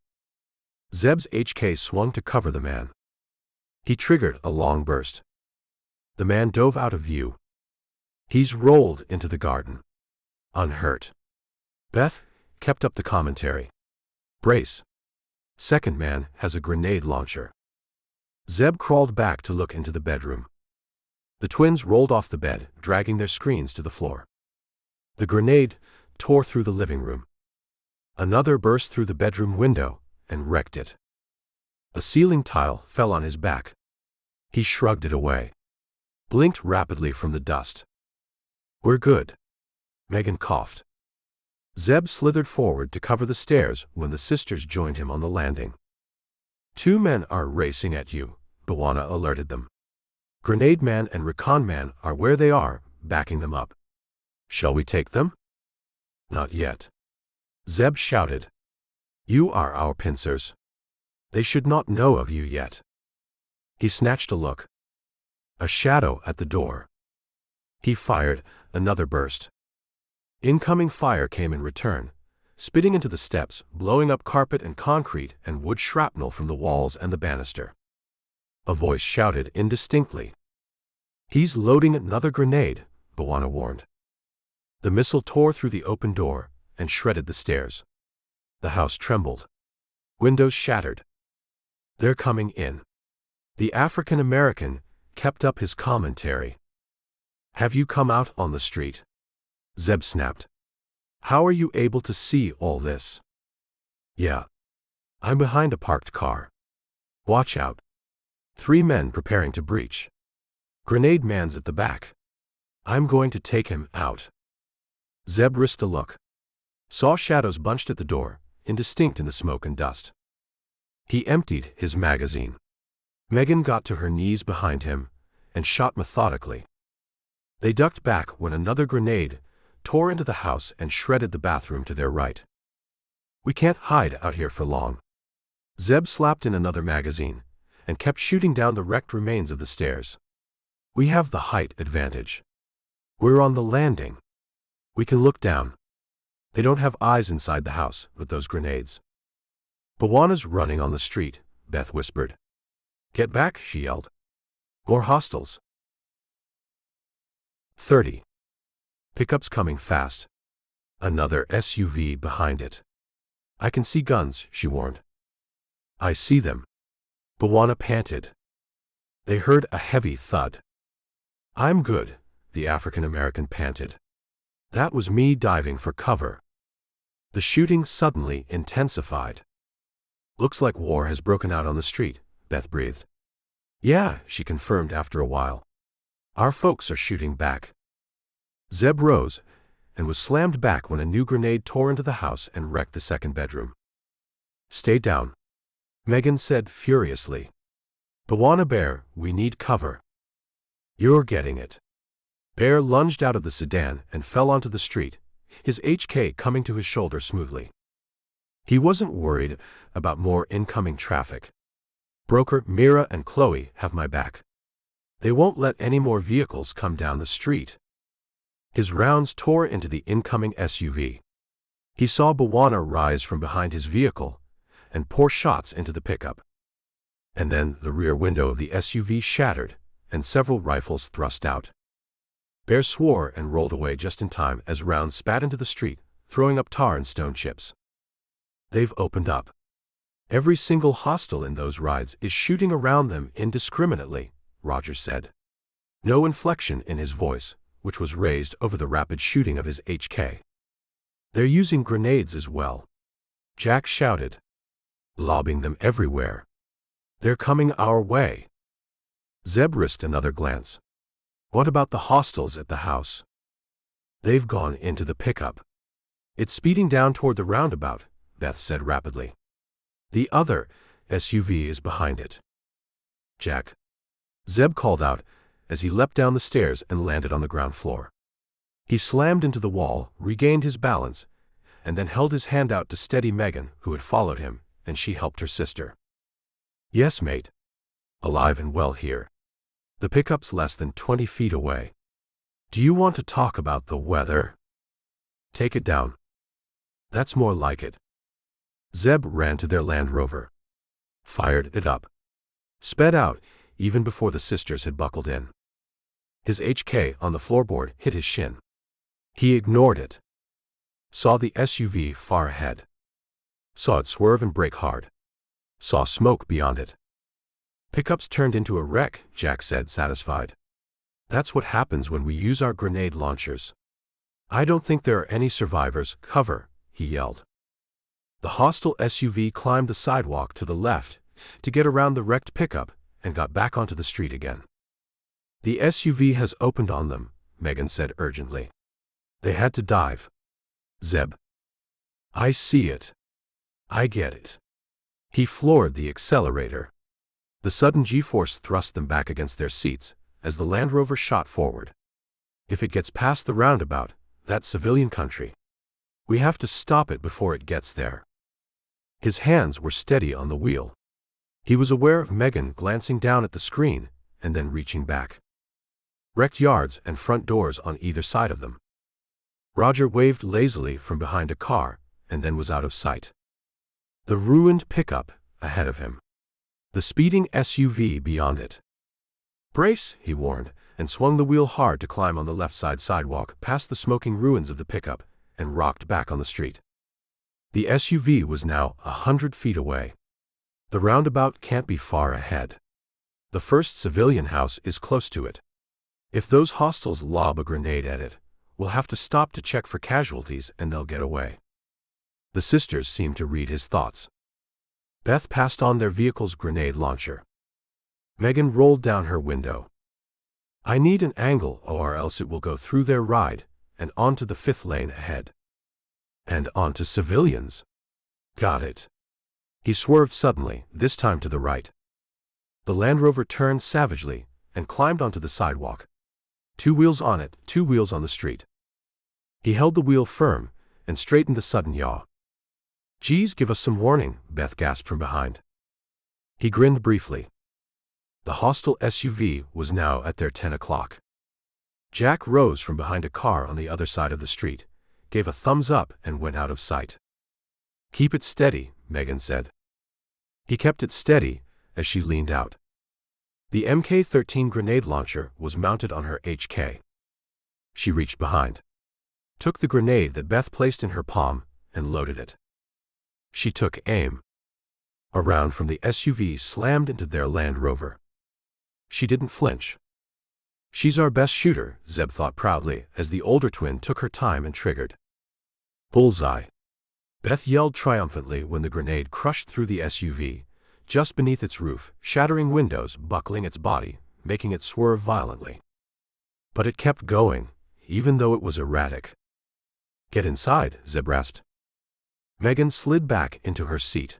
Zeb's HK swung to cover the man. He triggered a long burst. The man dove out of view. He's rolled into the garden. Unhurt. Beth kept up the commentary. Brace. Second man has a grenade launcher. Zeb crawled back to look into the bedroom. The twins rolled off the bed, dragging their screens to the floor. The grenade tore through the living room. Another burst through the bedroom window and wrecked it. A ceiling tile fell on his back. He shrugged it away. Blinked rapidly from the dust. We're good. Megan coughed. Zeb slithered forward to cover the stairs when the sisters joined him on the landing. 2 men are racing at you, Buwana alerted them. Grenade man and recon man are where they are, backing them up. Shall we take them? Not yet. Zeb shouted. You are our pincers. They should not know of you yet. He snatched a look. A shadow at the door. He fired, another burst. Incoming fire came in return, spitting into the steps, blowing up carpet and concrete and wood shrapnel from the walls and the banister. A voice shouted indistinctly. "He's loading another grenade," Bwana warned. The missile tore through the open door and shredded the stairs. The house trembled. Windows shattered. "They're coming in." The African-American kept up his commentary. "Have you come out on the street?" Zeb snapped. "How are you able to see all this?" "Yeah. I'm behind a parked car. Watch out. 3 men preparing to breach. Grenade man's at the back. I'm going to take him out." Zeb risked a look. Saw shadows bunched at the door, indistinct in the smoke and dust. He emptied his magazine. Megan got to her knees behind him and shot methodically. They ducked back when another grenade tore into the house and shredded the bathroom to their right. "We can't hide out here for long." Zeb slapped in another magazine and kept shooting down the wrecked remains of the stairs. "We have the height advantage. We're on the landing. We can look down. They don't have eyes inside the house with those grenades." "Bwana's running on the street," Beth whispered. "Get back," she yelled. "More hostiles." 30. Pickups coming fast. Another SUV behind it. "I can see guns," she warned. "I see them." Bwana panted. They heard a heavy thud. "I'm good," the African-American panted. "That was me diving for cover." The shooting suddenly intensified. "Looks like war has broken out on the street," Beth breathed. "Yeah," she confirmed after a while. "Our folks are shooting back." Zeb rose and was slammed back when a new grenade tore into the house and wrecked the second bedroom. "Stay down," Megan said furiously. "Bwana Bear, we need cover." "You're getting it." Bear lunged out of the sedan and fell onto the street, his HK coming to his shoulder smoothly. He wasn't worried about more incoming traffic. "Broker, Mira and Chloe have my back. They won't let any more vehicles come down the street." His rounds tore into the incoming SUV. He saw Bwana rise from behind his vehicle and pour shots into the pickup. And then the rear window of the SUV shattered and several rifles thrust out. Bear swore and rolled away just in time as rounds spat into the street, throwing up tar and stone chips. "They've opened up. Every single hostile in those rides is shooting around them indiscriminately," Rogers said. No inflection in his voice, which was raised over the rapid shooting of his HK. "They're using grenades as well," Jack shouted. "Lobbing them everywhere. They're coming our way." Zeb risked another glance. "What about the hostiles at the house?" "They've gone into the pickup. It's speeding down toward the roundabout," Beth said rapidly. "The other SUV is behind it." "Jack," Zeb called out as he leapt down the stairs and landed on the ground floor. He slammed into the wall, regained his balance, and then held his hand out to steady Megan, who had followed him, and she helped her sister. "Yes, mate. Alive and well here. The pickup's less than 20 feet away. Do you want to talk about the weather?" "Take it down." "That's more like it." Zeb ran to their Land Rover. Fired it up. Sped out even before the sisters had buckled in. His HK on the floorboard hit his shin. He ignored it. Saw the SUV far ahead. Saw it swerve and brake hard. Saw smoke beyond it. "Pickups turned into a wreck," Jack said, satisfied. "That's what happens when we use our grenade launchers." "I don't think there are any survivors. Cover," he yelled. The hostile SUV climbed the sidewalk to the left to get around the wrecked pickup and got back onto the street again. "The SUV has opened on them," Megan said urgently. "They had to dive." Zeb. "I see it. I get it." He floored the accelerator. The sudden G-force thrust them back against their seats as the Land Rover shot forward. "If it gets past the roundabout, that's civilian country. We have to stop it before it gets there." His hands were steady on the wheel. He was aware of Megan glancing down at the screen and then reaching back. Wrecked yards and front doors on either side of them. Roger waved lazily from behind a car and then was out of sight. The ruined pickup ahead of him. The speeding SUV beyond it. "Brace," he warned, and swung the wheel hard to climb on the left side sidewalk past the smoking ruins of the pickup and rocked back on the street. The SUV was now 100 feet away. The roundabout can't be far ahead. The first civilian house is close to it. If those hostiles lob a grenade at it, we'll have to stop to check for casualties and they'll get away. The sisters seemed to read his thoughts. Beth passed on their vehicle's grenade launcher. Megan rolled down her window. "I need an angle or else it will go through their ride and onto the 5th lane ahead. And onto civilians." "Got it." He swerved suddenly, this time to the right. The Land Rover turned savagely and climbed onto the sidewalk. 2 wheels on it, 2 wheels on the street. He held the wheel firm and straightened the sudden yaw. "Geez, give us some warning," Beth gasped from behind. He grinned briefly. The hostile SUV was now at their 10 o'clock. Jack rose from behind a car on the other side of the street, gave a thumbs up and went out of sight. "Keep it steady," Megan said. He kept it steady as she leaned out. The MK-13 grenade launcher was mounted on her HK. She reached behind, took the grenade that Beth placed in her palm, and loaded it. She took aim. A round from the SUV slammed into their Land Rover. She didn't flinch. "She's our best shooter," Zeb thought proudly as the older twin took her time and triggered. "Bullseye." Beth yelled triumphantly when the grenade crushed through the SUV, just beneath its roof, shattering windows, buckling its body, making it swerve violently. But it kept going, even though it was erratic. "Get inside," Zeb rasped. Megan slid back into her seat.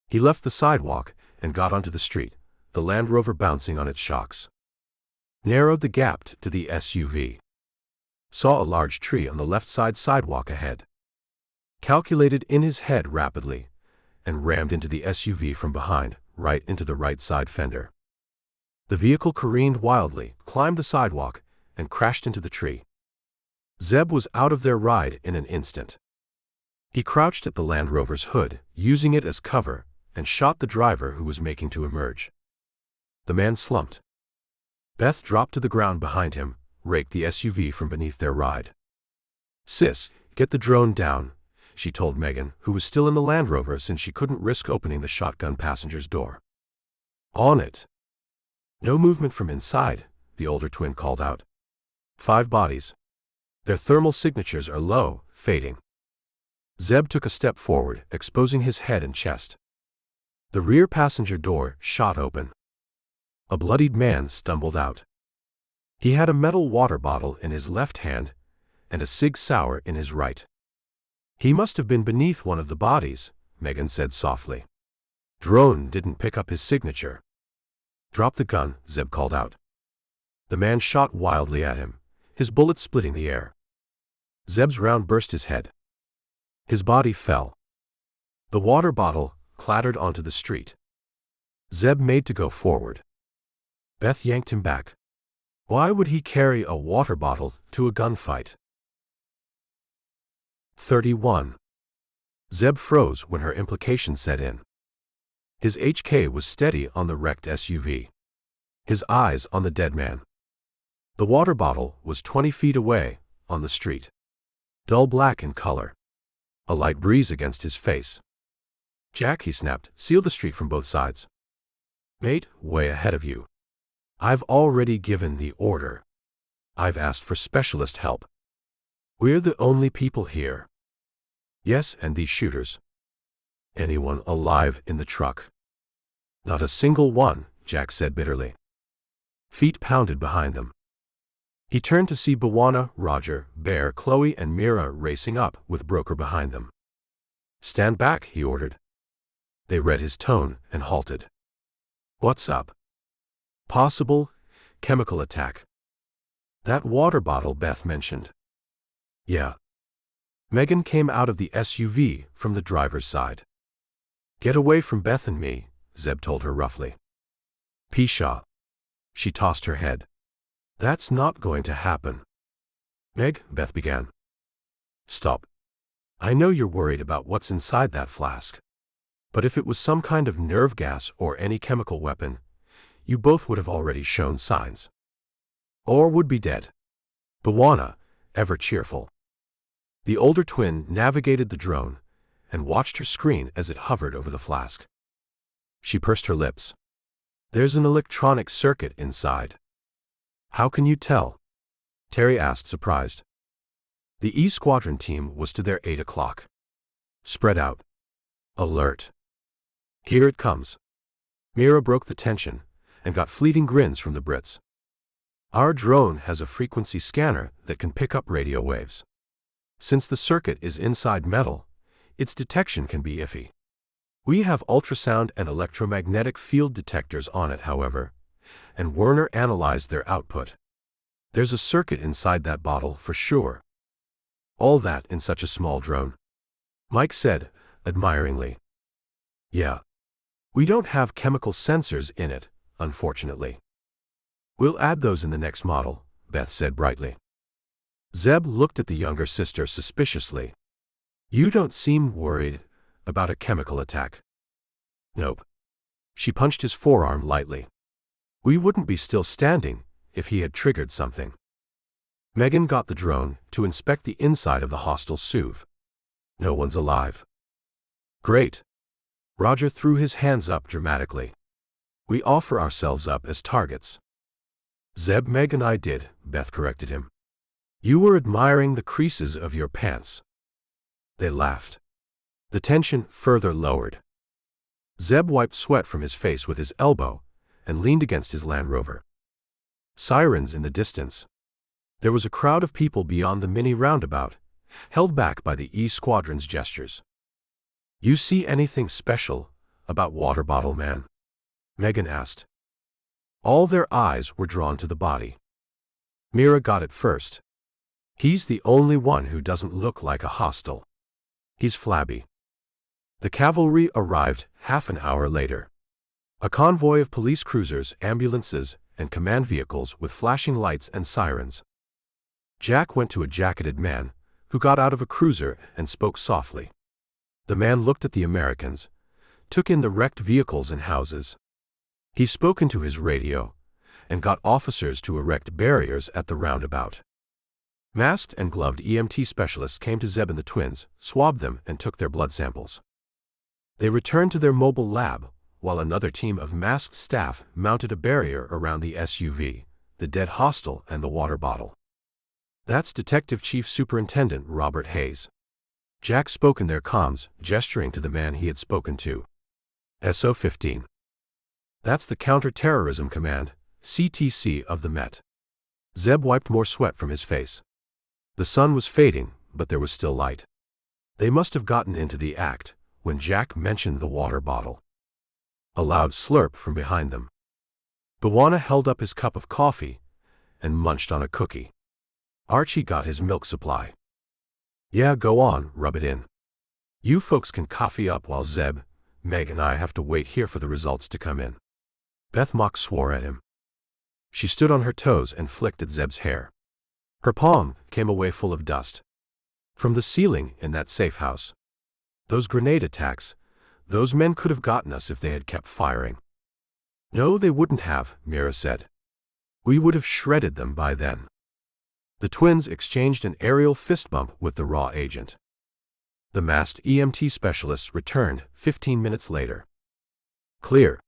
He left the sidewalk and got onto the street, the Land Rover bouncing on its shocks. Narrowed the gap to the SUV. Saw a large tree on the left side sidewalk ahead. Calculated in his head rapidly, and rammed into the SUV from behind, right into the right side fender. The vehicle careened wildly, climbed the sidewalk, and crashed into the tree. Zeb was out of their ride in an instant. He crouched at the Land Rover's hood, using it as cover, and shot the driver who was making to emerge. The man slumped. Beth dropped to the ground behind him, raked the SUV from beneath their ride. "Sis, get the drone down," she told Megan, who was still in the Land Rover since she couldn't risk opening the shotgun passenger's door. "On it." "No movement from inside," the older twin called out. 5 bodies. Their thermal signatures are low, fading. Zeb took a step forward, exposing his head and chest. The rear passenger door shot open. A bloodied man stumbled out. He had a metal water bottle in his left hand and a Sig Sauer in his right. "He must have been beneath one of the bodies," Megan said softly. "Drone didn't pick up his signature." "Drop the gun," Zeb called out. The man shot wildly at him, his bullet splitting the air. Zeb's round burst his head. His body fell. The water bottle clattered onto the street. Zeb made to go forward. Beth yanked him back. Why would he carry a water bottle to a gunfight? 31. Zeb froze when her implication set in. His HK was steady on the wrecked SUV. His eyes on the dead man. The water bottle was 20 feet away, on the street. Dull black in color. A light breeze against his face. "Jack," he snapped, "seal the street from both sides." "Mate, way ahead of you. I've already given the order. I've asked for specialist help. We're the only people here." "Yes, and these shooters. Anyone alive in the truck?" "Not a single one," Jack said bitterly. Feet pounded behind them. He turned to see Bawana, Roger, Bear, Chloe, and Mira racing up, with Broker behind them. "Stand back," he ordered. They read his tone and halted. "What's up?" "Possible chemical attack. That water bottle Beth mentioned." "Yeah." Megan came out of the SUV from the driver's side. "Get away from Beth and me," Zeb told her roughly. Pshaw. She tossed her head. That's not going to happen. Meg, Beth began. Stop. I know you're worried about what's inside that flask. But if it was some kind of nerve gas or any chemical weapon, you both would have already shown signs. Or would be dead. B'Wana, ever cheerful. The older twin navigated the drone and watched her screen as it hovered over the flask. She pursed her lips. There's an electronic circuit inside. How can you tell? Terry asked, surprised. The E Squadron team was to their 8 o'clock. Spread out. Alert. Here it comes. Mira broke the tension and got fleeting grins from the Brits. Our drone has a frequency scanner that can pick up radio waves. Since the circuit is inside metal, its detection can be iffy. We have ultrasound and electromagnetic field detectors on it, however, and Werner analyzed their output. There's a circuit inside that bottle for sure. All that in such a small drone. Mike said, admiringly. Yeah. We don't have chemical sensors in it, unfortunately. We'll add those in the next model, Beth said brightly. Zeb looked at the younger sister suspiciously. You don't seem worried about a chemical attack. Nope. She punched his forearm lightly. We wouldn't be still standing if he had triggered something. Megan got the drone to inspect the inside of the hostile SUV. No one's alive. Great. Roger threw his hands up dramatically. We offer ourselves up as targets. Zeb, Meg and I did, Beth corrected him. You were admiring the creases of your pants. They laughed. The tension further lowered. Zeb wiped sweat from his face with his elbow and leaned against his Land Rover. Sirens in the distance. There was a crowd of people beyond the mini roundabout, held back by the E Squadron's gestures. You see anything special about Water Bottle Man? Megan asked. All their eyes were drawn to the body. Mira got it first. He's the only one who doesn't look like a hostile. He's flabby. The cavalry arrived half an hour later. A convoy of police cruisers, ambulances, and command vehicles with flashing lights and sirens. Jack went to a jacketed man who got out of a cruiser and spoke softly. The man looked at the Americans, took in the wrecked vehicles and houses. He spoke into his radio and got officers to erect barriers at the roundabout. Masked and gloved EMT specialists came to Zeb and the twins, swabbed them, and took their blood samples. They returned to their mobile lab, while another team of masked staff mounted a barrier around the SUV, the dead hostile, and the water bottle. That's Detective Chief Superintendent Robert Hayes. Jack spoke in their comms, gesturing to the man he had spoken to. SO-15. That's the Counter-Terrorism Command, CTC of the Met. Zeb wiped more sweat from his face. The sun was fading, but there was still light. They must have gotten into the act when Jack mentioned the water bottle. A loud slurp from behind them. B'Wana held up his cup of coffee and munched on a cookie. Archie got his milk supply. Yeah, go on, rub it in. You folks can coffee up while Zeb, Meg and I have to wait here for the results to come in. Beth Mock swore at him. She stood on her toes and flicked at Zeb's hair. Her palm came away full of dust. From the ceiling in that safe house. Those grenade attacks, those men could have gotten us if they had kept firing. No, they wouldn't have, Mira said. We would have shredded them by then. The twins exchanged an aerial fist bump with the raw agent. The masked EMT specialists returned 15 minutes later. Clear.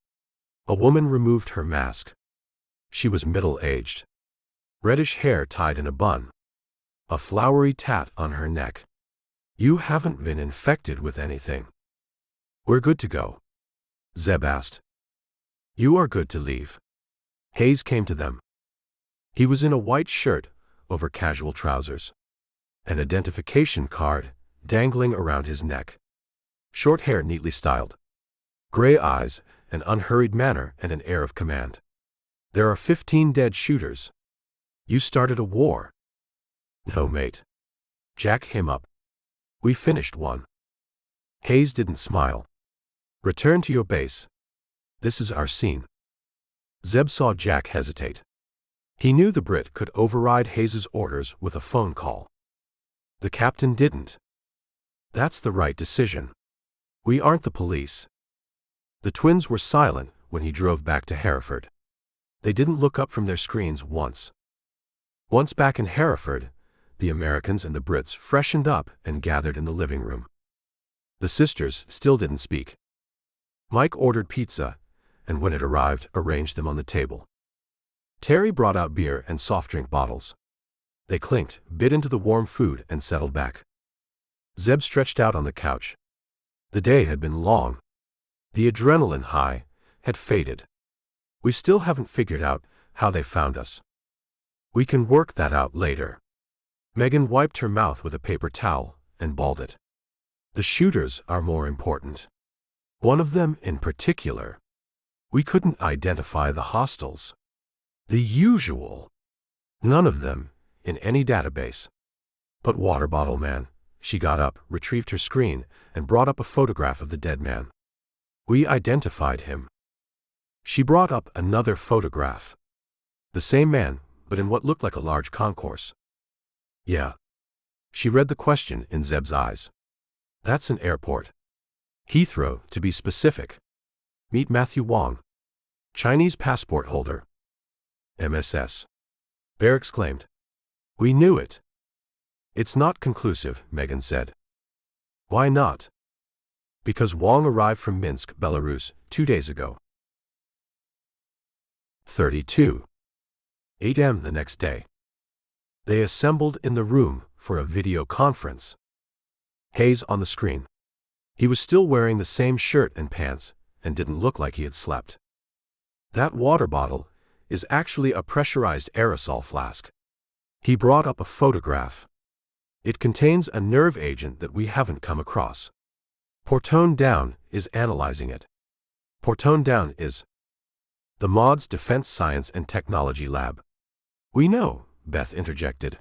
A woman removed her mask. She was middle-aged. Reddish hair tied in a bun. A flowery tat on her neck. You haven't been infected with anything. We're good to go. Zeb asked. You are good to leave. Hayes came to them. He was in a white shirt over casual trousers. An identification card dangling around his neck. Short hair neatly styled. Gray eyes, an unhurried manner, and an air of command. There are 15 dead shooters. You started a war. No, mate. Jack came up. We finished one. Hayes didn't smile. Return to your base. This is our scene. Zeb saw Jack hesitate. He knew the Brit could override Hayes's orders with a phone call. The captain didn't. That's the right decision. We aren't the police. The twins were silent when he drove back to Hereford. They didn't look up from their screens once. Once back in Hereford, the Americans and the Brits freshened up and gathered in the living room. The sisters still didn't speak. Mike ordered pizza, and when it arrived, arranged them on the table. Terry brought out beer and soft drink bottles. They clinked, bit into the warm food, and settled back. Zeb stretched out on the couch. The day had been long. The adrenaline high had faded. We still haven't figured out how they found us. We can work that out later. Megan wiped her mouth with a paper towel and balled it. The shooters are more important. One of them in particular. We couldn't identify the hostiles. The usual. None of them in any database. But Water Bottle Man. She got up, retrieved her screen, and brought up a photograph of the dead man. We identified him. She brought up another photograph. The same man, but in what looked like a large concourse. Yeah. She read the question in Zeb's eyes. That's an airport. Heathrow, to be specific. Meet Matthew Wong. Chinese passport holder. MSS. Bear exclaimed. We knew it. It's not conclusive, Megan said. Why not? Because Wong arrived from Minsk, Belarus, 2 days ago. 32. 8 a.m. the next day. They assembled in the room for a video conference. Hayes on the screen. He was still wearing the same shirt and pants and didn't look like he had slept. That water bottle is actually a pressurized aerosol flask. He brought up a photograph. It contains a nerve agent that we haven't come across. Portone Down is analyzing it. Portone Down is the MOD's Defense Science and Technology Lab. We know, Beth interjected.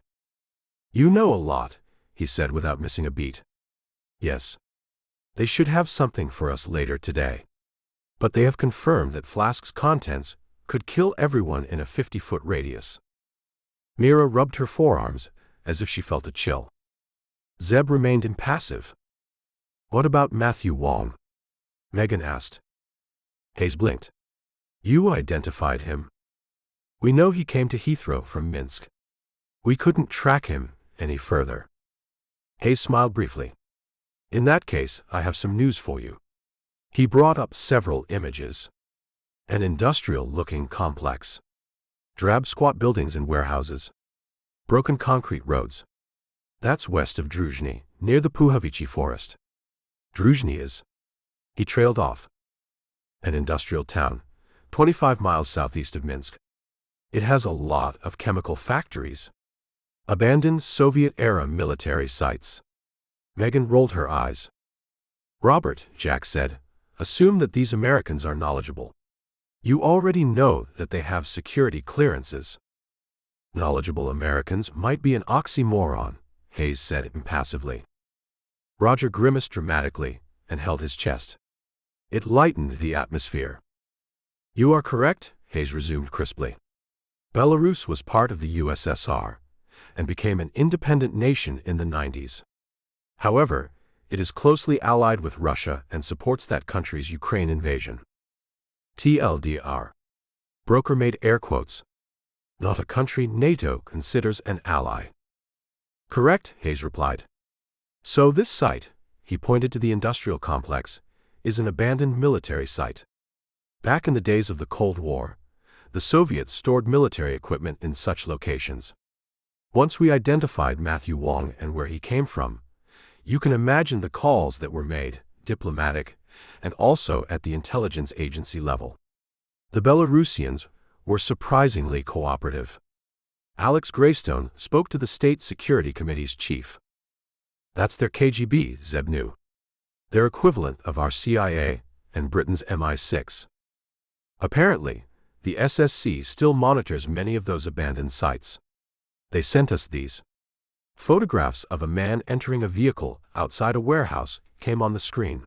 You know a lot, he said without missing a beat. Yes. They should have something for us later today. But they have confirmed that Flask's contents could kill everyone in a 50-foot radius. Mira rubbed her forearms as if she felt a chill. Zeb remained impassive. What about Matthew Wong? Megan asked. Hayes blinked. You identified him. We know he came to Heathrow from Minsk. We couldn't track him any further. Hayes smiled briefly. In that case, I have some news for you. He brought up several images. An industrial-looking complex. Drab squat buildings and warehouses. Broken concrete roads. That's west of Druzhny, near the Puhavichi forest. Druzhny is. He trailed off. An industrial town, 25 miles southeast of Minsk. It has a lot of chemical factories. Abandoned Soviet-era military sites. Megan rolled her eyes. Robert, Jack said, assume that these Americans are knowledgeable. You already know that they have security clearances. Knowledgeable Americans might be an oxymoron, Hayes said impassively. Roger grimaced dramatically and held his chest. It lightened the atmosphere. You are correct, Hayes resumed crisply. Belarus was part of the USSR and became an independent nation in the 90s. However, it is closely allied with Russia and supports that country's Ukraine invasion. TLDR. Broker made air quotes. Not a country NATO considers an ally. Correct, Hayes replied. So this site, he pointed to the industrial complex, is an abandoned military site. Back in the days of the Cold War, the Soviets stored military equipment in such locations. Once we identified Matthew Wong and where he came from, you can imagine the calls that were made, diplomatic, and also at the intelligence agency level. The Belarusians were surprisingly cooperative. Alex Greystone spoke to the State Security Committee's chief. That's their KGB, Zeb knew. Their equivalent of our CIA and Britain's MI6. Apparently, the SSC still monitors many of those abandoned sites. They sent us these. Photographs of a man entering a vehicle outside a warehouse came on the screen.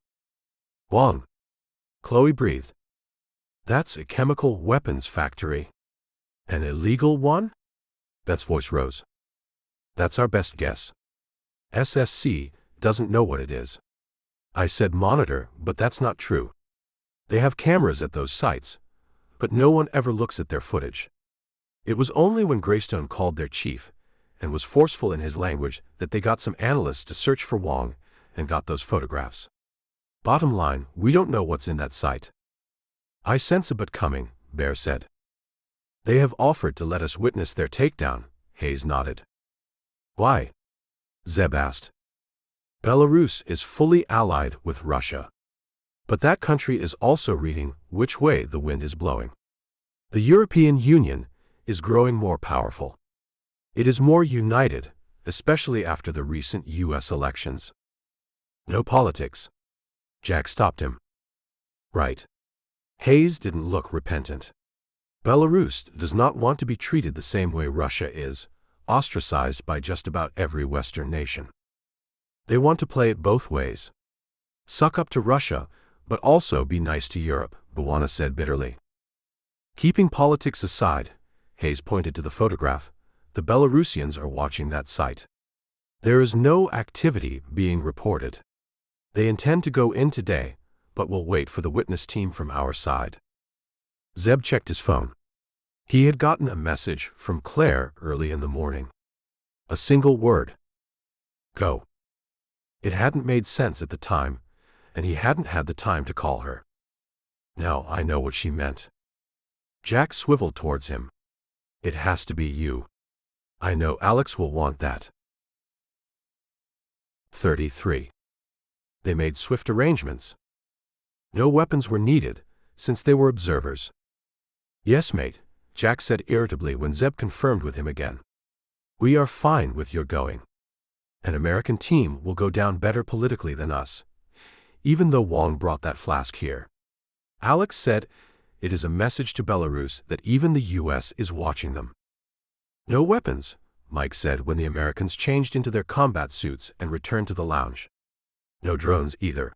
Wong. Chloe breathed. That's a chemical weapons factory. An illegal one? Beth's voice rose. That's our best guess. SSC doesn't know what it is. I said monitor, but that's not true. They have cameras at those sites, but no one ever looks at their footage. It was only when Greystone called their chief and was forceful in his language that they got some analysts to search for Wong and got those photographs. Bottom line, we don't know what's in that site. I sense a bit coming, Bear said. They have offered to let us witness their takedown, Hayes nodded. Why? Zeb asked. Belarus is fully allied with Russia. But that country is also reading which way the wind is blowing. The European Union is growing more powerful. It is more united, especially after the recent U.S. elections. No politics. Jack stopped him. Right. Hayes didn't look repentant. Belarus does not want to be treated the same way Russia is, ostracized by just about every Western nation. They want to play it both ways. Suck up to Russia, but also be nice to Europe, Bwana said bitterly. Keeping politics aside, Hayes pointed to the photograph, the Belarusians are watching that site. There is no activity being reported. They intend to go in today, but will wait for the witness team from our side. Zeb checked his phone. He had gotten a message from Clare early in the morning. A single word. Go. It hadn't made sense at the time, and he hadn't had the time to call her. Now I know what she meant. Jack swiveled towards him. It has to be you. I know Alex will want that. 33. They made swift arrangements. No weapons were needed, since they were observers. Yes, mate, Jack said irritably when Zeb confirmed with him again. We are fine with your going. An American team will go down better politically than us, even though Wong brought that flask here. Alex said, it is a message to Belarus that even the U.S. is watching them. No weapons, Mike said when the Americans changed into their combat suits and returned to the lounge. No drones either.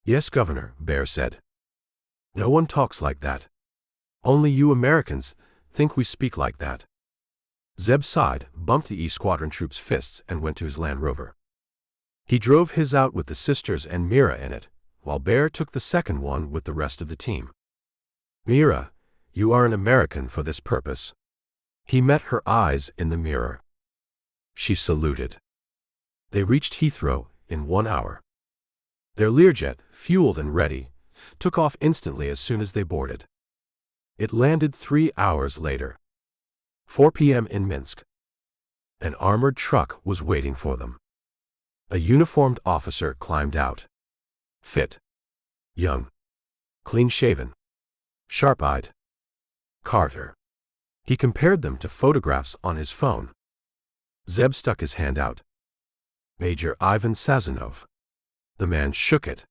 Yes, Governor, Bear said. No one talks like that. Only you Americans think we speak like that. Zeb sighed, bumped the East Squadron troops' fists, and went to his Land Rover. He drove his out with the sisters and Mira in it, while Bear took the second one with the rest of the team. Mira, you are an American for this purpose. He met her eyes in the mirror. She saluted. They reached Heathrow in 1 hour. Their Learjet, fueled and ready, took off instantly as soon as they boarded. It landed 3 hours later. 4 p.m. in Minsk. An armored truck was waiting for them. A uniformed officer climbed out. Fit. Young. Clean-shaven. Sharp-eyed. Carter. He compared them to photographs on his phone. Zeb stuck his hand out. Major Ivan Sazonov. The man shook it.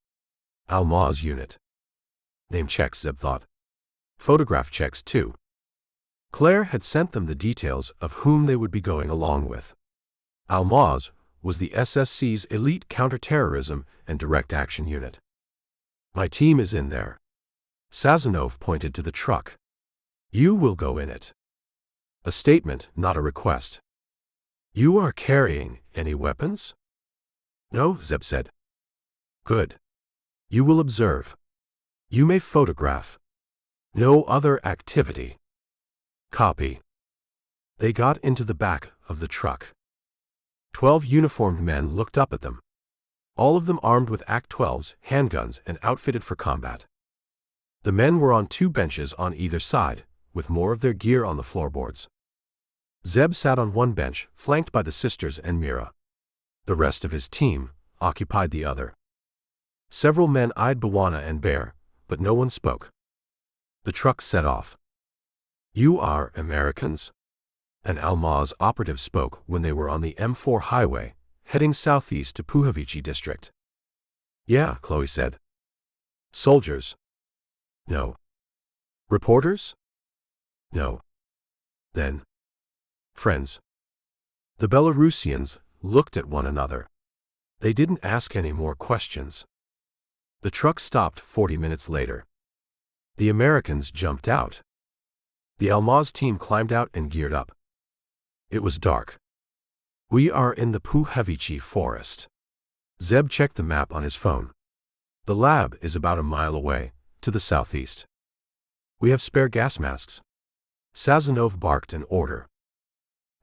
Almaz unit. Name checks, Zeb thought. Photograph checks, too. Clare had sent them the details of whom they would be going along with. Almaz was the SSC's elite counterterrorism and direct action unit. My team is in there. Sazonov pointed to the truck. You will go in it. A statement, not a request. You are carrying any weapons? No, Zeb said. Good. You will observe. You may photograph. No other activity. Copy. They got into the back of the truck. 12 uniformed men looked up at them. All of them armed with AK-12s, handguns, and outfitted for combat. The men were on 2 benches on either side, with more of their gear on the floorboards. Zeb sat on one bench, flanked by the sisters and Mira. The rest of his team occupied the other. Several men eyed Bwana and Bear, but no one spoke. The truck set off. You are Americans? An Almaz operative spoke when they were on the M4 highway, heading southeast to Puhavici district. Yeah, Chloe said. Soldiers? No. Reporters? No. Then. Friends. The Belarusians looked at one another. They didn't ask any more questions. The truck stopped 40 minutes later. The Americans jumped out. The Almaz team climbed out and geared up. It was dark. We are in the Puhavichi forest. Zeb checked the map on his phone. The lab is about a mile away, to the southeast. We have spare gas masks. Sazonov barked an order.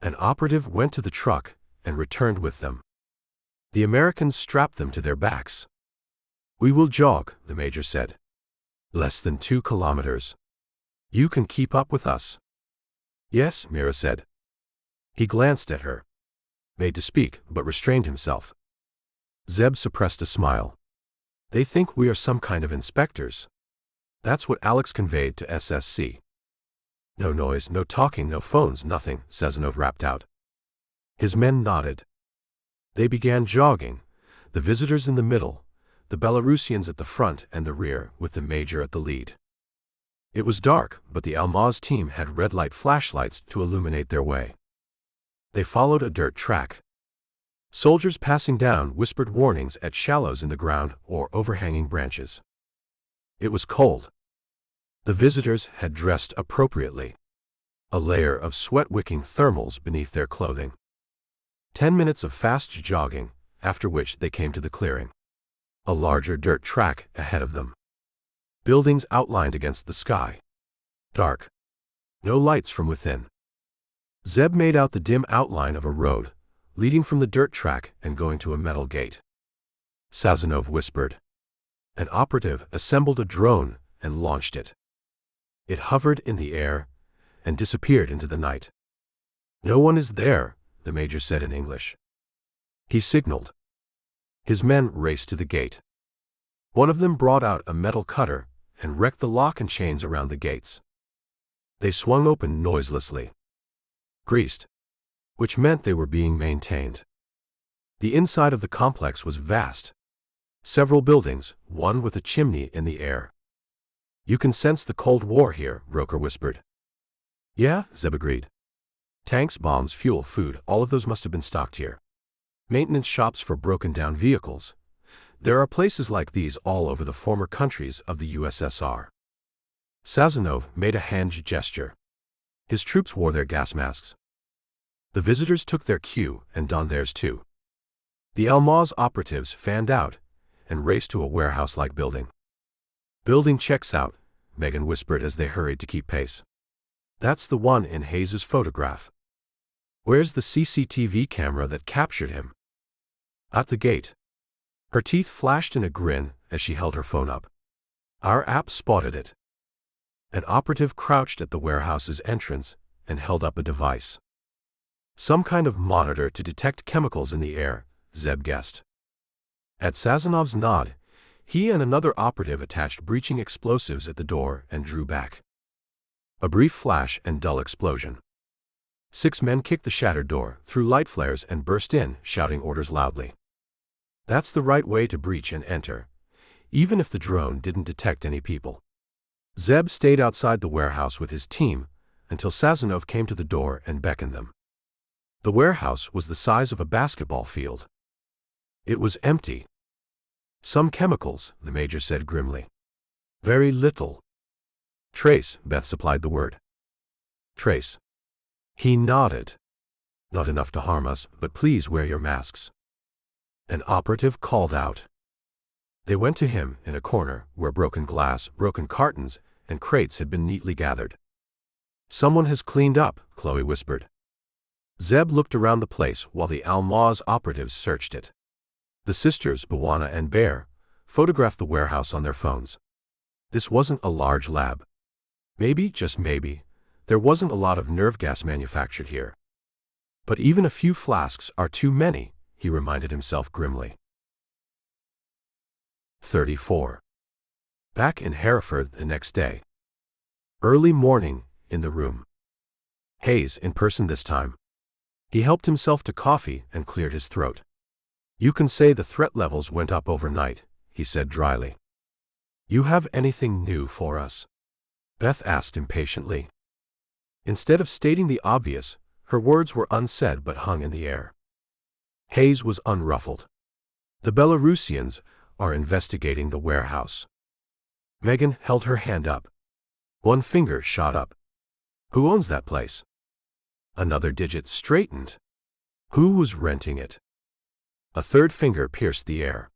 An operative went to the truck and returned with them. The Americans strapped them to their backs. We will jog, the major said. Less than 2 kilometers. You can keep up with us. Yes, Mira said. He glanced at her. Made to speak, but restrained himself. Zeb suppressed a smile. They think we are some kind of inspectors. That's what Alex conveyed to SSC. No noise, no talking, no phones, nothing, Sazonov rapped out. His men nodded. They began jogging, the visitors in the middle, the Belarusians at the front and the rear, with the major at the lead. It was dark, but the Almaz team had red light flashlights to illuminate their way. They followed a dirt track. Soldiers passing down whispered warnings at shallows in the ground or overhanging branches. It was cold. The visitors had dressed appropriately. A layer of sweat-wicking thermals beneath their clothing. 10 minutes of fast jogging, after which they came to the clearing. A larger dirt track ahead of them. Buildings outlined against the sky. Dark. No lights from within. Zeb made out the dim outline of a road, leading from the dirt track and going to a metal gate. Sazonov whispered. An operative assembled a drone and launched it. It hovered in the air and disappeared into the night. No one is there, the major said in English. He signaled. His men raced to the gate. One of them brought out a metal cutter and wrecked the lock and chains around the gates. They swung open noiselessly. Greased. Which meant they were being maintained. The inside of the complex was vast. Several buildings, one with a chimney in the air. You can sense the Cold War here, Roker whispered. Yeah, Zeb agreed. Tanks, bombs, fuel, food, all of those must have been stocked here. Maintenance shops for broken-down vehicles. There are places like these all over the former countries of the USSR. Sazonov made a hand gesture. His troops wore their gas masks. The visitors took their cue and donned theirs too. The Almaz operatives fanned out and raced to a warehouse-like building. Building checks out, Megan whispered as they hurried to keep pace. That's the one in Hayes's photograph. Where's the CCTV camera that captured him? At the gate. Her teeth flashed in a grin as she held her phone up. Our app spotted it. An operative crouched at the warehouse's entrance and held up a device. Some kind of monitor to detect chemicals in the air, Zeb guessed. At Sazonov's nod, he and another operative attached breaching explosives at the door and drew back. A brief flash and dull explosion. 6 men kicked the shattered door, threw light flares and burst in, shouting orders loudly. That's the right way to breach and enter, even if the drone didn't detect any people. Zeb stayed outside the warehouse with his team until Sazonov came to the door and beckoned them. The warehouse was the size of a basketball field. It was empty. Some chemicals, the major said grimly. Very little. Trace, Beth supplied the word. Trace. He nodded. Not enough to harm us, but please wear your masks. An operative called out. They went to him in a corner where broken glass, broken cartons, and crates had been neatly gathered. Someone has cleaned up, Chloe whispered. Zeb looked around the place while the Almaz operatives searched it. The sisters, Bawana and Bear, photographed the warehouse on their phones. This wasn't a large lab. Maybe, just maybe, there wasn't a lot of nerve gas manufactured here. But even a few flasks are too many, he reminded himself grimly. 34. Back in Hereford the next day. Early morning, in the room. Hayes in person this time. He helped himself to coffee and cleared his throat. You can say the threat levels went up overnight, he said dryly. You have anything new for us? Beth asked impatiently. Instead of stating the obvious, her words were unsaid but hung in the air. Hayes was unruffled. The Belarusians are investigating the warehouse. Megan held her hand up. One finger shot up. Who owns that place? Another digit straightened. Who was renting it? A third finger pierced the air.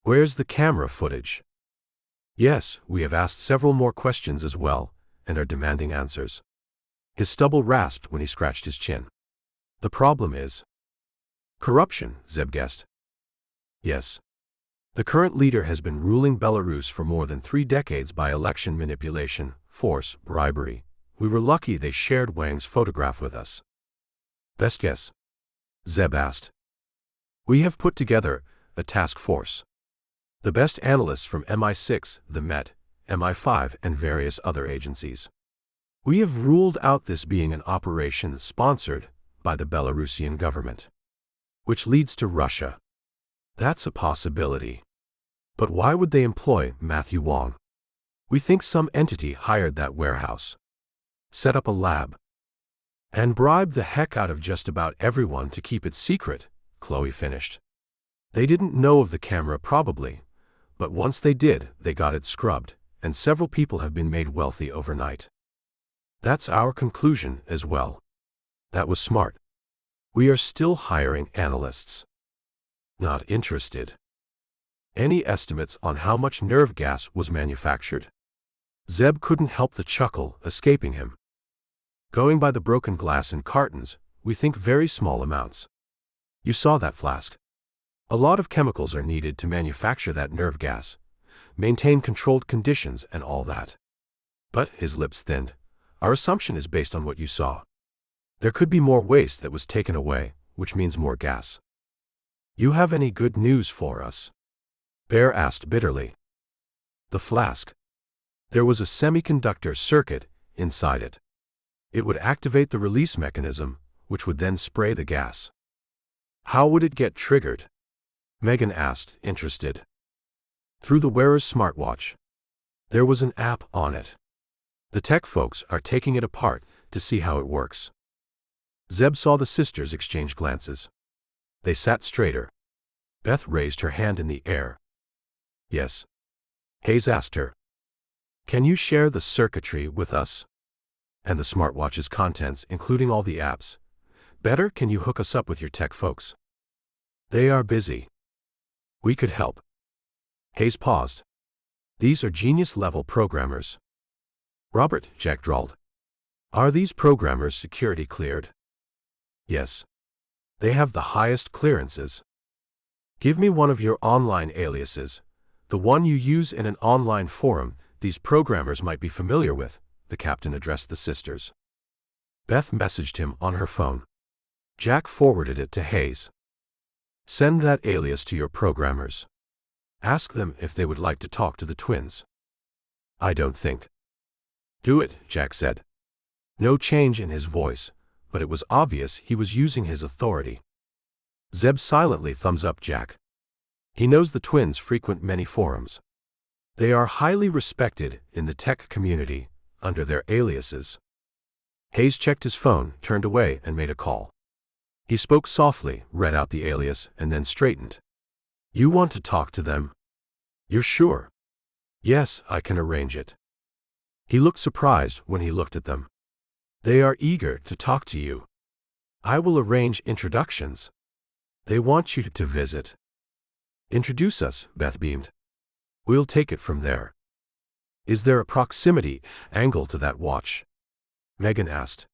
Where's the camera footage? Yes, we have asked several more questions as well, and are demanding answers. His stubble rasped when he scratched his chin. The problem is corruption, Zeb guessed. Yes. The current leader has been ruling Belarus for more than 3 decades by election manipulation, force, bribery. We were lucky they shared Wang's photograph with us. Best guess? Zeb asked. We have put together a task force. The best analysts from MI6, the Met, MI5, and various other agencies. We have ruled out this being an operation sponsored by the Belarusian government, which leads to Russia. That's a possibility. But why would they employ Matthew Wong? We think some entity hired that warehouse, set up a lab, and bribed the heck out of just about everyone to keep it secret, Chloe finished. They didn't know of the camera probably, but once they did, they got it scrubbed, and several people have been made wealthy overnight. That's our conclusion as well. That was smart. We are still hiring analysts. Not interested. Any estimates on how much nerve gas was manufactured? Zeb couldn't help the chuckle escaping him. Going by the broken glass in cartons, we think very small amounts. You saw that flask. A lot of chemicals are needed to manufacture that nerve gas, maintain controlled conditions and all that. But, his lips thinned, our assumption is based on what you saw. There could be more waste that was taken away, which means more gas. You have any good news for us? Bear asked bitterly. The flask. There was a semiconductor circuit inside it. It would activate the release mechanism, which would then spray the gas. How would it get triggered? Megan asked, interested. Through the wearer's smartwatch. There was an app on it. The tech folks are taking it apart to see how it works. Zeb saw the sisters exchange glances. They sat straighter. Beth raised her hand in the air. Yes. Hayes asked her. Can you share the circuitry with us? And the smartwatch's contents, including all the apps. Better, can you hook us up with your tech folks? They are busy. We could help. Hayes paused. These are genius-level programmers. Robert, Jack drawled. Are these programmers security cleared? Yes. They have the highest clearances. Give me one of your online aliases, the one you use in an online forum these programmers might be familiar with, the captain addressed the sisters. Beth messaged him on her phone. Jack forwarded it to Hayes. Send that alias to your programmers. Ask them if they would like to talk to the twins. I don't think. Do it, Jack said. No change in his voice, but it was obvious he was using his authority. Zeb silently thumbs up Jack. He knows the twins frequent many forums. They are highly respected in the tech community, under their aliases. Hayes checked his phone, turned away, and made a call. He spoke softly, read out the alias, and then straightened. You want to talk to them? You're sure? Yes, I can arrange it. He looked surprised when he looked at them. They are eager to talk to you. I will arrange introductions. They want you to visit. Introduce us, Beth beamed. We'll take it from there. Is there a proximity angle to that watch? Megan asked.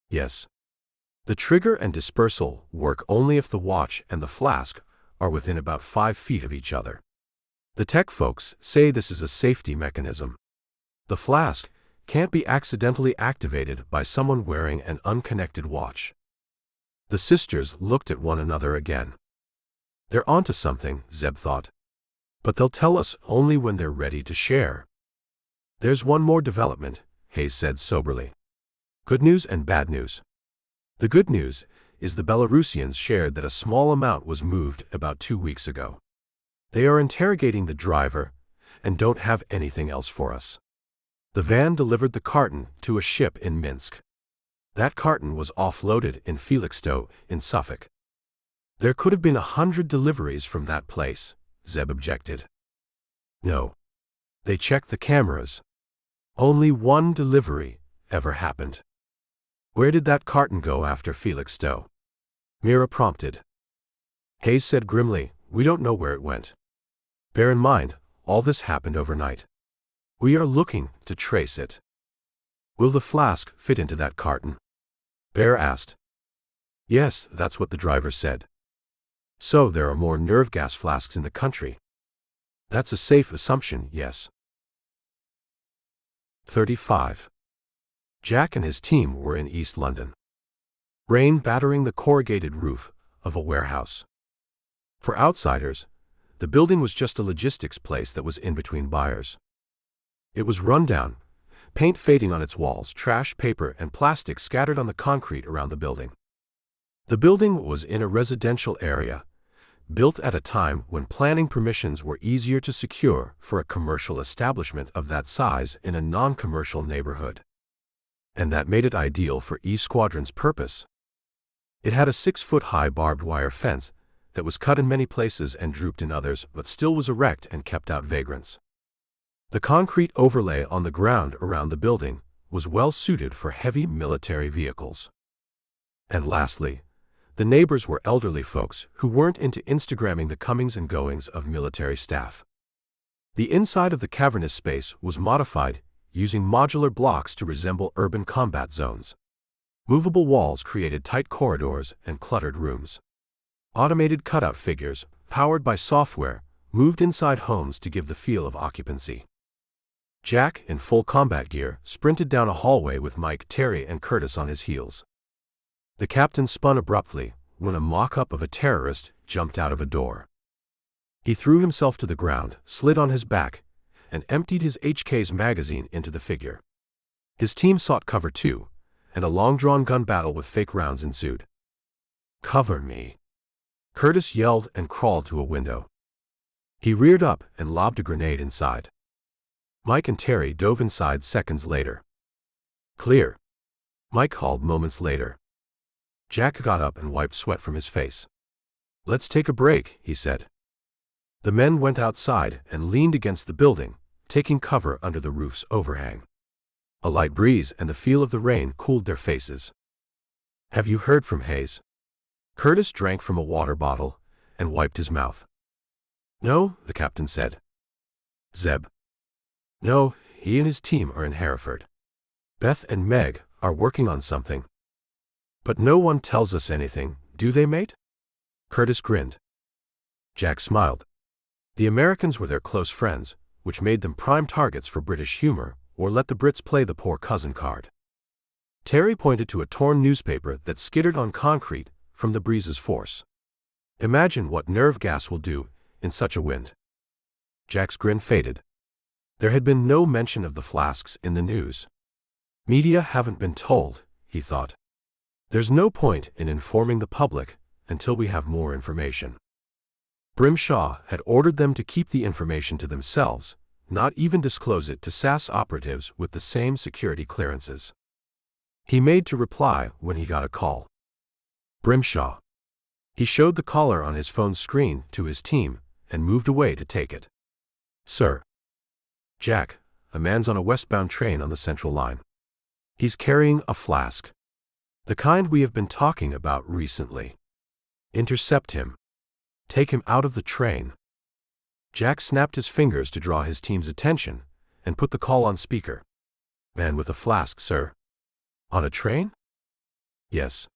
Yes. The trigger and dispersal work only if the watch and the flask are within about 5 feet of each other. The tech folks say this is a safety mechanism. The flask can't be accidentally activated by someone wearing an unconnected watch. The sisters looked at one another again. They're onto something, Zeb thought. But they'll tell us only when they're ready to share. There's one more development, Hayes said soberly. Good news and bad news. The good news is the Belarusians shared that a small amount was moved about 2 weeks ago. They are interrogating the driver and don't have anything else for us. The van delivered the carton to a ship in Minsk. That carton was offloaded in Felixstowe in Suffolk. There could have been 100 deliveries from that place, Zeb objected. No. They checked the cameras. Only one delivery ever happened. Where did that carton go after Felix Stowe? Mira prompted. Hayes said grimly, we don't know where it went. Bear in mind, all this happened overnight. We are looking to trace it. Will the flask fit into that carton? Bear asked. Yes, that's what the driver said. So there are more nerve gas flasks in the country. That's a safe assumption, yes. 35. Jack and his team were in East London. Rain battering the corrugated roof of a warehouse. For outsiders, the building was just a logistics place that was in between buyers. It was run down, paint fading on its walls, trash, paper, and plastic scattered on the concrete around the building. The building was in a residential area, built at a time when planning permissions were easier to secure for a commercial establishment of that size in a non-commercial neighborhood. And that made it ideal for E Squadron's purpose. It had a 6-foot-high barbed wire fence that was cut in many places and drooped in others, but still was erect and kept out vagrants. The concrete overlay on the ground around the building was well suited for heavy military vehicles. And lastly, the neighbors were elderly folks who weren't into Instagramming the comings and goings of military staff. The inside of the cavernous space was modified using modular blocks to resemble urban combat zones. Movable walls created tight corridors and cluttered rooms. Automated cutout figures, powered by software, moved inside homes to give the feel of occupancy. Jack, in full combat gear, sprinted down a hallway with Mike, Terry, and Curtis on his heels. The captain spun abruptly when a mock-up of a terrorist jumped out of a door. He threw himself to the ground, slid on his back, and emptied his HK's magazine into the figure. His team sought cover too, and a long-drawn gun battle with fake rounds ensued. "Cover me," Curtis yelled and crawled to a window. He reared up and lobbed a grenade inside. Mike and Terry dove inside seconds later. "Clear," Mike called moments later. Jack got up and wiped sweat from his face. "Let's take a break," he said. The men went outside and leaned against the building, taking cover under the roof's overhang. A light breeze and the feel of the rain cooled their faces. "Have you heard from Hayes?" Curtis drank from a water bottle and wiped his mouth. "No," the captain said. "Zeb?" "No, he and his team are in Hereford. Beth and Meg are working on something." "But no one tells us anything, do they, mate?" Curtis grinned. Jack smiled. The Americans were their close friends, which made them prime targets for British humor, or let the Brits play the poor cousin card. Terry pointed to a torn newspaper that skittered on concrete from the breeze's force. "Imagine what nerve gas will do in such a wind." Jack's grin faded. There had been no mention of the flasks in the news. Media haven't been told, he thought. There's no point in informing the public until we have more information. Grimshaw had ordered them to keep the information to themselves, not even disclose it to SAS operatives with the same security clearances. He made to reply when he got a call. Grimshaw. He showed the caller on his phone's screen to his team and moved away to take it. "Sir." "Jack, a man's on a westbound train on the Central Line. He's carrying a flask. The kind we have been talking about recently. Intercept him. Take him out of the train." Jack snapped his fingers to draw his team's attention and put the call on speaker. "Man with a flask, sir." "On a train?" "Yes.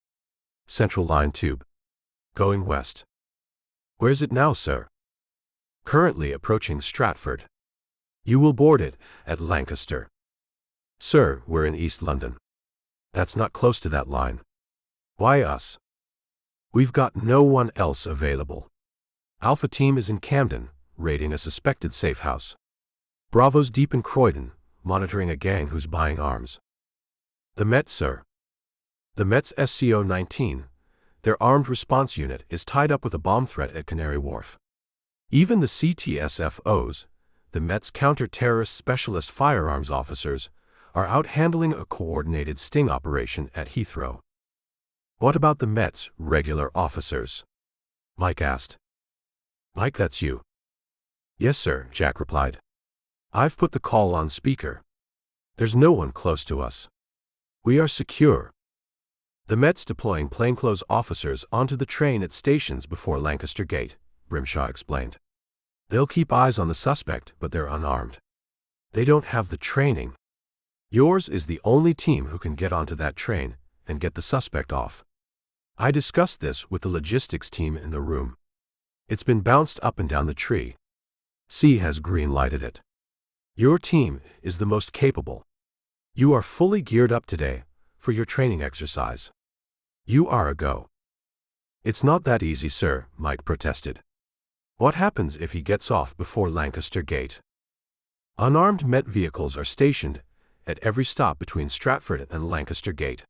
Central Line tube. Going west." "Where's it now, sir?" "Currently approaching Stratford. You will board it at Lancaster." "Sir, we're in East London." "That's not close to that line." "Why us?" "We've got no one else available. Alpha Team is in Camden, raiding a suspected safe house. Bravo's deep in Croydon, monitoring a gang who's buying arms." "The Met, sir." "The Met's SCO-19, their armed response unit, is tied up with a bomb threat at Canary Wharf. Even the CTSFOs, the Met's counter-terrorist specialist firearms officers, are out handling a coordinated sting operation at Heathrow." "What about the Met's regular officers?" Mike asked. "Mike, that's you." "Yes, sir," Jack replied. "I've put the call on speaker." There's no one close to us. We are secure. The Met's deploying plainclothes officers onto the train at stations before Lancaster Gate, Grimshaw explained. They'll keep eyes on the suspect, but they're unarmed. They don't have the training. Yours is the only team who can get onto that train and get the suspect off. I discussed this with the logistics team in the room. It's been bounced up and down the tree. C has green-lighted it. Your team is the most capable. You are fully geared up today for your training exercise. You are a go. It's not that easy, sir, Mike protested. What happens if he gets off before Lancaster Gate? Unarmed Met vehicles are stationed at every stop between Stratford and Lancaster Gate.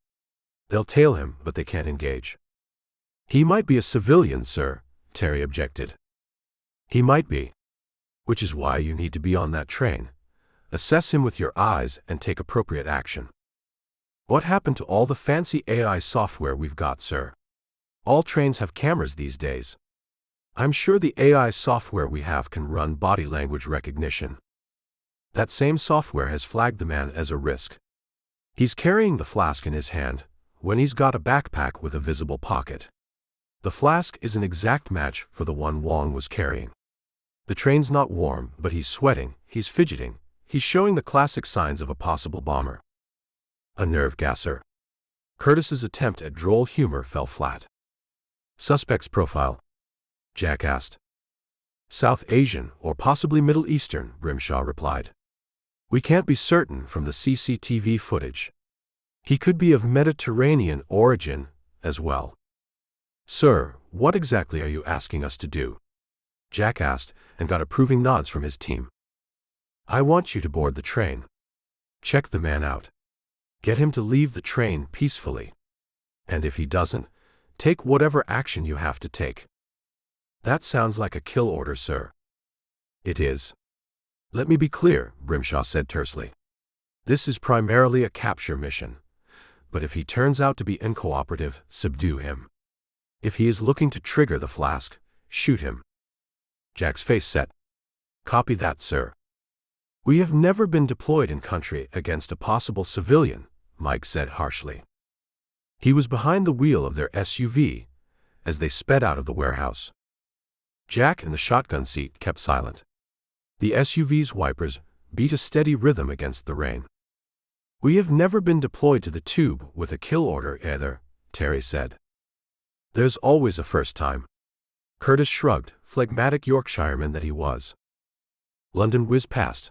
They'll tail him, but they can't engage. He might be a civilian, sir, Terry objected. He might be. Which is why you need to be on that train. Assess him with your eyes and take appropriate action. What happened to all the fancy AI software we've got, sir? All trains have cameras these days. I'm sure the AI software we have can run body language recognition. That same software has flagged the man as a risk. He's carrying the flask in his hand when he's got a backpack with a visible pocket. The flask is an exact match for the one Wong was carrying. The train's not warm, but he's sweating, he's fidgeting, he's showing the classic signs of a possible bomber. A nerve gasser. Curtis's attempt at droll humor fell flat. Suspect's profile? Jack asked. South Asian or possibly Middle Eastern, Grimshaw replied. We can't be certain from the CCTV footage. He could be of Mediterranean origin as well. Sir, what exactly are you asking us to do? Jack asked and got approving nods from his team. I want you to board the train. Check the man out. Get him to leave the train peacefully. And if he doesn't, take whatever action you have to take. That sounds like a kill order, sir. It is. Let me be clear, Grimshaw said tersely. This is primarily a capture mission. But if he turns out to be uncooperative, subdue him. If he is looking to trigger the flask, shoot him. Jack's face set. Copy that, sir. We have never been deployed in country against a possible civilian, Mike said harshly. He was behind the wheel of their SUV as they sped out of the warehouse. Jack in the shotgun seat kept silent. The SUV's wipers beat a steady rhythm against the rain. We have never been deployed to the tube with a kill order either, Terry said. There's always a first time. Curtis shrugged, phlegmatic Yorkshireman that he was. London whizzed past.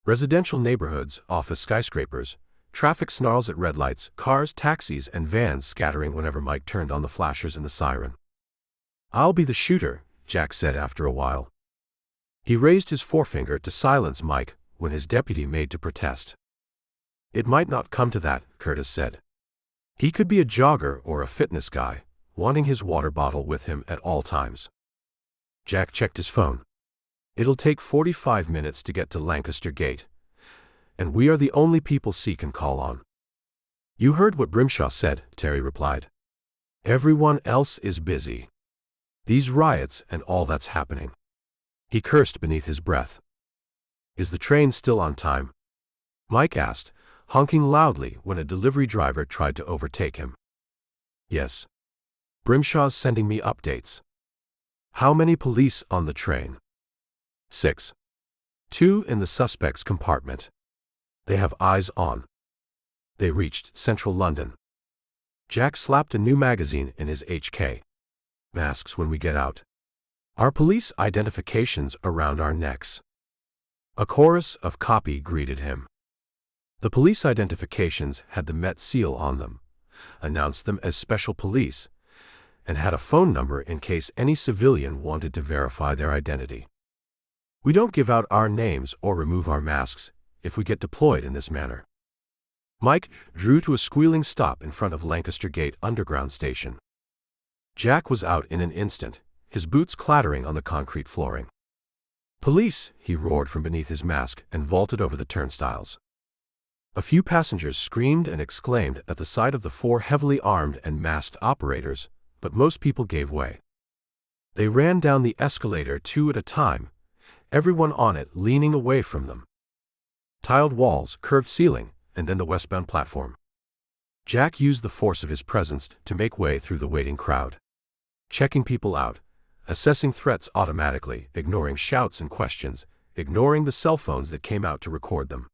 Residential neighborhoods, office skyscrapers, traffic snarls at red lights, cars, taxis, and vans scattering whenever Mike turned on the flashers and the siren. I'll be the shooter, Jack said after a while. He raised his forefinger to silence Mike when his deputy made to protest. It might not come to that, Curtis said. He could be a jogger or a fitness guy, wanting his water bottle with him at all times. Jack checked his phone. It'll take 45 minutes to get to Lancaster Gate, and we are the only people C can call on. You heard what Grimshaw said, Terry replied. Everyone else is busy. These riots and all that's happening. He cursed beneath his breath. Is the train still on time? Mike asked, honking loudly when a delivery driver tried to overtake him. Yes. Grimshaw's sending me updates. How many police on the train? 6. 2 in the suspect's compartment. They have eyes on. They reached central London. Jack slapped a new magazine in his HK. Masks when we get out. Our police identifications around our necks. A chorus of copy greeted him. The police identifications had the Met seal on them, announced them as special police, and had a phone number in case any civilian wanted to verify their identity. We don't give out our names or remove our masks if we get deployed in this manner. Mike drew to a squealing stop in front of Lancaster Gate Underground Station. Jack was out in an instant, his boots clattering on the concrete flooring. Police, he roared from beneath his mask and vaulted over the turnstiles. A few passengers screamed and exclaimed at the sight of the 4 heavily armed and masked operators, but most people gave way. They ran down the escalator 2 at a time, everyone on it leaning away from them. Tiled walls, curved ceiling, and then the westbound platform. Jack used the force of his presence to make way through the waiting crowd. Checking people out, assessing threats automatically, ignoring shouts and questions, ignoring the cell phones that came out to record them.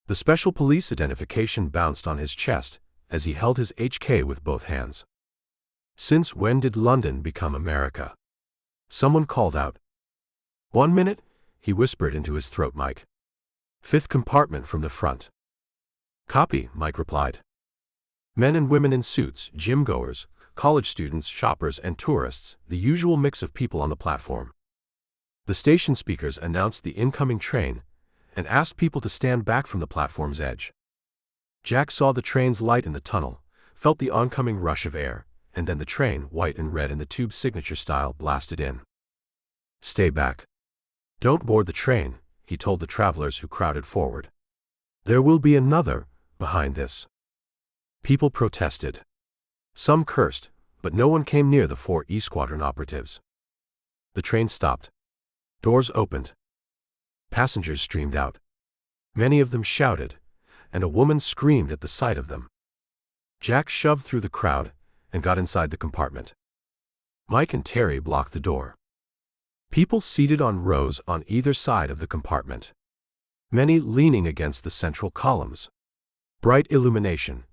The special police identification bounced on his chest as he held his HK with both hands. Since when did London become America? Someone called out. 1 minute, he whispered into his throat mic. 5th compartment from the front. Copy, Mike replied. Men and women in suits, gym-goers, college students, shoppers, and tourists, the usual mix of people on the platform. The station speakers announced the incoming train and asked people to stand back from the platform's edge. Jack saw the train's light in the tunnel, felt the oncoming rush of air, and then the train, white and red in the tube's signature style, blasted in. Stay back. Don't board the train, he told the travelers who crowded forward. There will be another behind this. People protested. Some cursed, but no one came near the 4E Squadron operatives. The train stopped. Doors opened. Passengers streamed out. Many of them shouted, and a woman screamed at the sight of them. Jack shoved through the crowd and got inside the compartment. Mike and Terry blocked the door. People seated on rows on either side of the compartment. Many leaning against the central columns. Bright illumination,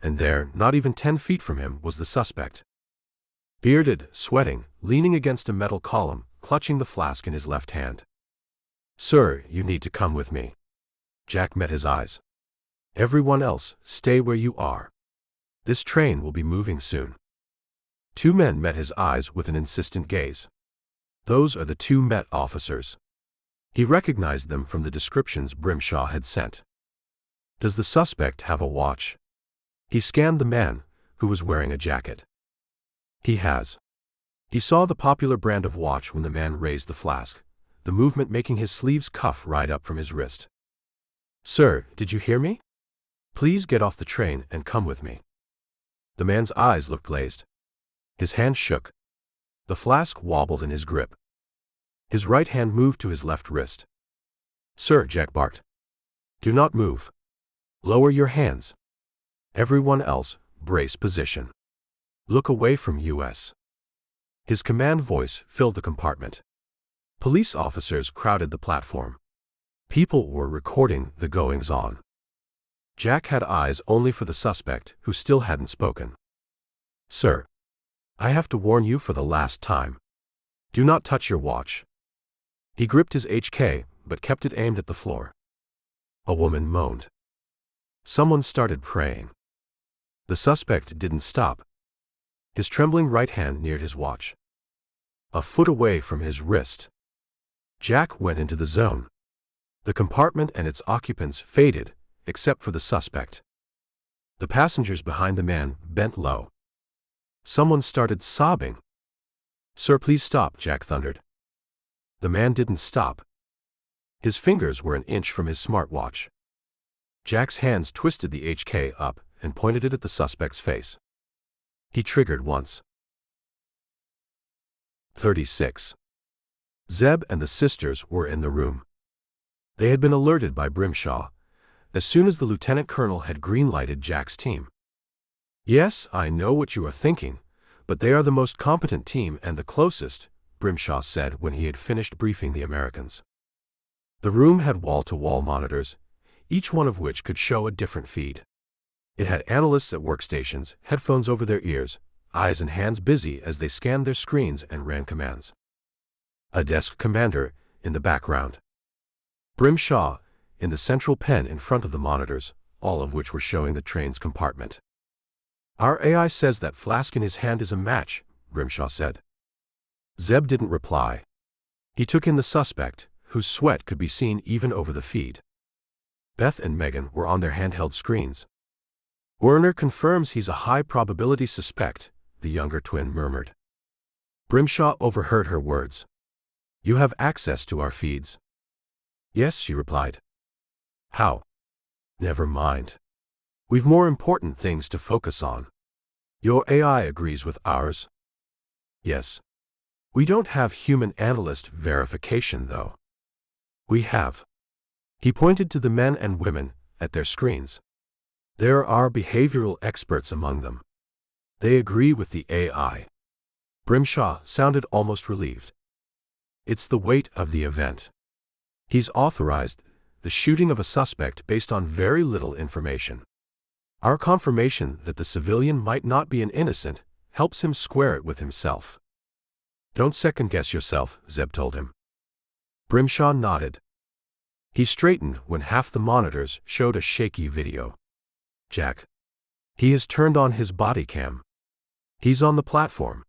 and there, not even 10 feet from him, was the suspect. Bearded, sweating, leaning against a metal column, clutching the flask in his left hand. Sir, you need to come with me. Jack met his eyes. Everyone else, stay where you are. This train will be moving soon. 2 men met his eyes with an insistent gaze. Those are the 2 Met officers. He recognized them from the descriptions Grimshaw had sent. Does the suspect have a watch? He scanned the man, who was wearing a jacket. He has. He saw the popular brand of watch when the man raised the flask, the movement making his sleeve's cuff ride up from his wrist. Sir, did you hear me? Please get off the train and come with me. The man's eyes looked glazed. His hand shook. The flask wobbled in his grip. His right hand moved to his left wrist. Sir, Jack barked. Do not move. Lower your hands. Everyone else, brace position. Look away from us. His command voice filled the compartment. Police officers crowded the platform. People were recording the goings-on. Jack had eyes only for the suspect, who still hadn't spoken. Sir, I have to warn you for the last time. Do not touch your watch. He gripped his HK, but kept it aimed at the floor. A woman moaned. Someone started praying. The suspect didn't stop. His trembling right hand neared his watch. A foot away from his wrist. Jack went into the zone. The compartment and its occupants faded, except for the suspect. The passengers behind the man bent low. Someone started sobbing. Sir, please stop, Jack thundered. The man didn't stop. His fingers were an inch from his smartwatch. Jack's hands twisted the HK up and pointed it at the suspect's face. He triggered once. 36. Zeb and the sisters were in the room. They had been alerted by Grimshaw as soon as the lieutenant colonel had green-lighted Jack's team. Yes, I know what you are thinking, but they are the most competent team and the closest, Grimshaw said when he had finished briefing the Americans. The room had wall-to-wall monitors, each one of which could show a different feed. It had analysts at workstations, headphones over their ears, eyes and hands busy as they scanned their screens and ran commands. A desk commander in the background. Grimshaw in the central pen in front of the monitors, all of which were showing the train's compartment. Our AI says that flask in his hand is a match, Grimshaw said. Zeb didn't reply. He took in the suspect, whose sweat could be seen even over the feed. Beth and Megan were on their handheld screens. Werner confirms he's a high-probability suspect, the younger twin murmured. Grimshaw overheard her words. You have access to our feeds. Yes, she replied. How? Never mind. We've more important things to focus on. Your AI agrees with ours? Yes. We don't have human analyst verification, though. We have. He pointed to the men and women at their screens. There are behavioral experts among them. They agree with the AI. Grimshaw sounded almost relieved. It's the weight of the event. He's authorized the shooting of a suspect based on very little information. Our confirmation that the civilian might not be an innocent helps him square it with himself. Don't second-guess yourself, Zeb told him. Grimshaw nodded. He straightened when half the monitors showed a shaky video. Jack. He has turned on his body cam. He's on the platform.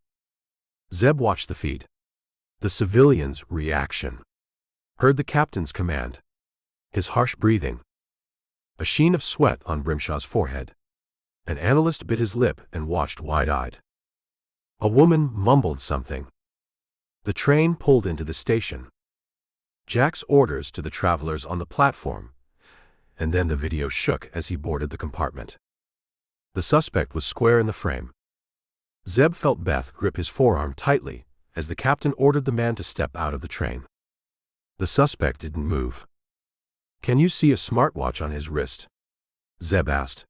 Zeb watched the feed. The civilian's reaction. Heard the captain's command. His harsh breathing. A sheen of sweat on Grimshaw's forehead. An analyst bit his lip and watched wide-eyed. A woman mumbled something. The train pulled into the station. Jack's orders to the travelers on the platform, and then the video shook as he boarded the compartment. The suspect was square in the frame. Zeb felt Beth grip his forearm tightly as the captain ordered the man to step out of the train. The suspect didn't move. Can you see a smartwatch on his wrist? Zeb asked.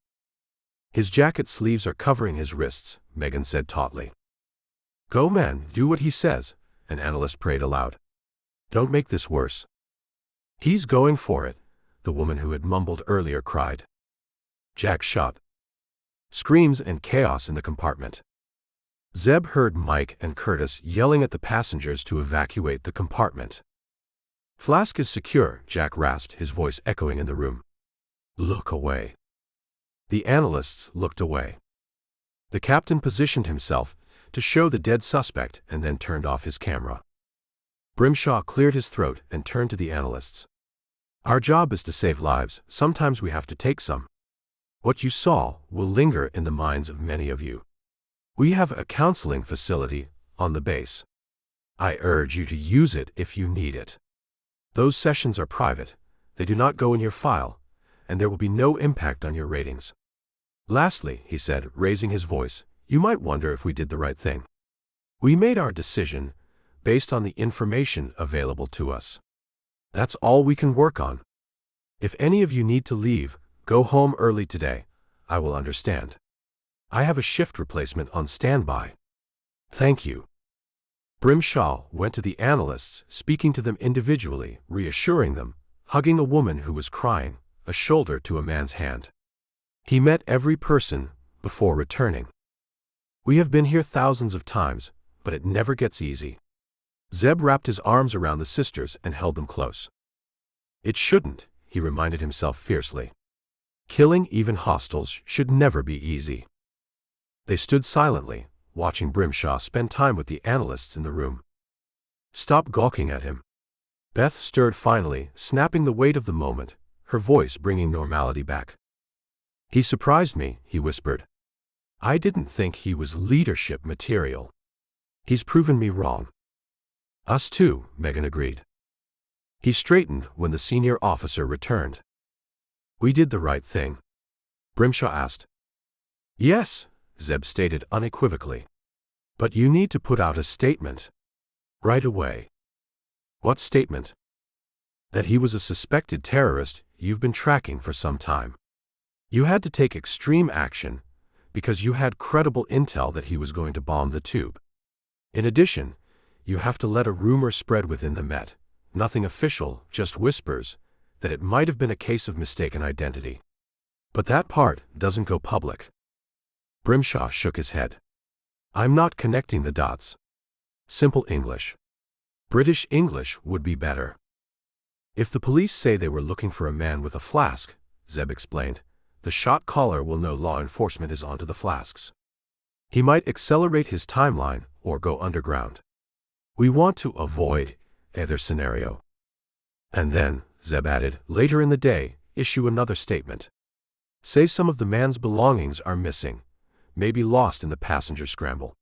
His jacket sleeves are covering his wrists, Megan said tautly. Go man, do what he says, an analyst prayed aloud. Don't make this worse. He's going for it, the woman who had mumbled earlier cried. Jack shot. Screams and chaos in the compartment. Zeb heard Mike and Curtis yelling at the passengers to evacuate the compartment. Flask is secure, Jack rasped, his voice echoing in the room. Look away. The analysts looked away. The captain positioned himself to show the dead suspect and then turned off his camera. Grimshaw cleared his throat and turned to the analysts. Our job is to save lives, sometimes we have to take some. What you saw will linger in the minds of many of you. We have a counseling facility on the base. I urge you to use it if you need it. Those sessions are private, they do not go in your file, and there will be no impact on your ratings. Lastly, he said, raising his voice, you might wonder if we did the right thing. We made our decision based on the information available to us. That's all we can work on. If any of you need to leave, go home early today. I will understand. I have a shift replacement on standby. Thank you. Grimshaw went to the analysts, speaking to them individually, reassuring them, hugging a woman who was crying, a shoulder to a man's hand. He met every person before returning. We have been here thousands of times, but it never gets easy. Zeb wrapped his arms around the sisters and held them close. It shouldn't, he reminded himself fiercely. Killing even hostiles should never be easy. They stood silently, watching Grimshaw spend time with the analysts in the room. Stop gawking at him. Beth stirred finally, snapping the weight of the moment, her voice bringing normality back. He surprised me, he whispered. I didn't think he was leadership material. He's proven me wrong. Us too, Megan agreed. He straightened when the senior officer returned. We did the right thing? Grimshaw asked. Yes, Zeb stated unequivocally. But you need to put out a statement. Right away. What statement? That he was a suspected terrorist you've been tracking for some time. You had to take extreme action because you had credible intel that he was going to bomb the tube. In addition, you have to let a rumor spread within the Met, nothing official, just whispers, that it might have been a case of mistaken identity. But that part doesn't go public. Grimshaw shook his head. I'm not connecting the dots. Simple English. British English would be better. If the police say they were looking for a man with a flask, Zeb explained, the shot caller will know law enforcement is onto the flasks. He might accelerate his timeline or go underground. We want to avoid either scenario. And then, Zeb added, later in the day, issue another statement. Say some of the man's belongings are missing, maybe lost in the passenger scramble.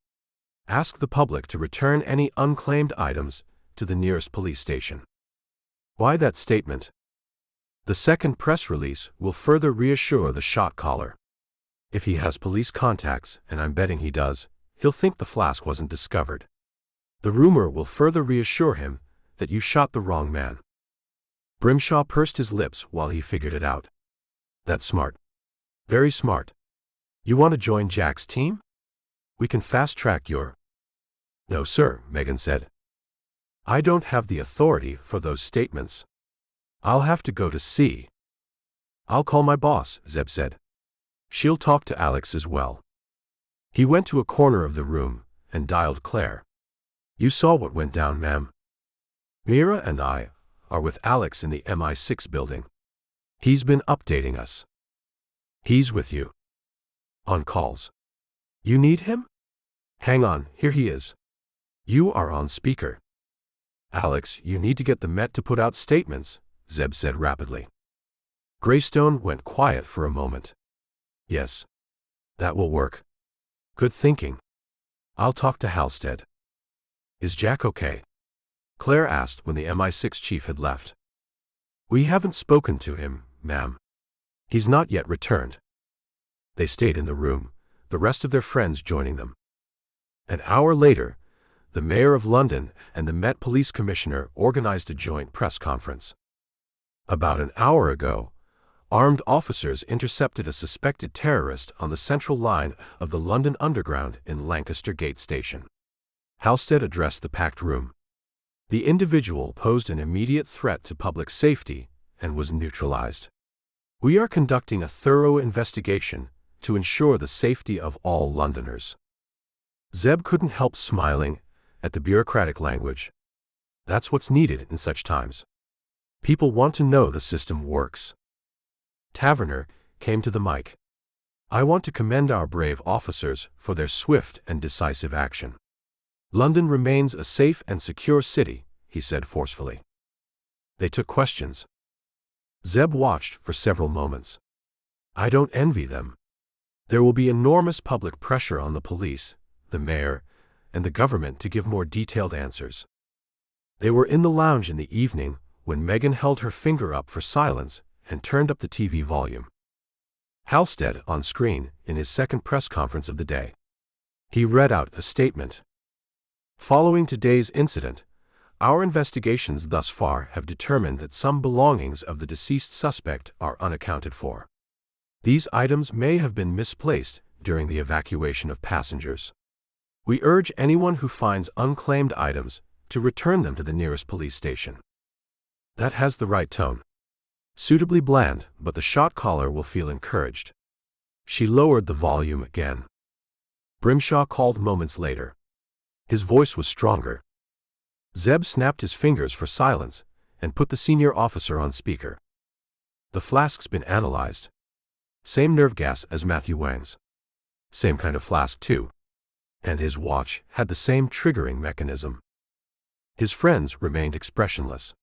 Ask the public to return any unclaimed items to the nearest police station. Why that statement? The second press release will further reassure the shot caller. If he has police contacts, and I'm betting he does, he'll think the flask wasn't discovered. The rumor will further reassure him that you shot the wrong man. Grimshaw pursed his lips while he figured it out. That's smart. Very smart. You want to join Jack's team? We can fast-track your... No, sir, Megan said. I don't have the authority for those statements. I'll have to go to see. I'll call my boss, Zeb said. She'll talk to Alex as well. He went to a corner of the room and dialed Clare. You saw what went down, ma'am. Mira and I are with Alex in the MI6 building. He's been updating us. He's with you. On calls. You need him? Hang on, here he is. You are on speaker. Alex, you need to get the Met to put out statements, Zeb said rapidly. Greystone went quiet for a moment. Yes. That will work. Good thinking. I'll talk to Halstead. Is Jack okay? Clare asked when the MI6 chief had left. We haven't spoken to him, ma'am. He's not yet returned. They stayed in the room, the rest of their friends joining them. An hour later, the Mayor of London and the Met Police Commissioner organized a joint press conference. About an hour ago, armed officers intercepted a suspected terrorist on the central line of the London Underground in Lancaster Gate Station. Halstead addressed the packed room. The individual posed an immediate threat to public safety and was neutralized. We are conducting a thorough investigation to ensure the safety of all Londoners. Zeb couldn't help smiling at the bureaucratic language. That's what's needed in such times. People want to know the system works. Taverner came to the mic. I want to commend our brave officers for their swift and decisive action. London remains a safe and secure city, he said forcefully. They took questions. Zeb watched for several moments. I don't envy them. There will be enormous public pressure on the police, the mayor, and the government to give more detailed answers. They were in the lounge in the evening when Megan held her finger up for silence and turned up the TV volume. Halstead on screen in his second press conference of the day. He read out a statement. Following today's incident, our investigations thus far have determined that some belongings of the deceased suspect are unaccounted for. These items may have been misplaced during the evacuation of passengers. We urge anyone who finds unclaimed items to return them to the nearest police station. That has the right tone. Suitably bland, but the shot caller will feel encouraged. She lowered the volume again. Grimshaw called moments later. His voice was stronger. Zeb snapped his fingers for silence and put the senior officer on speaker. The flask's been analyzed. Same nerve gas as Matthew Wang's. Same kind of flask, too. And his watch had the same triggering mechanism. His friends remained expressionless.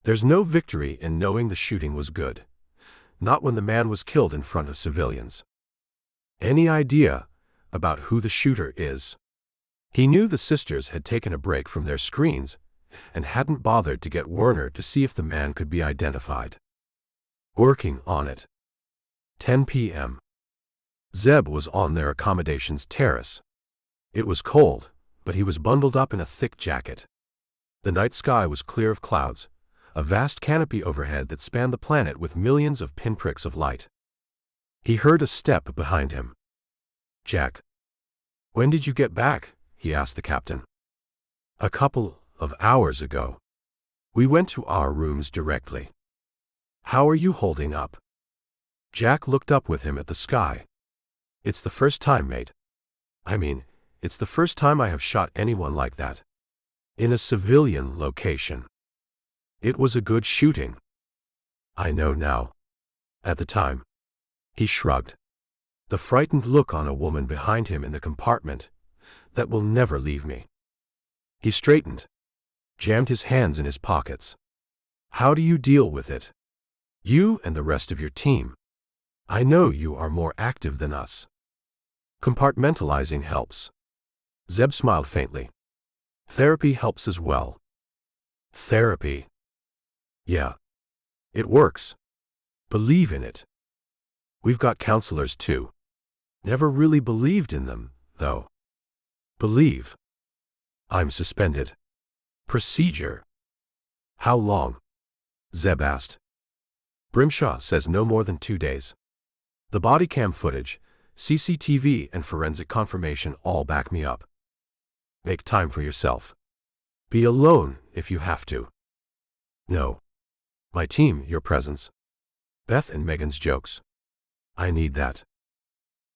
There's no victory in knowing the shooting was good. Not when the man was killed in front of civilians. Any idea about who the shooter is? He knew the sisters had taken a break from their screens and hadn't bothered to get Werner to see if the man could be identified. Working on it. 10 p.m. Zeb was on their accommodations terrace. It was cold, but he was bundled up in a thick jacket. The night sky was clear of clouds, a vast canopy overhead that spanned the planet with millions of pinpricks of light. He heard a step behind him. Jack. When did you get back? He asked the captain. A couple of hours ago. We went to our rooms directly. How are you holding up? Jack looked up with him at the sky. It's the first time, mate. It's the first time I have shot anyone like that. In a civilian location. It was a good shooting. I know now. At the time. He shrugged. The frightened look on a woman behind him in the compartment. That will never leave me. He straightened. Jammed his hands in his pockets. How do you deal with it? You and the rest of your team. I know you are more active than us. Compartmentalizing helps. Zeb smiled faintly. Therapy helps as well. Therapy. Yeah. It works. Believe in it. We've got counselors too. Never really believed in them, though. Believe. I'm suspended. Procedure. How long? Zeb asked. Brimshaw says no more than 2 days. The body cam footage, CCTV and forensic confirmation all back me up. Make time for yourself. Be alone if you have to. No. My team, your presence. Beth and Megan's jokes. I need that.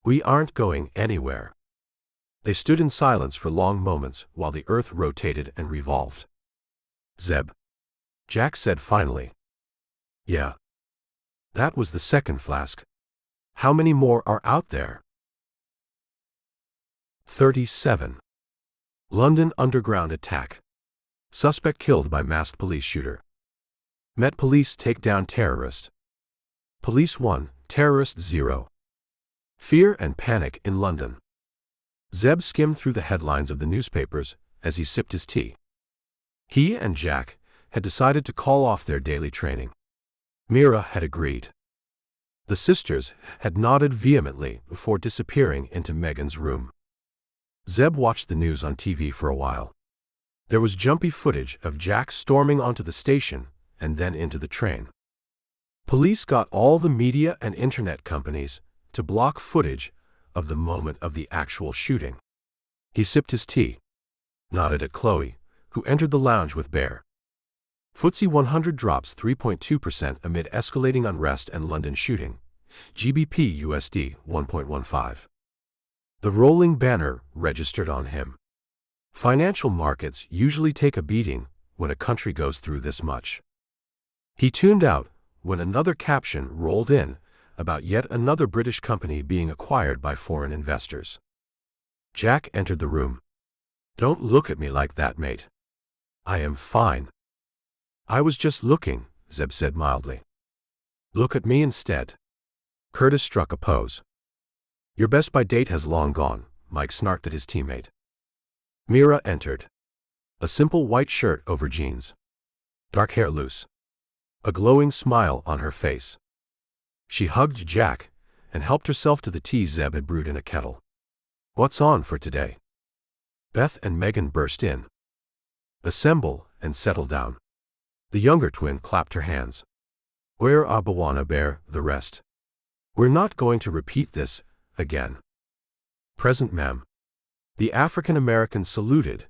We aren't going anywhere. They stood in silence for long moments while the earth rotated and revolved. Zeb. Jack said finally. Yeah. That was the second flask. How many more are out there? 37. London Underground attack. Suspect killed by masked police shooter. Met Police take down terrorist. Police 1, Terrorist 0. Fear and panic in London. Zeb skimmed through the headlines of the newspapers as he sipped his tea. He and Jack had decided to call off their daily training. Mira had agreed. The sisters had nodded vehemently before disappearing into Megan's room. Zeb watched the news on TV for a while. There was jumpy footage of Jack storming onto the station and then into the train. Police got all the media and internet companies to block footage of the moment of the actual shooting. He sipped his tea, nodded at Chloe, who entered the lounge with Bear. FTSE 100 drops 3.2% amid escalating unrest and London shooting. GBP USD 1.15. The rolling banner registered on him. Financial markets usually take a beating when a country goes through this much. He tuned out when another caption rolled in about yet another British company being acquired by foreign investors. Jack entered the room. Don't look at me like that, mate. I am fine. I was just looking, Zeb said mildly. Look at me instead. Curtis struck a pose. Your best by date has long gone, Mike snarked at his teammate. Mira entered. A simple white shirt over jeans. Dark hair loose. A glowing smile on her face. She hugged Jack and helped herself to the tea Zeb had brewed in a kettle. What's on for today? Beth and Megan burst in. Assemble and settle down. The younger twin clapped her hands. Where are Bawana Bear, the rest? We're not going to repeat this again. Present, ma'am. The African-American saluted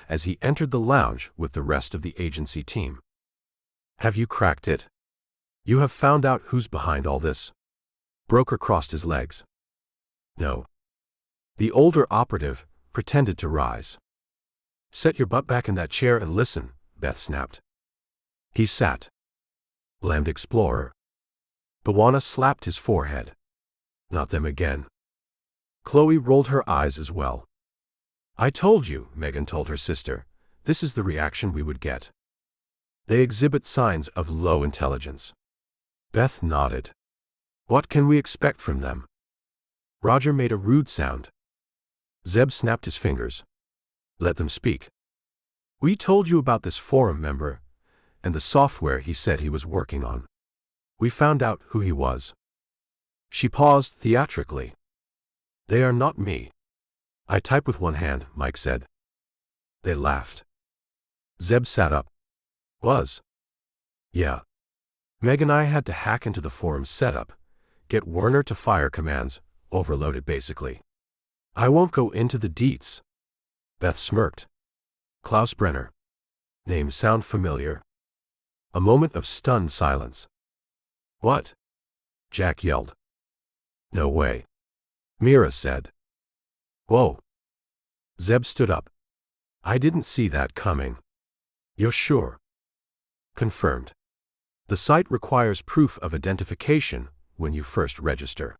as he entered the lounge with the rest of the agency team. Have you cracked it? You have found out who's behind all this? Broker crossed his legs. No. The older operative pretended to rise. Set your butt back in that chair and listen, Beth snapped. He sat. Lambed explorer. Bawana slapped his forehead. Not them again. Chloe rolled her eyes as well. I told you, Megan told her sister, this is the reaction we would get. They exhibit signs of low intelligence. Beth nodded. What can we expect from them? Roger made a rude sound. Zeb snapped his fingers. Let them speak. We told you about this forum member and the software he said he was working on. We found out who he was. She paused theatrically. They are not me. I type with one hand, Mike said. They laughed. Zeb sat up. Was? Yeah. Meg and I had to hack into the forum setup, get Werner to fire commands, overload it basically. I won't go into the deets. Beth smirked. Klaus Brenner. Names sound familiar. A moment of stunned silence. What? Jack yelled. No way. Mira said. Whoa. Zeb stood up. I didn't see that coming. You're sure? Confirmed. The site requires proof of identification when you first register.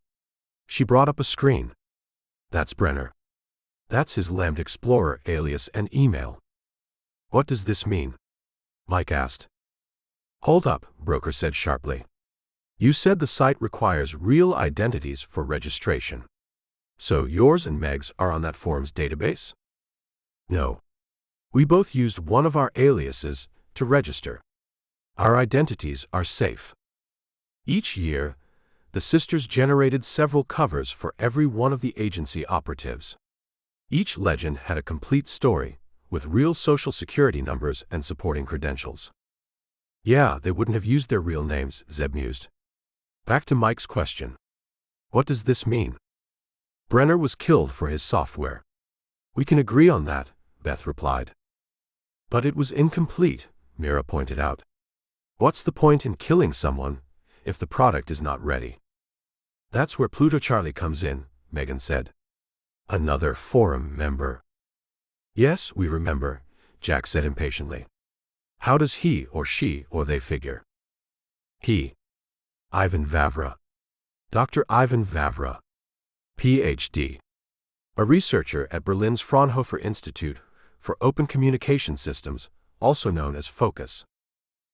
She brought up a screen. That's Brenner. That's his Lambed Explorer alias and email. What does this mean? Mike asked. Hold up, Broker said sharply. You said the site requires real identities for registration. So yours and Meg's are on that forum's database? No. We both used one of our aliases to register. Our identities are safe. Each year, the sisters generated several covers for every one of the agency operatives. Each legend had a complete story, with real social security numbers and supporting credentials. Yeah, they wouldn't have used their real names, Zeb mused. Back to Mike's question. What does this mean? Brenner was killed for his software. We can agree on that, Beth replied. But it was incomplete, Mira pointed out. What's the point in killing someone if the product is not ready? That's where Pluto Charlie comes in, Megan said. Another forum member. Yes, we remember, Jack said impatiently. How does he or she or they figure? He. Ivan Vavra. Dr. Ivan Vavra. Ph.D. A researcher at Berlin's Fraunhofer Institute for Open Communication Systems, also known as FOCUS.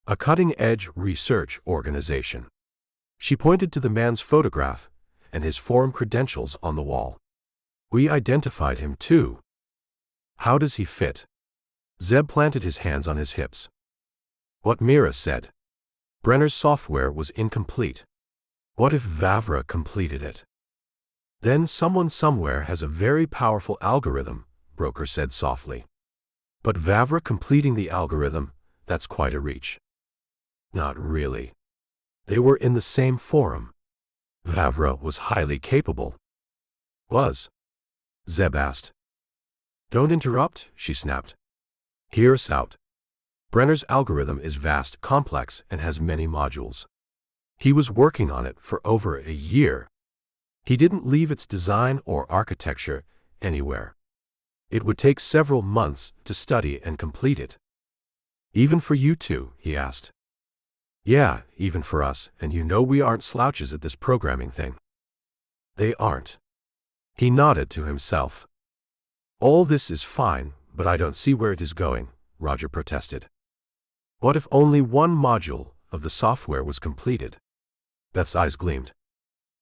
A cutting-edge research organization. She pointed to the man's photograph and his forum credentials on the wall. We identified him too. How does he fit? Zeb planted his hands on his hips. What Mira said. Brenner's software was incomplete. What if Vavra completed it? Then someone somewhere has a very powerful algorithm, Broker said softly. But Vavra completing the algorithm, that's quite a reach. Not really. They were in the same forum. Vavra was highly capable. Was? Zeb asked. Don't interrupt, she snapped. Hear us out. Brenner's algorithm is vast, complex, and has many modules. He was working on it for over a year. He didn't leave its design or architecture anywhere. It would take several months to study and complete it. Even for you two, he asked. Yeah, even for us, and you know we aren't slouches at this programming thing. They aren't. He nodded to himself. All this is fine, but I don't see where it is going, Roger protested. What if only one module of the software was completed? Beth's eyes gleamed.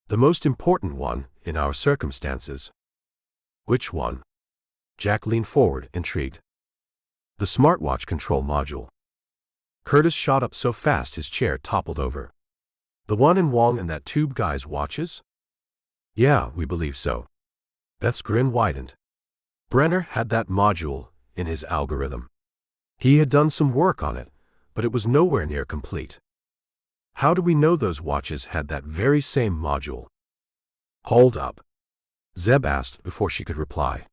The most important one, in our circumstances. Which one? Jack leaned forward, intrigued. The smartwatch control module. Curtis shot up so fast his chair toppled over. The one in Wong and that tube guy's watches? Yeah, we believe so. Beth's grin widened. Brenner had that module in his algorithm. He had done some work on it, but it was nowhere near complete. How do we know those watches had that very same module? Hold up. Zeb asked before she could reply.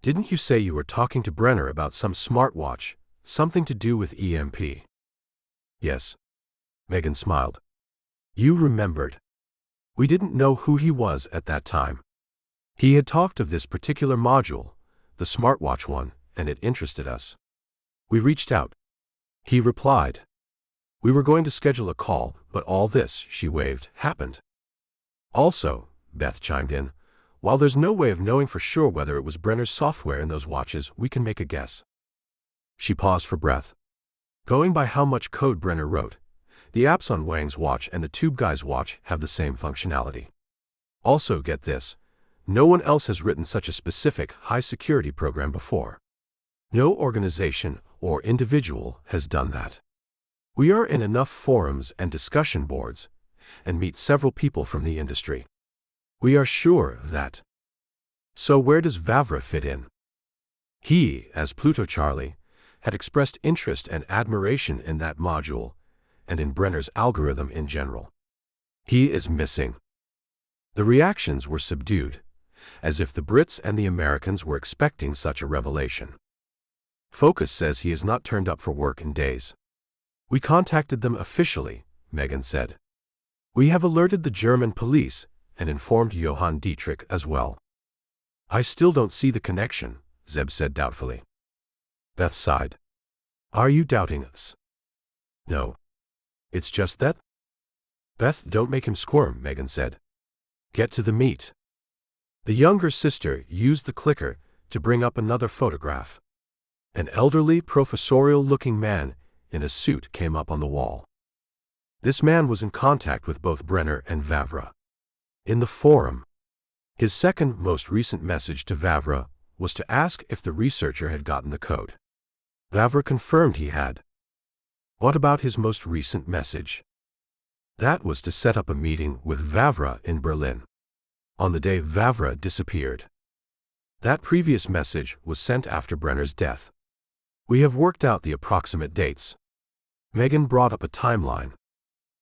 Didn't you say you were talking to Brenner about some smartwatch, something to do with EMP? Yes. Megan smiled. You remembered. We didn't know who he was at that time. He had talked of this particular module, the smartwatch one, and it interested us. We reached out. He replied. We were going to schedule a call, but all this, she waved, happened. Also, Beth chimed in, while there's no way of knowing for sure whether it was Brenner's software in those watches, we can make a guess. She paused for breath. Going by how much code Brenner wrote, the apps on Wang's watch and the tube guy's watch have the same functionality. Also, get this, no one else has written such a specific, high-security program before. No organization or individual has done that. We are in enough forums and discussion boards, and meet several people from the industry. We are sure of that. So where does Vavra fit in? He, as Pluto Charlie, had expressed interest and admiration in that module, and in Brenner's algorithm in general. He is missing. The reactions were subdued, as if the Brits and the Americans were expecting such a revelation. Focus says he has not turned up for work in days. We contacted them officially, Megan said. We have alerted the German police and informed Johann Dietrich as well. I still don't see the connection, Zeb said doubtfully. Beth sighed. Are you doubting us? No. It's just that? Beth, don't make him squirm, Megan said. Get to the meat. The younger sister used the clicker to bring up another photograph. An elderly, professorial-looking man in a suit came up on the wall. This man was in contact with both Brenner and Vavra. In the forum. His second most recent message to Vavra was to ask if the researcher had gotten the code. Vavra confirmed he had. What about his most recent message? That was to set up a meeting with Vavra in Berlin. On the day Vavra disappeared. That previous message was sent after Brenner's death. We have worked out the approximate dates. Megan brought up a timeline.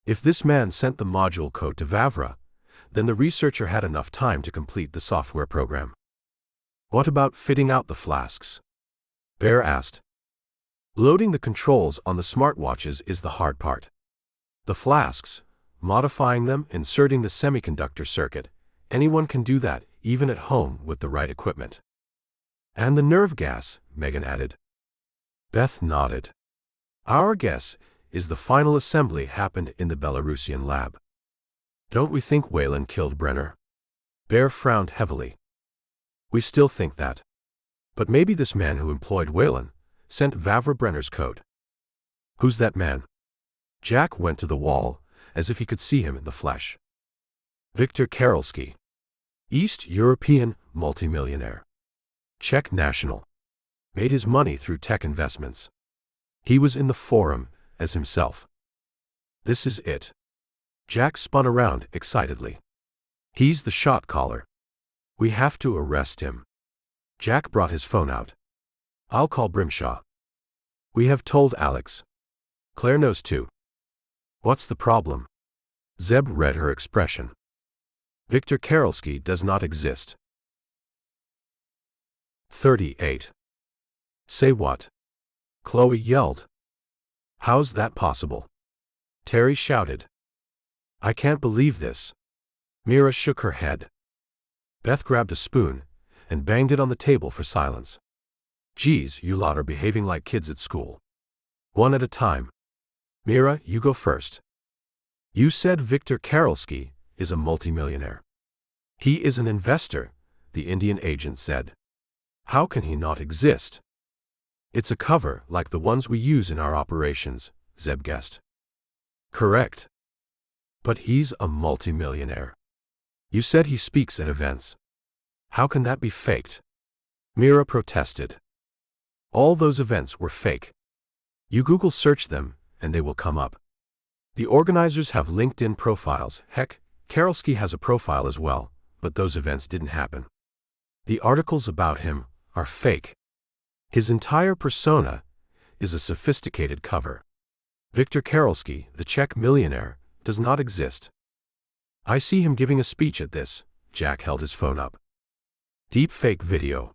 If this man sent the module code to Vavra, then the researcher had enough time to complete the software program. What about fitting out the flasks? Bear asked. Loading the controls on the smartwatches is the hard part. The flasks, modifying them, inserting the semiconductor circuit, anyone can do that, even at home with the right equipment. And the nerve gas, Megan added. Beth nodded. Our guess is the final assembly happened in the Belarusian lab. Don't we think Whalen killed Brenner? Bear frowned heavily. We still think that. But maybe this man who employed Whalen sent Vavra Brenner's code. Who's that man? Jack went to the wall, as if he could see him in the flesh. Viktor Karolsky. East European multimillionaire. Czech national. Made his money through tech investments. He was in the forum as himself. This is it. Jack spun around excitedly. He's the shot caller. We have to arrest him. Jack brought his phone out. I'll call Brimshaw. We have told Alex. Claire knows too. What's the problem? Zeb read her expression. Viktor Karolsky does not exist. 38. Say what? Chloe yelled. How's that possible? Terry shouted. I can't believe this. Mira shook her head. Beth grabbed a spoon and banged it on the table for silence. Geez, you lot are behaving like kids at school. One at a time. Mira, you go first. You said Viktor Karolsky is a multimillionaire. He is an investor, the Indian agent said. How can he not exist? It's a cover like the ones we use in our operations, Zeb guessed. Correct. But he's a multimillionaire. You said he speaks at events. How can that be faked? Mira protested. All those events were fake. You Google search them, and they will come up. The organizers have LinkedIn profiles. Heck, Karolsky has a profile as well, but those events didn't happen. The articles about him are fake. His entire persona is a sophisticated cover. Viktor Karolsky, the Czech millionaire, does not exist. I see him giving a speech at this. Jack held his phone up. Deep fake video.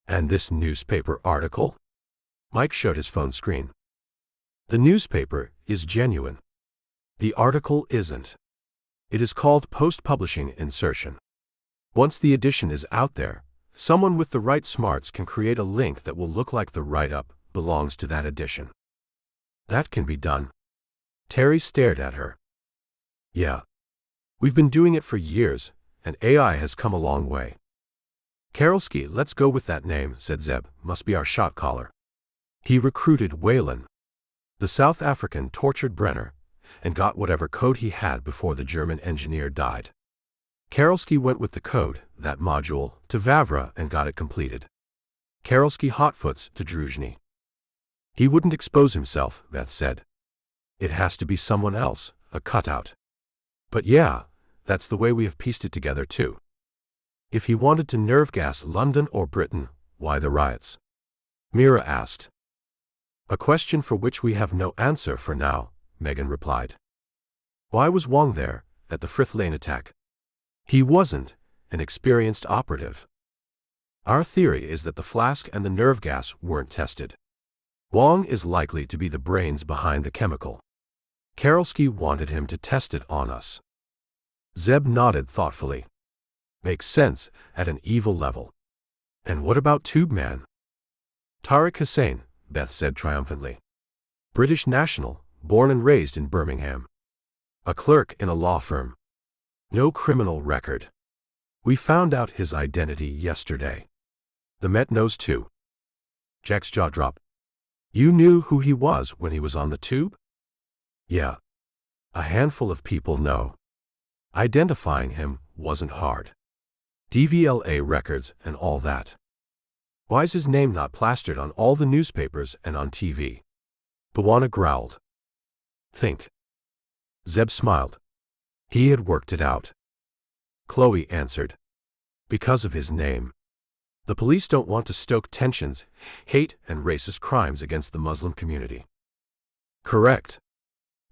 And this newspaper article? Mike showed his phone screen. The newspaper is genuine. The article isn't. It is called post-publishing insertion. Once the edition is out there, someone with the right smarts can create a link that will look like the write-up belongs to that edition. That can be done. Terry stared at her. Yeah. We've been doing it for years, and AI has come a long way. Karolsky, let's go with that name, said Zeb, must be our shot caller. He recruited Whalen. The South African tortured Brenner, and got whatever code he had before the German engineer died. Karolsky went with the code, that module, to Vavra and got it completed. Karolsky hotfoots to Druzhny. He wouldn't expose himself, Beth said. It has to be someone else, a cutout. But yeah, that's the way we have pieced it together too. If he wanted to nerve gas London or Britain, why the riots? Mira asked. A question for which we have no answer for now, Megan replied. Why was Wong there, at the Frith Lane attack? He wasn't an experienced operative. Our theory is that the flask and the nerve gas weren't tested. Wong is likely to be the brains behind the chemical. Karolsky wanted him to test it on us. Zeb nodded thoughtfully. Makes sense at an evil level. And what about Tube Man? Tariq Hussain, Beth said triumphantly. British national, born and raised in Birmingham. A clerk in a law firm. No criminal record. We found out his identity yesterday. The Met knows too. Jack's jaw dropped. You knew who he was when he was on the tube? Yeah. A handful of people know. Identifying him wasn't hard. DVLA records and all that. Why's his name not plastered on all the newspapers and on TV? Bawana growled. Think. Zeb smiled. He had worked it out. Chloe answered. Because of his name. The police don't want to stoke tensions, hate, and racist crimes against the Muslim community. Correct.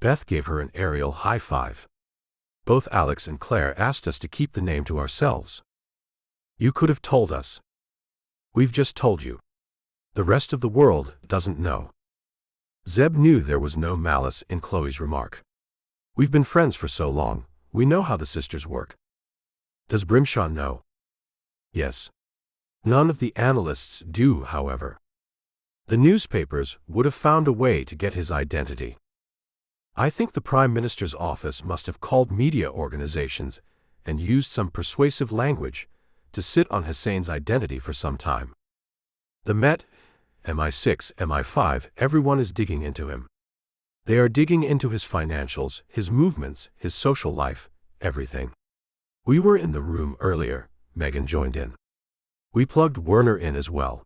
Beth gave her an aerial high five. Both Alex and Claire asked us to keep the name to ourselves. You could have told us. We've just told you. The rest of the world doesn't know. Zeb knew there was no malice in Chloe's remark. We've been friends for so long, we know how the sisters work. Does Brimshaw know? Yes. None of the analysts do, however. The newspapers would have found a way to get his identity. I think the Prime Minister's office must have called media organizations and used some persuasive language to sit on Hussein's identity for some time. The Met, MI6, MI5, everyone is digging into him. They are digging into his financials, his movements, his social life, everything. We were in the room earlier, Megan joined in. We plugged Werner in as well.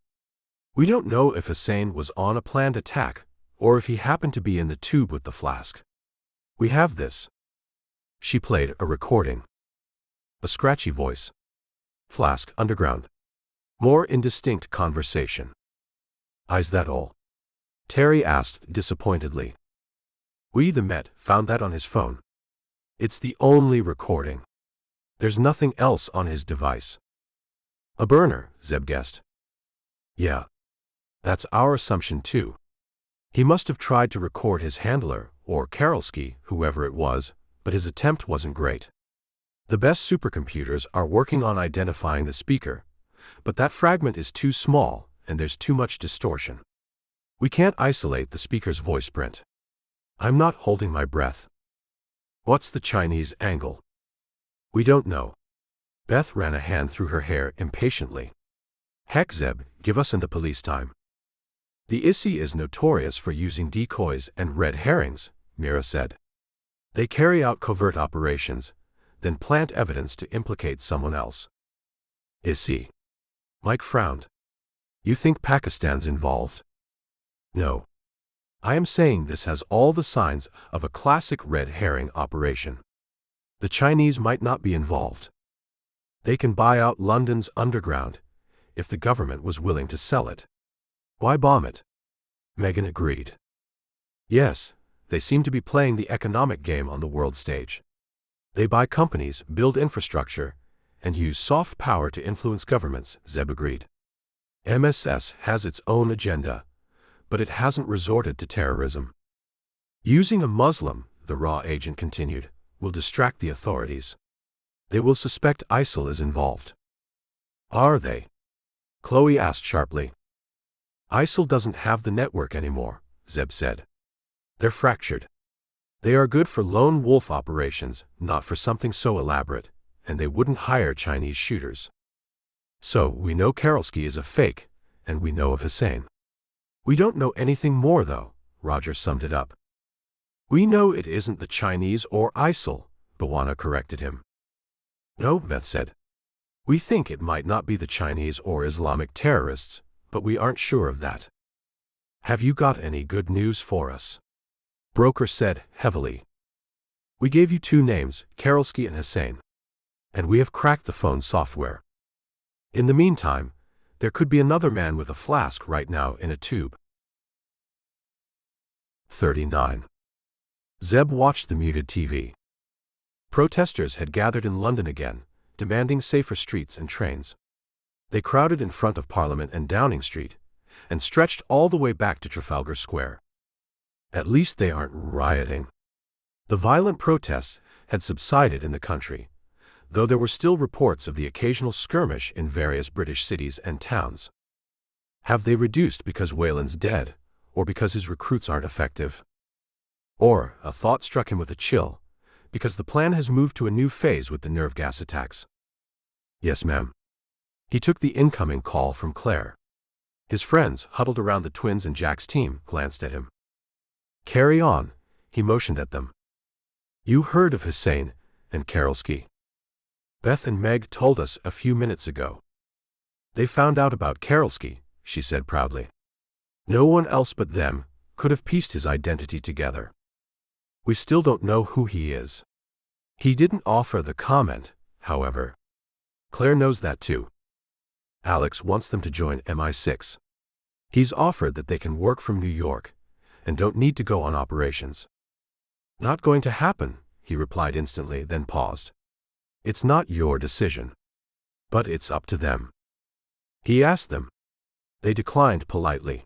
We don't know if Hussein was on a planned attack, or if he happened to be in the tube with the flask. We have this. She played a recording. A scratchy voice. Flask underground. More indistinct conversation. Is that all? Terry asked disappointedly. We, the Met, found that on his phone. It's the only recording. There's nothing else on his device. A burner, Zeb guessed. Yeah. That's our assumption too. He must have tried to record his handler, or Karolsky, whoever it was, but his attempt wasn't great. The best supercomputers are working on identifying the speaker, but that fragment is too small, and there's too much distortion. We can't isolate the speaker's voice print. I'm not holding my breath. What's the Chinese angle? We don't know. Beth ran a hand through her hair impatiently. Heck, Zeb, give us and the police time. The ISI is notorious for using decoys and red herrings, Mira said. They carry out covert operations, then plant evidence to implicate someone else. ISI. Mike frowned. You think Pakistan's involved? No. I am saying this has all the signs of a classic red herring operation. The Chinese might not be involved. They can buy out London's underground, if the government was willing to sell it. Why bomb it? Megan agreed. Yes, they seem to be playing the economic game on the world stage. They buy companies, build infrastructure, and use soft power to influence governments, Zeb agreed. MSS has its own agenda, but it hasn't resorted to terrorism. Using a Muslim, the raw agent continued, will distract the authorities. They will suspect ISIL is involved. Are they? Chloe asked sharply. ISIL doesn't have the network anymore, Zeb said. They're fractured. They are good for lone wolf operations, not for something so elaborate, and they wouldn't hire Chinese shooters. So, we know Karolsky is a fake, and we know of Hussein. We don't know anything more though, Roger summed it up. We know it isn't the Chinese or ISIL, Bawana corrected him. No, Beth said. We think it might not be the Chinese or Islamic terrorists, but we aren't sure of that. Have you got any good news for us? Broker said heavily. We gave you two names, Karolsky and Hussein. And we have cracked the phone software. In the meantime, there could be another man with a flask right now in a tube. 39. Zeb watched the muted TV. Protesters had gathered in London again, demanding safer streets and trains. They crowded in front of Parliament and Downing Street, and stretched all the way back to Trafalgar Square. At least they aren't rioting. The violent protests had subsided in the country, though there were still reports of the occasional skirmish in various British cities and towns. Have they reduced because Whelan's dead, or because his recruits aren't effective? Or, a thought struck him with a chill, because the plan has moved to a new phase with the nerve gas attacks. Yes, ma'am. He took the incoming call from Clare. His friends, huddled around the twins and Jack's team, glanced at him. Carry on, he motioned at them. You heard of Hussein and Karolsky. Beth and Meg told us a few minutes ago. They found out about Karolsky, she said proudly. No one else but them could have pieced his identity together. We still don't know who he is. He didn't offer the comment, however. Claire knows that too. Alex wants them to join MI6. He's offered that they can work from New York, and don't need to go on operations. Not going to happen, he replied instantly, then paused. It's not your decision. But it's up to them. He asked them. They declined politely.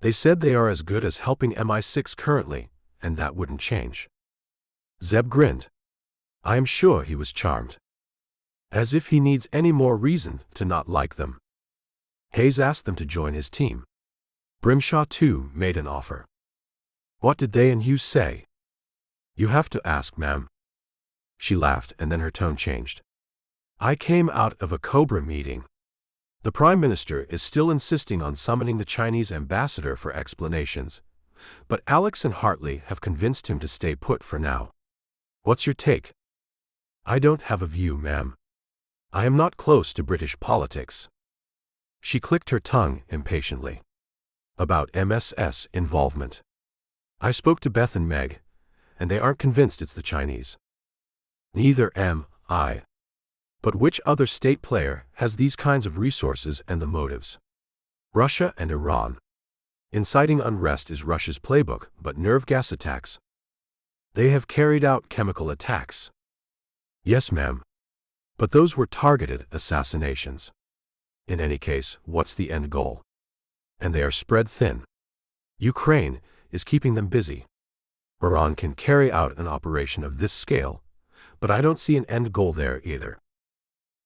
They said they are as good as helping MI6 currently, and that wouldn't change. Zeb grinned. I am sure he was charmed. As if he needs any more reason to not like them. Hayes asked them to join his team. Grimshaw, too, made an offer. What did they and Hughes say? You have to ask, ma'am. She laughed, and then her tone changed. I came out of a Cobra meeting. The Prime Minister is still insisting on summoning the Chinese ambassador for explanations, but Alex and Hartley have convinced him to stay put for now. What's your take? I don't have a view, ma'am. I am not close to British politics. She clicked her tongue impatiently. About MSS involvement. I spoke to Beth and Meg, and they aren't convinced it's the Chinese. Neither am I. But which other state player has these kinds of resources and the motives? Russia and Iran. Inciting unrest is Russia's playbook, but nerve gas attacks. They have carried out chemical attacks. Yes, ma'am. But those were targeted assassinations. In any case, what's the end goal? And they are spread thin. Ukraine is keeping them busy. Iran can carry out an operation of this scale, but I don't see an end goal there either.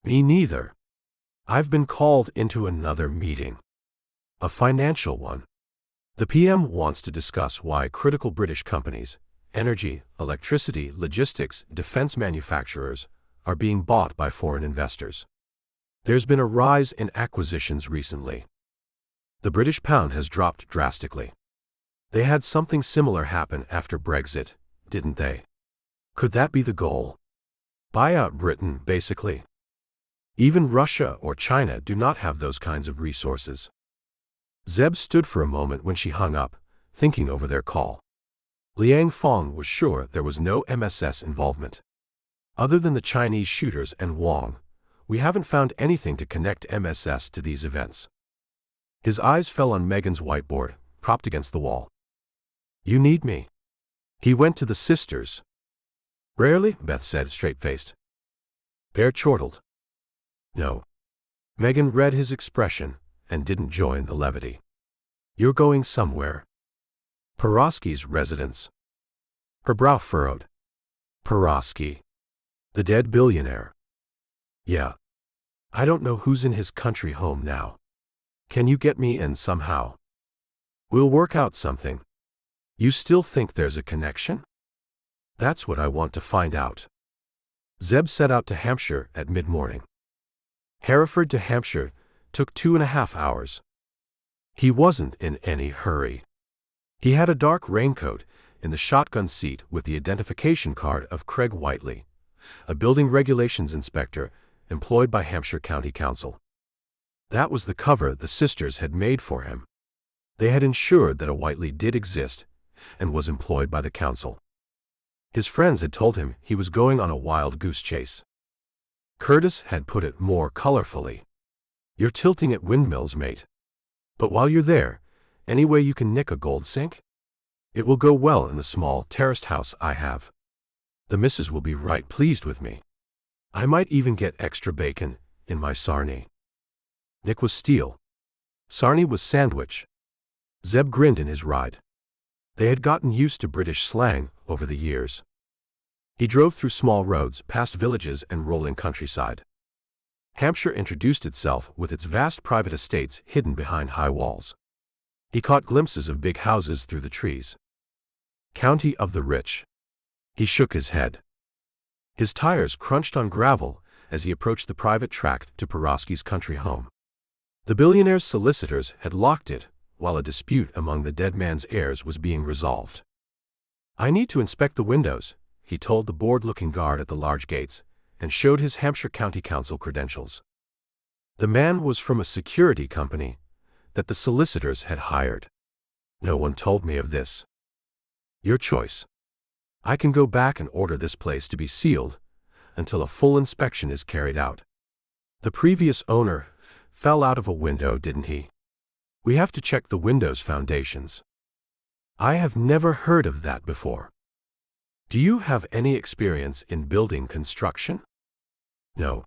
Me neither. I've been called into another meeting. A financial one. The PM wants to discuss why critical British companies, energy, electricity, logistics, defense manufacturers, are being bought by foreign investors. There's been a rise in acquisitions recently. The British pound has dropped drastically. They had something similar happen after Brexit, didn't they? Could that be the goal? Buy out Britain, basically. Even Russia or China do not have those kinds of resources. Zeb stood for a moment when she hung up, thinking over their call. Liang Fong was sure there was no MSS involvement. Other than the Chinese shooters and Wong, we haven't found anything to connect MSS to these events. His eyes fell on Megan's whiteboard, propped against the wall. You need me. He went to the sisters. Rarely, Beth said, straight-faced. Bear chortled. No. Megan read his expression and didn't join the levity. You're going somewhere. Porosky's residence. Her brow furrowed. Porosky. The dead billionaire. Yeah. I don't know who's in his country home now. Can you get me in somehow? We'll work out something. You still think there's a connection? That's what I want to find out. Zeb set out to Hampshire at mid-morning. Hereford to Hampshire took 2.5 hours. He wasn't in any hurry. He had a dark raincoat in the shotgun seat with the identification card of Craig Whiteley, a building regulations inspector employed by Hampshire County Council. That was the cover the sisters had made for him. They had ensured that a Whiteley did exist and was employed by the council. His friends had told him he was going on a wild goose chase. Curtis had put it more colorfully. You're tilting at windmills, mate. But while you're there, any way you can nick a gold sink? It will go well in the small terraced house I have. The missus will be right pleased with me. I might even get extra bacon in my sarnie. Nick was steel. Sarnie was sandwich. Zeb grinned in his ride. They had gotten used to British slang over the years. He drove through small roads, past villages and rolling countryside. Hampshire introduced itself with its vast private estates hidden behind high walls. He caught glimpses of big houses through the trees. County of the rich. He shook his head. His tires crunched on gravel as he approached the private track to Porosky's country home. The billionaire's solicitors had locked it, while a dispute among the dead man's heirs was being resolved. I need to inspect the windows, he told the bored-looking guard at the large gates, and showed his Hampshire County Council credentials. The man was from a security company that the solicitors had hired. No one told me of this. Your choice. I can go back and order this place to be sealed until a full inspection is carried out. The previous owner fell out of a window, didn't he? We have to check the window's foundations. I have never heard of that before. Do you have any experience in building construction? No.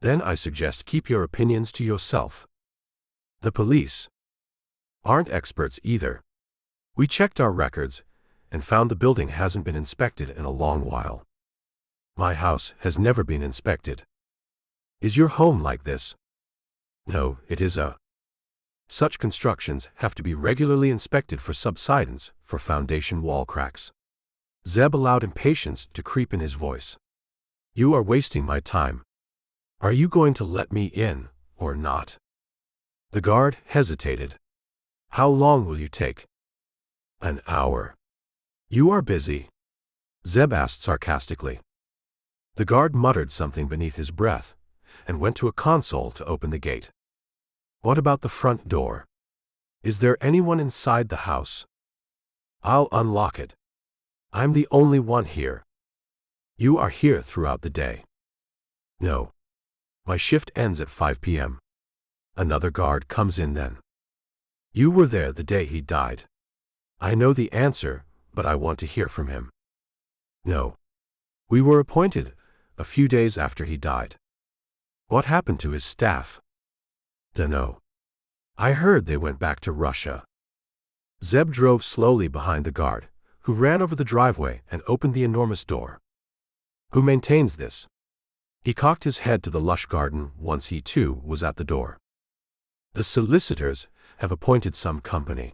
Then I suggest keep your opinions to yourself. The police aren't experts either. We checked our records and found the building hasn't been inspected in a long while. My house has never been inspected. Is your home like this? No, it is a. Such constructions have to be regularly inspected for subsidence, for foundation wall cracks. Zeb allowed impatience to creep in his voice. You are wasting my time. Are you going to let me in, or not? The guard hesitated. How long will you take? An hour. You are busy? Zeb asked sarcastically. The guard muttered something beneath his breath and went to a console to open the gate. What about the front door? Is there anyone inside the house? I'll unlock it. I'm the only one here. You are here throughout the day. No. My shift ends at 5 p.m. Another guard comes in then. You were there the day he died. I know the answer, but I want to hear from him. No. We were appointed a few days after he died. What happened to his staff? Dunno. I heard they went back to Russia. Zeb drove slowly behind the guard, who ran over the driveway and opened the enormous door. Who maintains this? He cocked his head to the lush garden once he too was at the door. The solicitors have appointed some company.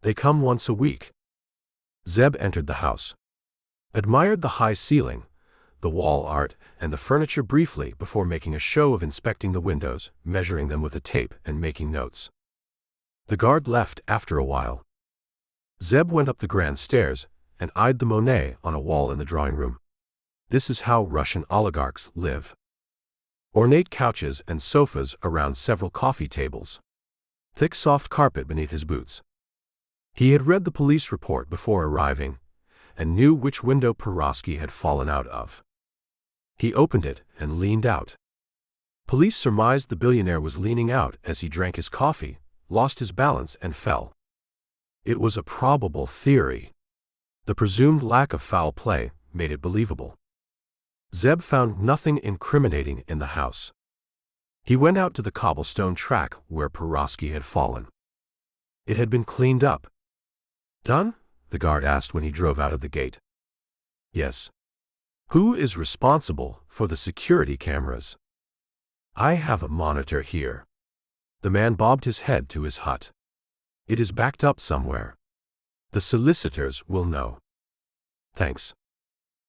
They come once a week. Zeb entered the house, admired the high ceiling, the wall art, and the furniture briefly before making a show of inspecting the windows, measuring them with a tape, and making notes. The guard left after a while. Zeb went up the grand stairs and eyed the Monet on a wall in the drawing room. This is how Russian oligarchs live. Ornate couches and sofas around several coffee tables. Thick soft carpet beneath his boots. He had read the police report before arriving and knew which window Perovsky had fallen out of. He opened it and leaned out. Police surmised the billionaire was leaning out as he drank his coffee, lost his balance and fell. It was a probable theory. The presumed lack of foul play made it believable. Zeb found nothing incriminating in the house. He went out to the cobblestone track where Perovsky had fallen. It had been cleaned up. Done? The guard asked when he drove out of the gate. Yes. Who is responsible for the security cameras? I have a monitor here. The man bobbed his head to his hut. It is backed up somewhere. The solicitors will know. Thanks.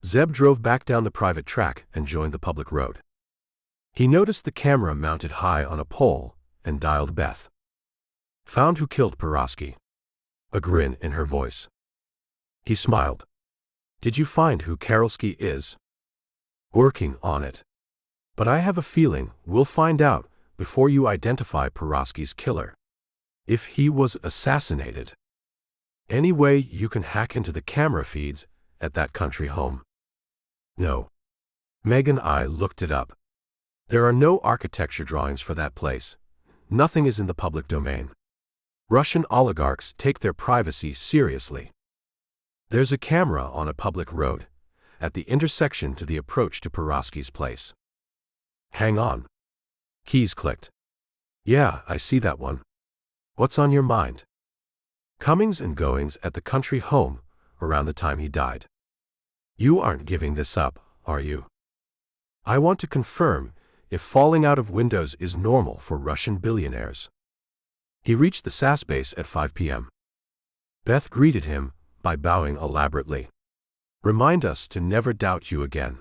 Zeb drove back down the private track and joined the public road. He noticed the camera mounted high on a pole and dialed Beth. Found who killed Perovsky. A grin in her voice. He smiled. Did you find who Karolsky is? Working on it. But I have a feeling we'll find out before you identify Perovsky's killer. If he was assassinated. Any way you can hack into the camera feeds at that country home? No. Meg and I looked it up. There are no architecture drawings for that place. Nothing is in the public domain. Russian oligarchs take their privacy seriously. There's a camera on a public road, at the intersection to the approach to Perovsky's place. Hang on. Keys clicked. Yeah, I see that one. What's on your mind? Comings and goings at the country home around the time he died. You aren't giving this up, are you? I want to confirm if falling out of windows is normal for Russian billionaires. He reached the SAS base at 5 p.m. Beth greeted him by bowing elaborately. Remind us to never doubt you again.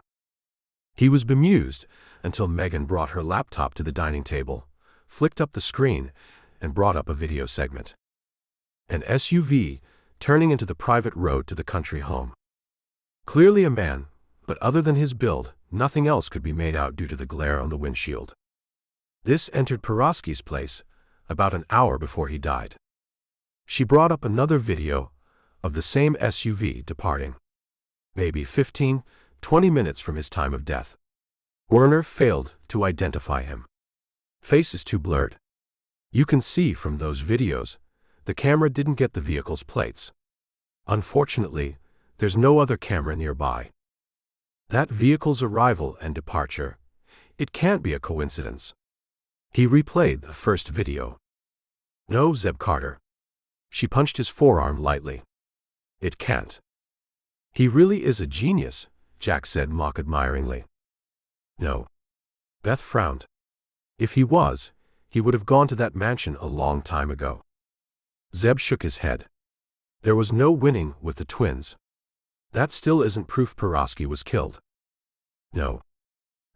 He was bemused until Megan brought her laptop to the dining table, flicked up the screen, and brought up a video segment. An SUV turning into the private road to the country home. Clearly a man, but other than his build, nothing else could be made out due to the glare on the windshield. This entered Perovsky's place about an hour before he died. She brought up another video of the same SUV departing. Maybe 15, 20 minutes from his time of death. Werner failed to identify him. Face is too blurred. You can see from those videos The camera didn't get the vehicle's plates. Unfortunately, there's no other camera nearby. That vehicle's arrival and departure, it can't be a coincidence. He replayed the first video. No, Zeb Carter. She punched his forearm lightly. It can't. He really is a genius, Jack said mock-admiringly. No. Beth frowned. If he was, he would have gone to that mansion a long time ago. Zeb shook his head. There was no winning with the twins. That still isn't proof Porosky was killed. No.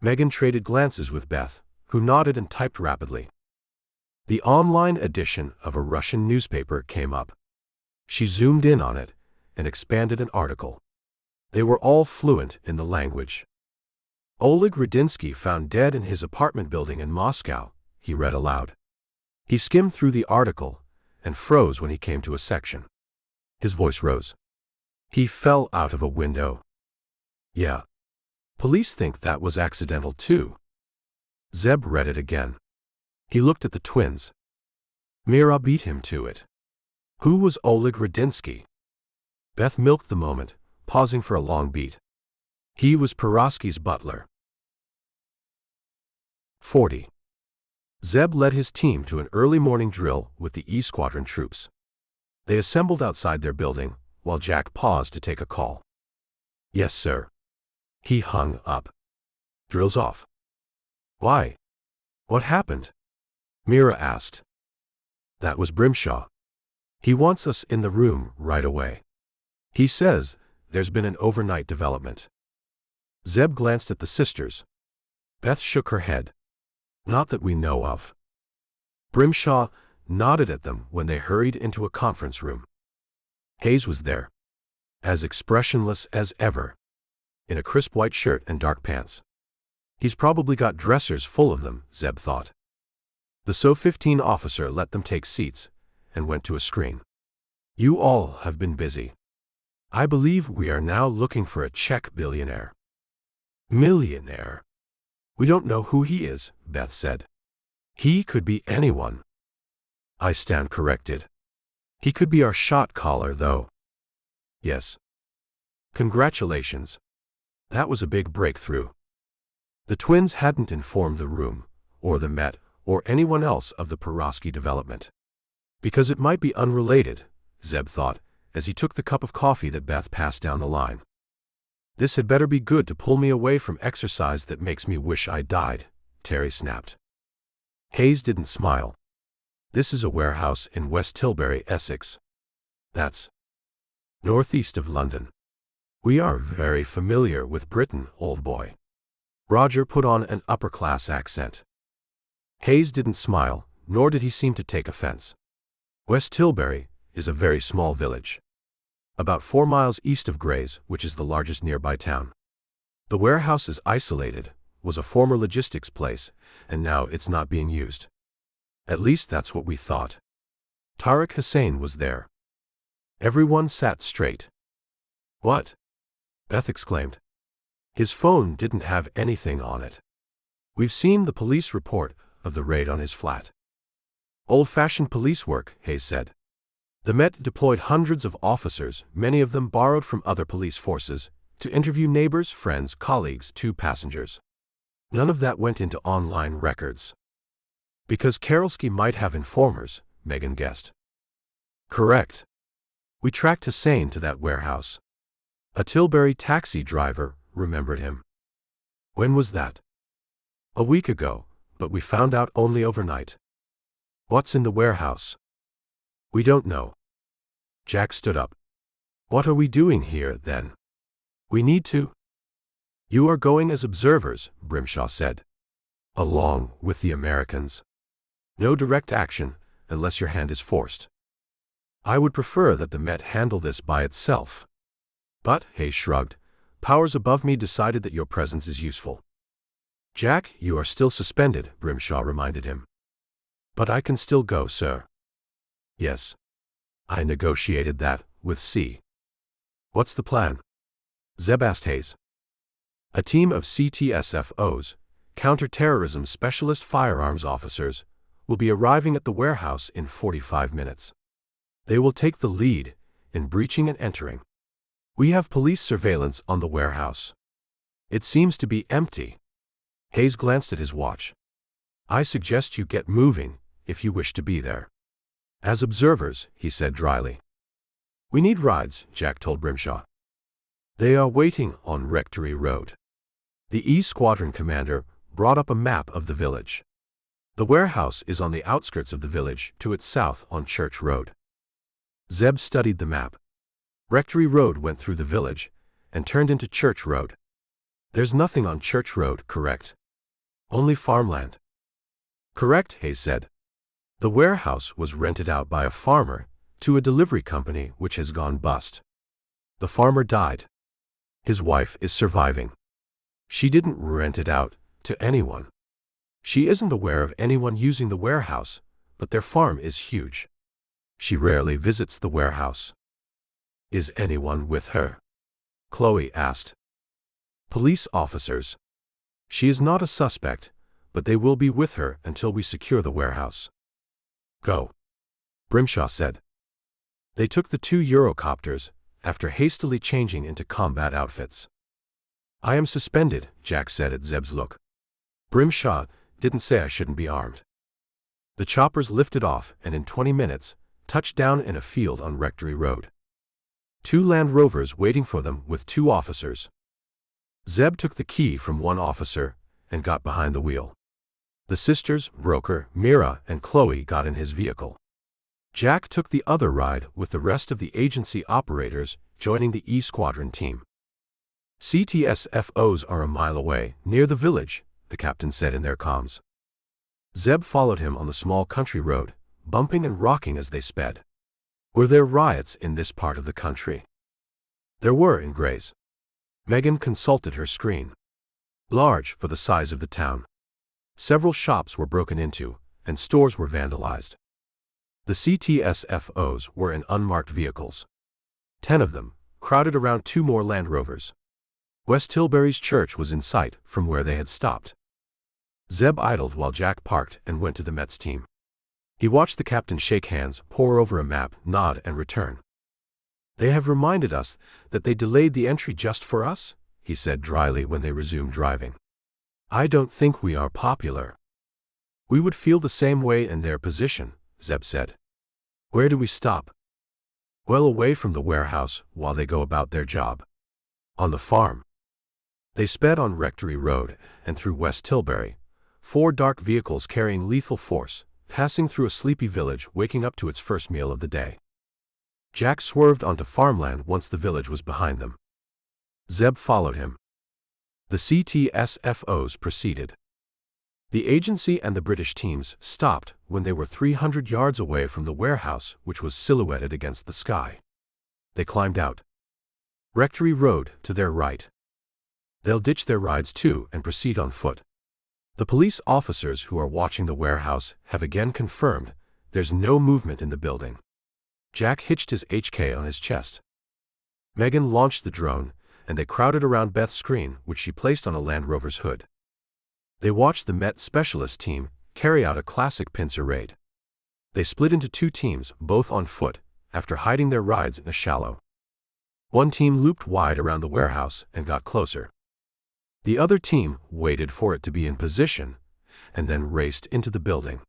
Megan traded glances with Beth, who nodded and typed rapidly. The online edition of a Russian newspaper came up. She zoomed in on it and expanded an article. They were all fluent in the language. Oleg Radinsky found dead in his apartment building in Moscow, he read aloud. He skimmed through the article and froze when he came to a section. His voice rose. He fell out of a window. Yeah. Police think that was accidental too. Zeb read it again. He looked at the twins. Mira beat him to it. Who was Oleg Radinsky? Beth milked the moment, pausing for a long beat. He was Porosky's butler. 40. Zeb led his team to an early morning drill with the E Squadron troops. They assembled outside their building, while Jack paused to take a call. Yes, sir. He hung up. Drill's off. Why? What happened? Mira asked. That was Brimshaw. He wants us in the room right away. He says there's been an overnight development. Zeb glanced at the sisters. Beth shook her head. Not that we know of. Brimshaw nodded at them when they hurried into a conference room. Hayes was there, as expressionless as ever, in a crisp white shirt and dark pants. He's probably got dressers full of them, Zeb thought. The So-15 officer let them take seats and went to a screen. You all have been busy. I believe we are now looking for a Czech billionaire. Millionaire. We don't know who he is, Beth said. He could be anyone. I stand corrected. He could be our shot caller, though. Yes. Congratulations. That was a big breakthrough. The twins hadn't informed the room, or the Met, or anyone else of the Porosky development. Because it might be unrelated, Zeb thought, as he took the cup of coffee that Beth passed down the line. This had better be good to pull me away from exercise that makes me wish I died, Terry snapped. Hayes didn't smile. This is a warehouse in West Tilbury, Essex. That's northeast of London. We are very familiar with Britain, old boy. Roger put on an upper-class accent. Hayes didn't smile, nor did he seem to take offense. West Tilbury is a very small village. About 4 miles east of Grays, which is the largest nearby town. The warehouse is isolated, was a former logistics place, and now it's not being used. At least that's what we thought. Tariq Hussein was there. Everyone sat straight. What? Beth exclaimed. His phone didn't have anything on it. We've seen the police report of the raid on his flat. Old-fashioned police work, Hayes said. The Met deployed hundreds of officers, many of them borrowed from other police forces, to interview neighbors, friends, colleagues, 2 passengers. None of that went into online records. Because Karolsky might have informers, Megan guessed. Correct. We tracked Hussein to that warehouse. A Tilbury taxi driver remembered him. When was that? A week ago, but we found out only overnight. What's in the warehouse? We don't know. Jack stood up. What are we doing here, then? We need to. You are going as observers, Brimshaw said. Along with the Americans. No direct action, unless your hand is forced. I would prefer that the Met handle this by itself. But, Hayes shrugged, powers above me decided that your presence is useful. Jack, you are still suspended, Brimshaw reminded him. But I can still go, sir. Yes. I negotiated that with C. What's the plan? Zeb asked Hayes. A team of CTSFOs, counter-terrorism specialist firearms officers, will be arriving at the warehouse in 45 minutes. They will take the lead in breaching and entering. We have police surveillance on the warehouse. It seems to be empty. Hayes glanced at his watch. I suggest you get moving if you wish to be there. As observers, he said dryly. We need rides, Jack told Grimshaw. They are waiting on Rectory Road. The E Squadron commander brought up a map of the village. The warehouse is on the outskirts of the village to its south on Church Road. Zeb studied the map. Rectory Road went through the village and turned into Church Road. There's nothing on Church Road, correct? Only farmland. Correct, Hayes said. The warehouse was rented out by a farmer to a delivery company which has gone bust. The farmer died. His wife is surviving. She didn't rent it out to anyone. She isn't aware of anyone using the warehouse, but their farm is huge. She rarely visits the warehouse. Is anyone with her? Chloe asked. Police officers. She is not a suspect, but they will be with her until we secure the warehouse. Go. Grimshaw said. They took the 2 Eurocopters, after hastily changing into combat outfits. I am suspended, Jack said at Zeb's look. Grimshaw didn't say I shouldn't be armed. The choppers lifted off and in 20 minutes, touched down in a field on Rectory Road. 2 Land Rovers waiting for them with 2 officers. Zeb took the key from one officer and got behind the wheel. The sisters, Broker, Mira, and Chloe got in his vehicle. Jack took the other ride with the rest of the agency operators, joining the E Squadron team. CTSFOs are a mile away, near the village, the captain said in their comms. Zeb followed him on the small country road, bumping and rocking as they sped. Were there riots in this part of the country? There were in Grays. Megan consulted her screen. Large for the size of the town. Several shops were broken into, and stores were vandalized. The CTSFOs were in unmarked vehicles. 10 of them, crowded around 2 more Land Rovers. West Tilbury's church was in sight from where they had stopped. Zeb idled while Jack parked and went to the Mets team. He watched the captain shake hands, pore over a map, nod and return. They have reminded us that they delayed the entry just for us, he said dryly when they resumed driving. I don't think we are popular. We would feel the same way in their position, Zeb said. Where do we stop? Well away from the warehouse while they go about their job. On the farm. They sped on Rectory Road and through West Tilbury, 4 dark vehicles carrying lethal force, passing through a sleepy village waking up to its first meal of the day. Jack swerved onto farmland once the village was behind them. Zeb followed him. The CTSFOs proceeded. The agency and the British teams stopped when they were 300 yards away from the warehouse, which was silhouetted against the sky. They climbed out. Rectory Road to their right. They'll ditch their rides too and proceed on foot. The police officers who are watching the warehouse have again confirmed there's no movement in the building. Jack hitched his HK on his chest. Megan launched the drone, and they crowded around Beth's screen, which she placed on a Land Rover's hood. They watched the Met specialist team carry out a classic pincer raid. They split into 2 teams, both on foot, after hiding their rides in a shallow. One team looped wide around the warehouse and got closer. The other team waited for it to be in position, and then raced into the building.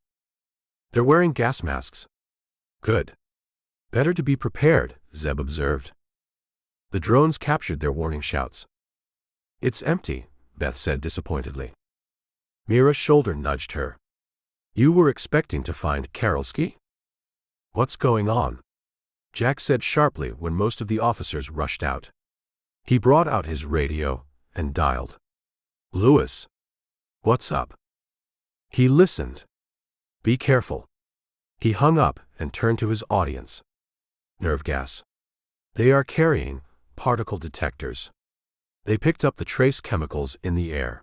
They're wearing gas masks. Good. Better to be prepared, Zeb observed. The drones captured their warning shouts. It's empty, Beth said disappointedly. Mira's shoulder nudged her. You were expecting to find Karolski? What's going on? Jack said sharply when most of the officers rushed out. He brought out his radio and dialed. Lewis. What's up? He listened. Be careful. He hung up and turned to his audience. Nerve gas. They are carrying particle detectors. They picked up the trace chemicals in the air.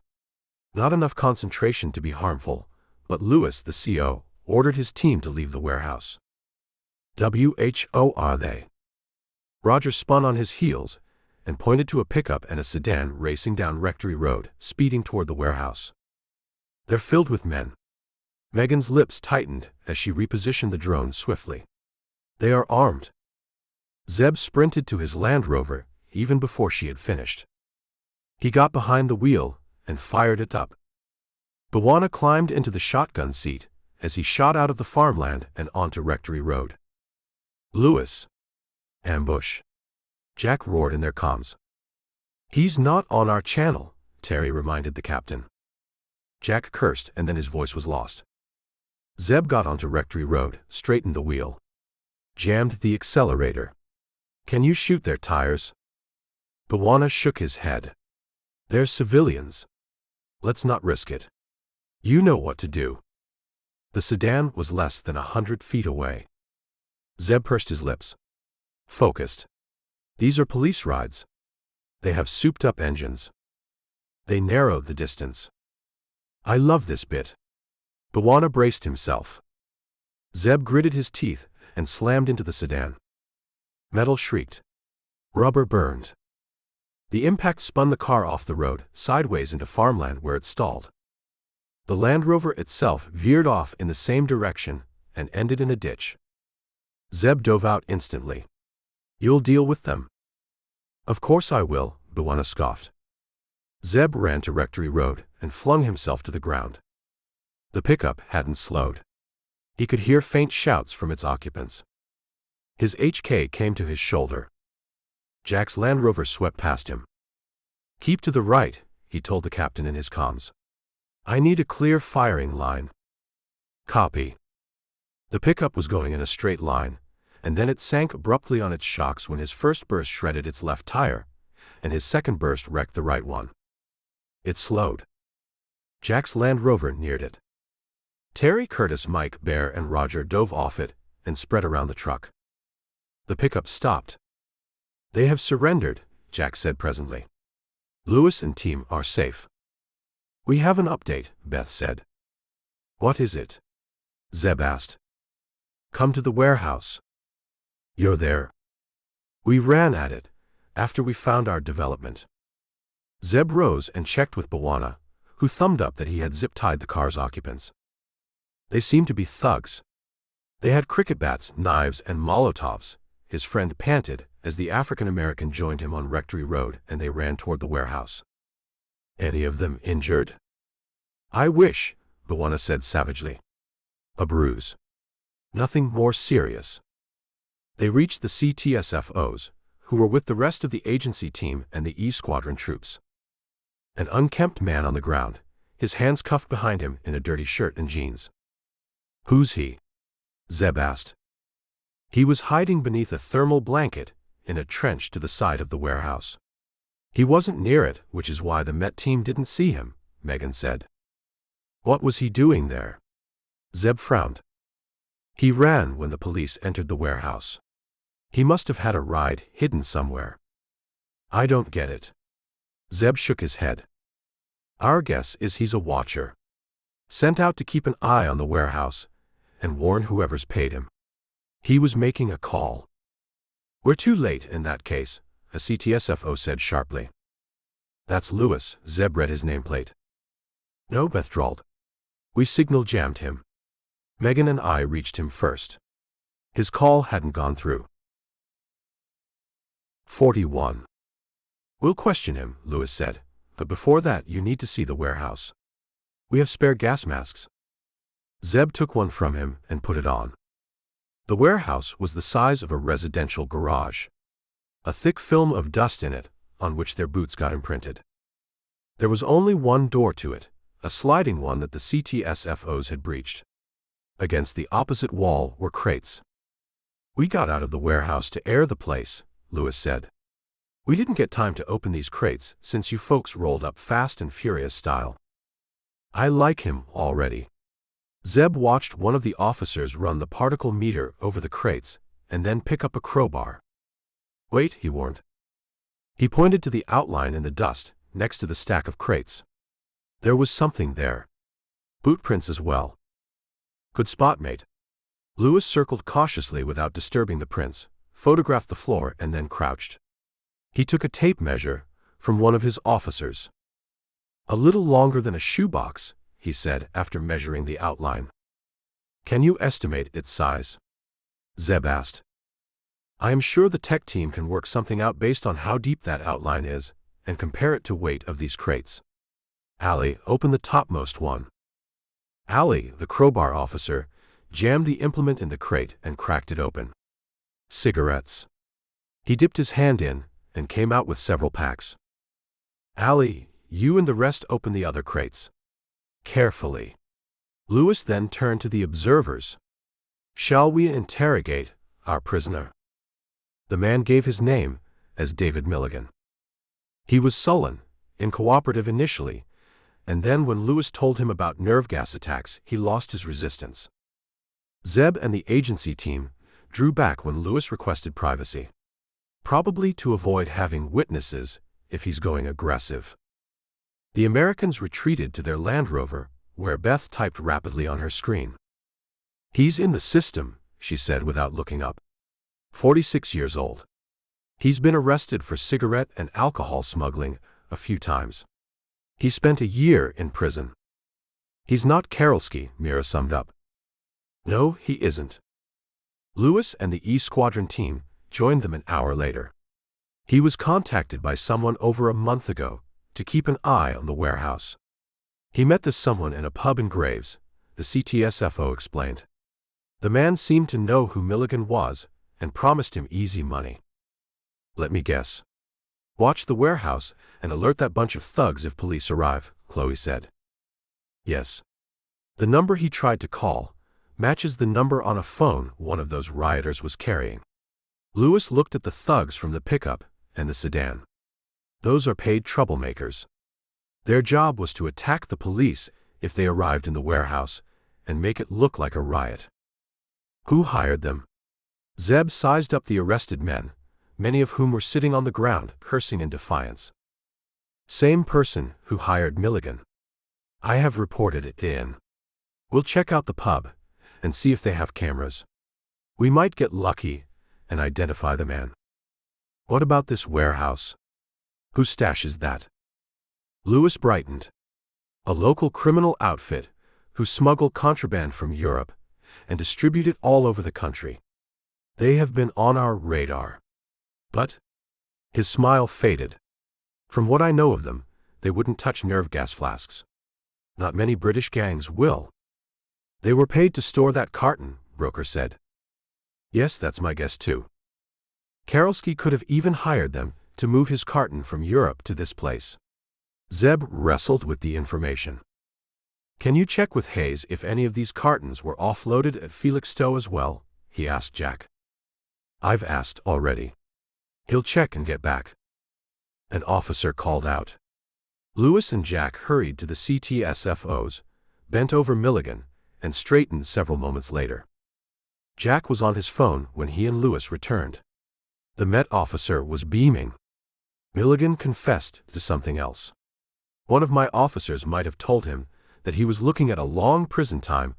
Not enough concentration to be harmful, but Lewis, the CO, ordered his team to leave the warehouse. WHO are they? Roger spun on his heels and pointed to a pickup and a sedan racing down Rectory Road, speeding toward the warehouse. They're filled with men. Megan's lips tightened as she repositioned the drone swiftly. They are armed. Zeb sprinted to his Land Rover even before she had finished. He got behind the wheel and fired it up. Bwana climbed into the shotgun seat as he shot out of the farmland and onto Rectory Road. Lewis. Ambush. Jack roared in their comms. He's not on our channel, Terry reminded the captain. Jack cursed and then his voice was lost. Zeb got onto Rectory Road, straightened the wheel. Jammed the accelerator. Can you shoot their tires? Bwana shook his head. They're civilians. Let's not risk it. You know what to do. The sedan was less than 100 feet away. Zeb pursed his lips. Focused. These are police rides. They have souped-up engines. They narrowed the distance. I love this bit. Bwana braced himself. Zeb gritted his teeth and slammed into the sedan. Metal shrieked. Rubber burned. The impact spun the car off the road, sideways into farmland where it stalled. The Land Rover itself veered off in the same direction and ended in a ditch. Zeb dove out instantly. You'll deal with them. Of course I will, Bwana scoffed. Zeb ran to Rectory Road and flung himself to the ground. The pickup hadn't slowed. He could hear faint shouts from its occupants. His HK came to his shoulder. Jack's Land Rover swept past him. Keep to the right, he told the captain in his comms. I need a clear firing line. Copy. The pickup was going in a straight line, and then it sank abruptly on its shocks when his first burst shredded its left tire, and his second burst wrecked the right one. It slowed. Jack's Land Rover neared it. Terry, Curtis, Mike, Bear, and Roger dove off it and spread around the truck. The pickup stopped. They have surrendered, Jack said presently. Lewis and team are safe. We have an update, Beth said. What is it? Zeb asked. Come to the warehouse. You're there. We ran at it after we found our development. Zeb rose and checked with Bwana, who thumbed up that he had zip-tied the car's occupants. They seemed to be thugs. They had cricket bats, knives, and Molotovs, his friend panted as the African-American joined him on Rectory Road and they ran toward the warehouse. Any of them injured? I wish, Bwana said savagely. A bruise. Nothing more serious. They reached the CTSFOs, who were with the rest of the agency team and the E Squadron troops. An unkempt man on the ground, his hands cuffed behind him in a dirty shirt and jeans. Who's he? Zeb asked. He was hiding beneath a thermal blanket in a trench to the side of the warehouse. He wasn't near it, which is why the Met team didn't see him, Megan said. What was he doing there? Zeb frowned. He ran when the police entered the warehouse. He must have had a ride hidden somewhere. I don't get it. Zeb shook his head. Our guess is he's a watcher. Sent out to keep an eye on the warehouse and warn whoever's paid him. He was making a call. We're too late in that case, a CTSFO said sharply. That's Lewis, Zeb read his nameplate. No, Beth drawled. We signal jammed him. Megan and I reached him first. His call hadn't gone through. 41. We'll question him, Lewis said, but before that you need to see the warehouse. We have spare gas masks. Zeb took one from him and put it on. The warehouse was the size of a residential garage. A thick film of dust in it, on which their boots got imprinted. There was only one door to it, a sliding one that the CTSFOs had breached. Against the opposite wall were crates. We got out of the warehouse to air the place, Lewis said. We didn't get time to open these crates since you folks rolled up fast and furious style. I like him already. Zeb watched one of the officers run the particle meter over the crates and then pick up a crowbar. Wait, he warned. He pointed to the outline in the dust next to the stack of crates. There was something there. Bootprints as well. Good spot, mate. Lewis circled cautiously without disturbing the prints, photographed the floor and then crouched. He took a tape measure from one of his officers. A little longer than a shoebox, he said after measuring the outline. Can you estimate its size? Zeb asked. I am sure the tech team can work something out based on how deep that outline is and compare it to weight of these crates. Ali, open the topmost one. Ali, the crowbar officer, jammed the implement in the crate and cracked it open. Cigarettes. He dipped his hand in and came out with several packs. Ali, you and the rest open the other crates. Carefully. Lewis then turned to the observers. Shall we interrogate our prisoner? The man gave his name as David Milligan. He was sullen, uncooperative initially, and then when Lewis told him about nerve gas attacks, he lost his resistance. Zeb and the agency team drew back when Lewis requested privacy. Probably to avoid having witnesses if he's going aggressive. The Americans retreated to their Land Rover, where Beth typed rapidly on her screen. He's in the system, she said without looking up. 46 years old. He's been arrested for cigarette and alcohol smuggling a few times. He spent a year in prison. He's not Karolski, Mira summed up. No, he isn't. Lewis and the E Squadron team joined them an hour later. He was contacted by someone over a month ago to keep an eye on the warehouse. He met this someone in a pub in Graves, the CTSFO explained. The man seemed to know who Milligan was and promised him easy money. Let me guess. Watch the warehouse and alert that bunch of thugs if police arrive, Chloe said. Yes. The number he tried to call matches the number on a phone one of those rioters was carrying. Lewis looked at the thugs from the pickup and the sedan. Those are paid troublemakers. Their job was to attack the police if they arrived in the warehouse and make it look like a riot. Who hired them? Zeb sized up the arrested men, many of whom were sitting on the ground, cursing in defiance. Same person who hired Milligan. I have reported it in. We'll check out the pub and see if they have cameras. We might get lucky and identify the man. What about this warehouse? Who stashes that? Lewis brightened. A local criminal outfit who smuggle contraband from Europe and distribute it all over the country. They have been on our radar. But his smile faded. From what I know of them, they wouldn't touch nerve gas flasks. Not many British gangs will. They were paid to store that carton, Broker said. Yes, that's my guess too. Karolski could have even hired them to move his carton from Europe to this place. Zeb wrestled with the information. Can you check with Hayes if any of these cartons were offloaded at Felixstowe as well? He asked Jack. I've asked already. He'll check and get back. An officer called out. Lewis and Jack hurried to the CTSFOs, bent over Milligan, and straightened several moments later. Jack was on his phone when he and Lewis returned. The Met officer was beaming. Milligan confessed to something else. One of my officers might have told him that he was looking at a long prison time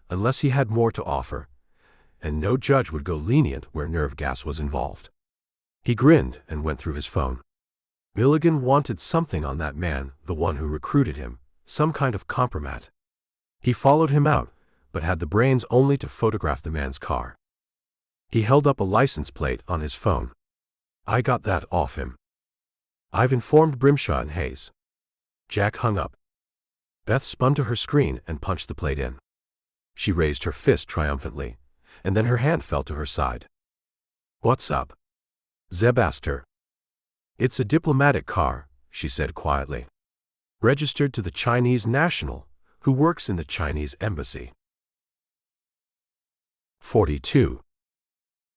unless he had more to offer, and no judge would go lenient where nerve gas was involved. He grinned and went through his phone. Milligan wanted something on that man, the one who recruited him, some kind of compromat. He followed him out, but had the brains only to photograph the man's car. He held up a license plate on his phone. I got that off him. I've informed Brimshaw and Hayes. Jack hung up. Beth spun to her screen and punched the plate in. She raised her fist triumphantly, and then her hand fell to her side. What's up? Zeb asked her. It's a diplomatic car, she said quietly. Registered to the Chinese national, who works in the Chinese embassy. 42.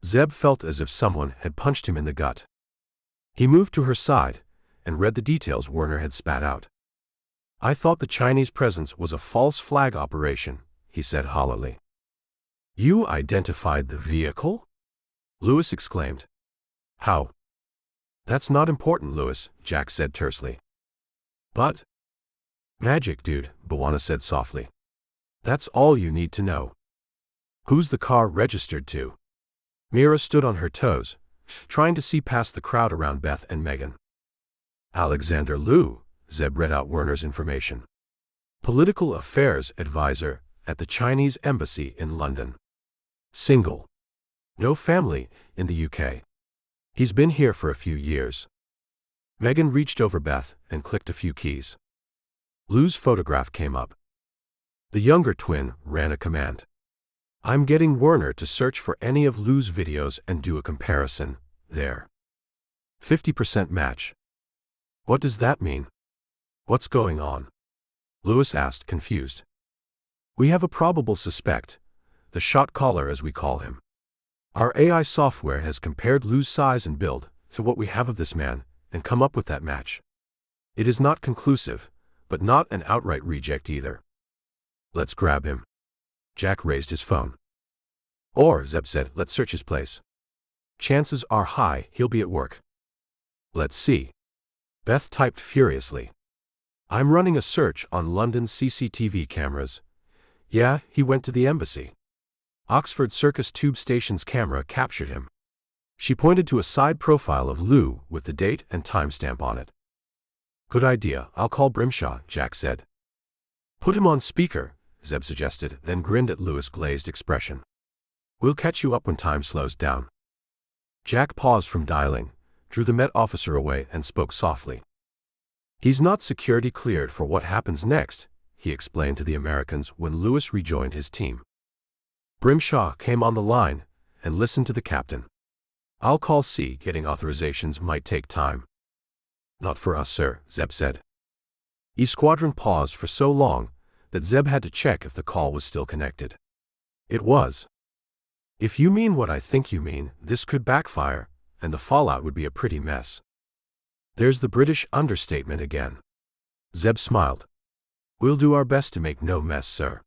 Zeb felt as if someone had punched him in the gut. He moved to her side and read the details Werner had spat out. I thought the Chinese presence was a false flag operation, he said hollowly. You identified the vehicle? Lewis exclaimed. How? That's not important, Lewis, Jack said tersely. But? Magic, dude, Bawana said softly. That's all you need to know. Who's the car registered to? Mira stood on her toes, trying to see past the crowd around Beth and Megan. Alexander Liu, Zeb read out Werner's information. Political Affairs Advisor at the Chinese Embassy in London. Single. No family in the UK. He's been here for a few years. Megan reached over Beth and clicked a few keys. Lou's photograph came up. The younger twin ran a command. I'm getting Werner to search for any of Lou's videos and do a comparison. There. 50% match. What does that mean? What's going on? Lewis asked, confused. We have a probable suspect, the shot caller as we call him. Our AI software has compared Lou's size and build to what we have of this man and come up with that match. It is not conclusive, but not an outright reject either. Let's grab him. Jack raised his phone. Or, Zeb said, let's search his place. Chances are high he'll be at work. Let's see. Beth typed furiously. I'm running a search on London's CCTV cameras. Yeah, he went to the embassy. Oxford Circus Tube Station's camera captured him. She pointed to a side profile of Lou with the date and timestamp on it. Good idea, I'll call Grimshaw, Jack said. Put him on speaker, Zeb suggested, then grinned at Louis' glazed expression. We'll catch you up when time slows down. Jack paused from dialing, drew the Met officer away and spoke softly. He's not security cleared for what happens next, he explained to the Americans when Louis rejoined his team. Grimshaw came on the line and listened to the captain. I'll call C. Getting authorizations might take time. Not for us, sir, Zeb said. E Squadron paused for so long that Zeb had to check if the call was still connected. It was. If you mean what I think you mean, this could backfire, and the fallout would be a pretty mess. There's the British understatement again. Zeb smiled. We'll do our best to make no mess, sir.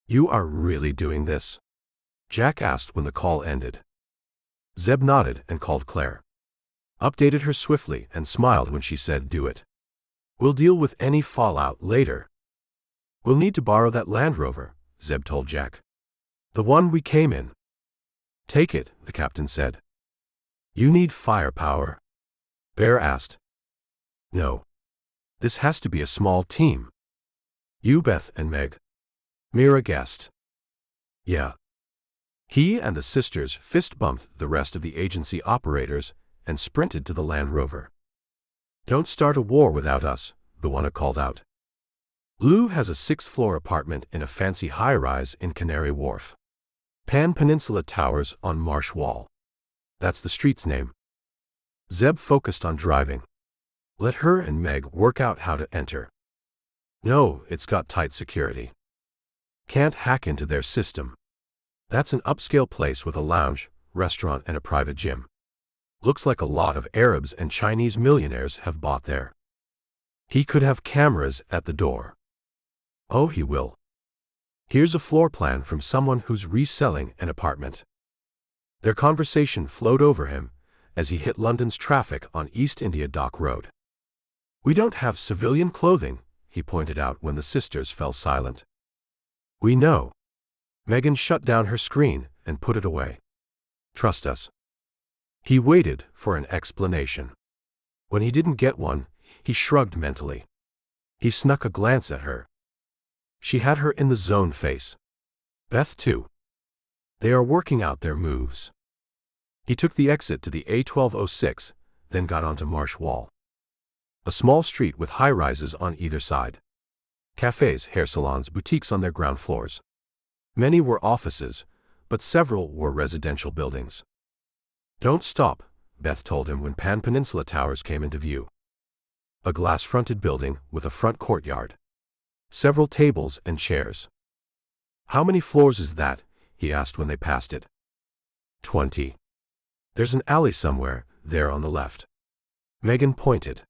You are really doing this? Jack asked when the call ended. Zeb nodded and called Clare. Updated her swiftly and smiled when she said do it. We'll deal with any fallout later. We'll need to borrow that Land Rover, Zeb told Jack. The one we came in. Take it, the captain said. You need firepower? Bear asked. No. This has to be a small team. You, Beth, and Meg. Mira guessed. Yeah. He and the sisters fist-bumped the rest of the agency operators and sprinted to the Land Rover. Don't start a war without us, Buwana called out. Lou has a 6th-floor apartment in a fancy high-rise in Canary Wharf. Pan Peninsula Towers on Marsh Wall. That's the street's name. Zeb focused on driving. Let her and Meg work out how to enter. No, it's got tight security. Can't hack into their system. That's an upscale place with a lounge, restaurant and a private gym. Looks like a lot of Arabs and Chinese millionaires have bought there. He could have cameras at the door. Oh, he will. Here's a floor plan from someone who's reselling an apartment. Their conversation flowed over him as he hit London's traffic on East India Dock Road. We don't have civilian clothing, he pointed out when the sisters fell silent. We know. Megan shut down her screen and put it away. Trust us. He waited for an explanation. When he didn't get one, he shrugged mentally. He snuck a glance at her. She had her in the zone face. Beth too. They are working out their moves. He took the exit to the A1206, then got onto Marsh Wall. A small street with high-rises on either side. Cafes, hair salons, boutiques on their ground floors. Many were offices, but several were residential buildings. Don't stop, Beth told him when Pan Peninsula Towers came into view. A glass-fronted building with a front courtyard. Several tables and chairs. How many floors is that? He asked when they passed it. 20. There's an alley somewhere, there on the left. Megan pointed.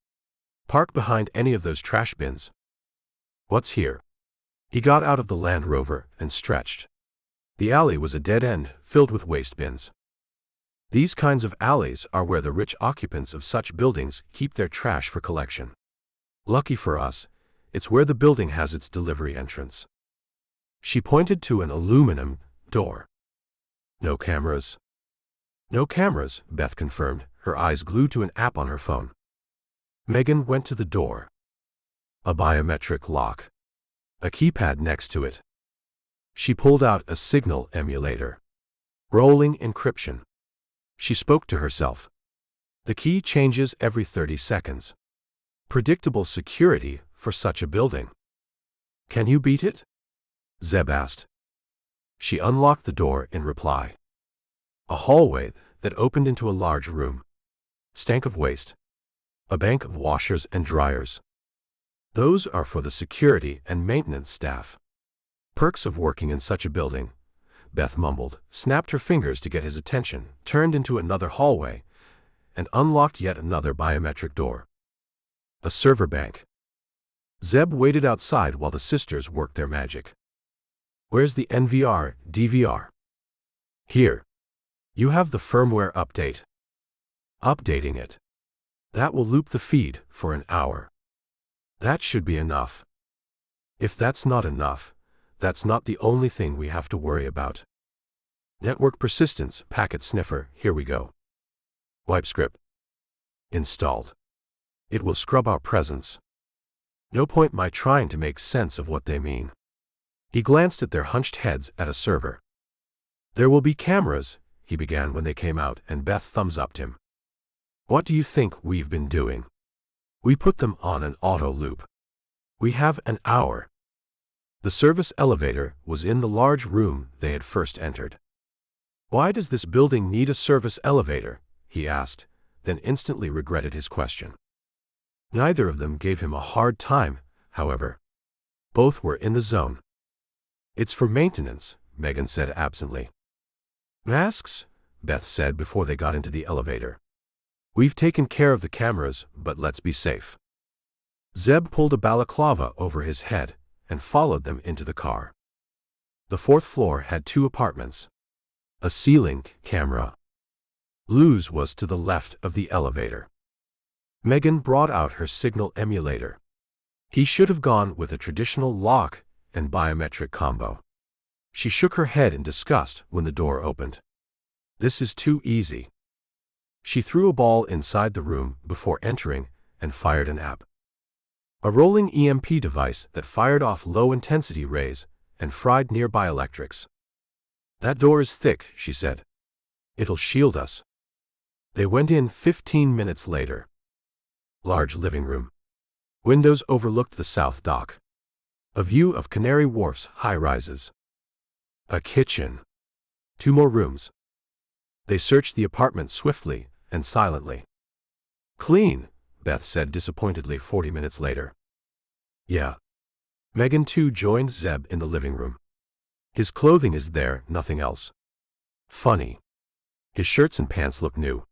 Park behind any of those trash bins. What's here? He got out of the Land Rover and stretched. The alley was a dead end, filled with waste bins. These kinds of alleys are where the rich occupants of such buildings keep their trash for collection. Lucky for us, it's where the building has its delivery entrance. She pointed to an aluminum door. No cameras. No cameras, Beth confirmed, her eyes glued to an app on her phone. Megan went to the door. A biometric lock. A keypad next to it. She pulled out a signal emulator. Rolling encryption. She spoke to herself. The key changes every 30 seconds. Predictable security for such a building. Can you beat it? Zeb asked. She unlocked the door in reply. A hallway that opened into a large room. Stank of waste. A bank of washers and dryers. Those are for the security and maintenance staff. Perks of working in such a building, Beth mumbled, snapped her fingers to get his attention, turned into another hallway, and unlocked yet another biometric door. A server bank. Zeb waited outside while the sisters worked their magic. Where's the NVR, DVR? Here. You have the firmware update. Updating it. That will loop the feed for an hour. That should be enough. If that's not enough, that's not the only thing we have to worry about. Network persistence, packet sniffer, here we go. Wipe script. Installed. It will scrub our presence. No point my trying to make sense of what they mean. He glanced at their hunched heads at a server. There will be cameras, he began when they came out, and Beth thumbs-upped him. What do you think we've been doing? We put them on an auto loop. We have an hour. The service elevator was in the large room they had first entered. Why does this building need a service elevator? He asked, then instantly regretted his question. Neither of them gave him a hard time, however. Both were in the zone. It's for maintenance, Megan said absently. Masks? Beth said before they got into the elevator. We've taken care of the cameras, but let's be safe. Zeb pulled a balaclava over his head and followed them into the car. The fourth floor had 2 apartments. A ceiling camera. Lou's was to the left of the elevator. Megan brought out her signal emulator. He should have gone with a traditional lock and biometric combo. She shook her head in disgust when the door opened. This is too easy. She threw a ball inside the room before entering and fired an app. A rolling EMP device that fired off low-intensity rays and fried nearby electrics. That door is thick, she said. It'll shield us. They went in 15 minutes later. Large living room. Windows overlooked the south dock. A view of Canary Wharf's high-rises. A kitchen. 2 more rooms. They searched the apartment swiftly and silently. Clean, Beth said disappointedly 40 minutes later. Yeah. Megan too joined Zeb in the living room. His clothing is there, nothing else. Funny. His shirts and pants look new.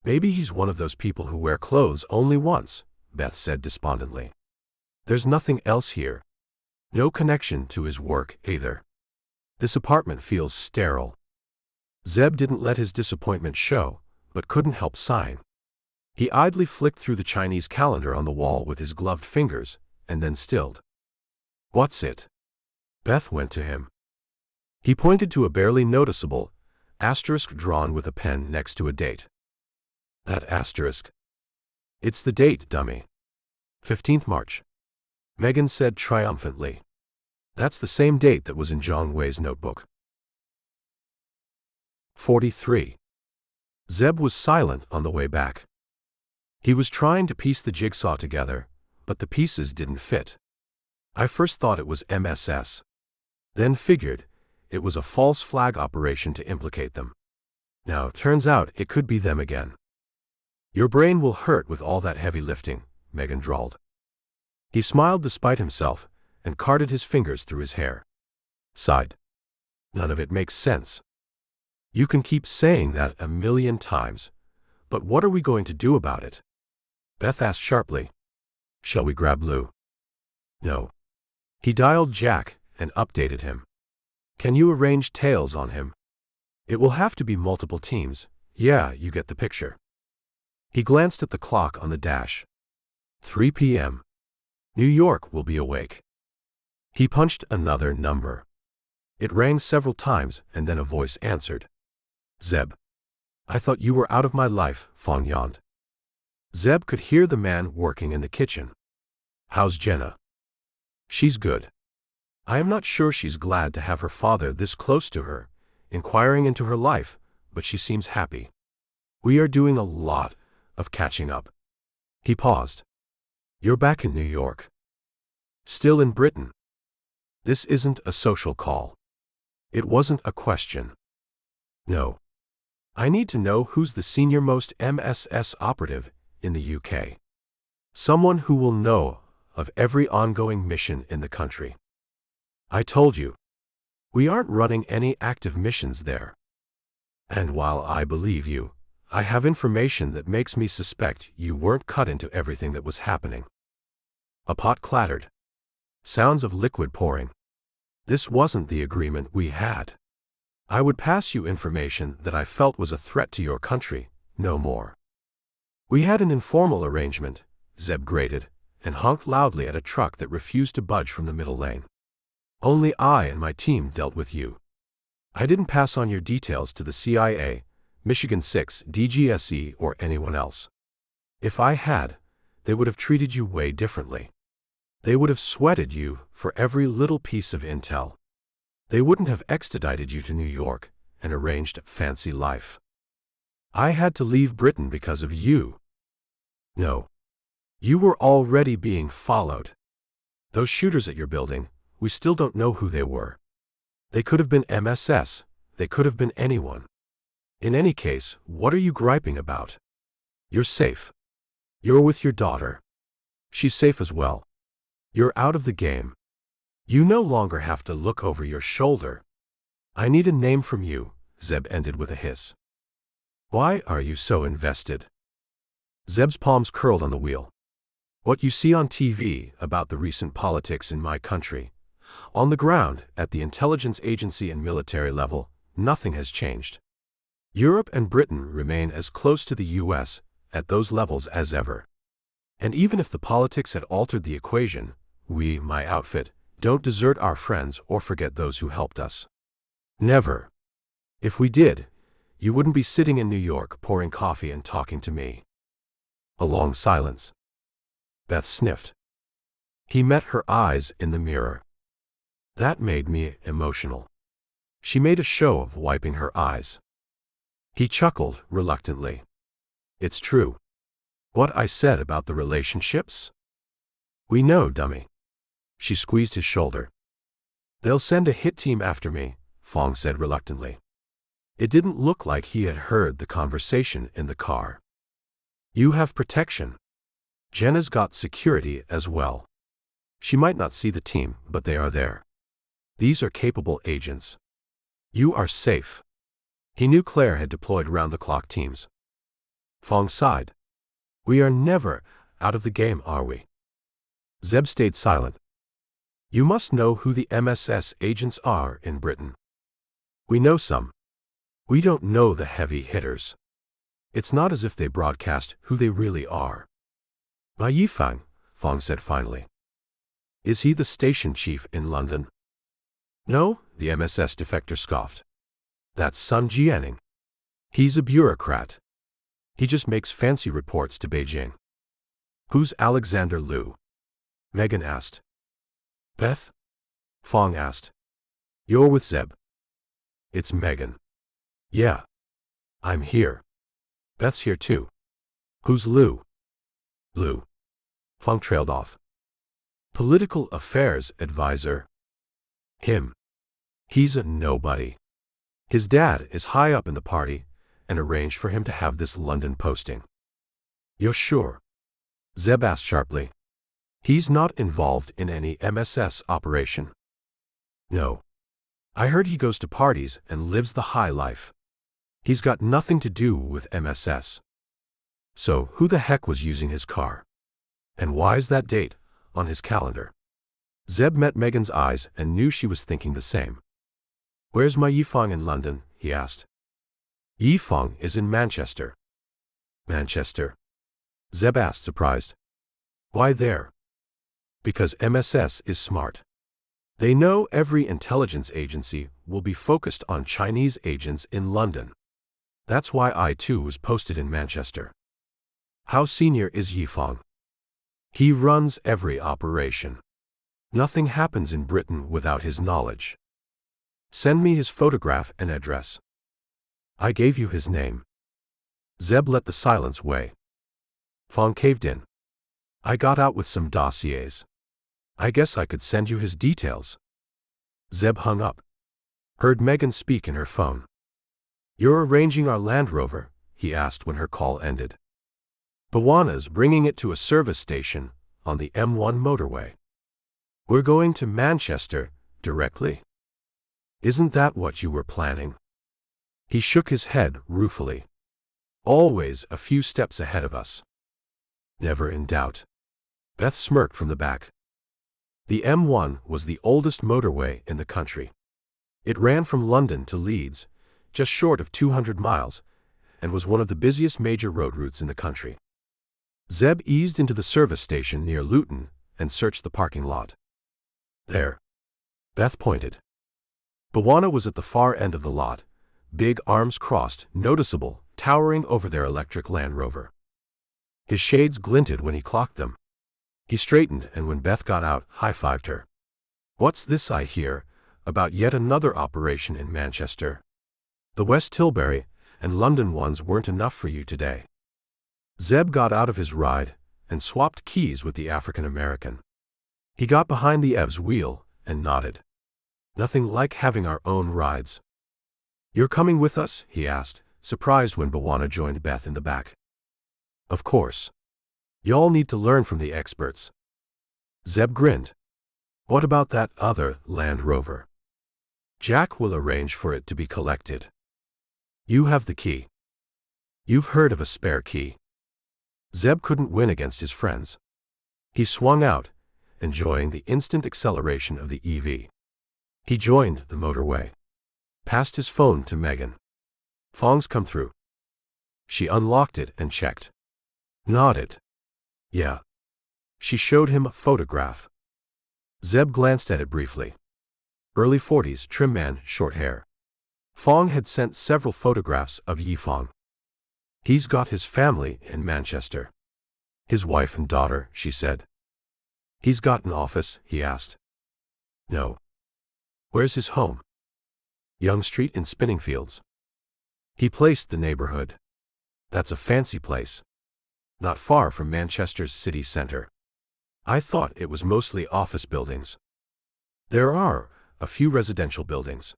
Maybe he's one of those people who wear clothes only once, Beth said despondently. There's nothing else here. No connection to his work, either. This apartment feels sterile. Zeb didn't let his disappointment show, but couldn't help sighing. He idly flicked through the Chinese calendar on the wall with his gloved fingers, and then stilled. What's it? Beth went to him. He pointed to a barely noticeable asterisk drawn with a pen next to a date. That asterisk. It's the date, dummy. 15th March. Megan said triumphantly. That's the same date that was in Zhang Wei's notebook. 43. Zeb was silent on the way back. He was trying to piece the jigsaw together, but the pieces didn't fit. I first thought it was MSS. Then figured it was a false flag operation to implicate them. Now, turns out it could be them again. Your brain will hurt with all that heavy lifting, Megan drawled. He smiled despite himself and carted his fingers through his hair. Sighed. None of it makes sense. You can keep saying that a million times, but what are we going to do about it? Beth asked sharply. Shall we grab Lou? No. He dialed Jack and updated him. Can you arrange tails on him? It will have to be multiple teams. Yeah, you get the picture. He glanced at the clock on the dash. 3 p.m. New York will be awake. He punched another number. It rang several times and then a voice answered. Zeb. I thought you were out of my life, Fong yawned. Zeb could hear the man working in the kitchen. How's Jenna? She's good. I am not sure she's glad to have her father this close to her, inquiring into her life, but she seems happy. We are doing a lot of catching up. He paused. You're back in New York. Still in Britain. This isn't a social call. It wasn't a question. No. I need to know who's the senior-most MSS operative in the UK. Someone who will know of every ongoing mission in the country. I told you. We aren't running any active missions there. And while I believe you, I have information that makes me suspect you weren't cut into everything that was happening. A pot clattered. Sounds of liquid pouring. This wasn't the agreement we had. I would pass you information that I felt was a threat to your country, no more. We had an informal arrangement, Zeb grated, and honked loudly at a truck that refused to budge from the middle lane. Only I and my team dealt with you. I didn't pass on your details to the CIA, Michigan 6, DGSE, or anyone else. If I had, they would have treated you way differently. They would have sweated you for every little piece of intel. They wouldn't have extradited you to New York and arranged a fancy life. I had to leave Britain because of you. No. You were already being followed. Those shooters at your building, we still don't know who they were. They could have been MSS, they could have been anyone. In any case, what are you griping about? You're safe. You're with your daughter. She's safe as well. You're out of the game. You no longer have to look over your shoulder. I need a name from you, Zeb ended with a hiss. Why are you so invested? Zeb's palms curled on the wheel. What you see on TV about the recent politics in my country, on the ground, at the intelligence agency and military level, nothing has changed. Europe and Britain remain as close to the US at those levels as ever. And even if the politics had altered the equation, we, my outfit, don't desert our friends or forget those who helped us. Never. If we did, you wouldn't be sitting in New York pouring coffee and talking to me. A long silence. Beth sniffed. He met her eyes in the mirror. That made me emotional. She made a show of wiping her eyes. He chuckled reluctantly. It's true. What I said about the relationships? We know, dummy. She squeezed his shoulder. They'll send a hit team after me, Fong said reluctantly. It didn't look like he had heard the conversation in the car. You have protection. Jenna's got security as well. She might not see the team, but they are there. These are capable agents. You are safe. He knew Clare had deployed round-the-clock teams. Fong sighed. We are never out of the game, are we? Zeb stayed silent. You must know who the MSS agents are in Britain. We know some. We don't know the heavy hitters. It's not as if they broadcast who they really are. Ma Yifang, Fong said finally. Is he the station chief in London? No, the MSS defector scoffed. That's Sun Jianing. He's a bureaucrat. He just makes fancy reports to Beijing. Who's Alexander Liu? Megan asked. Beth? Fong asked. You're with Zeb. It's Megan. Yeah. I'm here. Beth's here too. Who's Liu? Liu. Fong trailed off. Political affairs advisor. Him. He's a nobody. His dad is high up in the party and arranged for him to have this London posting. You're sure? Zeb asked sharply. He's not involved in any MSS operation. No. I heard he goes to parties and lives the high life. He's got nothing to do with MSS. So who the heck was using his car? And why's that date on his calendar? Zeb met Megan's eyes and knew she was thinking the same. Where's my Yifang in London? He asked. Yifang is in Manchester. Manchester? Zeb asked, surprised. Why there? Because MSS is smart. They know every intelligence agency will be focused on Chinese agents in London. That's why I too was posted in Manchester. How senior is Yifang? He runs every operation. Nothing happens in Britain without his knowledge. Send me his photograph and address. I gave you his name. Zeb let the silence weigh. Fong caved in. I got out with some dossiers. I guess I could send you his details. Zeb hung up. Heard Megan speak in her phone. You're arranging our Land Rover? He asked when her call ended. Bawana's bringing it to a service station on the M1 motorway. We're going to Manchester directly. Isn't that what you were planning? He shook his head ruefully. Always a few steps ahead of us. Never in doubt. Beth smirked from the back. The M1 was the oldest motorway in the country. It ran from London to Leeds, just short of 200 miles, and was one of the busiest major road routes in the country. Zeb eased into the service station near Luton and searched the parking lot. There. Beth pointed. Bawana was at the far end of the lot, big arms crossed, noticeable, towering over their electric Land Rover. His shades glinted when he clocked them. He straightened and when Beth got out, high-fived her. What's this I hear about yet another operation in Manchester? The West Tilbury and London ones weren't enough for you today. Zeb got out of his ride and swapped keys with the African-American. He got behind the Ev's wheel and nodded. Nothing like having our own rides. You're coming with us? He asked, surprised when Bawana joined Beth in the back. Of course. Y'all need to learn from the experts. Zeb grinned. What about that other Land Rover? Jack will arrange for it to be collected. You have the key. You've heard of a spare key. Zeb couldn't win against his friends. He swung out, enjoying the instant acceleration of the EV. He joined the motorway. Passed his phone to Megan. Fong's come through. She unlocked it and checked. Nodded. Yeah. She showed him a photograph. Zeb glanced at it briefly. Early 40s, trim man, short hair. Fong had sent several photographs of Yi Fong. He's got his family in Manchester. His wife and daughter, she said. He's got an office? He asked. No. Where's his home? Young Street in Spinningfields. He placed the neighborhood. That's a fancy place. Not far from Manchester's city centre. I thought it was mostly office buildings. There are a few residential buildings.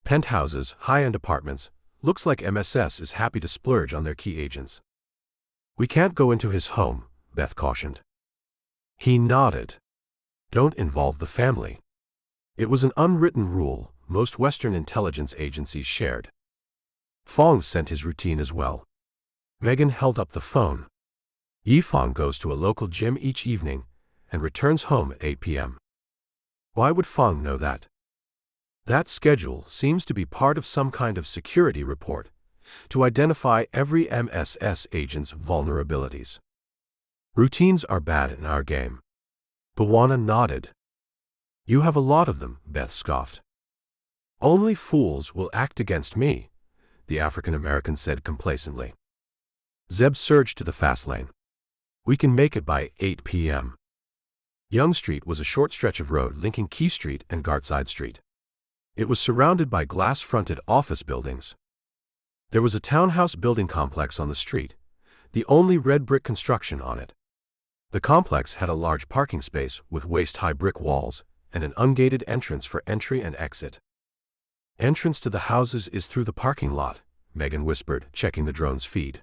Penthouses, high-end apartments. Looks like MSS is happy to splurge on their key agents. We can't go into his home, Beth cautioned. He nodded. Don't involve the family. It was an unwritten rule most Western intelligence agencies shared. Fong sent his routine as well. Megan held up the phone. Yi Fong goes to a local gym each evening and returns home at 8 p.m. Why would Fong know that? That schedule seems to be part of some kind of security report to identify every MSS agent's vulnerabilities. Routines are bad in our game. Bawana nodded. You have a lot of them, Beth scoffed. Only fools will act against me, the African-American said complacently. Zeb surged to the fast lane. We can make it by 8 p.m. Young Street was a short stretch of road linking Key Street and Gartside Street. It was surrounded by glass-fronted office buildings. There was a townhouse building complex on the street, the only red brick construction on it. The complex had a large parking space with waist-high brick walls and an ungated entrance for entry and exit. Entrance to the houses is through the parking lot, Megan whispered, checking the drone's feed.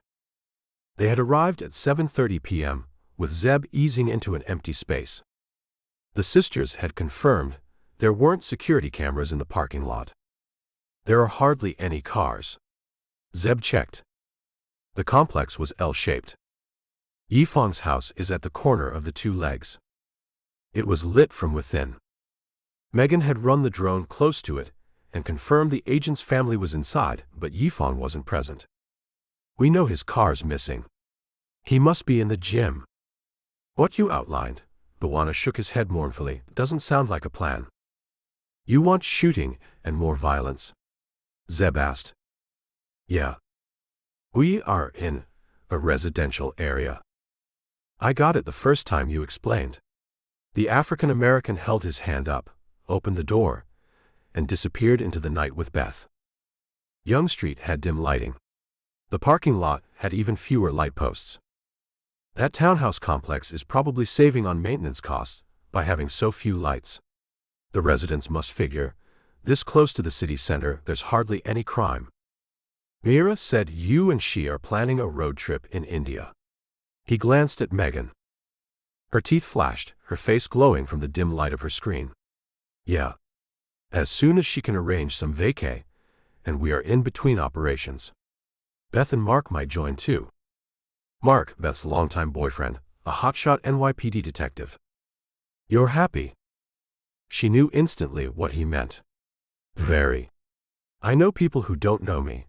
They had arrived at 7:30 p.m., with Zeb easing into an empty space. The sisters had confirmed there weren't security cameras in the parking lot. There are hardly any cars. Zeb checked. The complex was L-shaped. Yi Fong's house is at the corner of the two legs. It was lit from within. Megan had run the drone close to it and confirmed the agent's family was inside, but Yi Fong wasn't present. We know his car's missing. He must be in the gym. What you outlined, Bawana shook his head mournfully, doesn't sound like a plan. You want shooting and more violence? Zeb asked. Yeah. We are in a residential area. I got it the first time you explained. The African-American held his hand up, opened the door, and disappeared into the night with Beth. Young Street had dim lighting. The parking lot had even fewer light posts. That townhouse complex is probably saving on maintenance costs by having so few lights. The residents must figure, this close to the city center, there's hardly any crime. Mira said you and she are planning a road trip in India. He glanced at Megan. Her teeth flashed, her face glowing from the dim light of her screen. Yeah. As soon as she can arrange some vacay, and we are in between operations. Beth and Mark might join too. Mark, Beth's longtime boyfriend, a hotshot NYPD detective. You're happy? She knew instantly what he meant. Very. I know people who don't know me.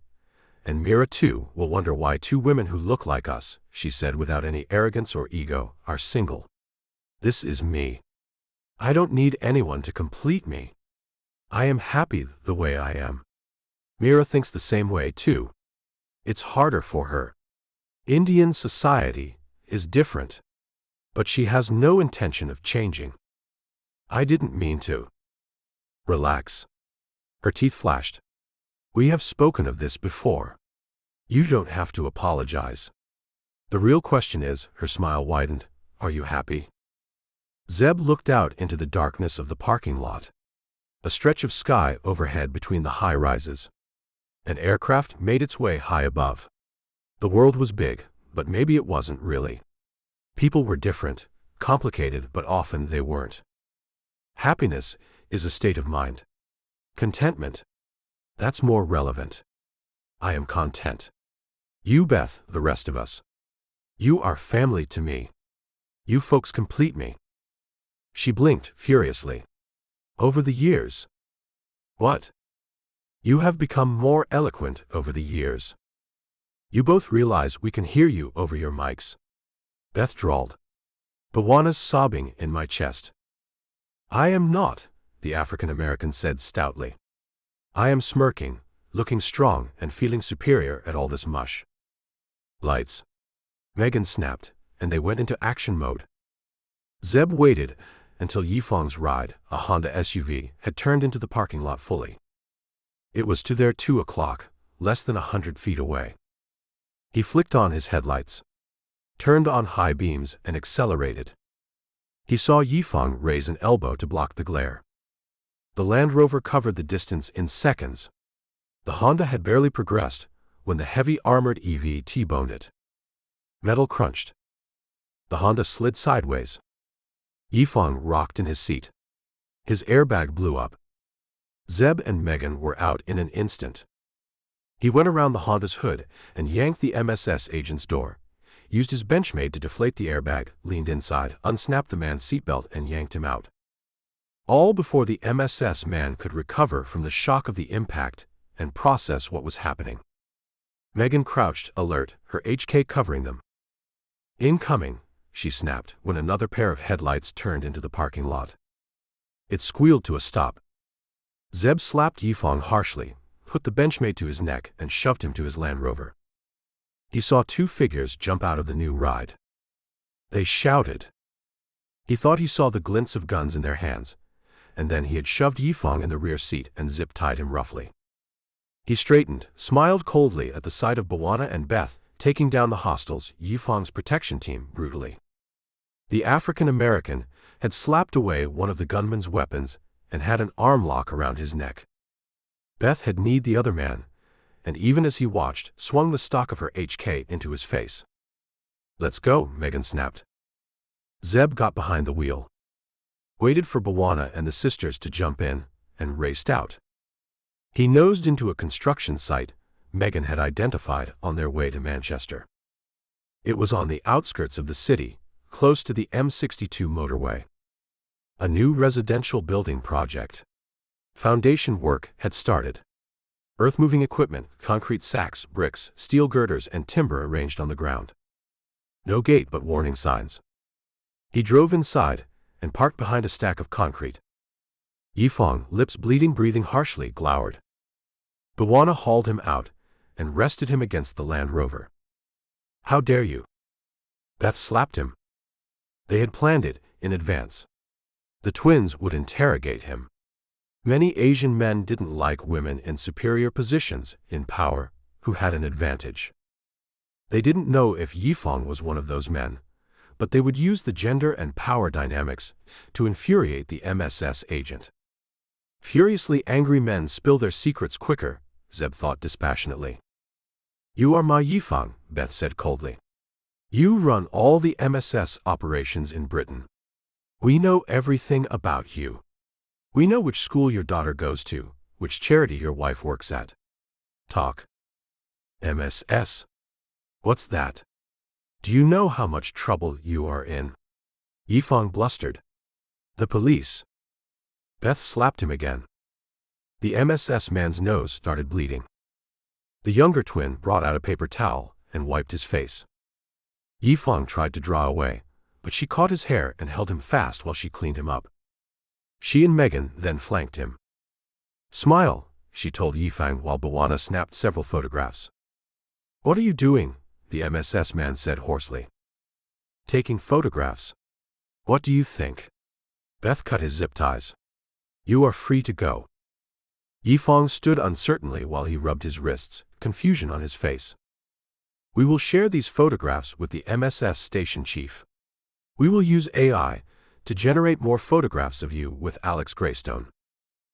And Mira too will wonder why two women who look like us, she said without any arrogance or ego, are single. This is me. I don't need anyone to complete me. I am happy the way I am. Mira thinks the same way too. It's harder for her. Indian society is different. But she has no intention of changing. I didn't mean to. Relax. Her teeth flashed. We have spoken of this before. You don't have to apologize. The real question is, her smile widened, are you happy? Zeb looked out into the darkness of the parking lot. A stretch of sky overhead between the high rises. An aircraft made its way high above. The world was big, but maybe it wasn't really. People were different, complicated, but often they weren't. Happiness is a state of mind. Contentment. That's more relevant. I am content. You, Beth, the rest of us. You are family to me. You folks complete me. She blinked furiously. Over the years. What? You have become more eloquent over the years. You both realize we can hear you over your mics. Beth drawled. Bawana's sobbing in my chest. I am not, the African-American said stoutly. I am smirking, looking strong and feeling superior at all this mush. Lights. Megan snapped, and they went into action mode. Zeb waited until Yifeng's ride, a Honda SUV, had turned into the parking lot fully. It was to their 2 o'clock, less than 100 feet away. He flicked on his headlights, turned on high beams, and accelerated. He saw Yifeng raise an elbow to block the glare. The Land Rover covered the distance in seconds. The Honda had barely progressed when the heavy armored EV T-boned it. Metal crunched. The Honda slid sideways. Yifeng rocked in his seat. His airbag blew up. Zeb and Megan were out in an instant. He went around the Honda's hood and yanked the MSS agent's door, used his Benchmade to deflate the airbag, leaned inside, unsnapped the man's seatbelt, and yanked him out. All before the MSS man could recover from the shock of the impact and process what was happening. Megan crouched, alert, her HK covering them. Incoming, she snapped when another pair of headlights turned into the parking lot. It squealed to a stop. Zeb slapped Yifeng harshly, put the Benchmade to his neck, and shoved him to his Land Rover. He saw two figures jump out of the new ride. They shouted. He thought he saw the glints of guns in their hands, and then he had shoved Yifeng in the rear seat and zip-tied him roughly. He straightened, smiled coldly at the sight of Bawana and Beth taking down the hostiles, Yifeng's protection team, brutally. The African-American had slapped away one of the gunman's weapons and had an arm lock around his neck. Beth had kneed the other man, and even as he watched, swung the stock of her HK into his face. Let's go, Megan snapped. Zeb got behind the wheel, waited for Bawana and the sisters to jump in, and raced out. He nosed into a construction site Megan had identified on their way to Manchester. It was on the outskirts of the city, close to the M62 motorway. A new residential building project. Foundation work had started. Earth-moving equipment, concrete sacks, bricks, steel girders, and timber arranged on the ground. No gate but warning signs. He drove inside and parked behind a stack of concrete. Yifeng, lips bleeding, breathing harshly, glowered. Bawana hauled him out and rested him against the Land Rover. How dare you? Beth slapped him. They had planned it in advance. The twins would interrogate him. Many Asian men didn't like women in superior positions in power who had an advantage. They didn't know if Yifang was one of those men, but they would use the gender and power dynamics to infuriate the MSS agent. Furiously angry men spill their secrets quicker, Zeb thought dispassionately. You are my Yifang, Beth said coldly. You run all the MSS operations in Britain. We know everything about you. We know which school your daughter goes to, which charity your wife works at. Talk. MSS? What's that? Do you know how much trouble you are in? Yifang blustered. The police. Beth slapped him again. The MSS man's nose started bleeding. The younger twin brought out a paper towel and wiped his face. Yifang tried to draw away, but she caught his hair and held him fast while she cleaned him up. She and Megan then flanked him. Smile, she told Yifang while Bawana snapped several photographs. What are you doing? The MSS man said hoarsely. Taking photographs. What do you think? Beth cut his zip ties. You are free to go. Yifang stood uncertainly while he rubbed his wrists, confusion on his face. We will share these photographs with the MSS station chief. We will use AI to generate more photographs of you with Alex Greystone.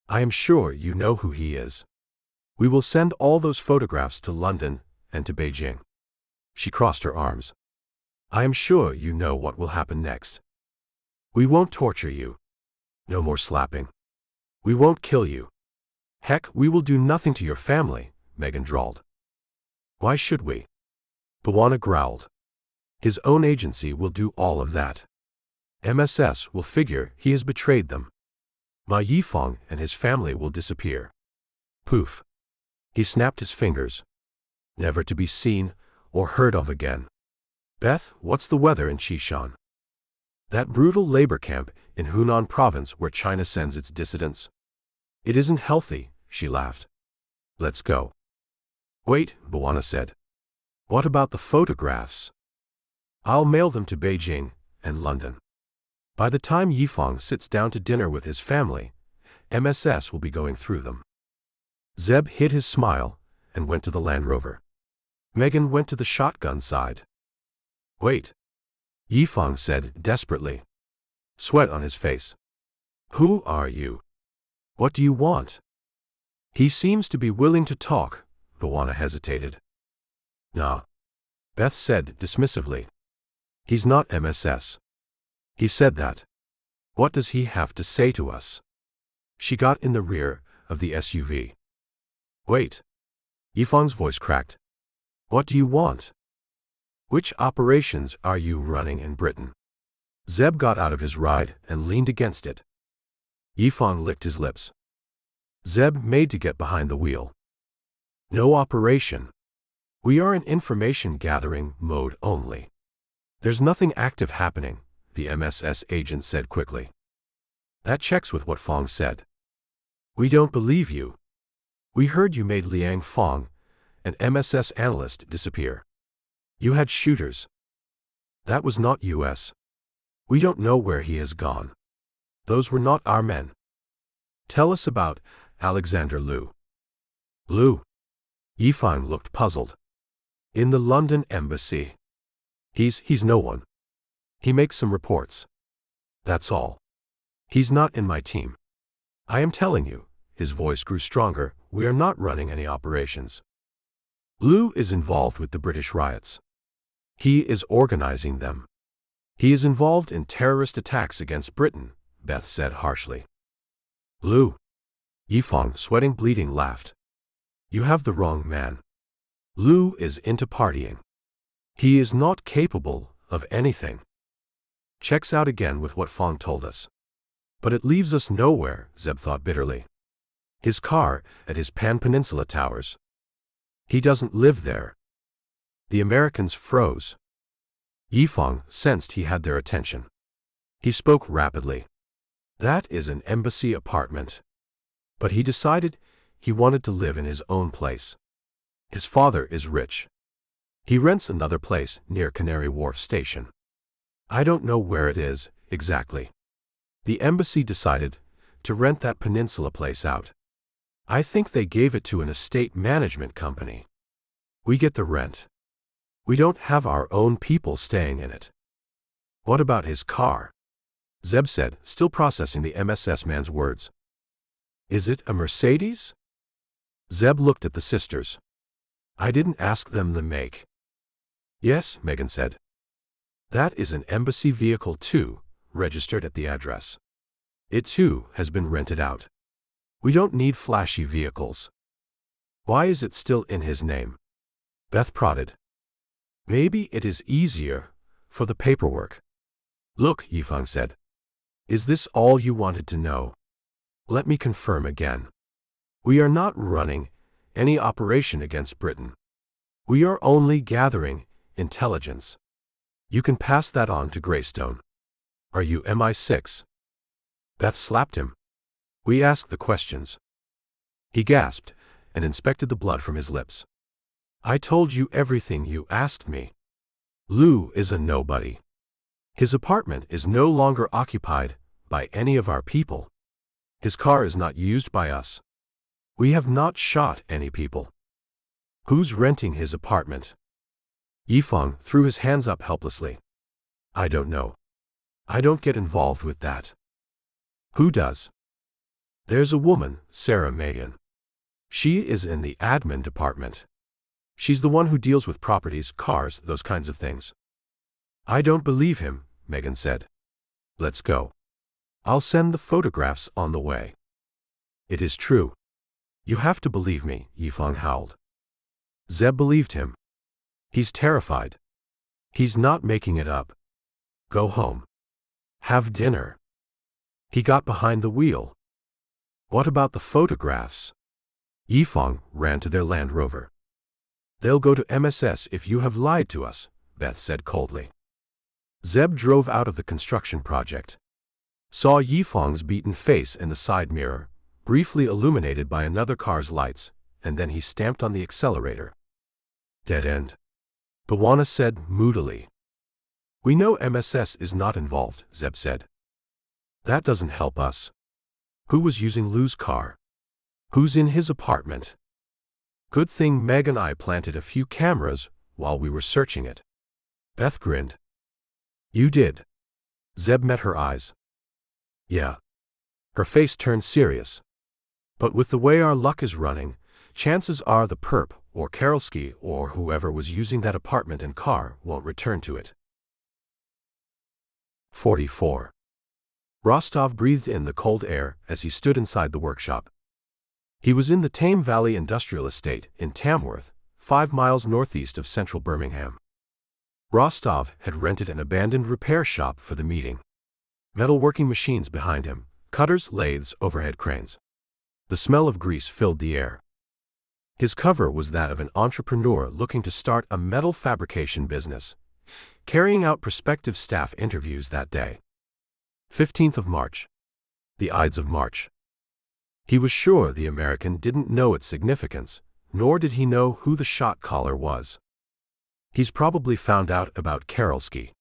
I am sure you know who he is. We will send all those photographs to London and to Beijing. She crossed her arms. I am sure you know what will happen next. We won't torture you. No more slapping. We won't kill you. Heck, we will do nothing to your family, Megan drawled. Why should we? Bawana growled. His own agency will do all of that. MSS will figure he has betrayed them. Ma Yifang and his family will disappear. Poof. He snapped his fingers. Never to be seen or heard of again. Beth, what's the weather in Qishan? That brutal labor camp in Hunan province where China sends its dissidents? It isn't healthy, she laughed. Let's go. Wait, Bawana said. What about the photographs? I'll mail them to Beijing and London. By the time Yifang sits down to dinner with his family, MSS will be going through them. Zeb hid his smile and went to the Land Rover. Megan went to the shotgun side. Wait. Yifang said desperately. Sweat on his face. Who are you? What do you want? He seems to be willing to talk, Bawana hesitated. Nah. Beth said dismissively. He's not MSS. He said that. What does he have to say to us? She got in the rear of the SUV. Wait. Yifang's voice cracked. What do you want? Which operations are you running in Britain? Zeb got out of his ride and leaned against it. Yifang licked his lips. Zeb made to get behind the wheel. No operation. We are in information gathering mode only. There's nothing active happening, the MSS agent said quickly. That checks with what Fong said. We don't believe you. We heard you made Liang Fong, an MSS analyst, disappear. You had shooters. That was not US. We don't know where he has gone. Those were not our men. Tell us about Alexander Liu. Liu. Yifang looked puzzled. In the London embassy. He's no one. He makes some reports. That's all. He's not in my team. I am telling you, his voice grew stronger, we are not running any operations. Liu is involved with the British riots. He is organizing them. He is involved in terrorist attacks against Britain, Beth said harshly. Liu. Yifang, sweating bleeding, laughed. You have the wrong man. Liu is into partying. He is not capable of anything. Checks out again with what Fong told us. But it leaves us nowhere, Zeb thought bitterly. His car at his Pan Peninsula towers. He doesn't live there. The Americans froze. Yifang sensed he had their attention. He spoke rapidly. That is an embassy apartment. But he decided he wanted to live in his own place. His father is rich. He rents another place near Canary Wharf Station. I don't know where it is, exactly. The embassy decided to rent that peninsula place out. I think they gave it to an estate management company. We get the rent. We don't have our own people staying in it. What about his car? Zeb said, still processing the MSS man's words. Is it a Mercedes? Zeb looked at the sisters. I didn't ask them the make. Yes, Megan said. That is an embassy vehicle too, registered at the address. It too has been rented out. We don't need flashy vehicles. Why is it still in his name? Beth prodded. Maybe it is easier for the paperwork. Look, Yifeng said. Is this all you wanted to know? Let me confirm again. We are not running any operation against Britain. We are only gathering intelligence. You can pass that on to Greystone. Are you MI6? Beth slapped him. We ask the questions. He gasped and inspected the blood from his lips. I told you everything you asked me. Lou is a nobody. His apartment is no longer occupied by any of our people. His car is not used by us. We have not shot any people. Who's renting his apartment? Yifeng threw his hands up helplessly. I don't know. I don't get involved with that. Who does? There's a woman, Sarah Megan. She is in the admin department. She's the one who deals with properties, cars, those kinds of things. I don't believe him, Megan said. Let's go. I'll send the photographs on the way. It is true. You have to believe me, Yifeng howled. Zeb believed him. He's terrified. He's not making it up. Go home. Have dinner. He got behind the wheel. What about the photographs? Yifeng ran to their Land Rover. They'll go to MSS if you have lied to us, Beth said coldly. Zeb drove out of the construction project. Saw Yifeng's beaten face in the side mirror, briefly illuminated by another car's lights, and then he stamped on the accelerator. Dead end. Bawana said moodily. We know MSS is not involved, Zeb said. That doesn't help us. Who was using Lou's car? Who's in his apartment? Good thing Meg and I planted a few cameras while we were searching it. Beth grinned. You did. Zeb met her eyes. Yeah. Her face turned serious. But with the way our luck is running, chances are the perp, or Karolski, or whoever was using that apartment and car won't return to it. 44. Rosttov breathed in the cold air as he stood inside the workshop. He was in the Tame Valley Industrial Estate in Tamworth, 5 miles northeast of central Birmingham. Rosttov had rented an abandoned repair shop for the meeting. Metalworking machines behind him, cutters, lathes, overhead cranes. The smell of grease filled the air. His cover was that of an entrepreneur looking to start a metal fabrication business, carrying out prospective staff interviews that day. 15th of March. The Ides of March. He was sure the American didn't know its significance, nor did he know who the shot caller was. He's probably found out about Karolski.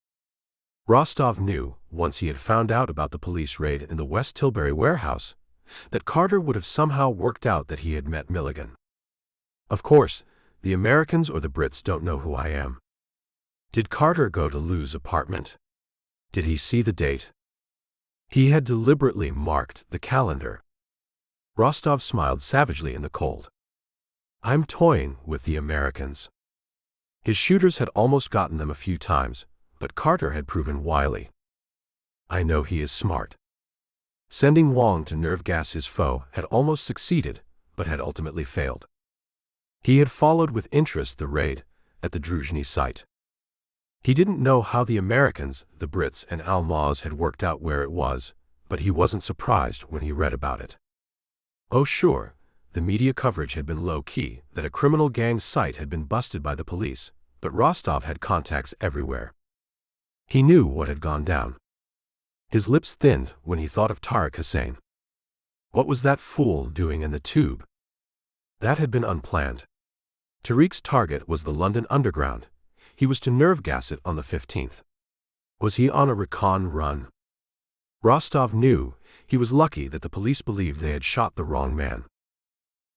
Rosttov knew, once he had found out about the police raid in the West Tilbury warehouse, that Carter would have somehow worked out that he had met Milligan. Of course, the Americans or the Brits don't know who I am. Did Carter go to Lou's apartment? Did he see the date? He had deliberately marked the calendar. Rosttov smiled savagely in the cold. I'm toying with the Americans. His shooters had almost gotten them a few times, but Carter had proven wily. I know he is smart. Sending Wong to nerve gas his foe had almost succeeded, but had ultimately failed. He had followed with interest the raid at the Druzhny site. He didn't know how the Americans, the Brits, and Almaz had worked out where it was, but he wasn't surprised when he read about it. Oh sure, the media coverage had been low-key, that a criminal gang's site had been busted by the police, but Rosttov had contacts everywhere. He knew what had gone down. His lips thinned when he thought of Tariq Hussein. What was that fool doing in the tube? That had been unplanned. Tariq's target was the London Underground. He was to nerve gas it on the 15th. Was he on a recon run? Rosttov knew he was lucky that the police believed they had shot the wrong man.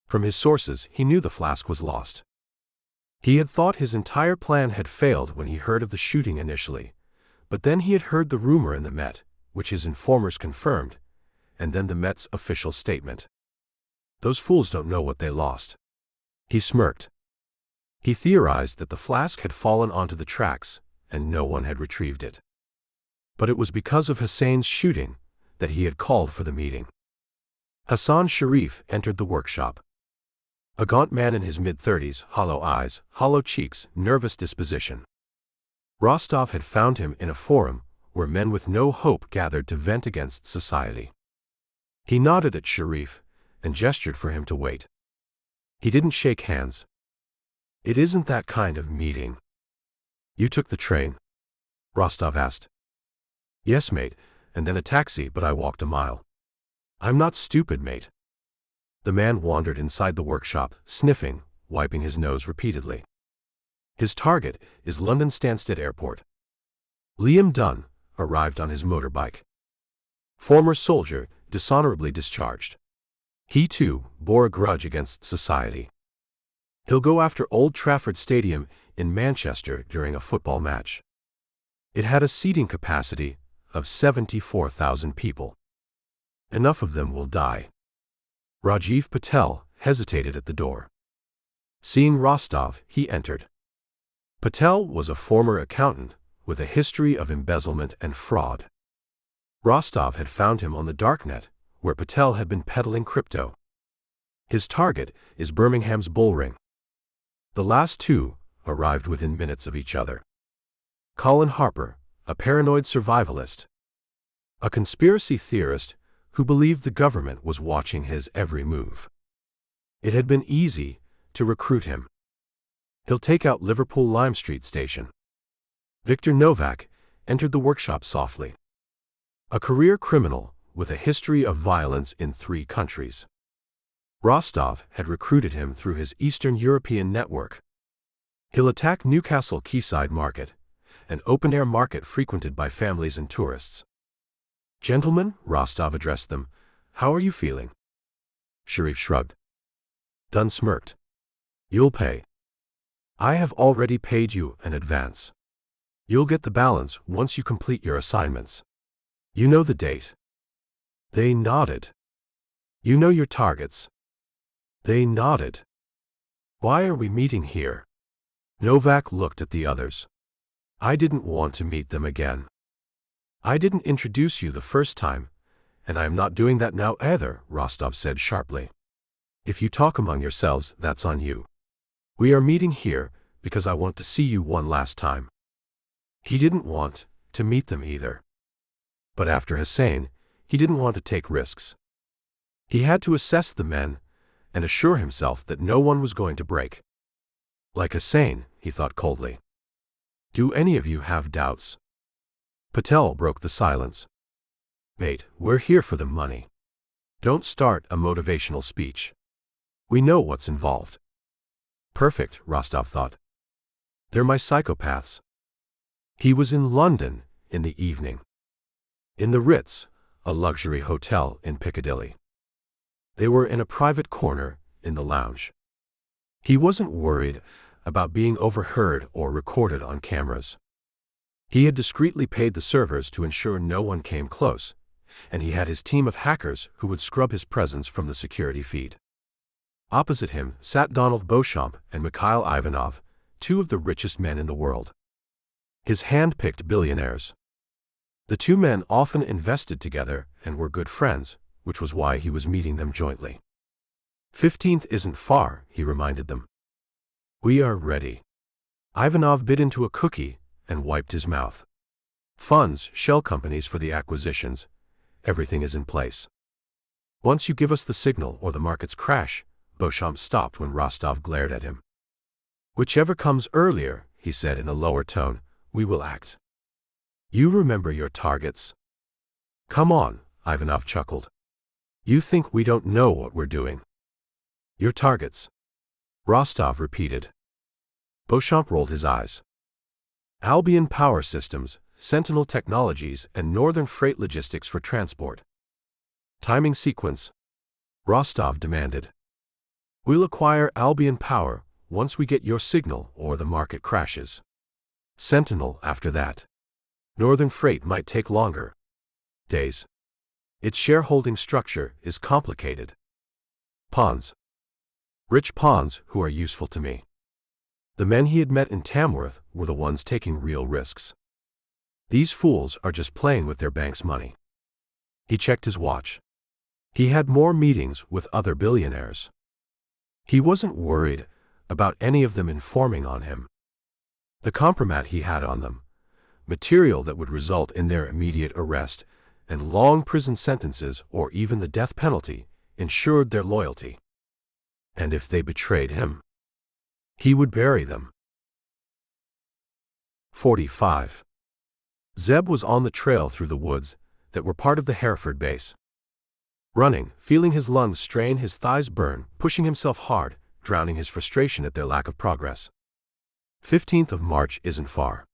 From his sources, he knew the flask was lost. He had thought his entire plan had failed when he heard of the shooting initially, but then he had heard the rumor in the Met, which his informers confirmed, and then the Met's official statement. Those fools don't know what they lost. He smirked. He theorized that the flask had fallen onto the tracks, and no one had retrieved it. But it was because of Hussein's shooting that he had called for the meeting. Hassan Sharif entered the workshop. A gaunt man in his mid-30s, hollow eyes, hollow cheeks, nervous disposition. Rosttov had found him in a forum where men with no hope gathered to vent against society. He nodded at Sharif and gestured for him to wait. He didn't shake hands. "It isn't that kind of meeting." "You took the train?" Rosttov asked. "Yes, mate, and then a taxi, but I walked a mile." "I'm not stupid, mate." The man wandered inside the workshop, sniffing, wiping his nose repeatedly. His target is London Stansted Airport. Liam Dunn arrived on his motorbike. Former soldier, dishonorably discharged. He too bore a grudge against society. He'll go after Old Trafford Stadium in Manchester during a football match. It had a seating capacity of 74,000 people. Enough of them will die. Rajiv Patel hesitated at the door. Seeing Rosttov, he entered. Patel was a former accountant with a history of embezzlement and fraud. Rosttov had found him on the darknet, where Patel had been peddling crypto. His target is Birmingham's bullring. The last two arrived within minutes of each other. Colin Harper, a paranoid survivalist. A conspiracy theorist who believed the government was watching his every move. It had been easy to recruit him. He'll take out Liverpool Lime Street Station. Victor Novak entered the workshop softly. A career criminal with a history of violence in 3 countries. Rosttov had recruited him through his Eastern European network. He'll attack Newcastle Quayside Market, an open-air market frequented by families and tourists. "Gentlemen," Rosttov addressed them, "how are you feeling?" Sharif shrugged. Dunn smirked. "You'll pay. I have already paid you an advance. You'll get the balance once you complete your assignments. You know the date." They nodded. "You know your targets." They nodded. "Why are we meeting here?" Novak looked at the others. "I didn't want to meet them again. I didn't introduce you the first time, and I am not doing that now either," Rosttov said sharply. "If you talk among yourselves, that's on you. We are meeting here because I want to see you one last time." He didn't want to meet them either. But after Hussein, he didn't want to take risks. He had to assess the men and assure himself that no one was going to break. Like Hussein, he thought coldly. "Do any of you have doubts?" Patel broke the silence. "Mate, we're here for the money. Don't start a motivational speech. We know what's involved." Perfect, Rosttov thought. They're my psychopaths. He was in London in the evening. In the Ritz, a luxury hotel in Piccadilly. They were in a private corner in the lounge. He wasn't worried about being overheard or recorded on cameras. He had discreetly paid the servers to ensure no one came close, and he had his team of hackers who would scrub his presence from the security feed. Opposite him sat Donald Beauchamp and Mikhail Ivanov, 2 of the richest men in the world. His hand-picked billionaires. The 2 men often invested together and were good friends, which was why he was meeting them jointly. 15th isn't far, he reminded them. We are ready. Ivanov bit into a cookie and wiped his mouth. Funds, shell companies for the acquisitions, everything is in place. Once you give us the signal or the markets crash, Beauchamp stopped when Rosttov glared at him. Whichever comes earlier, he said in a lower tone, we will act. You remember your targets? Come on, Ivanov chuckled. You think we don't know what we're doing? Your targets. Rosttov repeated. Beauchamp rolled his eyes. Albion Power Systems, Sentinel Technologies, and Northern Freight Logistics for transport. Timing sequence. Rosttov demanded. We'll acquire Albion Power once we get your signal or the market crashes. Sentinel after that. Northern Freight might take longer. Days. Its shareholding structure is complicated. Pawns. Rich pawns who are useful to me. The men he had met in Tamworth were the ones taking real risks. These fools are just playing with their bank's money. He checked his watch. He had more meetings with other billionaires. He wasn't worried about any of them informing on him. The compromat he had on them, material that would result in their immediate arrest and long prison sentences or even the death penalty, ensured their loyalty. And if they betrayed him, he would bury them. 45. Zeb was on the trail through the woods that were part of the Hereford base. Running, feeling his lungs strain, his thighs burn, pushing himself hard, drowning his frustration at their lack of progress. 15th of March isn't far.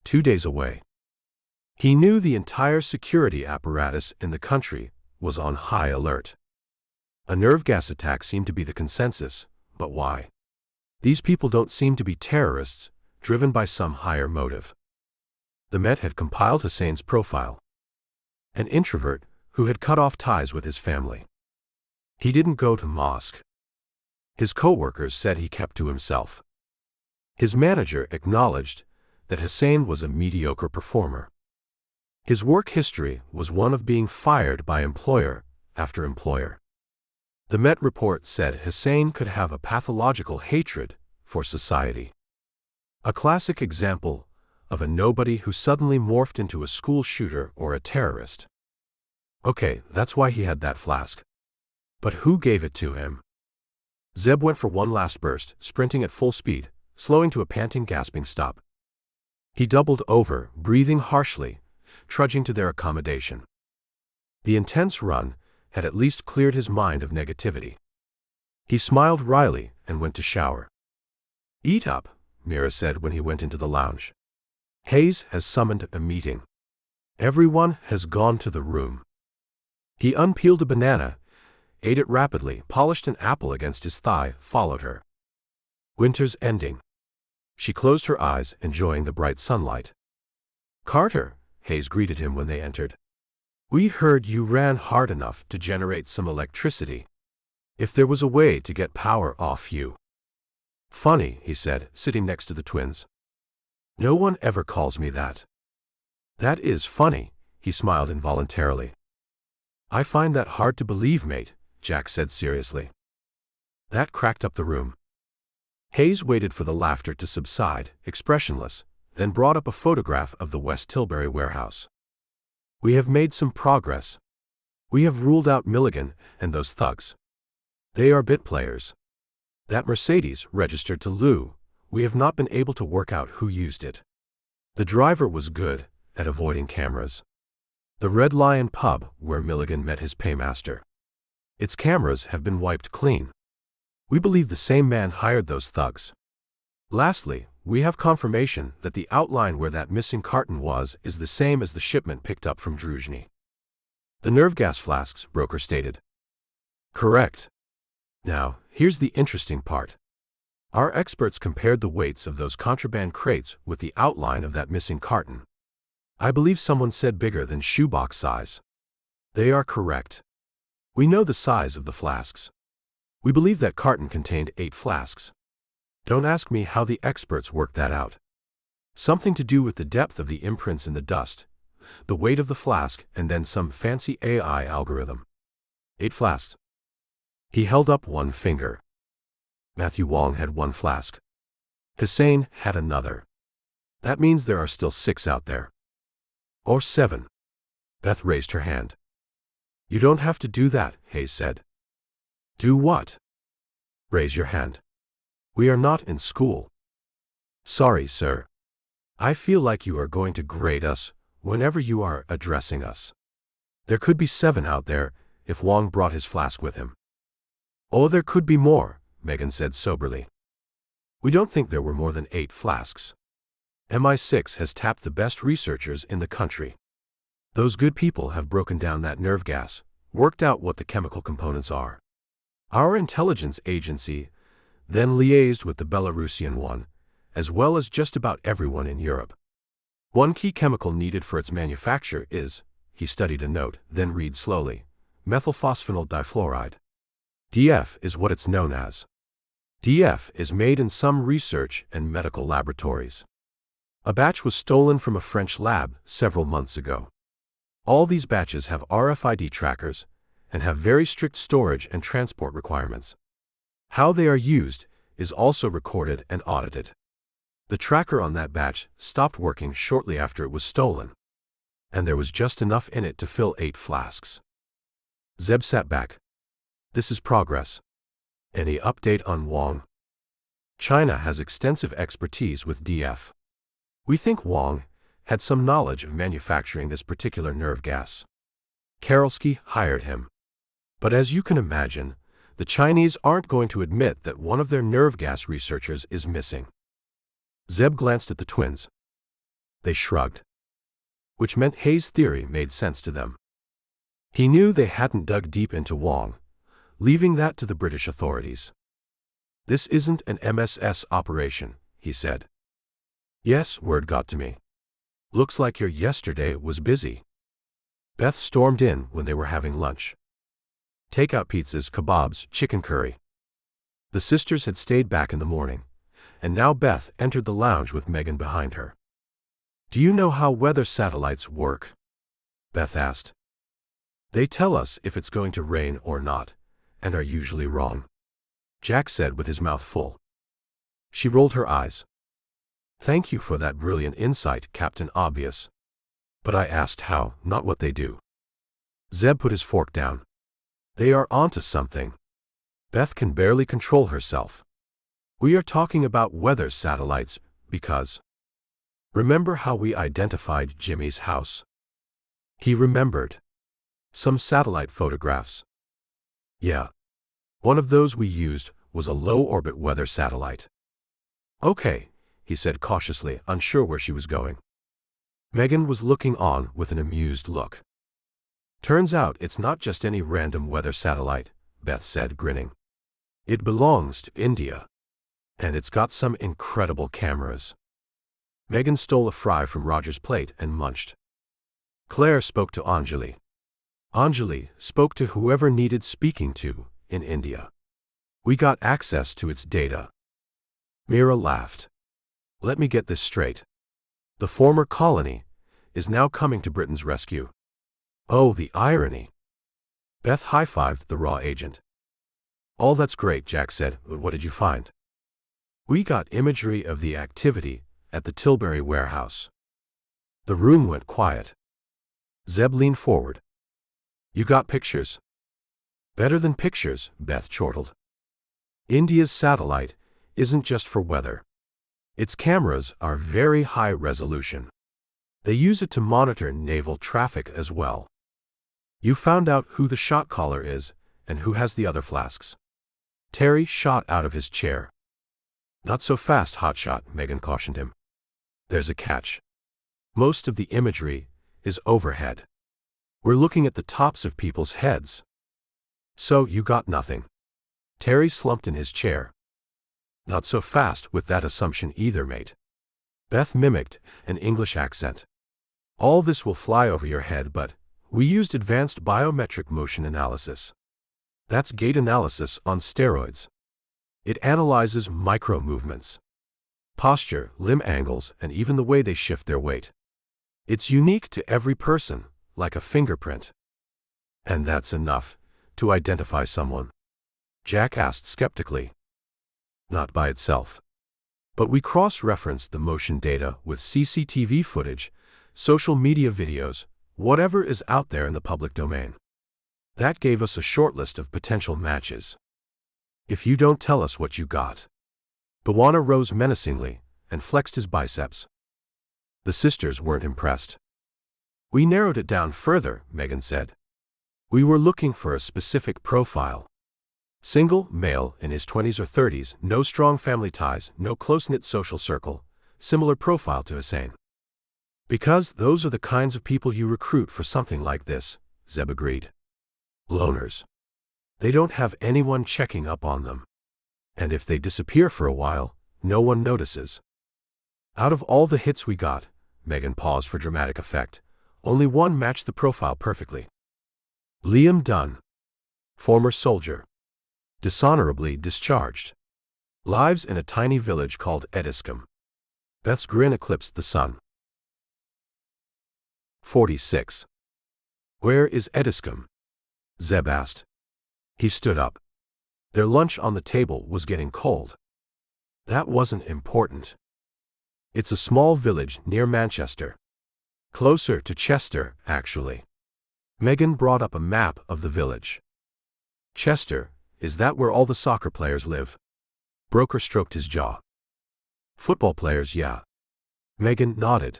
2 days away. He knew the entire security apparatus in the country was on high alert. A nerve gas attack seemed to be the consensus, but why? These people don't seem to be terrorists, driven by some higher motive. The Met had compiled Hussein's profile. An introvert who had cut off ties with his family. He didn't go to mosque. His co-workers said he kept to himself. His manager acknowledged that Hussein was a mediocre performer. His work history was one of being fired by employer after employer. The Met report said Hussein could have a pathological hatred for society. A classic example of a nobody who suddenly morphed into a school shooter or a terrorist. Okay, that's why he had that flask. But who gave it to him? Zeb went for one last burst, sprinting at full speed, slowing to a panting, gasping stop. He doubled over, breathing harshly, trudging to their accommodation. The intense run had at least cleared his mind of negativity. He smiled wryly and went to shower. "Eat up," Mira said when he went into the lounge. "Hayes has summoned a meeting. Everyone has gone to the room." He unpeeled a banana, ate it rapidly, polished an apple against his thigh, followed her. "Winter's ending." She closed her eyes, enjoying the bright sunlight. "Carter," Hayes greeted him when they entered. "We heard you ran hard enough to generate some electricity. If there was a way to get power off you." "Funny," he said, sitting next to the twins. "No one ever calls me that." "That is funny," he smiled involuntarily. "I find that hard to believe, mate," Jack said seriously. That cracked up the room. Hayes waited for the laughter to subside, expressionless, then brought up a photograph of the West Tilbury warehouse. "We have made some progress. We have ruled out Milligan and those thugs. They are bit players. That Mercedes registered to Lou, we have not been able to work out who used it. The driver was good at avoiding cameras. The Red Lion pub where Milligan met his paymaster. Its cameras have been wiped clean. We believe the same man hired those thugs. Lastly, we have confirmation that the outline where that missing carton was is the same as the shipment picked up from Druzhny." "The nerve gas flasks," broker stated. "Correct. Now, here's the interesting part. Our experts compared the weights of those contraband crates with the outline of that missing carton. I believe someone said bigger than shoebox size. They are correct. We know the size of the flasks. We believe that carton contained 8 flasks. Don't ask me how the experts worked that out. Something to do with the depth of the imprints in the dust, the weight of the flask, and then some fancy AI algorithm. 8 flasks." He held up one finger. Matthew Wong had 1 flask. Hussein had another. That means there are still 6 out there. Or 7. Beth raised her hand. "You don't have to do that," Hayes said. "Do what?" "Raise your hand. We are not in school." "Sorry, sir. I feel like you are going to grade us whenever you are addressing us. There could be 7 out there if Wong brought his flask with him." "Oh, there could be more," Megan said soberly. "We don't think there were more than 8 flasks. MI6 has tapped the best researchers in the country. Those good people have broken down that nerve gas, worked out what the chemical components are. Our intelligence agency then liaised with the Belarusian one, as well as just about everyone in Europe. One key chemical needed for its manufacture is, he studied a note, then read slowly, methylphosphenyl difluoride. DF is what it's known as. DF is made in some research and medical laboratories. A batch was stolen from a French lab several months ago. All these batches have RFID trackers and have very strict storage and transport requirements. How they are used is also recorded and audited. The tracker on that batch stopped working shortly after it was stolen, and there was just enough in it to fill 8 flasks. Zeb sat back. This is progress. Any update on Wang? China has extensive expertise with DF. We think Wang had some knowledge of manufacturing this particular nerve gas. Karolsky hired him. But as you can imagine, the Chinese aren't going to admit that one of their nerve gas researchers is missing. Zeb glanced at the twins. They shrugged, which meant Hayes' theory made sense to them. He knew they hadn't dug deep into Wang, leaving that to the British authorities. This isn't an MSS operation, he said. Yes, word got to me. Looks like your yesterday was busy. Beth stormed in when they were having lunch. Takeout pizzas, kebabs, chicken curry. The sisters had stayed back in the morning, and now Beth entered the lounge with Megan behind her. Do you know how weather satellites work? Beth asked. They tell us if it's going to rain or not, and are usually wrong, Jack said with his mouth full. She rolled her eyes. Thank you for that brilliant insight, Captain Obvious. But I asked how, not what they do. Zeb put his fork down. They are onto something. Beth can barely control herself. We are talking about weather satellites, because... Remember how we identified Jimmy's house? He remembered. Some satellite photographs. Yeah. One of those we used was a low-orbit weather satellite. Okay, he said cautiously, unsure where she was going. Megan was looking on with an amused look. Turns out it's not just any random weather satellite, Beth said, grinning. It belongs to India. And it's got some incredible cameras. Megan stole a fry from Roger's plate and munched. Claire spoke to Anjali. Anjali spoke to whoever needed speaking to in India. We got access to its data. Mira laughed. Let me get this straight. The former colony is now coming to Britain's rescue. Oh, the irony. Beth high-fived the raw agent. All that's great, Jack said, but what did you find? We got imagery of the activity at the Tilbury warehouse. The room went quiet. Zeb leaned forward. You got pictures? Better than pictures, Beth chortled. India's satellite isn't just for weather. Its cameras are very high resolution. They use it to monitor naval traffic as well. You found out who the shot caller is and who has the other flasks. Terry shot out of his chair. Not so fast, hotshot, Megan cautioned him. There's a catch. Most of the imagery is overhead. We're looking at the tops of people's heads. So you got nothing. Terry slumped in his chair. Not so fast with that assumption either, mate. Beth mimicked an English accent. All this will fly over your head, but we used advanced biometric motion analysis. That's gait analysis on steroids. It analyzes micro-movements, posture, limb angles, and even the way they shift their weight. It's unique to every person, like a fingerprint. And that's enough to identify someone? Jack asked skeptically. Not by itself. But we cross-referenced the motion data with CCTV footage, social media videos, whatever is out there in the public domain. That gave us a short list of potential matches. If you don't tell us what you got. Bawana rose menacingly and flexed his biceps. The sisters weren't impressed. We narrowed it down further, Megan said. We were looking for a specific profile. Single, male, in his 20s or 30s, no strong family ties, no close-knit social circle, similar profile to Hussein. Because those are the kinds of people you recruit for something like this, Zeb agreed. Loners. They don't have anyone checking up on them. And if they disappear for a while, no one notices. Out of all the hits we got, Megan paused for dramatic effect, only one matched the profile perfectly. Liam Dunn. Former soldier. Dishonorably discharged. Lives in a tiny village called Ediscombe. Beth's grin eclipsed the sun. 46. Where is Ediscombe? Zeb asked. He stood up. Their lunch on the table was getting cold. That wasn't important. It's a small village near Manchester. Closer to Chester, actually. Megan brought up a map of the village. Chester, is that where all the soccer players live? Broker stroked his jaw. Football players, yeah. Megan nodded.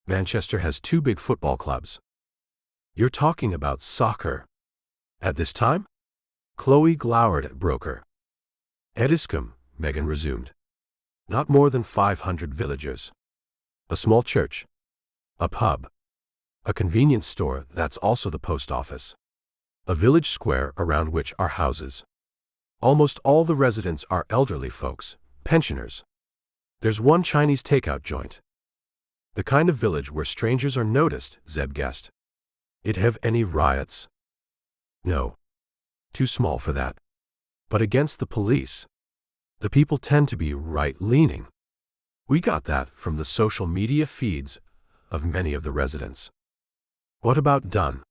Manchester has 2 big football clubs. You're talking about soccer. At this time? Chloe glowered at Broker. Ediscombe, Megan resumed. Not more than 500 villagers. A small church. A pub. A convenience store that's also the post office. A village square around which are houses. Almost all the residents are elderly folks, pensioners. There's one Chinese takeout joint. The kind of village where strangers are noticed, Zeb guessed. It have any riots? No. Too small for that. But against the police. The people tend to be right-leaning. We got that from the social media feeds of many of the residents. What about Dunn?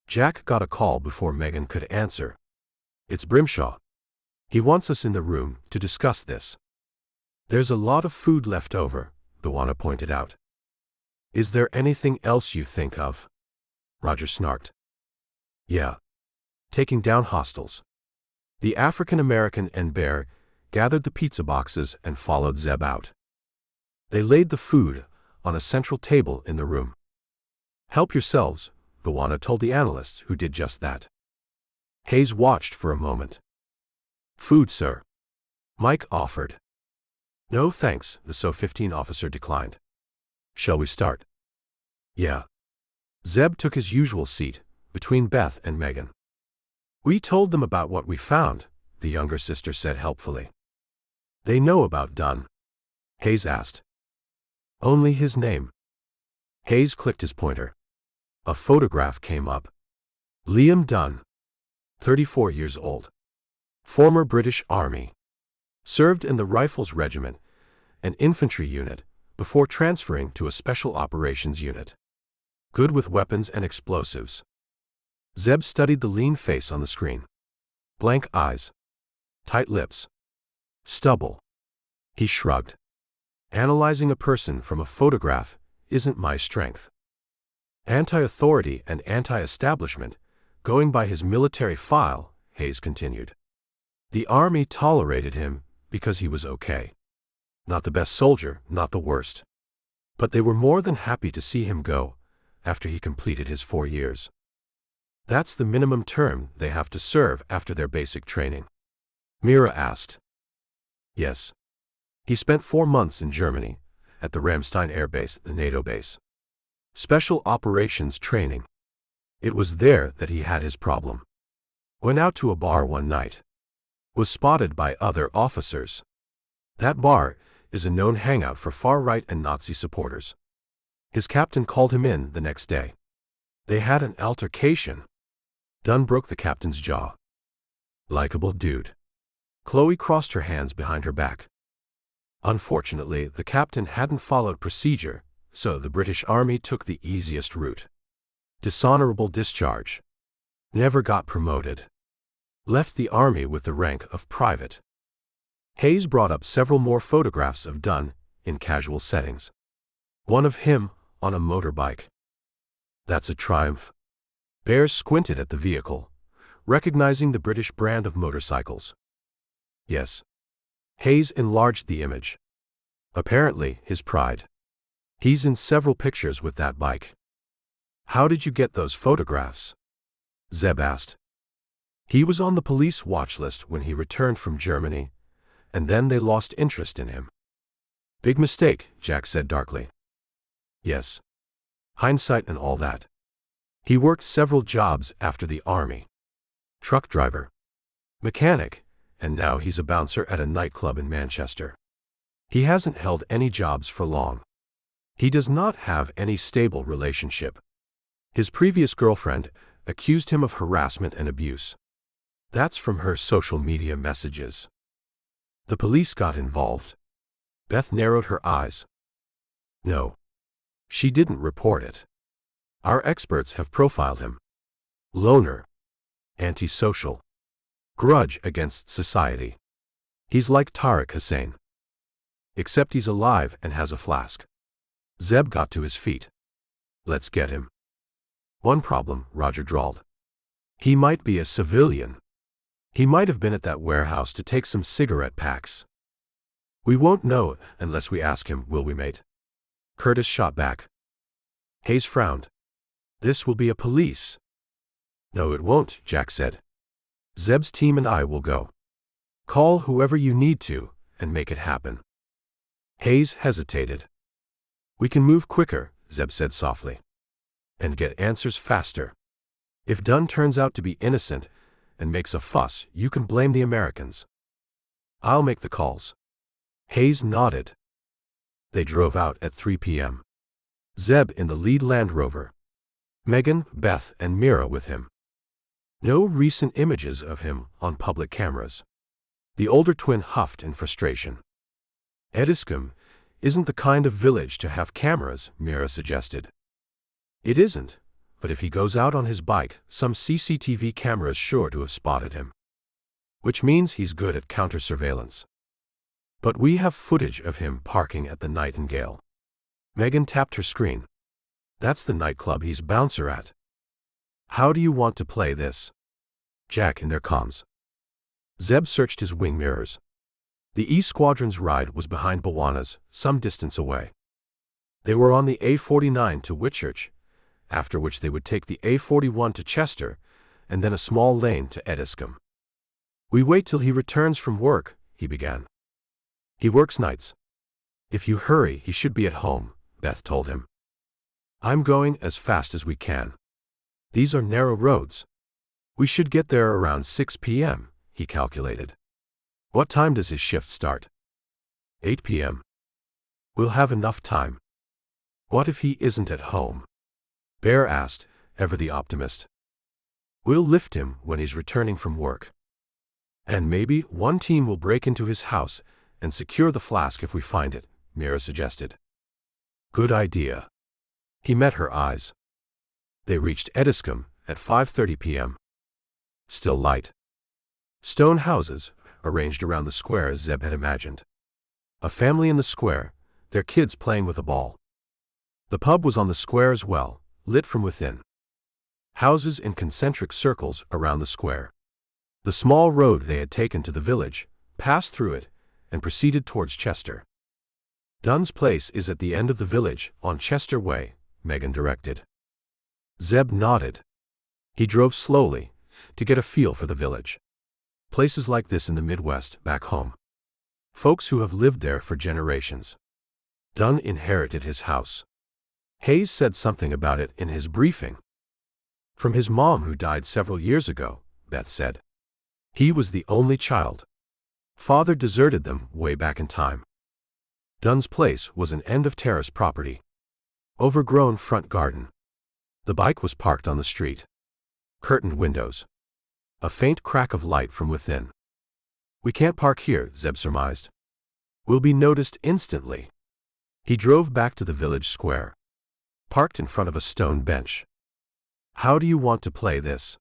Jack got a call before Megan could answer. It's Brimshaw. He wants us in the room to discuss this. There's a lot of food left over, Bwana pointed out. Is there anything else you think of? Roger snarked. Yeah. Taking down hostels. The African-American and Bear gathered the pizza boxes and followed Zeb out. They laid the food on a central table in the room. Help yourselves, Bwana told the analysts, who did just that. Hayes watched for a moment. Food, sir. Mike offered. No thanks, the SO-15 officer declined. Shall we start? Yeah. Zeb took his usual seat, between Beth and Megan. We told them about what we found, the younger sister said helpfully. They know about Dunn? Hayes asked. Only his name. Hayes clicked his pointer. A photograph came up. Liam Dunn. 34 years old. Former British Army. Served in the Rifles Regiment, an infantry unit, before transferring to a special operations unit. Good with weapons and explosives. Zeb studied the lean face on the screen. Blank eyes. Tight lips. Stubble. He shrugged. Analyzing a person from a photograph isn't my strength. Anti-authority and anti-establishment, going by his military file, Hayes continued. The army tolerated him because he was okay. Not the best soldier, not the worst. But they were more than happy to see him go, after he completed his 4 years. That's the minimum term they have to serve after their basic training. Mira asked. Yes. He spent 4 months in Germany, at the Ramstein Air Base, the NATO base. Special operations training. It was there that he had his problem. Went out to a bar one night. Was spotted by other officers. That bar is a known hangout for far-right and Nazi supporters. His captain called him in the next day. They had an altercation. Dunn broke the captain's jaw. Likeable dude. Chloe crossed her hands behind her back. Unfortunately, the captain hadn't followed procedure, so the British Army took the easiest route. Dishonorable discharge. Never got promoted. Left the army with the rank of private. Hayes brought up several more photographs of Dunn in casual settings. One of him on a motorbike. That's a triumph. Bear squinted at the vehicle, recognizing the British brand of motorcycles. Yes. Hayes enlarged the image. Apparently, his pride. He's in several pictures with that bike. How did you get those photographs? Zeb asked. He was on the police watch list when he returned from Germany, and then they lost interest in him. Big mistake, Jack said darkly. Yes. Hindsight and all that. He worked several jobs after the army. Truck driver, mechanic, and now he's a bouncer at a nightclub in Manchester. He hasn't held any jobs for long. He does not have any stable relationship. His previous girlfriend accused him of harassment and abuse. That's from her social media messages. The police got involved. Beth narrowed her eyes. No. She didn't report it. Our experts have profiled him. Loner. Antisocial. Grudge against society. He's like Tariq Hussein. Except he's alive and has a flask. Zeb got to his feet. Let's get him. One problem, Roger drawled. He might be a civilian. He might have been at that warehouse to take some cigarette packs. We won't know unless we ask him, will we, mate? Curtis shot back. Hayes frowned. This will be a police. No, it won't, Jack said. Zeb's team and I will go. Call whoever you need to and make it happen. Hayes hesitated. We can move quicker, Zeb said softly. And get answers faster. If Dunn turns out to be innocent and makes a fuss, you can blame the Americans. I'll make the calls. Hayes nodded. They drove out at 3 p.m. Zeb in the lead Land Rover. Megan, Beth, and Mira with him. No recent images of him on public cameras. The older twin huffed in frustration. Ediscombe isn't the kind of village to have cameras, Mira suggested. It isn't, but if he goes out on his bike, some CCTV camera's sure to have spotted him. Which means he's good at counter-surveillance. But we have footage of him parking at the Nightingale. Megan tapped her screen. That's the nightclub he's bouncer at. How do you want to play this? Jack in their comms. Zeb searched his wing mirrors. The E Squadron's ride was behind Bawana's, some distance away. They were on the A49 to Whitchurch, after which they would take the A41 to Chester, and then a small lane to Ediscombe. We wait till he returns from work, he began. He works nights. If you hurry, he should be at home, Beth told him. I'm going as fast as we can. These are narrow roads. We should get there around 6 p.m., he calculated. What time does his shift start? 8 p.m. We'll have enough time. What if he isn't at home? Bear asked, ever the optimist. We'll lift him when he's returning from work. And maybe one team will break into his house and secure the flask if we find it, Mira suggested. Good idea. He met her eyes. They reached Ediscombe at 5:30 p.m. Still light. Stone houses, arranged around the square as Zeb had imagined. A family in the square, their kids playing with a ball. The pub was on the square as well, lit from within. Houses in concentric circles around the square. The small road they had taken to the village, passed through it, and proceeded towards Chester. Dunn's place is at the end of the village, on Chester Way, Megan directed. Zeb nodded. He drove slowly, to get a feel for the village. Places like this in the Midwest, back home. Folks who have lived there for generations. Dunn inherited his house. Hayes said something about it in his briefing. From his mom who died several years ago, Beth said. He was the only child. Father deserted them way back in time. Dunn's place was an end-of-terrace property. Overgrown front garden. The bike was parked on the street. Curtained windows. A faint crack of light from within. We can't park here, Zeb surmised. We'll be noticed instantly. He drove back to the village square. Parked in front of a stone bench. How do you want to play this?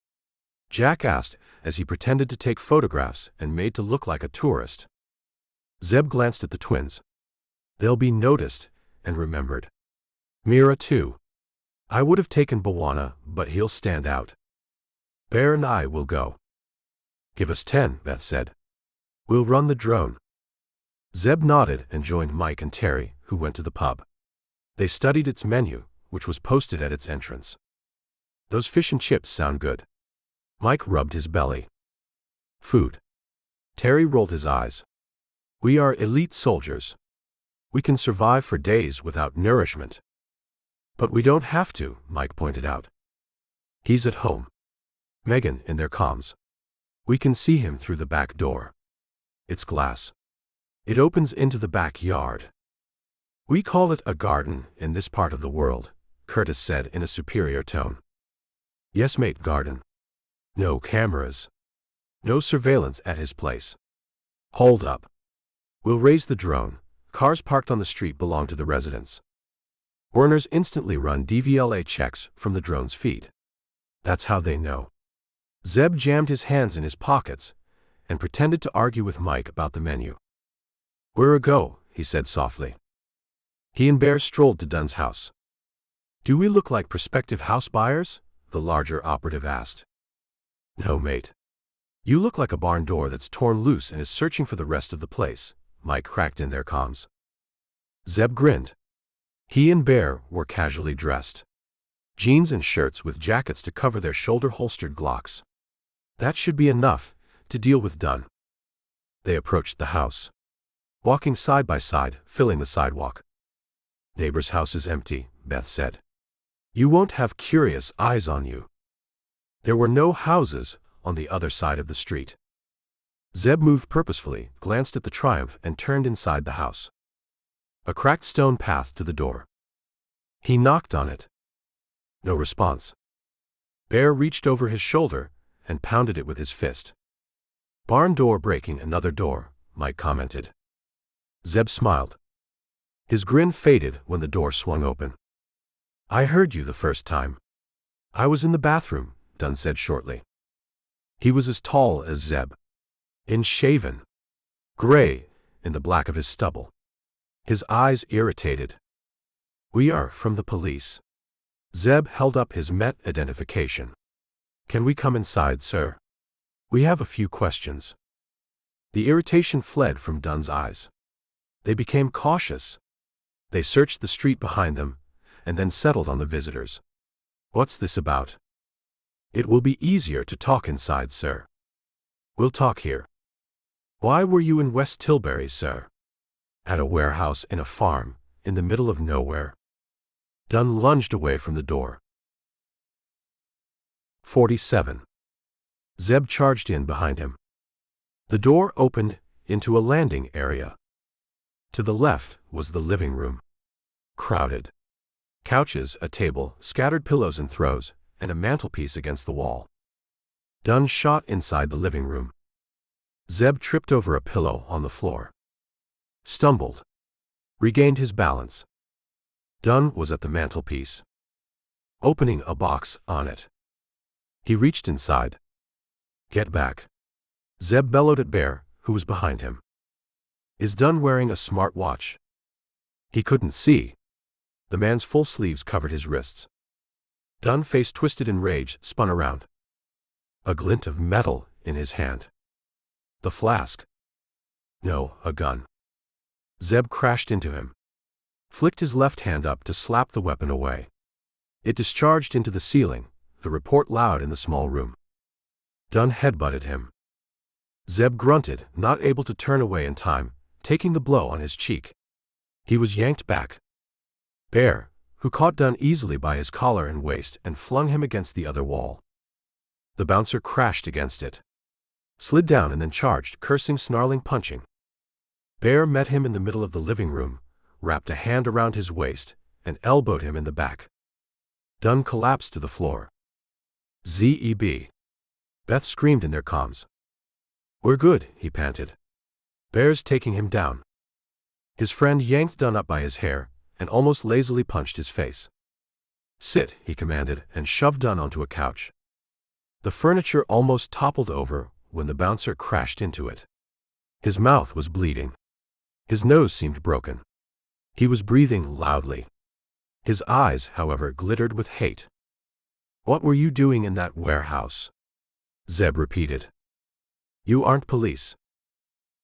Jack asked, as he pretended to take photographs and made to look like a tourist. Zeb glanced at the twins. They'll be noticed and remembered. Mira too. I would have taken Bawana, but he'll stand out. Bear and I will go. Give us 10, Beth said. We'll run the drone. Zeb nodded and joined Mike and Terry, who went to the pub. They studied its menu, which was posted at its entrance. Those fish and chips sound good. Mike rubbed his belly. Food. Terry rolled his eyes. We are elite soldiers. We can survive for days without nourishment. But we don't have to, Mike pointed out. He's at home. Megan in their comms. We can see him through the back door. It's glass. It opens into the backyard. We call it a garden in this part of the world, Curtis said in a superior tone. Yes, mate, garden. No cameras. No surveillance at his place. Hold up. We'll raise the drone. Cars parked on the street belong to the residents. Burners instantly run DVLA checks from the drone's feed. That's how they know. Zeb jammed his hands in his pockets and pretended to argue with Mike about the menu. We're a go, he said softly. He and Bear strolled to Dunn's house. Do we look like prospective house buyers? The larger operative asked. No, mate. You look like a barn door that's torn loose and is searching for the rest of the place, Mike cracked in their comms. Zeb grinned. He and Bear were casually dressed. Jeans and shirts with jackets to cover their shoulder-holstered Glocks. That should be enough to deal with Dunn. They approached the house, walking side by side, filling the sidewalk. Neighbor's house is empty, Beth said. You won't have curious eyes on you. There were no houses on the other side of the street. Zeb moved purposefully, glanced at the Triumph, and turned inside the house. A cracked stone path to the door. He knocked on it. No response. Bear reached over his shoulder and pounded it with his fist. Barn door breaking another door, Mike commented. Zeb smiled. His grin faded when the door swung open. I heard you the first time. I was in the bathroom, Dunn said shortly. He was as tall as Zeb. Unshaven. Gray in the black of his stubble. His eyes irritated. We are from the police. Zeb held up his Met identification. Can we come inside, sir? We have a few questions. The irritation fled from Dunn's eyes. They became cautious. They searched the street behind them, and then settled on the visitors. What's this about? It will be easier to talk inside, sir. We'll talk here. Why were you in West Tilbury, sir? At a warehouse in a farm, in the middle of nowhere. Dunn lunged away from the door. 47. Zeb charged in behind him. The door opened into a landing area. To the left was the living room. Crowded. Couches, a table, scattered pillows and throws, and a mantelpiece against the wall. Dunn shot inside the living room. Zeb tripped over a pillow on the floor. Stumbled. Regained his balance. Dunn was at the mantelpiece, opening a box on it. He reached inside. Get back. Zeb bellowed at Bear, who was behind him. Is Dunn wearing a smart watch? He couldn't see. The man's full sleeves covered his wrists. Dunn, face twisted in rage, spun around. A glint of metal in his hand. The flask. No, a gun. Zeb crashed into him. Flicked his left hand up to slap the weapon away. It discharged into the ceiling, the report loud in the small room. Dunn headbutted him. Zeb grunted, not able to turn away in time, taking the blow on his cheek. He was yanked back. Bear, who caught Dunn easily by his collar and waist and flung him against the other wall. The bouncer crashed against it. Slid down and then charged, cursing, snarling, punching. Bear met him in the middle of the living room, wrapped a hand around his waist, and elbowed him in the back. Dunn collapsed to the floor. Zeb. Beth screamed in their comms. We're good, he panted. Bear's taking him down. His friend yanked Dunn up by his hair and almost lazily punched his face. Sit, he commanded, and shoved Dunn onto a couch. The furniture almost toppled over when the bouncer crashed into it. His mouth was bleeding. His nose seemed broken. He was breathing loudly. His eyes, however, glittered with hate. What were you doing in that warehouse? Zeb repeated. You aren't police.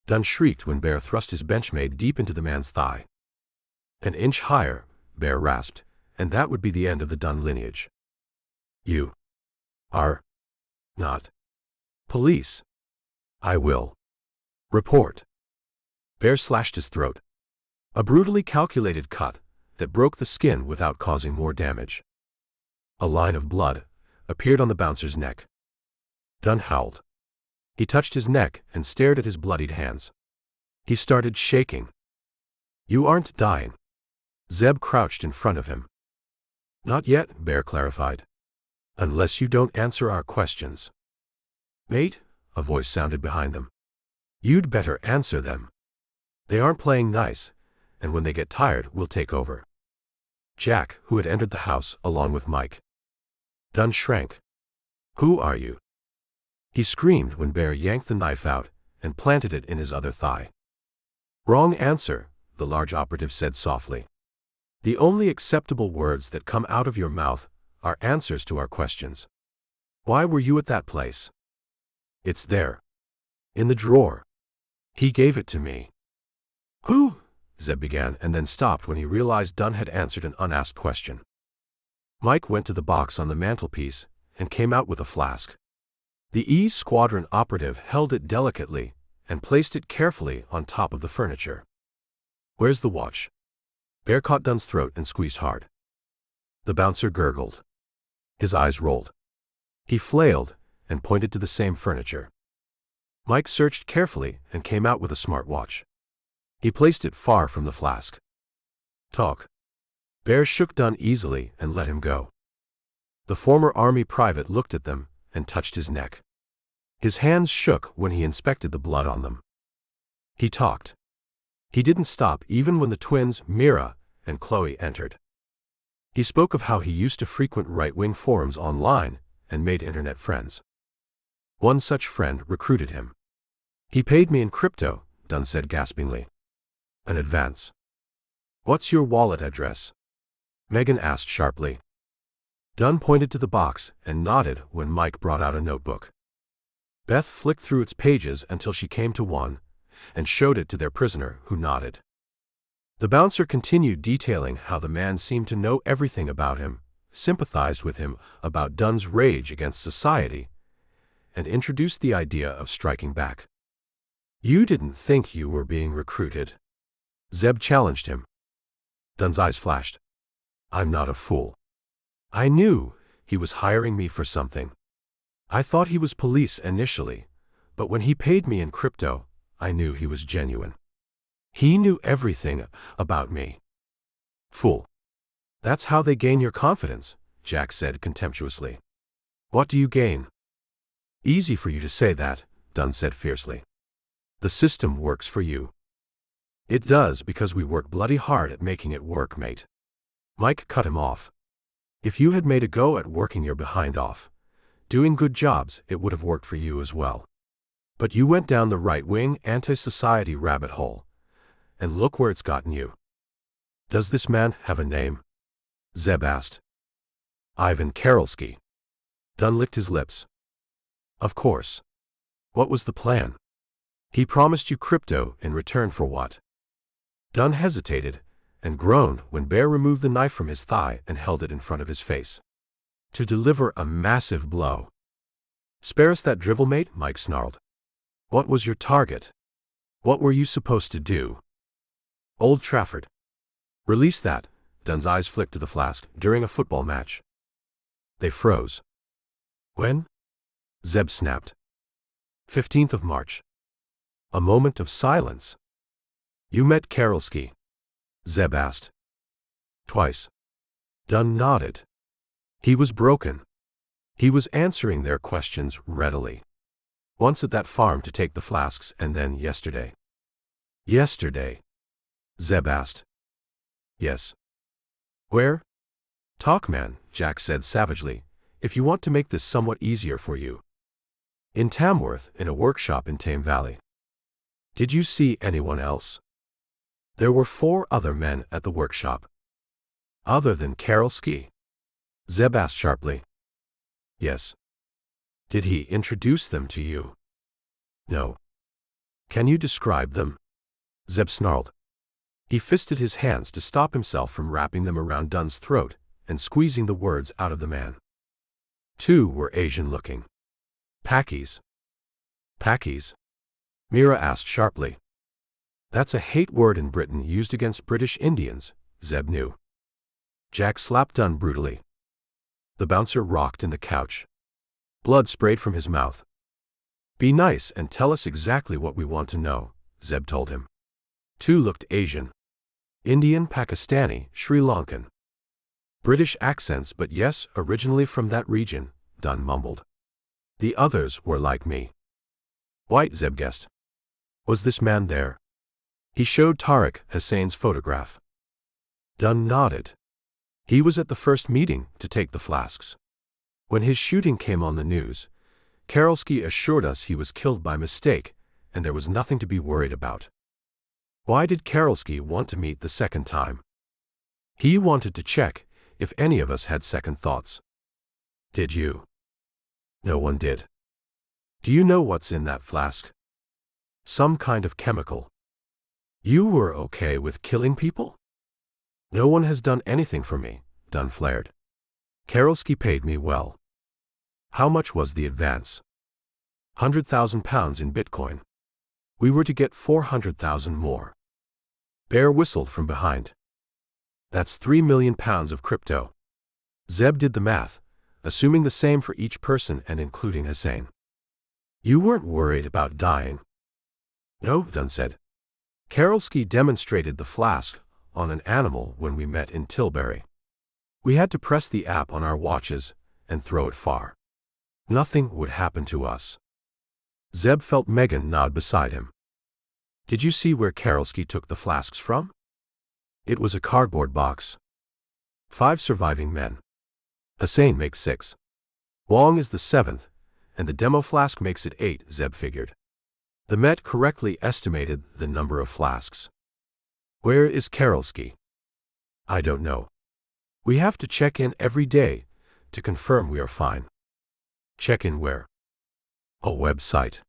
Dunn shrieked when Bear thrust his benchmade deep into the man's thigh. An inch higher, Bear rasped, and that would be the end of the Dunn lineage. You are not police. I will report. Bear slashed his throat. A brutally calculated cut that broke the skin without causing more damage. A line of blood appeared on the bouncer's neck. Dunn howled. He touched his neck and stared at his bloodied hands. He started shaking. "You aren't dying." Zeb crouched in front of him. "Not yet," Bear clarified. "Unless you don't answer our questions." "Mate," a voice sounded behind them. "You'd better answer them. They aren't playing nice, and when they get tired, we'll take over." Jack, who had entered the house along with Mike. Dunn shrank. "Who are you?" He screamed when Bear yanked the knife out and planted it in his other thigh. "Wrong answer," the large operative said softly. "The only acceptable words that come out of your mouth are answers to our questions. Why were you at that place?" "It's there. In the drawer. He gave it to me." "Who?" Zeb began and then stopped when he realized Dunn had answered an unasked question. Mike went to the box on the mantelpiece and came out with a flask. The E Squadron operative held it delicately and placed it carefully on top of the furniture. "Where's the watch?" Bear caught Dunn's throat and squeezed hard. The bouncer gurgled. His eyes rolled. He flailed and pointed to the same furniture. Mike searched carefully and came out with a smart watch. He placed it far from the flask. "Talk." Bear shook Dunn easily and let him go. The former Army private looked at them and touched his neck. His hands shook when he inspected the blood on them. He talked. He didn't stop even when the twins, Mira and Chloe, entered. He spoke of how he used to frequent right-wing forums online and made internet friends. One such friend recruited him. "He paid me in crypto," Dunn said gaspingly. "An advance." "What's your wallet address?" Megan asked sharply. Dunn pointed to the box and nodded when Mike brought out a notebook. Beth flicked through its pages until she came to one and showed it to their prisoner, who nodded. The bouncer continued detailing how the man seemed to know everything about him, sympathized with him about Dunn's rage against society, and introduced the idea of striking back. "You didn't think you were being recruited?" Zeb challenged him. Dunn's eyes flashed. "I'm not a fool. I knew he was hiring me for something. I thought he was police initially, but when he paid me in crypto, I knew he was genuine. He knew everything about me." "Fool. That's how they gain your confidence," Jack said contemptuously. "What do you gain?" "Easy for you to say that," Dunn said fiercely. "The system works for you." "It does because we work bloody hard at making it work, mate." Mike cut him off. "If you had made a go at working your behind off, doing good jobs, it would have worked for you as well. But you went down the right-wing, anti-society rabbit hole, and look where it's gotten you." "Does this man have a name?" Zeb asked. "Ivan Karolsky." Dunn licked his lips. "Of course. What was the plan? He promised you crypto in return for what?" Dunn hesitated and groaned when Bear removed the knife from his thigh and held it in front of his face. "To deliver a massive blow." "Spare us that drivel, mate," Mike snarled. "What was your target? What were you supposed to do?" "Old Trafford." "Release that." Dunn's eyes flicked to the flask. "During a football match." They froze. "When?" Zeb snapped. 15th of March. A moment of silence. "You met Karolsky?" Zeb asked. "Twice." Dunn nodded. He was broken. He was answering their questions readily. Once at that farm to take the flasks, and then yesterday. "Yesterday?" Zeb asked. "Yes." "Where?" "Talk, man," Jack said savagely, "if you want to make this somewhat easier for you." "In Tamworth, in a workshop in Tame Valley." "Did you see anyone else?" "There were 4 other men at the workshop." "Other than Karolsky?" Zeb asked sharply. "Yes." "Did he introduce them to you?" "No." "Can you describe them?" Zeb snarled. He fisted his hands to stop himself from wrapping them around Dunn's throat and squeezing the words out of the man. 2 were Asian-looking. "Pakis?" "Pakis?" Mira asked sharply. That's a hate word in Britain used against British Indians, Zeb knew. Jack slapped Dunn brutally. The bouncer rocked in the couch. Blood sprayed from his mouth. Be nice and tell us exactly what we want to know, Zeb told him. Two looked Asian. Indian, Pakistani, Sri Lankan. British accents, but yes, originally from that region, Dunn mumbled. The others were like me. White, Zeb guessed. Was this man there? He showed Tariq Hussein's photograph. Dunn nodded. He was at the first meeting to take the flasks. When his shooting came on the news, Karolski assured us he was killed by mistake, and there was nothing to be worried about. Why did Karolski want to meet the second time? He wanted to check if any of us had second thoughts. Did you? No one did. Do you know what's in that flask? Some kind of chemical. You were okay with killing people? No one has done anything for me, Dunn flared. Karolski paid me well. How much was the advance? £100,000 in Bitcoin. We were to get 400,000 more. Bear whistled from behind. That's £3 million of crypto. Zeb did the math, assuming the same for each person and including Hussein. You weren't worried about dying? No, Dunn said. Karolski demonstrated the flask on an animal when we met in Tilbury. We had to press the app on our watches and throw it far. Nothing would happen to us. Zeb felt Megan nod beside him. Did you see where Karolski took the flasks from? It was a cardboard box. 5 surviving men. Hussein makes 6. Wong is the 7th, and the demo flask makes it 8, Zeb figured. The Met correctly estimated the number of flasks. Where is Karolski? I don't know. We have to check in every day to confirm we are fine. Check in where? A website.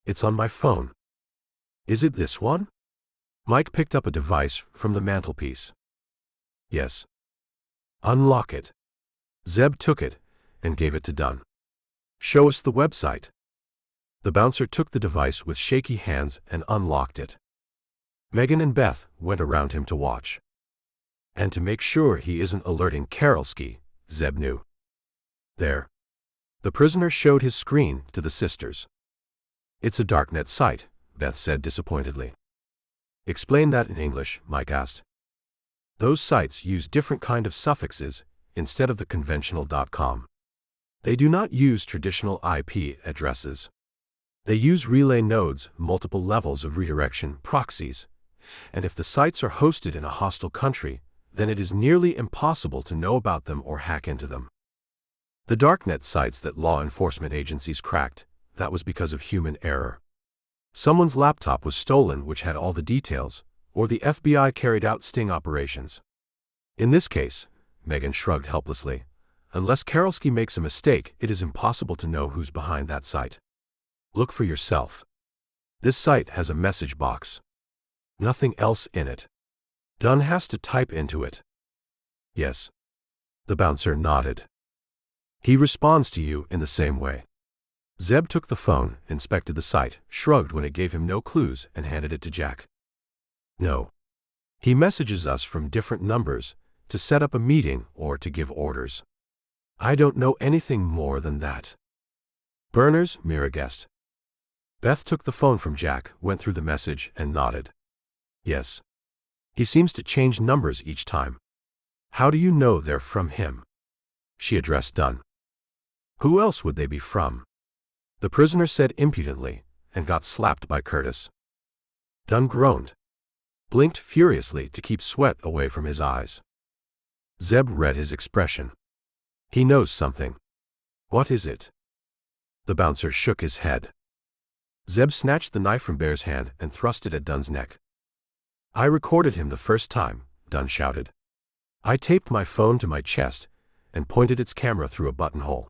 It's on my phone. Is it this one? Mike picked up a device from the mantelpiece. Yes. Unlock it. Zeb took it and gave it to Dunn. Show us the website. The bouncer took the device with shaky hands and unlocked it. Megan and Beth went around him to watch. And to make sure he isn't alerting Karolski, Zeb knew. There. The prisoner showed his screen to the sisters. It's a darknet site, Beth said disappointedly. Explain that in English, Mike asked. Those sites use different kind of suffixes instead of the conventional .com. They do not use traditional IP addresses. They use relay nodes, multiple levels of redirection, proxies, and if the sites are hosted in a hostile country, then it is nearly impossible to know about them or hack into them. The darknet sites that law enforcement agencies cracked, that was because of human error. Someone's laptop was stolen which had all the details, or the FBI carried out sting operations. In this case, Megan shrugged helplessly, unless Karolski makes a mistake, it is impossible to know who's behind that site. Look for yourself. This site has a message box. Nothing else in it. Dunn has to type into it. Yes. The bouncer nodded. He responds to you in the same way. Zeb took the phone, inspected the site, shrugged when it gave him no clues, and handed it to Jack. No. He messages us from different numbers to set up a meeting or to give orders. I don't know anything more than that. Burners, Mira guessed. Beth took the phone from Jack, went through the message, and nodded. Yes. He seems to change numbers each time. How do you know they're from him? She addressed Dunn. Who else would they be from? The prisoner said impudently, and got slapped by Curtis. Dunn groaned. Blinked furiously to keep sweat away from his eyes. Zeb read his expression. He knows something. What is it? The bouncer shook his head. Zeb snatched the knife from Bear's hand and thrust it at Dunn's neck. I recorded him the first time, Dunn shouted. I taped my phone to my chest and pointed its camera through a buttonhole.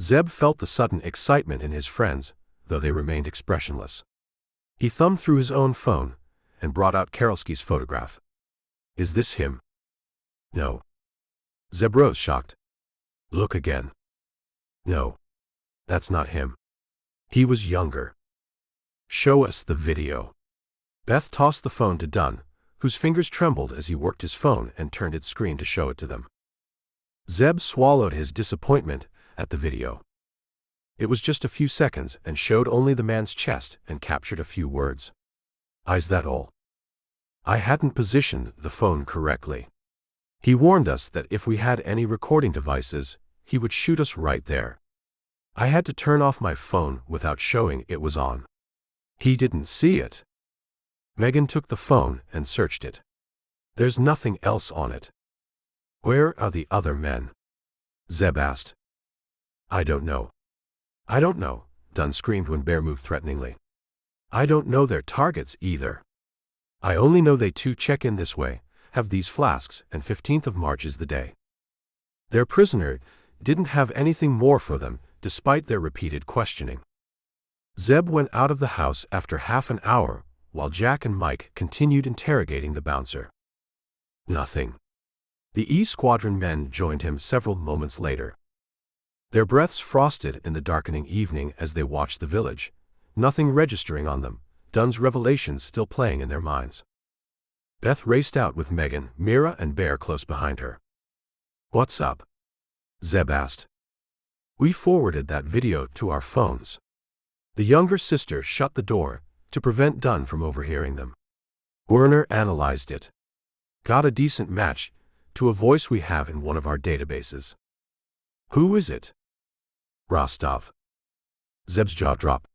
Zeb felt the sudden excitement in his friends, though they remained expressionless. He thumbed through his own phone and brought out Karolski's photograph. Is this him? No. Zeb rose shocked. Look again. No. That's not him. He was younger. Show us the video. Beth tossed the phone to Dunn, whose fingers trembled as he worked his phone and turned its screen to show it to them. Zeb swallowed his disappointment at the video. It was just a few seconds and showed only the man's chest and captured a few words. "Is that all?" I hadn't positioned the phone correctly. He warned us that if we had any recording devices, he would shoot us right there. I had to turn off my phone without showing it was on. He didn't see it. Megan took the phone and searched it. There's nothing else on it. "Where are the other men?" Zeb asked. "I don't know." "I don't know," Dunn screamed when Bear moved threateningly. "I don't know their targets either. I only know they too check in this way, have these flasks, and 15th of March is the day." Their prisoner didn't have anything more for them, despite their repeated questioning. Zeb went out of the house after half an hour, while Jack and Mike continued interrogating the bouncer. Nothing. The E Squadron men joined him several moments later. Their breaths frosted in the darkening evening as they watched the village, nothing registering on them, Dunn's revelations still playing in their minds. Beth raced out with Megan, Mira, and Bear close behind her. "What's up?" Zeb asked. "We forwarded that video to our phones." The younger sister shut the door to prevent Dunn from overhearing them. "Werner analyzed it. Got a decent match to a voice we have in one of our databases." "Who is it?" "Rosttov." Zeb's jaw dropped.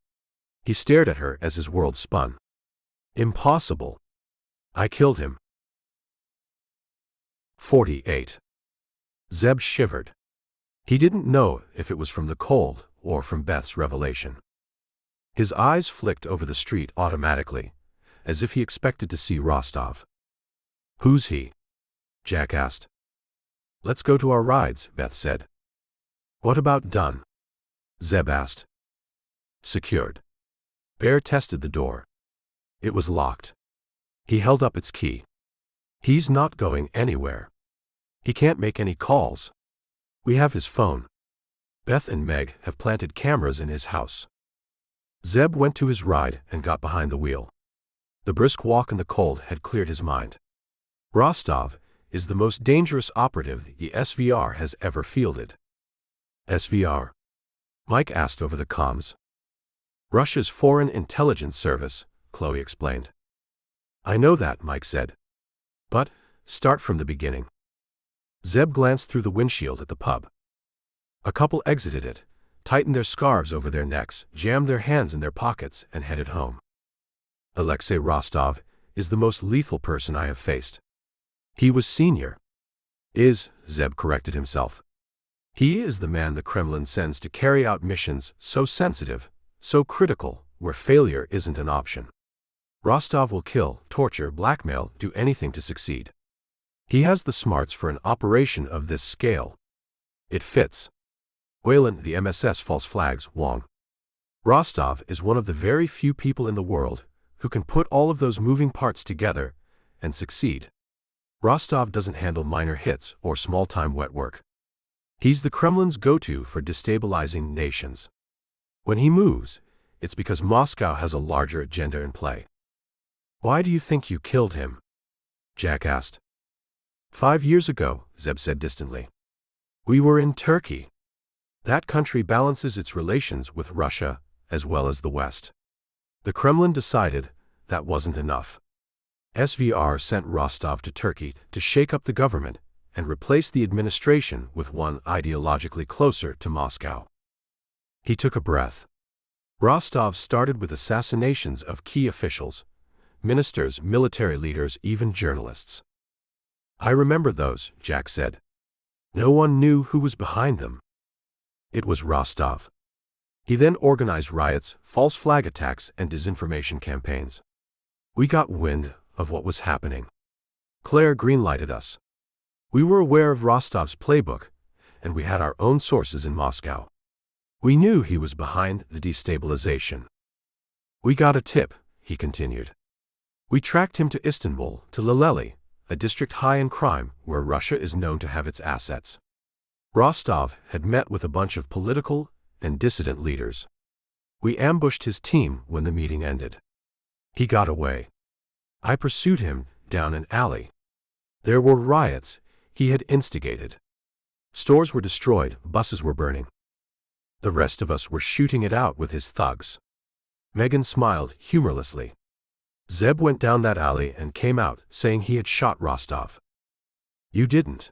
He stared at her as his world spun. "Impossible. I killed him." 48. Zeb shivered. He didn't know if it was from the cold or from Beth's revelation. His eyes flicked over the street automatically, as if he expected to see Rosttov. "Who's he?" Jack asked. "Let's go to our rides," Beth said. "What about Dunn?" Zeb asked. "Secured." Bear tested the door. It was locked. He held up its key. "He's not going anywhere. He can't make any calls. We have his phone. Beth and Meg have planted cameras in his house." Zeb went to his ride and got behind the wheel. The brisk walk in the cold had cleared his mind. Rosttov is the most dangerous operative the SVR has ever fielded. "SVR?" Mike asked over the comms. "Russia's Foreign Intelligence Service," Chloe explained. "I know that," Mike said. "But start from the beginning." Zeb glanced through the windshield at the pub. A couple exited it, tightened their scarves over their necks, jammed their hands in their pockets, and headed home. "Alexei Rosttov is the most lethal person I have faced. He was senior." Zeb corrected himself. "He is the man the Kremlin sends to carry out missions so sensitive, so critical, where failure isn't an option. Rosttov will kill, torture, blackmail, do anything to succeed. He has the smarts for an operation of this scale. It fits. Wayland, the MSS false flags, Wong. Rosttov is one of the very few people in the world who can put all of those moving parts together and succeed. Rosttov doesn't handle minor hits or small-time wet work. He's the Kremlin's go-to for destabilizing nations. When he moves, it's because Moscow has a larger agenda in play." "Why do you think you killed him?" Jack asked. 5 years ago, Zeb said distantly. "We were in Turkey. That country balances its relations with Russia as well as the West. The Kremlin decided that wasn't enough. SVR sent Rosttov to Turkey to shake up the government and replace the administration with one ideologically closer to Moscow." He took a breath. "Rosttov started with assassinations of key officials, ministers, military leaders, even journalists." "I remember those," Jack said. "No one knew who was behind them. It was Rosttov. He then organized riots, false flag attacks, and disinformation campaigns. We got wind of what was happening. Clare greenlighted us. We were aware of Rostov's playbook, and we had our own sources in Moscow. We knew he was behind the destabilization. We got a tip," he continued. "We tracked him to Istanbul, to Leleli, a district high in crime where Russia is known to have its assets. Rosttov had met with a bunch of political and dissident leaders. We ambushed his team when the meeting ended. He got away. I pursued him down an alley. There were riots he had instigated. Stores were destroyed, buses were burning. The rest of us were shooting it out with his thugs. Megan smiled humorlessly. Zeb went down that alley and came out, saying he had shot Rosttov. You didn't,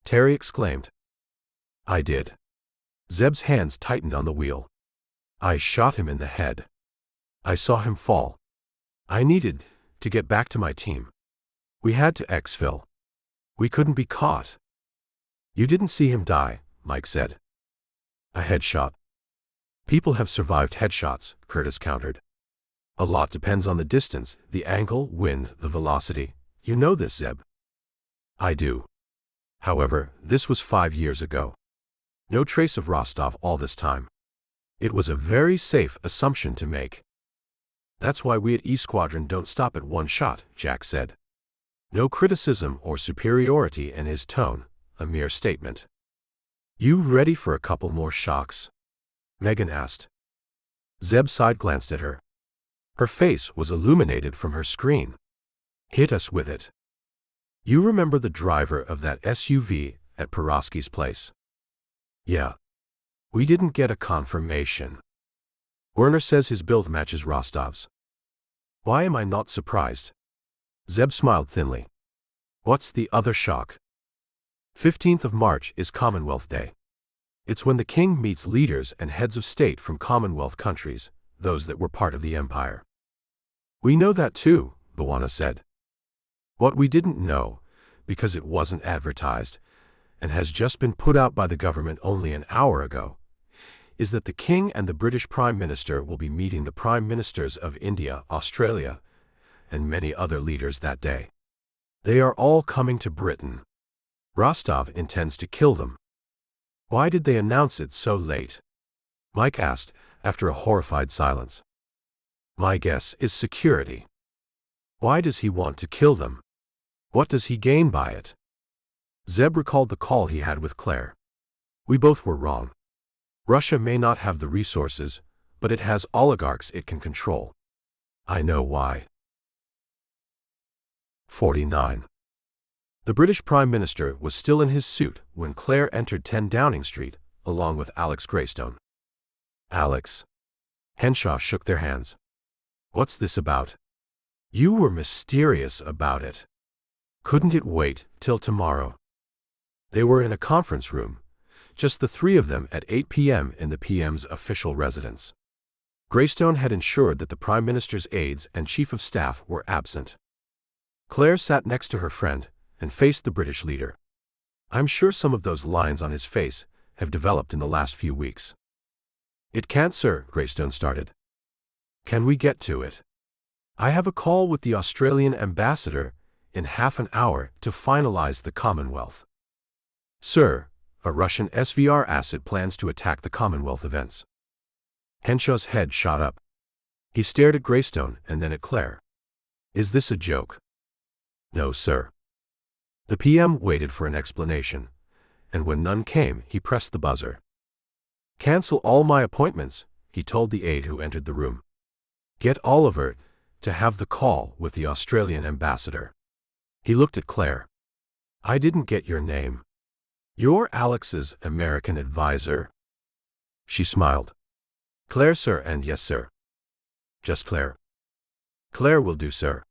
Terry exclaimed. I did. Zeb's hands tightened on the wheel. I shot him in the head. I saw him fall. I needed to get back to my team. We had to exfil. We couldn't be caught. You didn't see him die, Mike said. A headshot. People have survived headshots, Curtis countered. A lot depends on the distance, the angle, wind, the velocity. You know this, Zeb. I do. However, this was 5 years ago. No trace of Rosttov all this time. It was a very safe assumption to make. That's why we at E Squadron don't stop at one shot, Jack said. No criticism or superiority in his tone, a mere statement. You ready for a couple more shocks? Megan asked. Zeb side-glanced at her. Her face was illuminated from her screen. Hit us with it. You remember the driver of that SUV at Porosky's place? Yeah. We didn't get a confirmation. Werner says his build matches Rostov's. Why am I not surprised? Zeb smiled thinly. What's the other shock? 15th of March is Commonwealth Day. It's when the king meets leaders and heads of state from Commonwealth countries, those that were part of the empire. We know that too, Bwana said. What we didn't know, because it wasn't advertised, and has just been put out by the government only an hour ago, is that the King and the British Prime Minister will be meeting the Prime Ministers of India, Australia, and many other leaders that day. They are all coming to Britain. Rosttov intends to kill them. Why did they announce it so late? Mike asked, after a horrified silence. My guess is security. Why does he want to kill them? What does he gain by it? Zeb recalled the call he had with Clare. We both were wrong. Russia may not have the resources, but it has oligarchs it can control. I know why. 49. The British Prime Minister was still in his suit when Clare entered 10 Downing Street, along with Alex Greystone. Alex. Henshaw shook their hands. What's this about? You were mysterious about it. Couldn't it wait till tomorrow? They were in a conference room, just the three of them at 8 p.m. in the PM's official residence. Greystone had ensured that the Prime Minister's aides and Chief of Staff were absent. Clare sat next to her friend and faced the British leader. I'm sure some of those lines on his face have developed in the last few weeks. It can't, sir, Greystone started. Can we get to it? I have a call with the Australian ambassador in half an hour to finalize the Commonwealth. Sir, a Russian SVR asset plans to attack the Commonwealth events. Henshaw's head shot up. He stared at Greystone and then at Clare. Is this a joke? No, sir. The PM waited for an explanation, and when none came, he pressed the buzzer. Cancel all my appointments, he told the aide who entered the room. Get Oliver to have the call with the Australian ambassador. He looked at Clare. I didn't get your name. You're Alex's American advisor. She smiled. Clare, sir, and yes, sir. Just Clare. Clare will do, sir.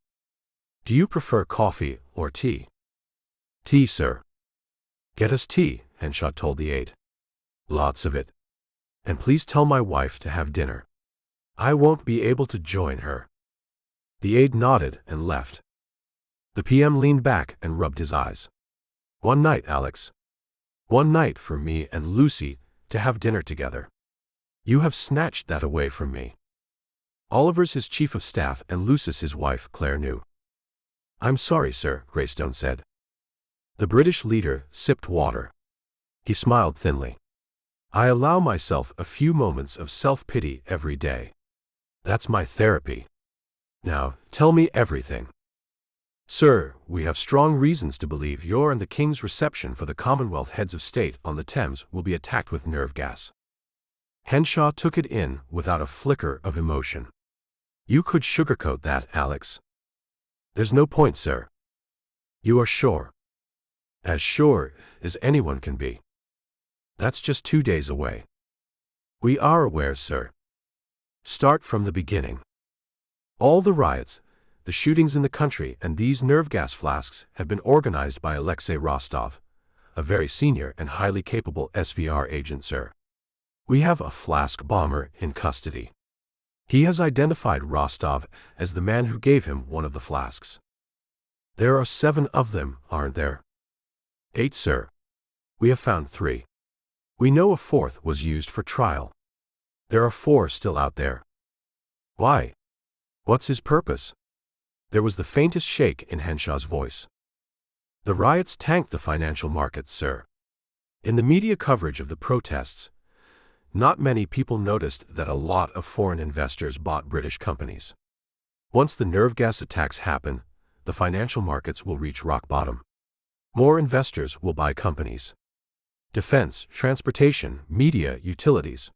Do you prefer coffee or tea? Tea, sir. Get us tea, Henshaw told the aide. Lots of it. And please tell my wife to have dinner. I won't be able to join her. The aide nodded and left. The PM leaned back and rubbed his eyes. One night, Alex. One night for me and Lucy to have dinner together. You have snatched that away from me. Oliver's his chief of staff and Lucy's his wife, Clare knew. I'm sorry, sir, Greystone said. The British leader sipped water. He smiled thinly. I allow myself a few moments of self-pity every day. That's my therapy. Now, tell me everything. Sir, we have strong reasons to believe your and the King's reception for the Commonwealth heads of state on the Thames will be attacked with nerve gas. Henshaw took it in without a flicker of emotion. You could sugarcoat that, Alex. There's no point, sir. You are sure? As sure as anyone can be. That's just 2 days away. We are aware, sir. Start from the beginning. All the riots, the shootings in the country, and these nerve gas flasks have been organized by Alexei Rosttov, a very senior and highly capable SVR agent, sir. We have a flask bomber in custody. He has identified Rosttov as the man who gave him one of the flasks. There are 7 of them, aren't there? 8, sir. We have found 3. We know a 4th was used for trial. There are 4 still out there. Why? What's his purpose? There was the faintest shake in Henshaw's voice. The riots tanked the financial markets, sir. In the media coverage of the protests, not many people noticed that a lot of foreign investors bought British companies. Once the nerve gas attacks happen, the financial markets will reach rock bottom. More investors will buy companies. Defense, transportation, media, utilities.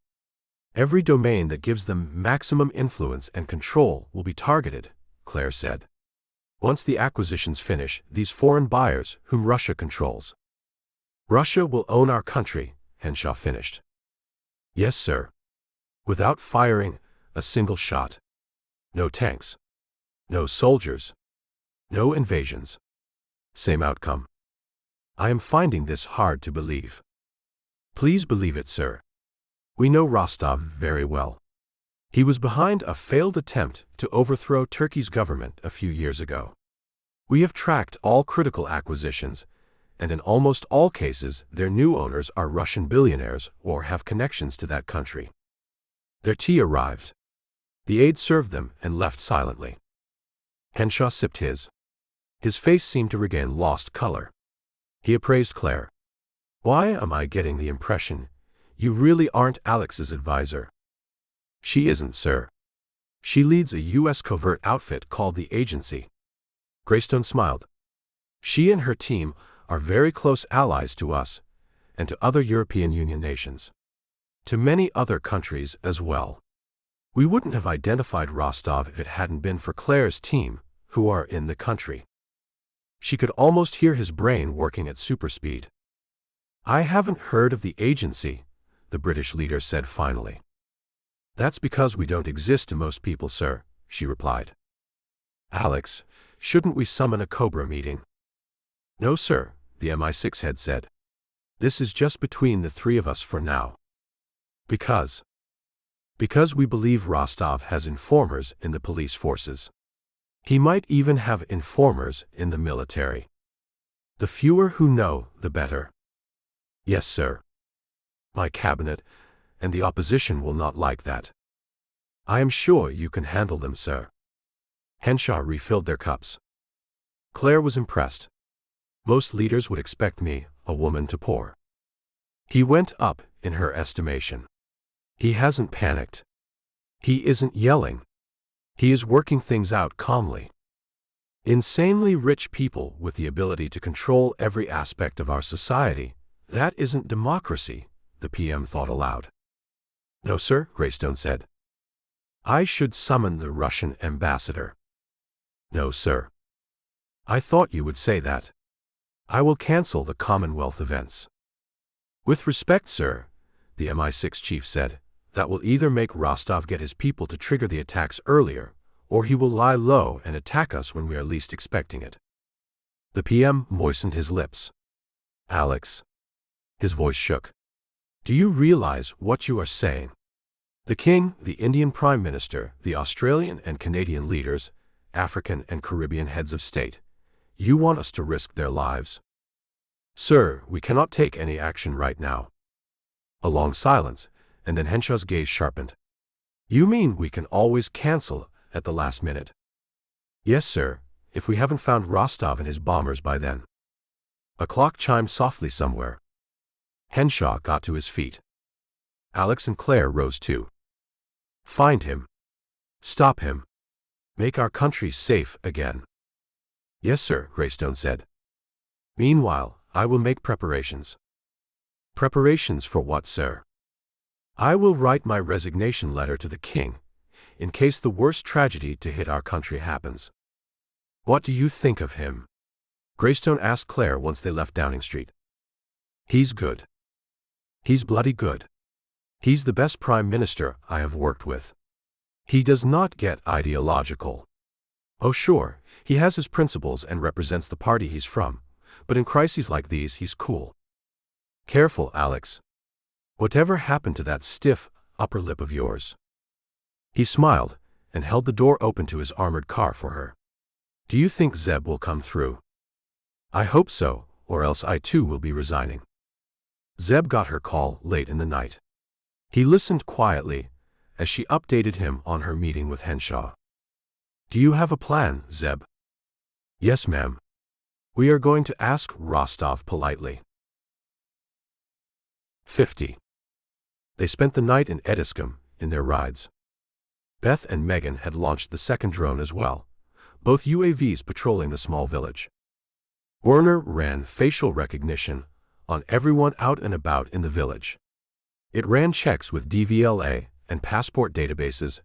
Every domain that gives them maximum influence and control will be targeted, Clare said. Once the acquisitions finish, these foreign buyers, whom Russia controls. Russia will own our country, Henshaw finished. Yes, sir. Without firing a single shot. No tanks. No soldiers. No invasions. Same outcome. I am finding this hard to believe. Please believe it, sir. We know Rosttov very well. He was behind a failed attempt to overthrow Turkey's government a few years ago. We have tracked all critical acquisitions, and in almost all cases their new owners are Russian billionaires or have connections to that country. Their tea arrived. The aide served them and left silently. Henshaw sipped his. His face seemed to regain lost color. He appraised Clare. Why am I getting the impression you really aren't Alex's advisor? She isn't, sir. She leads a U.S. covert outfit called the Agency. Greystone smiled. She and her team are very close allies to us and to other European Union nations. To many other countries as well. We wouldn't have identified Rosttov if it hadn't been for Clare's team, who are in the country. She could almost hear his brain working at superspeed. I haven't heard of the Agency, the British leader said finally. That's because we don't exist to most people, sir, she replied. Alex, shouldn't we summon a Cobra meeting? No, sir, the MI6 head said. This is just between the 3 of us for now. Because we believe Rosttov has informers in the police forces. He might even have informers in the military. The fewer who know, the better. Yes, sir. My cabinet and the opposition will not like that. I am sure you can handle them, sir. Henshaw refilled their cups. Clare was impressed. Most leaders would expect me, a woman, to pour. He went up in her estimation. He hasn't panicked. He isn't yelling. He is working things out calmly. Insanely rich people with the ability to control every aspect of our society, that isn't democracy, the PM thought aloud. No, sir, Greystone said. I should summon the Russian ambassador. No, sir. I thought you would say that. I will cancel the Commonwealth events. With respect, sir, the MI6 chief said, that will either make Rosttov get his people to trigger the attacks earlier, or he will lie low and attack us when we are least expecting it. The PM moistened his lips. Alex. His voice shook. Do you realize what you are saying? The King, the Indian Prime Minister, the Australian and Canadian leaders, African and Caribbean heads of state. You want us to risk their lives? Sir, we cannot take any action right now. A long silence, and then Henshaw's gaze sharpened. You mean we can always cancel at the last minute? Yes, sir, if we haven't found Rosttov and his bombers by then. A clock chimed softly somewhere. Henshaw got to his feet. Alex and Clare rose too. Find him. Stop him. Make our country safe again. Yes, sir, Greystone said. Meanwhile, I will make preparations. Preparations for what, sir? I will write my resignation letter to the King, in case the worst tragedy to hit our country happens. What do you think of him? Greystone asked Clare once they left Downing Street. He's good. He's bloody good. He's the best prime minister I have worked with. He does not get ideological. Oh sure, he has his principles and represents the party he's from, but in crises like these he's cool. Careful, Alex. Whatever happened to that stiff upper lip of yours? He smiled and held the door open to his armored car for her. Do you think Zeb will come through? I hope so, or else I too will be resigning. Zeb got her call late in the night. He listened quietly as she updated him on her meeting with Henshaw. Do you have a plan, Zeb? Yes, ma'am. We are going to ask Rosttov politely. 50. They spent the night in Ediscombe, in their rides. Beth and Megan had launched the second drone as well, both UAVs patrolling the small village. Werner ran facial recognition on everyone out and about in the village. It ran checks with DVLA and passport databases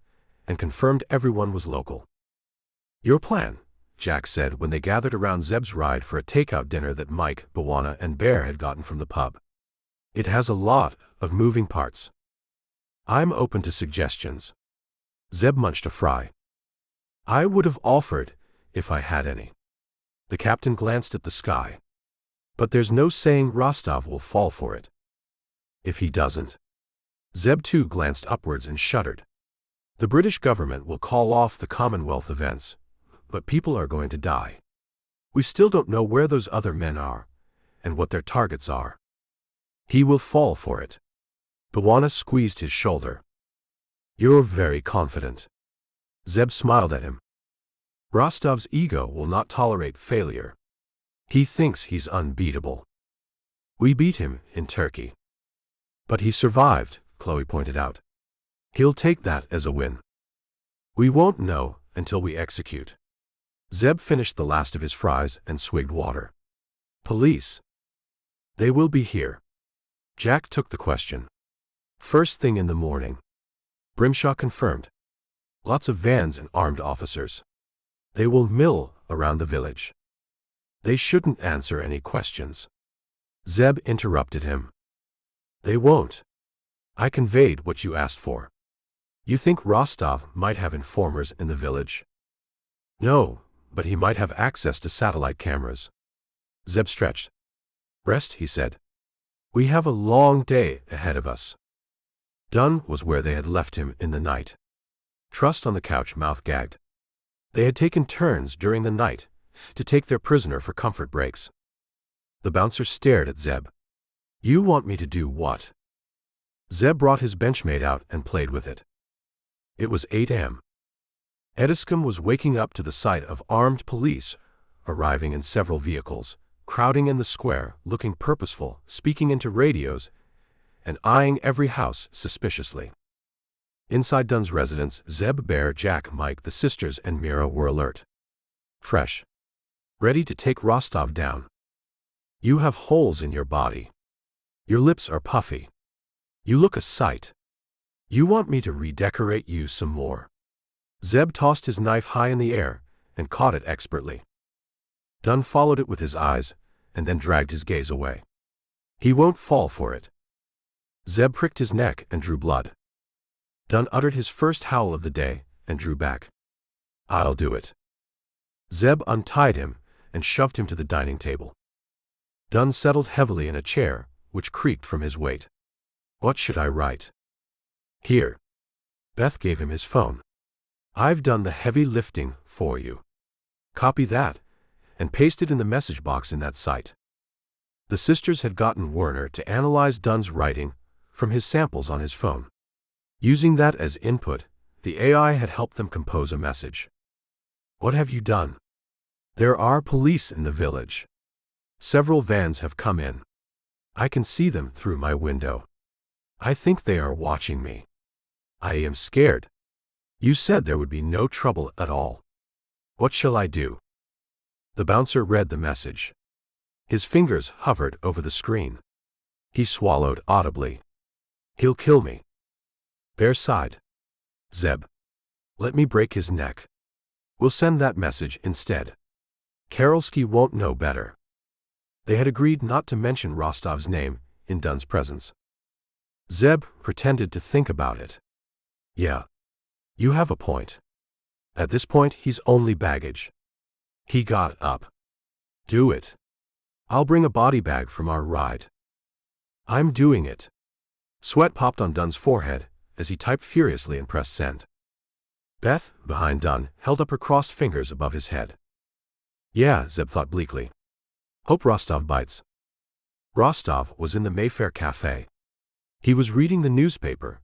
and confirmed everyone was local. Your plan, Jack said when they gathered around Zeb's ride for a takeout dinner that Mike, Bawana, and Bear had gotten from the pub. It has a lot of moving parts. I'm open to suggestions. Zeb munched a fry. I would have offered if I had any. The captain glanced at the sky. But there's no saying Rosttov will fall for it. If he doesn't. Zeb too glanced upwards and shuddered. The British government will call off the Commonwealth events, but people are going to die. We still don't know where those other men are, and what their targets are. He will fall for it. Bawana squeezed his shoulder. You're very confident. Zeb smiled at him. Rostov's ego will not tolerate failure. He thinks he's unbeatable. We beat him in Turkey. But he survived, Chloe pointed out. He'll take that as a win. We won't know until we execute. Zeb finished the last of his fries and swigged water. Police. They will be here. Jack took the question. First thing in the morning. Grimshaw confirmed. Lots of vans and armed officers. They will mill around the village. They shouldn't answer any questions. Zeb interrupted him. They won't. I conveyed what you asked for. You think Rosttov might have informers in the village? No, but he might have access to satellite cameras. Zeb stretched. Rest, he said. We have a long day ahead of us. Dunn was where they had left him in the night. Trust on the couch, mouth gagged. They had taken turns during the night to take their prisoner for comfort breaks. The bouncer stared at Zeb. You want me to do what? Zeb brought his benchmate out and played with it. It was 8 a.m. Ediscombe was waking up to the sight of armed police arriving in several vehicles, crowding in the square, looking purposeful, speaking into radios, and eyeing every house suspiciously. Inside Dunn's residence, Zeb, Bear, Jack, Mike, the sisters, and Mira were alert. Fresh. Ready to take Rosttov down. You have holes in your body. Your lips are puffy. You look a sight. You want me to redecorate you some more. Zeb tossed his knife high in the air and caught it expertly. Dunn followed it with his eyes and then dragged his gaze away. He won't fall for it. Zeb pricked his neck and drew blood. Dunn uttered his first howl of the day and drew back. I'll do it. Zeb untied him and shoved him to the dining table. Dunn settled heavily in a chair, which creaked from his weight. What should I write? Here. Beth gave him his phone. I've done the heavy lifting for you. Copy that and paste it in the message box in that site. The sisters had gotten Werner to analyze Dunn's writing from his samples on his phone. Using that as input, the AI had helped them compose a message. What have you done? There are police in the village. Several vans have come in. I can see them through my window. I think they are watching me. I am scared. You said there would be no trouble at all. What shall I do? The bouncer read the message. His fingers hovered over the screen. He swallowed audibly. He'll kill me. Bear sighed. Zeb. Let me break his neck. We'll send that message instead. Karolski won't know better. They had agreed not to mention Rostov's name in Dunn's presence. Zeb pretended to think about it. Yeah, you have a point. At this point, he's only baggage. He got up. Do it. I'll bring a body bag from our ride. I'm doing it. Sweat popped on Dunn's forehead as he typed furiously and pressed send. Beth, behind Dunn, held up her crossed fingers above his head. Yeah, Zeb thought bleakly. Hope Rosttov bites. Rosttov was in the Mayfair Cafe. He was reading the newspaper,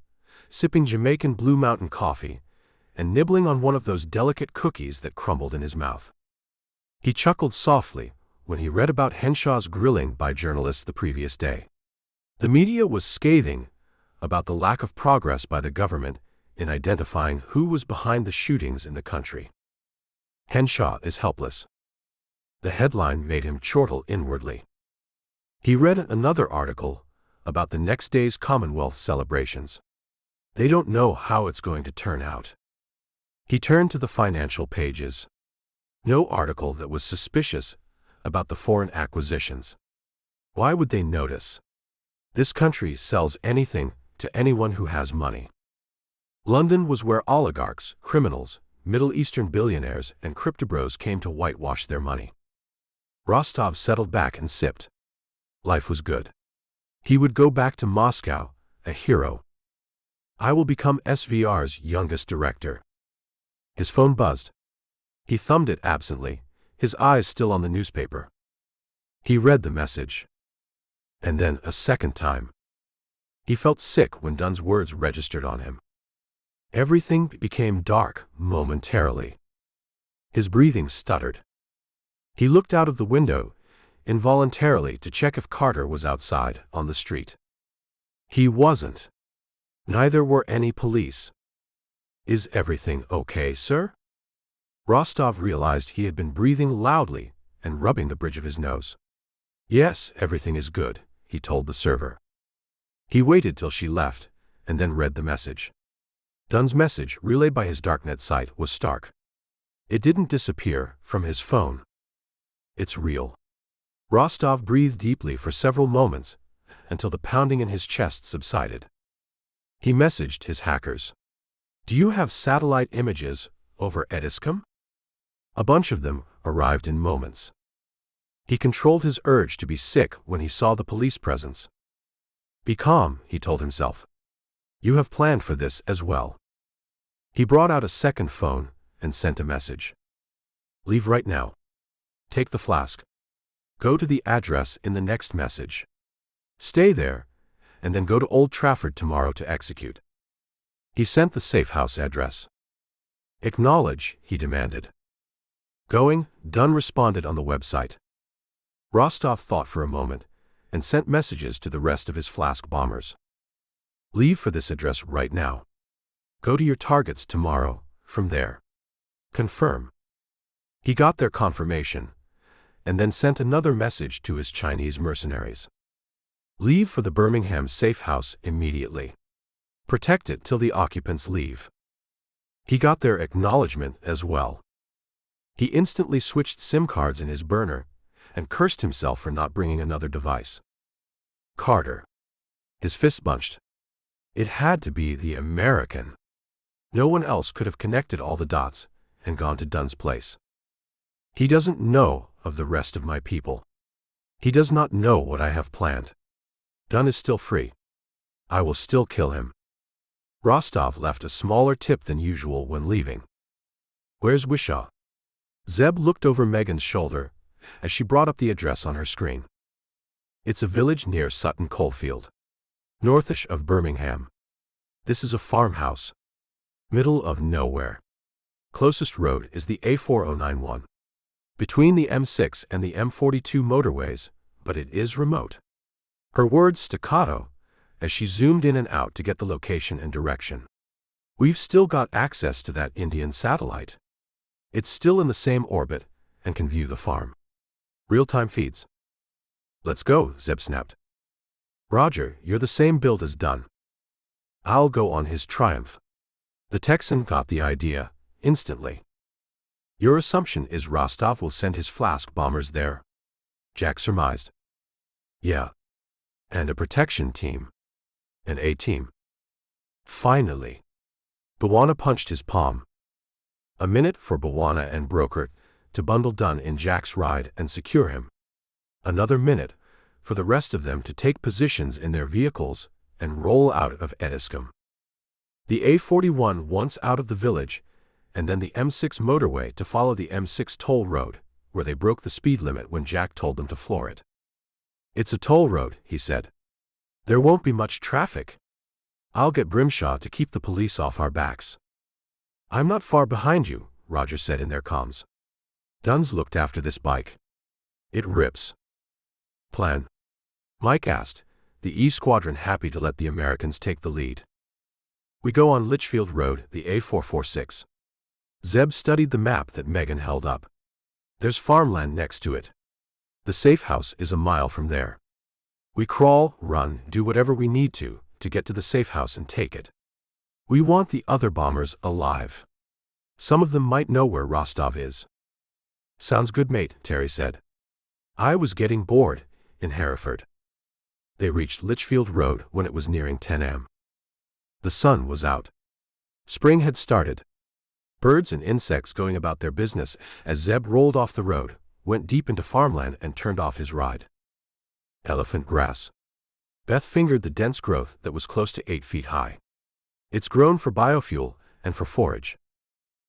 sipping Jamaican Blue Mountain coffee, and nibbling on one of those delicate cookies that crumbled in his mouth. He chuckled softly when he read about Henshaw's grilling by journalists the previous day. The media was scathing about the lack of progress by the government in identifying who was behind the shootings in the country. Henshaw is helpless. The headline made him chortle inwardly. He read another article about the next day's Commonwealth celebrations. They don't know how it's going to turn out. He turned to the financial pages. No article that was suspicious about the foreign acquisitions. Why would they notice? This country sells anything to anyone who has money. London was where oligarchs, criminals, Middle Eastern billionaires, and cryptobros came to whitewash their money. Rosttov settled back and sipped. Life was good. He would go back to Moscow, a hero. I will become SVR's youngest director. His phone buzzed. He thumbed it absently, his eyes still on the newspaper. He read the message. And then a second time. He felt sick when Dunn's words registered on him. Everything became dark momentarily. His breathing stuttered. He looked out of the window, involuntarily, to check if Carter was outside on the street. He wasn't. Neither were any police. Is everything okay, sir? Rosttov realized he had been breathing loudly and rubbing the bridge of his nose. Yes, everything is good, he told the server. He waited till she left, and then read the message. Dunn's message, relayed by his darknet site, was stark. It didn't disappear from his phone. It's real. Rosttov breathed deeply for several moments, until the pounding in his chest subsided. He messaged his hackers. Do you have satellite images over Ediscombe? A bunch of them arrived in moments. He controlled his urge to be sick when he saw the police presence. Be calm, he told himself. You have planned for this as well. He brought out a second phone and sent a message. Leave right now. Take the flask. Go to the address in the next message. Stay there, and then go to Old Trafford tomorrow to execute. He sent the safe house address. Acknowledge, he demanded. Going, Dunn responded on the website. Rosttov thought for a moment and sent messages to the rest of his flask bombers. Leave for this address right now. Go to your targets tomorrow, from there. Confirm. He got their confirmation, and then sent another message to his Chinese mercenaries. Leave for the Birmingham safe house immediately. Protect it till the occupants leave. He got their acknowledgement as well. He instantly switched SIM cards in his burner and cursed himself for not bringing another device. Carter. His fists bunched. It had to be the American. No one else could have connected all the dots and gone to Dunn's place. He doesn't know of the rest of my people. He does not know what I have planned. Dunn is still free. I will still kill him. Rosttov left a smaller tip than usual when leaving. Where's Wishaw? Zeb looked over Megan's shoulder as she brought up the address on her screen. It's a village near Sutton Coldfield, northish of Birmingham. This is a farmhouse. Middle of nowhere. Closest road is the A4091. Between the M6 and the M42 motorways, but it is remote. Her words staccato as she zoomed in and out to get the location and direction. We've still got access to that Indian satellite. It's still in the same orbit and can view the farm. Real-time feeds. Let's go, Zeb snapped. Roger, you're the same build as Dunn. I'll go on his triumph. The Texan got the idea instantly. Your assumption is Rosttov will send his flask bombers there? Jack surmised. Yeah. And a protection team. An A-team. Finally. Bwana punched his palm. A minute for Bwana and Broker to bundle Dunn in Jack's ride and secure him. Another minute for the rest of them to take positions in their vehicles and roll out of Ediscombe. The A41 once out of the village, and then the M6 motorway to follow the M6 toll road, where they broke the speed limit when Jack told them to floor it. It's a toll road, he said. There won't be much traffic. I'll get Brimshaw to keep the police off our backs. I'm not far behind you, Roger said in their comms. Duns looked after this bike. It rips. Plan? Mike asked, the E Squadron happy to let the Americans take the lead. We go on Litchfield Road, the A446. Zeb studied the map that Megan held up. There's farmland next to it. The safe house is a mile from there. We crawl, run, do whatever we need to get to the safe house and take it. We want the other bombers alive. Some of them might know where Rosttov is. Sounds good, mate, Terry said. I was getting bored in Hereford. They reached Litchfield Road when it was nearing 10 am. The sun was out. Spring had started. Birds and insects going about their business as Zeb rolled off the road, went deep into farmland and turned off his ride. Elephant grass. Beth fingered the dense growth that was close to 8 feet high. It's grown for biofuel and for forage.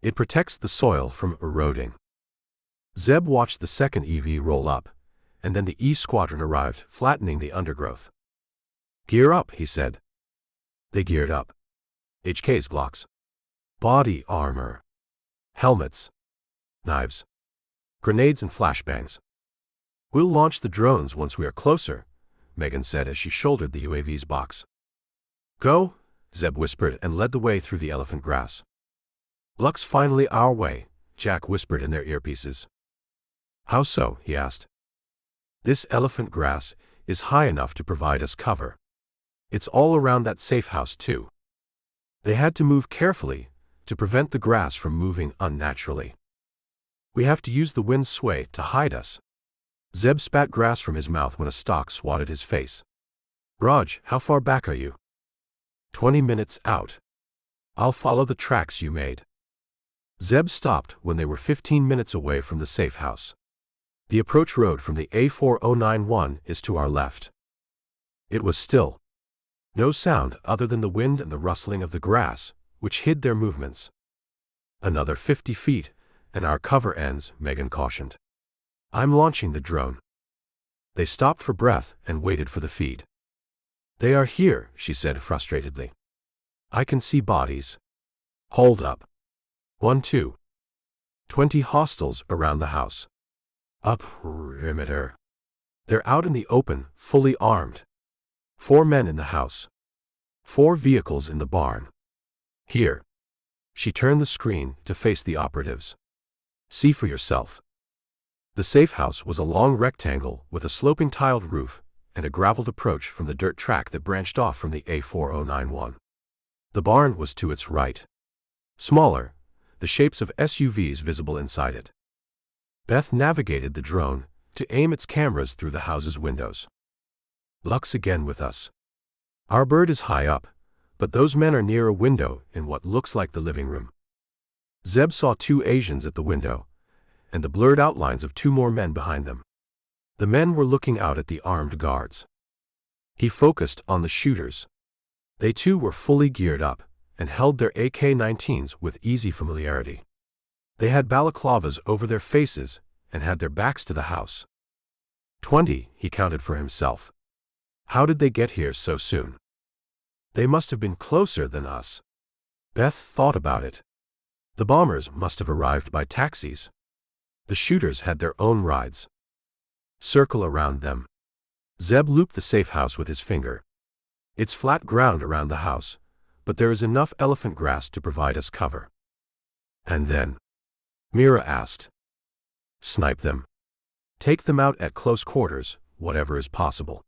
It protects the soil from eroding. Zeb watched the second EV roll up, and then the E Squadron arrived, flattening the undergrowth. Gear up, he said. They geared up. HKs, Glocks. Body armor. Helmets. Knives. Grenades and flashbangs. We'll launch the drones once we are closer, Megan said as she shouldered the UAV's box. Go, Zeb whispered and led the way through the elephant grass. Luck's finally our way, Jack whispered in their earpieces. How so? He asked. This elephant grass is high enough to provide us cover. It's all around that safe house too. They had to move carefully to prevent the grass from moving unnaturally. We have to use the wind's sway to hide us. Zeb spat grass from his mouth when a stalk swatted his face. Raj, how far back are you? 20 minutes out. I'll follow the tracks you made. Zeb stopped when they were 15 minutes away from the safe house. The approach road from the A4091 is to our left. It was still. No sound other than the wind and the rustling of the grass, which hid their movements. Another 50 feet, and our cover ends, Megan cautioned. I'm launching the drone. They stopped for breath and waited for the feed. They are here, she said frustratedly. I can see bodies. Hold up. 1, 2. 20 hostiles around the house. Up perimeter. They're out in the open, fully armed. 4 men in the house. 4 vehicles in the barn. Here. She turned the screen to face the operatives. See for yourself. The safe house was a long rectangle with a sloping tiled roof and a graveled approach from the dirt track that branched off from the A4091. The barn was to its right. Smaller, the shapes of SUVs visible inside it. Beth navigated the drone to aim its cameras through the house's windows. Luck's again with us. Our bird is high up, but those men are near a window in what looks like the living room. Zeb saw 2 Asians at the window, and the blurred outlines of 2 more men behind them. The men were looking out at the armed guards. He focused on the shooters. They too were fully geared up and held their AK-19s with easy familiarity. They had balaclavas over their faces and had their backs to the house. 20, he counted for himself. How did they get here so soon? They must have been closer than us. Beth thought about it. The bombers must have arrived by taxis. The shooters had their own rides. Circle around them. Zeb looped the safe house with his finger. It's flat ground around the house, but there is enough elephant grass to provide us cover. And then? Mira asked. Snipe them. Take them out at close quarters, whatever is possible.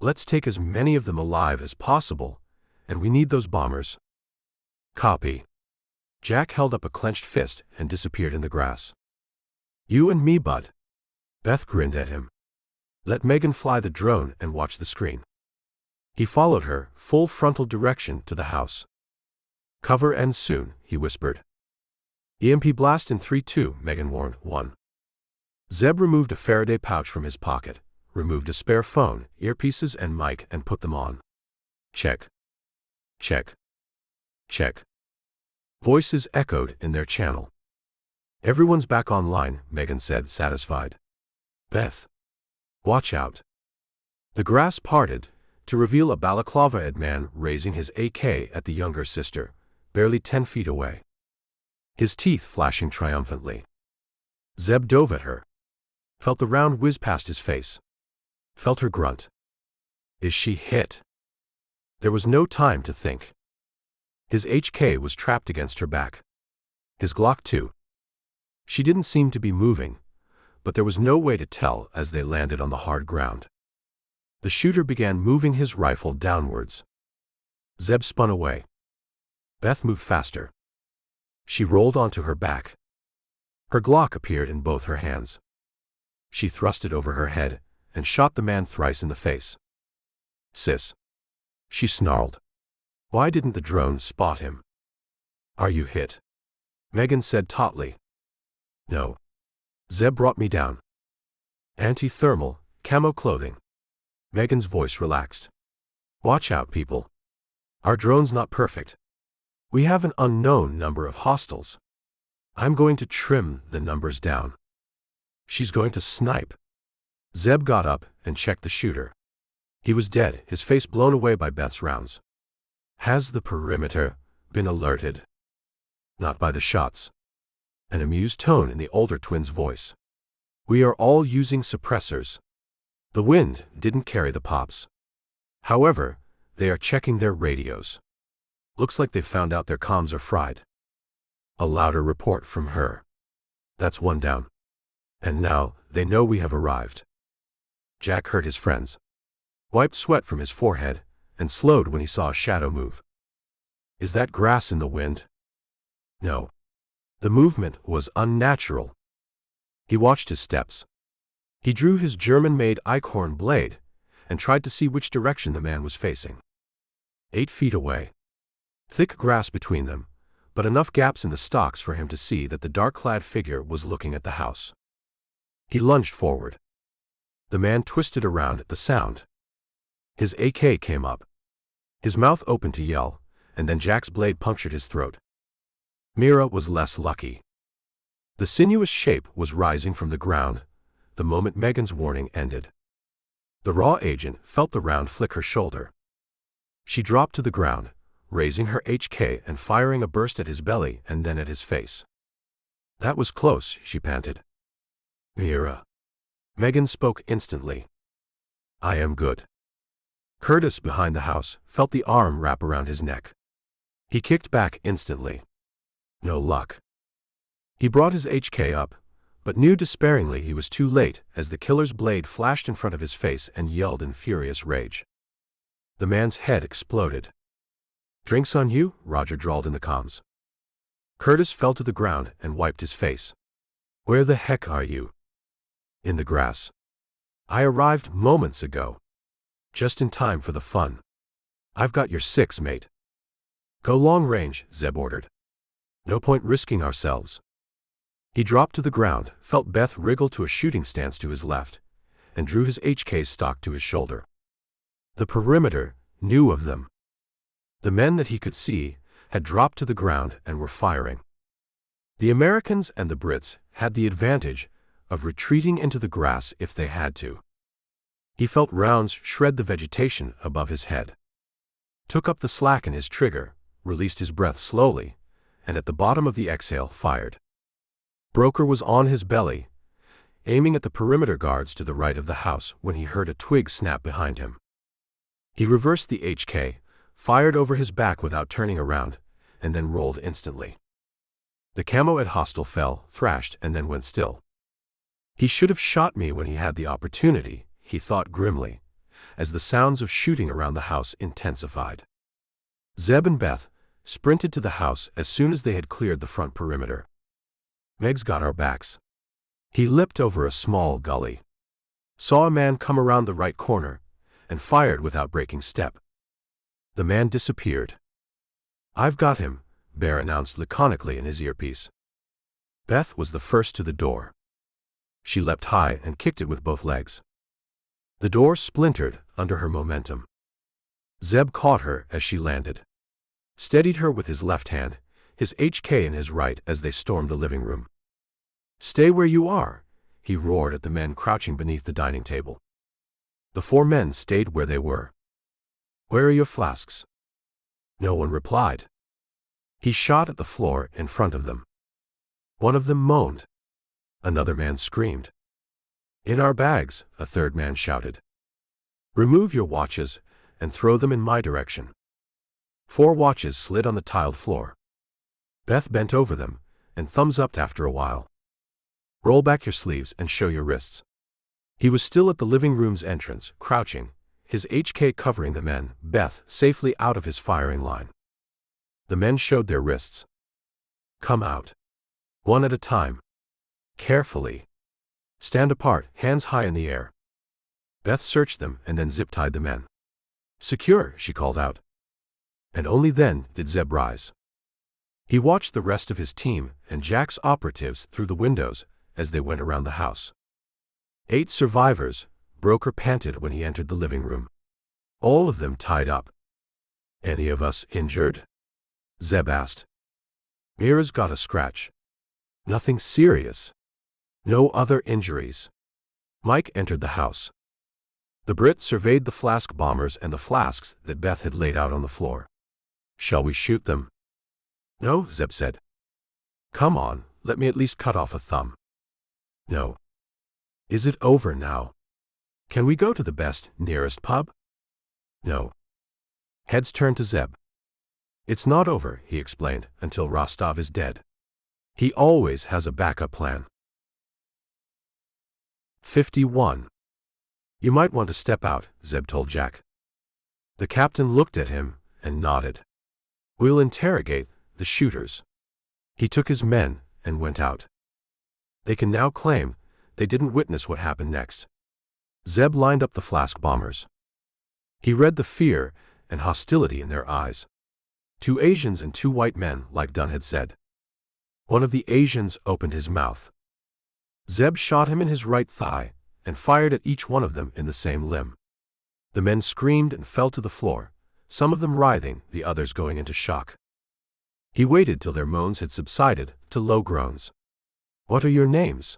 Let's take as many of them alive as possible, and we need those bombers. Copy. Jack held up a clenched fist and disappeared in the grass. You and me, bud. Beth grinned at him. Let Megan fly the drone and watch the screen. He followed her, full frontal direction to the house. Cover ends soon, he whispered. EMP blast in 3-2, Megan warned. 1. Zeb removed a Faraday pouch from his pocket, removed a spare phone, earpieces and mic and put them on. Check. Check. Check. Voices echoed in their channel. Everyone's back online, Megan said, satisfied. Beth. Watch out. The grass parted to reveal a balaclava-ed man raising his AK at the younger sister, barely 10 feet away. His teeth flashing triumphantly. Zeb dove at her. Felt the round whiz past his face. Felt her grunt. Is she hit? There was no time to think. His HK was trapped against her back. His Glock too. She didn't seem to be moving, but there was no way to tell as they landed on the hard ground. The shooter began moving his rifle downwards. Zeb spun away. Beth moved faster. She rolled onto her back. Her Glock appeared in both her hands. She thrust it over her head and shot the man thrice in the face. Sis. She snarled. Why didn't the drone spot him? Are you hit? Megan said tautly. No. Zeb brought me down. Anti-thermal, camo clothing. Megan's voice relaxed. Watch out, people. Our drone's not perfect. We have an unknown number of hostiles. I'm going to trim the numbers down. She's going to snipe. Zeb got up and checked the shooter. He was dead, his face blown away by Beth's rounds. Has the perimeter been alerted? Not by the shots. An amused tone in the older twin's voice. We are all using suppressors. The wind didn't carry the pops. However, they are checking their radios. Looks like they found out their comms are fried. A louder report from her. That's one down. And now, they know we have arrived. Jack heard his friends. Wiped sweat from his forehead, and slowed when he saw a shadow move. Is that grass in the wind? No. The movement was unnatural. He watched his steps. He drew his German-made Eichhorn blade, and tried to see which direction the man was facing. 8 feet away. Thick grass between them, but enough gaps in the stalks for him to see that the dark-clad figure was looking at the house. He lunged forward. The man twisted around at the sound. His AK came up. His mouth opened to yell, and then Jack's blade punctured his throat. Mira was less lucky. The sinuous shape was rising from the ground the moment Megan's warning ended. The raw agent felt the round flick her shoulder. She dropped to the ground, raising her HK and firing a burst at his belly and then at his face. That was close, she panted. Mira. Megan spoke instantly. I am good. Curtis, behind the house, felt the arm wrap around his neck. He kicked back instantly. No luck. He brought his HK up, but knew despairingly he was too late as the killer's blade flashed in front of his face and yelled in furious rage. The man's head exploded. Drinks on you? Roger drawled in the comms. Curtis fell to the ground and wiped his face. Where the heck are you? In the grass. I arrived moments ago. Just in time for the fun. I've got your 6, mate. Go long range, Zeb ordered. No point risking ourselves. He dropped to the ground, felt Beth wriggle to a shooting stance to his left, and drew his HK stock to his shoulder. The perimeter knew of them. The men that he could see had dropped to the ground and were firing. The Americans and the Brits had the advantage of retreating into the grass if they had to. He felt rounds shred the vegetation above his head. Took up the slack in his trigger, released his breath slowly, and at the bottom of the exhale fired. Broker was on his belly, aiming at the perimeter guards to the right of the house when he heard a twig snap behind him. He reversed the HK, fired over his back without turning around, and then rolled instantly. The camo-ed hostile fell, thrashed, and then went still. He should have shot me when he had the opportunity, he thought grimly, as the sounds of shooting around the house intensified. Zeb and Beth sprinted to the house as soon as they had cleared the front perimeter. Meg's got our backs. He leapt over a small gully, saw a man come around the right corner, and fired without breaking step. The man disappeared. I've got him, Bear announced laconically in his earpiece. Beth was the first to the door. She leapt high and kicked it with both legs. The door splintered under her momentum. Zeb caught her as she landed, steadied her with his left hand, his HK in his right as they stormed the living room. Stay where you are, he roared at the men crouching beneath the dining table. The 4 men stayed where they were. Where are your flasks? No one replied. He shot at the floor in front of them. One of them moaned. Another man screamed. In our bags, a third man shouted. Remove your watches and throw them in my direction. 4 watches slid on the tiled floor. Beth bent over them and thumbs upped after a while. Roll back your sleeves and show your wrists. He was still at the living room's entrance, crouching, his HK covering the men, Beth safely out of his firing line. The men showed their wrists. Come out. One at a time. Carefully. Stand apart, hands high in the air. Beth searched them and then zip-tied the men. Secure, she called out. And only then did Zeb rise. He watched the rest of his team and Jack's operatives through the windows as they went around the house. 8 survivors, Broker panted when he entered the living room. All of them tied up. Any of us injured? Zeb asked. Mira's got a scratch. Nothing serious. No other injuries. Mike entered the house. The Brit surveyed the flask bombers and the flasks that Beth had laid out on the floor. Shall we shoot them? No, Zeb said. Come on, let me at least cut off a thumb. No. Is it over now? Can we go to the best, nearest pub? No. Heads turned to Zeb. It's not over, he explained, until Rosttov is dead. He always has a backup plan. 51. You might want to step out, Zeb told Jack. The captain looked at him and nodded. We'll interrogate the shooters. He took his men and went out. They can now claim they didn't witness what happened next. Zeb lined up the flask bombers. He read the fear and hostility in their eyes. 2 Asians and 2 white men, like Dunn had said. One of the Asians opened his mouth. Zeb shot him in his right thigh and fired at each one of them in the same limb. The men screamed and fell to the floor, some of them writhing, the others going into shock. He waited till their moans had subsided to low groans. What are your names?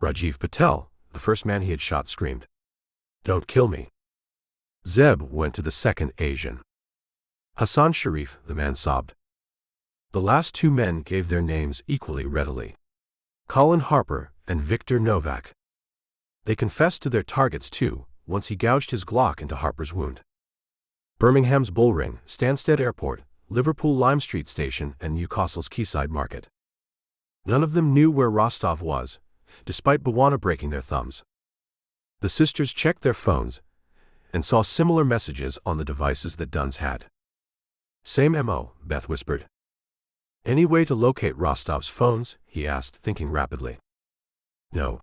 Rajiv Patel, the first man he had shot, screamed. Don't kill me. Zeb went to the second Asian. Hassan Sharif, the man sobbed. The last 2 men gave their names equally readily. Colin Harper and Victor Novak. They confessed to their targets too, once he gouged his Glock into Harper's wound. Birmingham's Bullring, Stansted Airport, Liverpool Lime Street Station and Newcastle's Quayside Market. None of them knew where Rosttov was, despite Bawana breaking their thumbs. The sisters checked their phones and saw similar messages on the devices that Dunn's had. Same MO, Beth whispered. Any way to locate Rostov's phones? He asked, thinking rapidly. No.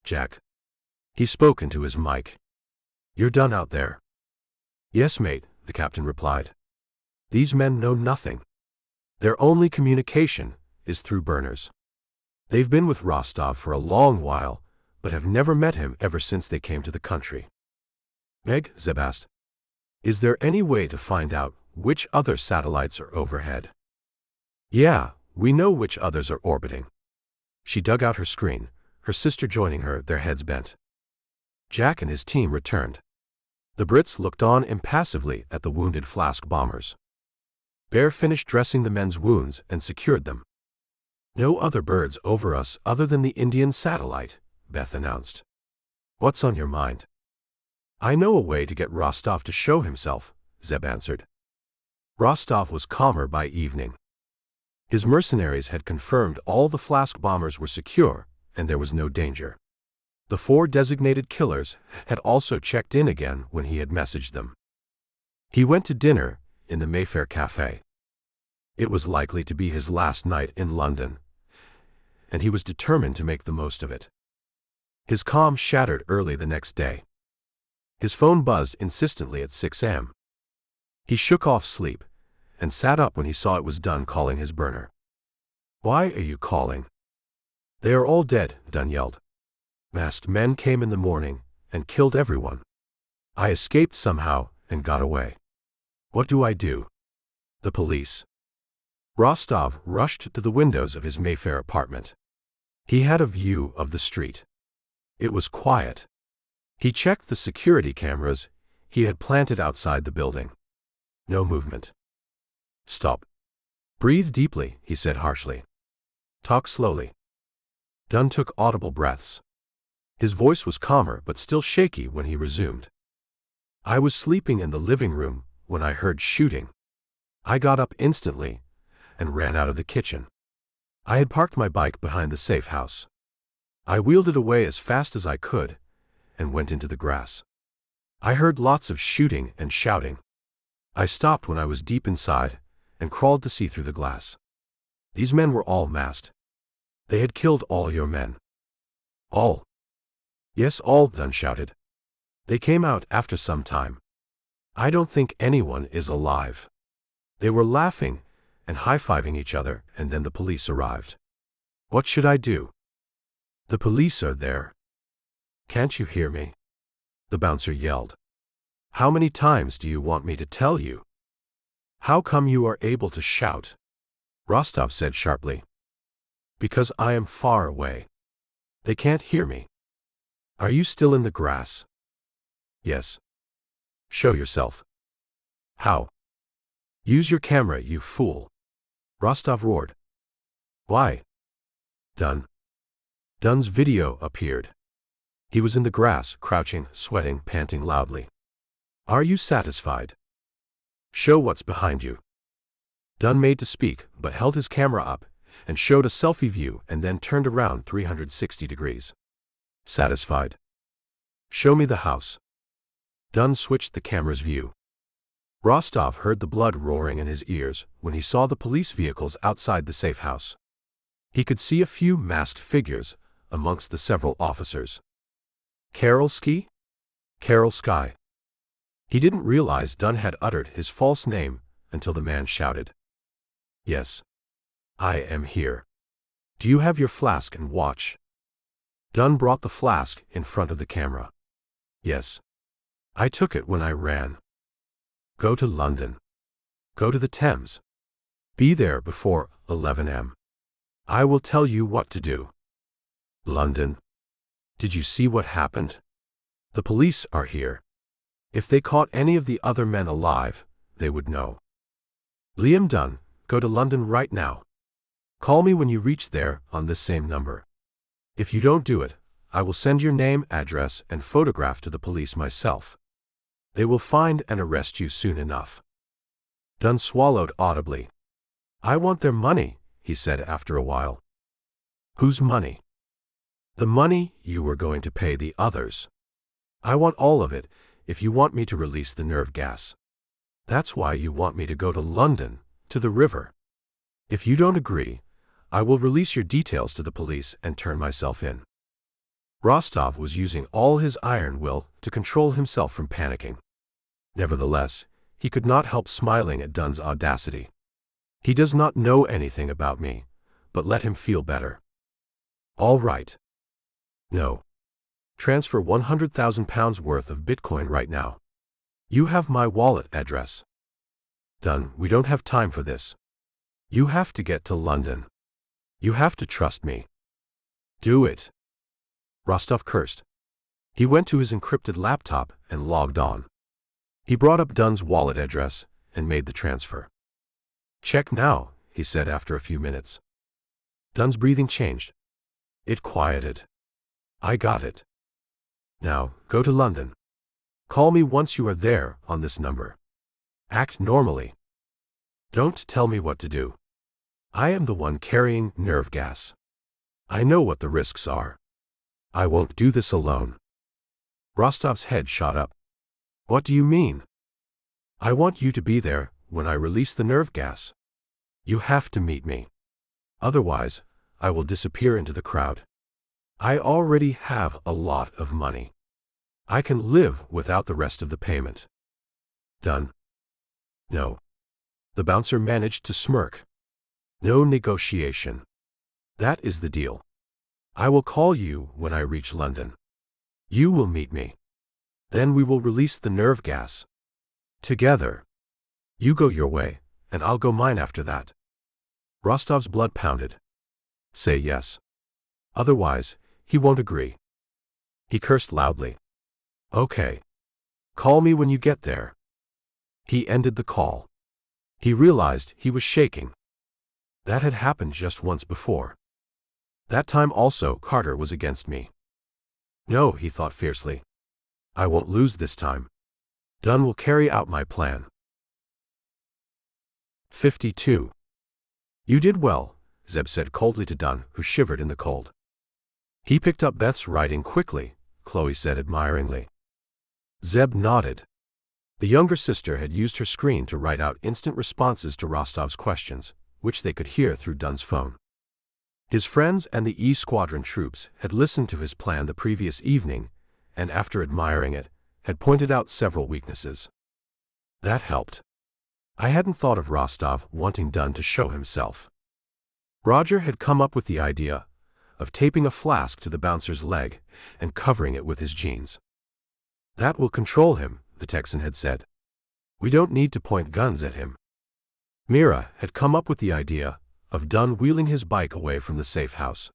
Jack. He spoke into his mic. You're done out there. Yes, mate, the captain replied. These men know nothing. Their only communication is through burners. They've been with Rosttov for a long while, but have never met him ever since they came to the country. Meg, Zeb asked, is there any way to find out which other satellites are overhead? Yeah, we know which others are orbiting. She dug out her screen, her sister joining her, their heads bent. Jack and his team returned. The Brits looked on impassively at the wounded flask bombers. Bear finished dressing the men's wounds and secured them. No other birds over us other than the Indian satellite, Beth announced. What's on your mind? I know a way to get Rosttov to show himself, Zeb answered. Rosttov was calmer by evening. His mercenaries had confirmed all the flask bombers were secure, and there was no danger. The 4 designated killers had also checked in again when he had messaged them. He went to dinner in the Mayfair Cafe. It was likely to be his last night in London, and he was determined to make the most of it. His calm shattered early the next day. His phone buzzed insistently at 6 a.m. He shook off sleep and sat up when he saw it was Dunn calling his burner. "Why are you calling?" "They are all dead," Dunn yelled. "Masked men came in the morning and killed everyone. I escaped somehow and got away. What do I do?" "The police." Rosttov rushed to the windows of his Mayfair apartment. He had a view of the street. It was quiet. He checked the security cameras he had planted outside the building. No movement. "Stop. Breathe deeply," he said harshly. "Talk slowly." Dunn took audible breaths. His voice was calmer but still shaky when he resumed. "I was sleeping in the living room when I heard shooting. I got up instantly and ran out of the kitchen. I had parked my bike behind the safe house. I wheeled it away as fast as I could and went into the grass. I heard lots of shooting and shouting. I stopped when I was deep inside and crawled to see through the glass. These men were all masked. They had killed all your men." "All?" "Yes, all," Dunn shouted. "They came out after some time. I don't think anyone is alive." They were laughing and high-fiving each other, and then the police arrived. "What should I do?" "The police are there." "Can't you hear me?" The bouncer yelled. "How many times do you want me to tell you?" "How come you are able to shout?" Rosttov said sharply. "Because I am far away. They can't hear me." "Are you still in the grass?" "Yes." "Show yourself." "How?" "Use your camera, you fool." Rosttov roared. "Why?" "Dunn." Dunn's video appeared. He was in the grass, crouching, sweating, panting loudly. "Are you satisfied? Show what's behind you." Dunn made to speak, but held his camera up and showed a selfie view and then turned around 360 degrees. "Satisfied? Show me the house." Dunn switched the camera's view. Rosttov heard the blood roaring in his ears when he saw the police vehicles outside the safe house. He could see a few masked figures amongst the several officers. Karolski? Karolsky. He didn't realize Dunn had uttered his false name until the man shouted. "Yes. I am here. Do you have your flask and watch?" Dunn brought the flask in front of the camera. "Yes. I took it when I ran." "Go to London. Go to the Thames. Be there before 11 a.m. I will tell you what to do." "London? Did you see what happened? The police are here. If they caught any of the other men alive, they would know." "Liam Dunn, go to London right now. Call me when you reach there on this same number. If you don't do it, I will send your name, address, and photograph to the police myself. They will find and arrest you soon enough." Dunn swallowed audibly. "I want their money," he said after a while. "Whose money?" "The money you were going to pay the others. I want all of it if you want me to release the nerve gas. That's why you want me to go to London, to the river. If you don't agree, I will release your details to the police and turn myself in." Rosttov was using all his iron will to control himself from panicking. Nevertheless, he could not help smiling at Dunn's audacity. "He does not know anything about me, but let him feel better." "All right." "No. Transfer £100,000 worth of Bitcoin right now. You have my wallet address." "Dunn, we don't have time for this. You have to get to London. You have to trust me." "Do it." Rosttov cursed. He went to his encrypted laptop and logged on. He brought up Dunn's wallet address and made the transfer. "Check now," he said after a few minutes. Dunn's breathing changed. It quieted. "I got it. Now, go to London. Call me once you are there on this number. Act normally. Don't tell me what to do. I am the one carrying nerve gas. I know what the risks are. I won't do this alone." Rostov's head shot up. "What do you mean?" "I want you to be there when I release the nerve gas." You have to meet me. Otherwise, I will disappear into the crowd. I already have a lot of money. I can live without the rest of the payment. Done. No. The bouncer managed to smirk. No negotiation. That is the deal. I will call you when I reach London. You will meet me. Then we will release the nerve gas. Together. You go your way, and I'll go mine after that. Rostov's blood pounded. Say yes. Otherwise, he won't agree. He cursed loudly. Okay. Call me when you get there. He ended the call. He realized he was shaking. That had happened just once before. That time also Carter was against me. No, he thought fiercely. I won't lose this time. Dunn will carry out my plan. 52. You did well, Zeb said coldly to Dunn, who shivered in the cold. He picked up Beth's writing quickly, Chloe said admiringly. Zeb nodded. The younger sister had used her screen to write out instant responses to Rostov's questions, which they could hear through Dunn's phone. His friends and the E Squadron troops had listened to his plan the previous evening, and after admiring it, had pointed out several weaknesses. That helped. I hadn't thought of Rosttov wanting Dunn to show himself. Roger had come up with the idea of taping a flask to the bouncer's leg and covering it with his jeans. That will control him, the Texan had said. We don't need to point guns at him. Mira had come up with the idea of Dunn wheeling his bike away from the safe house.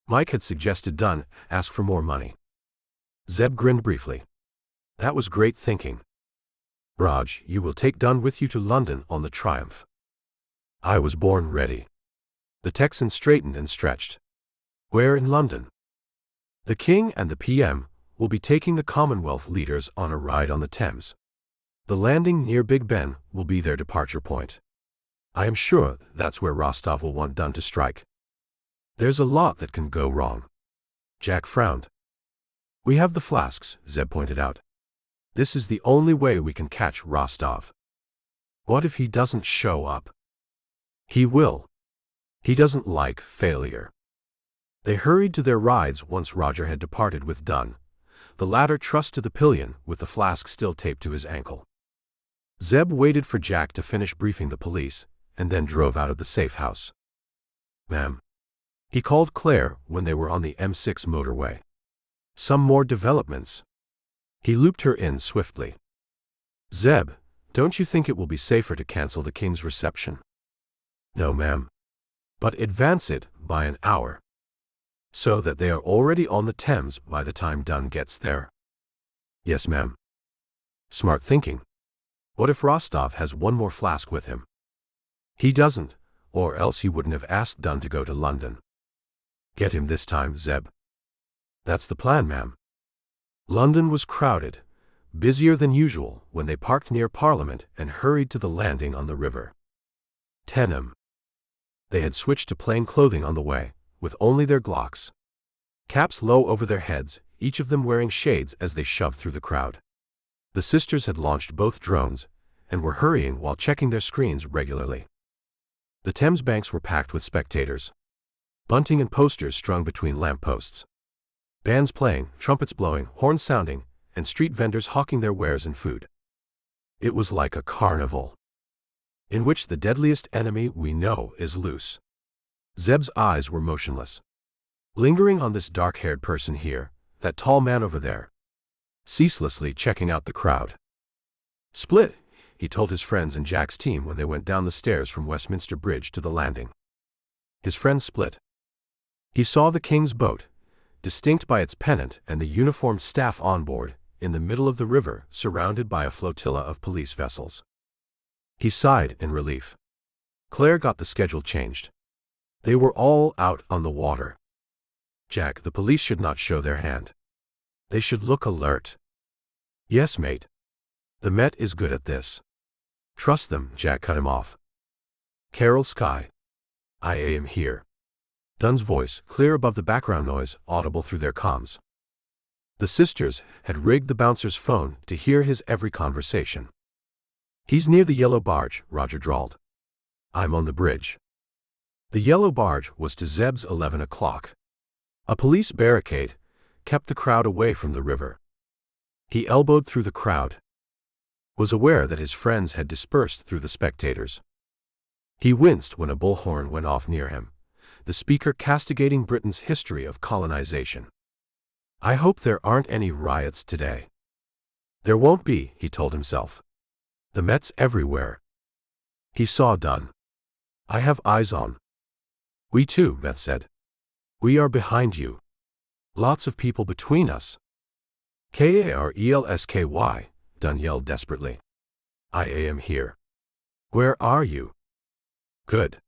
Mike had suggested Dunn ask for more money. Zeb grinned briefly. That was great thinking. Raj, you will take Dunn with you to London on the Triumph. I was born ready. The Texan straightened and stretched. Where in London? The King and the PM will be taking the Commonwealth leaders on a ride on the Thames. The landing near Big Ben will be their departure point. I am sure that's where Rosttov will want Dunn to strike. There's a lot that can go wrong. Jack frowned. We have the flasks, Zeb pointed out. This is the only way we can catch Rosttov. What if he doesn't show up? He will. He doesn't like failure. They hurried to their rides once Roger had departed with Dunn. The latter trussed to the pillion with the flask still taped to his ankle. Zeb waited for Jack to finish briefing the police, and then drove out of the safe house. Ma'am. He called Clare when they were on the M6 motorway. Some more developments. He looped her in swiftly. Zeb, don't you think it will be safer to cancel the King's reception? No, ma'am. But advance it by an hour. So that they are already on the Thames by the time Dunn gets there. Yes, ma'am. Smart thinking. What if Rosttov has one more flask with him? He doesn't, or else he wouldn't have asked Dunn to go to London. Get him this time, Zeb. That's the plan, ma'am. London was crowded, busier than usual when they parked near Parliament and hurried to the landing on the river. Tenham. They had switched to plain clothing on the way, with only their Glocks. Caps low over their heads, each of them wearing shades as they shoved through the crowd. The sisters had launched both drones, and were hurrying while checking their screens regularly. The Thames banks were packed with spectators. Bunting and posters strung between lampposts. Bands playing, trumpets blowing, horns sounding, and street vendors hawking their wares and food. It was like a carnival, in which the deadliest enemy we know is loose. Zeb's eyes were motionless. Lingering on this dark-haired person here, that tall man over there. Ceaselessly checking out the crowd. Split, he told his friends and Jack's team when they went down the stairs from Westminster Bridge to the landing. His friends split. He saw the King's boat, distinct by its pennant and the uniformed staff on board, in the middle of the river, surrounded by a flotilla of police vessels. He sighed in relief. Claire got the schedule changed. They were all out on the water. Jack, the police should not show their hand. They should look alert. Yes, mate. The Met is good at this. Trust them, Jack cut him off. Carol Sky. I am here. Dunn's voice, clear above the background noise, audible through their comms. The sisters had rigged the bouncer's phone to hear his every conversation. He's near the yellow barge, Roger drawled. I'm on the bridge. The yellow barge was to Zeb's 11 o'clock. A police barricade kept the crowd away from the river. He elbowed through the crowd, was aware that his friends had dispersed through the spectators. He winced when a bullhorn went off near him, the speaker castigating Britain's history of colonization. I hope there aren't any riots today. There won't be, he told himself. The Mets everywhere. He saw Dunn. I have eyes on. We too, Beth said. We are behind you. Lots of people between us. Karelsky, Dunn yelled desperately. I am here. Where are you? Good.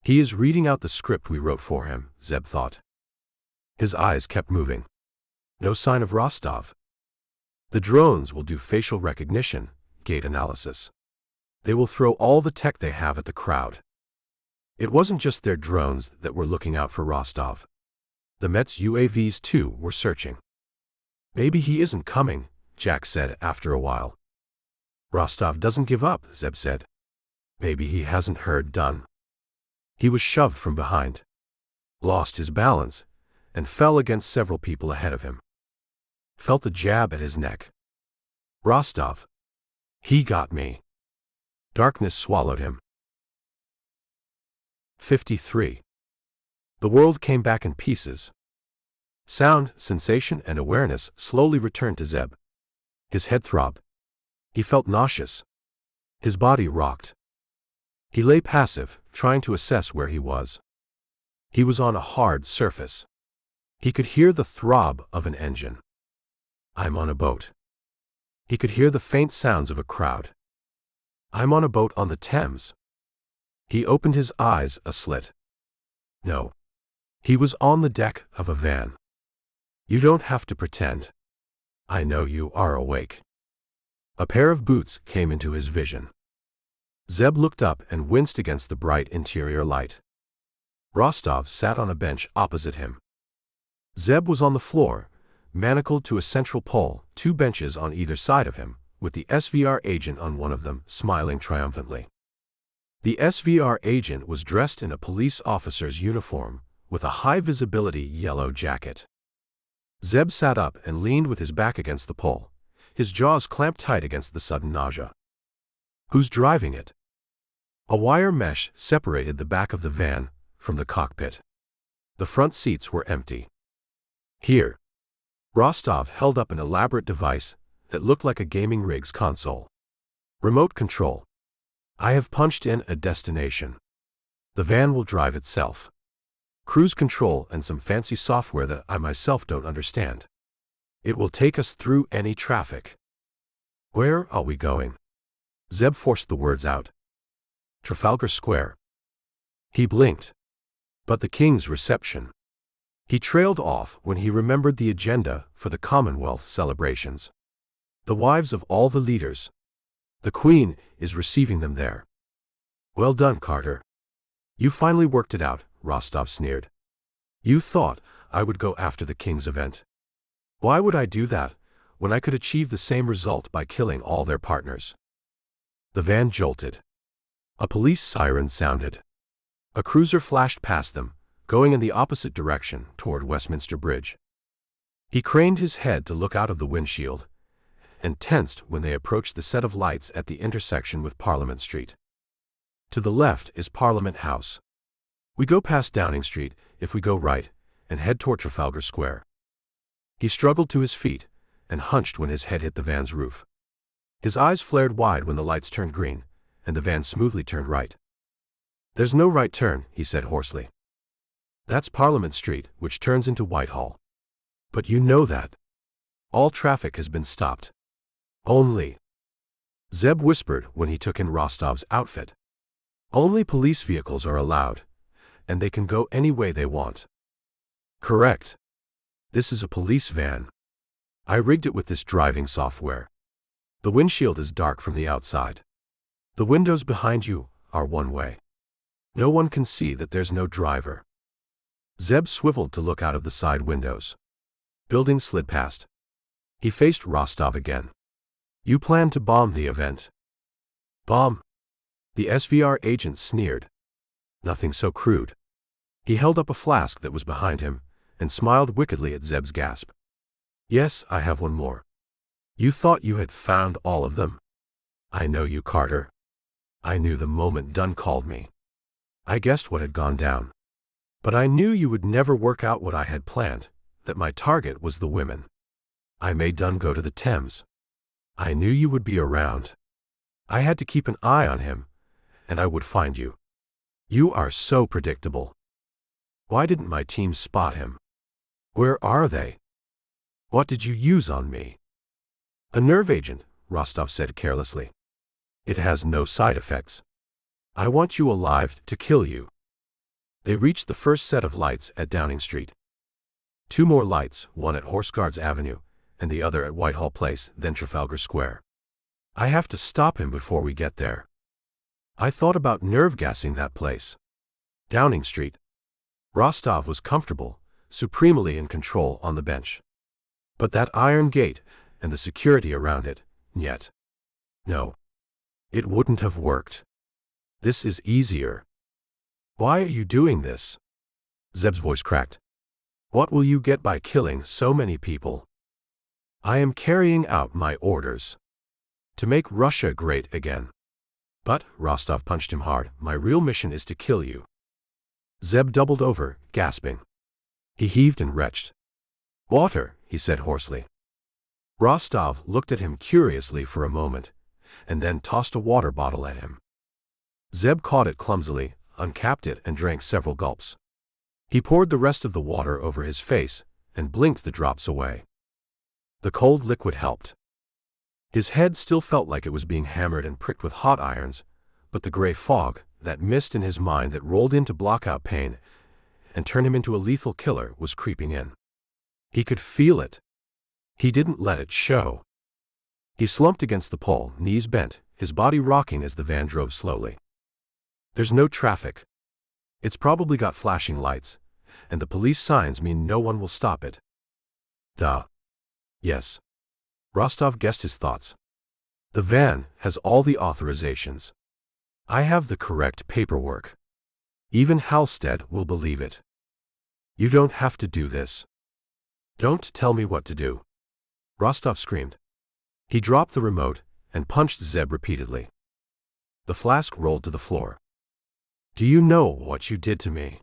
He is reading out the script we wrote for him, Zeb thought. His eyes kept moving. No sign of Rosttov. The drones will do facial recognition, gait analysis. They will throw all the tech they have at the crowd. It wasn't just their drones that were looking out for Rosttov. The Mets UAVs too were searching. Maybe he isn't coming, Jack said after a while. Rosttov doesn't give up, Zeb said. Maybe he hasn't heard Dunn. He was shoved from behind, lost his balance, and fell against several people ahead of him. Felt the jab at his neck. Rosttov. He got me. Darkness swallowed him. 53. The world came back in pieces. Sound, sensation, and awareness slowly returned to Zeb. His head throbbed. He felt nauseous. His body rocked. He lay passive, trying to assess where he was. He was on a hard surface. He could hear the throb of an engine. I'm on a boat. He could hear the faint sounds of a crowd. I'm on a boat on the Thames. He opened his eyes a slit. No. He was on the deck of a van. You don't have to pretend. I know you are awake. A pair of boots came into his vision. Zeb looked up and winced against the bright interior light. Rosttov sat on a bench opposite him. Zeb was on the floor, manacled to a central pole, 2 benches on either side of him, with the SVR agent on one of them, smiling triumphantly. The SVR agent was dressed in a police officer's uniform, with a high-visibility yellow jacket. Zeb sat up and leaned with his back against the pole, his jaws clamped tight against the sudden nausea. Who's driving it? A wire mesh separated the back of the van from the cockpit. The front seats were empty. Here. Rosttov held up an elaborate device that looked like a gaming rig's console. Remote control. I have punched in a destination. The van will drive itself. Cruise control and some fancy software that I myself don't understand. It will take us through any traffic. Where are we going? Zeb forced the words out. Trafalgar Square. He blinked. But the King's reception. He trailed off when he remembered the agenda for the Commonwealth celebrations. The wives of all the leaders. The Queen is receiving them there. Well done, Carter. You finally worked it out, Rosttov sneered. You thought I would go after the King's event. Why would I do that, when I could achieve the same result by killing all their partners? The van jolted. A police siren sounded. A cruiser flashed past them, going in the opposite direction, toward Westminster Bridge. He craned his head to look out of the windshield, and tensed when they approached the set of lights at the intersection with Parliament Street. To the left is Parliament House. We go past Downing Street, if we go right, and head toward Trafalgar Square. He struggled to his feet, and hunched when his head hit the van's roof. His eyes flared wide when the lights turned green, and the van smoothly turned right. There's no right turn, he said hoarsely. That's Parliament Street, which turns into Whitehall. But you know that. All traffic has been stopped. Only. Zeb whispered when he took in Rostov's outfit. Only police vehicles are allowed, and they can go any way they want. Correct. This is a police van. I rigged it with this driving software. The windshield is dark from the outside. The windows behind you are one way. No one can see that there's no driver. Zeb swiveled to look out of the side windows. Buildings slid past. He faced Rosttov again. You plan to bomb the event. Bomb? The SVR agent sneered. Nothing so crude. He held up a flask that was behind him and smiled wickedly at Zeb's gasp. Yes, I have one more. You thought you had found all of them? I know you, Carter. I knew the moment Dunn called me. I guessed what had gone down. But I knew you would never work out what I had planned, that my target was the women. I made Dunn go to the Thames. I knew you would be around. I had to keep an eye on him, and I would find you. You are so predictable. Why didn't my team spot him? Where are they? What did you use on me? A nerve agent, Rosttov said carelessly. It has no side effects. I want you alive to kill you. They reached the first set of lights at Downing Street. 2 more lights, one at Horse Guards Avenue and the other at Whitehall Place, then Trafalgar Square. I have to stop him before we get there. I thought about nerve gassing that place. Downing Street. Rosttov was comfortable, supremely in control on the bench. But that iron gate and the security around it, yet. No. It wouldn't have worked. This is easier. Why are you doing this? Zeb's voice cracked. What will you get by killing so many people? I am carrying out my orders. To make Russia great again. But, Rosttov punched him hard, my real mission is to kill you. Zeb doubled over, gasping. He heaved and retched. Water, he said hoarsely. Rosttov looked at him curiously for a moment, and then tossed a water bottle at him. Zeb caught it clumsily, uncapped it and drank several gulps. He poured the rest of the water over his face and blinked the drops away. The cold liquid helped. His head still felt like it was being hammered and pricked with hot irons, but the gray fog, that mist in his mind that rolled in to block out pain and turn him into a lethal killer, was creeping in. He could feel it. He didn't let it show. He slumped against the pole, knees bent, his body rocking as the van drove slowly. There's no traffic. It's probably got flashing lights, and the police signs mean no one will stop it. Duh. Yes. Rosttov guessed his thoughts. The van has all the authorizations. I have the correct paperwork. Even Halstead will believe it. You don't have to do this. Don't tell me what to do. Rosttov screamed. He dropped the remote and punched Zeb repeatedly. The flask rolled to the floor. Do you know what you did to me?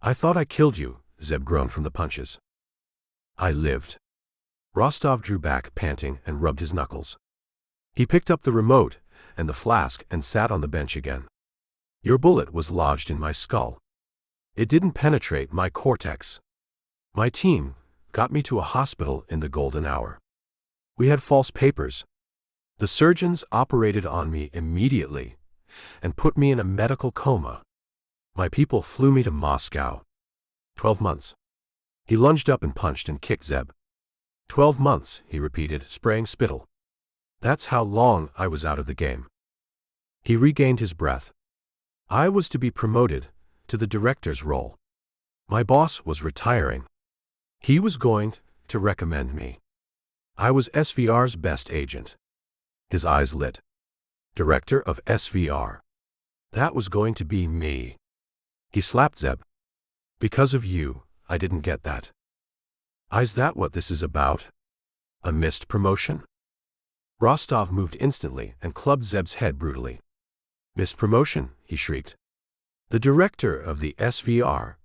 I thought I killed you, Zeb groaned from the punches. I lived. Rosttov drew back, panting, and rubbed his knuckles. He picked up the remote and the flask and sat on the bench again. Your bullet was lodged in my skull. It didn't penetrate my cortex. My team got me to a hospital in the golden hour. We had false papers. The surgeons operated on me immediately and put me in a medical coma. My people flew me to Moscow. 12 months. He lunged up and punched and kicked Zeb. 12 months, he repeated, spraying spittle. That's how long I was out of the game. He regained his breath. I was to be promoted to the director's role. My boss was retiring. He was going to recommend me. I was SVR's best agent. His eyes lit. Director of SVR. That was going to be me. He slapped Zeb. Because of you, I didn't get that. Is that what this is about? A missed promotion? Rosttov moved instantly and clubbed Zeb's head brutally. Missed promotion, he shrieked. The director of the SVR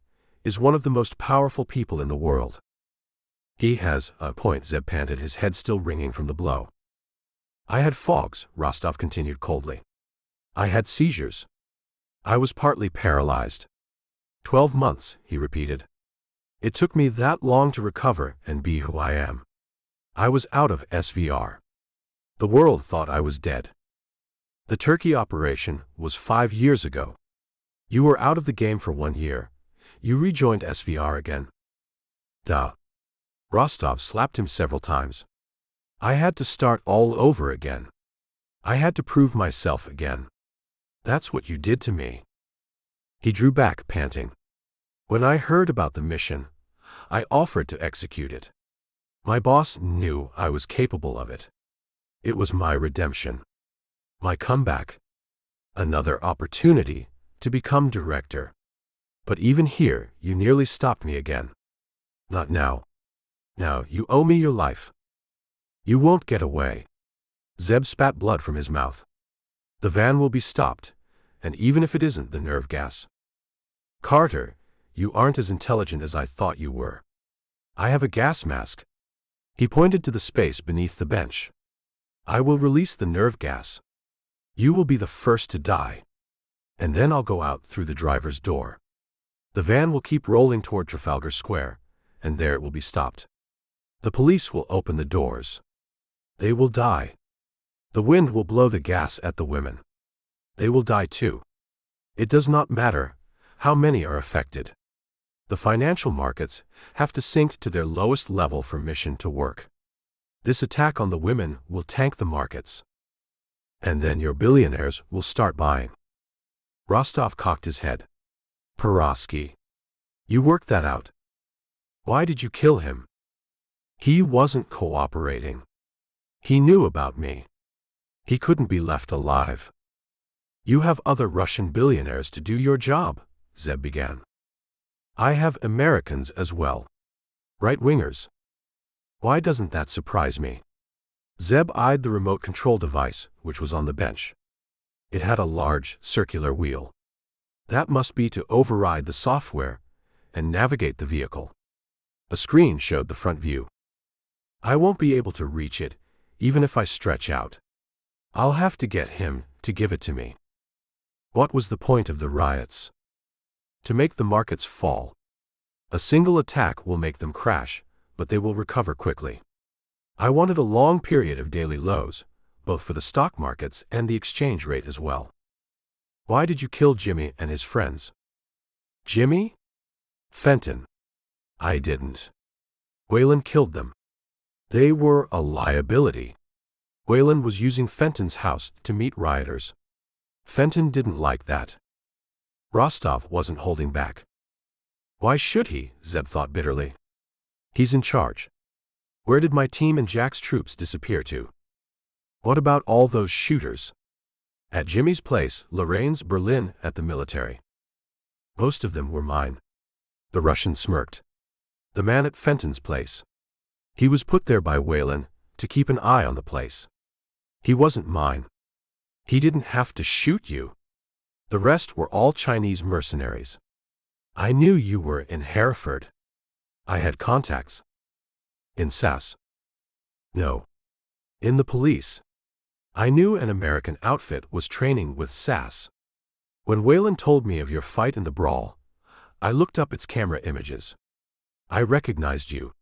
is one of the most powerful people in the world. He has a point, Zeb panted, his head still ringing from the blow. I had fogs, Rosttov continued coldly. I had seizures. I was partly paralyzed. 12 months, he repeated. It took me that long to recover and be who I am. I was out of SVR. The world thought I was dead. The Turkey operation was 5 years ago. You were out of the game for 1 year. You rejoined SVR again. Duh. Rosttov slapped him several times. I had to start all over again. I had to prove myself again. That's what you did to me. He drew back, panting. When I heard about the mission, I offered to execute it. My boss knew I was capable of it. It was my redemption. My comeback. Another opportunity to become director. But even here, you nearly stopped me again. Not now. Now, you owe me your life. You won't get away. Zeb spat blood from his mouth. The van will be stopped, and even if it isn't the nerve gas. Carter, you aren't as intelligent as I thought you were. I have a gas mask. He pointed to the space beneath the bench. I will release the nerve gas. You will be the first to die. And then I'll go out through the driver's door. The van will keep rolling toward Trafalgar Square, and there it will be stopped. The police will open the doors. They will die. The wind will blow the gas at the women. They will die too. It does not matter how many are affected. The financial markets have to sink to their lowest level for mission to work. This attack on the women will tank the markets. And then your billionaires will start buying. Rosttov cocked his head. Perovsky. You worked that out. Why did you kill him? He wasn't cooperating. He knew about me. He couldn't be left alive. You have other Russian billionaires to do your job, Zeb began. I have Americans as well. Right-wingers. Why doesn't that surprise me? Zeb eyed the remote control device, which was on the bench. It had a large, circular wheel. That must be to override the software and navigate the vehicle. A screen showed the front view. I won't be able to reach it, even if I stretch out. I'll have to get him to give it to me. What was the point of the riots? To make the markets fall. A single attack will make them crash, but they will recover quickly. I wanted a long period of daily lows, both for the stock markets and the exchange rate as well. Why did you kill Jimmy and his friends? Jimmy? Fenton. I didn't. Whalen killed them. They were a liability. Whalen was using Fenton's house to meet rioters. Fenton didn't like that. Rosttov wasn't holding back. Why should he? Zeb thought bitterly. He's in charge. Where did my team and Jack's troops disappear to? What about all those shooters? At Jimmy's place, Lorraine's, Berlin, at the military. Most of them were mine. The Russian smirked. The man at Fenton's place. He was put there by Whalen to keep an eye on the place. He wasn't mine. He didn't have to shoot you. The rest were all Chinese mercenaries. I knew you were in Hereford. I had contacts. In SAS? No. In the police. I knew an American outfit was training with SAS. When Whalen told me of your fight in the brawl, I looked up its camera images. I recognized you.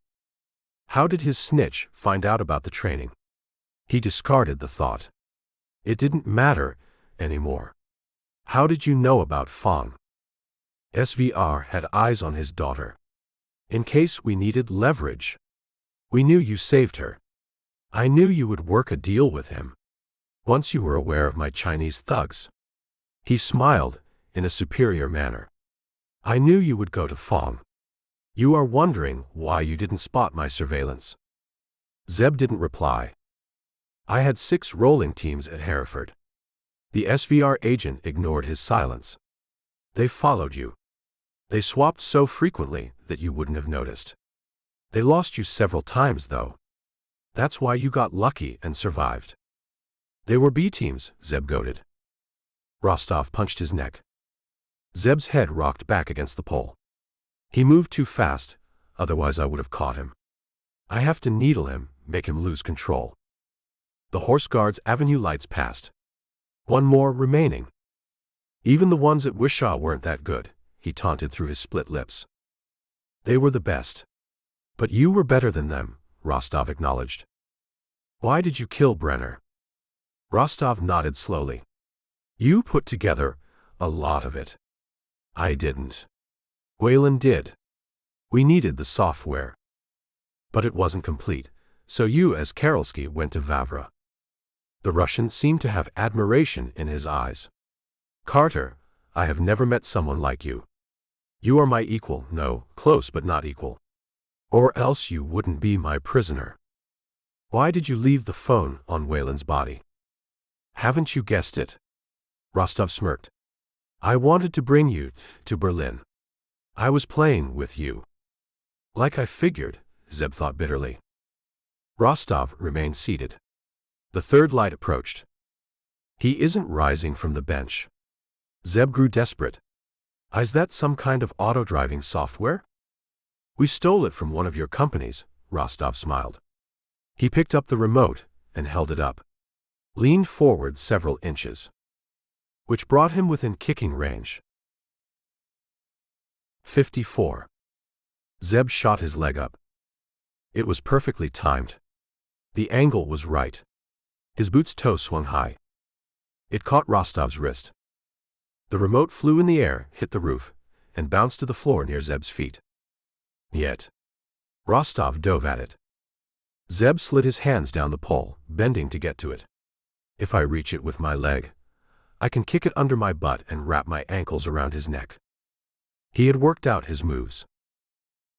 How did his snitch find out about the training? He discarded the thought. It didn't matter anymore. How did you know about Fong? SVR had eyes on his daughter. In case we needed leverage. We knew you saved her. I knew you would work a deal with him. Once you were aware of my Chinese thugs. He smiled in a superior manner. I knew you would go to Fong. You are wondering why you didn't spot my surveillance. Zeb didn't reply. I had 6 rolling teams at Hereford. The SVR agent ignored his silence. They followed you. They swapped so frequently that you wouldn't have noticed. They lost you several times, though. That's why you got lucky and survived. They were B teams, Zeb goaded. Rosttov punched his neck. Zeb's head rocked back against the pole. He moved too fast, otherwise I would have caught him. I have to needle him, make him lose control. The Horse Guards Avenue lights passed. One more remaining. Even the ones at Wishaw weren't that good, he taunted through his split lips. They were the best. But you were better than them, Rosttov acknowledged. Why did you kill Brenner? Rosttov nodded slowly. You put together a lot of it. I didn't. Whalen did. We needed the software. But it wasn't complete, so you as Karolsky went to Vavra. The Russian seemed to have admiration in his eyes. Carter, I have never met someone like you. You are my equal, no, close but not equal. Or else you wouldn't be my prisoner. Why did you leave the phone on Whalen's body? Haven't you guessed it? Rosttov smirked. I wanted to bring you to Berlin. I was playing with you. Like I figured, Zeb thought bitterly. Rosttov remained seated. The third light approached. He isn't rising from the bench. Zeb grew desperate. Is that some kind of auto-driving software? We stole it from one of your companies, Rosttov smiled. He picked up the remote and held it up. Leaned forward several inches, which brought him within kicking range. 54. Zeb shot his leg up. It was perfectly timed. The angle was right. His boot's toe swung high. It caught Rostov's wrist. The remote flew in the air, hit the roof, and bounced to the floor near Zeb's feet. Yet, Rosttov dove at it. Zeb slid his hands down the pole, bending to get to it. If I reach it with my leg, I can kick it under my butt and wrap my ankles around his neck. He had worked out his moves.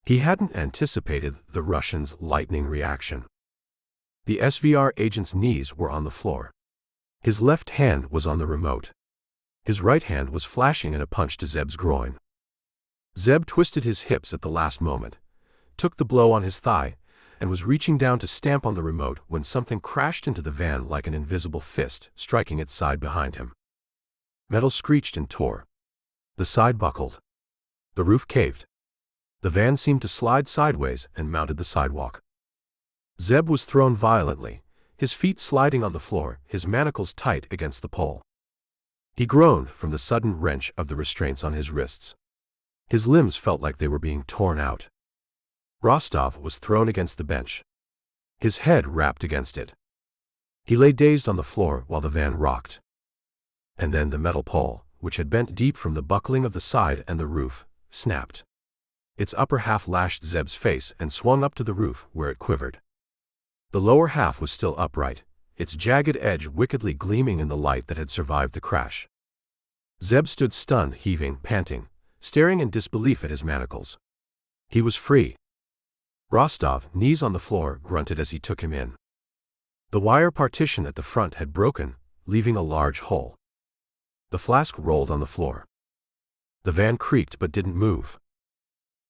He hadn't anticipated the Russian's lightning reaction. The SVR agent's knees were on the floor. His left hand was on the remote. His right hand was flashing in a punch to Zeb's groin. Zeb twisted his hips at the last moment, took the blow on his thigh, and was reaching down to stamp on the remote when something crashed into the van like an invisible fist, striking its side behind him. Metal screeched and tore. The side buckled. The roof caved. The van seemed to slide sideways and mounted the sidewalk. Zeb was thrown violently, his feet sliding on the floor, his manacles tight against the pole. He groaned from the sudden wrench of the restraints on his wrists. His limbs felt like they were being torn out. Rosttov was thrown against the bench. His head rapped against it. He lay dazed on the floor while the van rocked. And then the metal pole, which had bent deep from the buckling of the side and the roof, snapped. Its upper half lashed Zeb's face and swung up to the roof where it quivered. The lower half was still upright, its jagged edge wickedly gleaming in the light that had survived the crash. Zeb stood stunned, heaving, panting, staring in disbelief at his manacles. He was free. Rosttov, knees on the floor, grunted as he took him in. The wire partition at the front had broken, leaving a large hole. The flask rolled on the floor. The van creaked but didn't move.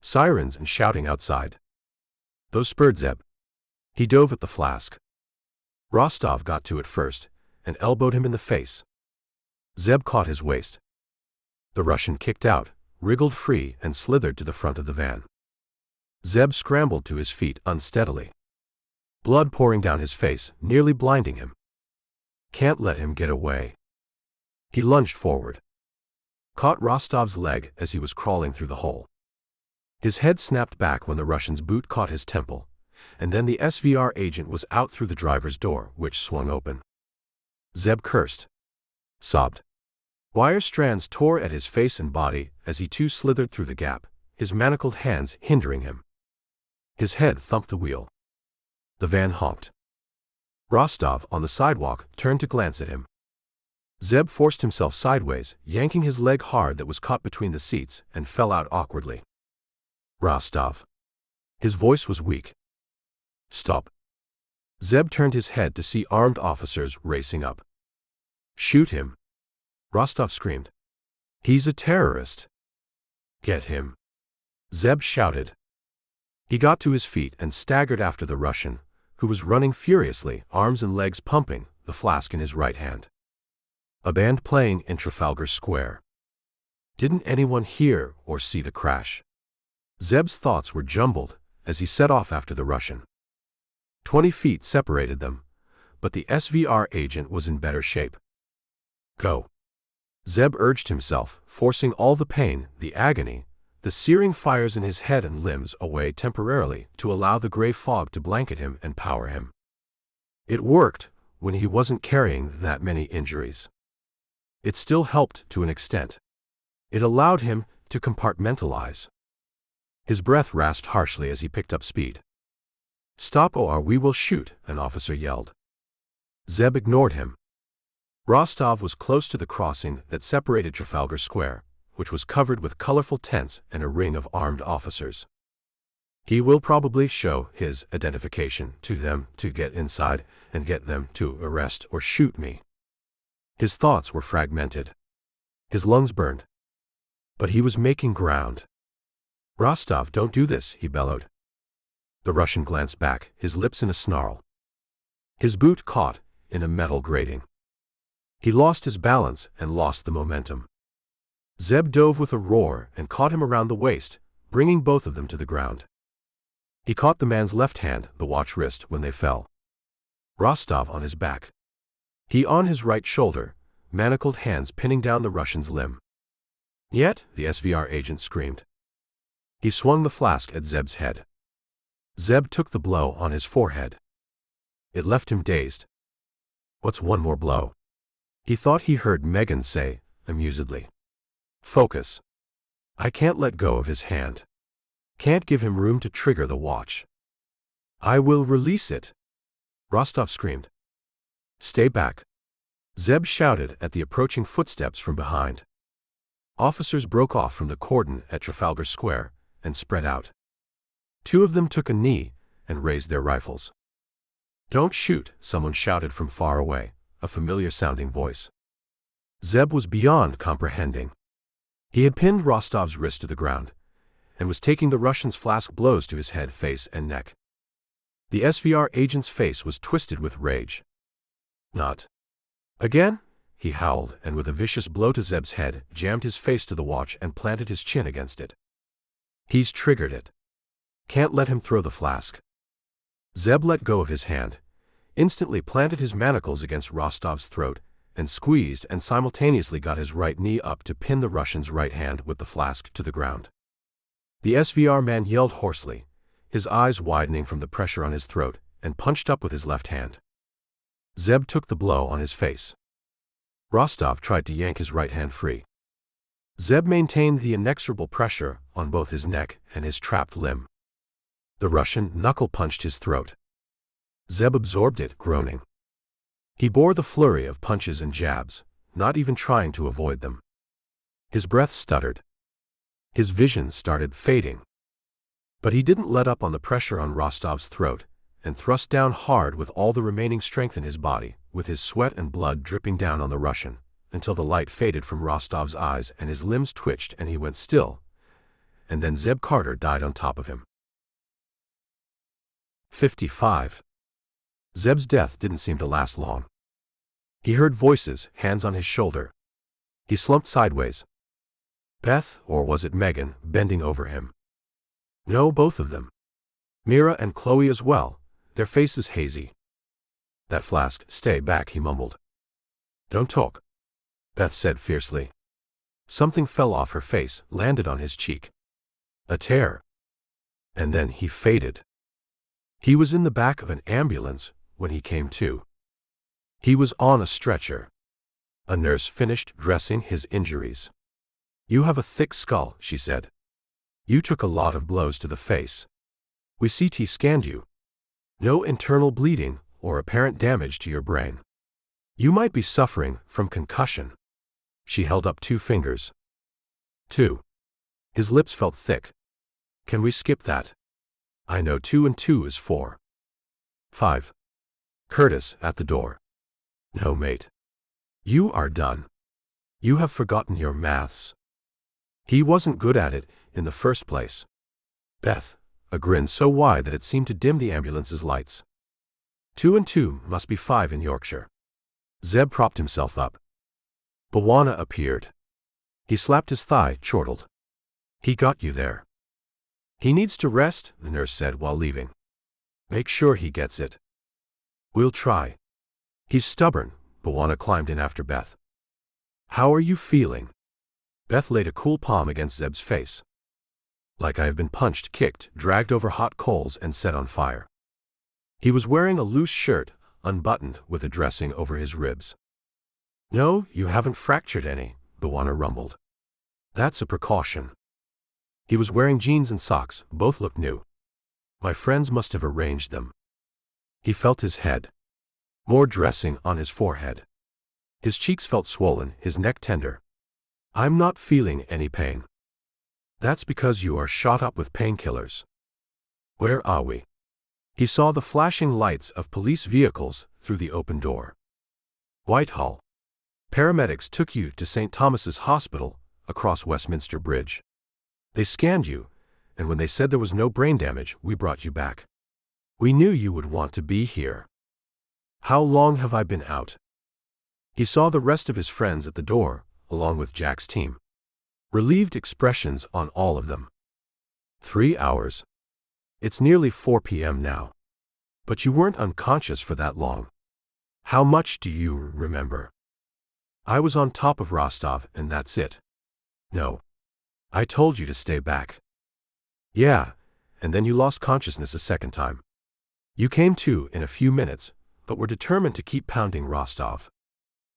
Sirens and shouting outside. Those spurred Zeb. He dove at the flask. Rosttov got to it first and elbowed him in the face. Zeb caught his waist. The Russian kicked out, wriggled free, and slithered to the front of the van. Zeb scrambled to his feet unsteadily. Blood pouring down his face, nearly blinding him. Can't let him get away. He lunged forward. Caught Rostov's leg as he was crawling through the hole. His head snapped back when the Russian's boot caught his temple, and then the SVR agent was out through the driver's door, which swung open. Zeb cursed. Sobbed. Wire strands tore at his face and body as he too slithered through the gap, his manacled hands hindering him. His head thumped the wheel. The van honked. Rosttov, on the sidewalk, turned to glance at him. Zeb forced himself sideways, yanking his leg hard that was caught between the seats, and fell out awkwardly. Rosttov. His voice was weak. Stop. Zeb turned his head to see armed officers racing up. Shoot him. Rosttov screamed. He's a terrorist. Get him. Zeb shouted. He got to his feet and staggered after the Russian, who was running furiously, arms and legs pumping, the flask in his right hand. A band playing in Trafalgar Square. Didn't anyone hear or see the crash? Zeb's thoughts were jumbled as he set off after the Russian. 20 feet separated them, but the SVR agent was in better shape. Go. Zeb urged himself, forcing all the pain, the agony, the searing fires in his head and limbs away temporarily to allow the gray fog to blanket him and power him. It worked when he wasn't carrying that many injuries. It still helped to an extent. It allowed him to compartmentalize. His breath rasped harshly as he picked up speed. Stop or we will shoot, an officer yelled. Zeb ignored him. Rosttov was close to the crossing that separated Trafalgar Square, which was covered with colorful tents and a ring of armed officers. He will probably show his identification to them to get inside and get them to arrest or shoot me. His thoughts were fragmented. His lungs burned. But he was making ground. "Rosttov, don't do this," he bellowed. The Russian glanced back, his lips in a snarl. His boot caught in a metal grating. He lost his balance and lost the momentum. Zeb dove with a roar and caught him around the waist, bringing both of them to the ground. He caught the man's left hand, the watch wrist, when they fell. Rosttov on his back. He on his right shoulder, manacled hands pinning down the Russian's limb. "Yet," the SVR agent screamed. He swung the flask at Zeb's head. Zeb took the blow on his forehead. It left him dazed. "What's one more blow?" He thought he heard Megan say, amusedly. "Focus. I can't let go of his hand. Can't give him room to trigger the watch. I will release it," Rosttov screamed. "Stay back," Zeb shouted at the approaching footsteps from behind. Officers broke off from the cordon at Trafalgar Square and spread out. Two of them took a knee and raised their rifles. "Don't shoot," someone shouted from far away, a familiar-sounding voice. Zeb was beyond comprehending. He had pinned Rostov's wrist to the ground and was taking the Russian's flask blows to his head, face, and neck. The SVR agent's face was twisted with rage. "Not again," he howled, and with a vicious blow to Zeb's head, jammed his face to the watch and planted his chin against it. "He's triggered it. Can't let him throw the flask." Zeb let go of his hand, instantly planted his manacles against Rostov's throat, and squeezed and simultaneously got his right knee up to pin the Russian's right hand with the flask to the ground. The SVR man yelled hoarsely, his eyes widening from the pressure on his throat, and punched up with his left hand. Zeb took the blow on his face. Rosttov tried to yank his right hand free. Zeb maintained the inexorable pressure on both his neck and his trapped limb. The Russian knuckle-punched his throat. Zeb absorbed it, groaning. He bore the flurry of punches and jabs, not even trying to avoid them. His breath stuttered. His vision started fading. But he didn't let up on the pressure on Rostov's throat, and thrust down hard with all the remaining strength in his body, with his sweat and blood dripping down on the Russian, until the light faded from Rostov's eyes and his limbs twitched and he went still. And then Zeb Carter died on top of him. 55. Zeb's death didn't seem to last long. He heard voices, hands on his shoulder. He slumped sideways. Beth, or was it Megan, bending over him? No, both of them. Mira and Chloe as well, their faces hazy. "That flask, stay back," he mumbled. "Don't talk," Beth said fiercely. Something fell off her face, landed on his cheek. A tear. And then he faded. He was in the back of an ambulance when he came to. He was on a stretcher. A nurse finished dressing his injuries. "You have a thick skull," she said. "You took a lot of blows to the face. We CT scanned you. No internal bleeding or apparent damage to your brain. You might be suffering from concussion." She held up 2 fingers. 2. His lips felt thick. "Can we skip that? I know 2 and 2 is 4. 5. Curtis, at the door. "No, mate. You are done. You have forgotten your maths. He wasn't good at it in the first place." Beth, a grin so wide that it seemed to dim the ambulance's lights. 2 and 2 must be 5 in Yorkshire. Zeb propped himself up. Bawana appeared. He slapped his thigh, chortled. "He got you there." "He needs to rest," the nurse said while leaving. "Make sure he gets it." "We'll try." "He's stubborn." Bawana climbed in after Beth. "How are you feeling?" Beth laid a cool palm against Zeb's face. "Like I have been punched, kicked, dragged over hot coals and set on fire." He was wearing a loose shirt, unbuttoned, with a dressing over his ribs. "No, you haven't fractured any," Bawana rumbled. "That's a precaution." He was wearing jeans and socks, both looked new. "My friends must have arranged them." He felt his head. More dressing on his forehead. His cheeks felt swollen, his neck tender. "I'm not feeling any pain." "That's because you are shot up with painkillers." "Where are we?" He saw the flashing lights of police vehicles through the open door. "Whitehall." Paramedics took you to St. Thomas's Hospital across Westminster Bridge. They scanned you, and when they said there was no brain damage, we brought you back. We knew you would want to be here. How long have I been out? He saw the rest of his friends at the door, along with Jack's team. Relieved expressions on all of them. 3 hours. It's nearly 4 p.m. now. But you weren't unconscious for that long. How much do you remember? I was on top of Rosttov, and that's it. No. I told you to stay back. Yeah, and then you lost consciousness a second time. You came to in a few minutes, but were determined to keep pounding Rosttov.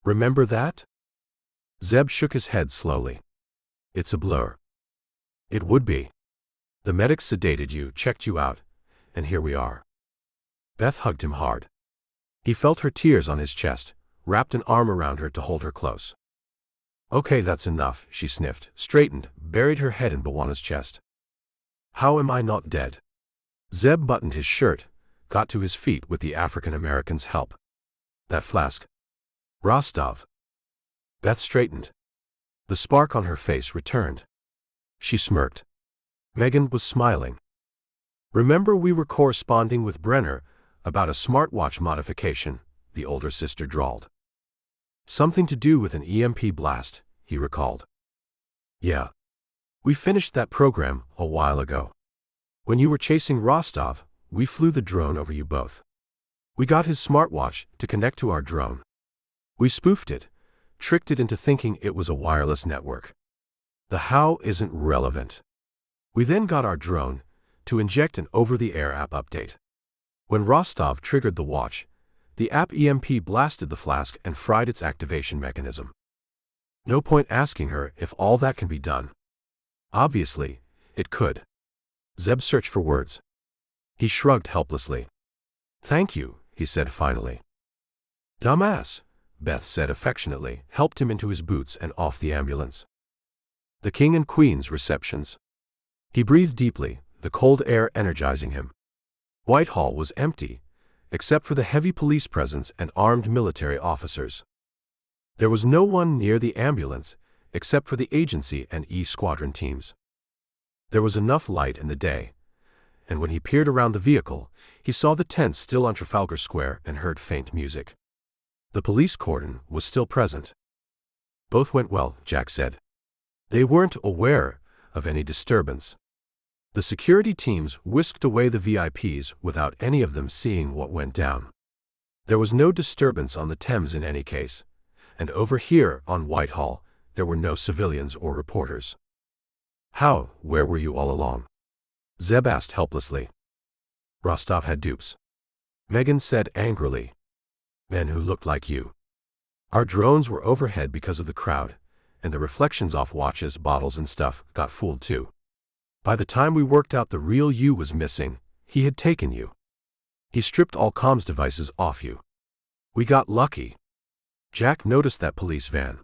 Remember that? Zeb shook his head slowly. It's a blur. It would be. The medics sedated you, checked you out, and here we are. Beth hugged him hard. He felt her tears on his chest, wrapped an arm around her to hold her close. Okay, that's enough, she sniffed, straightened, buried her head in Bawana's chest. How am I not dead? Zeb buttoned his shirt, got to his feet with the African-American's help. That flask. Rosttov. Beth straightened. The spark on her face returned. She smirked. Megan was smiling. Remember we were corresponding with Brenner about a smartwatch modification, the older sister drawled. Something to do with an EMP blast, he recalled. Yeah. We finished that program a while ago. When you were chasing Rosttov, we flew the drone over you both. We got his smartwatch to connect to our drone. We spoofed it, tricked it into thinking it was a wireless network. The how isn't relevant. We then got our drone to inject an over-the-air app update. When Rosttov triggered the watch, the app EMP blasted the flask and fried its activation mechanism. No point asking her if all that can be done. Obviously, it could. Zeb searched for words. He shrugged helplessly. Thank you, he said finally. Dumbass, Beth said affectionately, helped him into his boots and off the ambulance. The King and Queen's receptions. He breathed deeply, the cold air energizing him. Whitehall was empty, except for the heavy police presence and armed military officers. There was no one near the ambulance, except for the agency and E-squadron teams. There was enough light in the day, and when he peered around the vehicle, he saw the tents still on Trafalgar Square and heard faint music. The police cordon was still present. Both went well, Jack said. They weren't aware of any disturbance. The security teams whisked away the VIPs without any of them seeing what went down. There was no disturbance on the Thames in any case, and over here on Whitehall, there were no civilians or reporters. Where were you all along? Zeb asked helplessly. Rosttov had dupes. Megan said angrily. Men who looked like you. Our drones were overhead because of the crowd, and the reflections off watches, bottles and stuff got fooled too. By the time we worked out the real you was missing, he had taken you. He stripped all comms devices off you. We got lucky. Jack noticed that police van.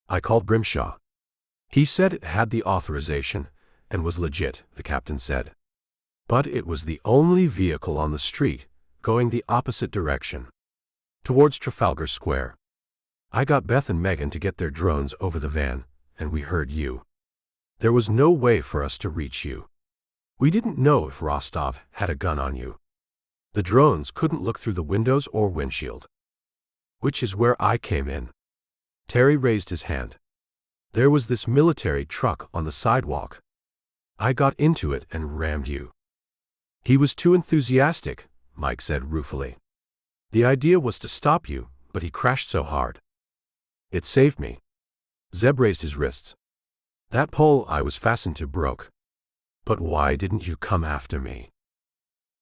I called Brimshaw. He said it had the authorization and was legit, the captain said. But it was the only vehicle on the street, going the opposite direction. Towards Trafalgar Square. I got Beth and Megan to get their drones over the van, and we heard you. There was no way for us to reach you. We didn't know if Rosttov had a gun on you. The drones couldn't look through the windows or windshield. Which is where I came in. Terry raised his hand. There was this military truck on the sidewalk. I got into it and rammed you. He was too enthusiastic, Mike said ruefully. The idea was to stop you, but he crashed so hard. It saved me. Zeb raised his wrists. That pole I was fastened to broke. But why didn't you come after me?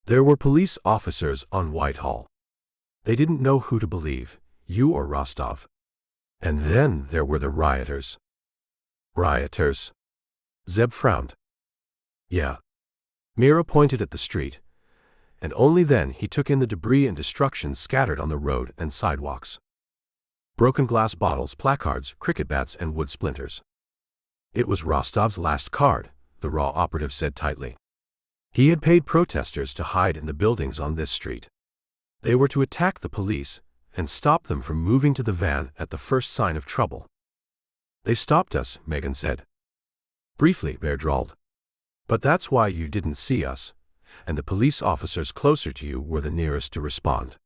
There were police officers on Whitehall. They didn't know who to believe, you or Rosttov. And then there were the rioters. Rioters? Zeb frowned. Yeah. Mira pointed at the street, and only then he took in the debris and destruction scattered on the road and sidewalks. Broken glass bottles, placards, cricket bats, and wood splinters. It was Rostov's last card, the raw operative said tightly. He had paid protesters to hide in the buildings on this street. They were to attack the police, and stopped them from moving to the van at the first sign of trouble. They stopped us, Megan said. Briefly, Bear drawled. But that's why you didn't see us, and the police officers closer to you were the nearest to respond.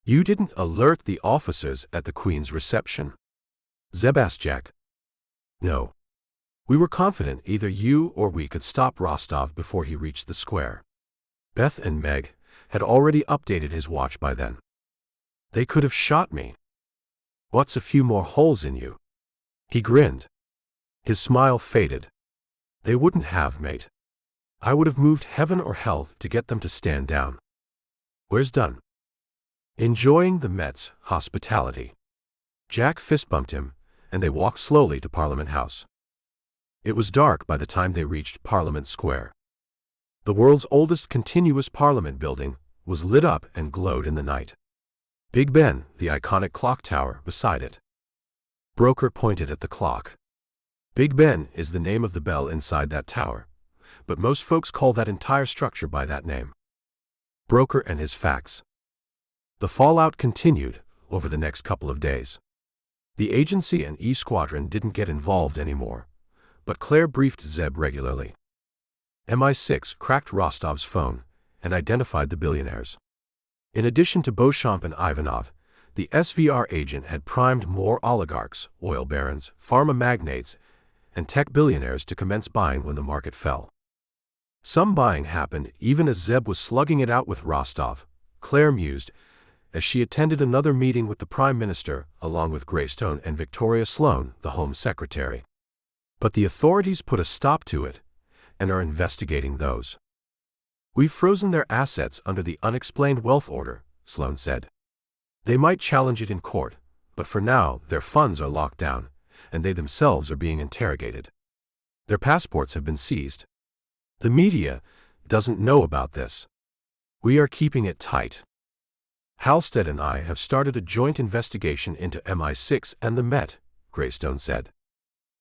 You didn't alert the officers at the Queen's reception? Zeb asked Jack. No. We were confident either you or we could stop Rosttov before he reached the square. Beth and Meg had already updated his watch by then. They could have shot me. What's a few more holes in you? He grinned. His smile faded. They wouldn't have, mate. I would have moved heaven or hell to get them to stand down. Where's Dunn? Enjoying the Met's hospitality. Jack fist-bumped him, and they walked slowly to Parliament House. It was dark by the time they reached Parliament Square. The world's oldest continuous Parliament building was lit up and glowed in the night. Big Ben, the iconic clock tower, beside it. Broker pointed at the clock. Big Ben is the name of the bell inside that tower, but most folks call that entire structure by that name. Broker and his facts. The fallout continued over the next couple of days. The agency and E-Squadron didn't get involved anymore, but Clare briefed Zeb regularly. MI6 cracked Rostov's phone and identified the billionaires. In addition to Beauchamp and Ivanov, the SVR agent had primed more oligarchs, oil barons, pharma magnates, and tech billionaires to commence buying when the market fell. Some buying happened even as Zeb was slugging it out with Rosttov, Clare mused, as she attended another meeting with the Prime Minister along with Greystone and Victoria Sloan, the Home Secretary. But the authorities put a stop to it and are investigating those. We've frozen their assets under the unexplained wealth order, Sloan said. They might challenge it in court, but for now their funds are locked down, and they themselves are being interrogated. Their passports have been seized. The media doesn't know about this. We are keeping it tight. Halstead and I have started a joint investigation into MI6 and the Met, Greystone said.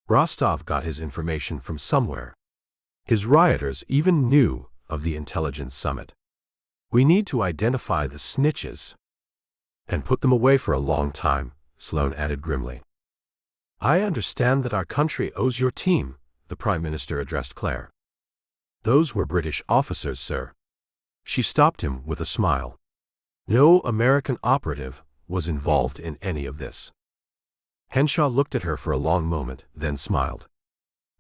Rosttov got his information from somewhere. His rioters even knew of the intelligence summit. We need to identify the snitches and put them away for a long time, Sloan added grimly. I understand that our country owes your team, the Prime Minister addressed Clare. Those were British officers, sir. She stopped him with a smile. No American operative was involved in any of this. Henshaw looked at her for a long moment, then smiled.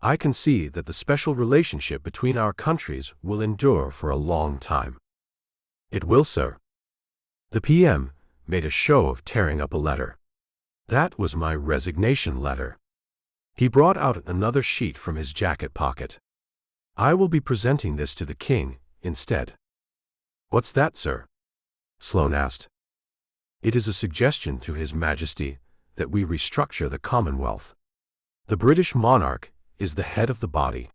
I can see that the special relationship between our countries will endure for a long time. It will, sir. The PM made a show of tearing up a letter. That was my resignation letter. He brought out another sheet from his jacket pocket. I will be presenting this to the king instead. What's that, sir? Sloan asked. It is a suggestion to His Majesty that we restructure the Commonwealth. The British monarch is the head of the body.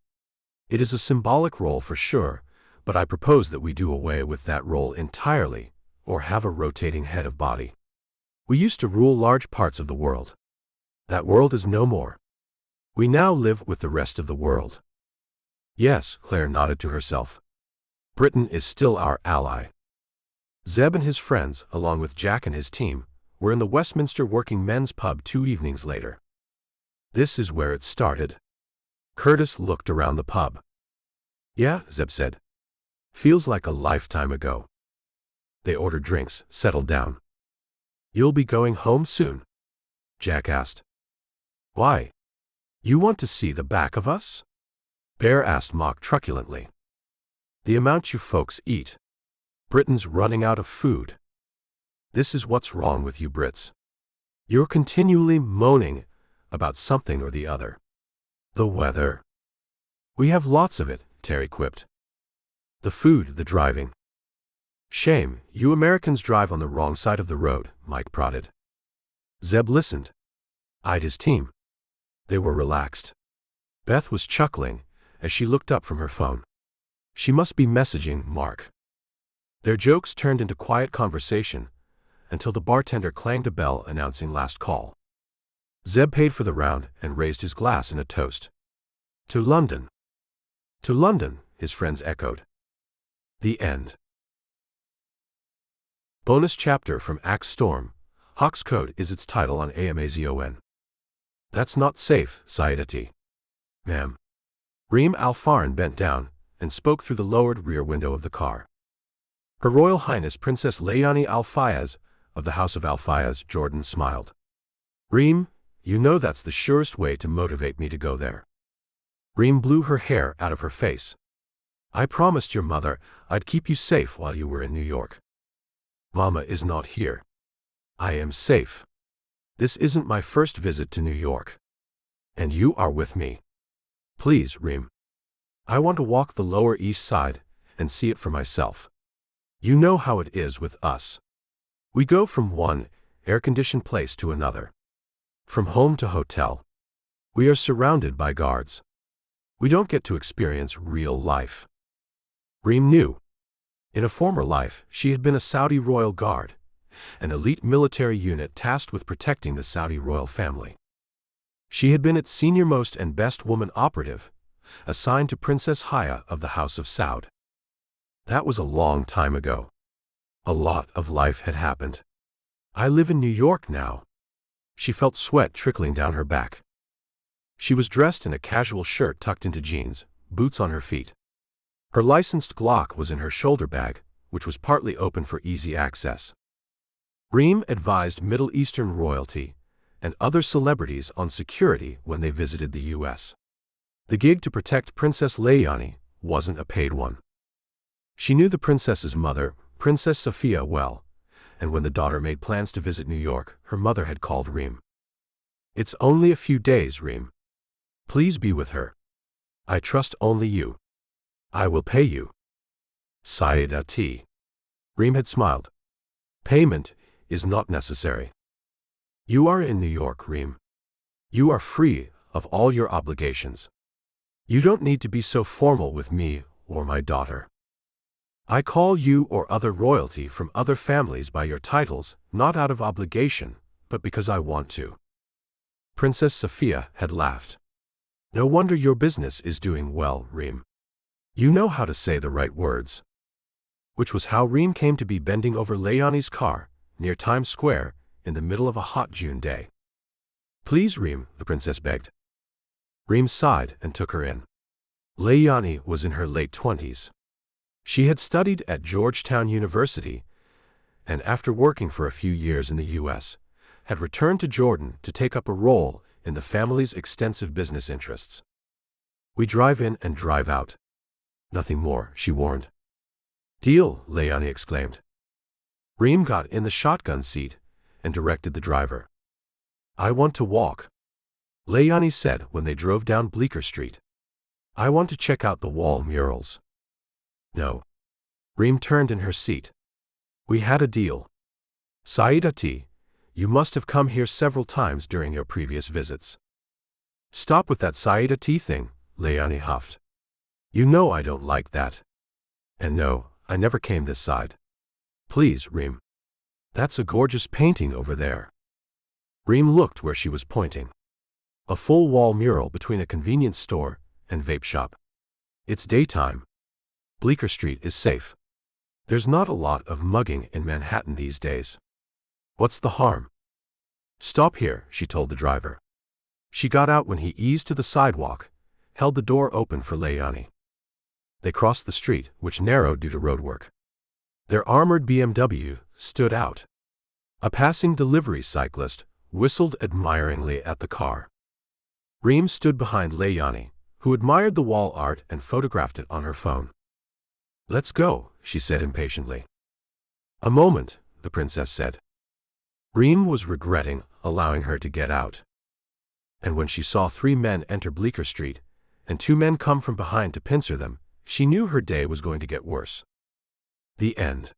It is a symbolic role for sure, but I propose that we do away with that role entirely, or have a rotating head of body. We used to rule large parts of the world. That world is no more. We now live with the rest of the world. Yes, Clare nodded to herself. Britain is still our ally. Zeb and his friends, along with Jack and his team, were in the Westminster Working Men's Pub 2 evenings later. This is where it started. Curtis looked around the pub. Yeah, Zeb said. Feels like a lifetime ago. They ordered drinks, settled down. You'll be going home soon? Jack asked. Why? You want to see the back of us? Bear asked mock truculently. The amount you folks eat. Britain's running out of food. This is what's wrong with you Brits. You're continually moaning about something or the other. The weather. We have lots of it, Terry quipped. The food, the driving. Shame, you Americans drive on the wrong side of the road, Mike prodded. Zeb listened. Eyed his team. They were relaxed. Beth was chuckling as she looked up from her phone. She must be messaging Mark. Their jokes turned into quiet conversation until the bartender clanged a bell announcing last call. Zeb paid for the round and raised his glass in a toast. To London. To London, his friends echoed. The end. Bonus chapter from Axe Storm, Hawk's Code is its title on Amazon. That's not safe, Sayedati. Ma'am. Reem Al-Faran bent down and spoke through the lowered rear window of the car. Her Royal Highness Princess Layani Al-Fayez of the House of Al-Fayez, Jordan smiled. Reem, you know that's the surest way to motivate me to go there. Reem blew her hair out of her face. I promised your mother I'd keep you safe while you were in New York. Mama is not here. I am safe. This isn't my first visit to New York. And you are with me. Please, Reem. I want to walk the Lower East Side and see it for myself. You know how it is with us. We go from one air-conditioned place to another. From home to hotel. We are surrounded by guards. We don't get to experience real life. Reem knew. In a former life, she had been a Saudi royal guard, an elite military unit tasked with protecting the Saudi royal family. She had been its senior-most and best woman operative, assigned to Princess Haya of the House of Saud. That was a long time ago. A lot of life had happened. I live in New York now. She felt sweat trickling down her back. She was dressed in a casual shirt tucked into jeans, boots on her feet. Her licensed Glock was in her shoulder bag, which was partly open for easy access. Reem advised Middle Eastern royalty and other celebrities on security when they visited the U.S. The gig to protect Princess Layani wasn't a paid one. She knew the princess's mother, Princess Sophia, well, and when the daughter made plans to visit New York, her mother had called Reem. It's only a few days, Reem. Please be with her. I trust only you. I will pay you. Sayedati. Reem had smiled. Payment is not necessary. You are in New York, Reem. You are free of all your obligations. You don't need to be so formal with me or my daughter. I call you or other royalty from other families by your titles, not out of obligation, but because I want to. Princess Sophia had laughed. No wonder your business is doing well, Reem. You know how to say the right words. Which was how Reem came to be bending over Layani's car, near Times Square, in the middle of a hot June day. Please, Reem, the princess begged. Reem sighed and took her in. Layani was in her late 20s. She had studied at Georgetown University, and after working for a few years in the U.S., had returned to Jordan to take up a role in the family's extensive business interests. We drive in and drive out. Nothing more, she warned. Deal, Layani exclaimed. Reem got in the shotgun seat and directed the driver. I want to walk, Layani said when they drove down Bleecker Street. I want to check out the wall murals. No. Reem turned in her seat. We had a deal. Sayedati, you must have come here several times during your previous visits. Stop with that Sayedati thing, Layani huffed. You know I don't like that. And no, I never came this side. Please, Reem. That's a gorgeous painting over there. Reem looked where she was pointing. A full wall mural between a convenience store and vape shop. It's daytime. Bleecker Street is safe. There's not a lot of mugging in Manhattan these days. What's the harm? Stop here, she told the driver. She got out when he eased to the sidewalk, held the door open for Layani. They crossed the street, which narrowed due to roadwork. Their armored BMW stood out. A passing delivery cyclist whistled admiringly at the car. Reem stood behind Layani, who admired the wall art and photographed it on her phone. Let's go, she said impatiently. A moment, the princess said. Reem was regretting allowing her to get out. And when she saw 3 men enter Bleecker Street, and 2 men come from behind to pincer them, she knew her day was going to get worse. The end.